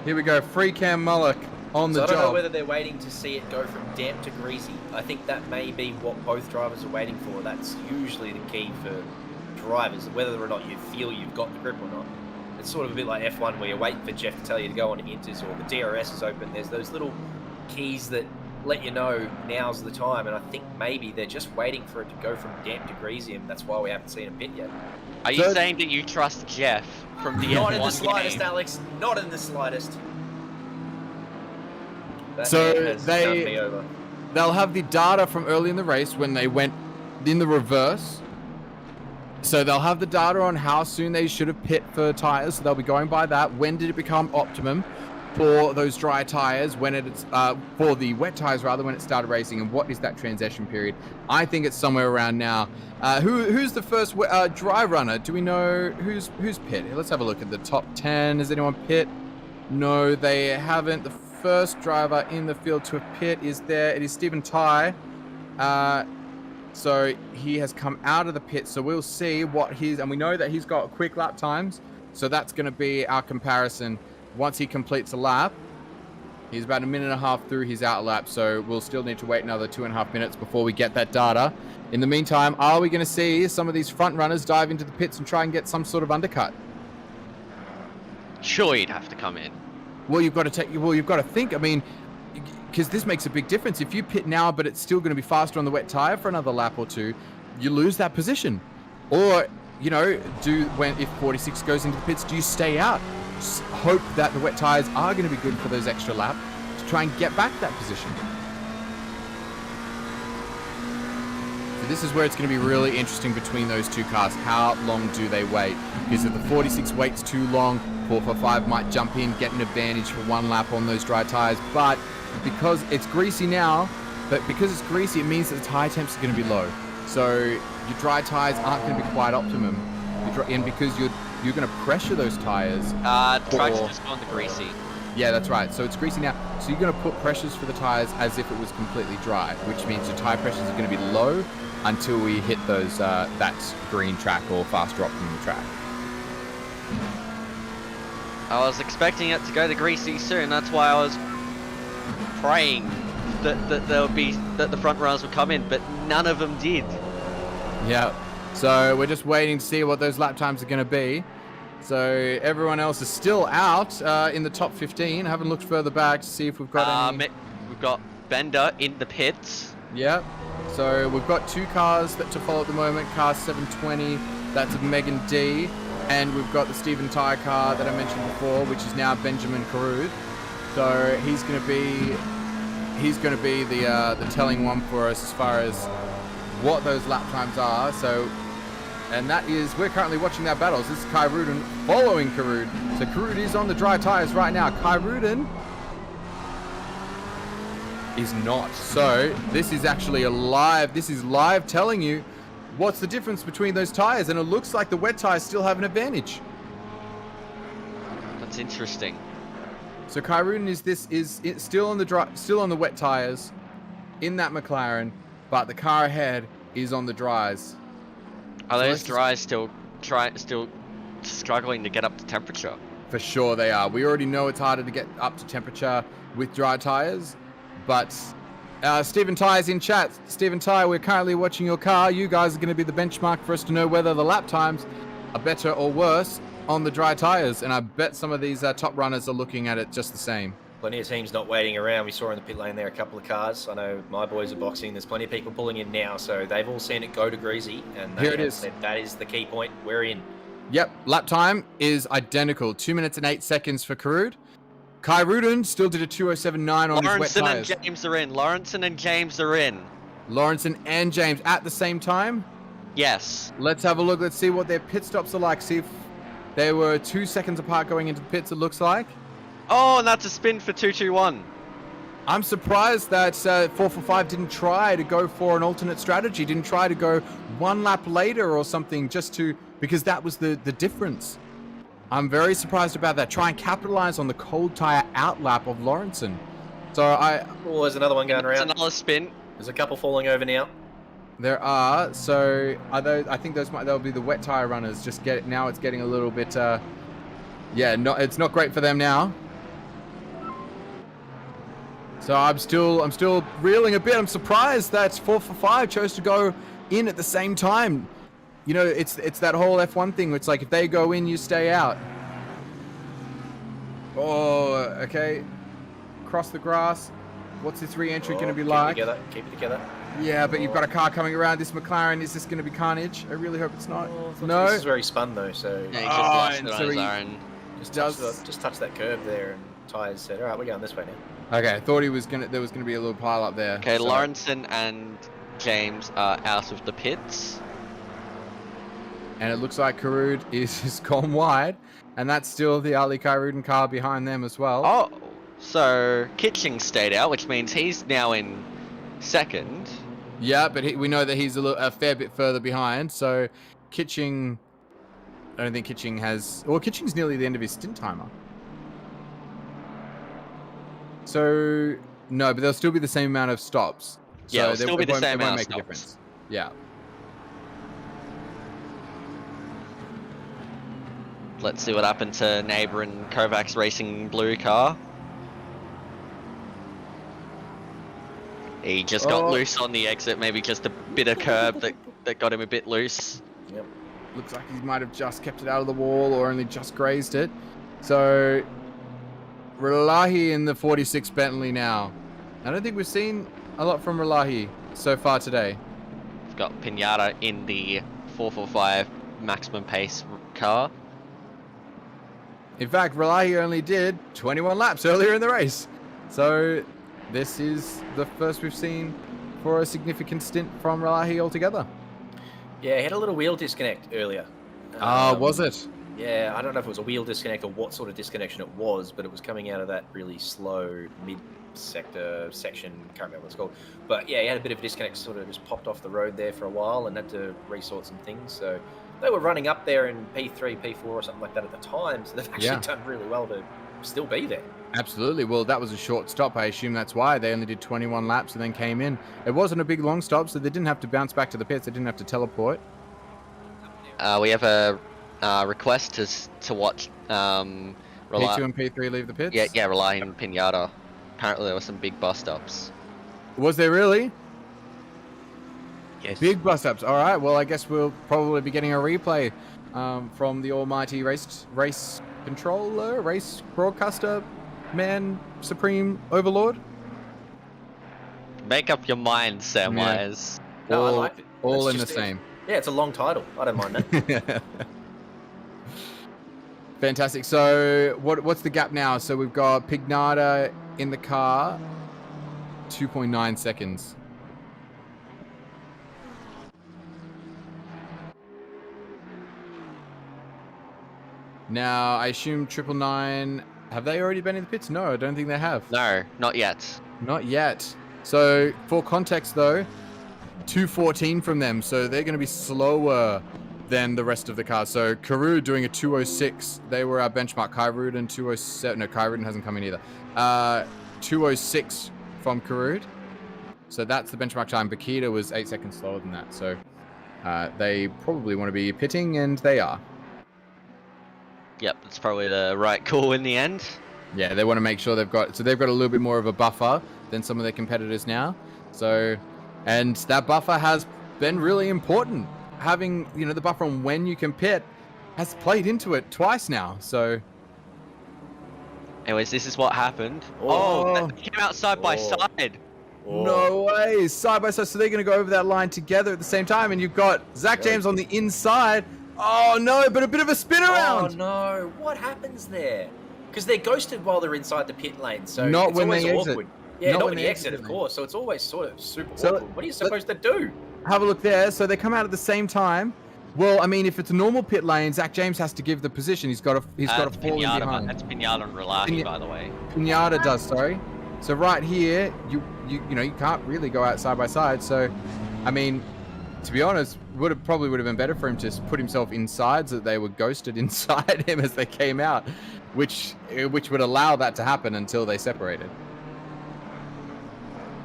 Here we go, free Cam Mullock on the job. I don't know whether they're waiting to see it go from damp to greasy. I think that may be what both drivers are waiting for. That's usually the key for drivers, whether or not you feel you've got the grip or not. It's sort of a bit like F1 where you're waiting for Jeff to tell you to go on inters, or the DRS is open. There's those little keys that let you know now's the time, and I think maybe they're just waiting for it to go from damp to greasy, and that's why we haven't seen a pit yet. Are you saying that you trust Jeff from the Not F1 in the sligest, game? Alex. Not in the slightest. That So man has done me over. they'll have the data from early in the race when they went in the reverse. So they'll have the data on how soon they should have pit for tires. So they'll be going by that. When did it become optimum for those dry tires? When it's for the wet tires rather, when it started racing, and what is that transition period? I think it's somewhere around now. Who's the first dry runner? Do we know who's pit? Let's have a look at the top 10. Has anyone pit? No, they haven't. The first driver in the field to a pit is there. It is Stephen Ty. So he has come out of the pit. So we'll see what and we know that he's got quick lap times. So that's going to be our comparison. Once he completes a lap, he's about 1.5 minutes through his out lap. So we'll still need to wait another 2.5 minutes before we get that data. In the meantime, are we going to see some of these front runners dive into the pits and try and get some sort of undercut? Sure, you'd have to come in. Well, you've got to think. I mean, because this makes a big difference. If you pit now, but it's still going to be faster on the wet tire for another lap or two, you lose that position. Or, if 46 goes into the pits, do you stay out? Just hope that the wet tires are going to be good for those extra laps to try and get back that position. So this is where it's going to be really interesting between those two cars. How long do they wait? Because if the 46 waits too long, 445 might jump in, get an advantage for one lap on those dry tires. But because it's greasy now, it means that the tire temps are going to be low. So your dry tires aren't going to be quite optimum. And because you're going to pressure those tires. Try to just go on the greasy. Yeah, that's right. So it's greasy now. So you're going to put pressures for the tyres as if it was completely dry, which means your tyre pressures are going to be low until we hit those that green track or fast drop from the track. I was expecting it to go to greasy soon. That's why I was praying that the front runners would come in, but none of them did. Yeah. So we're just waiting to see what those lap times are going to be. So everyone else is still out in the top 15. I haven't looked further back to see if we've got any. We've got Bender in the pits. Yeah. So we've got 2 cars to follow at the moment. Car 720, that's of Megan D. And we've got the Stephen Tyre car that I mentioned before, which is now Benjamin Caruth. So he's going to be the telling one for us as far as what those lap times are. So, and that is, we're currently watching their battles. This is Kai Rudin following Karud. So Karud is on the dry tires right now. Kai Rudin is not. So this is actually this is live telling you what's the difference between those tires, and it looks like the wet tires still have an advantage. That's interesting. So Kai Rudin is still on the wet tires in that McLaren, but the car ahead is on the dries. Are those dries still struggling to get up to temperature? For sure they are. We already know it's harder to get up to temperature with dry tires, but Stephen Tyre's in chat. Stephen Tyre, we're currently watching your car. You guys are going to be the benchmark for us to know whether the lap times are better or worse on the dry tires, and I bet some of these top runners are looking at it just the same. Plenty of teams not waiting around. We saw in the pit lane there a couple of cars. I know my boys are boxing. There's plenty of people pulling in now, so they've all seen it go to greasy, and Here it have is. said that is the key point. We're in. Yep, lap time is identical. 2 minutes and 8 seconds for Karud. Kai Rudin still did a 2:07.9 on his wet tires. Lawrenson and James are in. Lawrenson and James are in. Lawrenson and James at the same time? Yes. Let's have a look. Let's see what their pit stops are like. See if they were 2 seconds apart going into the pits, it looks like. Oh, and that's a spin for 221. I'm surprised that 445 didn't try to go for an alternate strategy, didn't try to go 1 lap later or something because that was the difference. I'm very surprised about that. Try and capitalize on the cold tire outlap of Lawrenson. So Oh, there's another one going around. Another spin. There's a couple falling over now. There are. So I think they'll be the wet tire runners. Now it's getting a little bit. It's not great for them now. So I'm still reeling a bit. I'm surprised that 445 chose to go in at the same time. You know, it's that whole F1 thing. It's like if they go in, you stay out. Oh, okay. Cross the grass. What's this re-entry going to be like? Keep it together. Yeah, but you've got a car coming around. This McLaren, is this going to be carnage? I really hope it's not. No. This is where he spun though, so. Yeah, he just lost it on his own. Just touch that curve there, and Tyres said, "All right, we're going this way now." Okay, I thought there was going to be a little pile up there. Okay, so Lawrenson and James are out of the pits. And it looks like Karud is gone wide, and that's still the Ali Kairudin car behind them as well. Oh, so Kitching stayed out, which means he's now in second. Yeah, but we know that he's a fair bit further behind. So Kitching, I don't think Kitching has. Well, Kitching's nearly the end of his stint timer. So no, but there'll still be the same amount of stops. So Yeah, it'll still be the same amount of make a difference. Yeah. Let's see what happened to Neighbour and Kovac's racing blue car. He just got loose on the exit, maybe just a bit of curb that got him a bit loose. Yep. Looks like he might have just kept it out of the wall or only just grazed it. So Relahi in the 46 Bentley now. I don't think we've seen a lot from Relahi so far today. We've got Pinata in the 445 maximum pace car. In fact, Relahi only did 21 laps earlier in the race. So this is the first we've seen for a significant stint from Relahi altogether. Yeah, he had a little wheel disconnect earlier. Was it? Yeah, I don't know if it was a wheel disconnect or what sort of disconnection it was, but it was coming out of that really slow mid-sector section, can't remember what it's called. But yeah, he had a bit of a disconnect, sort of just popped off the road there for a while and had to resort some things. So they were running up there in P3, P4 or something like that at the time, so they've actually done really well to still be there. Absolutely. Well, that was a short stop. I assume that's why they only did 21 laps and then came in. It wasn't a big long stop, so they didn't have to bounce back to the pits. They didn't have to teleport. We have a request to watch P2 and P3 leave the pits? Yeah, Rely and Pinata. Apparently there were some big bust ups. Was there really? Yes. Big bust ups. All right. Well, I guess we'll probably be getting a replay from the almighty race controller, race broadcaster, man, supreme overlord. Make up your mind, Samwise. Yeah. No, I like it. All in the same. Yeah, it's a long title. I don't mind that. Fantastic. So what's the gap now? So we've got Pignata in the car, 2.9 seconds. Now, I assume 999, have they already been in the pits? No, I don't think they have. No, not yet. Not yet. So, for context though, 214 from them, so they're going to be slower than the rest of the cars. So, Karud doing a 206, they were our benchmark. Kyruden 207, no, Kyruden hasn't come in either. 206 from Karud. So that's the benchmark time. Bakita was 8 seconds slower than that. So, they probably want to be pitting, and they are. Yep, that's probably the right call in the end. Yeah, they want to make sure they've got a little bit more of a buffer than some of their competitors now. So, and that buffer has been really important. Having, the buffer on when you can pit has played into it twice now. So, anyways, this is what happened. Oh, they came out side by side. No way, side by side. So they're going to go over that line together at the same time, and you've got Zach James on the inside. Oh no, but a bit of a spin around. Oh no, what happens there? Because they're ghosted while they're inside the pit lane, so not it's when always they awkward. exit. Yeah, not when they exit, of course. So it's always sort of super awkward. What are you supposed to do? Have a look there. So they come out at the same time. Well, I mean, if it's a normal pit lane, Zach James has to give the position. He's got to fall in behind. That's Pinata and Relahi, by the way. Pinata does, sorry. So right here, you can't really go out side by side. So, I mean, to be honest, probably would have been better for him to put himself inside so that they were ghosted inside him as they came out, which would allow that to happen until they separated.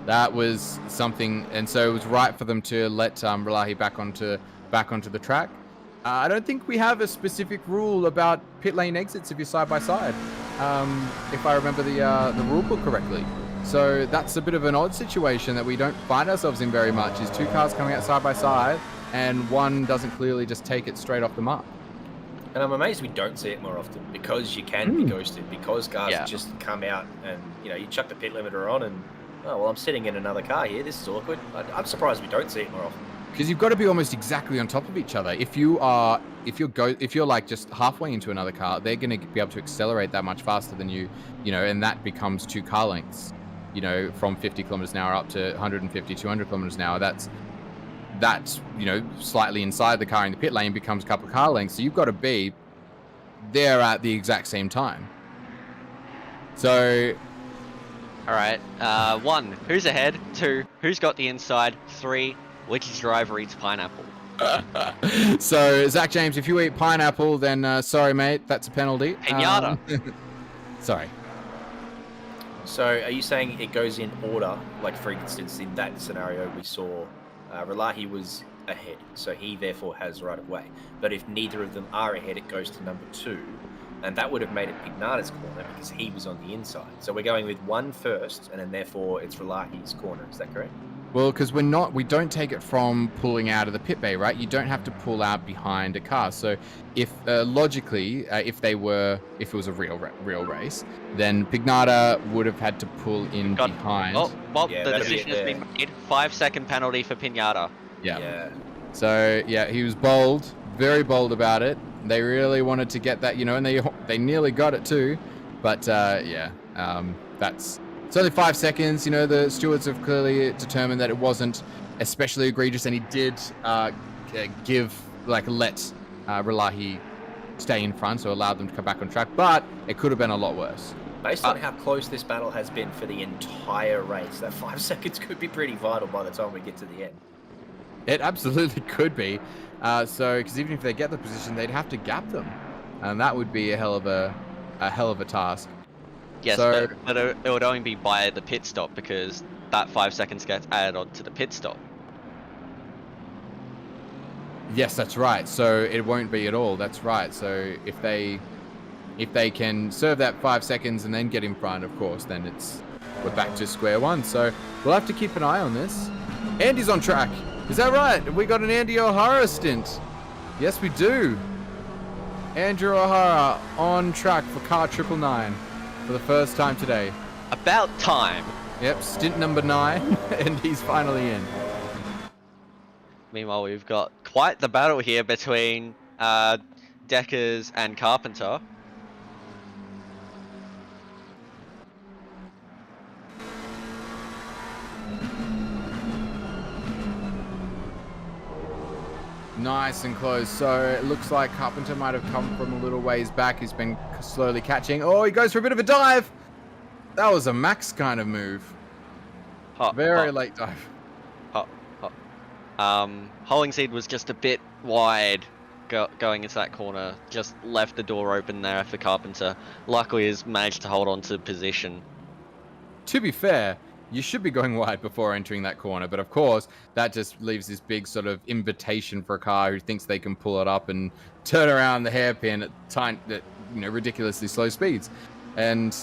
That was something, and so it was right for them to let Relahi back onto the track. I don't think we have a specific rule about pit lane exits if you're side by side, if I remember the rule book correctly. So that's a bit of an odd situation that we don't find ourselves in very much, is two cars coming out side by side and one doesn't clearly just take it straight off the mark. And I'm amazed we don't see it more often, because you can be ghosted, because cars just come out and, you chuck the pit limiter on and, oh, well, I'm sitting in another car here. This is awkward. I'm surprised we don't see it more often. Because you've got to be almost exactly on top of each other. If you're like just halfway into another car, they're going to be able to accelerate that much faster than you, and that becomes 2 car lengths, from 50 kilometers an hour up to 150, 200 kilometers an hour. That's slightly inside the car in the pit lane becomes a couple of car lengths. So you've got to be there at the exact same time. So, all right. 1, who's ahead? 2, who's got the inside? 3, which driver eats pineapple? So, Zach James, if you eat pineapple, then sorry, mate, that's a penalty. Pinata. Sorry. So, are you saying it goes in order? Like, for instance, in that scenario, we saw Relahi was ahead, so he therefore has right of way. But if neither of them are ahead, it goes to number 2, and that would have made it Pignata's corner because he was on the inside. So we're going with 1 first, and then therefore it's Relahi's corner. Is that correct? Well, because we don't take it from pulling out of the pit bay, right? You don't have to pull out behind a car. So if logically, if it was a real race, then Pignata would have had to pull in behind. Well, the decision has been made. 5-second penalty for Pinata. Yeah. So yeah, he was bold, very bold about it. They really wanted to get that, and they nearly got it too. But it's only 5 seconds. The stewards have clearly determined that it wasn't especially egregious, and he did let Relahi stay in front, so allowed them to come back on track. But it could have been a lot worse. Based on how close this battle has been for the entire race, that 5 seconds could be pretty vital by the time we get to the end. It absolutely could be. Because even if they get the position, they'd have to gap them, and that would be a hell of a task. Yes, So, but it would only be by the pit stop because that 5 seconds gets added on to the pit stop. yes, that's right. So it won't be at all. That's right. So if they can serve that 5 seconds and then get in front, of course, then we're back to square one. So we'll have to keep an eye on this. Andy's on track. Is that right? We got an Andy O'Hara stint. Yes, we do. Andrew O'Hara on track for car 999 for the first time today. About time. Yep, stint number 9, and he's finally in. Meanwhile, we've got quite the battle here between Deckers and Carpenter. Nice and close. So it looks like Carpenter might have come from a little ways back. He's been slowly catching. Oh, he goes for a bit of a dive. That was a Max kind of move. Very late dive. Hollingshead was just a bit wide going into that corner. Just left the door open there for Carpenter. Luckily, he's managed to hold on to position. To be fair, you should be going wide before entering that corner, but of course, that just leaves this big sort of invitation for a car who thinks they can pull it up and turn around the hairpin at ridiculously slow speeds. And,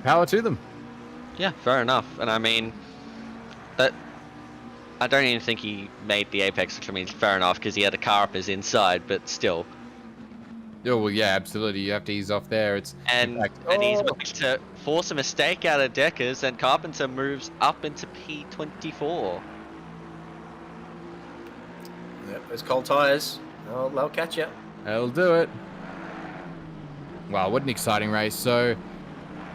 power to them. Yeah, fair enough. And I mean, I don't even think he made the apex, which I mean, fair enough, because he had a car up his inside, but still. Oh, well, yeah, absolutely. You have to ease off there. He's managed to force a mistake out of Deckers, and Carpenter moves up into P24. Yep, those cold tyres. They'll catch you. They'll do it. Wow, what an exciting race. So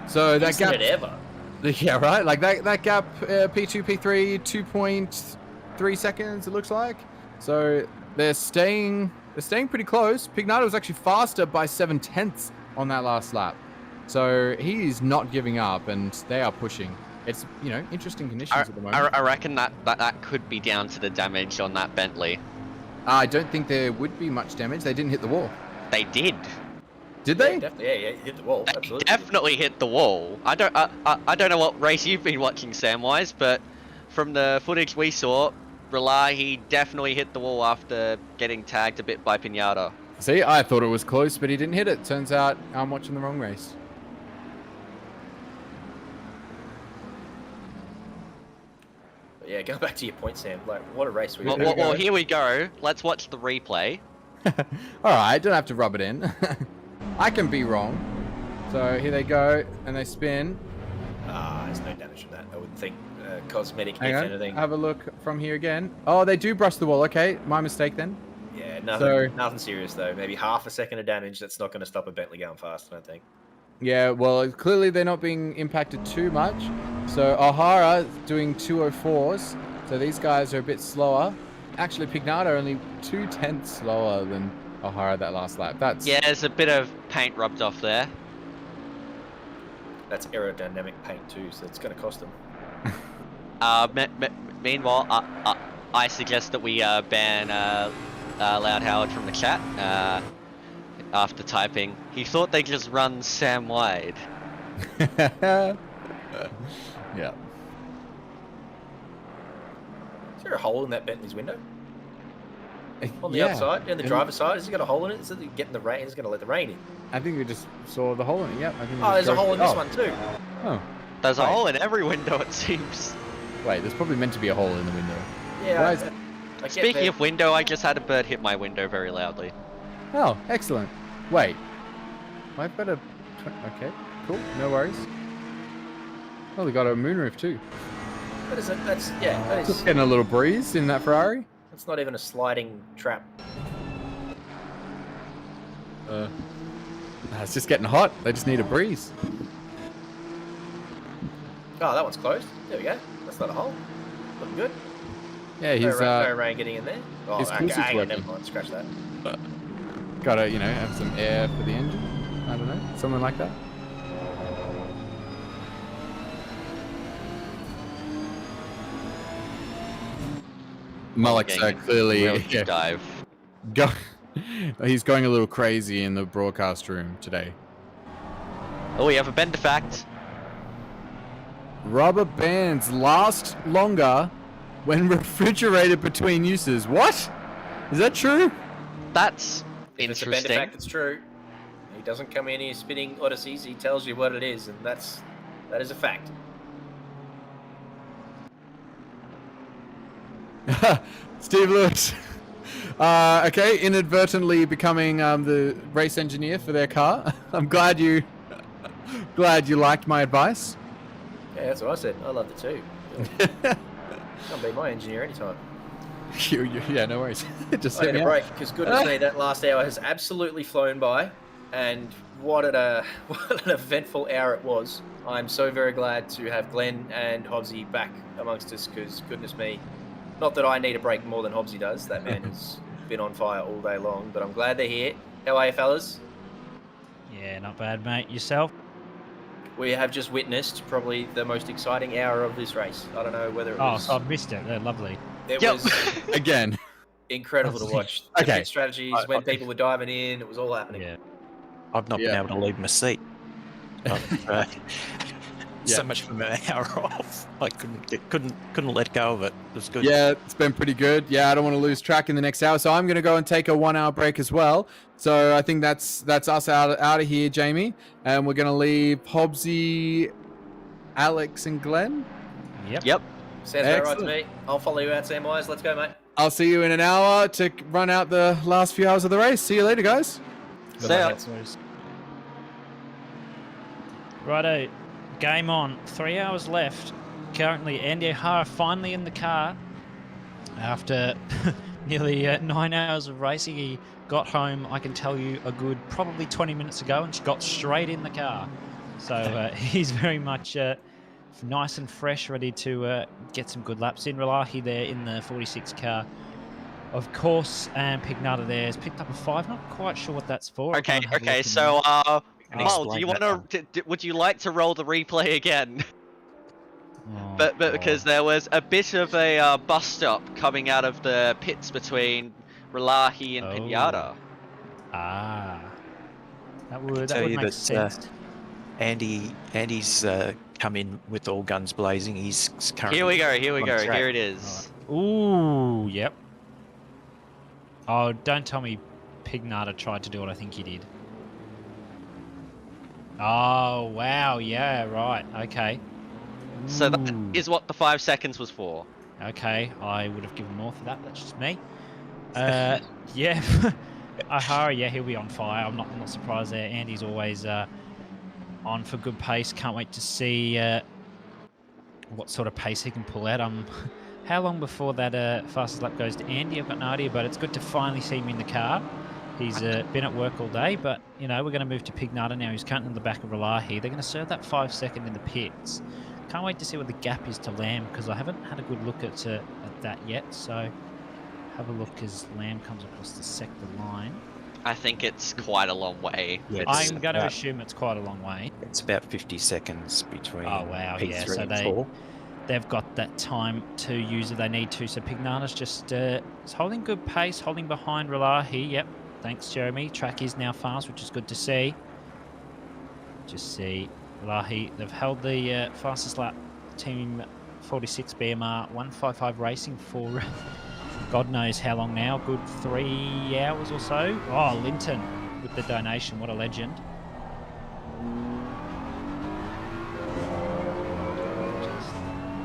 that gap... ever. Yeah, right? Like that gap, P2, P3, 2.3 seconds, it looks like. So they're staying pretty close. Pignato was actually faster by 7/10 on that last lap. So he's not giving up, and they are pushing. It's, interesting conditions at the moment. I reckon that could be down to the damage on that Bentley. I don't think there would be much damage. They didn't hit the wall. They did. Did they? Yeah, hit the wall. They absolutely. definitely hit the wall. I don't know what race you've been watching, Samwise, but from the footage we saw, he definitely hit the wall after getting tagged a bit by Pinata. See, I thought it was close, but he didn't hit it. Turns out I'm watching the wrong race. But yeah, going back to your point, Sam. Like, what a race we had. Well, here we go. Let's watch the replay. All right, don't have to rub it in. I can be wrong. So here they go, and they spin. There's no damage from that. I wouldn't think. Cosmetic, Hang if on. anything. Have a look from here again. Oh, they do brush the wall. Okay, my mistake then. Yeah, nothing serious though. Maybe half a second of damage. That's not going to stop a Bentley going fast, I don't think. Yeah, well, clearly they're not being impacted too much. So O'Hara doing 204s. So these guys are a bit slower. Actually, Pignato only 0.2 slower than O'Hara that last lap. Yeah, there's a bit of paint rubbed off there. That's aerodynamic paint too, so it's going to cost them. Meanwhile, I suggest that we ban Loud Howard from the chat after typing. He thought they just run Sam Wide. Yeah. Is there a hole in that Bentley's window? On the Yeah. outside, in the driver's side, has he got a hole in it? Is it getting the rain? He's going to let the rain in. I think we just saw the hole in it. Yep. I think There's a hole in this one too. Oh. There's a hole in every window, it seems. Wait, there's probably meant to be a hole in the window. Yeah. Speaking of window, I just had a bird hit my window very loudly. Oh, excellent. Wait. I've got a... Okay, cool. No worries. Oh, we got a moonroof too. That is Just getting a little breeze in that Ferrari. It's not even a sliding trap. It's just getting hot. They just need a breeze. Oh, that one's closed. There we go. That's not a hole. Looking good. Yeah, he's no rain getting in there. Oh, his cool suit's working. never mind. Scratch that. Gotta, have some air for the engine. I don't know, something like that. Mullock's clearly dive. He's going a little crazy in the broadcast room today. Oh, we have a bender fact. Rubber bands last longer when refrigerated between uses. What? Is that true? That's If it's a interesting. bender fact, it's true. He doesn't come in here spitting oddities. He tells you what it is, and that is a fact. Steve Lewis. Okay, inadvertently becoming the race engineer for their car. I'm glad you liked my advice. Yeah, that's what I said. I loved it too. Come be my engineer anytime. Yeah, no worries. Just I hit need me a up. break because goodness me, that last hour has absolutely flown by, and what an eventful hour it was. I'm so very glad to have Glenn and Hobbsy back amongst us because goodness me, not that I need a break more than Hobbsy does. That man has been on fire all day long, but I'm glad they're here. How are you, fellas? Yeah, not bad, mate. Yourself? We have just witnessed probably the most exciting hour of this race. I don't know whether it was... Oh, I've missed it. They're lovely. It was again incredible to watch. The Okay. pit strategies, when people were diving in, it was all happening. Yeah. I've not been able to leave my seat. So Yeah. much from an hour off. I couldn't let go of it. It was good. Yeah, it's been pretty good. Yeah, I don't want to lose track in the next hour, so I'm going to go and take a 1 hour break as well. So I think that's us out of here, Jamie, and we're going to leave Hobbsy, Alex, and Glenn. Yep. Sounds about right to me. I'll follow you out, Samwise. Let's go, mate. I'll see you in an hour to run out the last few hours of the race. See you later, guys. See ya. Righto. Game on. 3 hours left. Currently, Andy O'Hara finally in the car. After nearly 9 hours of racing, he got home, I can tell you, a good probably 20 minutes ago and got straight in the car. So he's very much nice and fresh, ready to get some good laps in. Relahi there in the 46 car. Of course, and Pignata there has picked up a 5. Not quite sure what that's for. Okay, so, Mal, do you want to? Would you like to roll the replay again? But because there was a bit of a bus stop coming out of the pits between Relahi and Pinata. That would tell you make that sense. Andy's come in with all guns blazing. He's currently Here we go. on track. Here it is. Ooh, yep. Oh, don't tell me Pignata tried to do what I think he did. Oh, wow. Yeah, right. Okay. So that is what the 5 seconds was for. Okay, I would have given more for that. That's just me. Yeah. O'Hara, yeah, he'll be on fire. I'm not surprised there. Andy's always on for good pace. Can't wait to see what sort of pace he can pull out. How long before that fastest lap goes to Andy? I've got no idea, but it's good to finally see him in the car. He's been at work all day, but, you know, we're going to move to Pignata now. He's currently in the back of Relahi. They're going to serve that 5 second in the pits. Can't wait to see what the gap is to Lamb, because I haven't had a good look at that yet. So have a look as Lamb comes across the sector line. I think it's quite a long way. Yeah, I'm going to assume it's quite a long way. It's about 50 seconds between Oh, wow, yeah. P3 So and 4. they've got that time to use if they need to. So Pignata's just is holding good pace, holding behind Relahi. Yep. Thanks, Jeremy. Track is now fast, which is good to see. Just see Relahi. They've held the fastest lap. Team 46 BMR 155 Racing for God knows how long now. Good 3 hours or so. Oh, Linton with the donation. What a legend.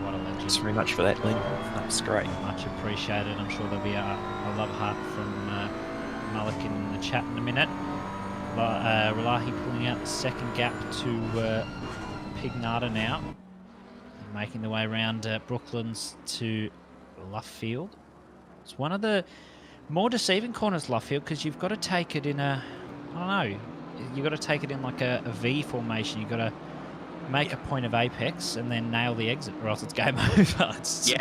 What a legend. Thanks very much for that, Lynn. That's great. Much appreciated. I'm sure there'll be a love heart from Malik in the chat in a minute. Relahi pulling out the second gap to Pignata now. Making the way around Brooklands to Luffield. It's one of the more deceiving corners, Luffield, because you've got to take it in a, I don't know, you've got to take it in like a V formation. You've got to make a point of apex and then nail the exit, or else it's game over. It's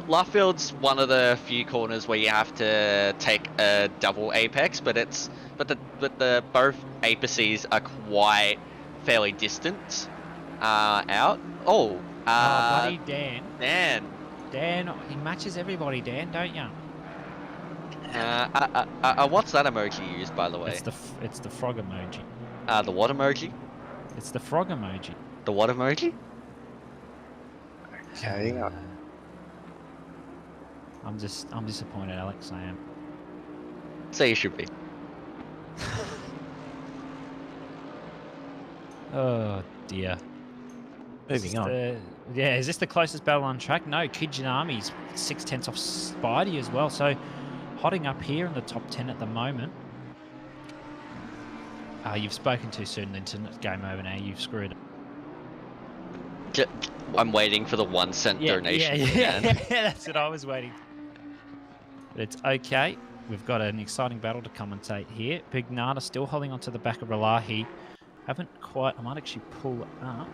Luffield's one of the few corners where you have to take a double apex, but the both apices are quite fairly distant out. Buddy Dan. Dan, he matches everybody, Dan, don't you? What's that emoji used, by the way? It's the frog emoji. The what emoji? It's the frog emoji. The what emoji? Okay. I'm disappointed, Alex. I am. So you should be. Oh dear. Moving on. Is this the closest battle on track? No, Kijinami's 6/10 off Spidey as well. So, hotting up here in the top 10 at the moment. You've spoken too soon, Linton. It's game over now. You've screwed it. I'm waiting for the 1 cent donation. Yeah, that's what I was waiting. But it's okay. We've got an exciting battle to commentate here. Pignata still holding onto the back of Relahi. Haven't quite. I might actually pull it up.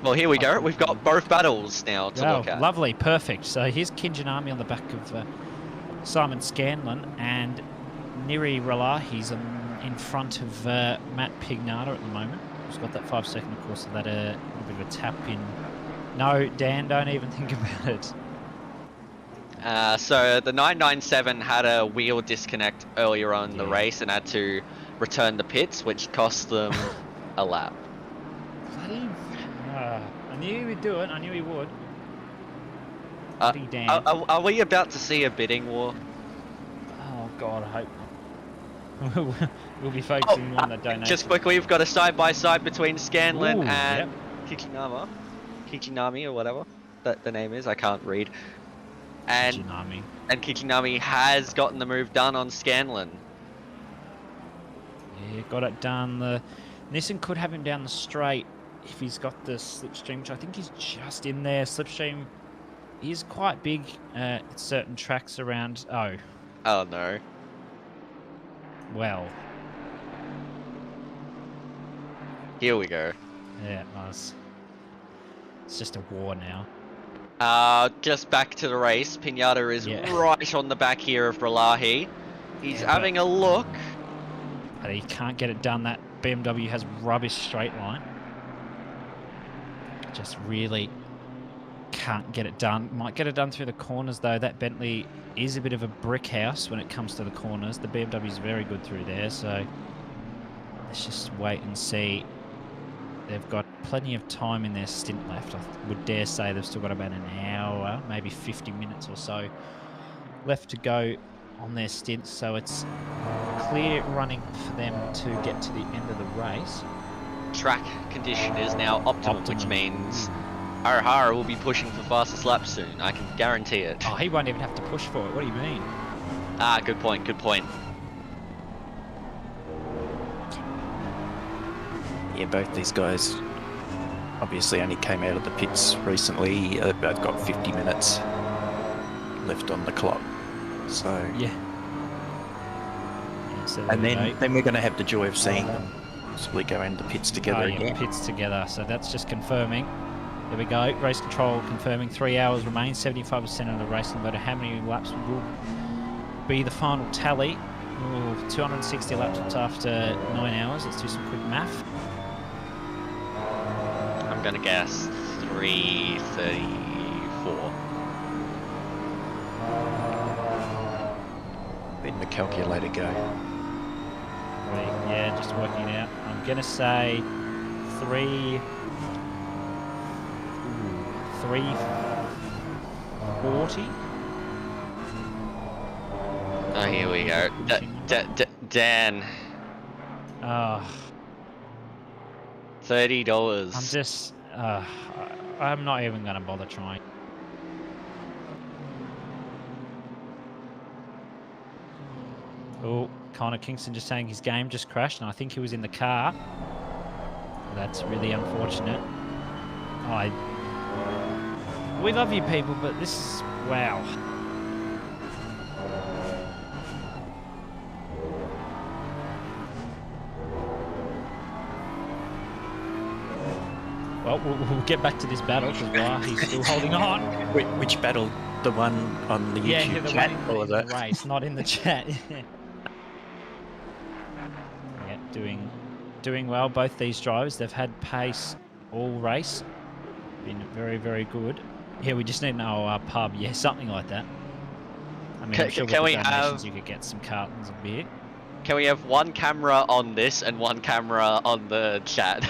Well, here we go. We've got both battles now to look at. Lovely, perfect. So here's Kijinami on the back of Simon Scanlon, and Niri Relahi's in front of Matt Pignata at the moment. He's got that 5 second, of course, of that a bit of a tap in. No, Dan, don't even think about it. So the 997 had a wheel disconnect earlier on in the race and had to return the pits, which cost them a lap. I knew he would do it. I knew he would. Dan. Are we about to see a bidding war? Oh God, I hope not. We'll be focusing on the donation. Just quickly, we've got a side-by-side between Scanlon and Kijinami or whatever that the name is. I can't read. And Kijinami has gotten the move done on Scanlon. Yeah, got it done. The Nissan could have him down the straight if he's got the slipstream, which I think he's just in there. Slipstream is quite big at certain tracks around. Oh no. Well. Here we go. Yeah, nice. It's just a war now. Just back to the race. Pinata is right on the back here of Relahi. He's having a look. But he can't get it done. That BMW has rubbish straight line. Just really can't get it done. Might get it done through the corners though. That Bentley is a bit of a brick house when it comes to the corners. The BMW is very good through there, so let's just wait and see. They've got plenty of time in their stint left. I would dare say they've still got about an hour, maybe 50 minutes or so left to go on their stint, so it's clear running for them to get to the end of the race. Track condition is now optimum. Which means O'Hara will be pushing for fastest lap soon. I can guarantee it. Oh, he won't even have to push for it. What do you mean? Good point, good point. Yeah, both these guys obviously only came out of the pits recently. They've both got 50 minutes left on the clock. So so and then we're going to have the joy of seeing them possibly go into pits together again. Pits together. So that's just confirming. There we go. Race control confirming 3 hours remain. 75% of the race. No matter how many laps will be the final tally. 260 laps after 9 hours. Let's do some quick math. I'm going to guess 3:34. Then the calculator go. Yeah, just working it out. I'm going to say 340. Oh, here we go. Dan. $30. I'm just... I'm not even going to bother trying. Oh, Connor Kingston just saying his game just crashed, and I think he was in the car. That's really unfortunate. We love you people, but this is... wow. Well, we'll get back to this battle because he's still holding on. Which battle? The one on the YouTube chat? Or the race, not in the chat. Yeah, doing well. Both these drivers, they've had pace all race. Been very, very good. Yeah, we just need our pub. Yeah, something like that. I mean, I'm sure with the donations you could get some cartons of beer. Can we have one camera on this and one camera on the chat?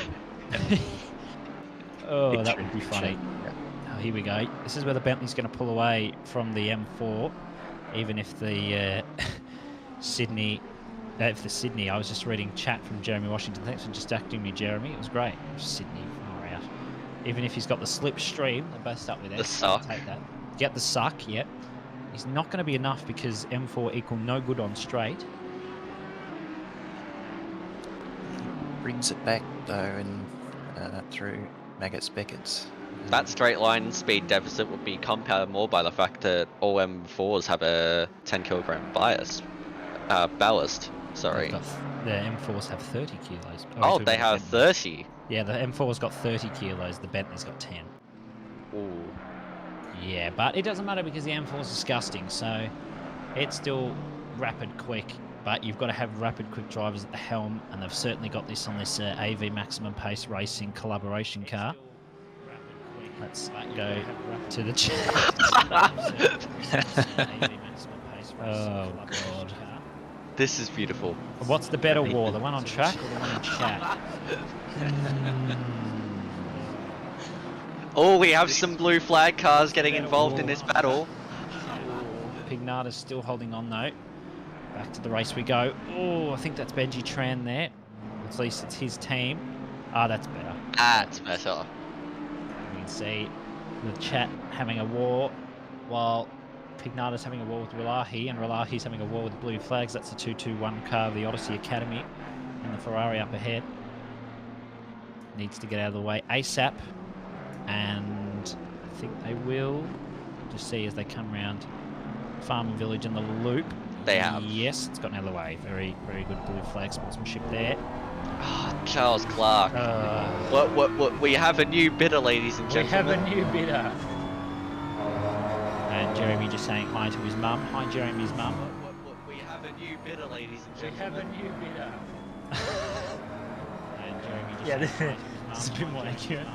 Oh, that would be funny. Oh, here we go. This is where the Bentley's going to pull away from the M4, even if the Sydney. For Sydney, I was just reading chat from Jeremy Washington. Thanks for distracting me, Jeremy. It was great. Sydney, far out. Even if he's got the slipstream, they're both up with it. The suck. Take that. Get the suck. Yep. He's not going to be enough because M4 equal no good on straight. Brings it back though, and through Maggots Beckett's. That straight line speed deficit would be compounded more by the fact that all M4s have a 10 kilogram ballast. Sorry. The M4s have 30 kilos. Oh, they have 30. Yeah, the M4's got 30 kilos. The Bentley's got 10. Ooh. Yeah, but it doesn't matter because the M4's disgusting. So it's still rapid, quick. But you've got to have rapid, quick drivers at the helm, and they've certainly got this on this AV Maximum Pace Racing collaboration car. Let's go to the chat. Oh, God. This is beautiful. What's the better war, the one on track or the one in chat? Oh, we have some blue flag cars getting involved in this battle. Pignata's still holding on, though. Back to the race we go. Oh, I think that's Benji Tran there. At least it's his team. Ah, that's better. That's better. You can see the chat having a war while Pignata's having a war with Rilahi, and Rilahi's having a war with Blue Flags. That's the 221 car of the Odyssey Academy, and the Ferrari up ahead. Needs to get out of the way ASAP, and I think they will. Just see as they come round Farming Village in the loop. They have. Yes, it's gotten out of the way. Very, very good Blue Flag sportsmanship there. Oh, Charles Clark. What? We have a new bidder, ladies and gentlemen. We have a new bidder. And Jeremy just saying hi to his mum. Hi, Jeremy's mum. We have a new bidder, ladies and We gentlemen. have a new bidder. And Jeremy just saying hi to his mum. It's a bit more accurate.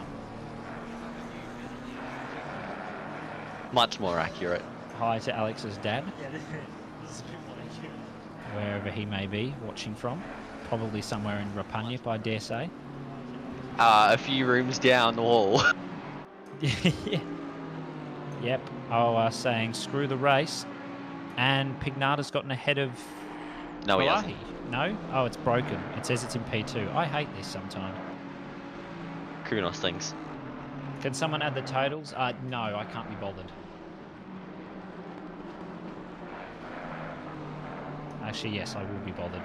Much more accurate. Hi to Alex's dad. Wherever he may be watching from. Probably somewhere in Rapanyip, I dare say. A few rooms down the hall. Yeah. Yep. Oh, saying screw the race. And Pignata's gotten ahead of No, he Rilahi. hasn't. No? Oh, it's broken. It says it's in P2. I hate this sometimes. Kunos things. Can someone add the totals? No, I can't be bothered. Actually, yes, I will be bothered.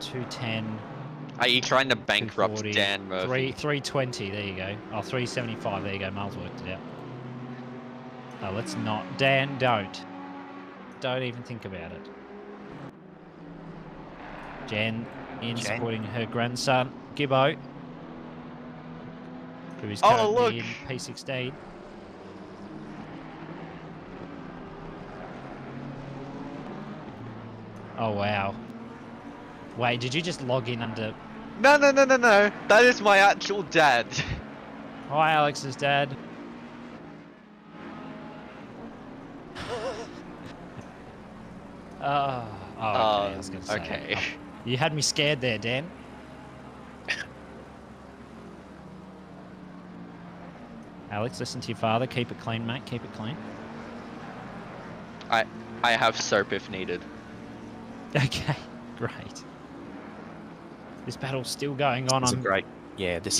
210. Are you trying to bankrupt 240, Dan Murphy? 320, there you go. Oh, 375, there you go. Miles worked it out. Oh, let's not. Dan, don't. Don't even think about it. Jen in supporting her grandson, Gibbo. Who is currently in P16. Oh, wow. Wait, did you just log in under... No. That is my actual dad. Hi, Alex's dad. Okay, I was going to say. Okay. You had me scared there, Dan. Alex, listen to your father. Keep it clean, mate. Keep it clean. I have soap if needed. Okay, great. This battle's still going on. This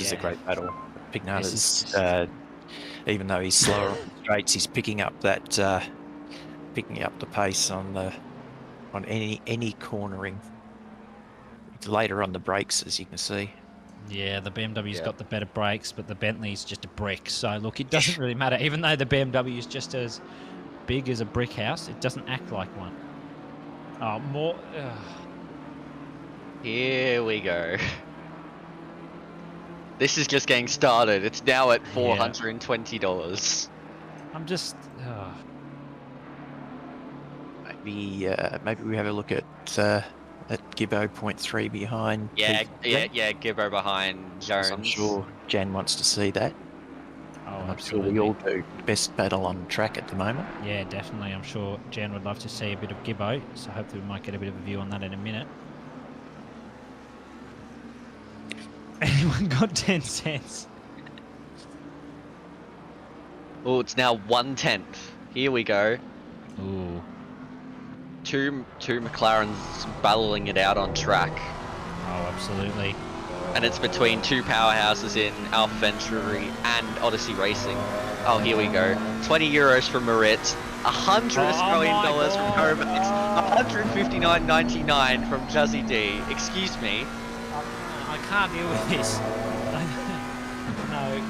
is a great battle. Pignata's, even though he's slower on the straights, he's picking up that, picking up the pace on any cornering. Later on the brakes, as you can see. Yeah, the BMW's got the better brakes, but the Bentley's just a brick. So look, it doesn't really matter. Even though the BMW is just as big as a brick house, it doesn't act like one. Oh, more. Here we go. This is just getting started. It's now at $420. I'm just. Maybe we have a look at Gibbo 0.3 behind. Yeah, Gibbo behind Jones. I'm sure Jan wants to see that. I'm sure we all do. Best battle on track at the moment. Yeah, definitely. I'm sure Jan would love to see a bit of Gibbo, so hopefully we might get a bit of a view on that in a minute. Anyone got 10 cents? Oh, it's now 1/10. Here we go. Ooh. Two McLarens battling it out on track. Oh, absolutely. And it's between two powerhouses in Alpha Venturi and Odyssey Racing. Oh, here we go. 20 euros from Marit, 100 Australian dollars from Comax, 159.99 from Juzzy D. Excuse me. I can't deal with this. No.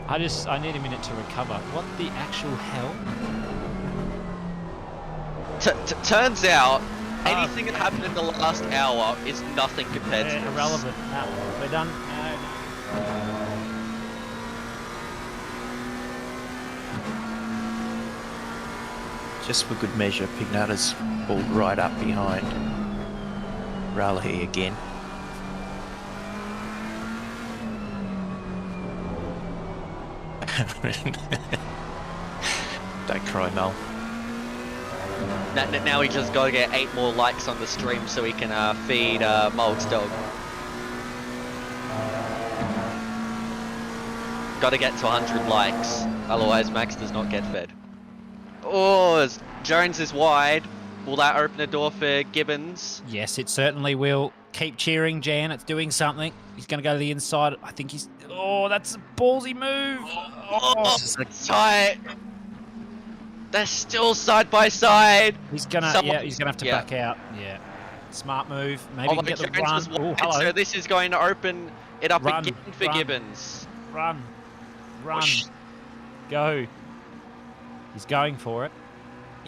I need a minute to recover. What the actual hell? Turns out, anything that happened in the last hour is nothing compared to this. Irrelevant. No, we're done. Just for good measure, Pignata's pulled right up behind Raleigh again. Don't cry, Mel. Now we just gotta get 8 more likes on the stream so we can feed Mulk's dog. Gotta get to 100 likes, otherwise Max does not get fed. Oh, Jones is wide. Will that open the door for Gibbons? Yes, it certainly will. Keep cheering, Jan. It's doing something. He's going to go to the inside. I think he's... Oh, that's a ballsy move. Oh, tight. They're still side by side. He's gonna, he's gonna have to back out. Yeah, smart move. Maybe he can get the run. Oh, hello. So this is going to open it up again for Gibbons. Run, go. He's going for it.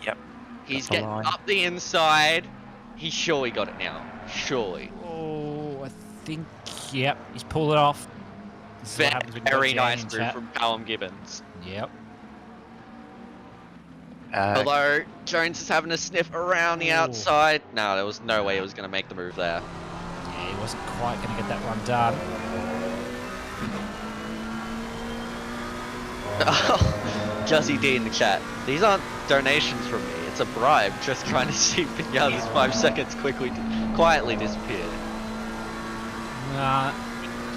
Yep. He's getting up the inside. He surely got it now. Surely. Oh, I think. Yep, he's pulled it off. Very nice move from Callum Gibbons. Yep. Although Jones is having a sniff around the outside. No, there was no way he was going to make the move there. Yeah, he wasn't quite going to get that one done. Juzzy D in the chat. These aren't donations from me. It's a bribe. Just trying to see Pinata's 5 seconds quietly disappear. Nah, I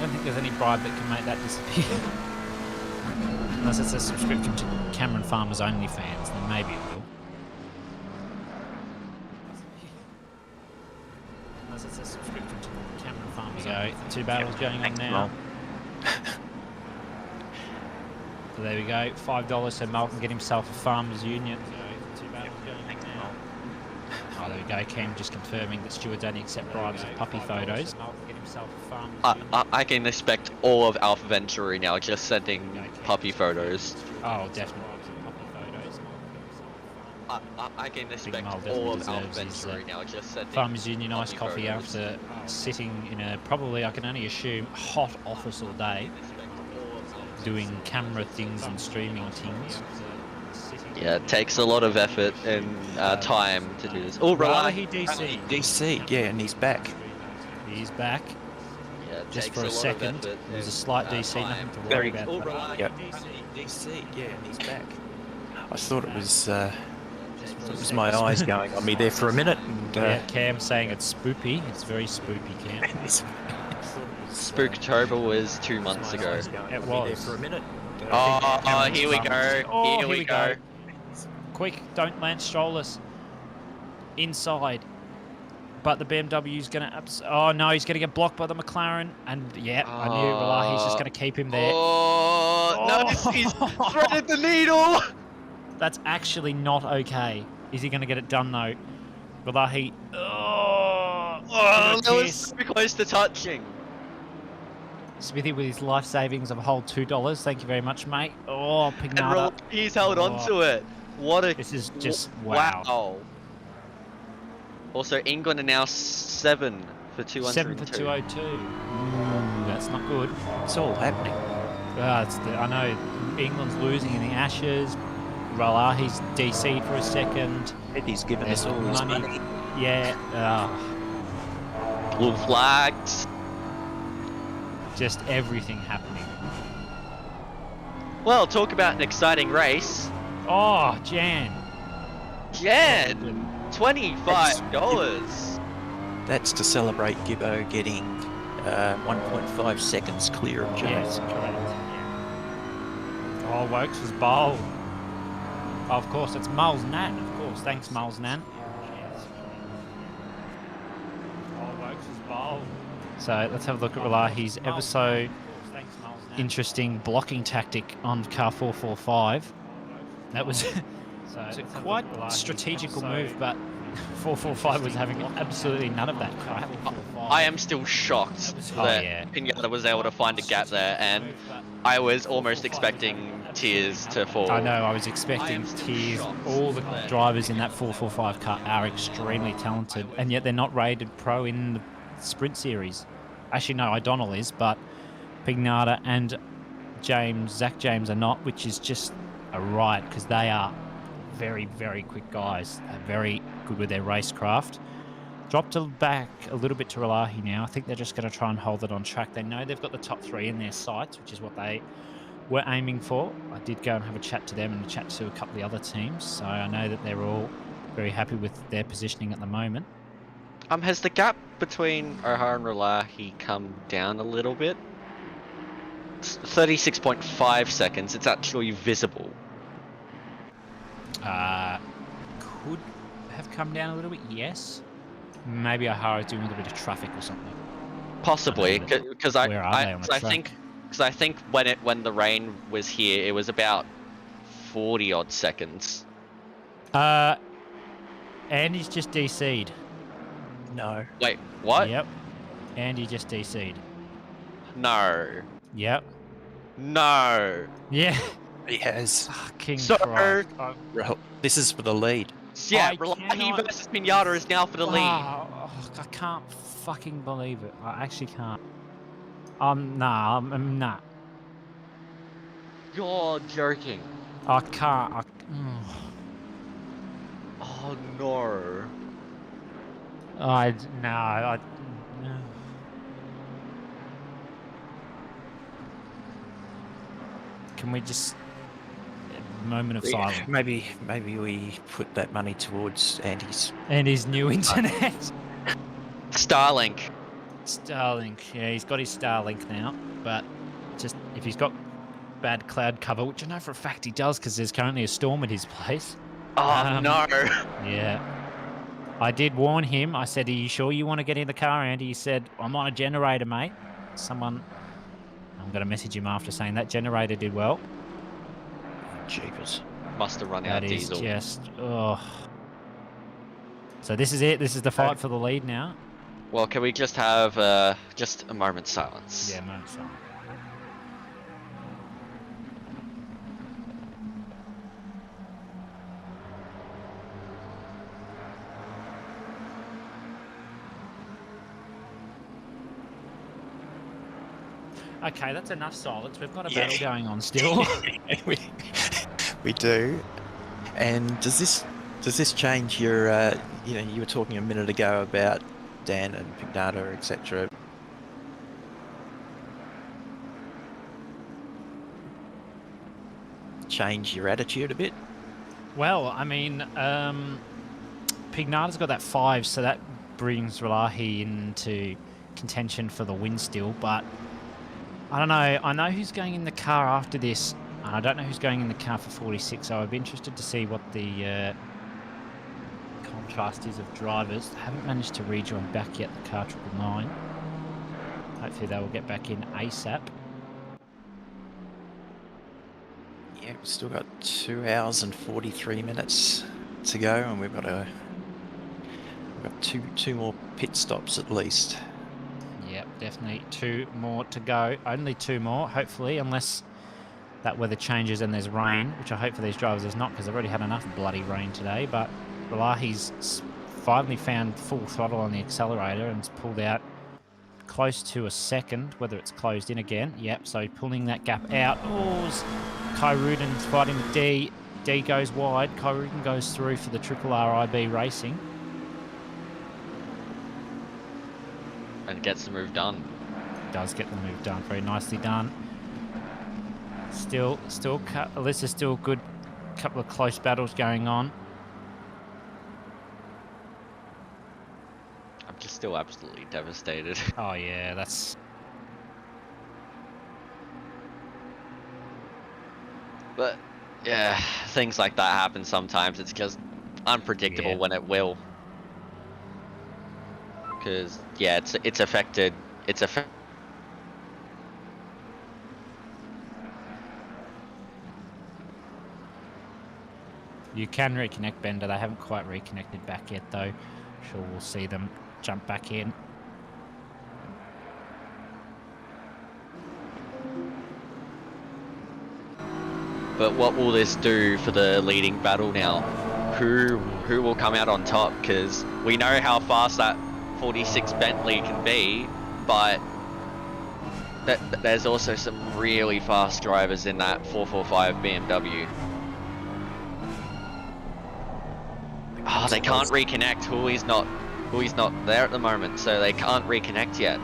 don't think there's any bribe that can make that disappear. Unless it's a subscription to Cameron Farmer's OnlyFans, then maybe it will. Unless it's a subscription to Cameron Farmer's OnlyFans. 2 battles going on now. So there we go, $5 so Mal can get himself a Farmers Union. So 2 battles going on now. Oh, there we go, Cam just confirming that stewards only accept bribes of puppy photos. Mal can get himself a Farmers Union. I can expect all of Alpha Venturi now just sending puppy photos. Oh, definitely. I can expect all of Alpha Venturi now just sending Farmers Union iced coffee after sitting in a, probably I can only assume, hot office all day. Doing camera things and streaming things. Yeah, it takes a lot of effort and time to do this. Oh, Raleigh DC. DC, yeah, and he's back. He's back. Yeah, just for a second. There's a slight DC, nothing to worry about. Yep. DC, yeah, and he's back. I thought it was my eyes going on me there for a minute. And, yeah, Cam saying it's spoopy. It's very spoopy, Cam. Spooktober was 2 months ago. It was. For a minute. Oh, here we go. Oh, here we go. Quick, don't land strollers. Inside. But the BMW's going to... Oh, no, he's going to get blocked by the McLaren. And, yeah, I knew Ralahi's just going to keep him there. No, he's threaded the needle. That's actually not okay. Is he going to get it done, though? Ralahi... Oh, that was so close to touching. Smithy with his life savings of a whole $2. Thank you very much, mate. Oh, Pignata. He's held on to it. What a... This is just... Wow. Also, England are now 7 for 202. 7 for 202. That's not good. It's all happening. I know. England's losing in the Ashes. Ralahi's DC'd for a second. Eddie's given us all his money. Yeah. Blue flags. Just everything happening. Well, talk about an exciting race. Oh, Jan, $25. That's to celebrate Gibbo getting 1.5 seconds clear of Yes, James. correct. Yeah. Oh, Wokes was bold. Oh, of course, it's Miles Nan, of course. Thanks, Miles Nan. Oh, Wokes was bold. So let's have a look at Relahi's ever so interesting blocking tactic on car 445. That was it's a quite strategical move, but 445 was having absolutely none of that crap. I am still shocked that Pinata was able to find a gap there, and I was almost expecting tears to fall. I know, I was expecting tears. All the drivers in that 445 car are extremely talented, and yet they're not rated pro in the sprint series. Actually, no, O'Donnell is, but Pignata and Zach James are not, which is just a riot because they are very, very quick guys. They're very good with their racecraft. Dropped back a little bit to Relahi now. I think they're just going to try and hold it on track. They know they've got the top 3 in their sights, which is what they were aiming for. I did go and have a chat to them and a chat to a couple of the other teams, so I know that they're all very happy with their positioning at the moment. Has the gap between O'Hara and Relahi come down a little bit? 36.5 seconds. It's actually visible. Could have come down a little bit, yes. Maybe O'Hara's doing a little bit of traffic or something. Possibly, because I think when the rain was here, it was about 40 odd seconds. Andy's just DC'd. No. Wait, what? Yep. Andy just DC'd. No. Yep. No. Yeah. He has. Fucking So, Christ. This is this for the lead. Yeah, Relahi versus Pinata is now for the lead. I can't fucking believe it. I actually can't. I'm not. You're joking. I can't. Oh no. No. Can we just moment of silence? Maybe we put that money towards Andy's new internet. Starlink. Yeah, he's got his Starlink now, but just if he's got bad cloud cover, which I know for a fact he does because there's currently a storm at his place. Oh no. Yeah. I did warn him. I said, "Are you sure you want to get in the car, Andy?" He said, "I'm on a generator, mate." I'm going to message him after saying that generator did well. Jeepers. Must have run out of diesel. That is just, So this is it. This is the fight for the lead now. Well, can we just have just a moment's silence? Yeah, moment's silence. Okay, that's enough silence. We've got a battle going on still. we do. And does this change your? You were talking a minute ago about Dan and Pignata, etc. Change your attitude a bit? Well, I mean, Pignata's got that 5, so that brings Relahi into contention for the win still, but I don't know. I know who's going in the car after this, and I don't know who's going in the car for 46, so I'd be interested to see what the contrast is of drivers. I haven't managed to rejoin back yet the car 999. Hopefully they will get back in ASAP. Yeah, we've still got 2 hours and 43 minutes to go, and we've got two more pit stops at least. Yep, definitely 2 more to go. Only 2 more, hopefully, unless that weather changes and there's rain, which I hope for these drivers there's not, because they've already had enough bloody rain today. But Relahi's finally found full throttle on the accelerator and pulled out close to a second, whether it's closed in again. Yep, so pulling that gap out. Oh, Kai Ruden's fighting with D. D goes wide. Kai Ruden goes through for the Triple RIB Racing. And gets the move done. does get the move done. Very nicely done. Alyssa's still good. Couple of close battles going on. I'm just still absolutely devastated. Oh yeah, that's... But yeah, things like that happen sometimes. It's just unpredictable when it will. Because yeah, it's affected. You can reconnect, Bender. They haven't quite reconnected back yet, though. Sure, we'll see them jump back in. But what will this do for the leading battle now? Who will come out on top? Because we know how fast that 46 Bentley can be, but there's also some really fast drivers in that 445 BMW. Oh, they can't reconnect. Hooley's not there at the moment, so they can't reconnect yet.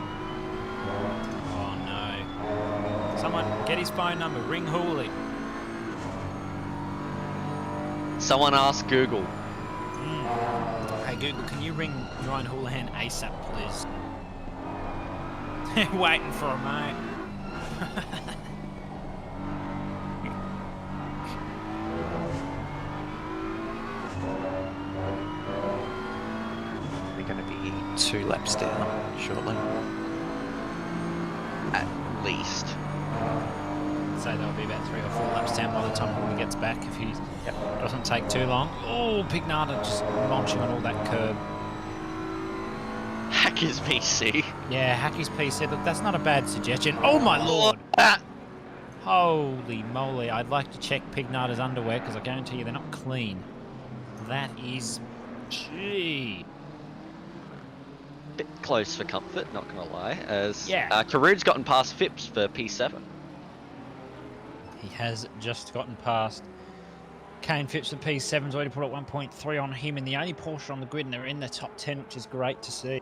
Oh no! Someone get his phone number. Ring Hooley. Someone ask Google. Hey Google, can you ring Ryan Houlihan ASAP, please? Waiting for him, mate. We're going to be 2 laps down shortly. At least. So there'll be about 3 or 4 laps down by the time Hooley gets back if he doesn't take too long. Oh, Pignata just launching on all that curb. Hacker's PC. Yeah, Hacky's PC. Look, that's not a bad suggestion. Oh my lord! Holy moly! I'd like to check Pignata's underwear because I guarantee you they're not clean. That is, gee. Bit close for comfort, not gonna lie. As Karud's gotten past Phipps for P7. He has just gotten past Kane Phipps for P7's already put up 1.3 on him in the only Porsche on the grid, and they're in the top 10, which is great to see.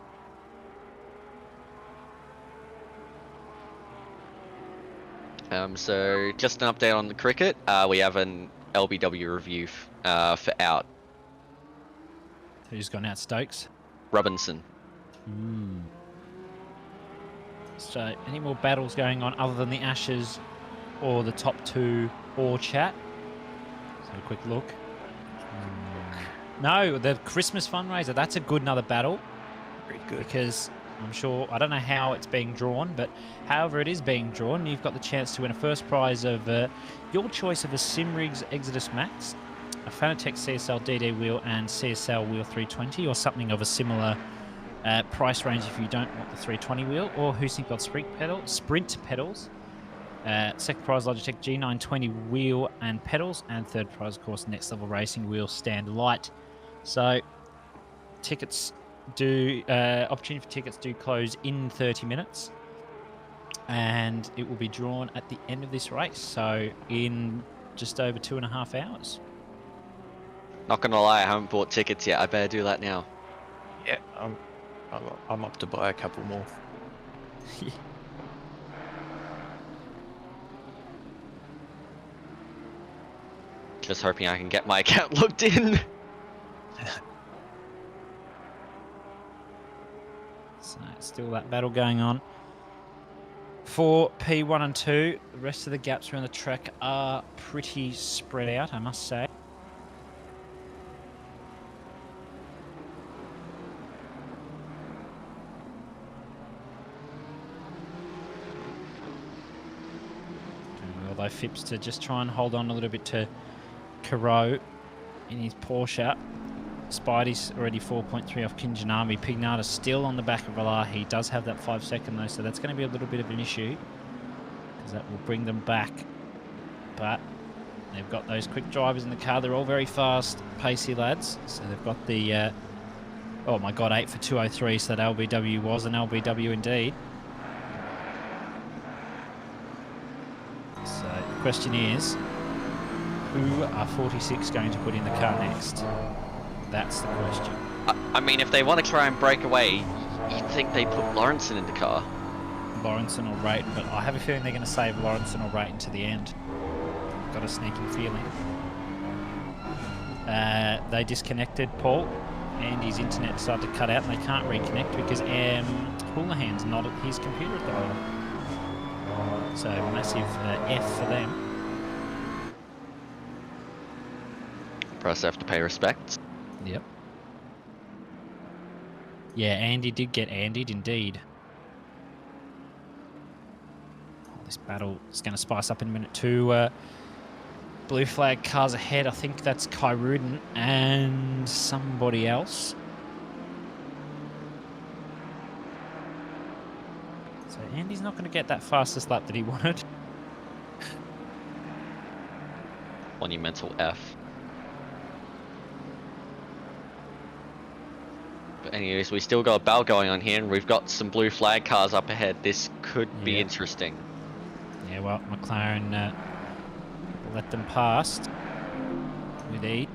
So just an update on the cricket. We have an LBW review for out. Who's gone out, Stokes? Robinson. So any more battles going on other than the Ashes or the top 2 or chat? Let's have a quick look. No, the Christmas fundraiser. That's a good another battle. Very good. Because I'm sure, I don't know how it's being drawn, but however it is being drawn, you've got the chance to win a first prize of your choice of a Simrigs Exodus Max, a Fanatec CSL DD wheel and CSL wheel 320, or something of a similar price range if you don't want the 320 wheel, or Husing got sprint pedals. Second prize Logitech G920 wheel and pedals, and third prize of course Next Level Racing wheel stand light. So tickets opportunity for tickets do close in 30 minutes, and it will be drawn at the end of this race, so in just over 2.5 hours. Not gonna lie, I haven't bought tickets yet. I better do that now. Yeah, I'm up to buy a couple more. Just hoping I can get my account logged in. So still that battle going on for P1 and 2. The rest of the gaps around the track are pretty spread out, I must say. Although Phipps to just try and hold on a little bit to Karo in his Porsche. Spidey's already 4.3 off Kinjanami. Pignata still on the back of Valar. He does have that 5 second though, so that's going to be a little bit of an issue because that will bring them back. But they've got those quick drivers in the car. They're all very fast, pacey lads. So they've got the, oh my God, 8 for 203. So that LBW was an LBW indeed. So the question is, who are 46 going to put in the car next? That's the question. I mean, if they want to try and break away, you'd think they put Lawrenson in the car. Lawrenson or Rayton, but I have a feeling they're going to save Lawrenson or Rayton to the end. Got a sneaking feeling. They disconnected Paul, and his internet decided to cut out, and they can't reconnect because Houlihan's not at his computer at the moment. So massive F for them. Press F to pay respects. Yep. Yeah, Andy did get Andied, indeed. Oh, this battle is going to spice up in minute 2. Blue flag cars ahead. I think that's Kai Rudin and somebody else. So Andy's not going to get that fastest lap that he wanted. Monumental F. But anyways, we still got a battle going on here, and we've got some blue flag cars up ahead. This could be interesting. Yeah, well, McLaren let them past with Eid.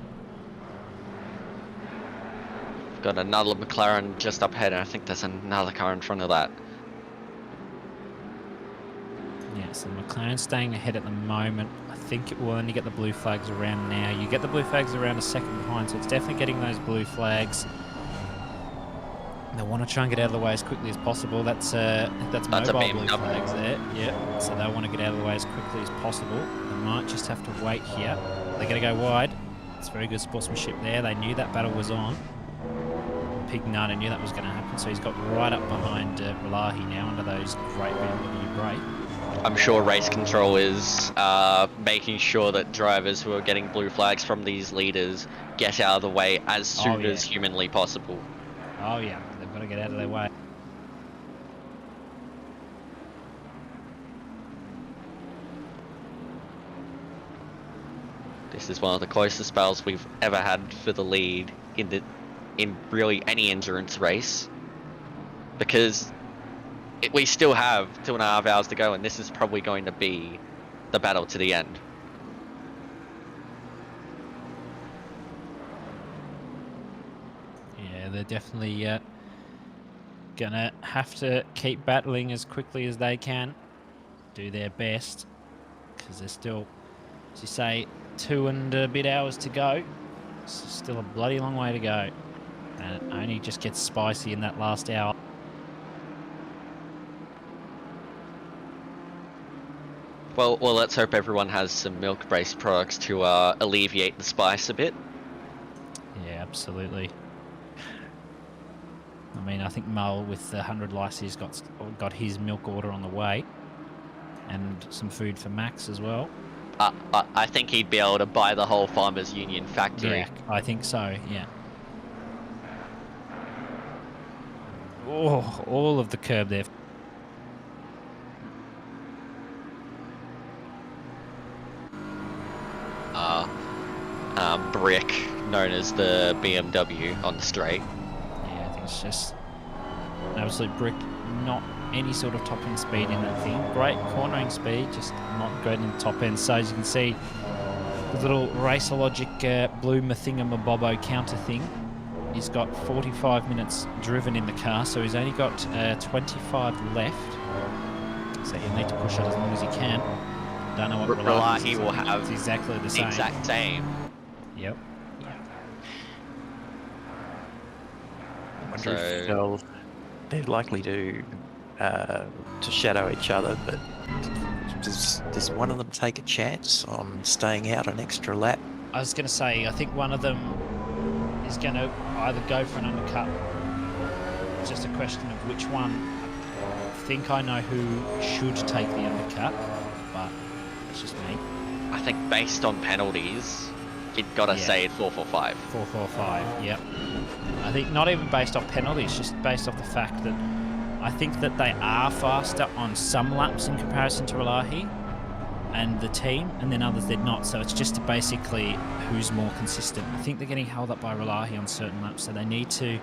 We've got another McLaren just up ahead, and I think there's another car in front of that. Yeah, so McLaren's staying ahead at the moment. I think it will only get the blue flags around now. You get the blue flags around a second behind, so it's definitely getting those blue flags. They want to try and get out of the way as quickly as possible. That's mobile blue flags there. Yeah, so they want to get out of the way as quickly as possible. They might just have to wait here. They're going to go wide. It's very good sportsmanship there. They knew that battle was on. Pignata knew that was going to happen, so he's got right up behind Relahi now under those great BMW brake. I'm sure race control is making sure that drivers who are getting blue flags from these leaders get out of the way as soon as humanly possible. Oh yeah, they've got to get out of their way. This is one of the closest battles we've ever had for the lead in really any endurance race, because we still have 2.5 hours to go, and this is probably going to be the battle to the end. Yeah, they're definitely gonna have to keep battling as quickly as they can, do their best, because there's still, as you say, 2 and a bit hours to go. It's still a bloody long way to go, and it only just gets spicy in that last hour. Well, let's hope everyone has some milk-based products to alleviate the spice a bit. Yeah, absolutely. I mean, I think Mull with the 100 licenses got his milk order on the way, and some food for Max as well. I think he'd be able to buy the whole Farmers Union factory. Yeah, I think so, yeah. Oh, all of the curb there. Brick, known as the BMW on the straight. Yeah, I think it's just an absolute brick. Not any sort of top end speed in that thing. Great cornering speed, just not great in the top end. So as you can see, the little Racerlogic blue Mathingamabobo counter thing, he's got 45 minutes driven in the car, so he's only got 25 left. So he'll need to push it as long as he can. Don't know what Relahi will have. It's exactly the same. Exact same. Yep. I wonder if they're likely to shadow each other, but does one of them take a chance on staying out an extra lap? I was going to say, I think one of them is going to either go for an undercut. It's just a question of which one. I think I know who should take the undercut, but it's just me. I think based on penalties, you've got to say 445. 445, yep. I think not even based off penalties, just based off the fact that I think that they are faster on some laps in comparison to Relahi and the team, and then others they're not. So it's just basically who's more consistent. I think they're getting held up by Relahi on certain laps, so they need to,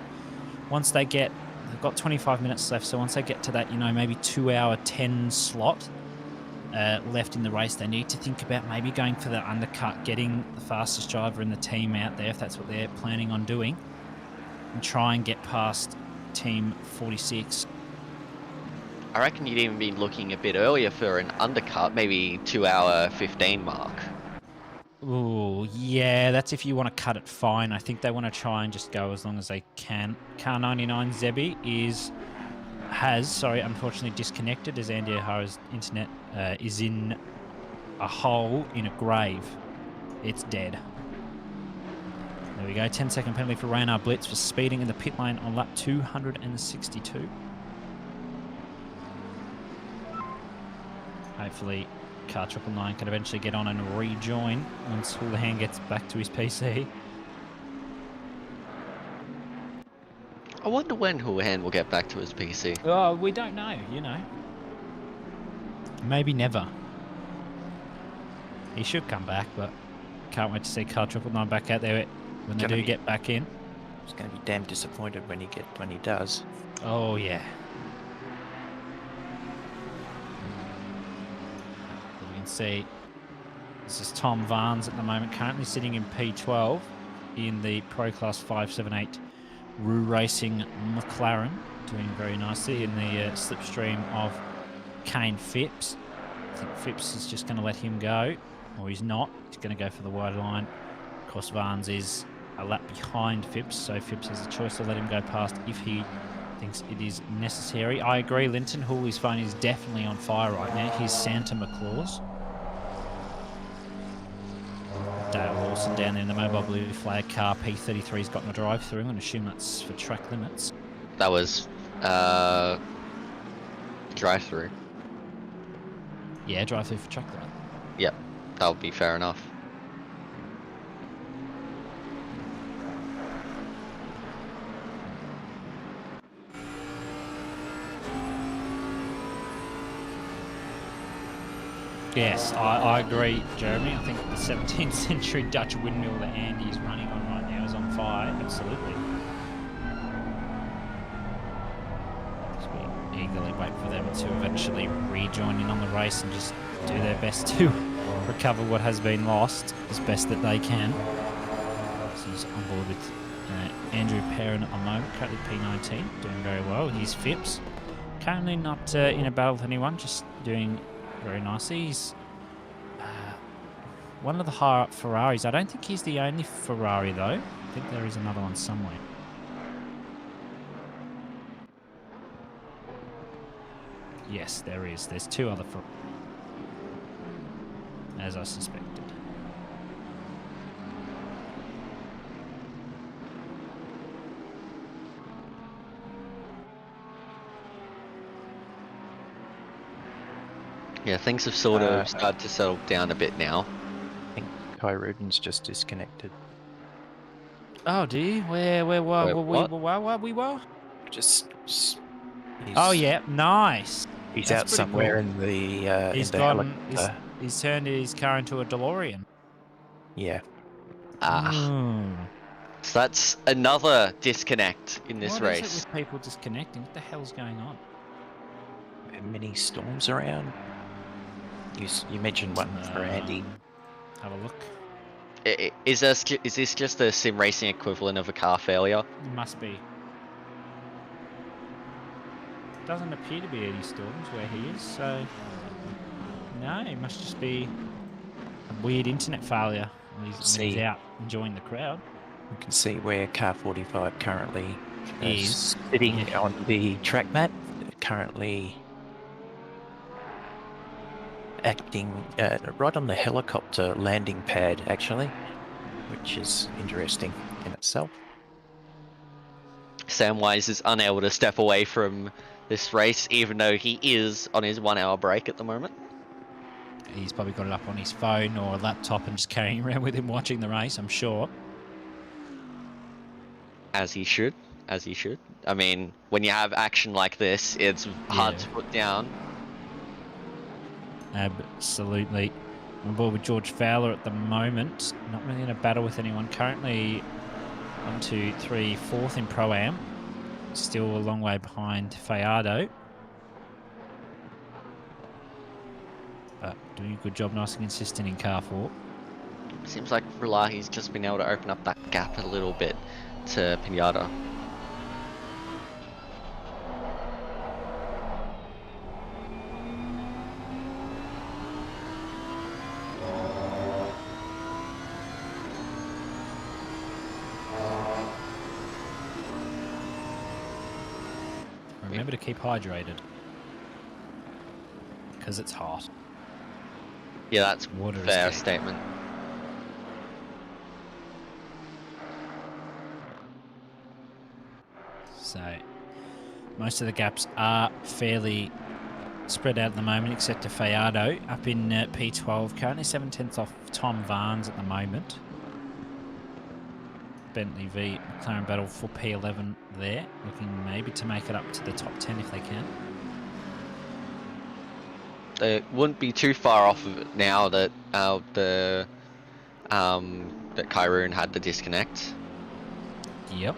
once they get, they've got 25 minutes left, so once they get to that, maybe 2 hour 10 slot left in the race, they need to think about maybe going for the undercut, getting the fastest driver in the team out there, if that's what they're planning on doing, and try and get past team 46. I reckon you'd even be looking a bit earlier for an undercut, maybe 2-hour 15 mark. Ooh, yeah, that's if you want to cut it fine. I think they want to try and just go as long as they can. Car 99 Zebi has unfortunately disconnected as Andy O'Hara's internet is in a hole in a grave. It's dead. There we go. 10-second penalty for Reynard Blitz for speeding in the pit lane on lap 262. Hopefully, car 999 can eventually get on and rejoin once Houlihan gets back to his PC. I wonder when Houlihan will get back to his PC. Oh, we don't know, you know. Maybe never. He should come back, but can't wait to see car 999 back out there when they do get back in. He's going to be damn disappointed when he does. Oh, yeah. You can see this is Tom Varnes at the moment, currently sitting in P12 in the Pro Class 578 Roo Racing McLaren, doing very nicely in the slipstream of Kane Phipps. I think Phipps is just going to let him go, or he's not. He's going to go for the wide line. Of course, Varnes is a lap behind Phipps, so Phipps has a choice to let him go past if he thinks it is necessary. I agree, Linton. Hooley's phone is definitely on fire right now. Here's Santa McClaws. Dale Lawson down there in the mobile blue flag car. P33's gotten a drive through. I'm going to assume that's for track limits. That was drive through. Yeah, drive through for track limit. Yep, that would be fair enough. Yes, I agree, Jeremy. I think the 17th century Dutch windmill that Andy is running on right now is on fire. Absolutely. Just we eagerly wait for them to eventually rejoin in on the race and just do their best to recover what has been lost as best that they can. So he's on board with Andrew Perrin at the moment, currently P19, doing very well. He's Phipps. Currently not in a battle with anyone, just doing very nicely. He's one of the higher up Ferraris. I don't think he's the only Ferrari though. I think there is another one somewhere. Yes, there is. There's two other Ferraris, as I suspected. Yeah, things have sort of started to settle down a bit now. I think Kai Ruden's just disconnected. Oh, do you? Where we were? Just. Oh yeah, nice. He's out somewhere in the. He's gone. He's turned his car into a DeLorean. Yeah. So that's another disconnect in this race. What is it with people disconnecting? What the hell's going on? Many storms around. You mentioned one for Andy. Have a look. Is this just the sim racing equivalent of a car failure? It must be. Doesn't appear to be any storms where he is, so no, it must just be a weird internet failure. He's out enjoying the crowd. You can see where car 45 currently is sitting on the track mat. Currently acting right on the helicopter landing pad, actually, which is interesting in itself. Samwise is unable to step away from this race, even though he is on his 1 hour break at the moment. He's probably got it up on his phone or a laptop and just carrying around with him watching the race, I'm sure. As he should. As he should. I mean, when you have action like this, it's hard to put down. Absolutely. I'm on board with George Fowler at the moment. Not really in a battle with anyone. Currently 1, 2, 3, 4th in Pro-Am. Still a long way behind Fajardo. But doing a good job, nice and consistent in car 4. Seems like Rulahi's just been able to open up that gap a little bit to Pinata. remember to keep hydrated. Because it's hot. Yeah, that's Water is fair key. statement. So, most of the gaps are fairly spread out at the moment, except to Fayardo up in P12, currently 7/10 off Tom Varnes at the moment. Bentley v McLaren battle for P11 there, looking maybe to make it up to the top 10 if they can. They wouldn't be too far off of it now that that Kyrune had the disconnect. Yep.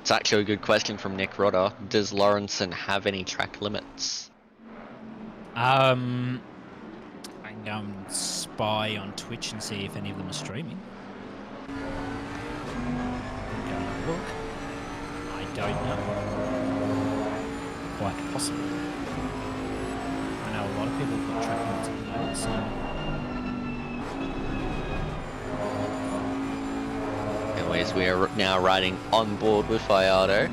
It's actually a good question from Nick Rodder. Does Lawrenson have any track limits? I can go and spy on Twitch and see if any of them are streaming. Go and have a look. I don't know. Quite possible. I know a lot of people have got track limits at the moment, so... Anyways, we are now riding on board with Fayardo.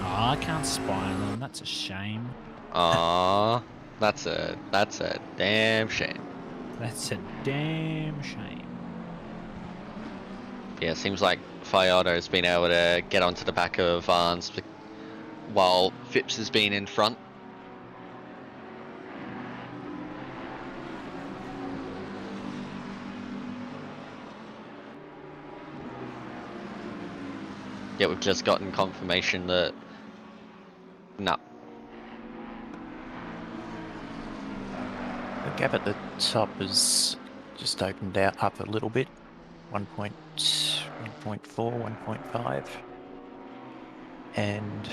Oh, I can't spy on them. That's a shame. Aww, that's a damn shame. That's a damn shame. Yeah, it seems like Fayardo's been able to get onto the back of Varnes while Phipps has been in front. Yeah, we've just gotten confirmation that no. The gap at the top has just opened out up a little bit. 1.1.4, 1.5. And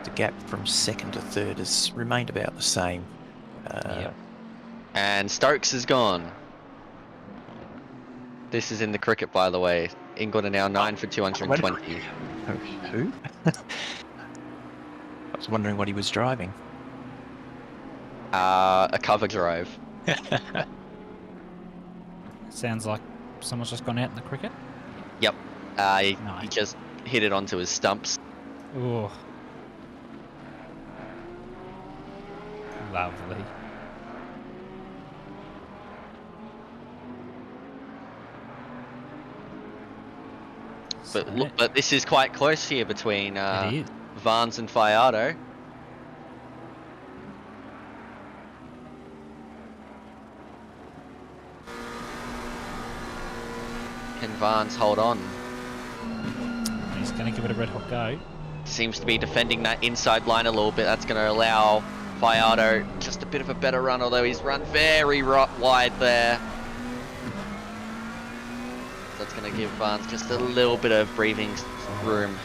the gap from second to third has remained about the same. Yep. And Stokes is gone. This is in the cricket, by the way. England are now 9 for 220. Who? I was wondering what he was driving. A cover drive. Sounds like someone's just gone out in the cricket. Yep. He just hit it onto his stumps. Oh. Lovely. But look, but this is quite close here between It is. Varnes and Fayardo. Can Varnes hold on? He's going to give it a red hot go. Seems to be defending that inside line a little bit. That's going to allow Fayardo just a bit of a better run, although he's run very wide there. That's going to give Varnes just a little bit of breathing room.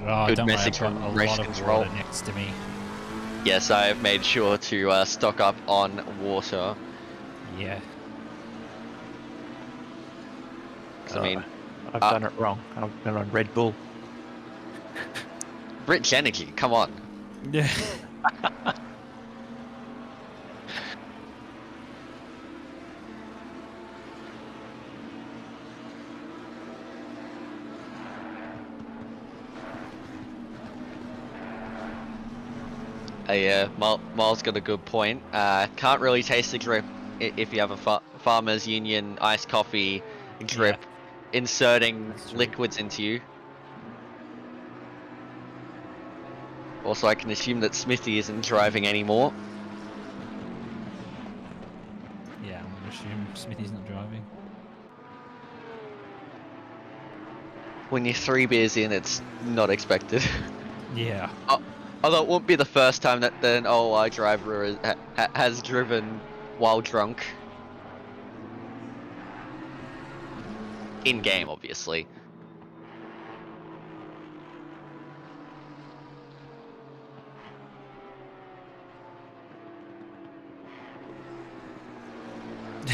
Oh, Good don't worry, message I've got from a race lot of control water next to me. Yes, I have made sure to stock up on water. Yeah. I mean, I've done it wrong. I've been on Red Bull. Rich energy, come on. Yeah. Yeah, Miles got a good point. Can't really taste the drip if you have a Farmers Union iced coffee drip inserting liquids into you. Also, I can assume that Smithy isn't driving anymore. Yeah, I'm going to assume Smithy's not driving. When you're 3 beers in, it's not expected. Yeah. Although it won't be the first time that an OI driver has driven while drunk. in game, obviously.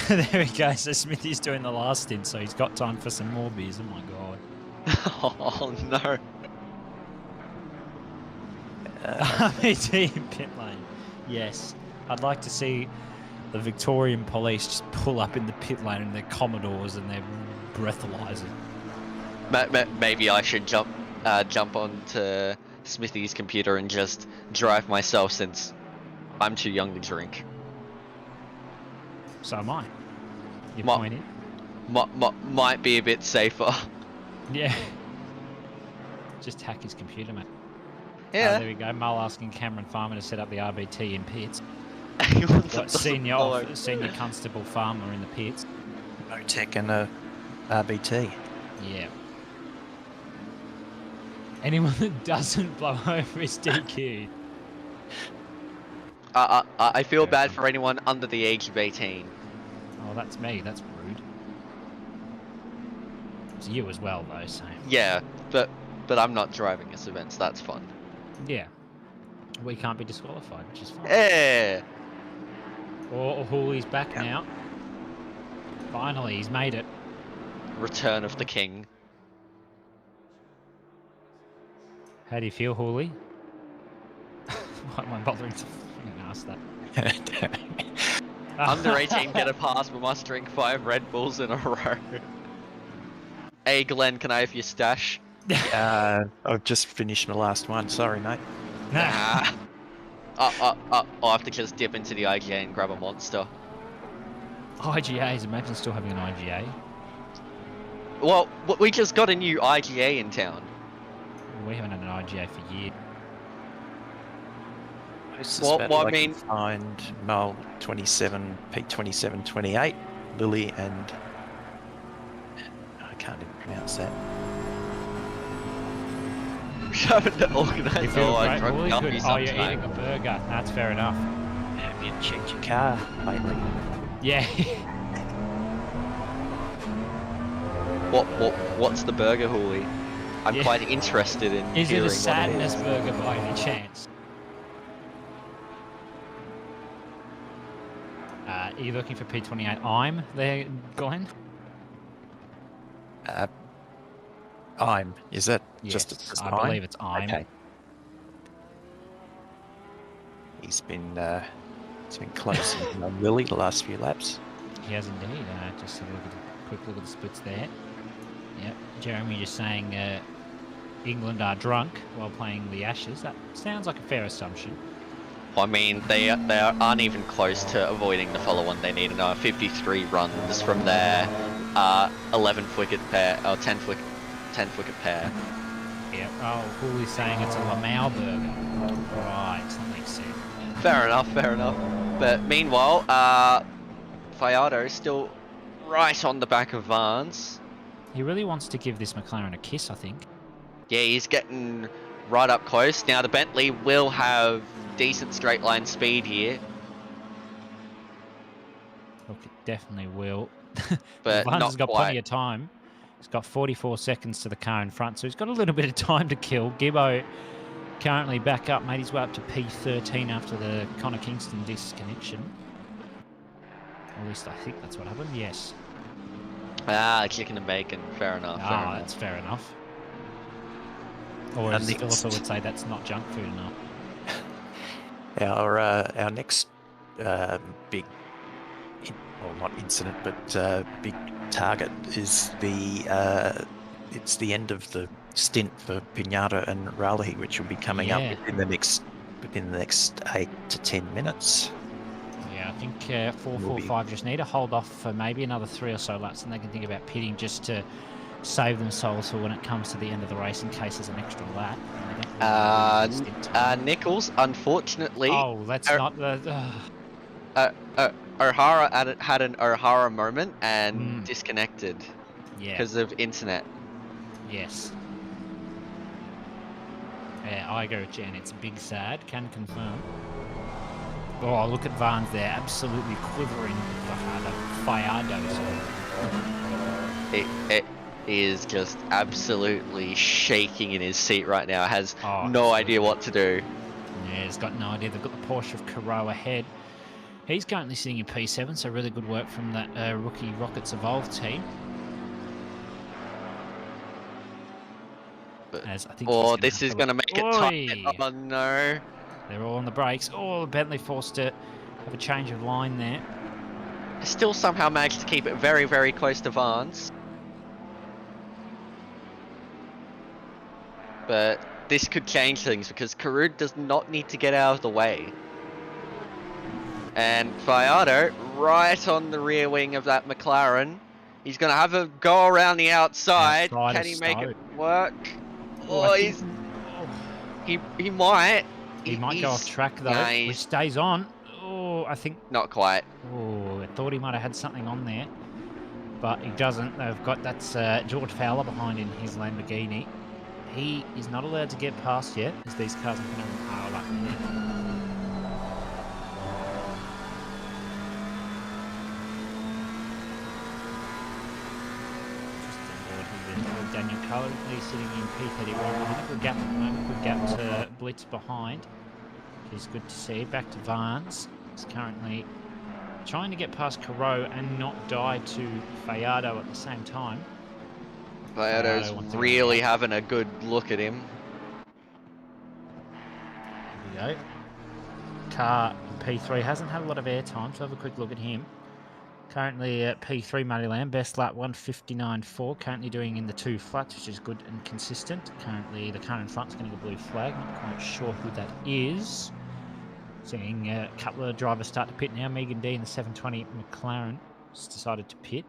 There we go. So Smithy's doing the last stint, so he's got time for some more beers. Oh my god. Oh no. RBT in pit lane. Yes. I'd like to see the Victorian police just pull up in the pit lane and their Commodores and their breathalyzers. Maybe I should jump onto Smithy's computer and just drive myself, since I'm too young to drink. So am I. You're pointing. Might be a bit safer. Yeah. Just hack his computer, mate. Yeah. There we go. Mull asking Cameron Farmer to set up the RBT in pits. Got senior constable Farmer in the pits. No tech and a RBT. Yeah. Anyone that doesn't blow over is DQ. I feel bad for anyone under the age of 18. Oh, that's me. That's rude. It's you as well, though. So. Yeah, but I'm not driving this event, so that's fun. Yeah. We can't be disqualified, which is fine. Yeah. Or Hooley's back now. Finally, he's made it. Return of the King. How do you feel, Hooley? Why am I bothering to ask that? Under 18 get a pass, but must drink 5 Red Bulls in a row. Hey Glenn, can I have your stash? I've just finished my last one. Sorry, mate. Nah. I'll have to just dip into the IGA and grab a monster. IGAs, imagine still having an IGA. Well, we just got a new IGA in town. We haven't had an IGA for years. I mean, find Mel 27, Pete 27, 28, Lily, and I can't even pronounce that. Having to organise. You feel great, Hooley? Good. Oh, you're eating a burger. That's fair enough. Have you checked your car lately? Yeah. What's the burger, Hooley? I'm quite interested in Is it hearing a what sadness it is. burger by any chance? Are you looking for P28? I'm there, Glenn? Is it? Yes, just I believe it's I'm. Okay. He's been close on Lily the last few laps. He has indeed. Just have a quick look at the splits there. Yep. Jeremy just saying England are drunk while playing the Ashes. That sounds like a fair assumption. I mean, they aren't even close to avoiding the follow-on. They need another 53 runs from their 11th wicket pair, or 10th wicket pair. Yeah. Oh, Hooley's saying it's a Lamau burger. Right, that makes sense. Fair enough. But meanwhile, Fajardo still right on the back of Vance. He really wants to give this McLaren a kiss, I think. Yeah, he's getting right up close. Now the Bentley will have decent straight line speed here. Look, it definitely will. But Vance not has got quite. plenty of time. He's got 44 seconds to the car in front, so he's got a little bit of time to kill. Gibbo currently back up, made his way up to P13 after the Connor Kingston disconnection. Or at least I think that's what happened, yes. Chicken and bacon, fair enough. That's fair enough. Or as Philippa would say, that's not junk food enough. Our next big, not incident, but big target is it's the end of the stint for Pinata and Raleigh, which will be coming up within the next 8 to 10 minutes. Yeah, I think 445 just need to hold off for maybe another 3 or so laps, and they can think about pitting just to save themselves for when it comes to the end of the race in case there's an extra lap. Nichols, unfortunately. Oh, that's not the. O'Hara had an O'Hara moment and disconnected because of internet. Yes. Yeah, I agree with Jen. It's big sad. Can confirm. Oh, look at Vance there, absolutely quivering. Fajardo. is just absolutely shaking in his seat right now. Has no idea what to do. Yeah, he's got no idea. They've got the Porsche of Caro ahead. He's currently sitting in P7, so really good work from that rookie Rockets Evolve team. As I think this is going to make it tight. Oh, no. They're all on the brakes. Oh, Bentley forced to have a change of line there. Still somehow managed to keep it very, very close to Vance. But this could change things because Karud does not need to get out of the way. And Fiato, right on the rear wing of that McLaren. He's going to have a go around the outside. Can he make it work? Oh, he might. He might go off track though, which stays on. Oh, I think... Not quite. Oh, I thought he might have had something on there. But he doesn't. They've got... That's George Fowler behind in his Lamborghini. He is not allowed to get past yet, as these cars are going to pile up there. Daniel Cullen, he's sitting in P31 behind. Good gap at the moment, good gap to Blitz behind, which is good to see. Back to Vance. He's currently trying to get past Caro and not die to Fayardo at the same time. Fayardo's really having a good look at him. Here we go. Car P3 hasn't had a lot of airtime, so have a quick look at him. Currently at P3 Muddyland, best lap 1:59.4. Currently doing in the 2 flats, which is good and consistent. Currently, the car in front's getting a blue flag. Not quite sure who that is. Seeing a couple of drivers start to pit now. Megan D in the 720 McLaren has decided to pit.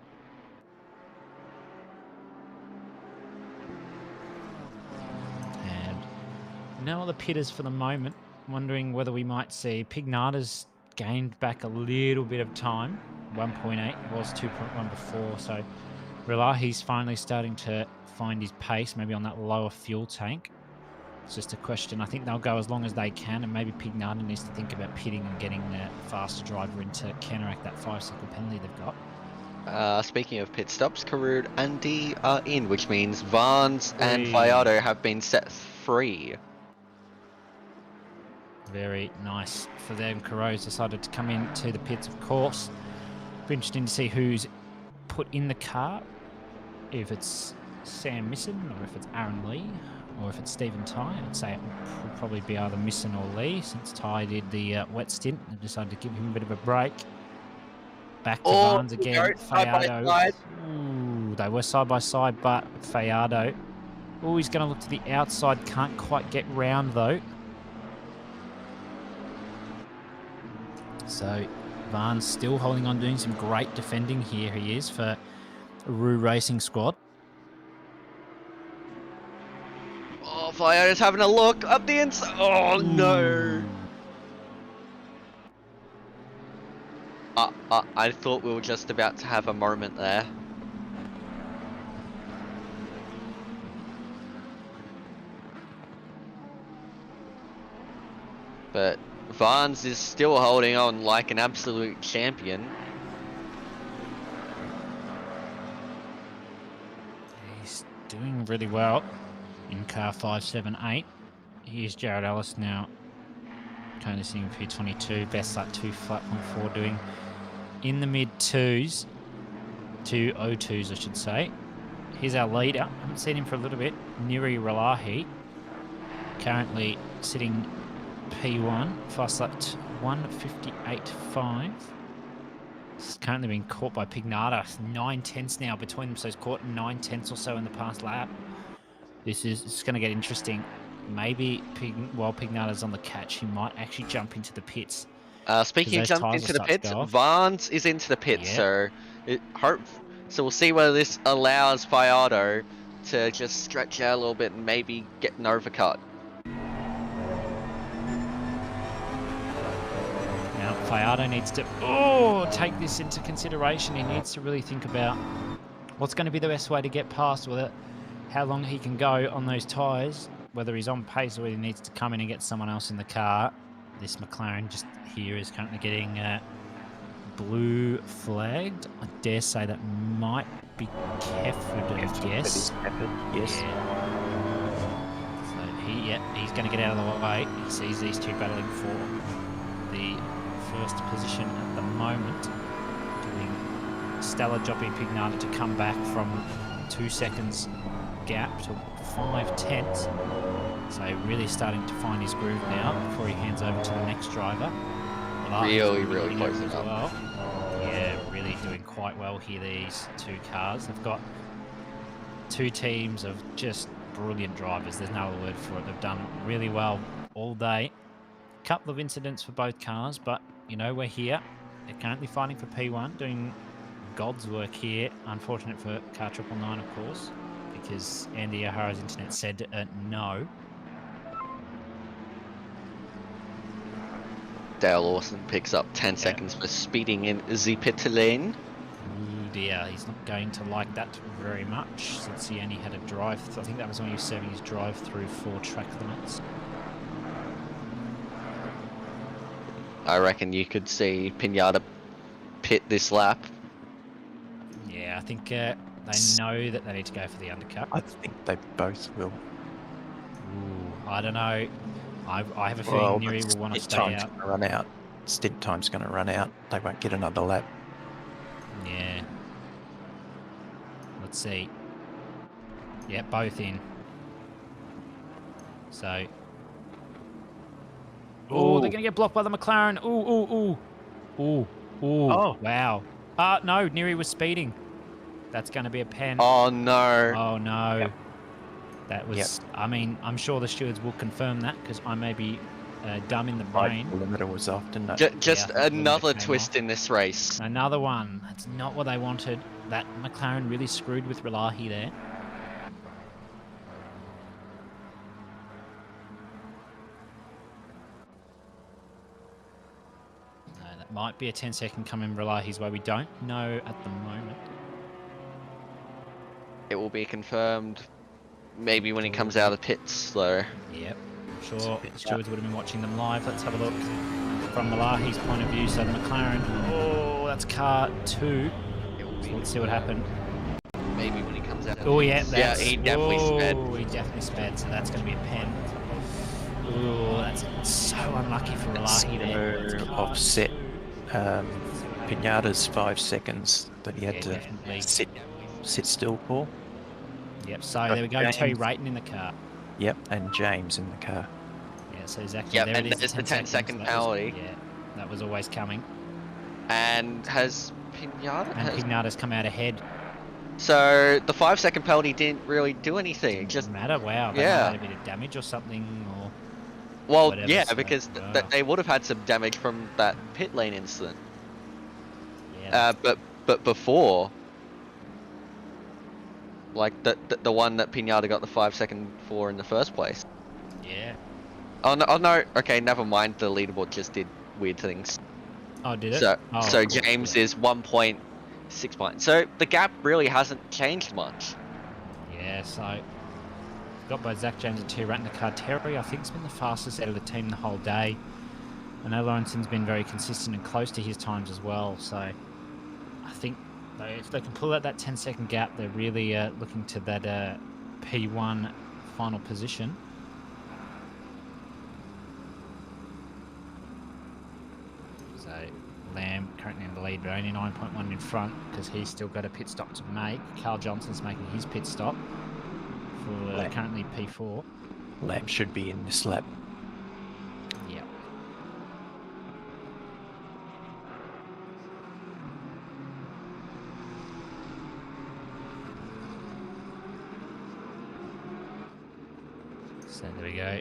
And no other pitters for the moment. Wondering whether we might see Pignata's gained back a little bit of time. 1.8, it was 2.1 before, so Relahi's finally starting to find his pace, maybe on that lower fuel tank. It's just a question. I think they'll go as long as they can, and maybe Pignata needs to think about pitting and getting a faster driver in to counteract that 5-second penalty they've got. Speaking of pit stops, Karud and D are in, which means Vance and Fiato have been set free. Very nice for them. Caro's decided to come into the pits, of course. Be interesting to see who's put in the car. If it's Sam Misson, or if it's Aaron Lee, or if it's Stephen Ty. I'd say it would probably be either Misson or Lee, since Ty did the wet stint and decided to give him a bit of a break. Back to Barnes again. Fayardo. Ooh, they were side by side, but Fayardo. Oh, he's going to look to the outside. Can't quite get round though. So Barnes still holding on, doing some great defending here. He is for Roo Racing Squad. Oh, Fiato's having a look up the inside. Oh, no. I thought we were just about to have a moment there. But Vance is still holding on like an absolute champion. He's doing really well in car 578. Here's Jared Ellis now. Currently sitting P22, best lap 2 flat 1.4, doing in the mid 2s, 2:02s I should say. Here's our leader. I haven't seen him for a little bit. Niri Relahi, currently sitting P1, fast lap 1:58.5. He's currently been caught by Pignata. 9/10 now between them, so he's caught 9/10 or so in the past lap. It's going to get interesting. Maybe while Pignata's on the catch, he might actually jump into the pits. Speaking of jumping into the pits, Vance is into the pits, so we'll see whether this allows Fiato to just stretch out a little bit and maybe get an overcut. Now Fiato needs to take this into consideration. He needs to really think about what's going to be the best way to get past, whether how long he can go on those tyres, whether he's on pace or whether he needs to come in and get someone else in the car. This McLaren just here is currently getting blue flagged. I dare say that might be Kefford, I guess. Yes. So he's going to get out of the way. He sees these two battling for the first position at the moment. Doing a stellar job in Pignata to come back from 2 seconds gap to 5/10. So really starting to find his groove now before he hands over to the next driver. Really close as well. Yeah, really doing quite well here, these two cars. They've got two teams of just brilliant drivers. There's no other word for it. They've done really well all day. A couple of incidents for both cars, but, you know, we're here. They're currently fighting for P1, doing God's work here. Unfortunate for Car 999, of course, because Andy O'Hara's internet said no. Dale Lawson picks up 10 seconds for speeding in the pit lane. Oh dear, he's not going to like that very much since he only had a drive. I think that was when he was serving his drive through 4 track limits. I reckon you could see Pinata pit this lap. Yeah, I think they know that they need to go for the undercut. I think they both will. Ooh, I don't know. I have a feeling Neri will want to stay out. Gonna run out. Stint time's going to run out. They won't get another lap. Yeah. Let's see. Yeah, both in. So. Oh, they're going to get blocked by the McLaren. Ooh. Oh. Wow. No, Neri was speeding. That's going to be a pen. Oh, no. Oh, no. Yep. That was, I mean, I'm sure the stewards will confirm that because I may be dumb in the brain. The limiter was off, didn't it? Just another twist in this race. Another one. That's not what they wanted. That McLaren really screwed with Relahi there. No, that might be a 10-second coming Relahi's way. We don't know at the moment. It will be confirmed maybe when he comes out of the pits, though. Yep, I'm sure the stewards would have been watching them live. Let's have a look from Malahi's point of view. So the McLaren, that's car 2. So let's see what happened. Maybe when he comes out. Oh yeah, he definitely sped. He definitely sped. So that's going to be a pen. Oh, that's so unlucky for Relahi there. To offset Pinata's 5 seconds that he had to sit still for. Yep, so there we go, Terry Rayton in the car. Yep, and James in the car. Yeah, so exactly. Yep, there and it is, there's the 10-second penalty. Yeah, that was always coming. And has Pinata? And Pinata's come out ahead. So the 5-second penalty didn't really do anything. It just matter. Wow. They yeah. might have a bit of damage or something, or. Well, whatever, yeah, so, because they would have had some damage from that pit lane incident. Yeah. But before. Like the one that Pinata got the 5-second for in the first place. Yeah. Oh no. Okay, never mind. The leaderboard just did weird things. Oh, did it? So cool. James is 1.6 points. So the gap really hasn't changed much. Yeah. So got by Zach James and Terry Rayton in the car. Terry, I think, has been the fastest out of the team the whole day. I know Lawrenson's been very consistent and close to his times as well. So I think. If they can pull out that 10-second gap, they're really looking to that P1 final position. So Lamb currently in the lead, but only 9.1 in front because he's still got a pit stop to make. Carl Johnson's making his pit stop for currently P4. Lamb should be in this lap. Yeah. So there we go.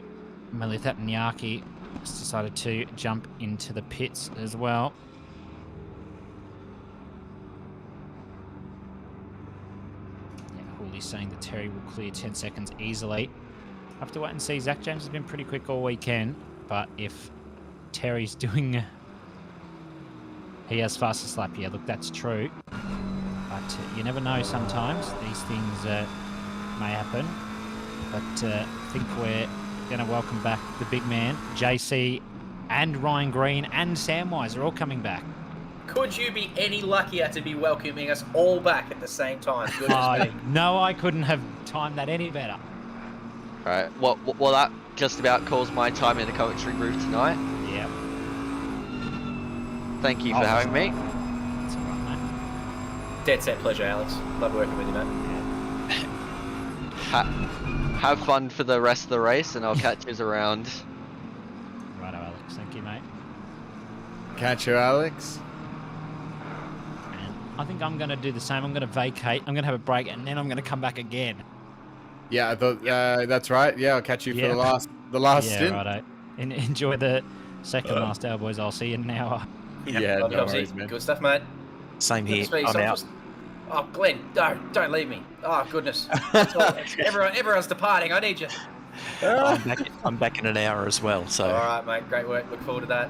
Melithat Nyaki has decided to jump into the pits as well. Yeah, Hooley's saying that Terry will clear 10 seconds easily. Have to wait and see. Zach James has been pretty quick all weekend, but if Terry's doing... he has fastest lap, yeah, look, that's true. But you never know sometimes. These things may happen. But I think we're going to welcome back the big man, JC, and Ryan Green, and Samwise are all coming back. Could you be any luckier to be welcoming us all back at the same time? Goodness me. No, I couldn't have timed that any better. Alright, well that just about calls my time in the commentary booth tonight. Yep. Thank you for having me. That's all right, mate. Dead set pleasure, Alex. Love working with you, mate. Have fun for the rest of the race, and I'll catch you around. Righto, Alex. Thank you, mate. Catch you, Alex. And I think I'm going to do the same. I'm going to vacate. I'm going to have a break, and then I'm going to come back again. Yeah, I thought that's right. Yeah, I'll catch you for the last stint. Yeah, righto. Enjoy the second last hour, boys. I'll see you in an hour. Yeah, Love no you, worries, man. Good stuff, mate. Same here. Good to speak. I'm out. Oh, Glenn, don't leave me. Oh, goodness. Everyone's departing. I need you. I'm back in an hour as well. So. All right, mate. Great work. Look forward to that.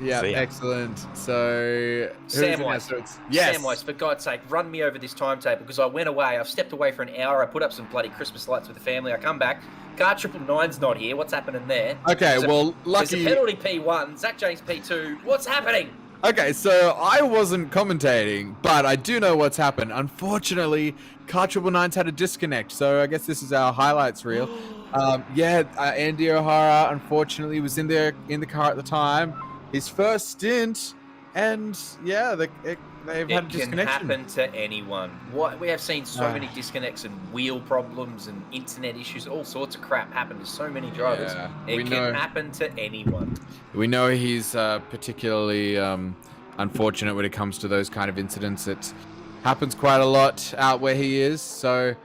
Yeah, excellent. So, Samwise. Yes. Samwise, for God's sake, run me over this timetable because I went away. I've stepped away for an hour. I put up some bloody Christmas lights with the family. I come back. Car 999's not here. What's happening there? Okay, There's a penalty P1. Zach James P2. What's happening? Okay, so I wasn't commentating, but I do know what's happened. Unfortunately, Car 999's had a disconnect, so I guess this is our highlights reel. Andy O'Hara, unfortunately, was in the car at the time. His first stint, and yeah, they've had a disconnection. It can happen to anyone. We have seen so many disconnects and wheel problems and internet issues. All sorts of crap happen to so many drivers. Yeah, it can happen to anyone. We know he's particularly unfortunate when it comes to those kind of incidents. It happens quite a lot out where he is. So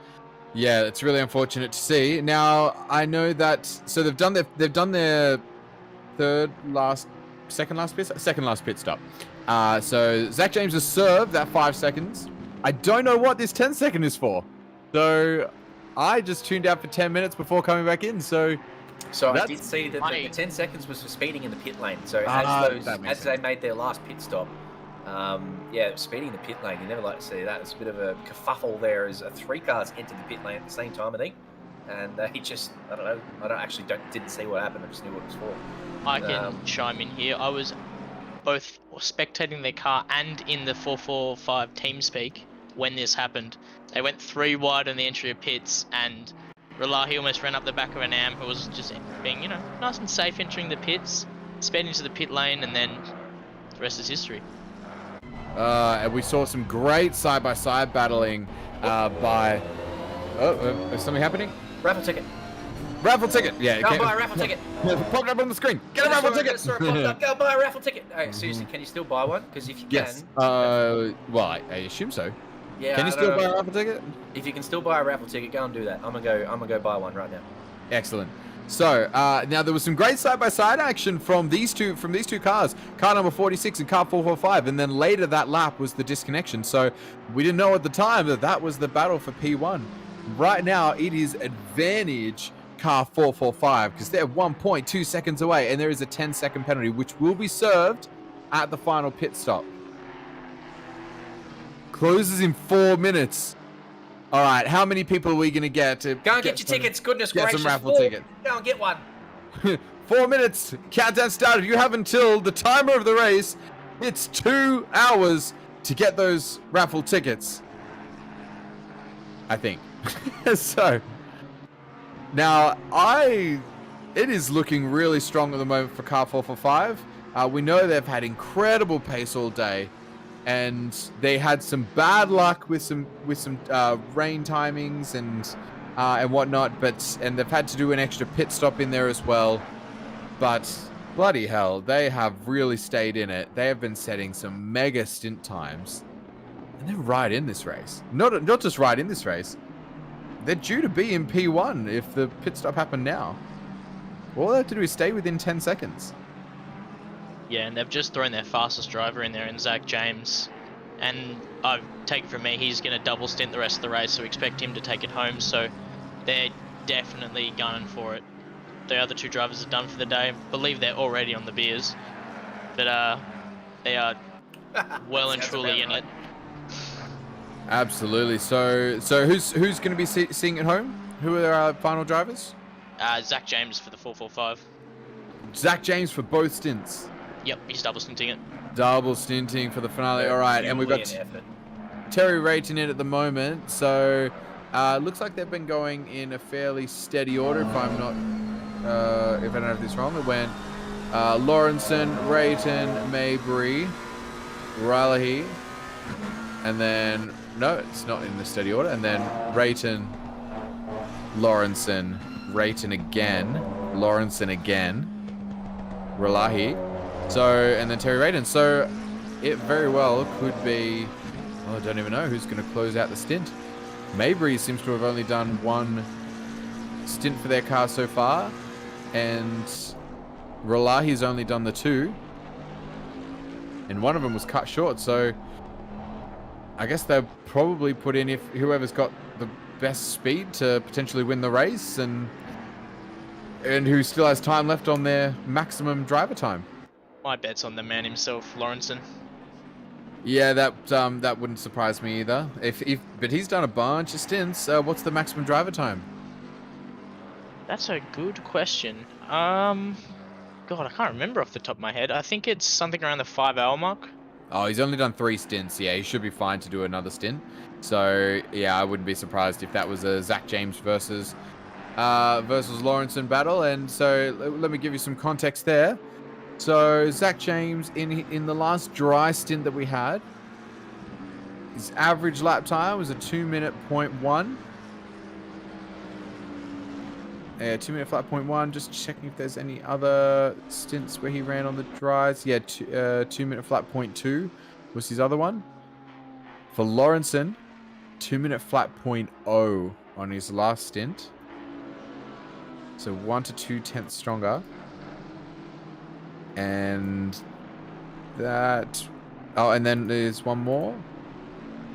yeah, it's really unfortunate to see. Now I know that they've done their second last pit stop. So Zach James has served that 5 seconds. I don't know what this 10 second is for. So I just tuned out for 10 minutes before coming back in. So I did see that the 10 seconds was for speeding in the pit lane. So as they made their last pit stop, speeding in the pit lane, you never like to see that. It's a bit of a kerfuffle there as 3 cars entered the pit lane at the same time, I think. And he just, I don't know, didn't see what happened. I just knew what it was for. I can chime in here. I was both spectating their car and in the 445 TeamSpeak when this happened. They went 3 wide on the entry of pits, and Relahi almost ran up the back of an AM who was just being, nice and safe entering the pits, sped into the pit lane, and then the rest is history. And we saw some great side-by-side battling by... is something happening? Raffle ticket. Raffle ticket. Yeah. Go buy a raffle ticket. Pop it up on the screen. Get a raffle ticket. Go buy a raffle ticket. Hey, seriously, can you still buy one? Because if you yes. can. Well, I assume so. Yeah. Can you still buy a raffle ticket? If you can still buy a raffle ticket, go and do that. I'm gonna go buy one right now. Excellent. So now there was some great side-by-side action from these two cars, car number 46 and car 445, and then later that lap was the disconnection. So we didn't know at the time that was the battle for P1. Right now it is advantage car 445 because they're 1.2 seconds away, and there is a 10-second penalty which will be served at the final pit stop. Closes in 4 minutes. All right, how many people are we going to get? Go and get your tickets, goodness gracious. Get some raffle tickets. Go and get one. 4 minutes. Countdown started. You have until the timer of the race. It's 2 hours to get those raffle tickets. I think. So, now it is looking really strong at the moment for car 445. We know they've had incredible pace all day. And they had some bad luck with some rain timings and whatnot, and they've had to do an extra pit stop in there as well. But bloody hell, they have really stayed in it. They have been setting some mega stint times, and they're right in this race. Not just right in this race. They're due to be in P1 if the pit stop happened now. All they have to do is stay within 10 seconds. Yeah, and they've just thrown their fastest driver in there in Zach James. And I take it from me, he's going to double stint the rest of the race, so we expect him to take it home. So they're definitely gunning for it. The other 2 drivers are done for the day. I believe they're already on the beers. But they are well and truly in it. Absolutely. So who's going to be seeing it home? Who are our final drivers? Zach James for the 445. Zach James for both stints. Yep, he's double stinting it. Double stinting for the finale. All right, and we've got Effort. Terry Rayton in at the moment. So looks like they've been going in a fairly steady order. If I'm not, if I don't have this wrong, it went Lawrenson, Rayton, Mabry, Raleigh, and then no, it's not in the steady order. And then Rayton, Lawrenson, Rayton again, Lawrenson again, Raleigh. So, and then Terry Rayton. So, it very well could be, well, I don't even know who's going to close out the stint. Mabry seems to have only done one stint for their car so far, and Raleighy's only done the 2, and one of them was cut short. So, I guess they'll probably put in if whoever's got the best speed to potentially win the race, and who still has time left on their maximum driver time. My bet's on the man himself, Lawrenson. Yeah, that wouldn't surprise me either. But he's done a bunch of stints. What's the maximum driver time? That's a good question. God, I can't remember off the top of my head. I think it's something around the 5-hour mark. Oh, he's only done 3 stints. Yeah, he should be fine to do another stint. So yeah, I wouldn't be surprised if that was a Zach James versus Lawrenson battle. And so let me give you some context there. So Zach James in the last dry stint that we had, his average lap time was a 2-minute.1. Yeah, 2-minute flat .1. Just checking if there's any other stints where he ran on the dries. Yeah, 2-minute flat .2 was his other one. For Lawrenson, 2-minute flat .0 on his last stint. So 1 to 2 tenths stronger. And that. Oh, and then there's one more.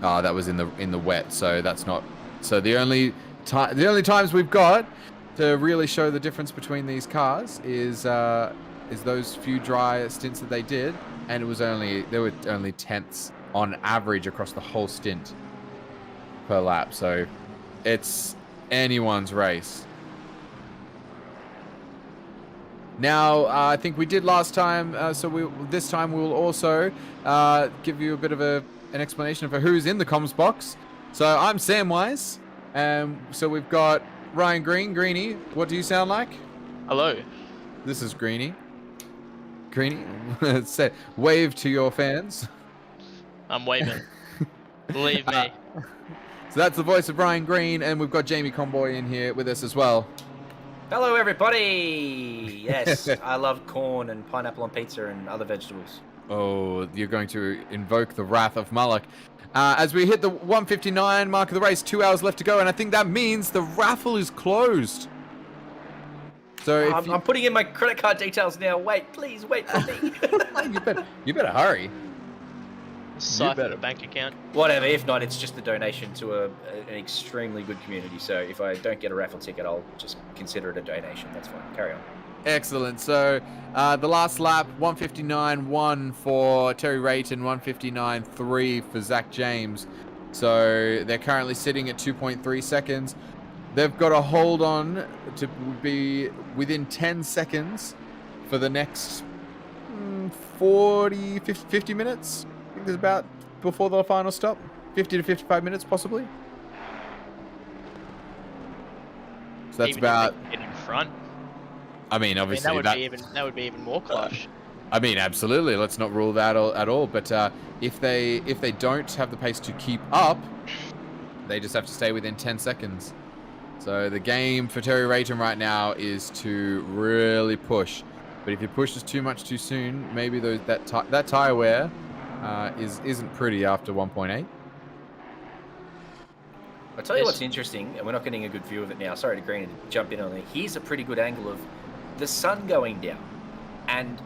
Oh, that was in the wet. So that's not. So the only times we've got to really show the difference between these cars is those few dry stints that they did, and there were only tenths on average across the whole stint per lap. So it's anyone's race. Now, I think we did last time, this time we'll also give you a bit of an explanation for who's in the comms box. So I'm Samwise, so we've got Ryan Green. Greenie, what do you sound like? Hello. This is Greenie. Greenie, wave to your fans. I'm waving. Believe me. So that's the voice of Brian Green, and we've got Jamie Comboy in here with us as well. Hello, everybody. Yes, I love corn and pineapple on pizza and other vegetables. Oh, you're going to invoke the wrath of Moloch. As we hit the 1:59 mark of the race, 2 hours left to go, and I think that means the raffle is closed. So I'm putting in my credit card details now. Wait, please, wait for me. you better hurry. Siphon the bank account. Whatever. If not, it's just a donation to an extremely good community. So if I don't get a raffle ticket, I'll just consider it a donation. That's fine. Carry on. Excellent. So the last lap, 1:59.1 for Terry Rayton, 1:59.3 for Zach James. So they're currently sitting at 2.3 seconds. They've got to hold on to be within 10 seconds for the next 50 minutes. I think there's about before the final stop. 50 to 55 minutes, possibly. So that's even about. If they get in front. I mean, obviously that would be even more clash. I mean, absolutely. Let's not rule that at all. But if they don't have the pace to keep up, they just have to stay within 10 seconds. So the game for Terry Rayton right now is to really push. But if he pushes too much too soon, maybe that tire wear isn't pretty after 1.8. I'll tell you what's interesting, and we're not getting a good view of it now. Sorry to Green to jump in on it. Here's a pretty good angle of the sun going down, and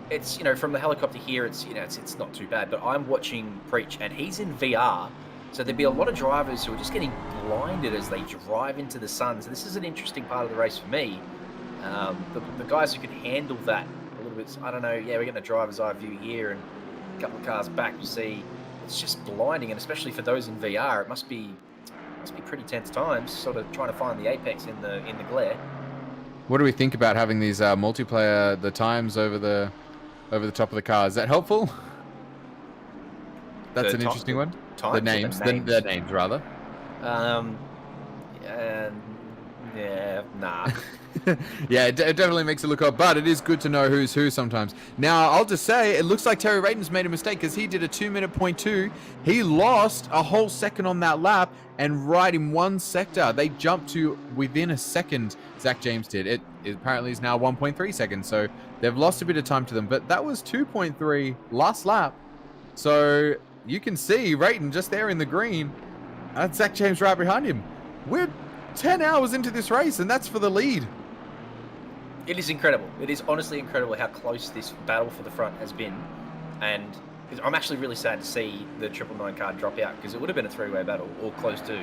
it's from the helicopter here. It's it's not too bad. But I'm watching Preach, and he's in VR, so there'd be a lot of drivers who are just getting blinded as they drive into the sun. So this is an interesting part of the race for me. The guys who can handle that a little bit. I don't know. Yeah, we're getting a driver's eye view here, and a couple of cars back. You see, it's just blinding, and especially for those in VR, it must be pretty tense times, sort of trying to find the apex in the glare. What do we think about having these multiplayer, the times over the top of the car? Is that helpful? That's an interesting one. The names. The names, rather. Yeah, nah. Yeah, it definitely makes it look odd, but it is good to know who's who sometimes. Now, I'll just say, it looks like Terry Rayton's made a mistake because he did a 2-minute .2. He lost a whole second on that lap, and right in one sector, they jumped to within a second. Zach James did. It apparently is now 1.3 seconds, so they've lost a bit of time to them, but that was 2.3 last lap. So you can see Rayton just there in the green. That's Zach James right behind him. We're 10 hours into this race, and that's for the lead. It is incredible. It is honestly incredible how close this battle for the front has been. And I'm actually really sad to see the 999 car drop out, because it would have been a three-way battle, or close to.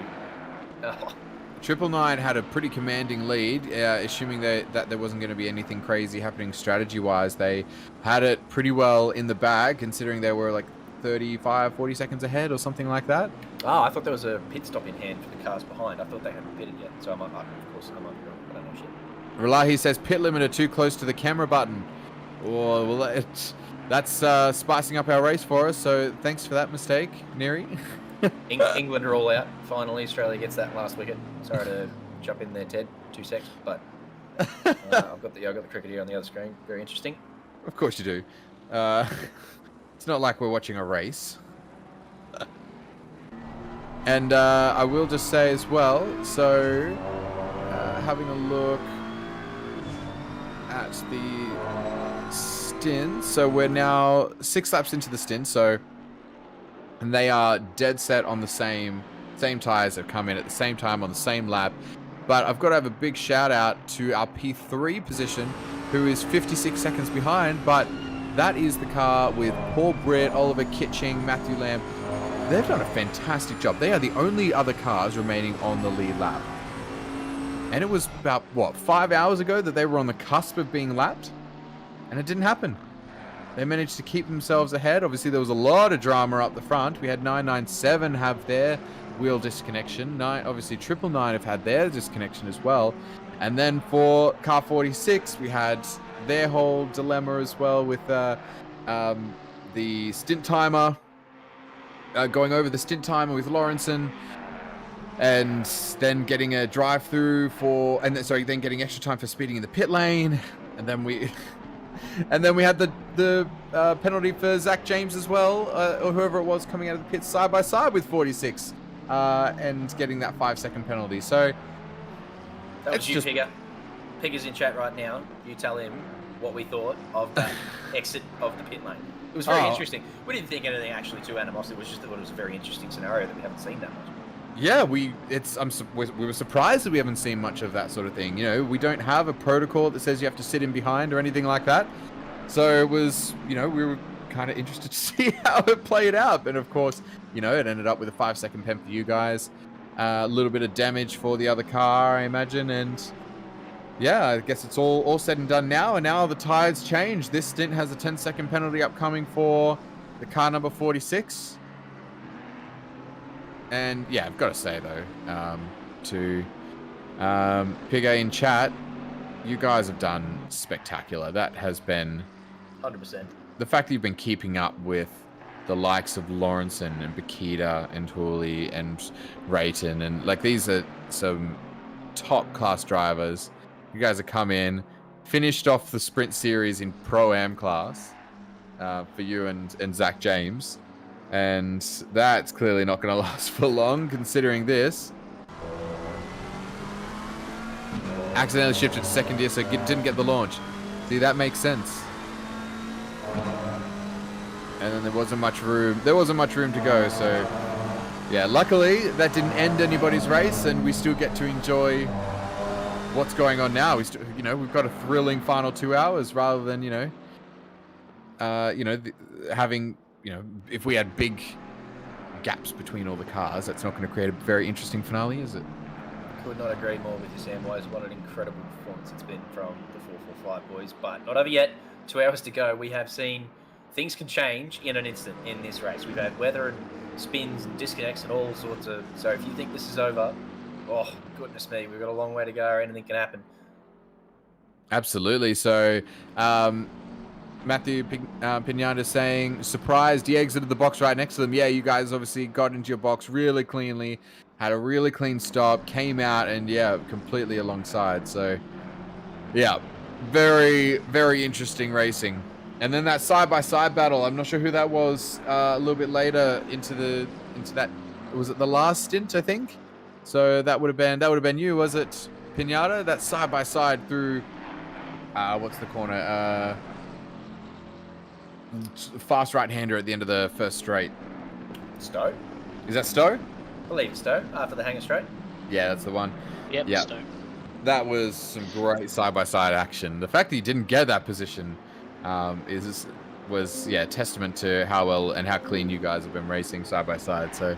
999 had a pretty commanding lead, assuming that there wasn't going to be anything crazy happening strategy-wise. They had it pretty well in the bag, considering they were like 35, 40 seconds ahead or something like that. Oh, I thought there was a pit stop in hand for the cars behind. I thought they hadn't pitted yet, so of course, I might be wrong. I don't know shit. Relahi says pit limiter too close to the camera button. Oh, well, that's spicing up our race for us, so thanks for that mistake, Neri. England are all out. Finally, Australia gets that last wicket. Sorry to jump in there, Ted. 2 secs, but I've got the cricket here on the other screen. Very interesting. Of course you do. It's not like we're watching a race. And I will just say as well, so having a look at the stint. So we're now 6 laps into the stint, and they are dead set on the same tyres that come in at the same time on the same lap. But I've got to have a big shout out to our P3 position, who is 56 seconds behind, but that is the car with Paul Britt, Oliver Kitching, Matthew Lamb. They've done a fantastic job. They are the only other cars remaining on the lead lap. And it was about, 5 hours ago that they were on the cusp of being lapped? And it didn't happen. They managed to keep themselves ahead. Obviously, there was a lot of drama up the front. We had 997 have their wheel disconnection. Obviously, 999 have had their disconnection as well. And then for car 46, we had their whole dilemma as well with the stint timer. Going over the stint timer with Lawrenson, and then getting a drive-through then getting extra time for speeding in the pit lane, and then we had the penalty for Zach James as well, or whoever it was coming out of the pit side by side with 46, and getting that 5-second penalty. So that was you, Pigger. Pigger's in chat right now. You tell him what we thought of that exit of the pit lane. It was very interesting. We didn't think anything actually too animosity. It was just that it was a very interesting scenario that we haven't seen that much. Yeah, we were surprised that we haven't seen much of that sort of thing. You know, we don't have a protocol that says you have to sit in behind or anything like that. So it was, we were kind of interested to see how it played out. And of course, it ended up with a 5-second pen for you guys. A little bit of damage for the other car, I imagine, and yeah, I guess it's all said and done now, and now the tides change. This stint has a 10-second penalty upcoming for the car number 46. And yeah, I've got to say though, to Pigga in chat, you guys have done spectacular. That has been 100%. The fact that you've been keeping up with the likes of Lawrenson and Bakita and Hooley and Rayton, and like these are some top class drivers. You guys have come in, finished off the sprint series in Pro-Am class for you and Zach James. And that's clearly not going to last for long, considering this. Accidentally shifted to second gear, so didn't get the launch. See, that makes sense. And then there wasn't much room. There wasn't much room to go, so yeah. Luckily, that didn't end anybody's race, and we still get to enjoy what's going on now. We've got a thrilling final 2 hours rather than having if we had big gaps between all the cars. That's not going to create a very interesting finale, is it? Could not agree more with you, Samwise. What an incredible performance it's been from the 445 boys. But not over yet. 2 hours to go. We have seen things can change in an instant in this race. We've had weather and spins and disconnects and all sorts of. So if you think this is over, oh goodness me, we've got a long way to go. Anything can happen. Absolutely. So Matthew Pinata saying, surprised he exited the box right next to them. Yeah, you guys obviously got into your box really cleanly, had a really clean stop, came out, and yeah, completely alongside. So, yeah, very, very interesting racing. And then that side-by-side battle, I'm not sure who that was a little bit later into that, was it the last stint, I think? So that would have been you, was it, Pinata? That side-by-side through, what's the corner? Fast right-hander at the end of the first straight. Stowe. Is that Stowe? I believe it's Stowe, after the hanger straight. Yeah, that's the one. Yep, yeah. Stowe. That was some great side-by-side action. The fact that he didn't get that position was testament to how well and how clean you guys have been racing side-by-side. So,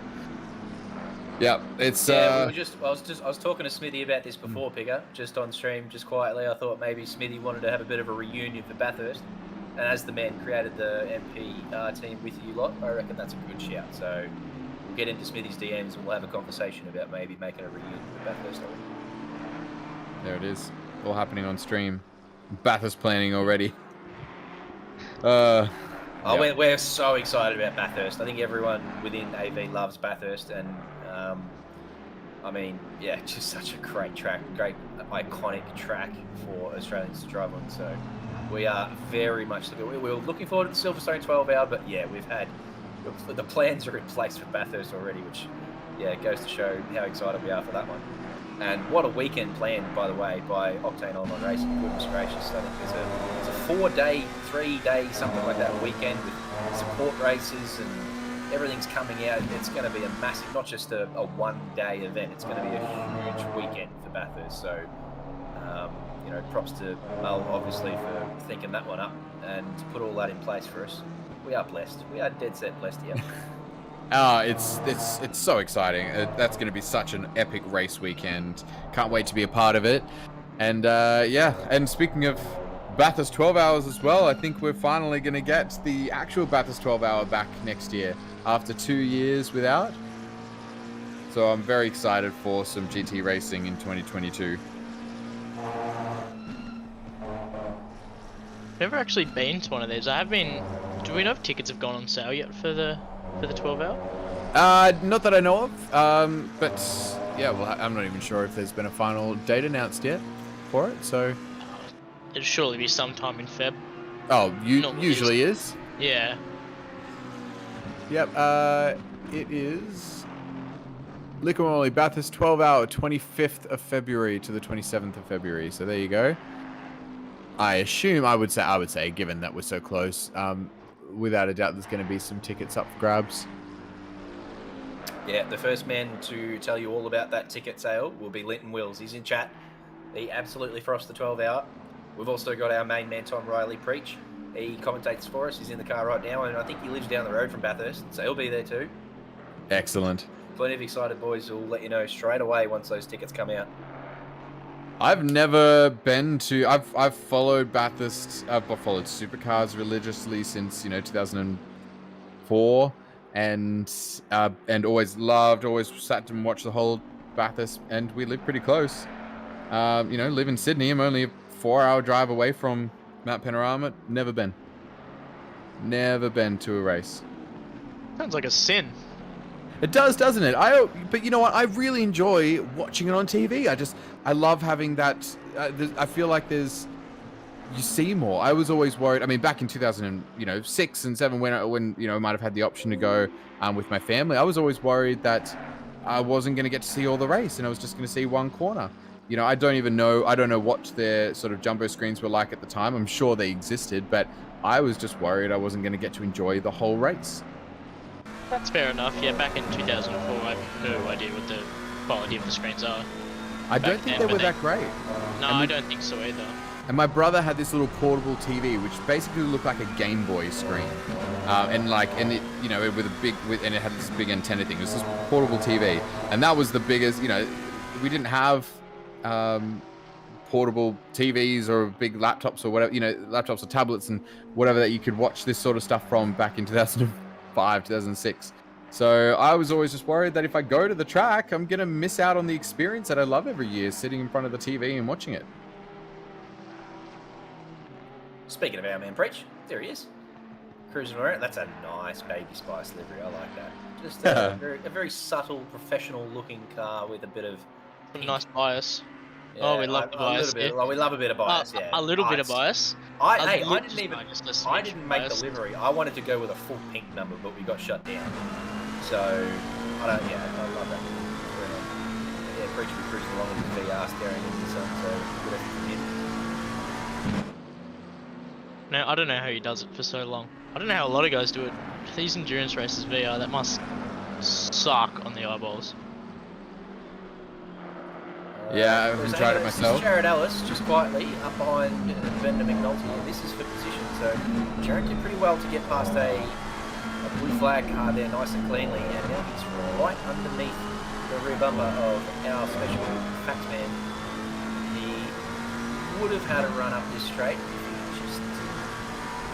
yeah, it's... I was talking to Smithy about this before, Pigger, just on stream, just quietly. I thought maybe Smithy wanted to have a bit of a reunion for Bathurst. And as the man created the MP team with you lot, I reckon that's a good shout. So we'll get into Smithy's DMs and we'll have a conversation about maybe making a reunion with Bathurst. There it is. All happening on stream. Bathurst planning already. We're so excited about Bathurst. I think everyone within AV loves Bathurst. And, just such a great track, great iconic track for Australians to drive on. So we are very much we're looking forward to the Silverstone 12 hour, but yeah, the plans are in place for Bathurst already, which goes to show how excited we are for that one. And what a weekend planned, by the way, by Octane Online Racing. Goodness gracious, I think it's a 4-day, 3-day, something like that weekend with support races and everything's coming out. It's going to be a massive, not just a one-day event. It's going to be a huge weekend for Bathurst. So. Props to Mel, obviously, for thinking that one up and to put all that in place for us. We are blessed. We are dead set blessed here. It's so exciting. That's going to be such an epic race weekend. Can't wait to be a part of it. And and speaking of Bathurst 12 hours as well, I think we're finally going to get the actual Bathurst 12 hour back next year after 2 years without. So I'm very excited for some GT racing in 2022. Never actually been to one of these. I have been. Do we know if tickets have gone on sale yet for the 12 hour? Not that I know of. But yeah, well, I'm not even sure if there's been a final date announced yet for it. So It'll surely be sometime in Feb. Oh, usually is. Yeah. Yep. It is. Liquor Only Bathurst 12 hour 25th of February to the 27th of February. So there you go. I would say, given that we're so close, without a doubt, there's going to be some tickets up for grabs. Yeah, the first man to tell you all about that ticket sale will be Linton Wills. He's in chat. He absolutely frosted the 12 hour. We've also got our main man, Tom Riley, Preach. He commentates for us. He's in the car right now, and I think he lives down the road from Bathurst, so he'll be there too. Excellent. Plenty of excited boys who'll let you know straight away once those tickets come out. I've never been to. I've followed Bathurst. I've followed supercars religiously since 2004, and always sat and watched the whole Bathurst. And we live pretty close. Live in Sydney. I'm only a 4-hour drive away from Mount Panorama. Never been to a race. Sounds like a sin. It does, doesn't it? But you know what? I really enjoy watching it on TV. I love having that. I feel like you see more. I was always worried. I mean, back in 2006 and 7, when I might have had the option to go with my family, I was always worried that I wasn't going to get to see all the race, and I was just going to see one corner. I don't know what their sort of jumbo screens were like at the time. I'm sure they existed, but I was just worried I wasn't going to get to enjoy the whole race. That's fair enough. Yeah, back in 2004, I have no idea what the quality of the screens are. I don't think they were that great. No, I don't think so either. And my brother had this little portable TV, which basically looked like a Game Boy screen, and it and it had this big antenna thing. It was this portable TV, and that was the biggest. We didn't have portable TVs or big laptops or whatever. Laptops or tablets and whatever that you could watch this sort of stuff from back in 2005, 2006. So I was always just worried that if I go to the track, I'm going to miss out on the experience that I love every year, sitting in front of the TV and watching it. Speaking of our man Preach, There he is. Cruising around. That's a nice Baby Spice livery. I like that. Just a very subtle, professional-looking car with a bit of Some nice bias. Yeah, we love the bias. We love a bit of bias. Yeah, a little bit of bias. I didn't make the livery. I wanted to go with a full pink number, but we got shut down. So I love that. Yeah, Preacher be cruising along with the VR staring into the sun. So good effort from him. No, I don't know how he does it for so long. I don't know how a lot of guys do it. These endurance races VR, that must suck on the eyeballs. Yeah, I haven't tried it myself. This is Jared Ellis, just quietly up behind Bender McNulty, and this is for position. So Jared did pretty well to get past a blue flag car there nice and cleanly, and now he's right underneath the rear bumper of our special fact man. He would have had a run up this straight if he just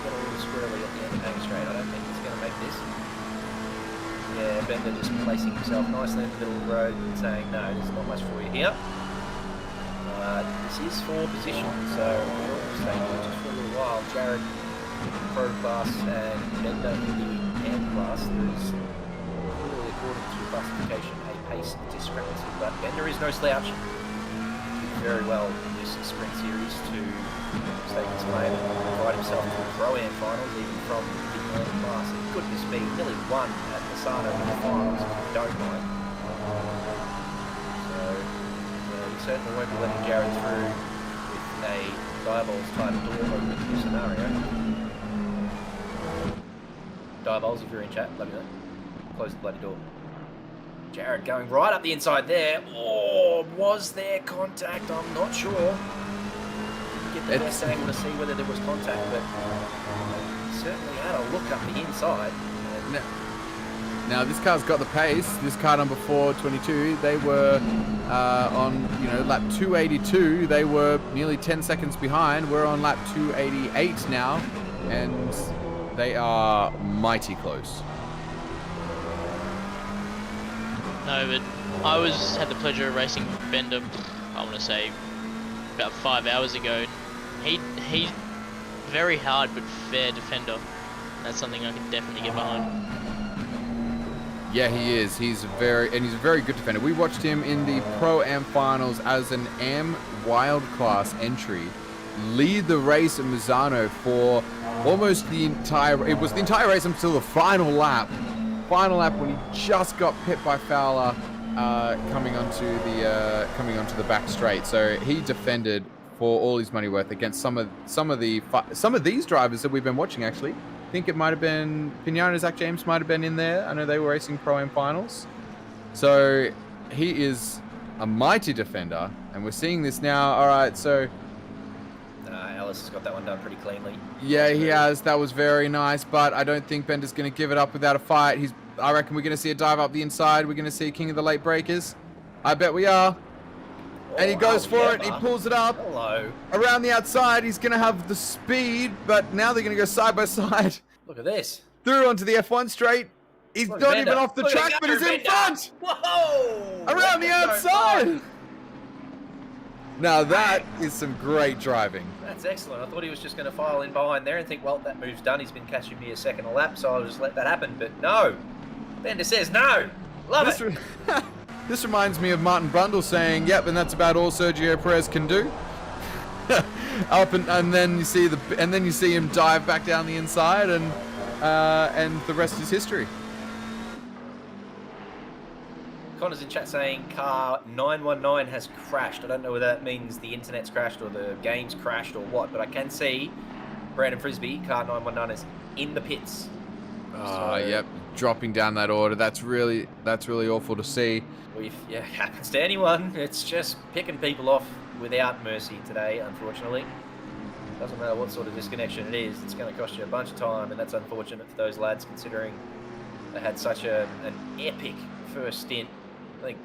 got a little squirrely at the end of the straight. I don't think he's going to make this. Yeah, Bender just placing himself nicely in the middle of the road and saying, no, there's not much for you here. This is for position, so we'll stay here just for a little while. Jared in the pro class and Bender in the AM class. There's clearly, according to classification, a pace discrepancy, but Bender is no slouch. He did very well in this sprint series to stake his claim and provide himself to the pro-am finals, even from the AM class. And goodness me, nearly won at Masano in the finals, if you don't mind. So, certainly won't be letting Jared through with a Diabol's type door open scenario. Diabol's, if you're in chat, let me know. Close the bloody door. Jared going right up the inside there. Oh, was there contact? I'm not sure. Didn't get the best angle to see whether there was contact, but certainly had a look up the inside. Now this car's got the pace. This car number 422, they were on lap 282. They were nearly 10 seconds behind. We're on lap 288 now, and they are mighty close. No, but I had the pleasure of racing Bender, I want to say, about 5 hours ago. He's very hard but fair defender. That's something I can definitely get behind. Yeah, he is. He's a very good defender. We watched him in the Pro-Am finals as an AM Wild Class entry, lead the race at Misano for almost the entire race until the final lap. Final lap when he just got pit by Fowler coming onto the back straight. So he defended for all his money worth against some of these drivers that we've been watching actually. I think it might have been Pignano and Zach James might have been in there. I know they were racing Pro-Am finals. So he is a mighty defender, and we're seeing this now. All right, so Ellis has got that one done pretty cleanly. Yeah, he has. That was very nice, but I don't think Bender's going to give it up without a fight. I reckon we're going to see a dive up the inside. We're going to see King of the Late Breakers. I bet we are. And he goes for it. He pulls it up. Hello. Around the outside, he's going to have the speed, but now they're going to go side by side. Look at this. Through onto the F1 straight. He's not even off the track, but he's in front. Whoa! Around the outside. Now that is some great driving. That's excellent. I thought he was just going to file in behind there and think, well, that move's done. He's been catching me a second a lap, so I'll just let that happen. But no. Bender says no. Love it. This reminds me of Martin Brundle saying, "Yep, and that's about all Sergio Perez can do." and then you see him dive back down the inside, and the rest is history. Connor's in chat saying car 919 has crashed. I don't know whether that means the internet's crashed or the game's crashed or what, but I can see Brandon Frisbee, car 919, is in the pits. Yep, dropping down that order. That's really awful to see. It happens to anyone. It's just picking people off without mercy today, unfortunately. Doesn't matter what sort of disconnection it is, it's going to cost you a bunch of time, and that's unfortunate for those lads, considering they had such an epic first stint. I think,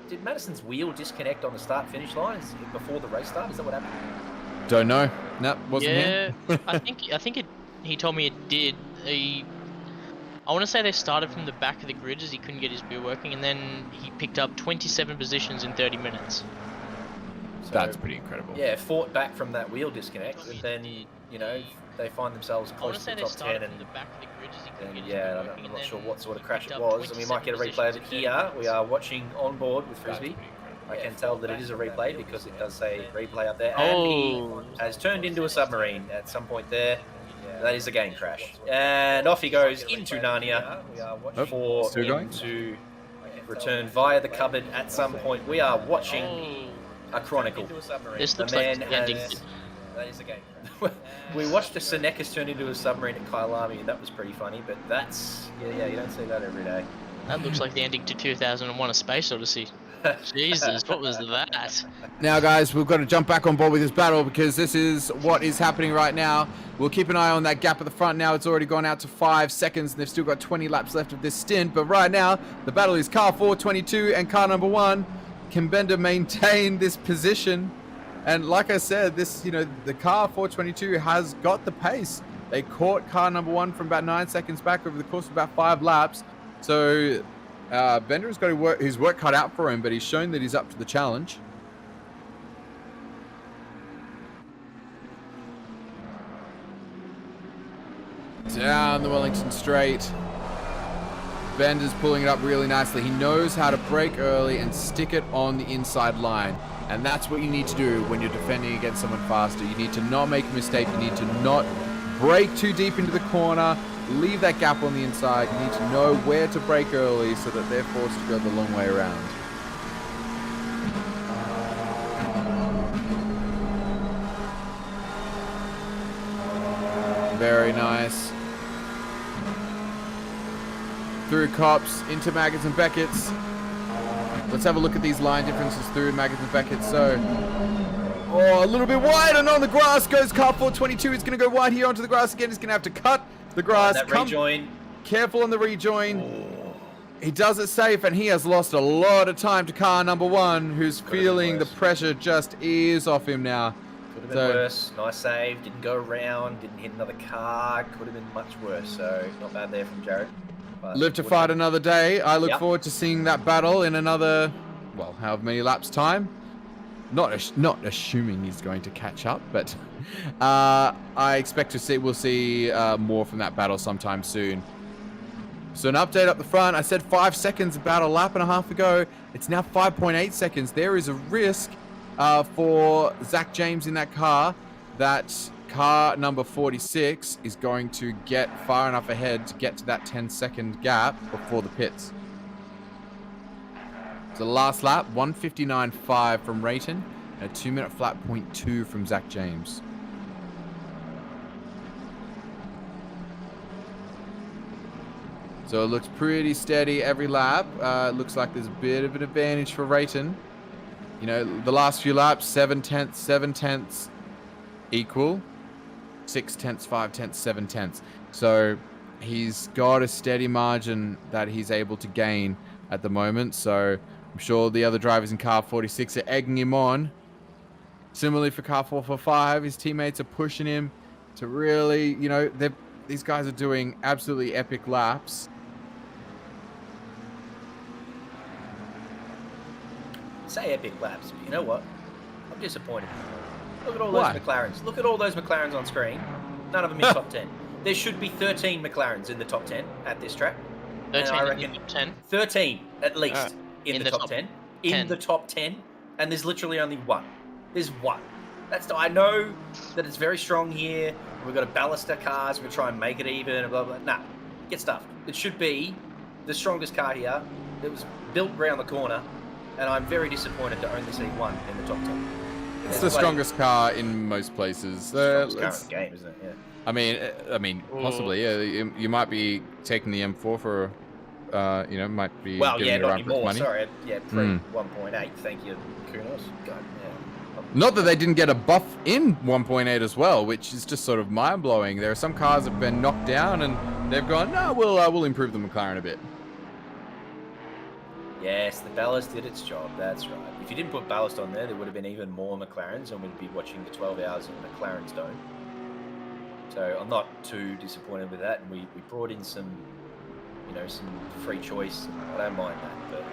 did Madison's wheel disconnect on the start-finish line before the race start? Is that what happened? Don't know. No, wasn't him. I think he told me it did. I want to say they started from the back of the grid as he couldn't get his wheel working, and then he picked up 27 positions in 30 minutes. So, that's pretty incredible. Yeah, fought back from that wheel disconnect, and then, they find themselves I want close to to say the they top 10 started and from the back of the grid as you then, can get yeah, into I'm not sure what sort of they crash it picked up was, and we might get a 27 replay of it positions in here. 30 We minutes. are watching on board with Frisbee. I can tell that it is a replay because it does say replay up there, and he has turned into a submarine at some point there. That is a game crash, and off he goes into Narnia for still him going? to return via the cupboard at some point. We are watching a chronicle. This looks The like man the ending. has. That is a game crash. We watched a Senecas turn into a submarine at Kailami, and that was pretty funny. But that's yeah, you don't see that every day. That looks like the ending to 2001: A Space Odyssey. Jesus, what was that? Now, guys, we've got to jump back on board with this battle because this is what is happening right now. We'll keep an eye on that gap at the front now. It's already gone out to 5 seconds, and they've still got 20 laps left of this stint. But right now, the battle is car 422 and car number 1. Can Bender maintain this position? And like I said, the car 422 has got the pace. They caught car number 1 from about 9 seconds back over the course of about 5 laps. So Bender has got his work cut out for him, but he's shown that he's up to the challenge. Down the Wellington Straight. Bender's pulling it up really nicely. He knows how to brake early and stick it on the inside line. And that's what you need to do when you're defending against someone faster. You need to not make a mistake. You need to not brake too deep into the corner. Leave that gap on the inside. You need to know where to brake early so that they're forced to go the long way around. Very nice. Through Cops, into Maggots and Beckett's. Let's have a look at these line differences through Maggots and Beckett. So, a little bit wide, and on the grass goes car 422. It's going to go wide here onto the grass again. He's going to have to cut the grass. That rejoin. Careful on the rejoin. He does it safe, and he has lost a lot of time to car number 1, who's feeling the pressure just ease off him now. Could have been worse. Nice save. Didn't go around. Didn't hit another car. Could have been much worse. So, not bad there from Jared. Live to fight another day. I look forward to seeing that battle in another, well, however many laps time. Not assuming he's going to catch up, but I expect we'll see more from that battle sometime soon. So an update up the front. I said 5 seconds about a lap and a half ago. It's now 5.8 seconds. There is a risk for Zach James in that car that car number 46 is going to get far enough ahead to get to that 10-second gap before the pits. So the last lap, 1:59.5 from Rayton, and a 2-minute flat 0.2 from Zach James. So it looks pretty steady every lap. It looks like there's a bit of an advantage for Rayton. You know, the last few laps, 7 tenths equal. 6 tenths, 5 tenths, 7 tenths. So he's got a steady margin that he's able to gain at the moment. So I'm sure the other drivers in car 46 are egging him on. Similarly for car 445, his teammates are pushing him to really, you know, these guys are doing absolutely epic laps. Say epic laps, but you know what? I'm disappointed. Look at all those McLarens. Look at all those McLarens on screen. None of them in top 10. There should be 13 McLarens in the top 10 at this track. 13 I reckon in the top 10? 13 at least in the top 10. In the top 10. And there's literally only one. There's one. I know that it's very strong here. We've got to ballast our cars. We're trying to make it even. And blah, blah. Nah, get stuffed. It should be the strongest car here. It was built around the corner. And I'm very disappointed to only see one in the top 10. It's the strongest car in most places. Strongest car in the game, isn't it? Yeah. I mean, possibly. Yeah, you might be taking the M4 for, you know, might be. Well, yeah, not around for its anymore. money. Sorry, yeah, pre 1.8. Thank you, Kunos. God, yeah. Not that they didn't get a buff in 1.8 as well, which is just sort of mind blowing. There are some cars that have been knocked down, and they've gone, no, we'll improve the McLaren a bit. Yes, the ballast did its job. That's right. If you didn't put ballast on there, there would have been even more McLarens, and we'd be watching the 12 hours of McLarens Dome. So I'm not too disappointed with that. And we brought in some, you know, some free choice. I don't mind that, but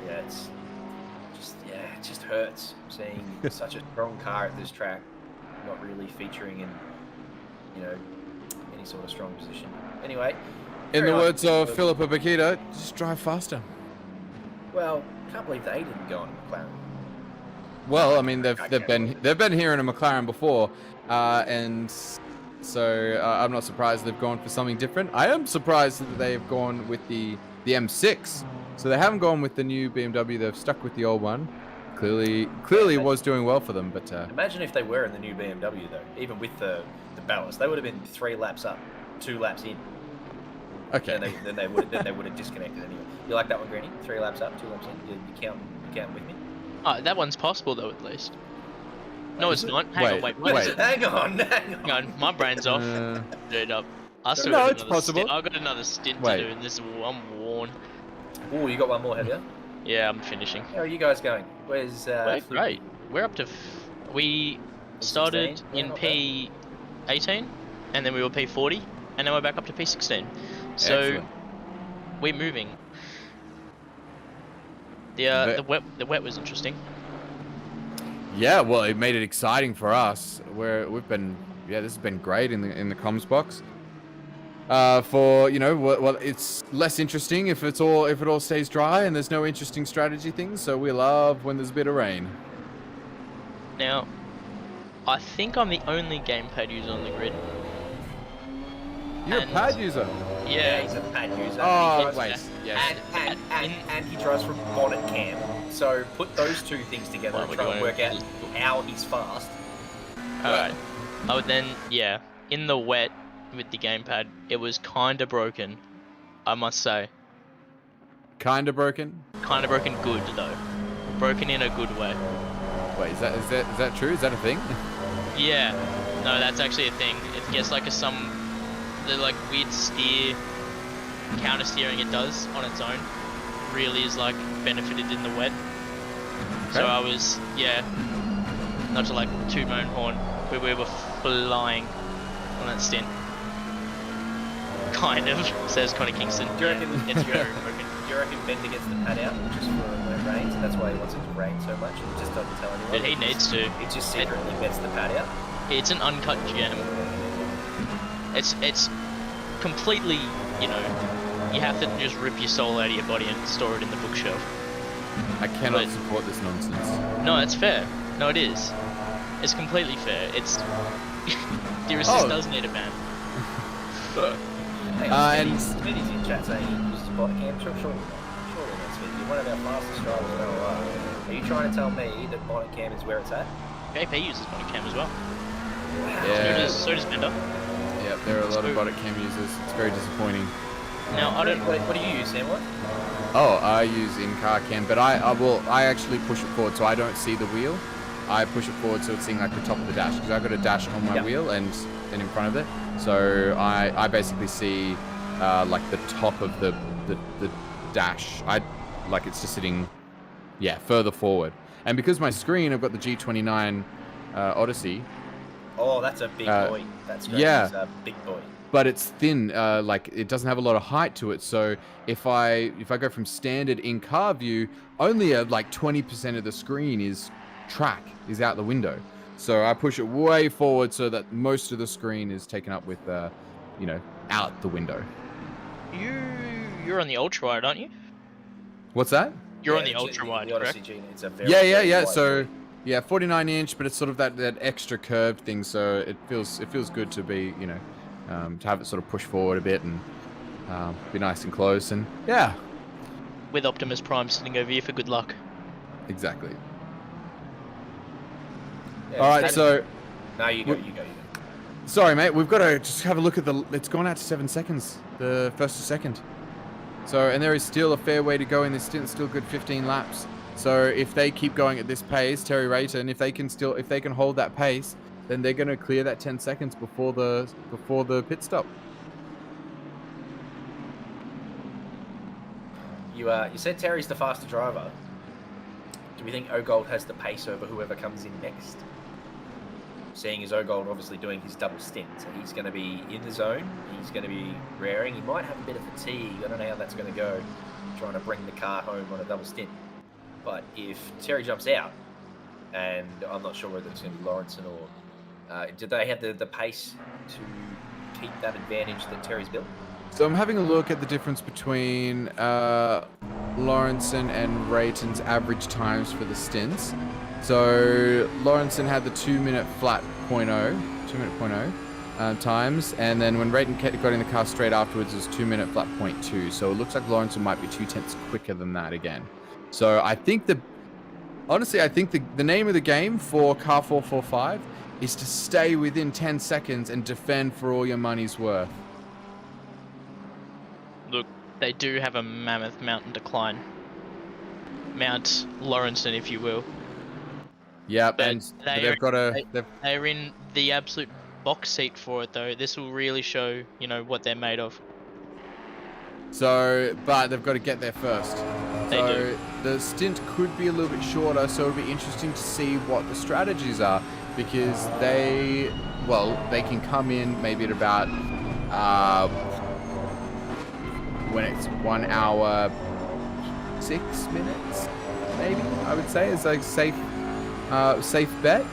yeah, it just hurts seeing such a strong car at this track not really featuring any sort of strong position. Anyway. In the words of Philippa Bakita, just drive faster. Well, can't believe they didn't go on a McLaren. Well, I mean, they've been here in a McLaren before, and so I'm not surprised they've gone for something different. I am surprised that they've gone with the M6, so they haven't gone with the new BMW. They've stuck with the old one. Clearly, it was doing well for them. But imagine if they were in the new BMW though, even with the ballast, they would have been 3 laps up, 2 laps in. Okay. Then they would have disconnected anyway. You like that one, Granny? 3 laps up, 2 laps in. You count with me? Oh, that one's possible though, at least. No, it's not. Hang on. Hang on. My brain's off. Dude, it's possible. I've got another stint to do, and this is I'm worn. Oh, you got one more, have you? Yeah, I'm finishing. How are you guys going? Where's We're great. We're up to. We started in P18, and then we were P40, and then we're back up to P16. So Excellent. we're moving. The wet was interesting. Yeah, well, it made it exciting for us. This has been great in the comms box. It's less interesting if it all stays dry and there's no interesting strategy things. So we love when there's a bit of rain. Now, I think I'm the only gamepad user on the grid. You're a pad user? Yeah, he's a pad user. Oh, wait. Yes. And he drives from bonnet cam. So put those 2 things together and try and work out how he's fast. Alright. Oh, then, yeah. In the wet with the gamepad, it was kind of broken, I must say. Kind of broken? Kind of broken good, though. Broken in a good way. Wait, is that true? Is that a thing? Yeah. No, that's actually a thing. It gets like the like weird counter steering it does on its own really is like benefited in the wet. Okay. So I was, not to like toot my own horn, but we were flying on that stint. Kind of, says Connie Kingston. Do you reckon Bender gets the pad out just for when it rains, and that's why he wants it to rain so much and just doesn't tell anyone? But he needs to. He just secretly gets the pad out. It's an uncut gem. It's completely, you have to just rip your soul out of your body and store it in the bookshelf. I cannot support this nonsense. No, it's fair. No, it is. It's completely fair. It's the resist does need a ban. And Smitty's in chat saying he uses bot cam. Surely not, Smitty. You're one of our fastest drivers in LOR. Are you trying to tell me that bonnet cam is where it's at? JP uses bonnet cam as well. Wow. Yeah. So does Bender. Yeah, there are a lot of bonnet cam users. It's very disappointing. Now, I don't. What do you use, Sam? What? Oh, I use in-car cam, but I actually push it forward so I don't see the wheel. I push it forward so it's seeing like the top of the dash, because I've got a dash on my wheel and then in front of it. So I basically see like the top of the dash. It's just sitting further forward. And because my screen, I've got the G29 Odyssey. Oh, that's a big boy. That's great. Yeah. It's a big boy. But it's thin, like it doesn't have a lot of height to it. So if I go from standard in-car view, only like 20% of the screen is out the window. So I push it way forward so that most of the screen is taken up with, out the window. You're on the ultra wide, aren't you? What's that? You're on the ultra wide, correct? It's a very, yeah. So 49 inch, but it's sort of that extra curved thing. So it feels good to be, to have it sort of push forward a bit and be nice and close, and with Optimus Prime sitting over you for good luck. Exactly. Yeah, all right, so now you go. Sorry, mate. We've got to just have a look at it's gone out to 7 seconds, the first to second. So, and there is still a fair way to go in this stint. Still good 15 laps. So if they keep going at this pace, Terry Rayton, if they can hold that pace, then they're going to clear that 10 seconds before the pit stop. You said Terry's the faster driver. Do we think Ogold has the pace over whoever comes in next? Seeing as Ogold obviously doing his double stint, so he's going to be in the zone, he's going to be raring, he might have a bit of fatigue, I don't know how that's going to go, trying to bring the car home on a double stint. But if Terry jumps out, and I'm not sure whether it's going to be Lawrenson Did they have the pace to keep that advantage that Terry's built? So I'm having a look at the difference between Lawrenson and Rayton's average times for the stints. So Lawrenson had the 2-minute flat 2-minute times, and then when Rayton got in the car straight afterwards, it was 2-minute flat 0.2. So it looks like Lawrenson might be 2/10 quicker than that again. So I think honestly, I think the name of the game for car 445 is to stay within 10 seconds and defend for all your money's worth. Look, they do have a mammoth mountain decline. Mount Lawrenson, if you will. Yeah, But and they're in the absolute box seat for it, though. This will really show, what they're made of. So, but they've got to get there first. They do. The stint could be a little bit shorter, so it'll be interesting to see what the strategies are, because they can come in maybe at about when it's 1 hour 6 minutes, maybe I would say is like safe bet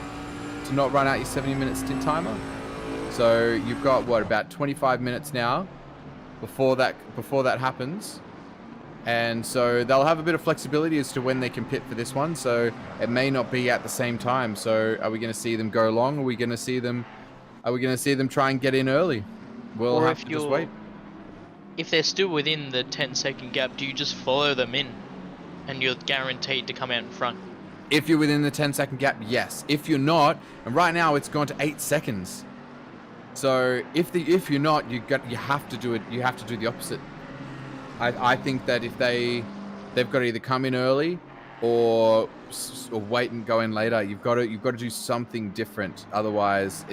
to not run out your 70-minute stint timer. So you've got about 25 minutes now before that happens, and so they'll have a bit of flexibility as to when they can pit for this one. So it may not be at the same time. So are we going to see them go long? Are we going to see them try and get in early? We'll have to just wait. If they're still within the 10-second gap, do you just follow them in, and you're guaranteed to come out in front? If you're within the 10-second gap, yes. If you're not, and right now it's gone to 8 seconds. So if you're not, you have to do it. You have to do the opposite. I think that if they've got to either come in early or wait and go in later. You've got to do something different. Otherwise,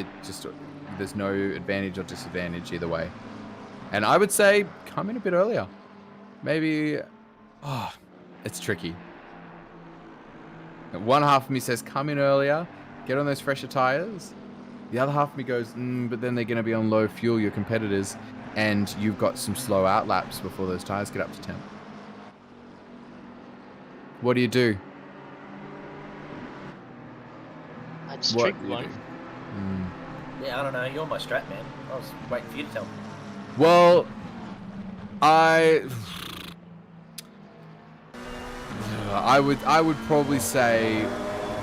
there's no advantage or disadvantage either way. And I would say come in a bit earlier. Maybe. Oh, it's tricky. One half of me says come in earlier, get on those fresher tires. The other half of me goes, but then they're going to be on low fuel, your competitors, and you've got some slow out laps before those tires get up to 10. What do you do? That's a tricky one. Yeah, I don't know. You're my strat man. I was waiting for you to tell me. Well, I would probably say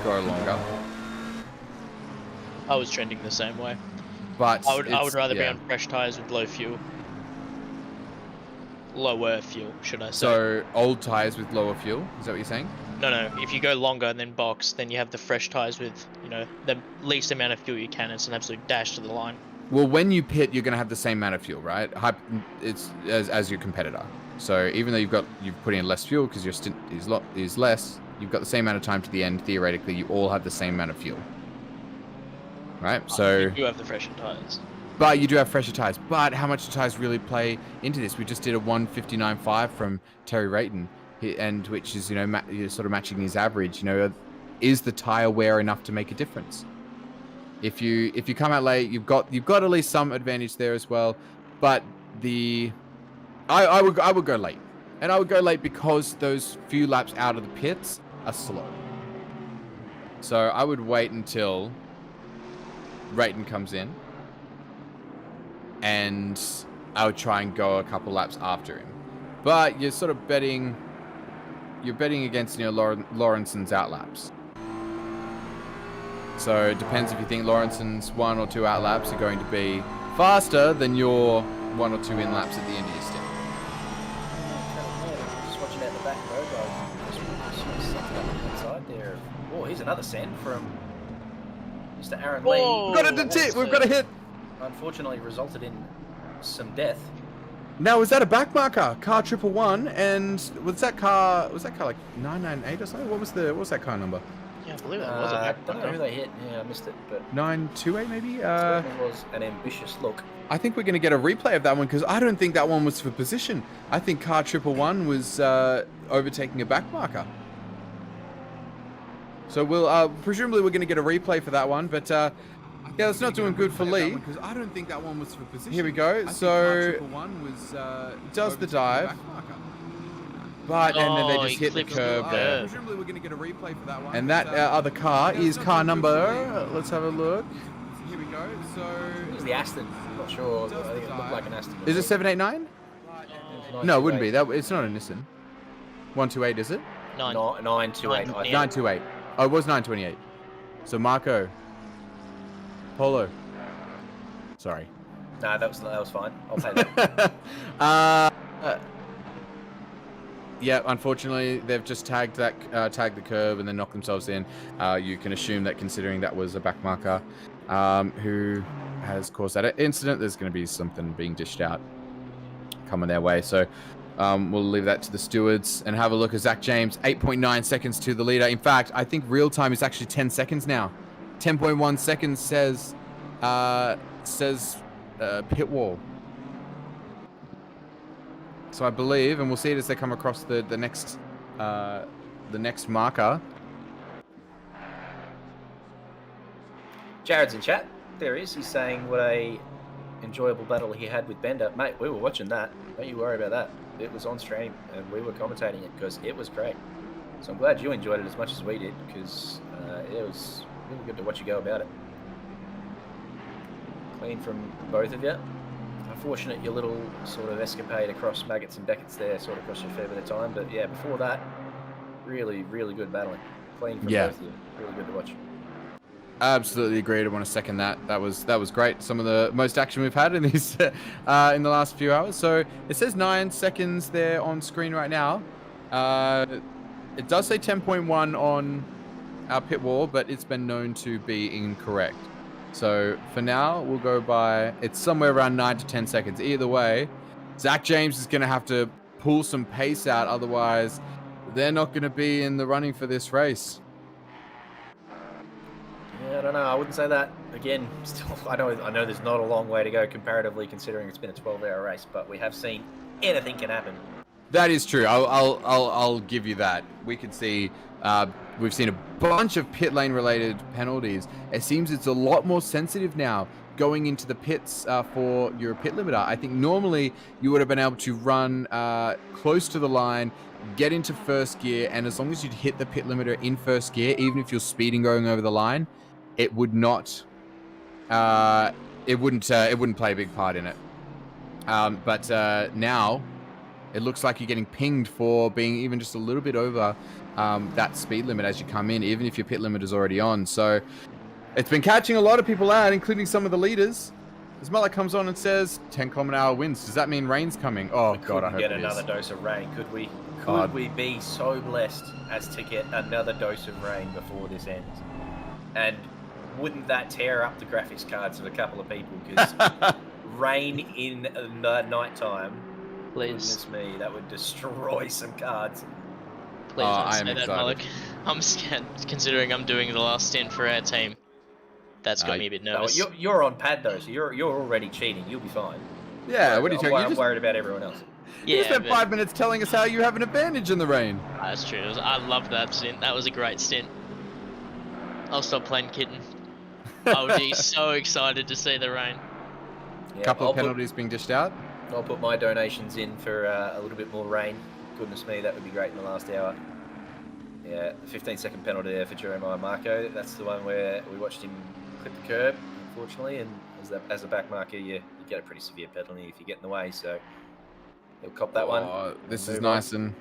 go longer. I was trending the same way. But I would rather be on fresh tires with low fuel. Lower fuel, should I say. So old tires with lower fuel, is that what you're saying? No. If you go longer and then box, then you have the fresh tires with, the least amount of fuel you can. It's an absolute dash to the line. Well, when you pit, you're going to have the same amount of fuel, right? It's as your competitor. So even though you've put in less fuel because your stint is less, you've got the same amount of time to the end. Theoretically, you all have the same amount of fuel, right? So you do have the fresher tires. But you do have fresher tires. But how much do tires really play into this? We just did a 1:59.5 from Terry Rayton, and which is sort of matching his average. Is the tire wear enough to make a difference? If you come out late, you've got at least some advantage there as well. But I would go late, and I would go late because those few laps out of the pits are slow. So I would wait until Rayton comes in, and I would try and go a couple laps after him. But you're sort of betting against Lawrenson's out laps. So it depends if you think Lawrenson's 1 or 2 out laps are going to be faster than your 1 or 2 in laps at the end of your stint. Just watching out the back road, just something up the inside there. Oh, here's another send from Mr. Aaron Lee. We've got a hit. We've got a hit. Unfortunately, resulted in some death. Now, was that a back marker? Car 111, and was that car like 998 or something? What was that car number? Yeah, I believe that was a back marker. I don't know who they hit. Yeah, I missed it. But 928 maybe? It was an ambitious look. I think we're going to get a replay of that one because I don't think that one was for position. I think car 111 was overtaking a back marker. So presumably we're going to get a replay for that one, but yeah, it's not doing good for Lee. Because I don't think that one was for position. Here we go. So does the dive, but and then they just hit the curb there. Presumably we're going to get a replay for that one. And that other car is car number. Let's have a look. here we go. So It was the Aston. I'm not sure. I think it looked like an Aston. is it 789? No, it wouldn't be. It's not a Nissan. 128, is it? 928. 928. Oh, it was 928. So Marco. Polo. Sorry. No, that was fine. I'll pay that. Yeah, unfortunately, they've just tagged the curb and then knocked themselves in. You can assume that considering that was a back marker who has caused that incident, there's going to be something being dished out coming their way. So we'll leave that to the stewards and have a look at Zach James, 8.9 seconds to the leader. In fact, I think real time is actually 10 seconds now. 10.1 seconds says pit wall. So I believe, and we'll see it as they come across the next marker. Jared's in chat. There he is. He's saying what a enjoyable battle he had with Bender. Mate, we were watching that. Don't you worry about that. It was on stream, and we were commentating it because it was great. So I'm glad you enjoyed it as much as we did, because it was really good to watch you go about it. Clean from both of you. Unfortunate your little sort of escapade across Maggots and Beckett's there sort of cost you a fair bit of time, but yeah, before that, really, really good battling. Clean from both of you. Really good to watch. Absolutely agreed. I want to second that. That was great. Some of the most action we've had in these in the last few hours. So it says 9 seconds there on screen right now. It does say 10.1 on our pit wall, but it's been known to be incorrect. So for now, we'll go by, it's somewhere around 9 to 10 seconds. Either way, Zach James is going to have to pull some pace out. Otherwise, they're not going to be in the running for this race. Yeah, I don't know. I wouldn't say that. Again, still, I know there's not a long way to go comparatively, considering it's been a 12-hour race, but we have seen anything can happen. That is true. I'll give you that. We can see, we've seen a bunch of pit lane related penalties. It seems it's a lot more sensitive now going into the pits for your pit limiter. I think normally you would have been able to run close to the line, get into first gear, and as long as you'd hit the pit limiter in first gear, even if you're speeding going over the line, it would not, it wouldn't play a big part in it. But now it looks like you're getting pinged for being even just a little bit over that speed limit as you come in, even if your pit limit is already on. So it's been catching a lot of people out, including some of the leaders. As Mullet comes on and says 10 km/h winds. Does that mean rain's coming? Oh God, I hope get it another is. dose of rain. Could we? Could we be so blessed as to get another dose of rain before this ends? And wouldn't that tear up the graphics cards of a couple of people? Because rain in the night time, goodness me, that would destroy some cards. Please don't say that, Malik. I'm scared, considering I'm doing the last stint for our team. That's got me a bit nervous. No, you're on pad though, so you're already cheating. You'll be fine. Yeah, what are you talking? I'm worried about everyone else. You spent 5 minutes telling us how you have an advantage in the rain. That's true. I loved that stint. That was a great stint. I'll stop playing kitten. I would be so excited to see the rain. A couple of penalties being dished out. I'll put my donations in for a little bit more rain. Goodness me, that would be great in the last hour. Yeah, 15-second penalty there for Jeremiah Marco. That's the one where we watched him clip the curb, unfortunately, and as a back marker, you get a pretty severe penalty if you get in the way, so he'll cop that one. This is nice. And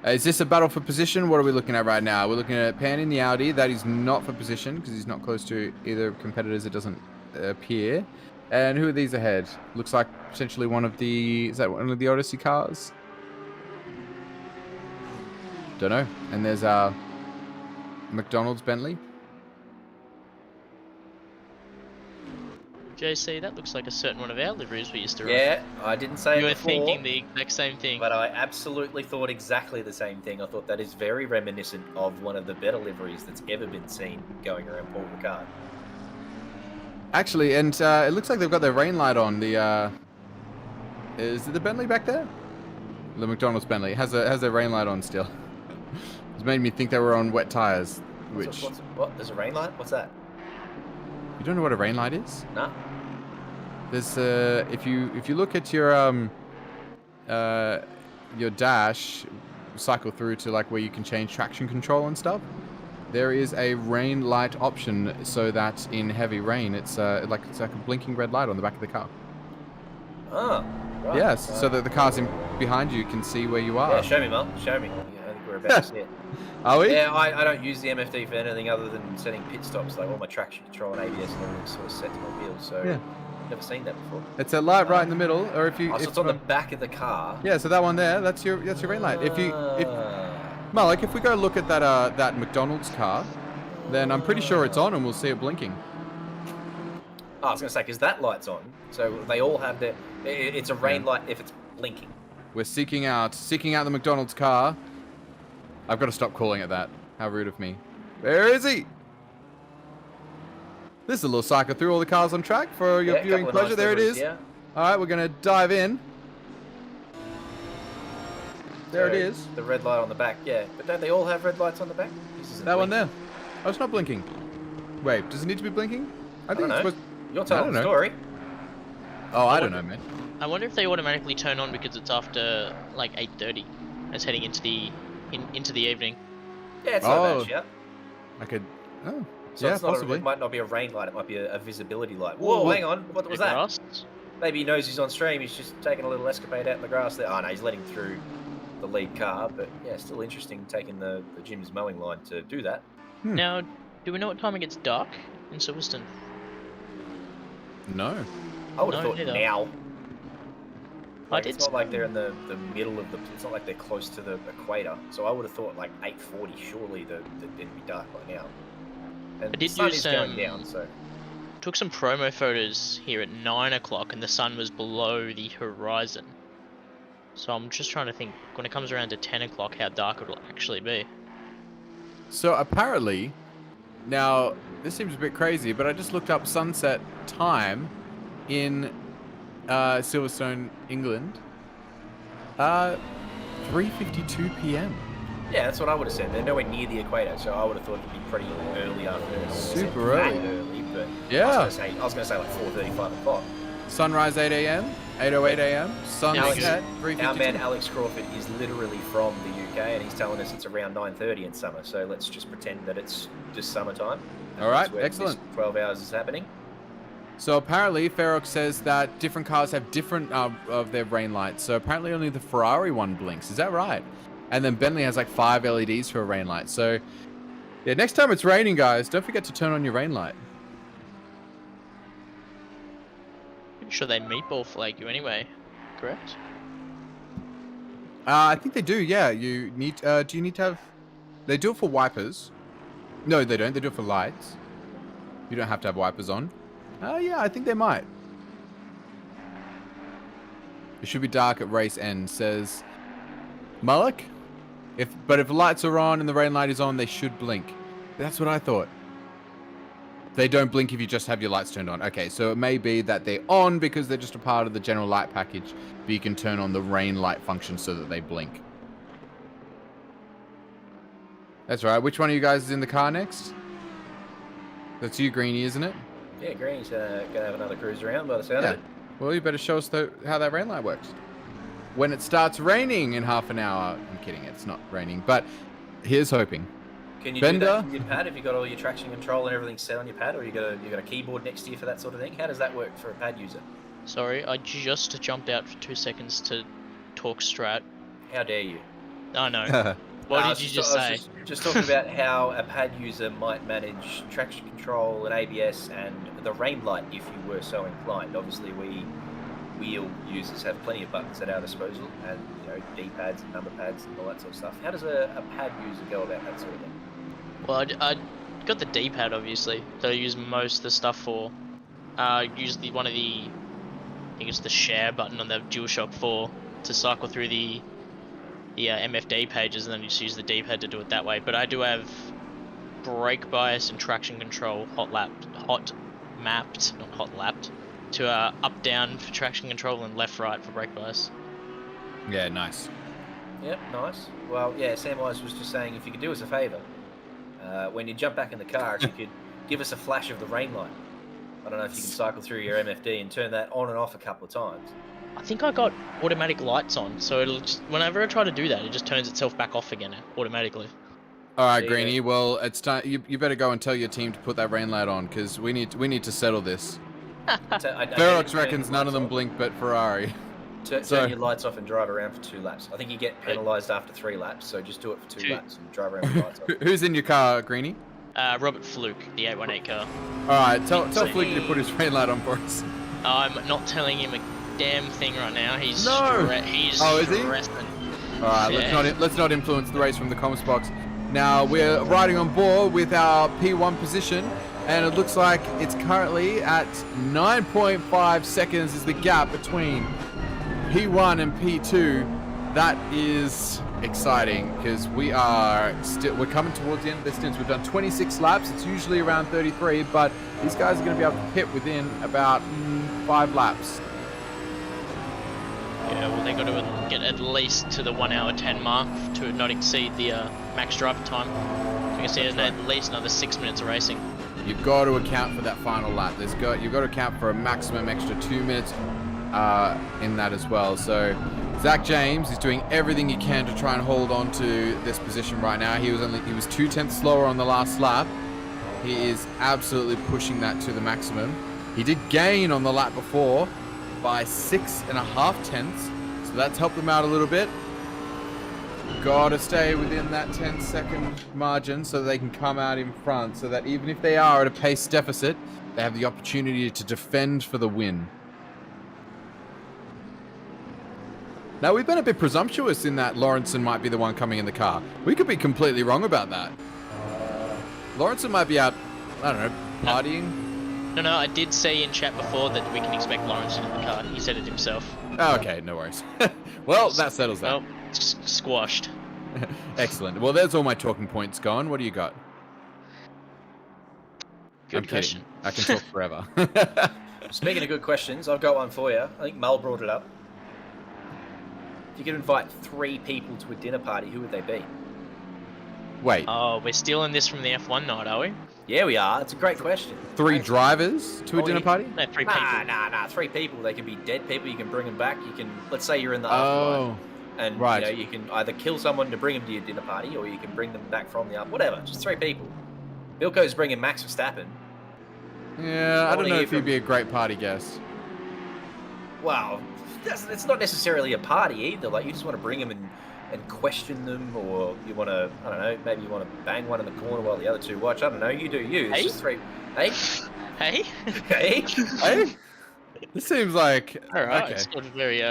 is this a battle for position? What are we looking at right now? We're looking at Pan in the Audi. That is not for position because he's not close to either competitors. It doesn't appear. And who are these ahead? Looks like potentially one of the... Is that one of the Odyssey cars? Don't know. And there's McDonald's Bentley. JC, that looks like a certain one of our liveries we used to run. Yeah, I didn't say you it were before, thinking the exact same thing. But I absolutely thought exactly the same thing. I thought that is very reminiscent of one of the better liveries that's ever been seen going around Paul Ricard. Actually, and it looks like they've got their rain light on. The is it the Bentley back there? The McDonald's Bentley has their rain light on still. It's made me think they were on wet tires. Which what? There's a rain light? What's that? You don't know what a rain light is? No. There's if you look at your dash, cycle through to like where you can change traction control and stuff. there is a rain light option so that in heavy rain, it's like a blinking red light on the back of the car. Oh, right. Yes, so that the cars in behind you can see where you are. Yeah, show me, Mum. Show me. Yeah, I think we're about to see it. Are we? Yeah, I don't use the MFD for anything other than setting pit stops. Like all my traction control and ABS and everything's sort of set to my wheels. So Yeah. never seen that before. It's a light right in the middle, or if you. Oh, so it's on the back of the car. Yeah, so that one there, that's your rain light. If Malik, if we go look at that McDonald's car, then I'm pretty sure it's on and we'll see it blinking. Oh, I was going to say, because that light's on, so they all have their... It's a rain light if it's blinking. We're seeking out the McDonald's car. I've got to stop calling it that. How rude of me. Where is he? This is a little cycle through all the cars on track for your viewing pleasure. Nice there it is. Yeah. All right, we're going to dive in. There it is. The red light on the back, yeah. But don't they all have red lights on the back? That one there. Oh, it's not blinking. Wait, does it need to be blinking? I think it's supposed... You're telling the story. Oh, I don't know, man. I wonder if they automatically turn on because it's after like 8:30. It's heading into the evening. Yeah, it's not bad, yeah. I could... Oh, so yeah, it's not possibly. It might not be a rain light. It might be a visibility light. Whoa, hang on. What was that? Grass? Maybe he knows he's on stream. He's just taking a little escapade out in the grass there. Oh, no, he's letting through the lead car. But, yeah, still interesting taking the Jim's mowing line to do that. Now, do we know what time it gets dark in Silverstone? No. I would have thought neither. now. Like, I it's did. not like they're in the middle of the... It's not like they're close to the equator. So I would have thought like 8:40. Surely it'd be dark by now. And I the did sun use is going down, so... Took some promo photos here at 9 o'clock, and the sun was below the horizon. So I'm just trying to think when it comes around to 10 o'clock how dark it will actually be. So apparently, now this seems a bit crazy, but I just looked up sunset time in Silverstone, England. 3:52 p.m. Yeah, that's what I would have said. They're nowhere near the equator, so I would have thought it'd be pretty early afternoon. Super early. Early, but Yeah. I was going to say like 4:30, 5 o'clock. Sunrise 8 a.m., 8:08 a.m. Sunset 3:52. Our man Alex Crawford is literally from the UK, and he's telling us it's around 9:30 in summer. So let's just pretend that it's just summertime. All right, That's where excellent. this 12 hours is happening. So apparently, Ferox says that different cars have different of their rain lights. So apparently, only the Ferrari one blinks. Is that right? And then Bentley has like 5 LEDs for a rain light. So yeah, next time it's raining, guys, don't forget to turn on your rain light. Pretty sure they meatball flag you anyway, correct? I think they do. Yeah, you need. Do you need to have? They do it for wipers. No, they don't. They do it for lights. You don't have to have wipers on. Yeah, I think they might. It should be dark at race end, says Malik. But if the lights are on and the rain light is on, they should blink. That's what I thought. They don't blink if you just have your lights turned on. Okay, so it may be that they're on because they're just a part of the general light package, but you can turn on the rain light function so that they blink. That's right. Which one of you guys is in the car next? That's you, Greenie, isn't it? Yeah, Green's going to have another cruise around by the sound of it. Well, you better show us how that rain light works. When it starts raining in half an hour. I'm kidding, it's not raining, but here's hoping. Can you Bender? do that with your pad if you got all your traction control and everything set on your pad, or you got a keyboard next to you for that sort of thing? How does that work for a pad user? Sorry, I just jumped out for 2 seconds to talk strat. How dare you? I know. What did you just say? I was just talking about how a pad user might manage traction control and ABS and the rain light if you were so inclined. Obviously, we wheel users have plenty of buttons at our disposal, and D-pads and number pads and all that sort of stuff. How does a pad user go about that sort of thing? Well, I got the D-pad obviously that I use most of the stuff for. Use I think it's the share button on the DualShock 4 to cycle through the MFD pages, and then just use the D-pad to do it that way. But I do have brake bias and traction control hot mapped, not hot lapped, to up down for traction control and left right for brake bias. Yeah, nice. Yep, nice. Well, yeah, Samwise was just saying if you could do us a favour, when you jump back in the car, if you could give us a flash of the rain light. I don't know if you can cycle through your MFD and turn that on and off a couple of times. I think I got automatic lights on, so it'll just, whenever I try to do that, it just turns itself back off again automatically. All right, Greenie. Well, it's time. You better go and tell your team to put that rain light on because we need to settle this. Ferox reckons none of them blink, but Ferrari. Turn your lights off and drive around for 2 laps. I think you get penalised after 3 laps, so just do it for 2 laps and drive around with lights off. Who's in your car, Greenie? Robert Fluke, the 818 car. All right, tell Fluke to put his rain light on for us. I'm not telling him a damn thing right now. He's Is he? stressing. All right, let's not influence the race from the comments box. Now we're riding on board with our P1 position, and it looks like it's currently at 9.5 seconds is the gap between P1 and P2. That is exciting because we're coming towards the end of the stints. We've done 26 laps. It's usually around 33, but these guys are going to be able to pit within about 5 laps. Yeah, well, they got to get at least to the 1 hour 10 mark to not exceed the max driver time. So you can see at least another 6 minutes of racing. You've got to account for that final lap. You've got to account for a maximum extra 2 minutes in that as well. So Zach James is doing everything he can to try and hold on to this position right now. He was 2/10 slower on the last lap. He is absolutely pushing that to the maximum. He did gain on the lap before by 6.5 tenths, so that's helped them out a little bit. Gotta stay within that 10-second margin so they can come out in front, so that even if they are at a pace deficit, they have the opportunity to defend for the win. Now, we've been a bit presumptuous in that Lawrenson might be the one coming in the car. We could be completely wrong about that. Lawrenson might be out, I don't know, partying. No, I did say in chat before that we can expect Lawrenson in the car. He said it himself. Oh, okay, no worries. Well, that settles that. Well, squashed. Excellent. Well, there's all my talking points gone. What do you got? Good question. I can talk forever. Speaking of good questions, I've got one for you. I think Mel brought it up. If you could invite 3 people to a dinner party, who would they be? Wait. Oh, we're stealing this from the F1 night, are we? Yeah, we are. It's a great question. 3 drivers to a dinner party? No, 3 people. Nah. 3 people. They can be dead people. You can bring them back. You can, let's say you're in the afterlife. And right. You can either kill someone to bring them to your dinner party, or you can bring them back from the whatever. Just 3 people. Bilko's bringing Max Verstappen. Yeah, I don't know if he'd be a great party guest. Well, it's not necessarily a party either. Like, you just want to bring them and question them, or you want to, I don't know, maybe you want to bang one in the corner while the other 2 watch. I don't know. You do you. It's just 3. Hey? Hey? Hey? Hey? This seems like... All right, okay. it's got very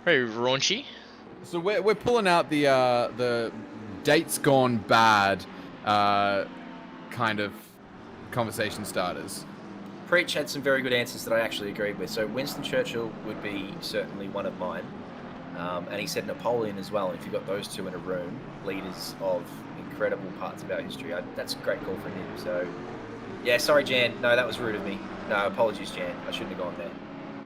raunchy. So we're pulling out the dates gone bad kind of conversation starters. Preach had some very good answers that I actually agreed with. So Winston Churchill would be certainly one of mine. And he said Napoleon as well. And if you've got those 2 in a room, leaders of incredible parts of our history, that's a great call from him. So, yeah, sorry, Jan. No, that was rude of me. No, apologies, Jan. I shouldn't have gone there.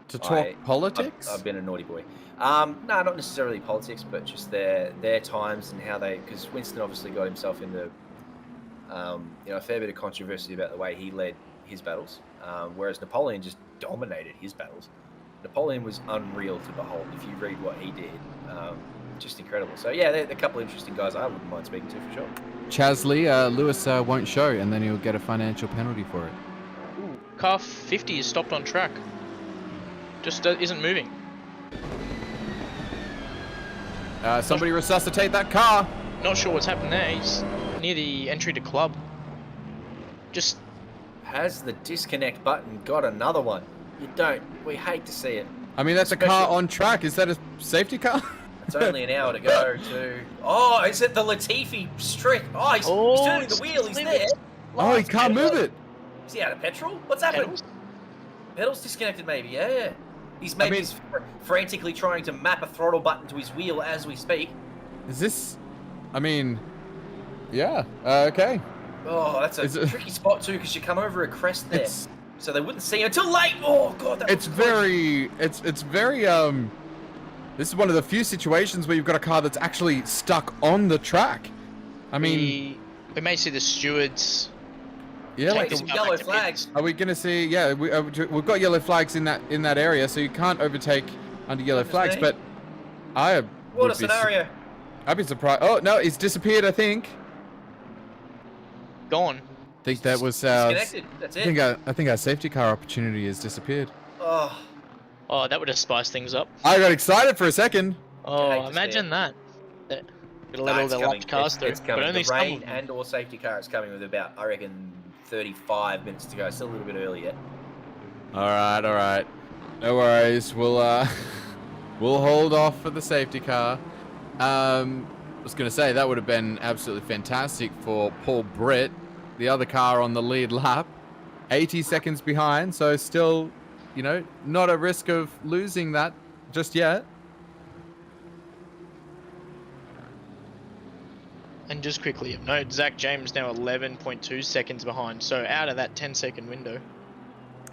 To talk politics? I've been a naughty boy. No, not necessarily politics, but just their times and how they... Because Winston obviously got himself into a fair bit of controversy about the way he led his battles, whereas Napoleon just dominated his battles. Napoleon was unreal to behold. If you read what he did, just incredible. So yeah, they're a couple of interesting guys I wouldn't mind speaking to for sure. Chasley, Lewis won't show, and then he'll get a financial penalty for it. Ooh, car 50 is stopped on track. Just isn't moving. Somebody resuscitate that car. Not sure what's happened there. He's near the entry to club. Just has the disconnect button got another one? You don't. We hate to see it. I mean, that's a car on track. Is that a safety car? It's only an hour to go to... Oh, is it the Latifi streak? Oh, he's turning the wheel. He's there. Oh, he can't move it. Is he out of petrol? What's happening? Pedals disconnected maybe, yeah. He's maybe frantically trying to map a throttle button to his wheel as we speak. Is this... I mean... Yeah, okay. Oh, that's a tricky spot too, because you come over a crest there. So they wouldn't see him until late. Oh god, it's very this is one of the few situations where you've got a car that's actually stuck on the track. I mean, we may see the stewards. Yeah, like some yellow flags. Are we gonna see? Yeah, we've got yellow flags in that area, so you can't overtake under yellow flags. But what a scenario! I'd be surprised. Oh no, it's disappeared. I think. Gone. I think that was our. Disconnected. That's it. I think our safety car opportunity has disappeared. Oh. Oh, that would have spiced things up. I got excited for a second. Oh, imagine that. Gonna let all the locked cars through. It's coming. But only The rain some. and or safety car is coming with about, I reckon, 35 minutes to go. Still a little bit early yet. All right. No worries. We'll hold off for the safety car. I was gonna say that would have been absolutely fantastic for Paul Britt, the other car on the lead lap, 80 seconds behind. So still, you know, not at risk of losing that just yet. And just quickly note, Zach James now 11.2 seconds behind. So out of that 10-second window.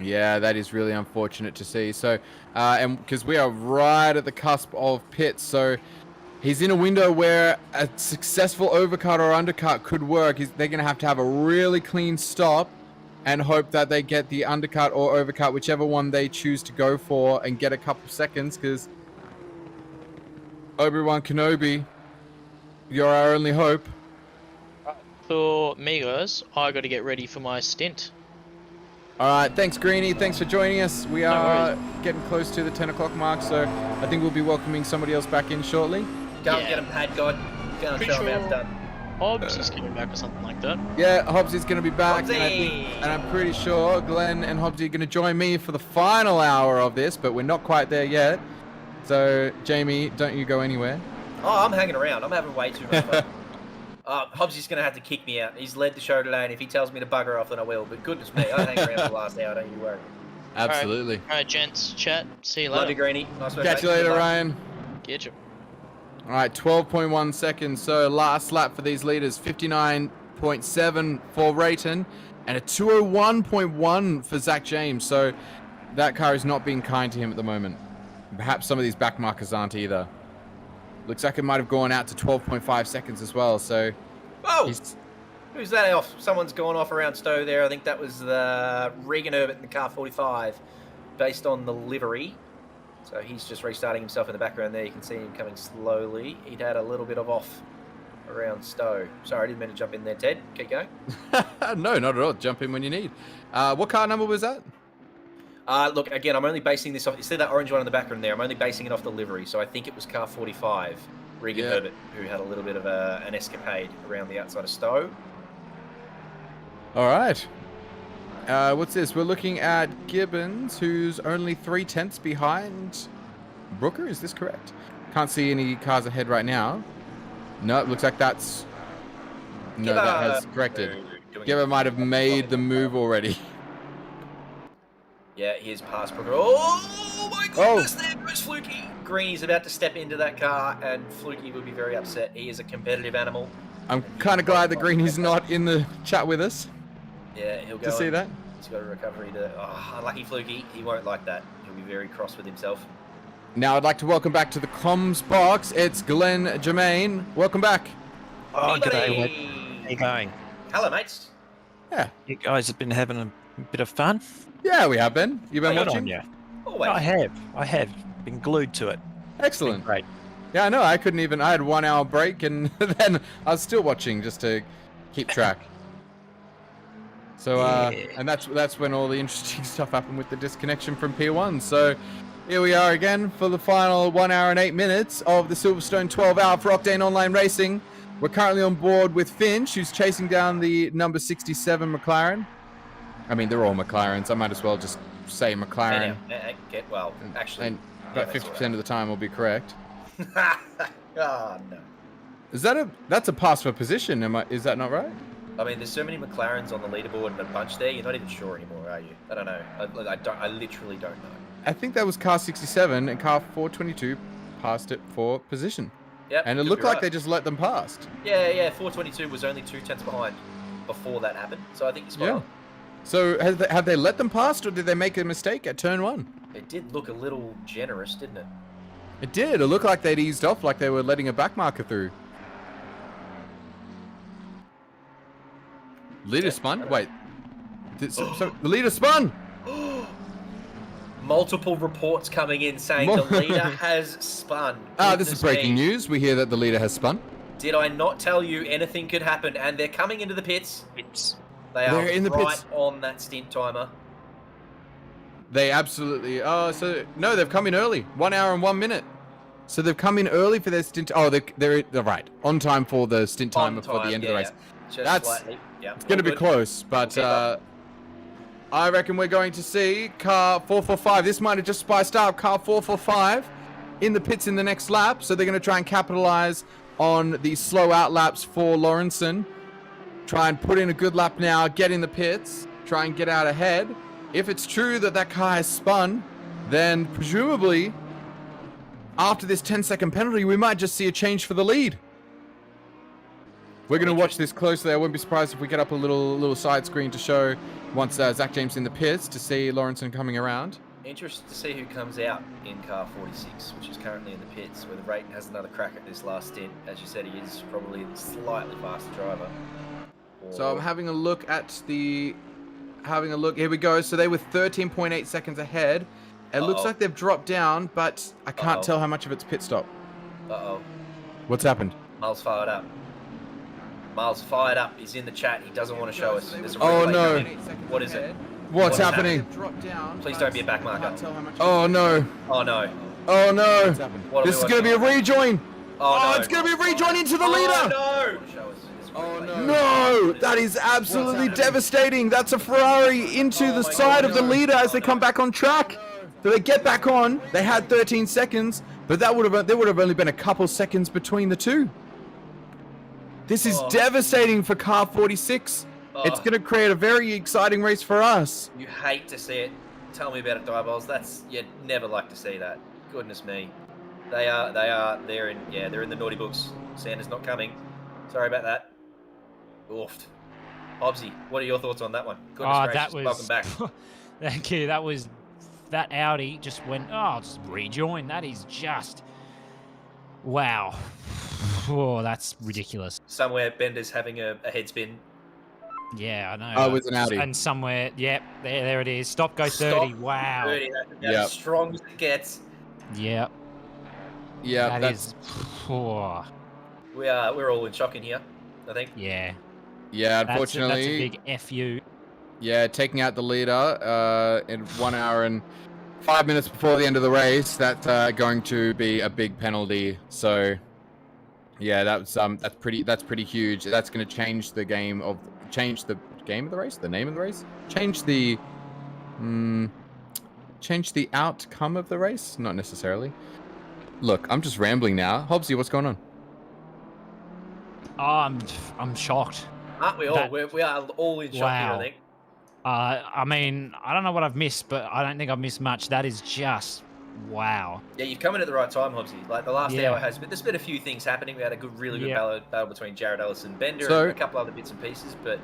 Yeah, that is really unfortunate to see. So, and because we are right at the cusp of pits, so he's in a window where a successful overcut or undercut could work. They're going to have a really clean stop and hope that they get the undercut or overcut, whichever one they choose to go for, and get a couple seconds, because Obi-Wan Kenobi, you're our only hope. For me, guys, I got to get ready for my stint. All right, thanks, Greenie. Thanks for joining us. We are getting close to the 10 o'clock mark, so I think we'll be welcoming somebody else back in shortly. Go and get him, Pad God. Go and show him how it's done. Hobbs is coming back or something like that. Yeah, Hobbs is going to be back, and I'm pretty sure Glenn and Hobbs are going to join me for the final hour of this, but we're not quite there yet. So, Jamie, don't you go anywhere. Oh, I'm hanging around. I'm having way too much fun. Hobbs is going to have to kick me out. He's led the show today, and if he tells me to bugger off, then I will. But goodness me, I'll hang around for the last hour, don't you worry. Absolutely. All right, gents, chat. See you later. Love you, Greenie. Nice work, Catch mate. you later, Goodbye. Ryan. Get you. All right, 12.1 seconds. So last lap for these leaders, 59.7 for Rayton, and a 201.1 for Zach James. So that car is not being kind to him at the moment. Perhaps some of these back markers aren't either. Looks like it might have gone out to 12.5 seconds as well. So, Who's that off? Someone's gone off around Stowe there. I think that was Regan Herbert in the car 45, based on the livery. So he's just restarting himself in the background there. You can see him coming slowly. He'd had a little bit of off around Stowe. Sorry, I didn't mean to jump in there, Ted. Keep going. No, not at all. Jump in when you need. What car number was that? Look, again, I'm only basing this off. You see that orange one in the background there? I'm only basing it off the livery. So I think it was car 45, Regan Herbert, who had a little bit of an escapade around the outside of Stowe. All right. What's this? We're looking at Gibbons, who's only 3/10 behind Brooker. Is this correct? Can't see any cars ahead right now. No, it looks like that's... No, that has corrected. Gibber might have made the move already. Yeah, here's past Brooker. Oh my goodness, there goes Fluky. Greenie's about to step into that car, and Fluky would be very upset. He is a competitive animal. I'm kind of glad that Greenie's not in the chat with us. Yeah, he'll go. To see that? He's got a recovery to... Oh, unlucky Fluky. He won't like that. He'll be very cross with himself. Now I'd like to welcome back to the comms box. It's Glenn Germain. Welcome back. Oh, Hey, g'day. buddy. How you going? Hello, mates. Yeah. You guys have been having a bit of fun? Yeah, we have been. You've been Good watching? on ya. Always. I have. Been glued to it. Excellent. Great. Yeah, I know. I couldn't even... I had 1 hour break, and then I was still watching just to keep track. So, and that's when all the interesting stuff happened with the disconnection from P1. So, here we are again for the final 1 hour and 8 minutes of the Silverstone 12 hour for Octane Online Racing. We're currently on board with Finch, who's chasing down the number 67 McLaren. I mean, they're all McLarens. I might as well just say McLaren. Well, actually... And about 50% of the time will be correct. Oh, no. Is that that's a pass for position? Is that not right? I mean, there's so many McLarens on the leaderboard in a bunch there, you're not even sure anymore, are you? I don't know. I literally don't know. I think that was car 67 and car 422 passed it for position. Yep, and it could looked be like right. they just let them past. Yeah, 422 was only 2/10 behind before that happened, so I think you're spot on. So have they let them past, or did they make a mistake at turn 1? It did look a little generous, didn't it? It did. It looked like they'd eased off, like they were letting a back marker through. Leader spun? Wait. So the leader spun! Multiple reports coming in saying the leader has spun. This is breaking news. We hear that the leader has spun. Did I not tell you anything could happen? And they're coming into the pits. They're in the right pits. on that stint timer. They absolutely. Oh, so no, they've come in early. 1 hour and 1 minute. So they've come in early for their stint. Oh, they're right on time for the stint timer for the end of the race. That's slightly. Yeah, it's going to be close, but I reckon we're going to see car 445. This might have just spiced up. Car 445 in the pits in the next lap, so they're going to try and capitalize on the slow out laps for Lawrenson. Try and put in a good lap now, get in the pits, try and get out ahead. If it's true that that car has spun, then presumably after this 10-second penalty, we might just see a change for the lead. We're going to watch this closely. I wouldn't be surprised if we get up a little side screen to show once Zach James in the pits to see Lawrenson coming around. Interested to see who comes out in car 46, which is currently in the pits, whether Rayton has another crack at this last stint. As you said, he is probably the slightly faster driver. So I'm having a look at the... Here we go. So they were 13.8 seconds ahead. It looks like they've dropped down, but I can't tell how much of it's pit stop. Uh-oh. What's happened? Miles fired up. Miles fired up. He's in the chat. He doesn't want to show us. There's a Oh, replay no. coming. What is it? What's happening? Please don't be a back marker. Oh, no. Oh, no. Oh, no. What are This we is going to be a rejoin. Oh, no. It's going to be a rejoin into the leader. Oh, no. No, that is absolutely devastating. That's a Ferrari into the side of the leader as they come back on track. So they get back on. They had 13 seconds, but there would have only been a couple seconds between the two. This is devastating for car 46. It's going to create a very exciting race for us. You hate to see it. Tell me about it, Diabols. You'd never like to see that. Goodness me. They're in the naughty books. Santa's not coming. Sorry about that. Oofed. Hobbsy, what are your thoughts on that one? Goodness gracious, welcome back. Thank you. That Audi just went, just rejoin. That is just, wow. Oh, that's ridiculous. Somewhere Bender's having a head spin. Yeah, I know. Oh, it was an Audi. And somewhere, there it is. Stop, go 30. Wow. 30, that's as strong as it gets. Yep. Yeah, that's... We're all in shock in here, I think. Yeah. Yeah, unfortunately. That's a big FU. Yeah, taking out the leader in 1 hour and 5 minutes before the end of the race. That's going to be a big penalty. So, yeah, that's pretty huge. That's going to change the game of the race, the name of the race, change the outcome of the race. Not necessarily. Look, I'm just rambling now. Hobbsy, what's going on? I'm shocked. Aren't we all? We are all in shock here, I think. I mean, I don't know what I've missed, but I don't think I've missed much. That is just wow. Yeah, you've come in at the right time, Hobbsy. Like the last hour has, but there's been a few things happening. We had a really good battle between Jared Ellis and Bender, and a couple other bits and pieces. But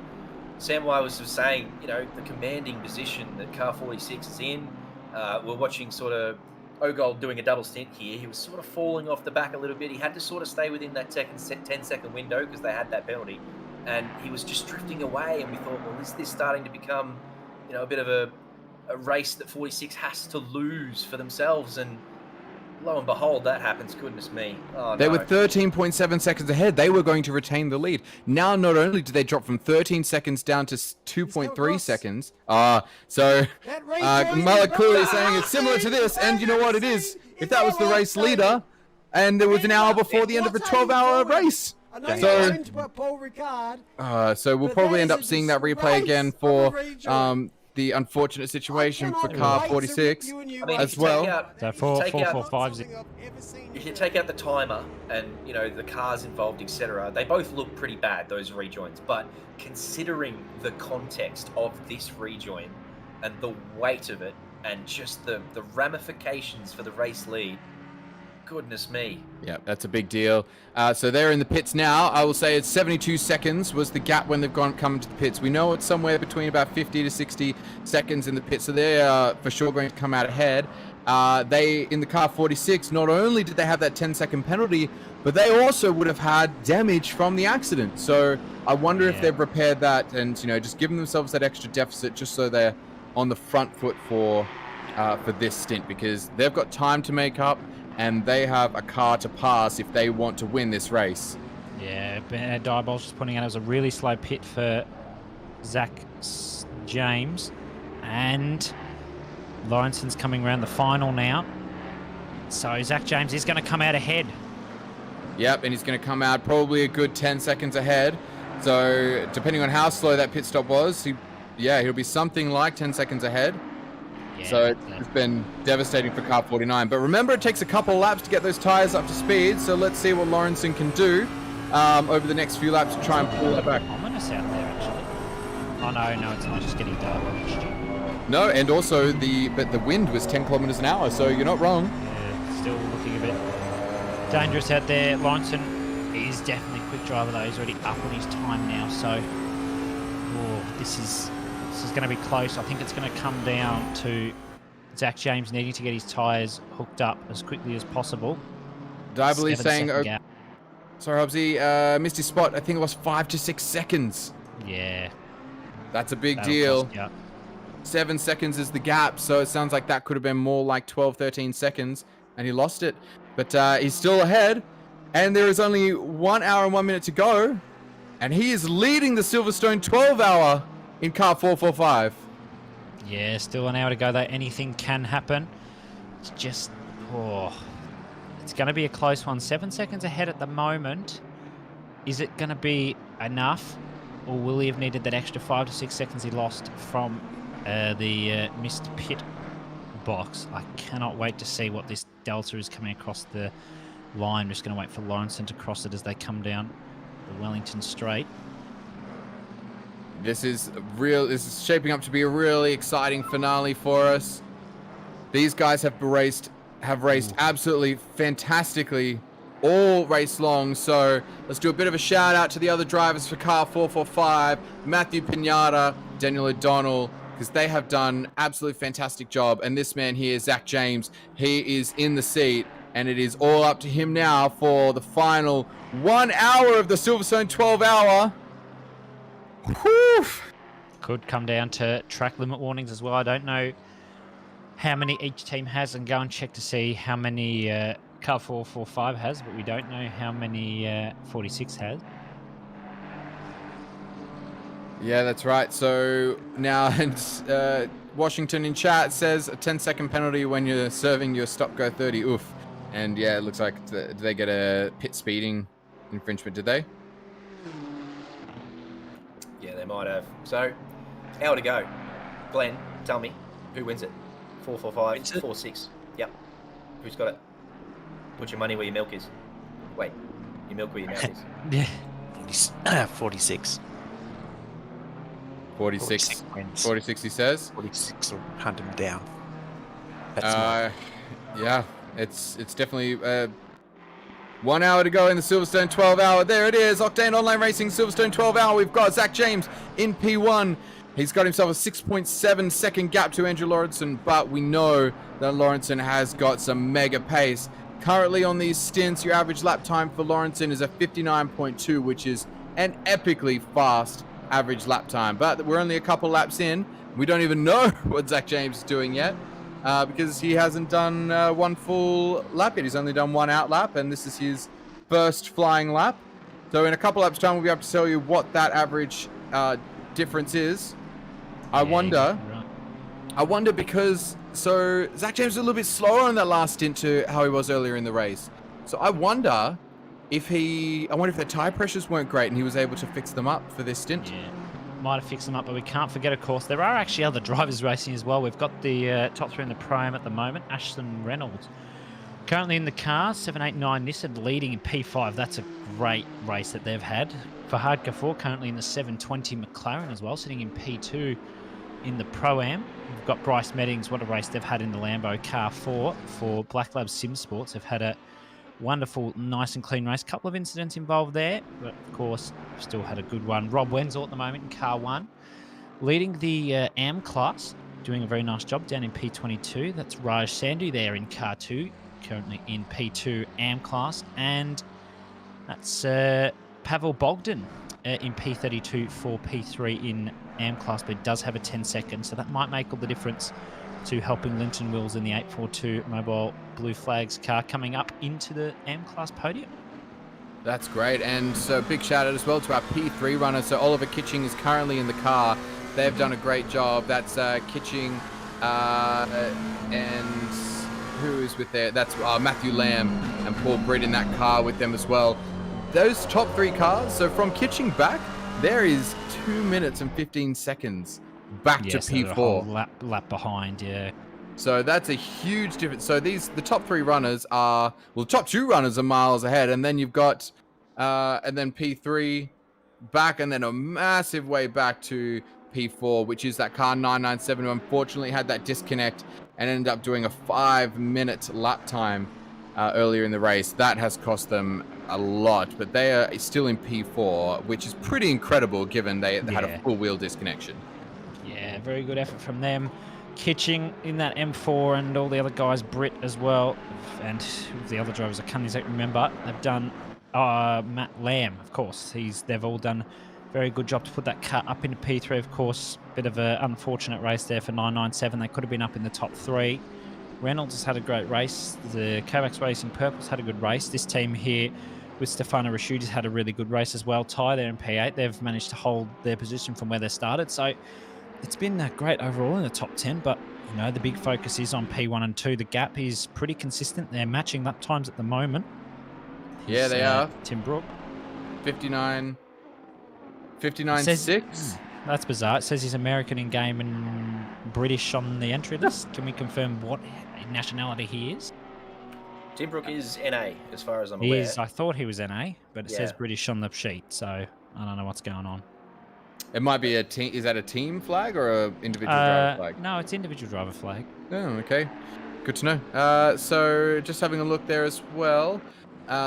Sam Y was saying, the commanding position that car 46 is in. We're watching sort of Ogold doing a double stint here. He was sort of falling off the back a little bit. He had to sort of stay within that 10-second window because they had that penalty. And he was just drifting away, and we thought, well, is this starting to become, a bit of a race that 46 has to lose for themselves? And lo and behold, that happens. Goodness me. Oh, they were 13.7 seconds ahead. They were going to retain the lead. Now, not only did they drop from 13 seconds down to 2.3 seconds. So Mullet clearly is saying it's similar to this, and you know what it is? If that was the race leader, and there was an hour before the end of a 12-hour race. So we'll probably end up seeing that replay again for the unfortunate situation for car 46 as well. So 445. If you take out the timer and the cars involved, etc., they both look pretty bad, those rejoins. But considering the context of this rejoin and the weight of it, and just the ramifications for the race lead. Goodness me. Yeah, that's a big deal. So they're in the pits now. I will say it's 72 seconds was the gap when they've come into the pits. We know it's somewhere between about 50 to 60 seconds in the pits, so they are for sure going to come out ahead. They, in the car 46, not only did they have that 10-second penalty, but they also would have had damage from the accident. So I wonder if they've repaired that and, just given themselves that extra deficit just so they're on the front foot for this stint, because they've got time to make up and they have a car to pass if they want to win this race. Yeah, Diabol's just pointing out it was a really slow pit for Zach James. And Lawrenson's coming around the final now. So Zach James is going to come out ahead. Yep, and he's going to come out probably a good 10 seconds ahead. So depending on how slow that pit stop was, he'll be something like 10 seconds ahead. Yeah, so it's been devastating for car 49. But remember, it takes a couple laps to get those tyres up to speed. So let's see what Lawrenson can do over the next few laps to try and pull that back. Ominous out there, actually. Oh, no, it's not just getting dark. No, and also the wind was 10 kilometers an hour, so you're not wrong. Yeah, still looking a bit dangerous out there. Lawrenson is definitely a quick driver, though. He's already up on his time now, so this is going to be close. I think it's going to come down to Zach James needing to get his tyres hooked up as quickly as possible. Diabol's saying, sorry, Hobbsy, missed his spot. I think it was 5 to 6 seconds. Yeah. That's a big deal. 7 seconds is the gap, so it sounds like that could have been more like 12, 13 seconds, and he lost it. But he's still ahead, and there is only 1 hour and 1 minute to go, and he is leading the Silverstone 12-hour in car 445. Yeah, still an hour to go, though. Anything can happen. It's just, it's going to be a close one. 7 seconds ahead at the moment. Is it going to be enough, or will he have needed that extra 5 to 6 seconds he lost from the missed pit box? I cannot wait to see what this delta is coming across the line. Just going to wait for Lawrenson to cross it as they come down the Wellington Straight. This is shaping up to be a really exciting finale for us. These guys have raced absolutely fantastically all race long. So let's do a bit of a shout out to the other drivers for car 445, Matthew Pinata, Daniel O'Donnell, because they have done absolutely fantastic job. And this man here, Zach James, he is in the seat, and it is all up to him now for the final 1 hour of the Silverstone 12-hour. Could come down to track limit warnings as well. I don't know how many each team has, and go and check to see how many car 445 has, but we don't know how many 46 has. Yeah, that's right. So now Washington in chat says a 10-second penalty when you're serving your stop-go 30. Oof. And yeah, it looks like did they get a pit speeding infringement, did they? Yeah, they might have. So, hour to go. Glenn, tell me, who wins it? 445, 46. Yep. Who's got it? Put your money where your milk is. Wait, your milk where your mouth is. Yeah. 46. 46 wins. 46 he says. 46 will hunt him down. Yeah, it's definitely 1 hour to go in the Silverstone 12-hour. There it is, Octane Online Racing Silverstone 12-hour. We've got Zach James in P1. He's got himself a 6.7 second gap to Andrew Lawrenson, but we know that Lawrenson has got some mega pace. Currently on these stints, your average lap time for Lawrenson is a 59.2, which is an epically fast average lap time. But we're only a couple laps in. We don't even know what Zach James is doing yet because he hasn't done one full lap yet. He's only done one out lap, and this is his first flying lap. So in a couple laps time, we'll be able to tell you what that average difference is. I wonder because Zach James was a little bit slower on that last stint to how he was earlier in the race. So I wonder if the tire pressures weren't great and he was able to fix them up for this stint. Yeah, might have fixed them up, but we can't forget, of course, there are actually other drivers racing as well. We've got the top three in the Pro-Am at the moment. Ashton Reynolds currently in the car, 789 Nissan leading in P5. That's a great race that they've had. Fahad Ghafour currently in the 720 McLaren as well, sitting in P2 in the Pro-Am. We've got Bryce Meddings. What a race they've had in the Lambo Car 4 for Black Lab Sim Sports. They've had a wonderful, nice and clean race. Couple of incidents involved there, but of course, still had a good one. Rob Wenzel at the moment in Car 1, leading the AM class, doing a very nice job down in P22. That's Raj Sandhu there in Car 2, currently in P2 AM class, and that's Pavel Bogdan in P32 for P3 in AM class, but it does have a 10 second, so that might make all the difference to helping Linton Wills in the 842 Mobile Blue Flags car coming up into the AM class podium. That's great. And so big shout out as well to our P3 runner. So Oliver Kitching is currently in the car. They've done a great job. That's Kitching and who is with there? That's Matthew Lamb and Paul Britt in that car with them as well. Those top 3 cars, so from Kitching back, there is 2 minutes and 15 seconds back to P4. A whole lap behind, yeah. So that's a huge difference. So the top 3 runners are, well, the top 2 runners are miles ahead, and then you've got, and then P3 back, and then a massive way back to P4, which is that car 997, who unfortunately had that disconnect and ended up doing a 5-minute lap time earlier in the race. That has cost them a lot, but they are still in P4, which is pretty incredible given they had a full wheel disconnection. Yeah, very good effort from them. Kitching in that M4 and all the other guys, Britt as well, and the other drivers I can't exactly remember. They've done Matt Lamb, of course. They've all done a very good job to put that car up into P3, of course. Bit of an unfortunate race there for 997. They could have been up in the top 3. Reynolds has had a great race. The Kovacs Racing Purple's had a good race. This team here with Stefano Rasciuti's had a really good race as well. Ty there in P8. They've managed to hold their position from where they started. So it's been great overall in the top 10, but you know, the big focus is on P1 and 2. The gap is pretty consistent. They're matching lap times at the moment. Yeah, they are. Tim Brook. 59.6. That's bizarre. It says he's American in game and British on the entry list. Can we confirm what nationality he is? Tim Brook is NA, as far as I'm He aware. is. I thought he was NA, but it says British on the sheet, so I don't know what's going on. It might be a team. Is that a team flag or an individual driver flag? No, it's individual driver flag. Oh, okay. Good to know. So just having a look there as well.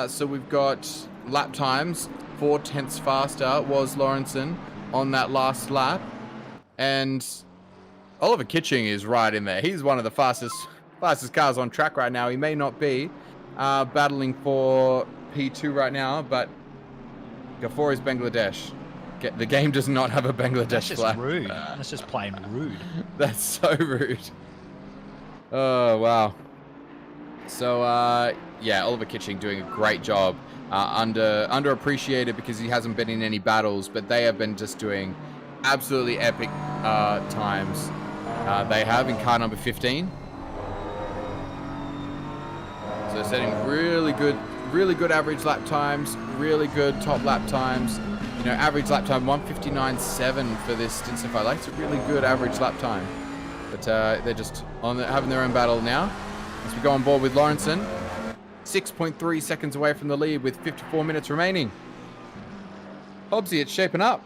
So we've got lap times. 4 tenths faster was Lawrenson on that last lap. And Oliver Kitching is right in there. He's one of the fastest cars on track right now. He may not be battling for P2 right now, but Gafoor is Bangladesh. The game does not have a Bangladesh flag. That's just rude. That's just plain rude. That's so rude. Oh, wow. So, yeah, Oliver Kitching doing a great job. Underappreciated because he hasn't been in any battles, but they have been just doing absolutely epic times. They have in car number 15. So setting really good average lap times, really good top lap times. You know, average lap time 1:59.7 for this Stinson 5. Like, it's a really good average lap time. But they're just having their own battle now. As we go on board with Lawrenson, 6.3 seconds away from the lead with 54 minutes remaining. Hobbsy, it's shaping up.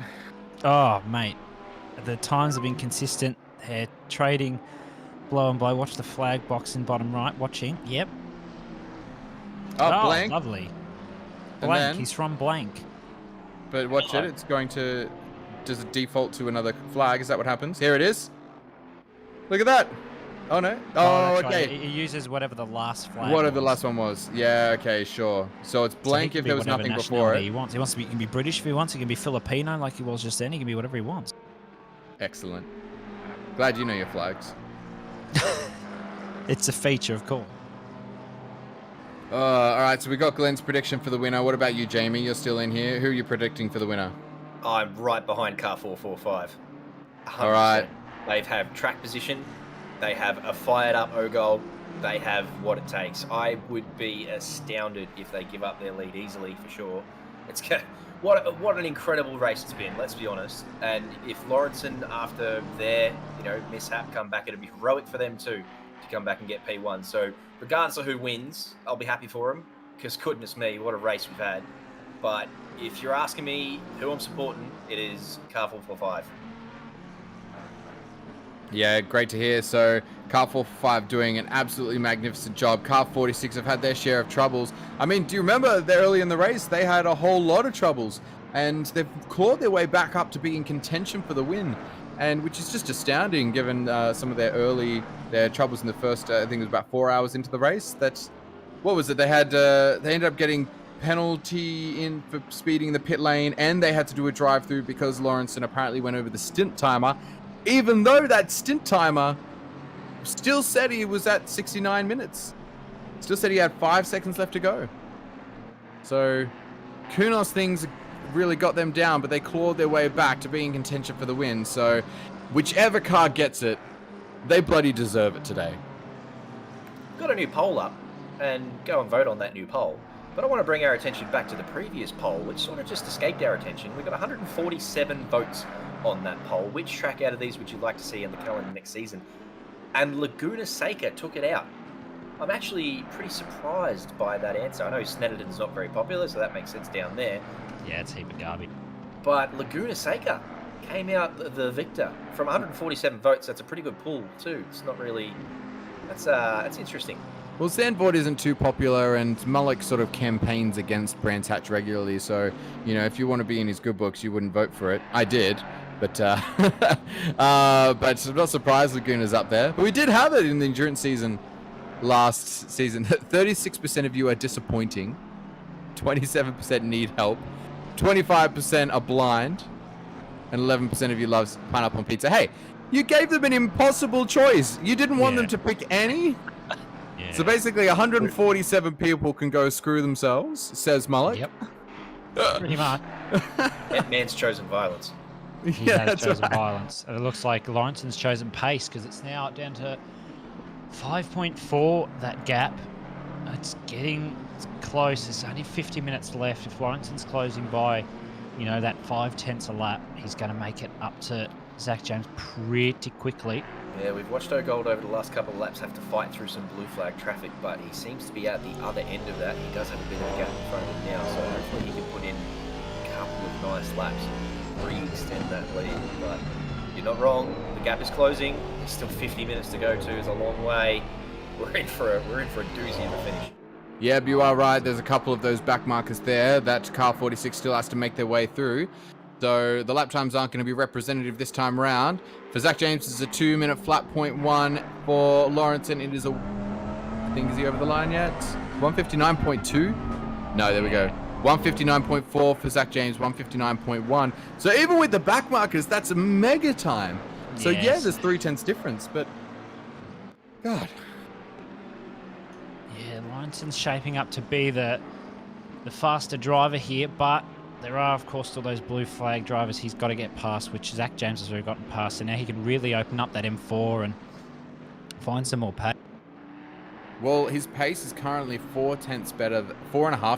Oh, mate. The times have been consistent. They're trading blow and blow. Watch the flag box in bottom right. Watching. Yep. Oh, Blank. Lovely. And Blank. then, He's from Blank. But watch it. It's going to... Does it default to another flag? Is that what happens? Here it is. Look at that. Oh, no. Oh, okay. Right. It uses whatever the last flag Whatever was. the last one was. Yeah, okay, sure. So it's blank if there was nothing before it. He wants to be. He can be British if he wants. He can be Filipino like he was just then. He can be whatever he wants. Excellent. Glad you know your flags. It's a feature, of course. All right, so we got Glenn's prediction for the winner. What about you, Jamie? You're still in here. Who are you predicting for the winner? I'm right behind car 445. 100%. All right. They have track position. They have a fired up O-Gold. They have what it takes. I would be astounded if they give up their lead easily, for sure. It's what an incredible race it's been, let's be honest. And if Lawrenson, after their mishap, come back, it'd be heroic for them too to come back and get P1. So regardless of who wins, I'll be happy for them, because goodness me, what a race we've had. But if you're asking me who I'm supporting, it is car 445. Yeah, great to hear. So car 445 doing an absolutely magnificent job. Car 46 have had their share of troubles. I mean, do you remember that early in the race, they had a whole lot of troubles, and they've clawed their way back up to be in contention for the win, and which is just astounding given some of their troubles in the first, I think it was about 4 hours into the race. What was it? They ended up getting penalty in for speeding in the pit lane, and they had to do a drive through because Lawrenson apparently went over the stint timer, even though that stint timer still said he was at 69 minutes. Still said he had 5 seconds left to go. So Kunos things really got them down, but they clawed their way back to being in contention for the win. So whichever car gets it, they bloody deserve it today. Got a new poll up, and go and vote on that new poll. But I want to bring our attention back to the previous poll, which sort of just escaped our attention. We got 147 votes on that poll. Which track out of these would you like to see in the calendar next season? And Laguna Seca took it out. I'm actually pretty surprised by that answer. I know Snetterton's not very popular, so that makes sense down there. Yeah, it's a heap of garbage. But Laguna Seca came out the victor. From 147 votes, that's a pretty good pool too. It's not really... That's interesting. Well, Sandvoort isn't too popular, and Mullock sort of campaigns against Brands Hatch regularly, so, you know, if you want to be in his good books, you wouldn't vote for it. I did, but but I'm not surprised Laguna's up there. But we did have it in the endurance season last season. 36% of you are disappointing, 27% need help, 25% are blind, and 11% of you loves pineapple on pizza. Hey, you gave them an impossible choice. You didn't want them to pick any? Yeah. So basically 147 people can go screw themselves, says Mullock. Yep. Pretty much. That man's chosen violence. He has chosen violence. And it looks like Lawrenson's chosen pace, because it's now down to 5.4, that gap. It's getting close. There's only 50 minutes left. If Lawrenson's closing by, you know, that 5/10 a lap, he's going to make it up to Zach James pretty quickly. Yeah, we've watched O'Gold over the last couple of laps have to fight through some blue flag traffic, but he seems to be at the other end of that. He does have a bit of a gap in front of him now, so hopefully he can put in a couple of nice laps and re-extend that lead. But you're not wrong, the gap is closing. There's still 50 minutes to go too. It's a long way. We're in for a doozy of a finish. Yeah, but you are right. There's a couple of those back markers there that car 46 still has to make their way through. So the lap times aren't going to be representative this time around. For Zach James, it's a 2-minute flat .1. For Lawrenson, it is I think, is he over the line yet? 159.2? No, there we go. 159.4 for Zach James, 159.1. So even with the back markers, that's a mega time. So yeah, there's 3/10 difference, but God. Yeah, Lawrenson's shaping up to be the faster driver here, but there are, of course, still those blue flag drivers he's got to get past, which Zach James has already gotten past, so now he can really open up that M4 and find some more pace. Well, his pace is currently 4.5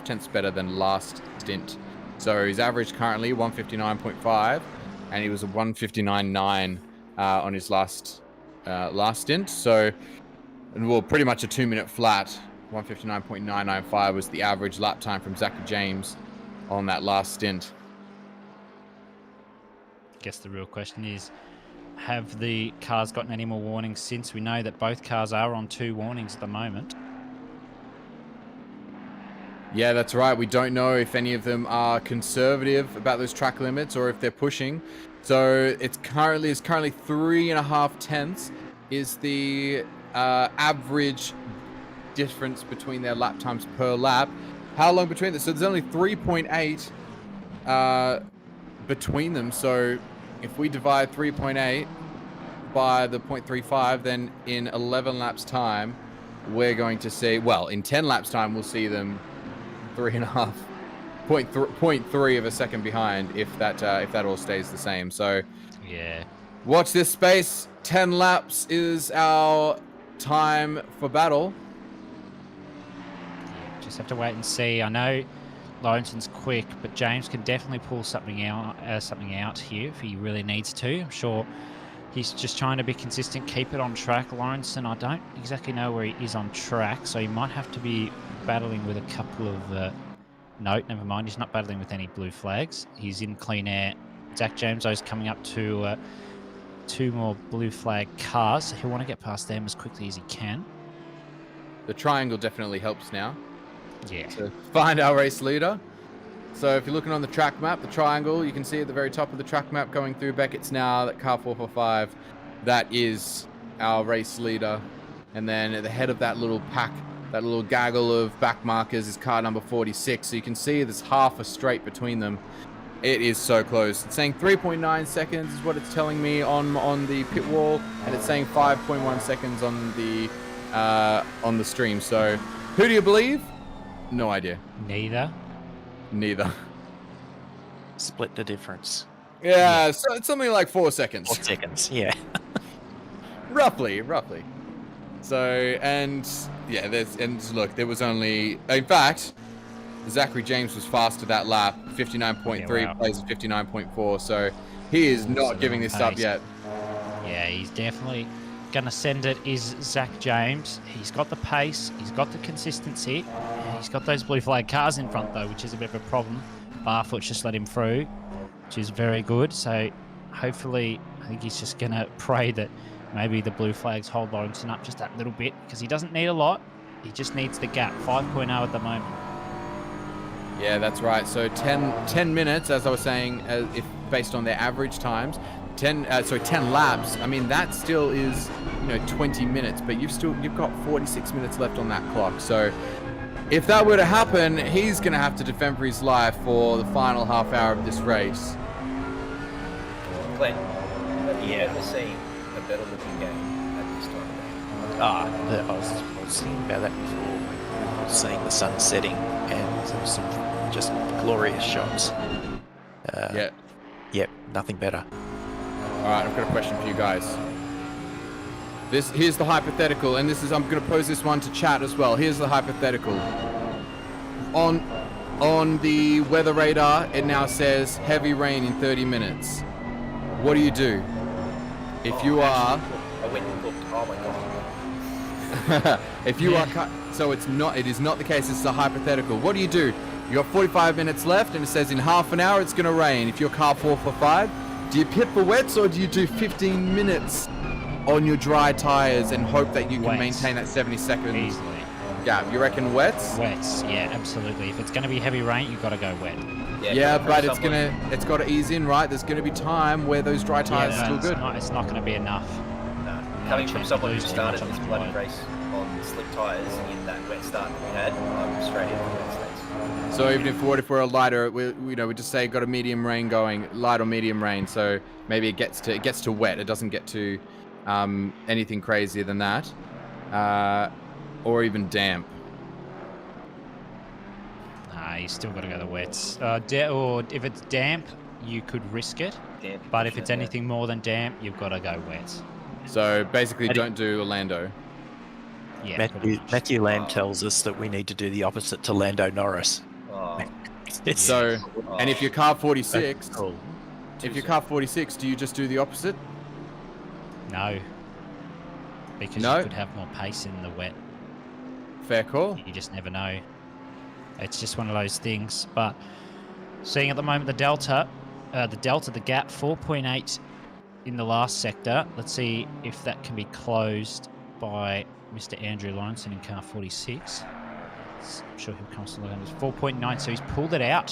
tenths better than last stint. So his average currently 159.5, and he was a 159.9 on his last stint. So, well, pretty much a 2-minute flat. 159.995 was the average lap time from Zach James on that last stint. I guess the real question is, have the cars gotten any more warnings since? We know that both cars are on 2 warnings at the moment. Yeah, that's right. We don't know if any of them are conservative about those track limits or if they're pushing. So it's currently 3.5 tenths is the average difference between their lap times per lap. How long between them? So there's only 3.8 between them. So if we divide 3.8 by the 0.35, then in 11 laps time, we're going to see, well, in 10 laps time, we'll see them 0.3 of a second behind if that all stays the same. So yeah, watch this space. 10 laps is our time for battle. Just have to wait and see. I know Lawrenson's quick, but James can definitely pull something out here if he really needs to. I'm sure he's just trying to be consistent, keep it on track. Lawrenson, I don't exactly know where he is on track, so he might have to be battling with a couple of... no, never mind. He's not battling with any blue flags. He's in clean air. Zach James, though, is coming up to 2 more blue flag cars, so he'll want to get past them as quickly as he can. The triangle definitely helps now. Yeah. To find our race leader. So if you're looking on the track map, the triangle, you can see at the very top of the track map going through Beckett's now, that car 445, that is our race leader. And then at the head of that little pack, that little gaggle of back markers is car number 46. So you can see there's half a straight between them. It is so close. It's saying 3.9 seconds is what it's telling me on the pit wall, and it's saying 5.1 seconds on the stream. So who do you believe? No idea. Neither. Neither. Split the difference. Yeah, so it's something like 4 seconds. 4 seconds, yeah. roughly. So, and yeah, look, there was only, in fact, Zachary James was faster that lap, 59.3, plays 59.4, so he is not giving this up yet. Yeah, he's definitely going to send it, is Zach James. He's got the pace, he's got the consistency, he's got those blue flag cars in front though, which is a bit of a problem. Barfoot's just let him through, which is very good. So hopefully, I think he's just going to pray that maybe the blue flags hold Lawrenson up just that little bit, because he doesn't need a lot. He just needs the gap, 5.0 at the moment. Yeah, that's right. So 10 minutes, as I was saying, if based on their average times, 10 laps. I mean, that still is 20 minutes, but you've got 46 minutes left on that clock. So if that were to happen, he's going to have to defend for his life for the final half hour of this race. Glenn, have you ever seen a better looking game at this time of day? I was thinking about that before. Seeing the sun setting and some just glorious shots. Yep, nothing better. All right, I've got a question for you guys. Here's the hypothetical, and I'm going to pose this one to chat as well. Here's the hypothetical. On the weather radar, it now says heavy rain in 30 minutes. What do you do? If you are... I went and looked. Oh my god. If you are... So it is not the case, it's a hypothetical. What do? You got 45 minutes left, and it says in half an hour it's going to rain. If you're car 4 for 5, do you pit for wets, or do you do 15 minutes on your dry tires and hope that you can maintain that 70 seconds easily? Yeah, you reckon wets? Wets, yeah, absolutely. If it's going to be heavy rain, you've got to go wet. Yeah, but it's got to ease in, right? There's going to be time where those dry tires are still good. It's not going to be enough. Coming from someone who started this bloody race on slick tyres in that wet start that we had, I'm straight in for wet states. So even if we're a lighter, we just say got a medium rain going, light or medium rain. So maybe it gets to wet. It doesn't get to anything crazier than that, or even damp. Nah, you still got to go the wets. Or if it's damp, you could risk it. But if it's anything more than damp, you've got to go wet. So basically, don't do Orlando. Yeah. Matthew Lamb tells us that we need to do the opposite to Lando Norris. So, and if you're car 46, if you're car 46, do you just do the opposite? No. Because you could have more pace in the wet. Fair call. You just never know. It's just one of those things. But seeing at the moment the gap 4.8 in the last sector. Let's see if that can be closed by Mr. Andrew Lawrenson in car 46. I'm sure he'll come to the 4.9, so he's pulled it out.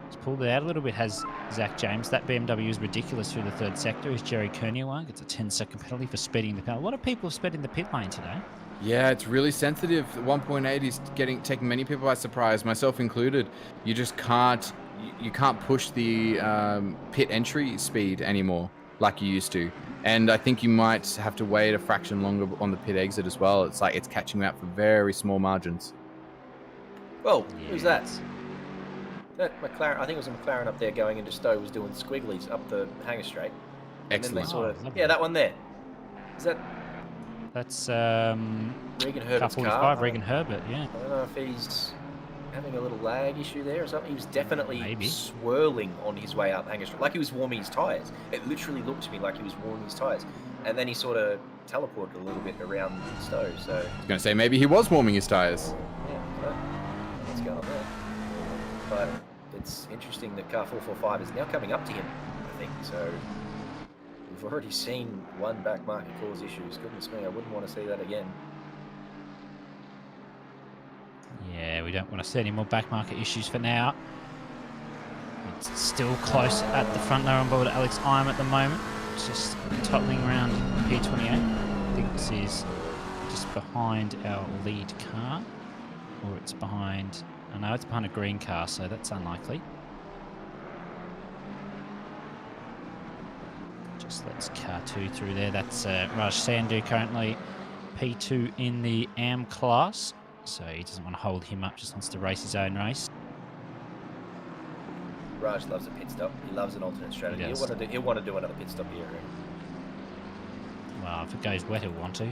He's pulled it out a little bit, has Zach James. That BMW is ridiculous through the third sector. Is Jerry Kerniawar gets a 10-second penalty for speeding the car. A lot of people have sped in the pit lane today. Yeah, it's really sensitive. 1.8 is taking many people by surprise, myself included. You just can't push the pit entry speed anymore like you used to. And I think you might have to wait a fraction longer on the pit exit as well. It's like it's catching you out for very small margins. Whoa, who's that? That McLaren, I think it was a McLaren up there going into Stowe, was doing squigglies up the hangar straight. Excellent. Yeah, that one there. Is that... That's Regan Herbert's car. Regan Herbert, yeah. I don't know if he's having a little lag issue there or something. He was definitely swirling on his way up hangar straight, like he was warming his tyres. It literally looked to me like he was warming his tyres. And then he sort of teleported a little bit around Stowe, so... I was going to say, maybe he was warming his tyres. Yeah, what's going on there? But it's interesting that car 445 is now coming up to him, I think, so... We've already seen one back market cause issues. Goodness me, I wouldn't want to see that again. Yeah, we don't want to see any more back market issues for now. It's still close at the front there on board Alex Iam at the moment. It's just toppling around P28. I think this is just behind our lead car. Or it's behind... I know it's behind a green car, so that's unlikely. Just lets car 2 through there. That's Raj Sandhu currently P2 in the AM class. So he doesn't want to hold him up, just wants to race his own race. Raj loves a pit stop. He loves an alternate strategy. He'll want to do another pit stop here. Well, if it goes wet, he'll want to.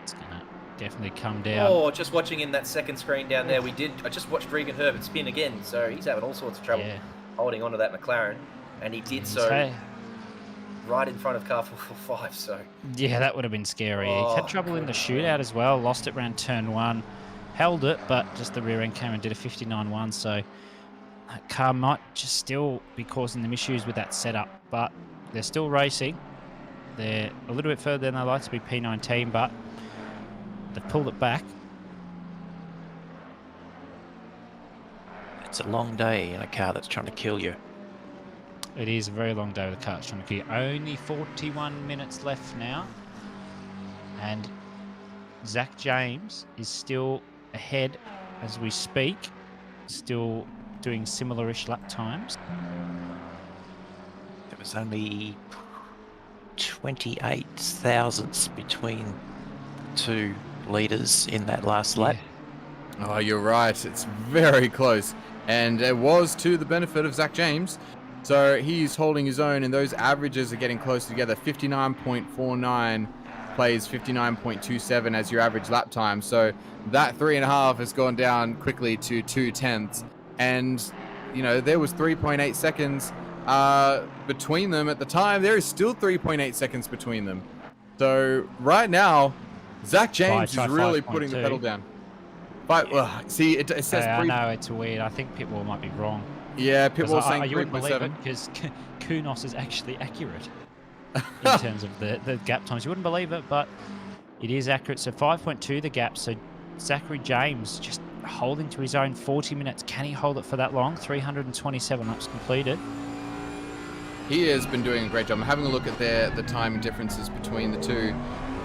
It's gonna definitely come down. Oh, just watching in that second screen down there, I just watched Regan Herbert spin again, so he's having all sorts of trouble holding onto that McLaren, and he did so right in front of car 445. So yeah, that would have been scary. He had trouble in the shootout as well. Lost it around turn 1, held it, but just the rear end came and did a 59.1. So that car might just still be causing them issues with that setup, but they're still racing. They're a little bit further than they like to be P19, but they've pulled it back. It's a long day in a car that's trying to kill you. It is a very long day with the car that's trying to kill you. Only 41 minutes left now. And Zach James is still ahead as we speak. Still doing similar-ish lap times. There was only 28 thousandths between the two leaders in that last lap. Oh, you're right. It's very close. And it was to the benefit of Zach James. So he's holding his own, and those averages are getting close together. 59.49 plays 59.27 as your average lap time. So that 3.5 has gone down quickly to 2/10. And, you know, there was 3.8 seconds between them at the time. There is still 3.8 seconds between them. So right now, Zach James is really putting the pedal down. But see, it says. I know it's weird. I think Pitwall might be wrong. Yeah, Pitwall's saying 3.7 because Kunos is actually accurate in terms of the gap times. You wouldn't believe it, but it is accurate. So 5.2 the gap. So Zachary James just holding to his own 40 minutes. Can he hold it for that long? 327 laps completed. He has been doing a great job. I'm having a look at the time differences between the two.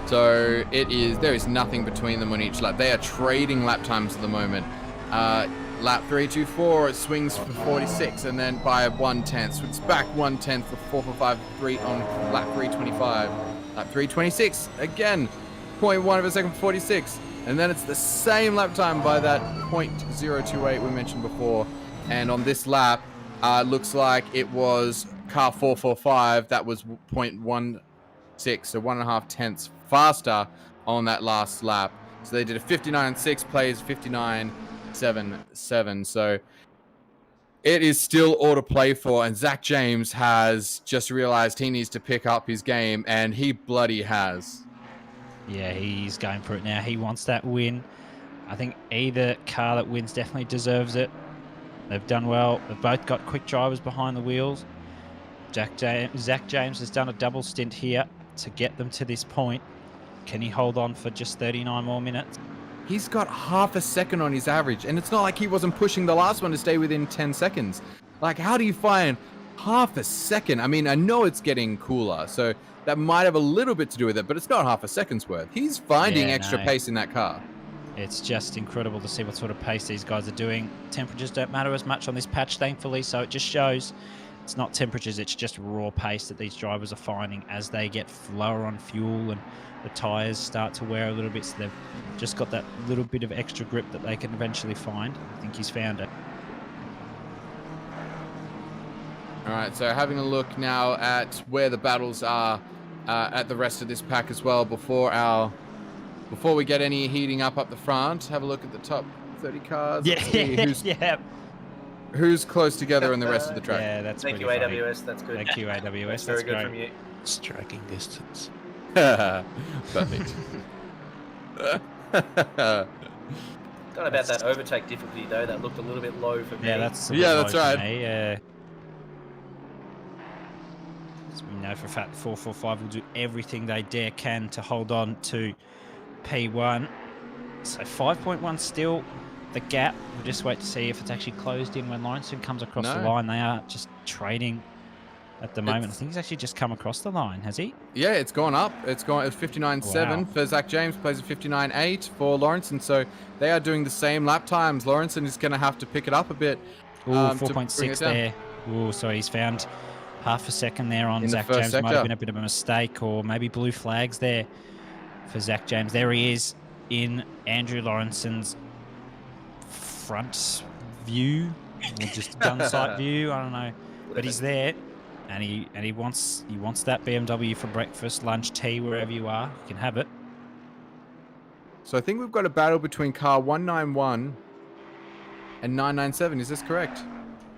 So there is nothing between them on each lap. They are trading lap times at the moment. Lap 324, it swings for 46, and then by 1/10, so it's back 1/10 for 4.53 on lap 325. Lap 326, again, 0.1 of a second for 46, and then it's the same lap time by that 0.028 we mentioned before. And on this lap, looks like it was car 445, that was 0.16, so 1.5 tenths faster on that last lap. So they did a 59.6, plays 59.77. So it is still all to play for, and Zach James has just realized he needs to pick up his game, and he bloody has. Yeah, he's going for it now. He wants that win. I think either car that wins definitely deserves it. They've done well. They've both got quick drivers behind the wheels. Zach James has done a double stint here to get them to this point. Can he hold on for just 39 more minutes? He's got half a second on his average, and it's not like he wasn't pushing the last one to stay within 10 seconds. Like, how do you find half a second? I mean, I know it's getting cooler, so that might have a little bit to do with it, but it's not half a second's worth. He's finding extra pace in that car. It's just incredible to see what sort of pace these guys are doing. Temperatures don't matter as much on this patch, thankfully, so it just shows it's not temperatures, it's just raw pace that these drivers are finding as they get lower on fuel and the tyres start to wear a little bit, so they've just got that little bit of extra grip that they can eventually find. I think he's found it. All right, so having a look now at where the battles are at the rest of this pack as well before we get any heating up the front. Have a look at the top 30 cars. Yeah, Let's see who's close together in the rest of the track. Yeah, that's Thank you, pretty funny. AWS. That's good. Thank you, AWS. That's That's very good great. from you. Striking distance. Perfect. Don't know about that overtake difficulty though. That looked a little bit low for me. Yeah, that's that's right. Me. As we know for a fact, 445 will do everything they can to hold on to P1. So 5.1 still the gap. We'll just wait to see if it's actually closed in when Lawrenson comes across the line. They are just trading at the moment. I think he's actually just come across the line, has he? Yeah, it's gone up. It's 59.7 for Zach James, plays a 59.8 for Lawrenson. So they are doing the same lap times. Lawrenson is going to have to pick it up a bit. 4.6 there. Oh, so he's found half a second there on Zach James. Might have been a bit of a mistake, or maybe blue flags there for Zach James. There he is in Andrew Lawrenson's front view or just gun sight view. I don't know, but he's there, and he wants that BMW for breakfast, lunch, tea, wherever you are. You can have it. So I think we've got a battle between car 191 and 997. Is this correct?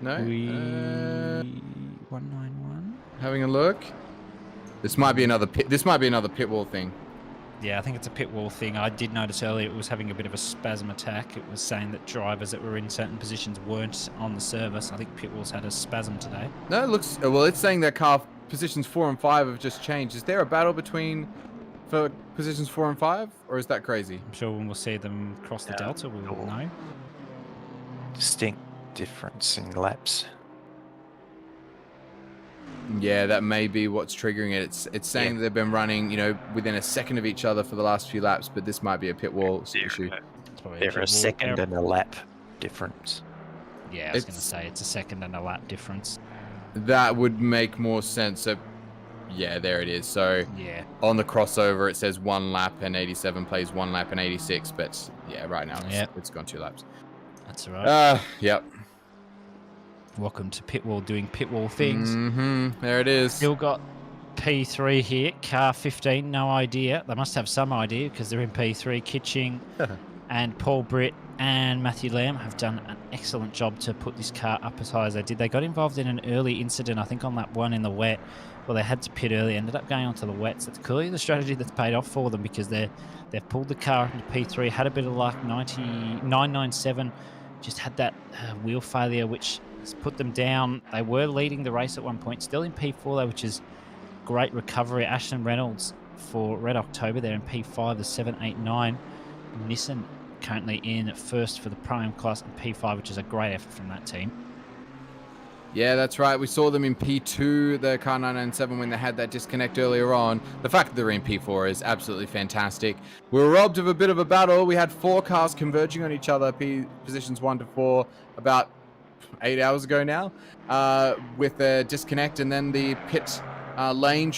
No. 191. Having a look. This might be another pit. This might be another pit wall thing. Yeah, I think it's a pit wall thing. I did notice earlier it was having a bit of a spasm attack. It was saying that drivers that were in certain positions weren't on the service. I think pit walls had a spasm today. No, it looks. Well, it's saying that car positions 4 and 5 have just changed. Is there a battle for positions 4 and 5, or is that crazy? I'm sure when we'll see them cross the delta, we will know. Distinct difference in laps. Yeah, that may be what's triggering it. It's saying that they've been running, within a second of each other for the last few laps, but this might be a pit wall issue. They're a second and a lap difference. Yeah, I was going to say it's a second and a lap difference. That would make more sense. So, yeah, there it is. So, yeah, on the crossover, it says 1 lap and 87 plays 1 lap and 86, but yeah, right now it's gone 2 laps. That's all right. Yep. Welcome to pit wall doing pit wall things. There it is. Still got P3 here. Car 15, no idea. They must have some idea because they're in P3. Kitching and Paul Britt and Matthew Lamb have done an excellent job to put this car up as high as they did. They got involved in an early incident, I think on lap 1 in the wet. Well, they had to pit early, ended up going onto the wets. That's clearly the strategy that's paid off for them because they've pulled the car into P3, had a bit of luck. 997 just had that wheel failure, which has put them down. They were leading the race at one point, still in P4 though, which is great recovery. Ashton Reynolds for Red October there in P5, the 789. Nissan currently in at first for the Pro-Am class in P5, which is a great effort from that team. Yeah, that's right. We saw them in P2, the car 997, when they had that disconnect earlier on. The fact that they're in P4 is absolutely fantastic. We were robbed of a bit of a battle. We had 4 cars converging on each other, positions 1 to 4, about 8 hours ago now, with the disconnect, and then the pit lane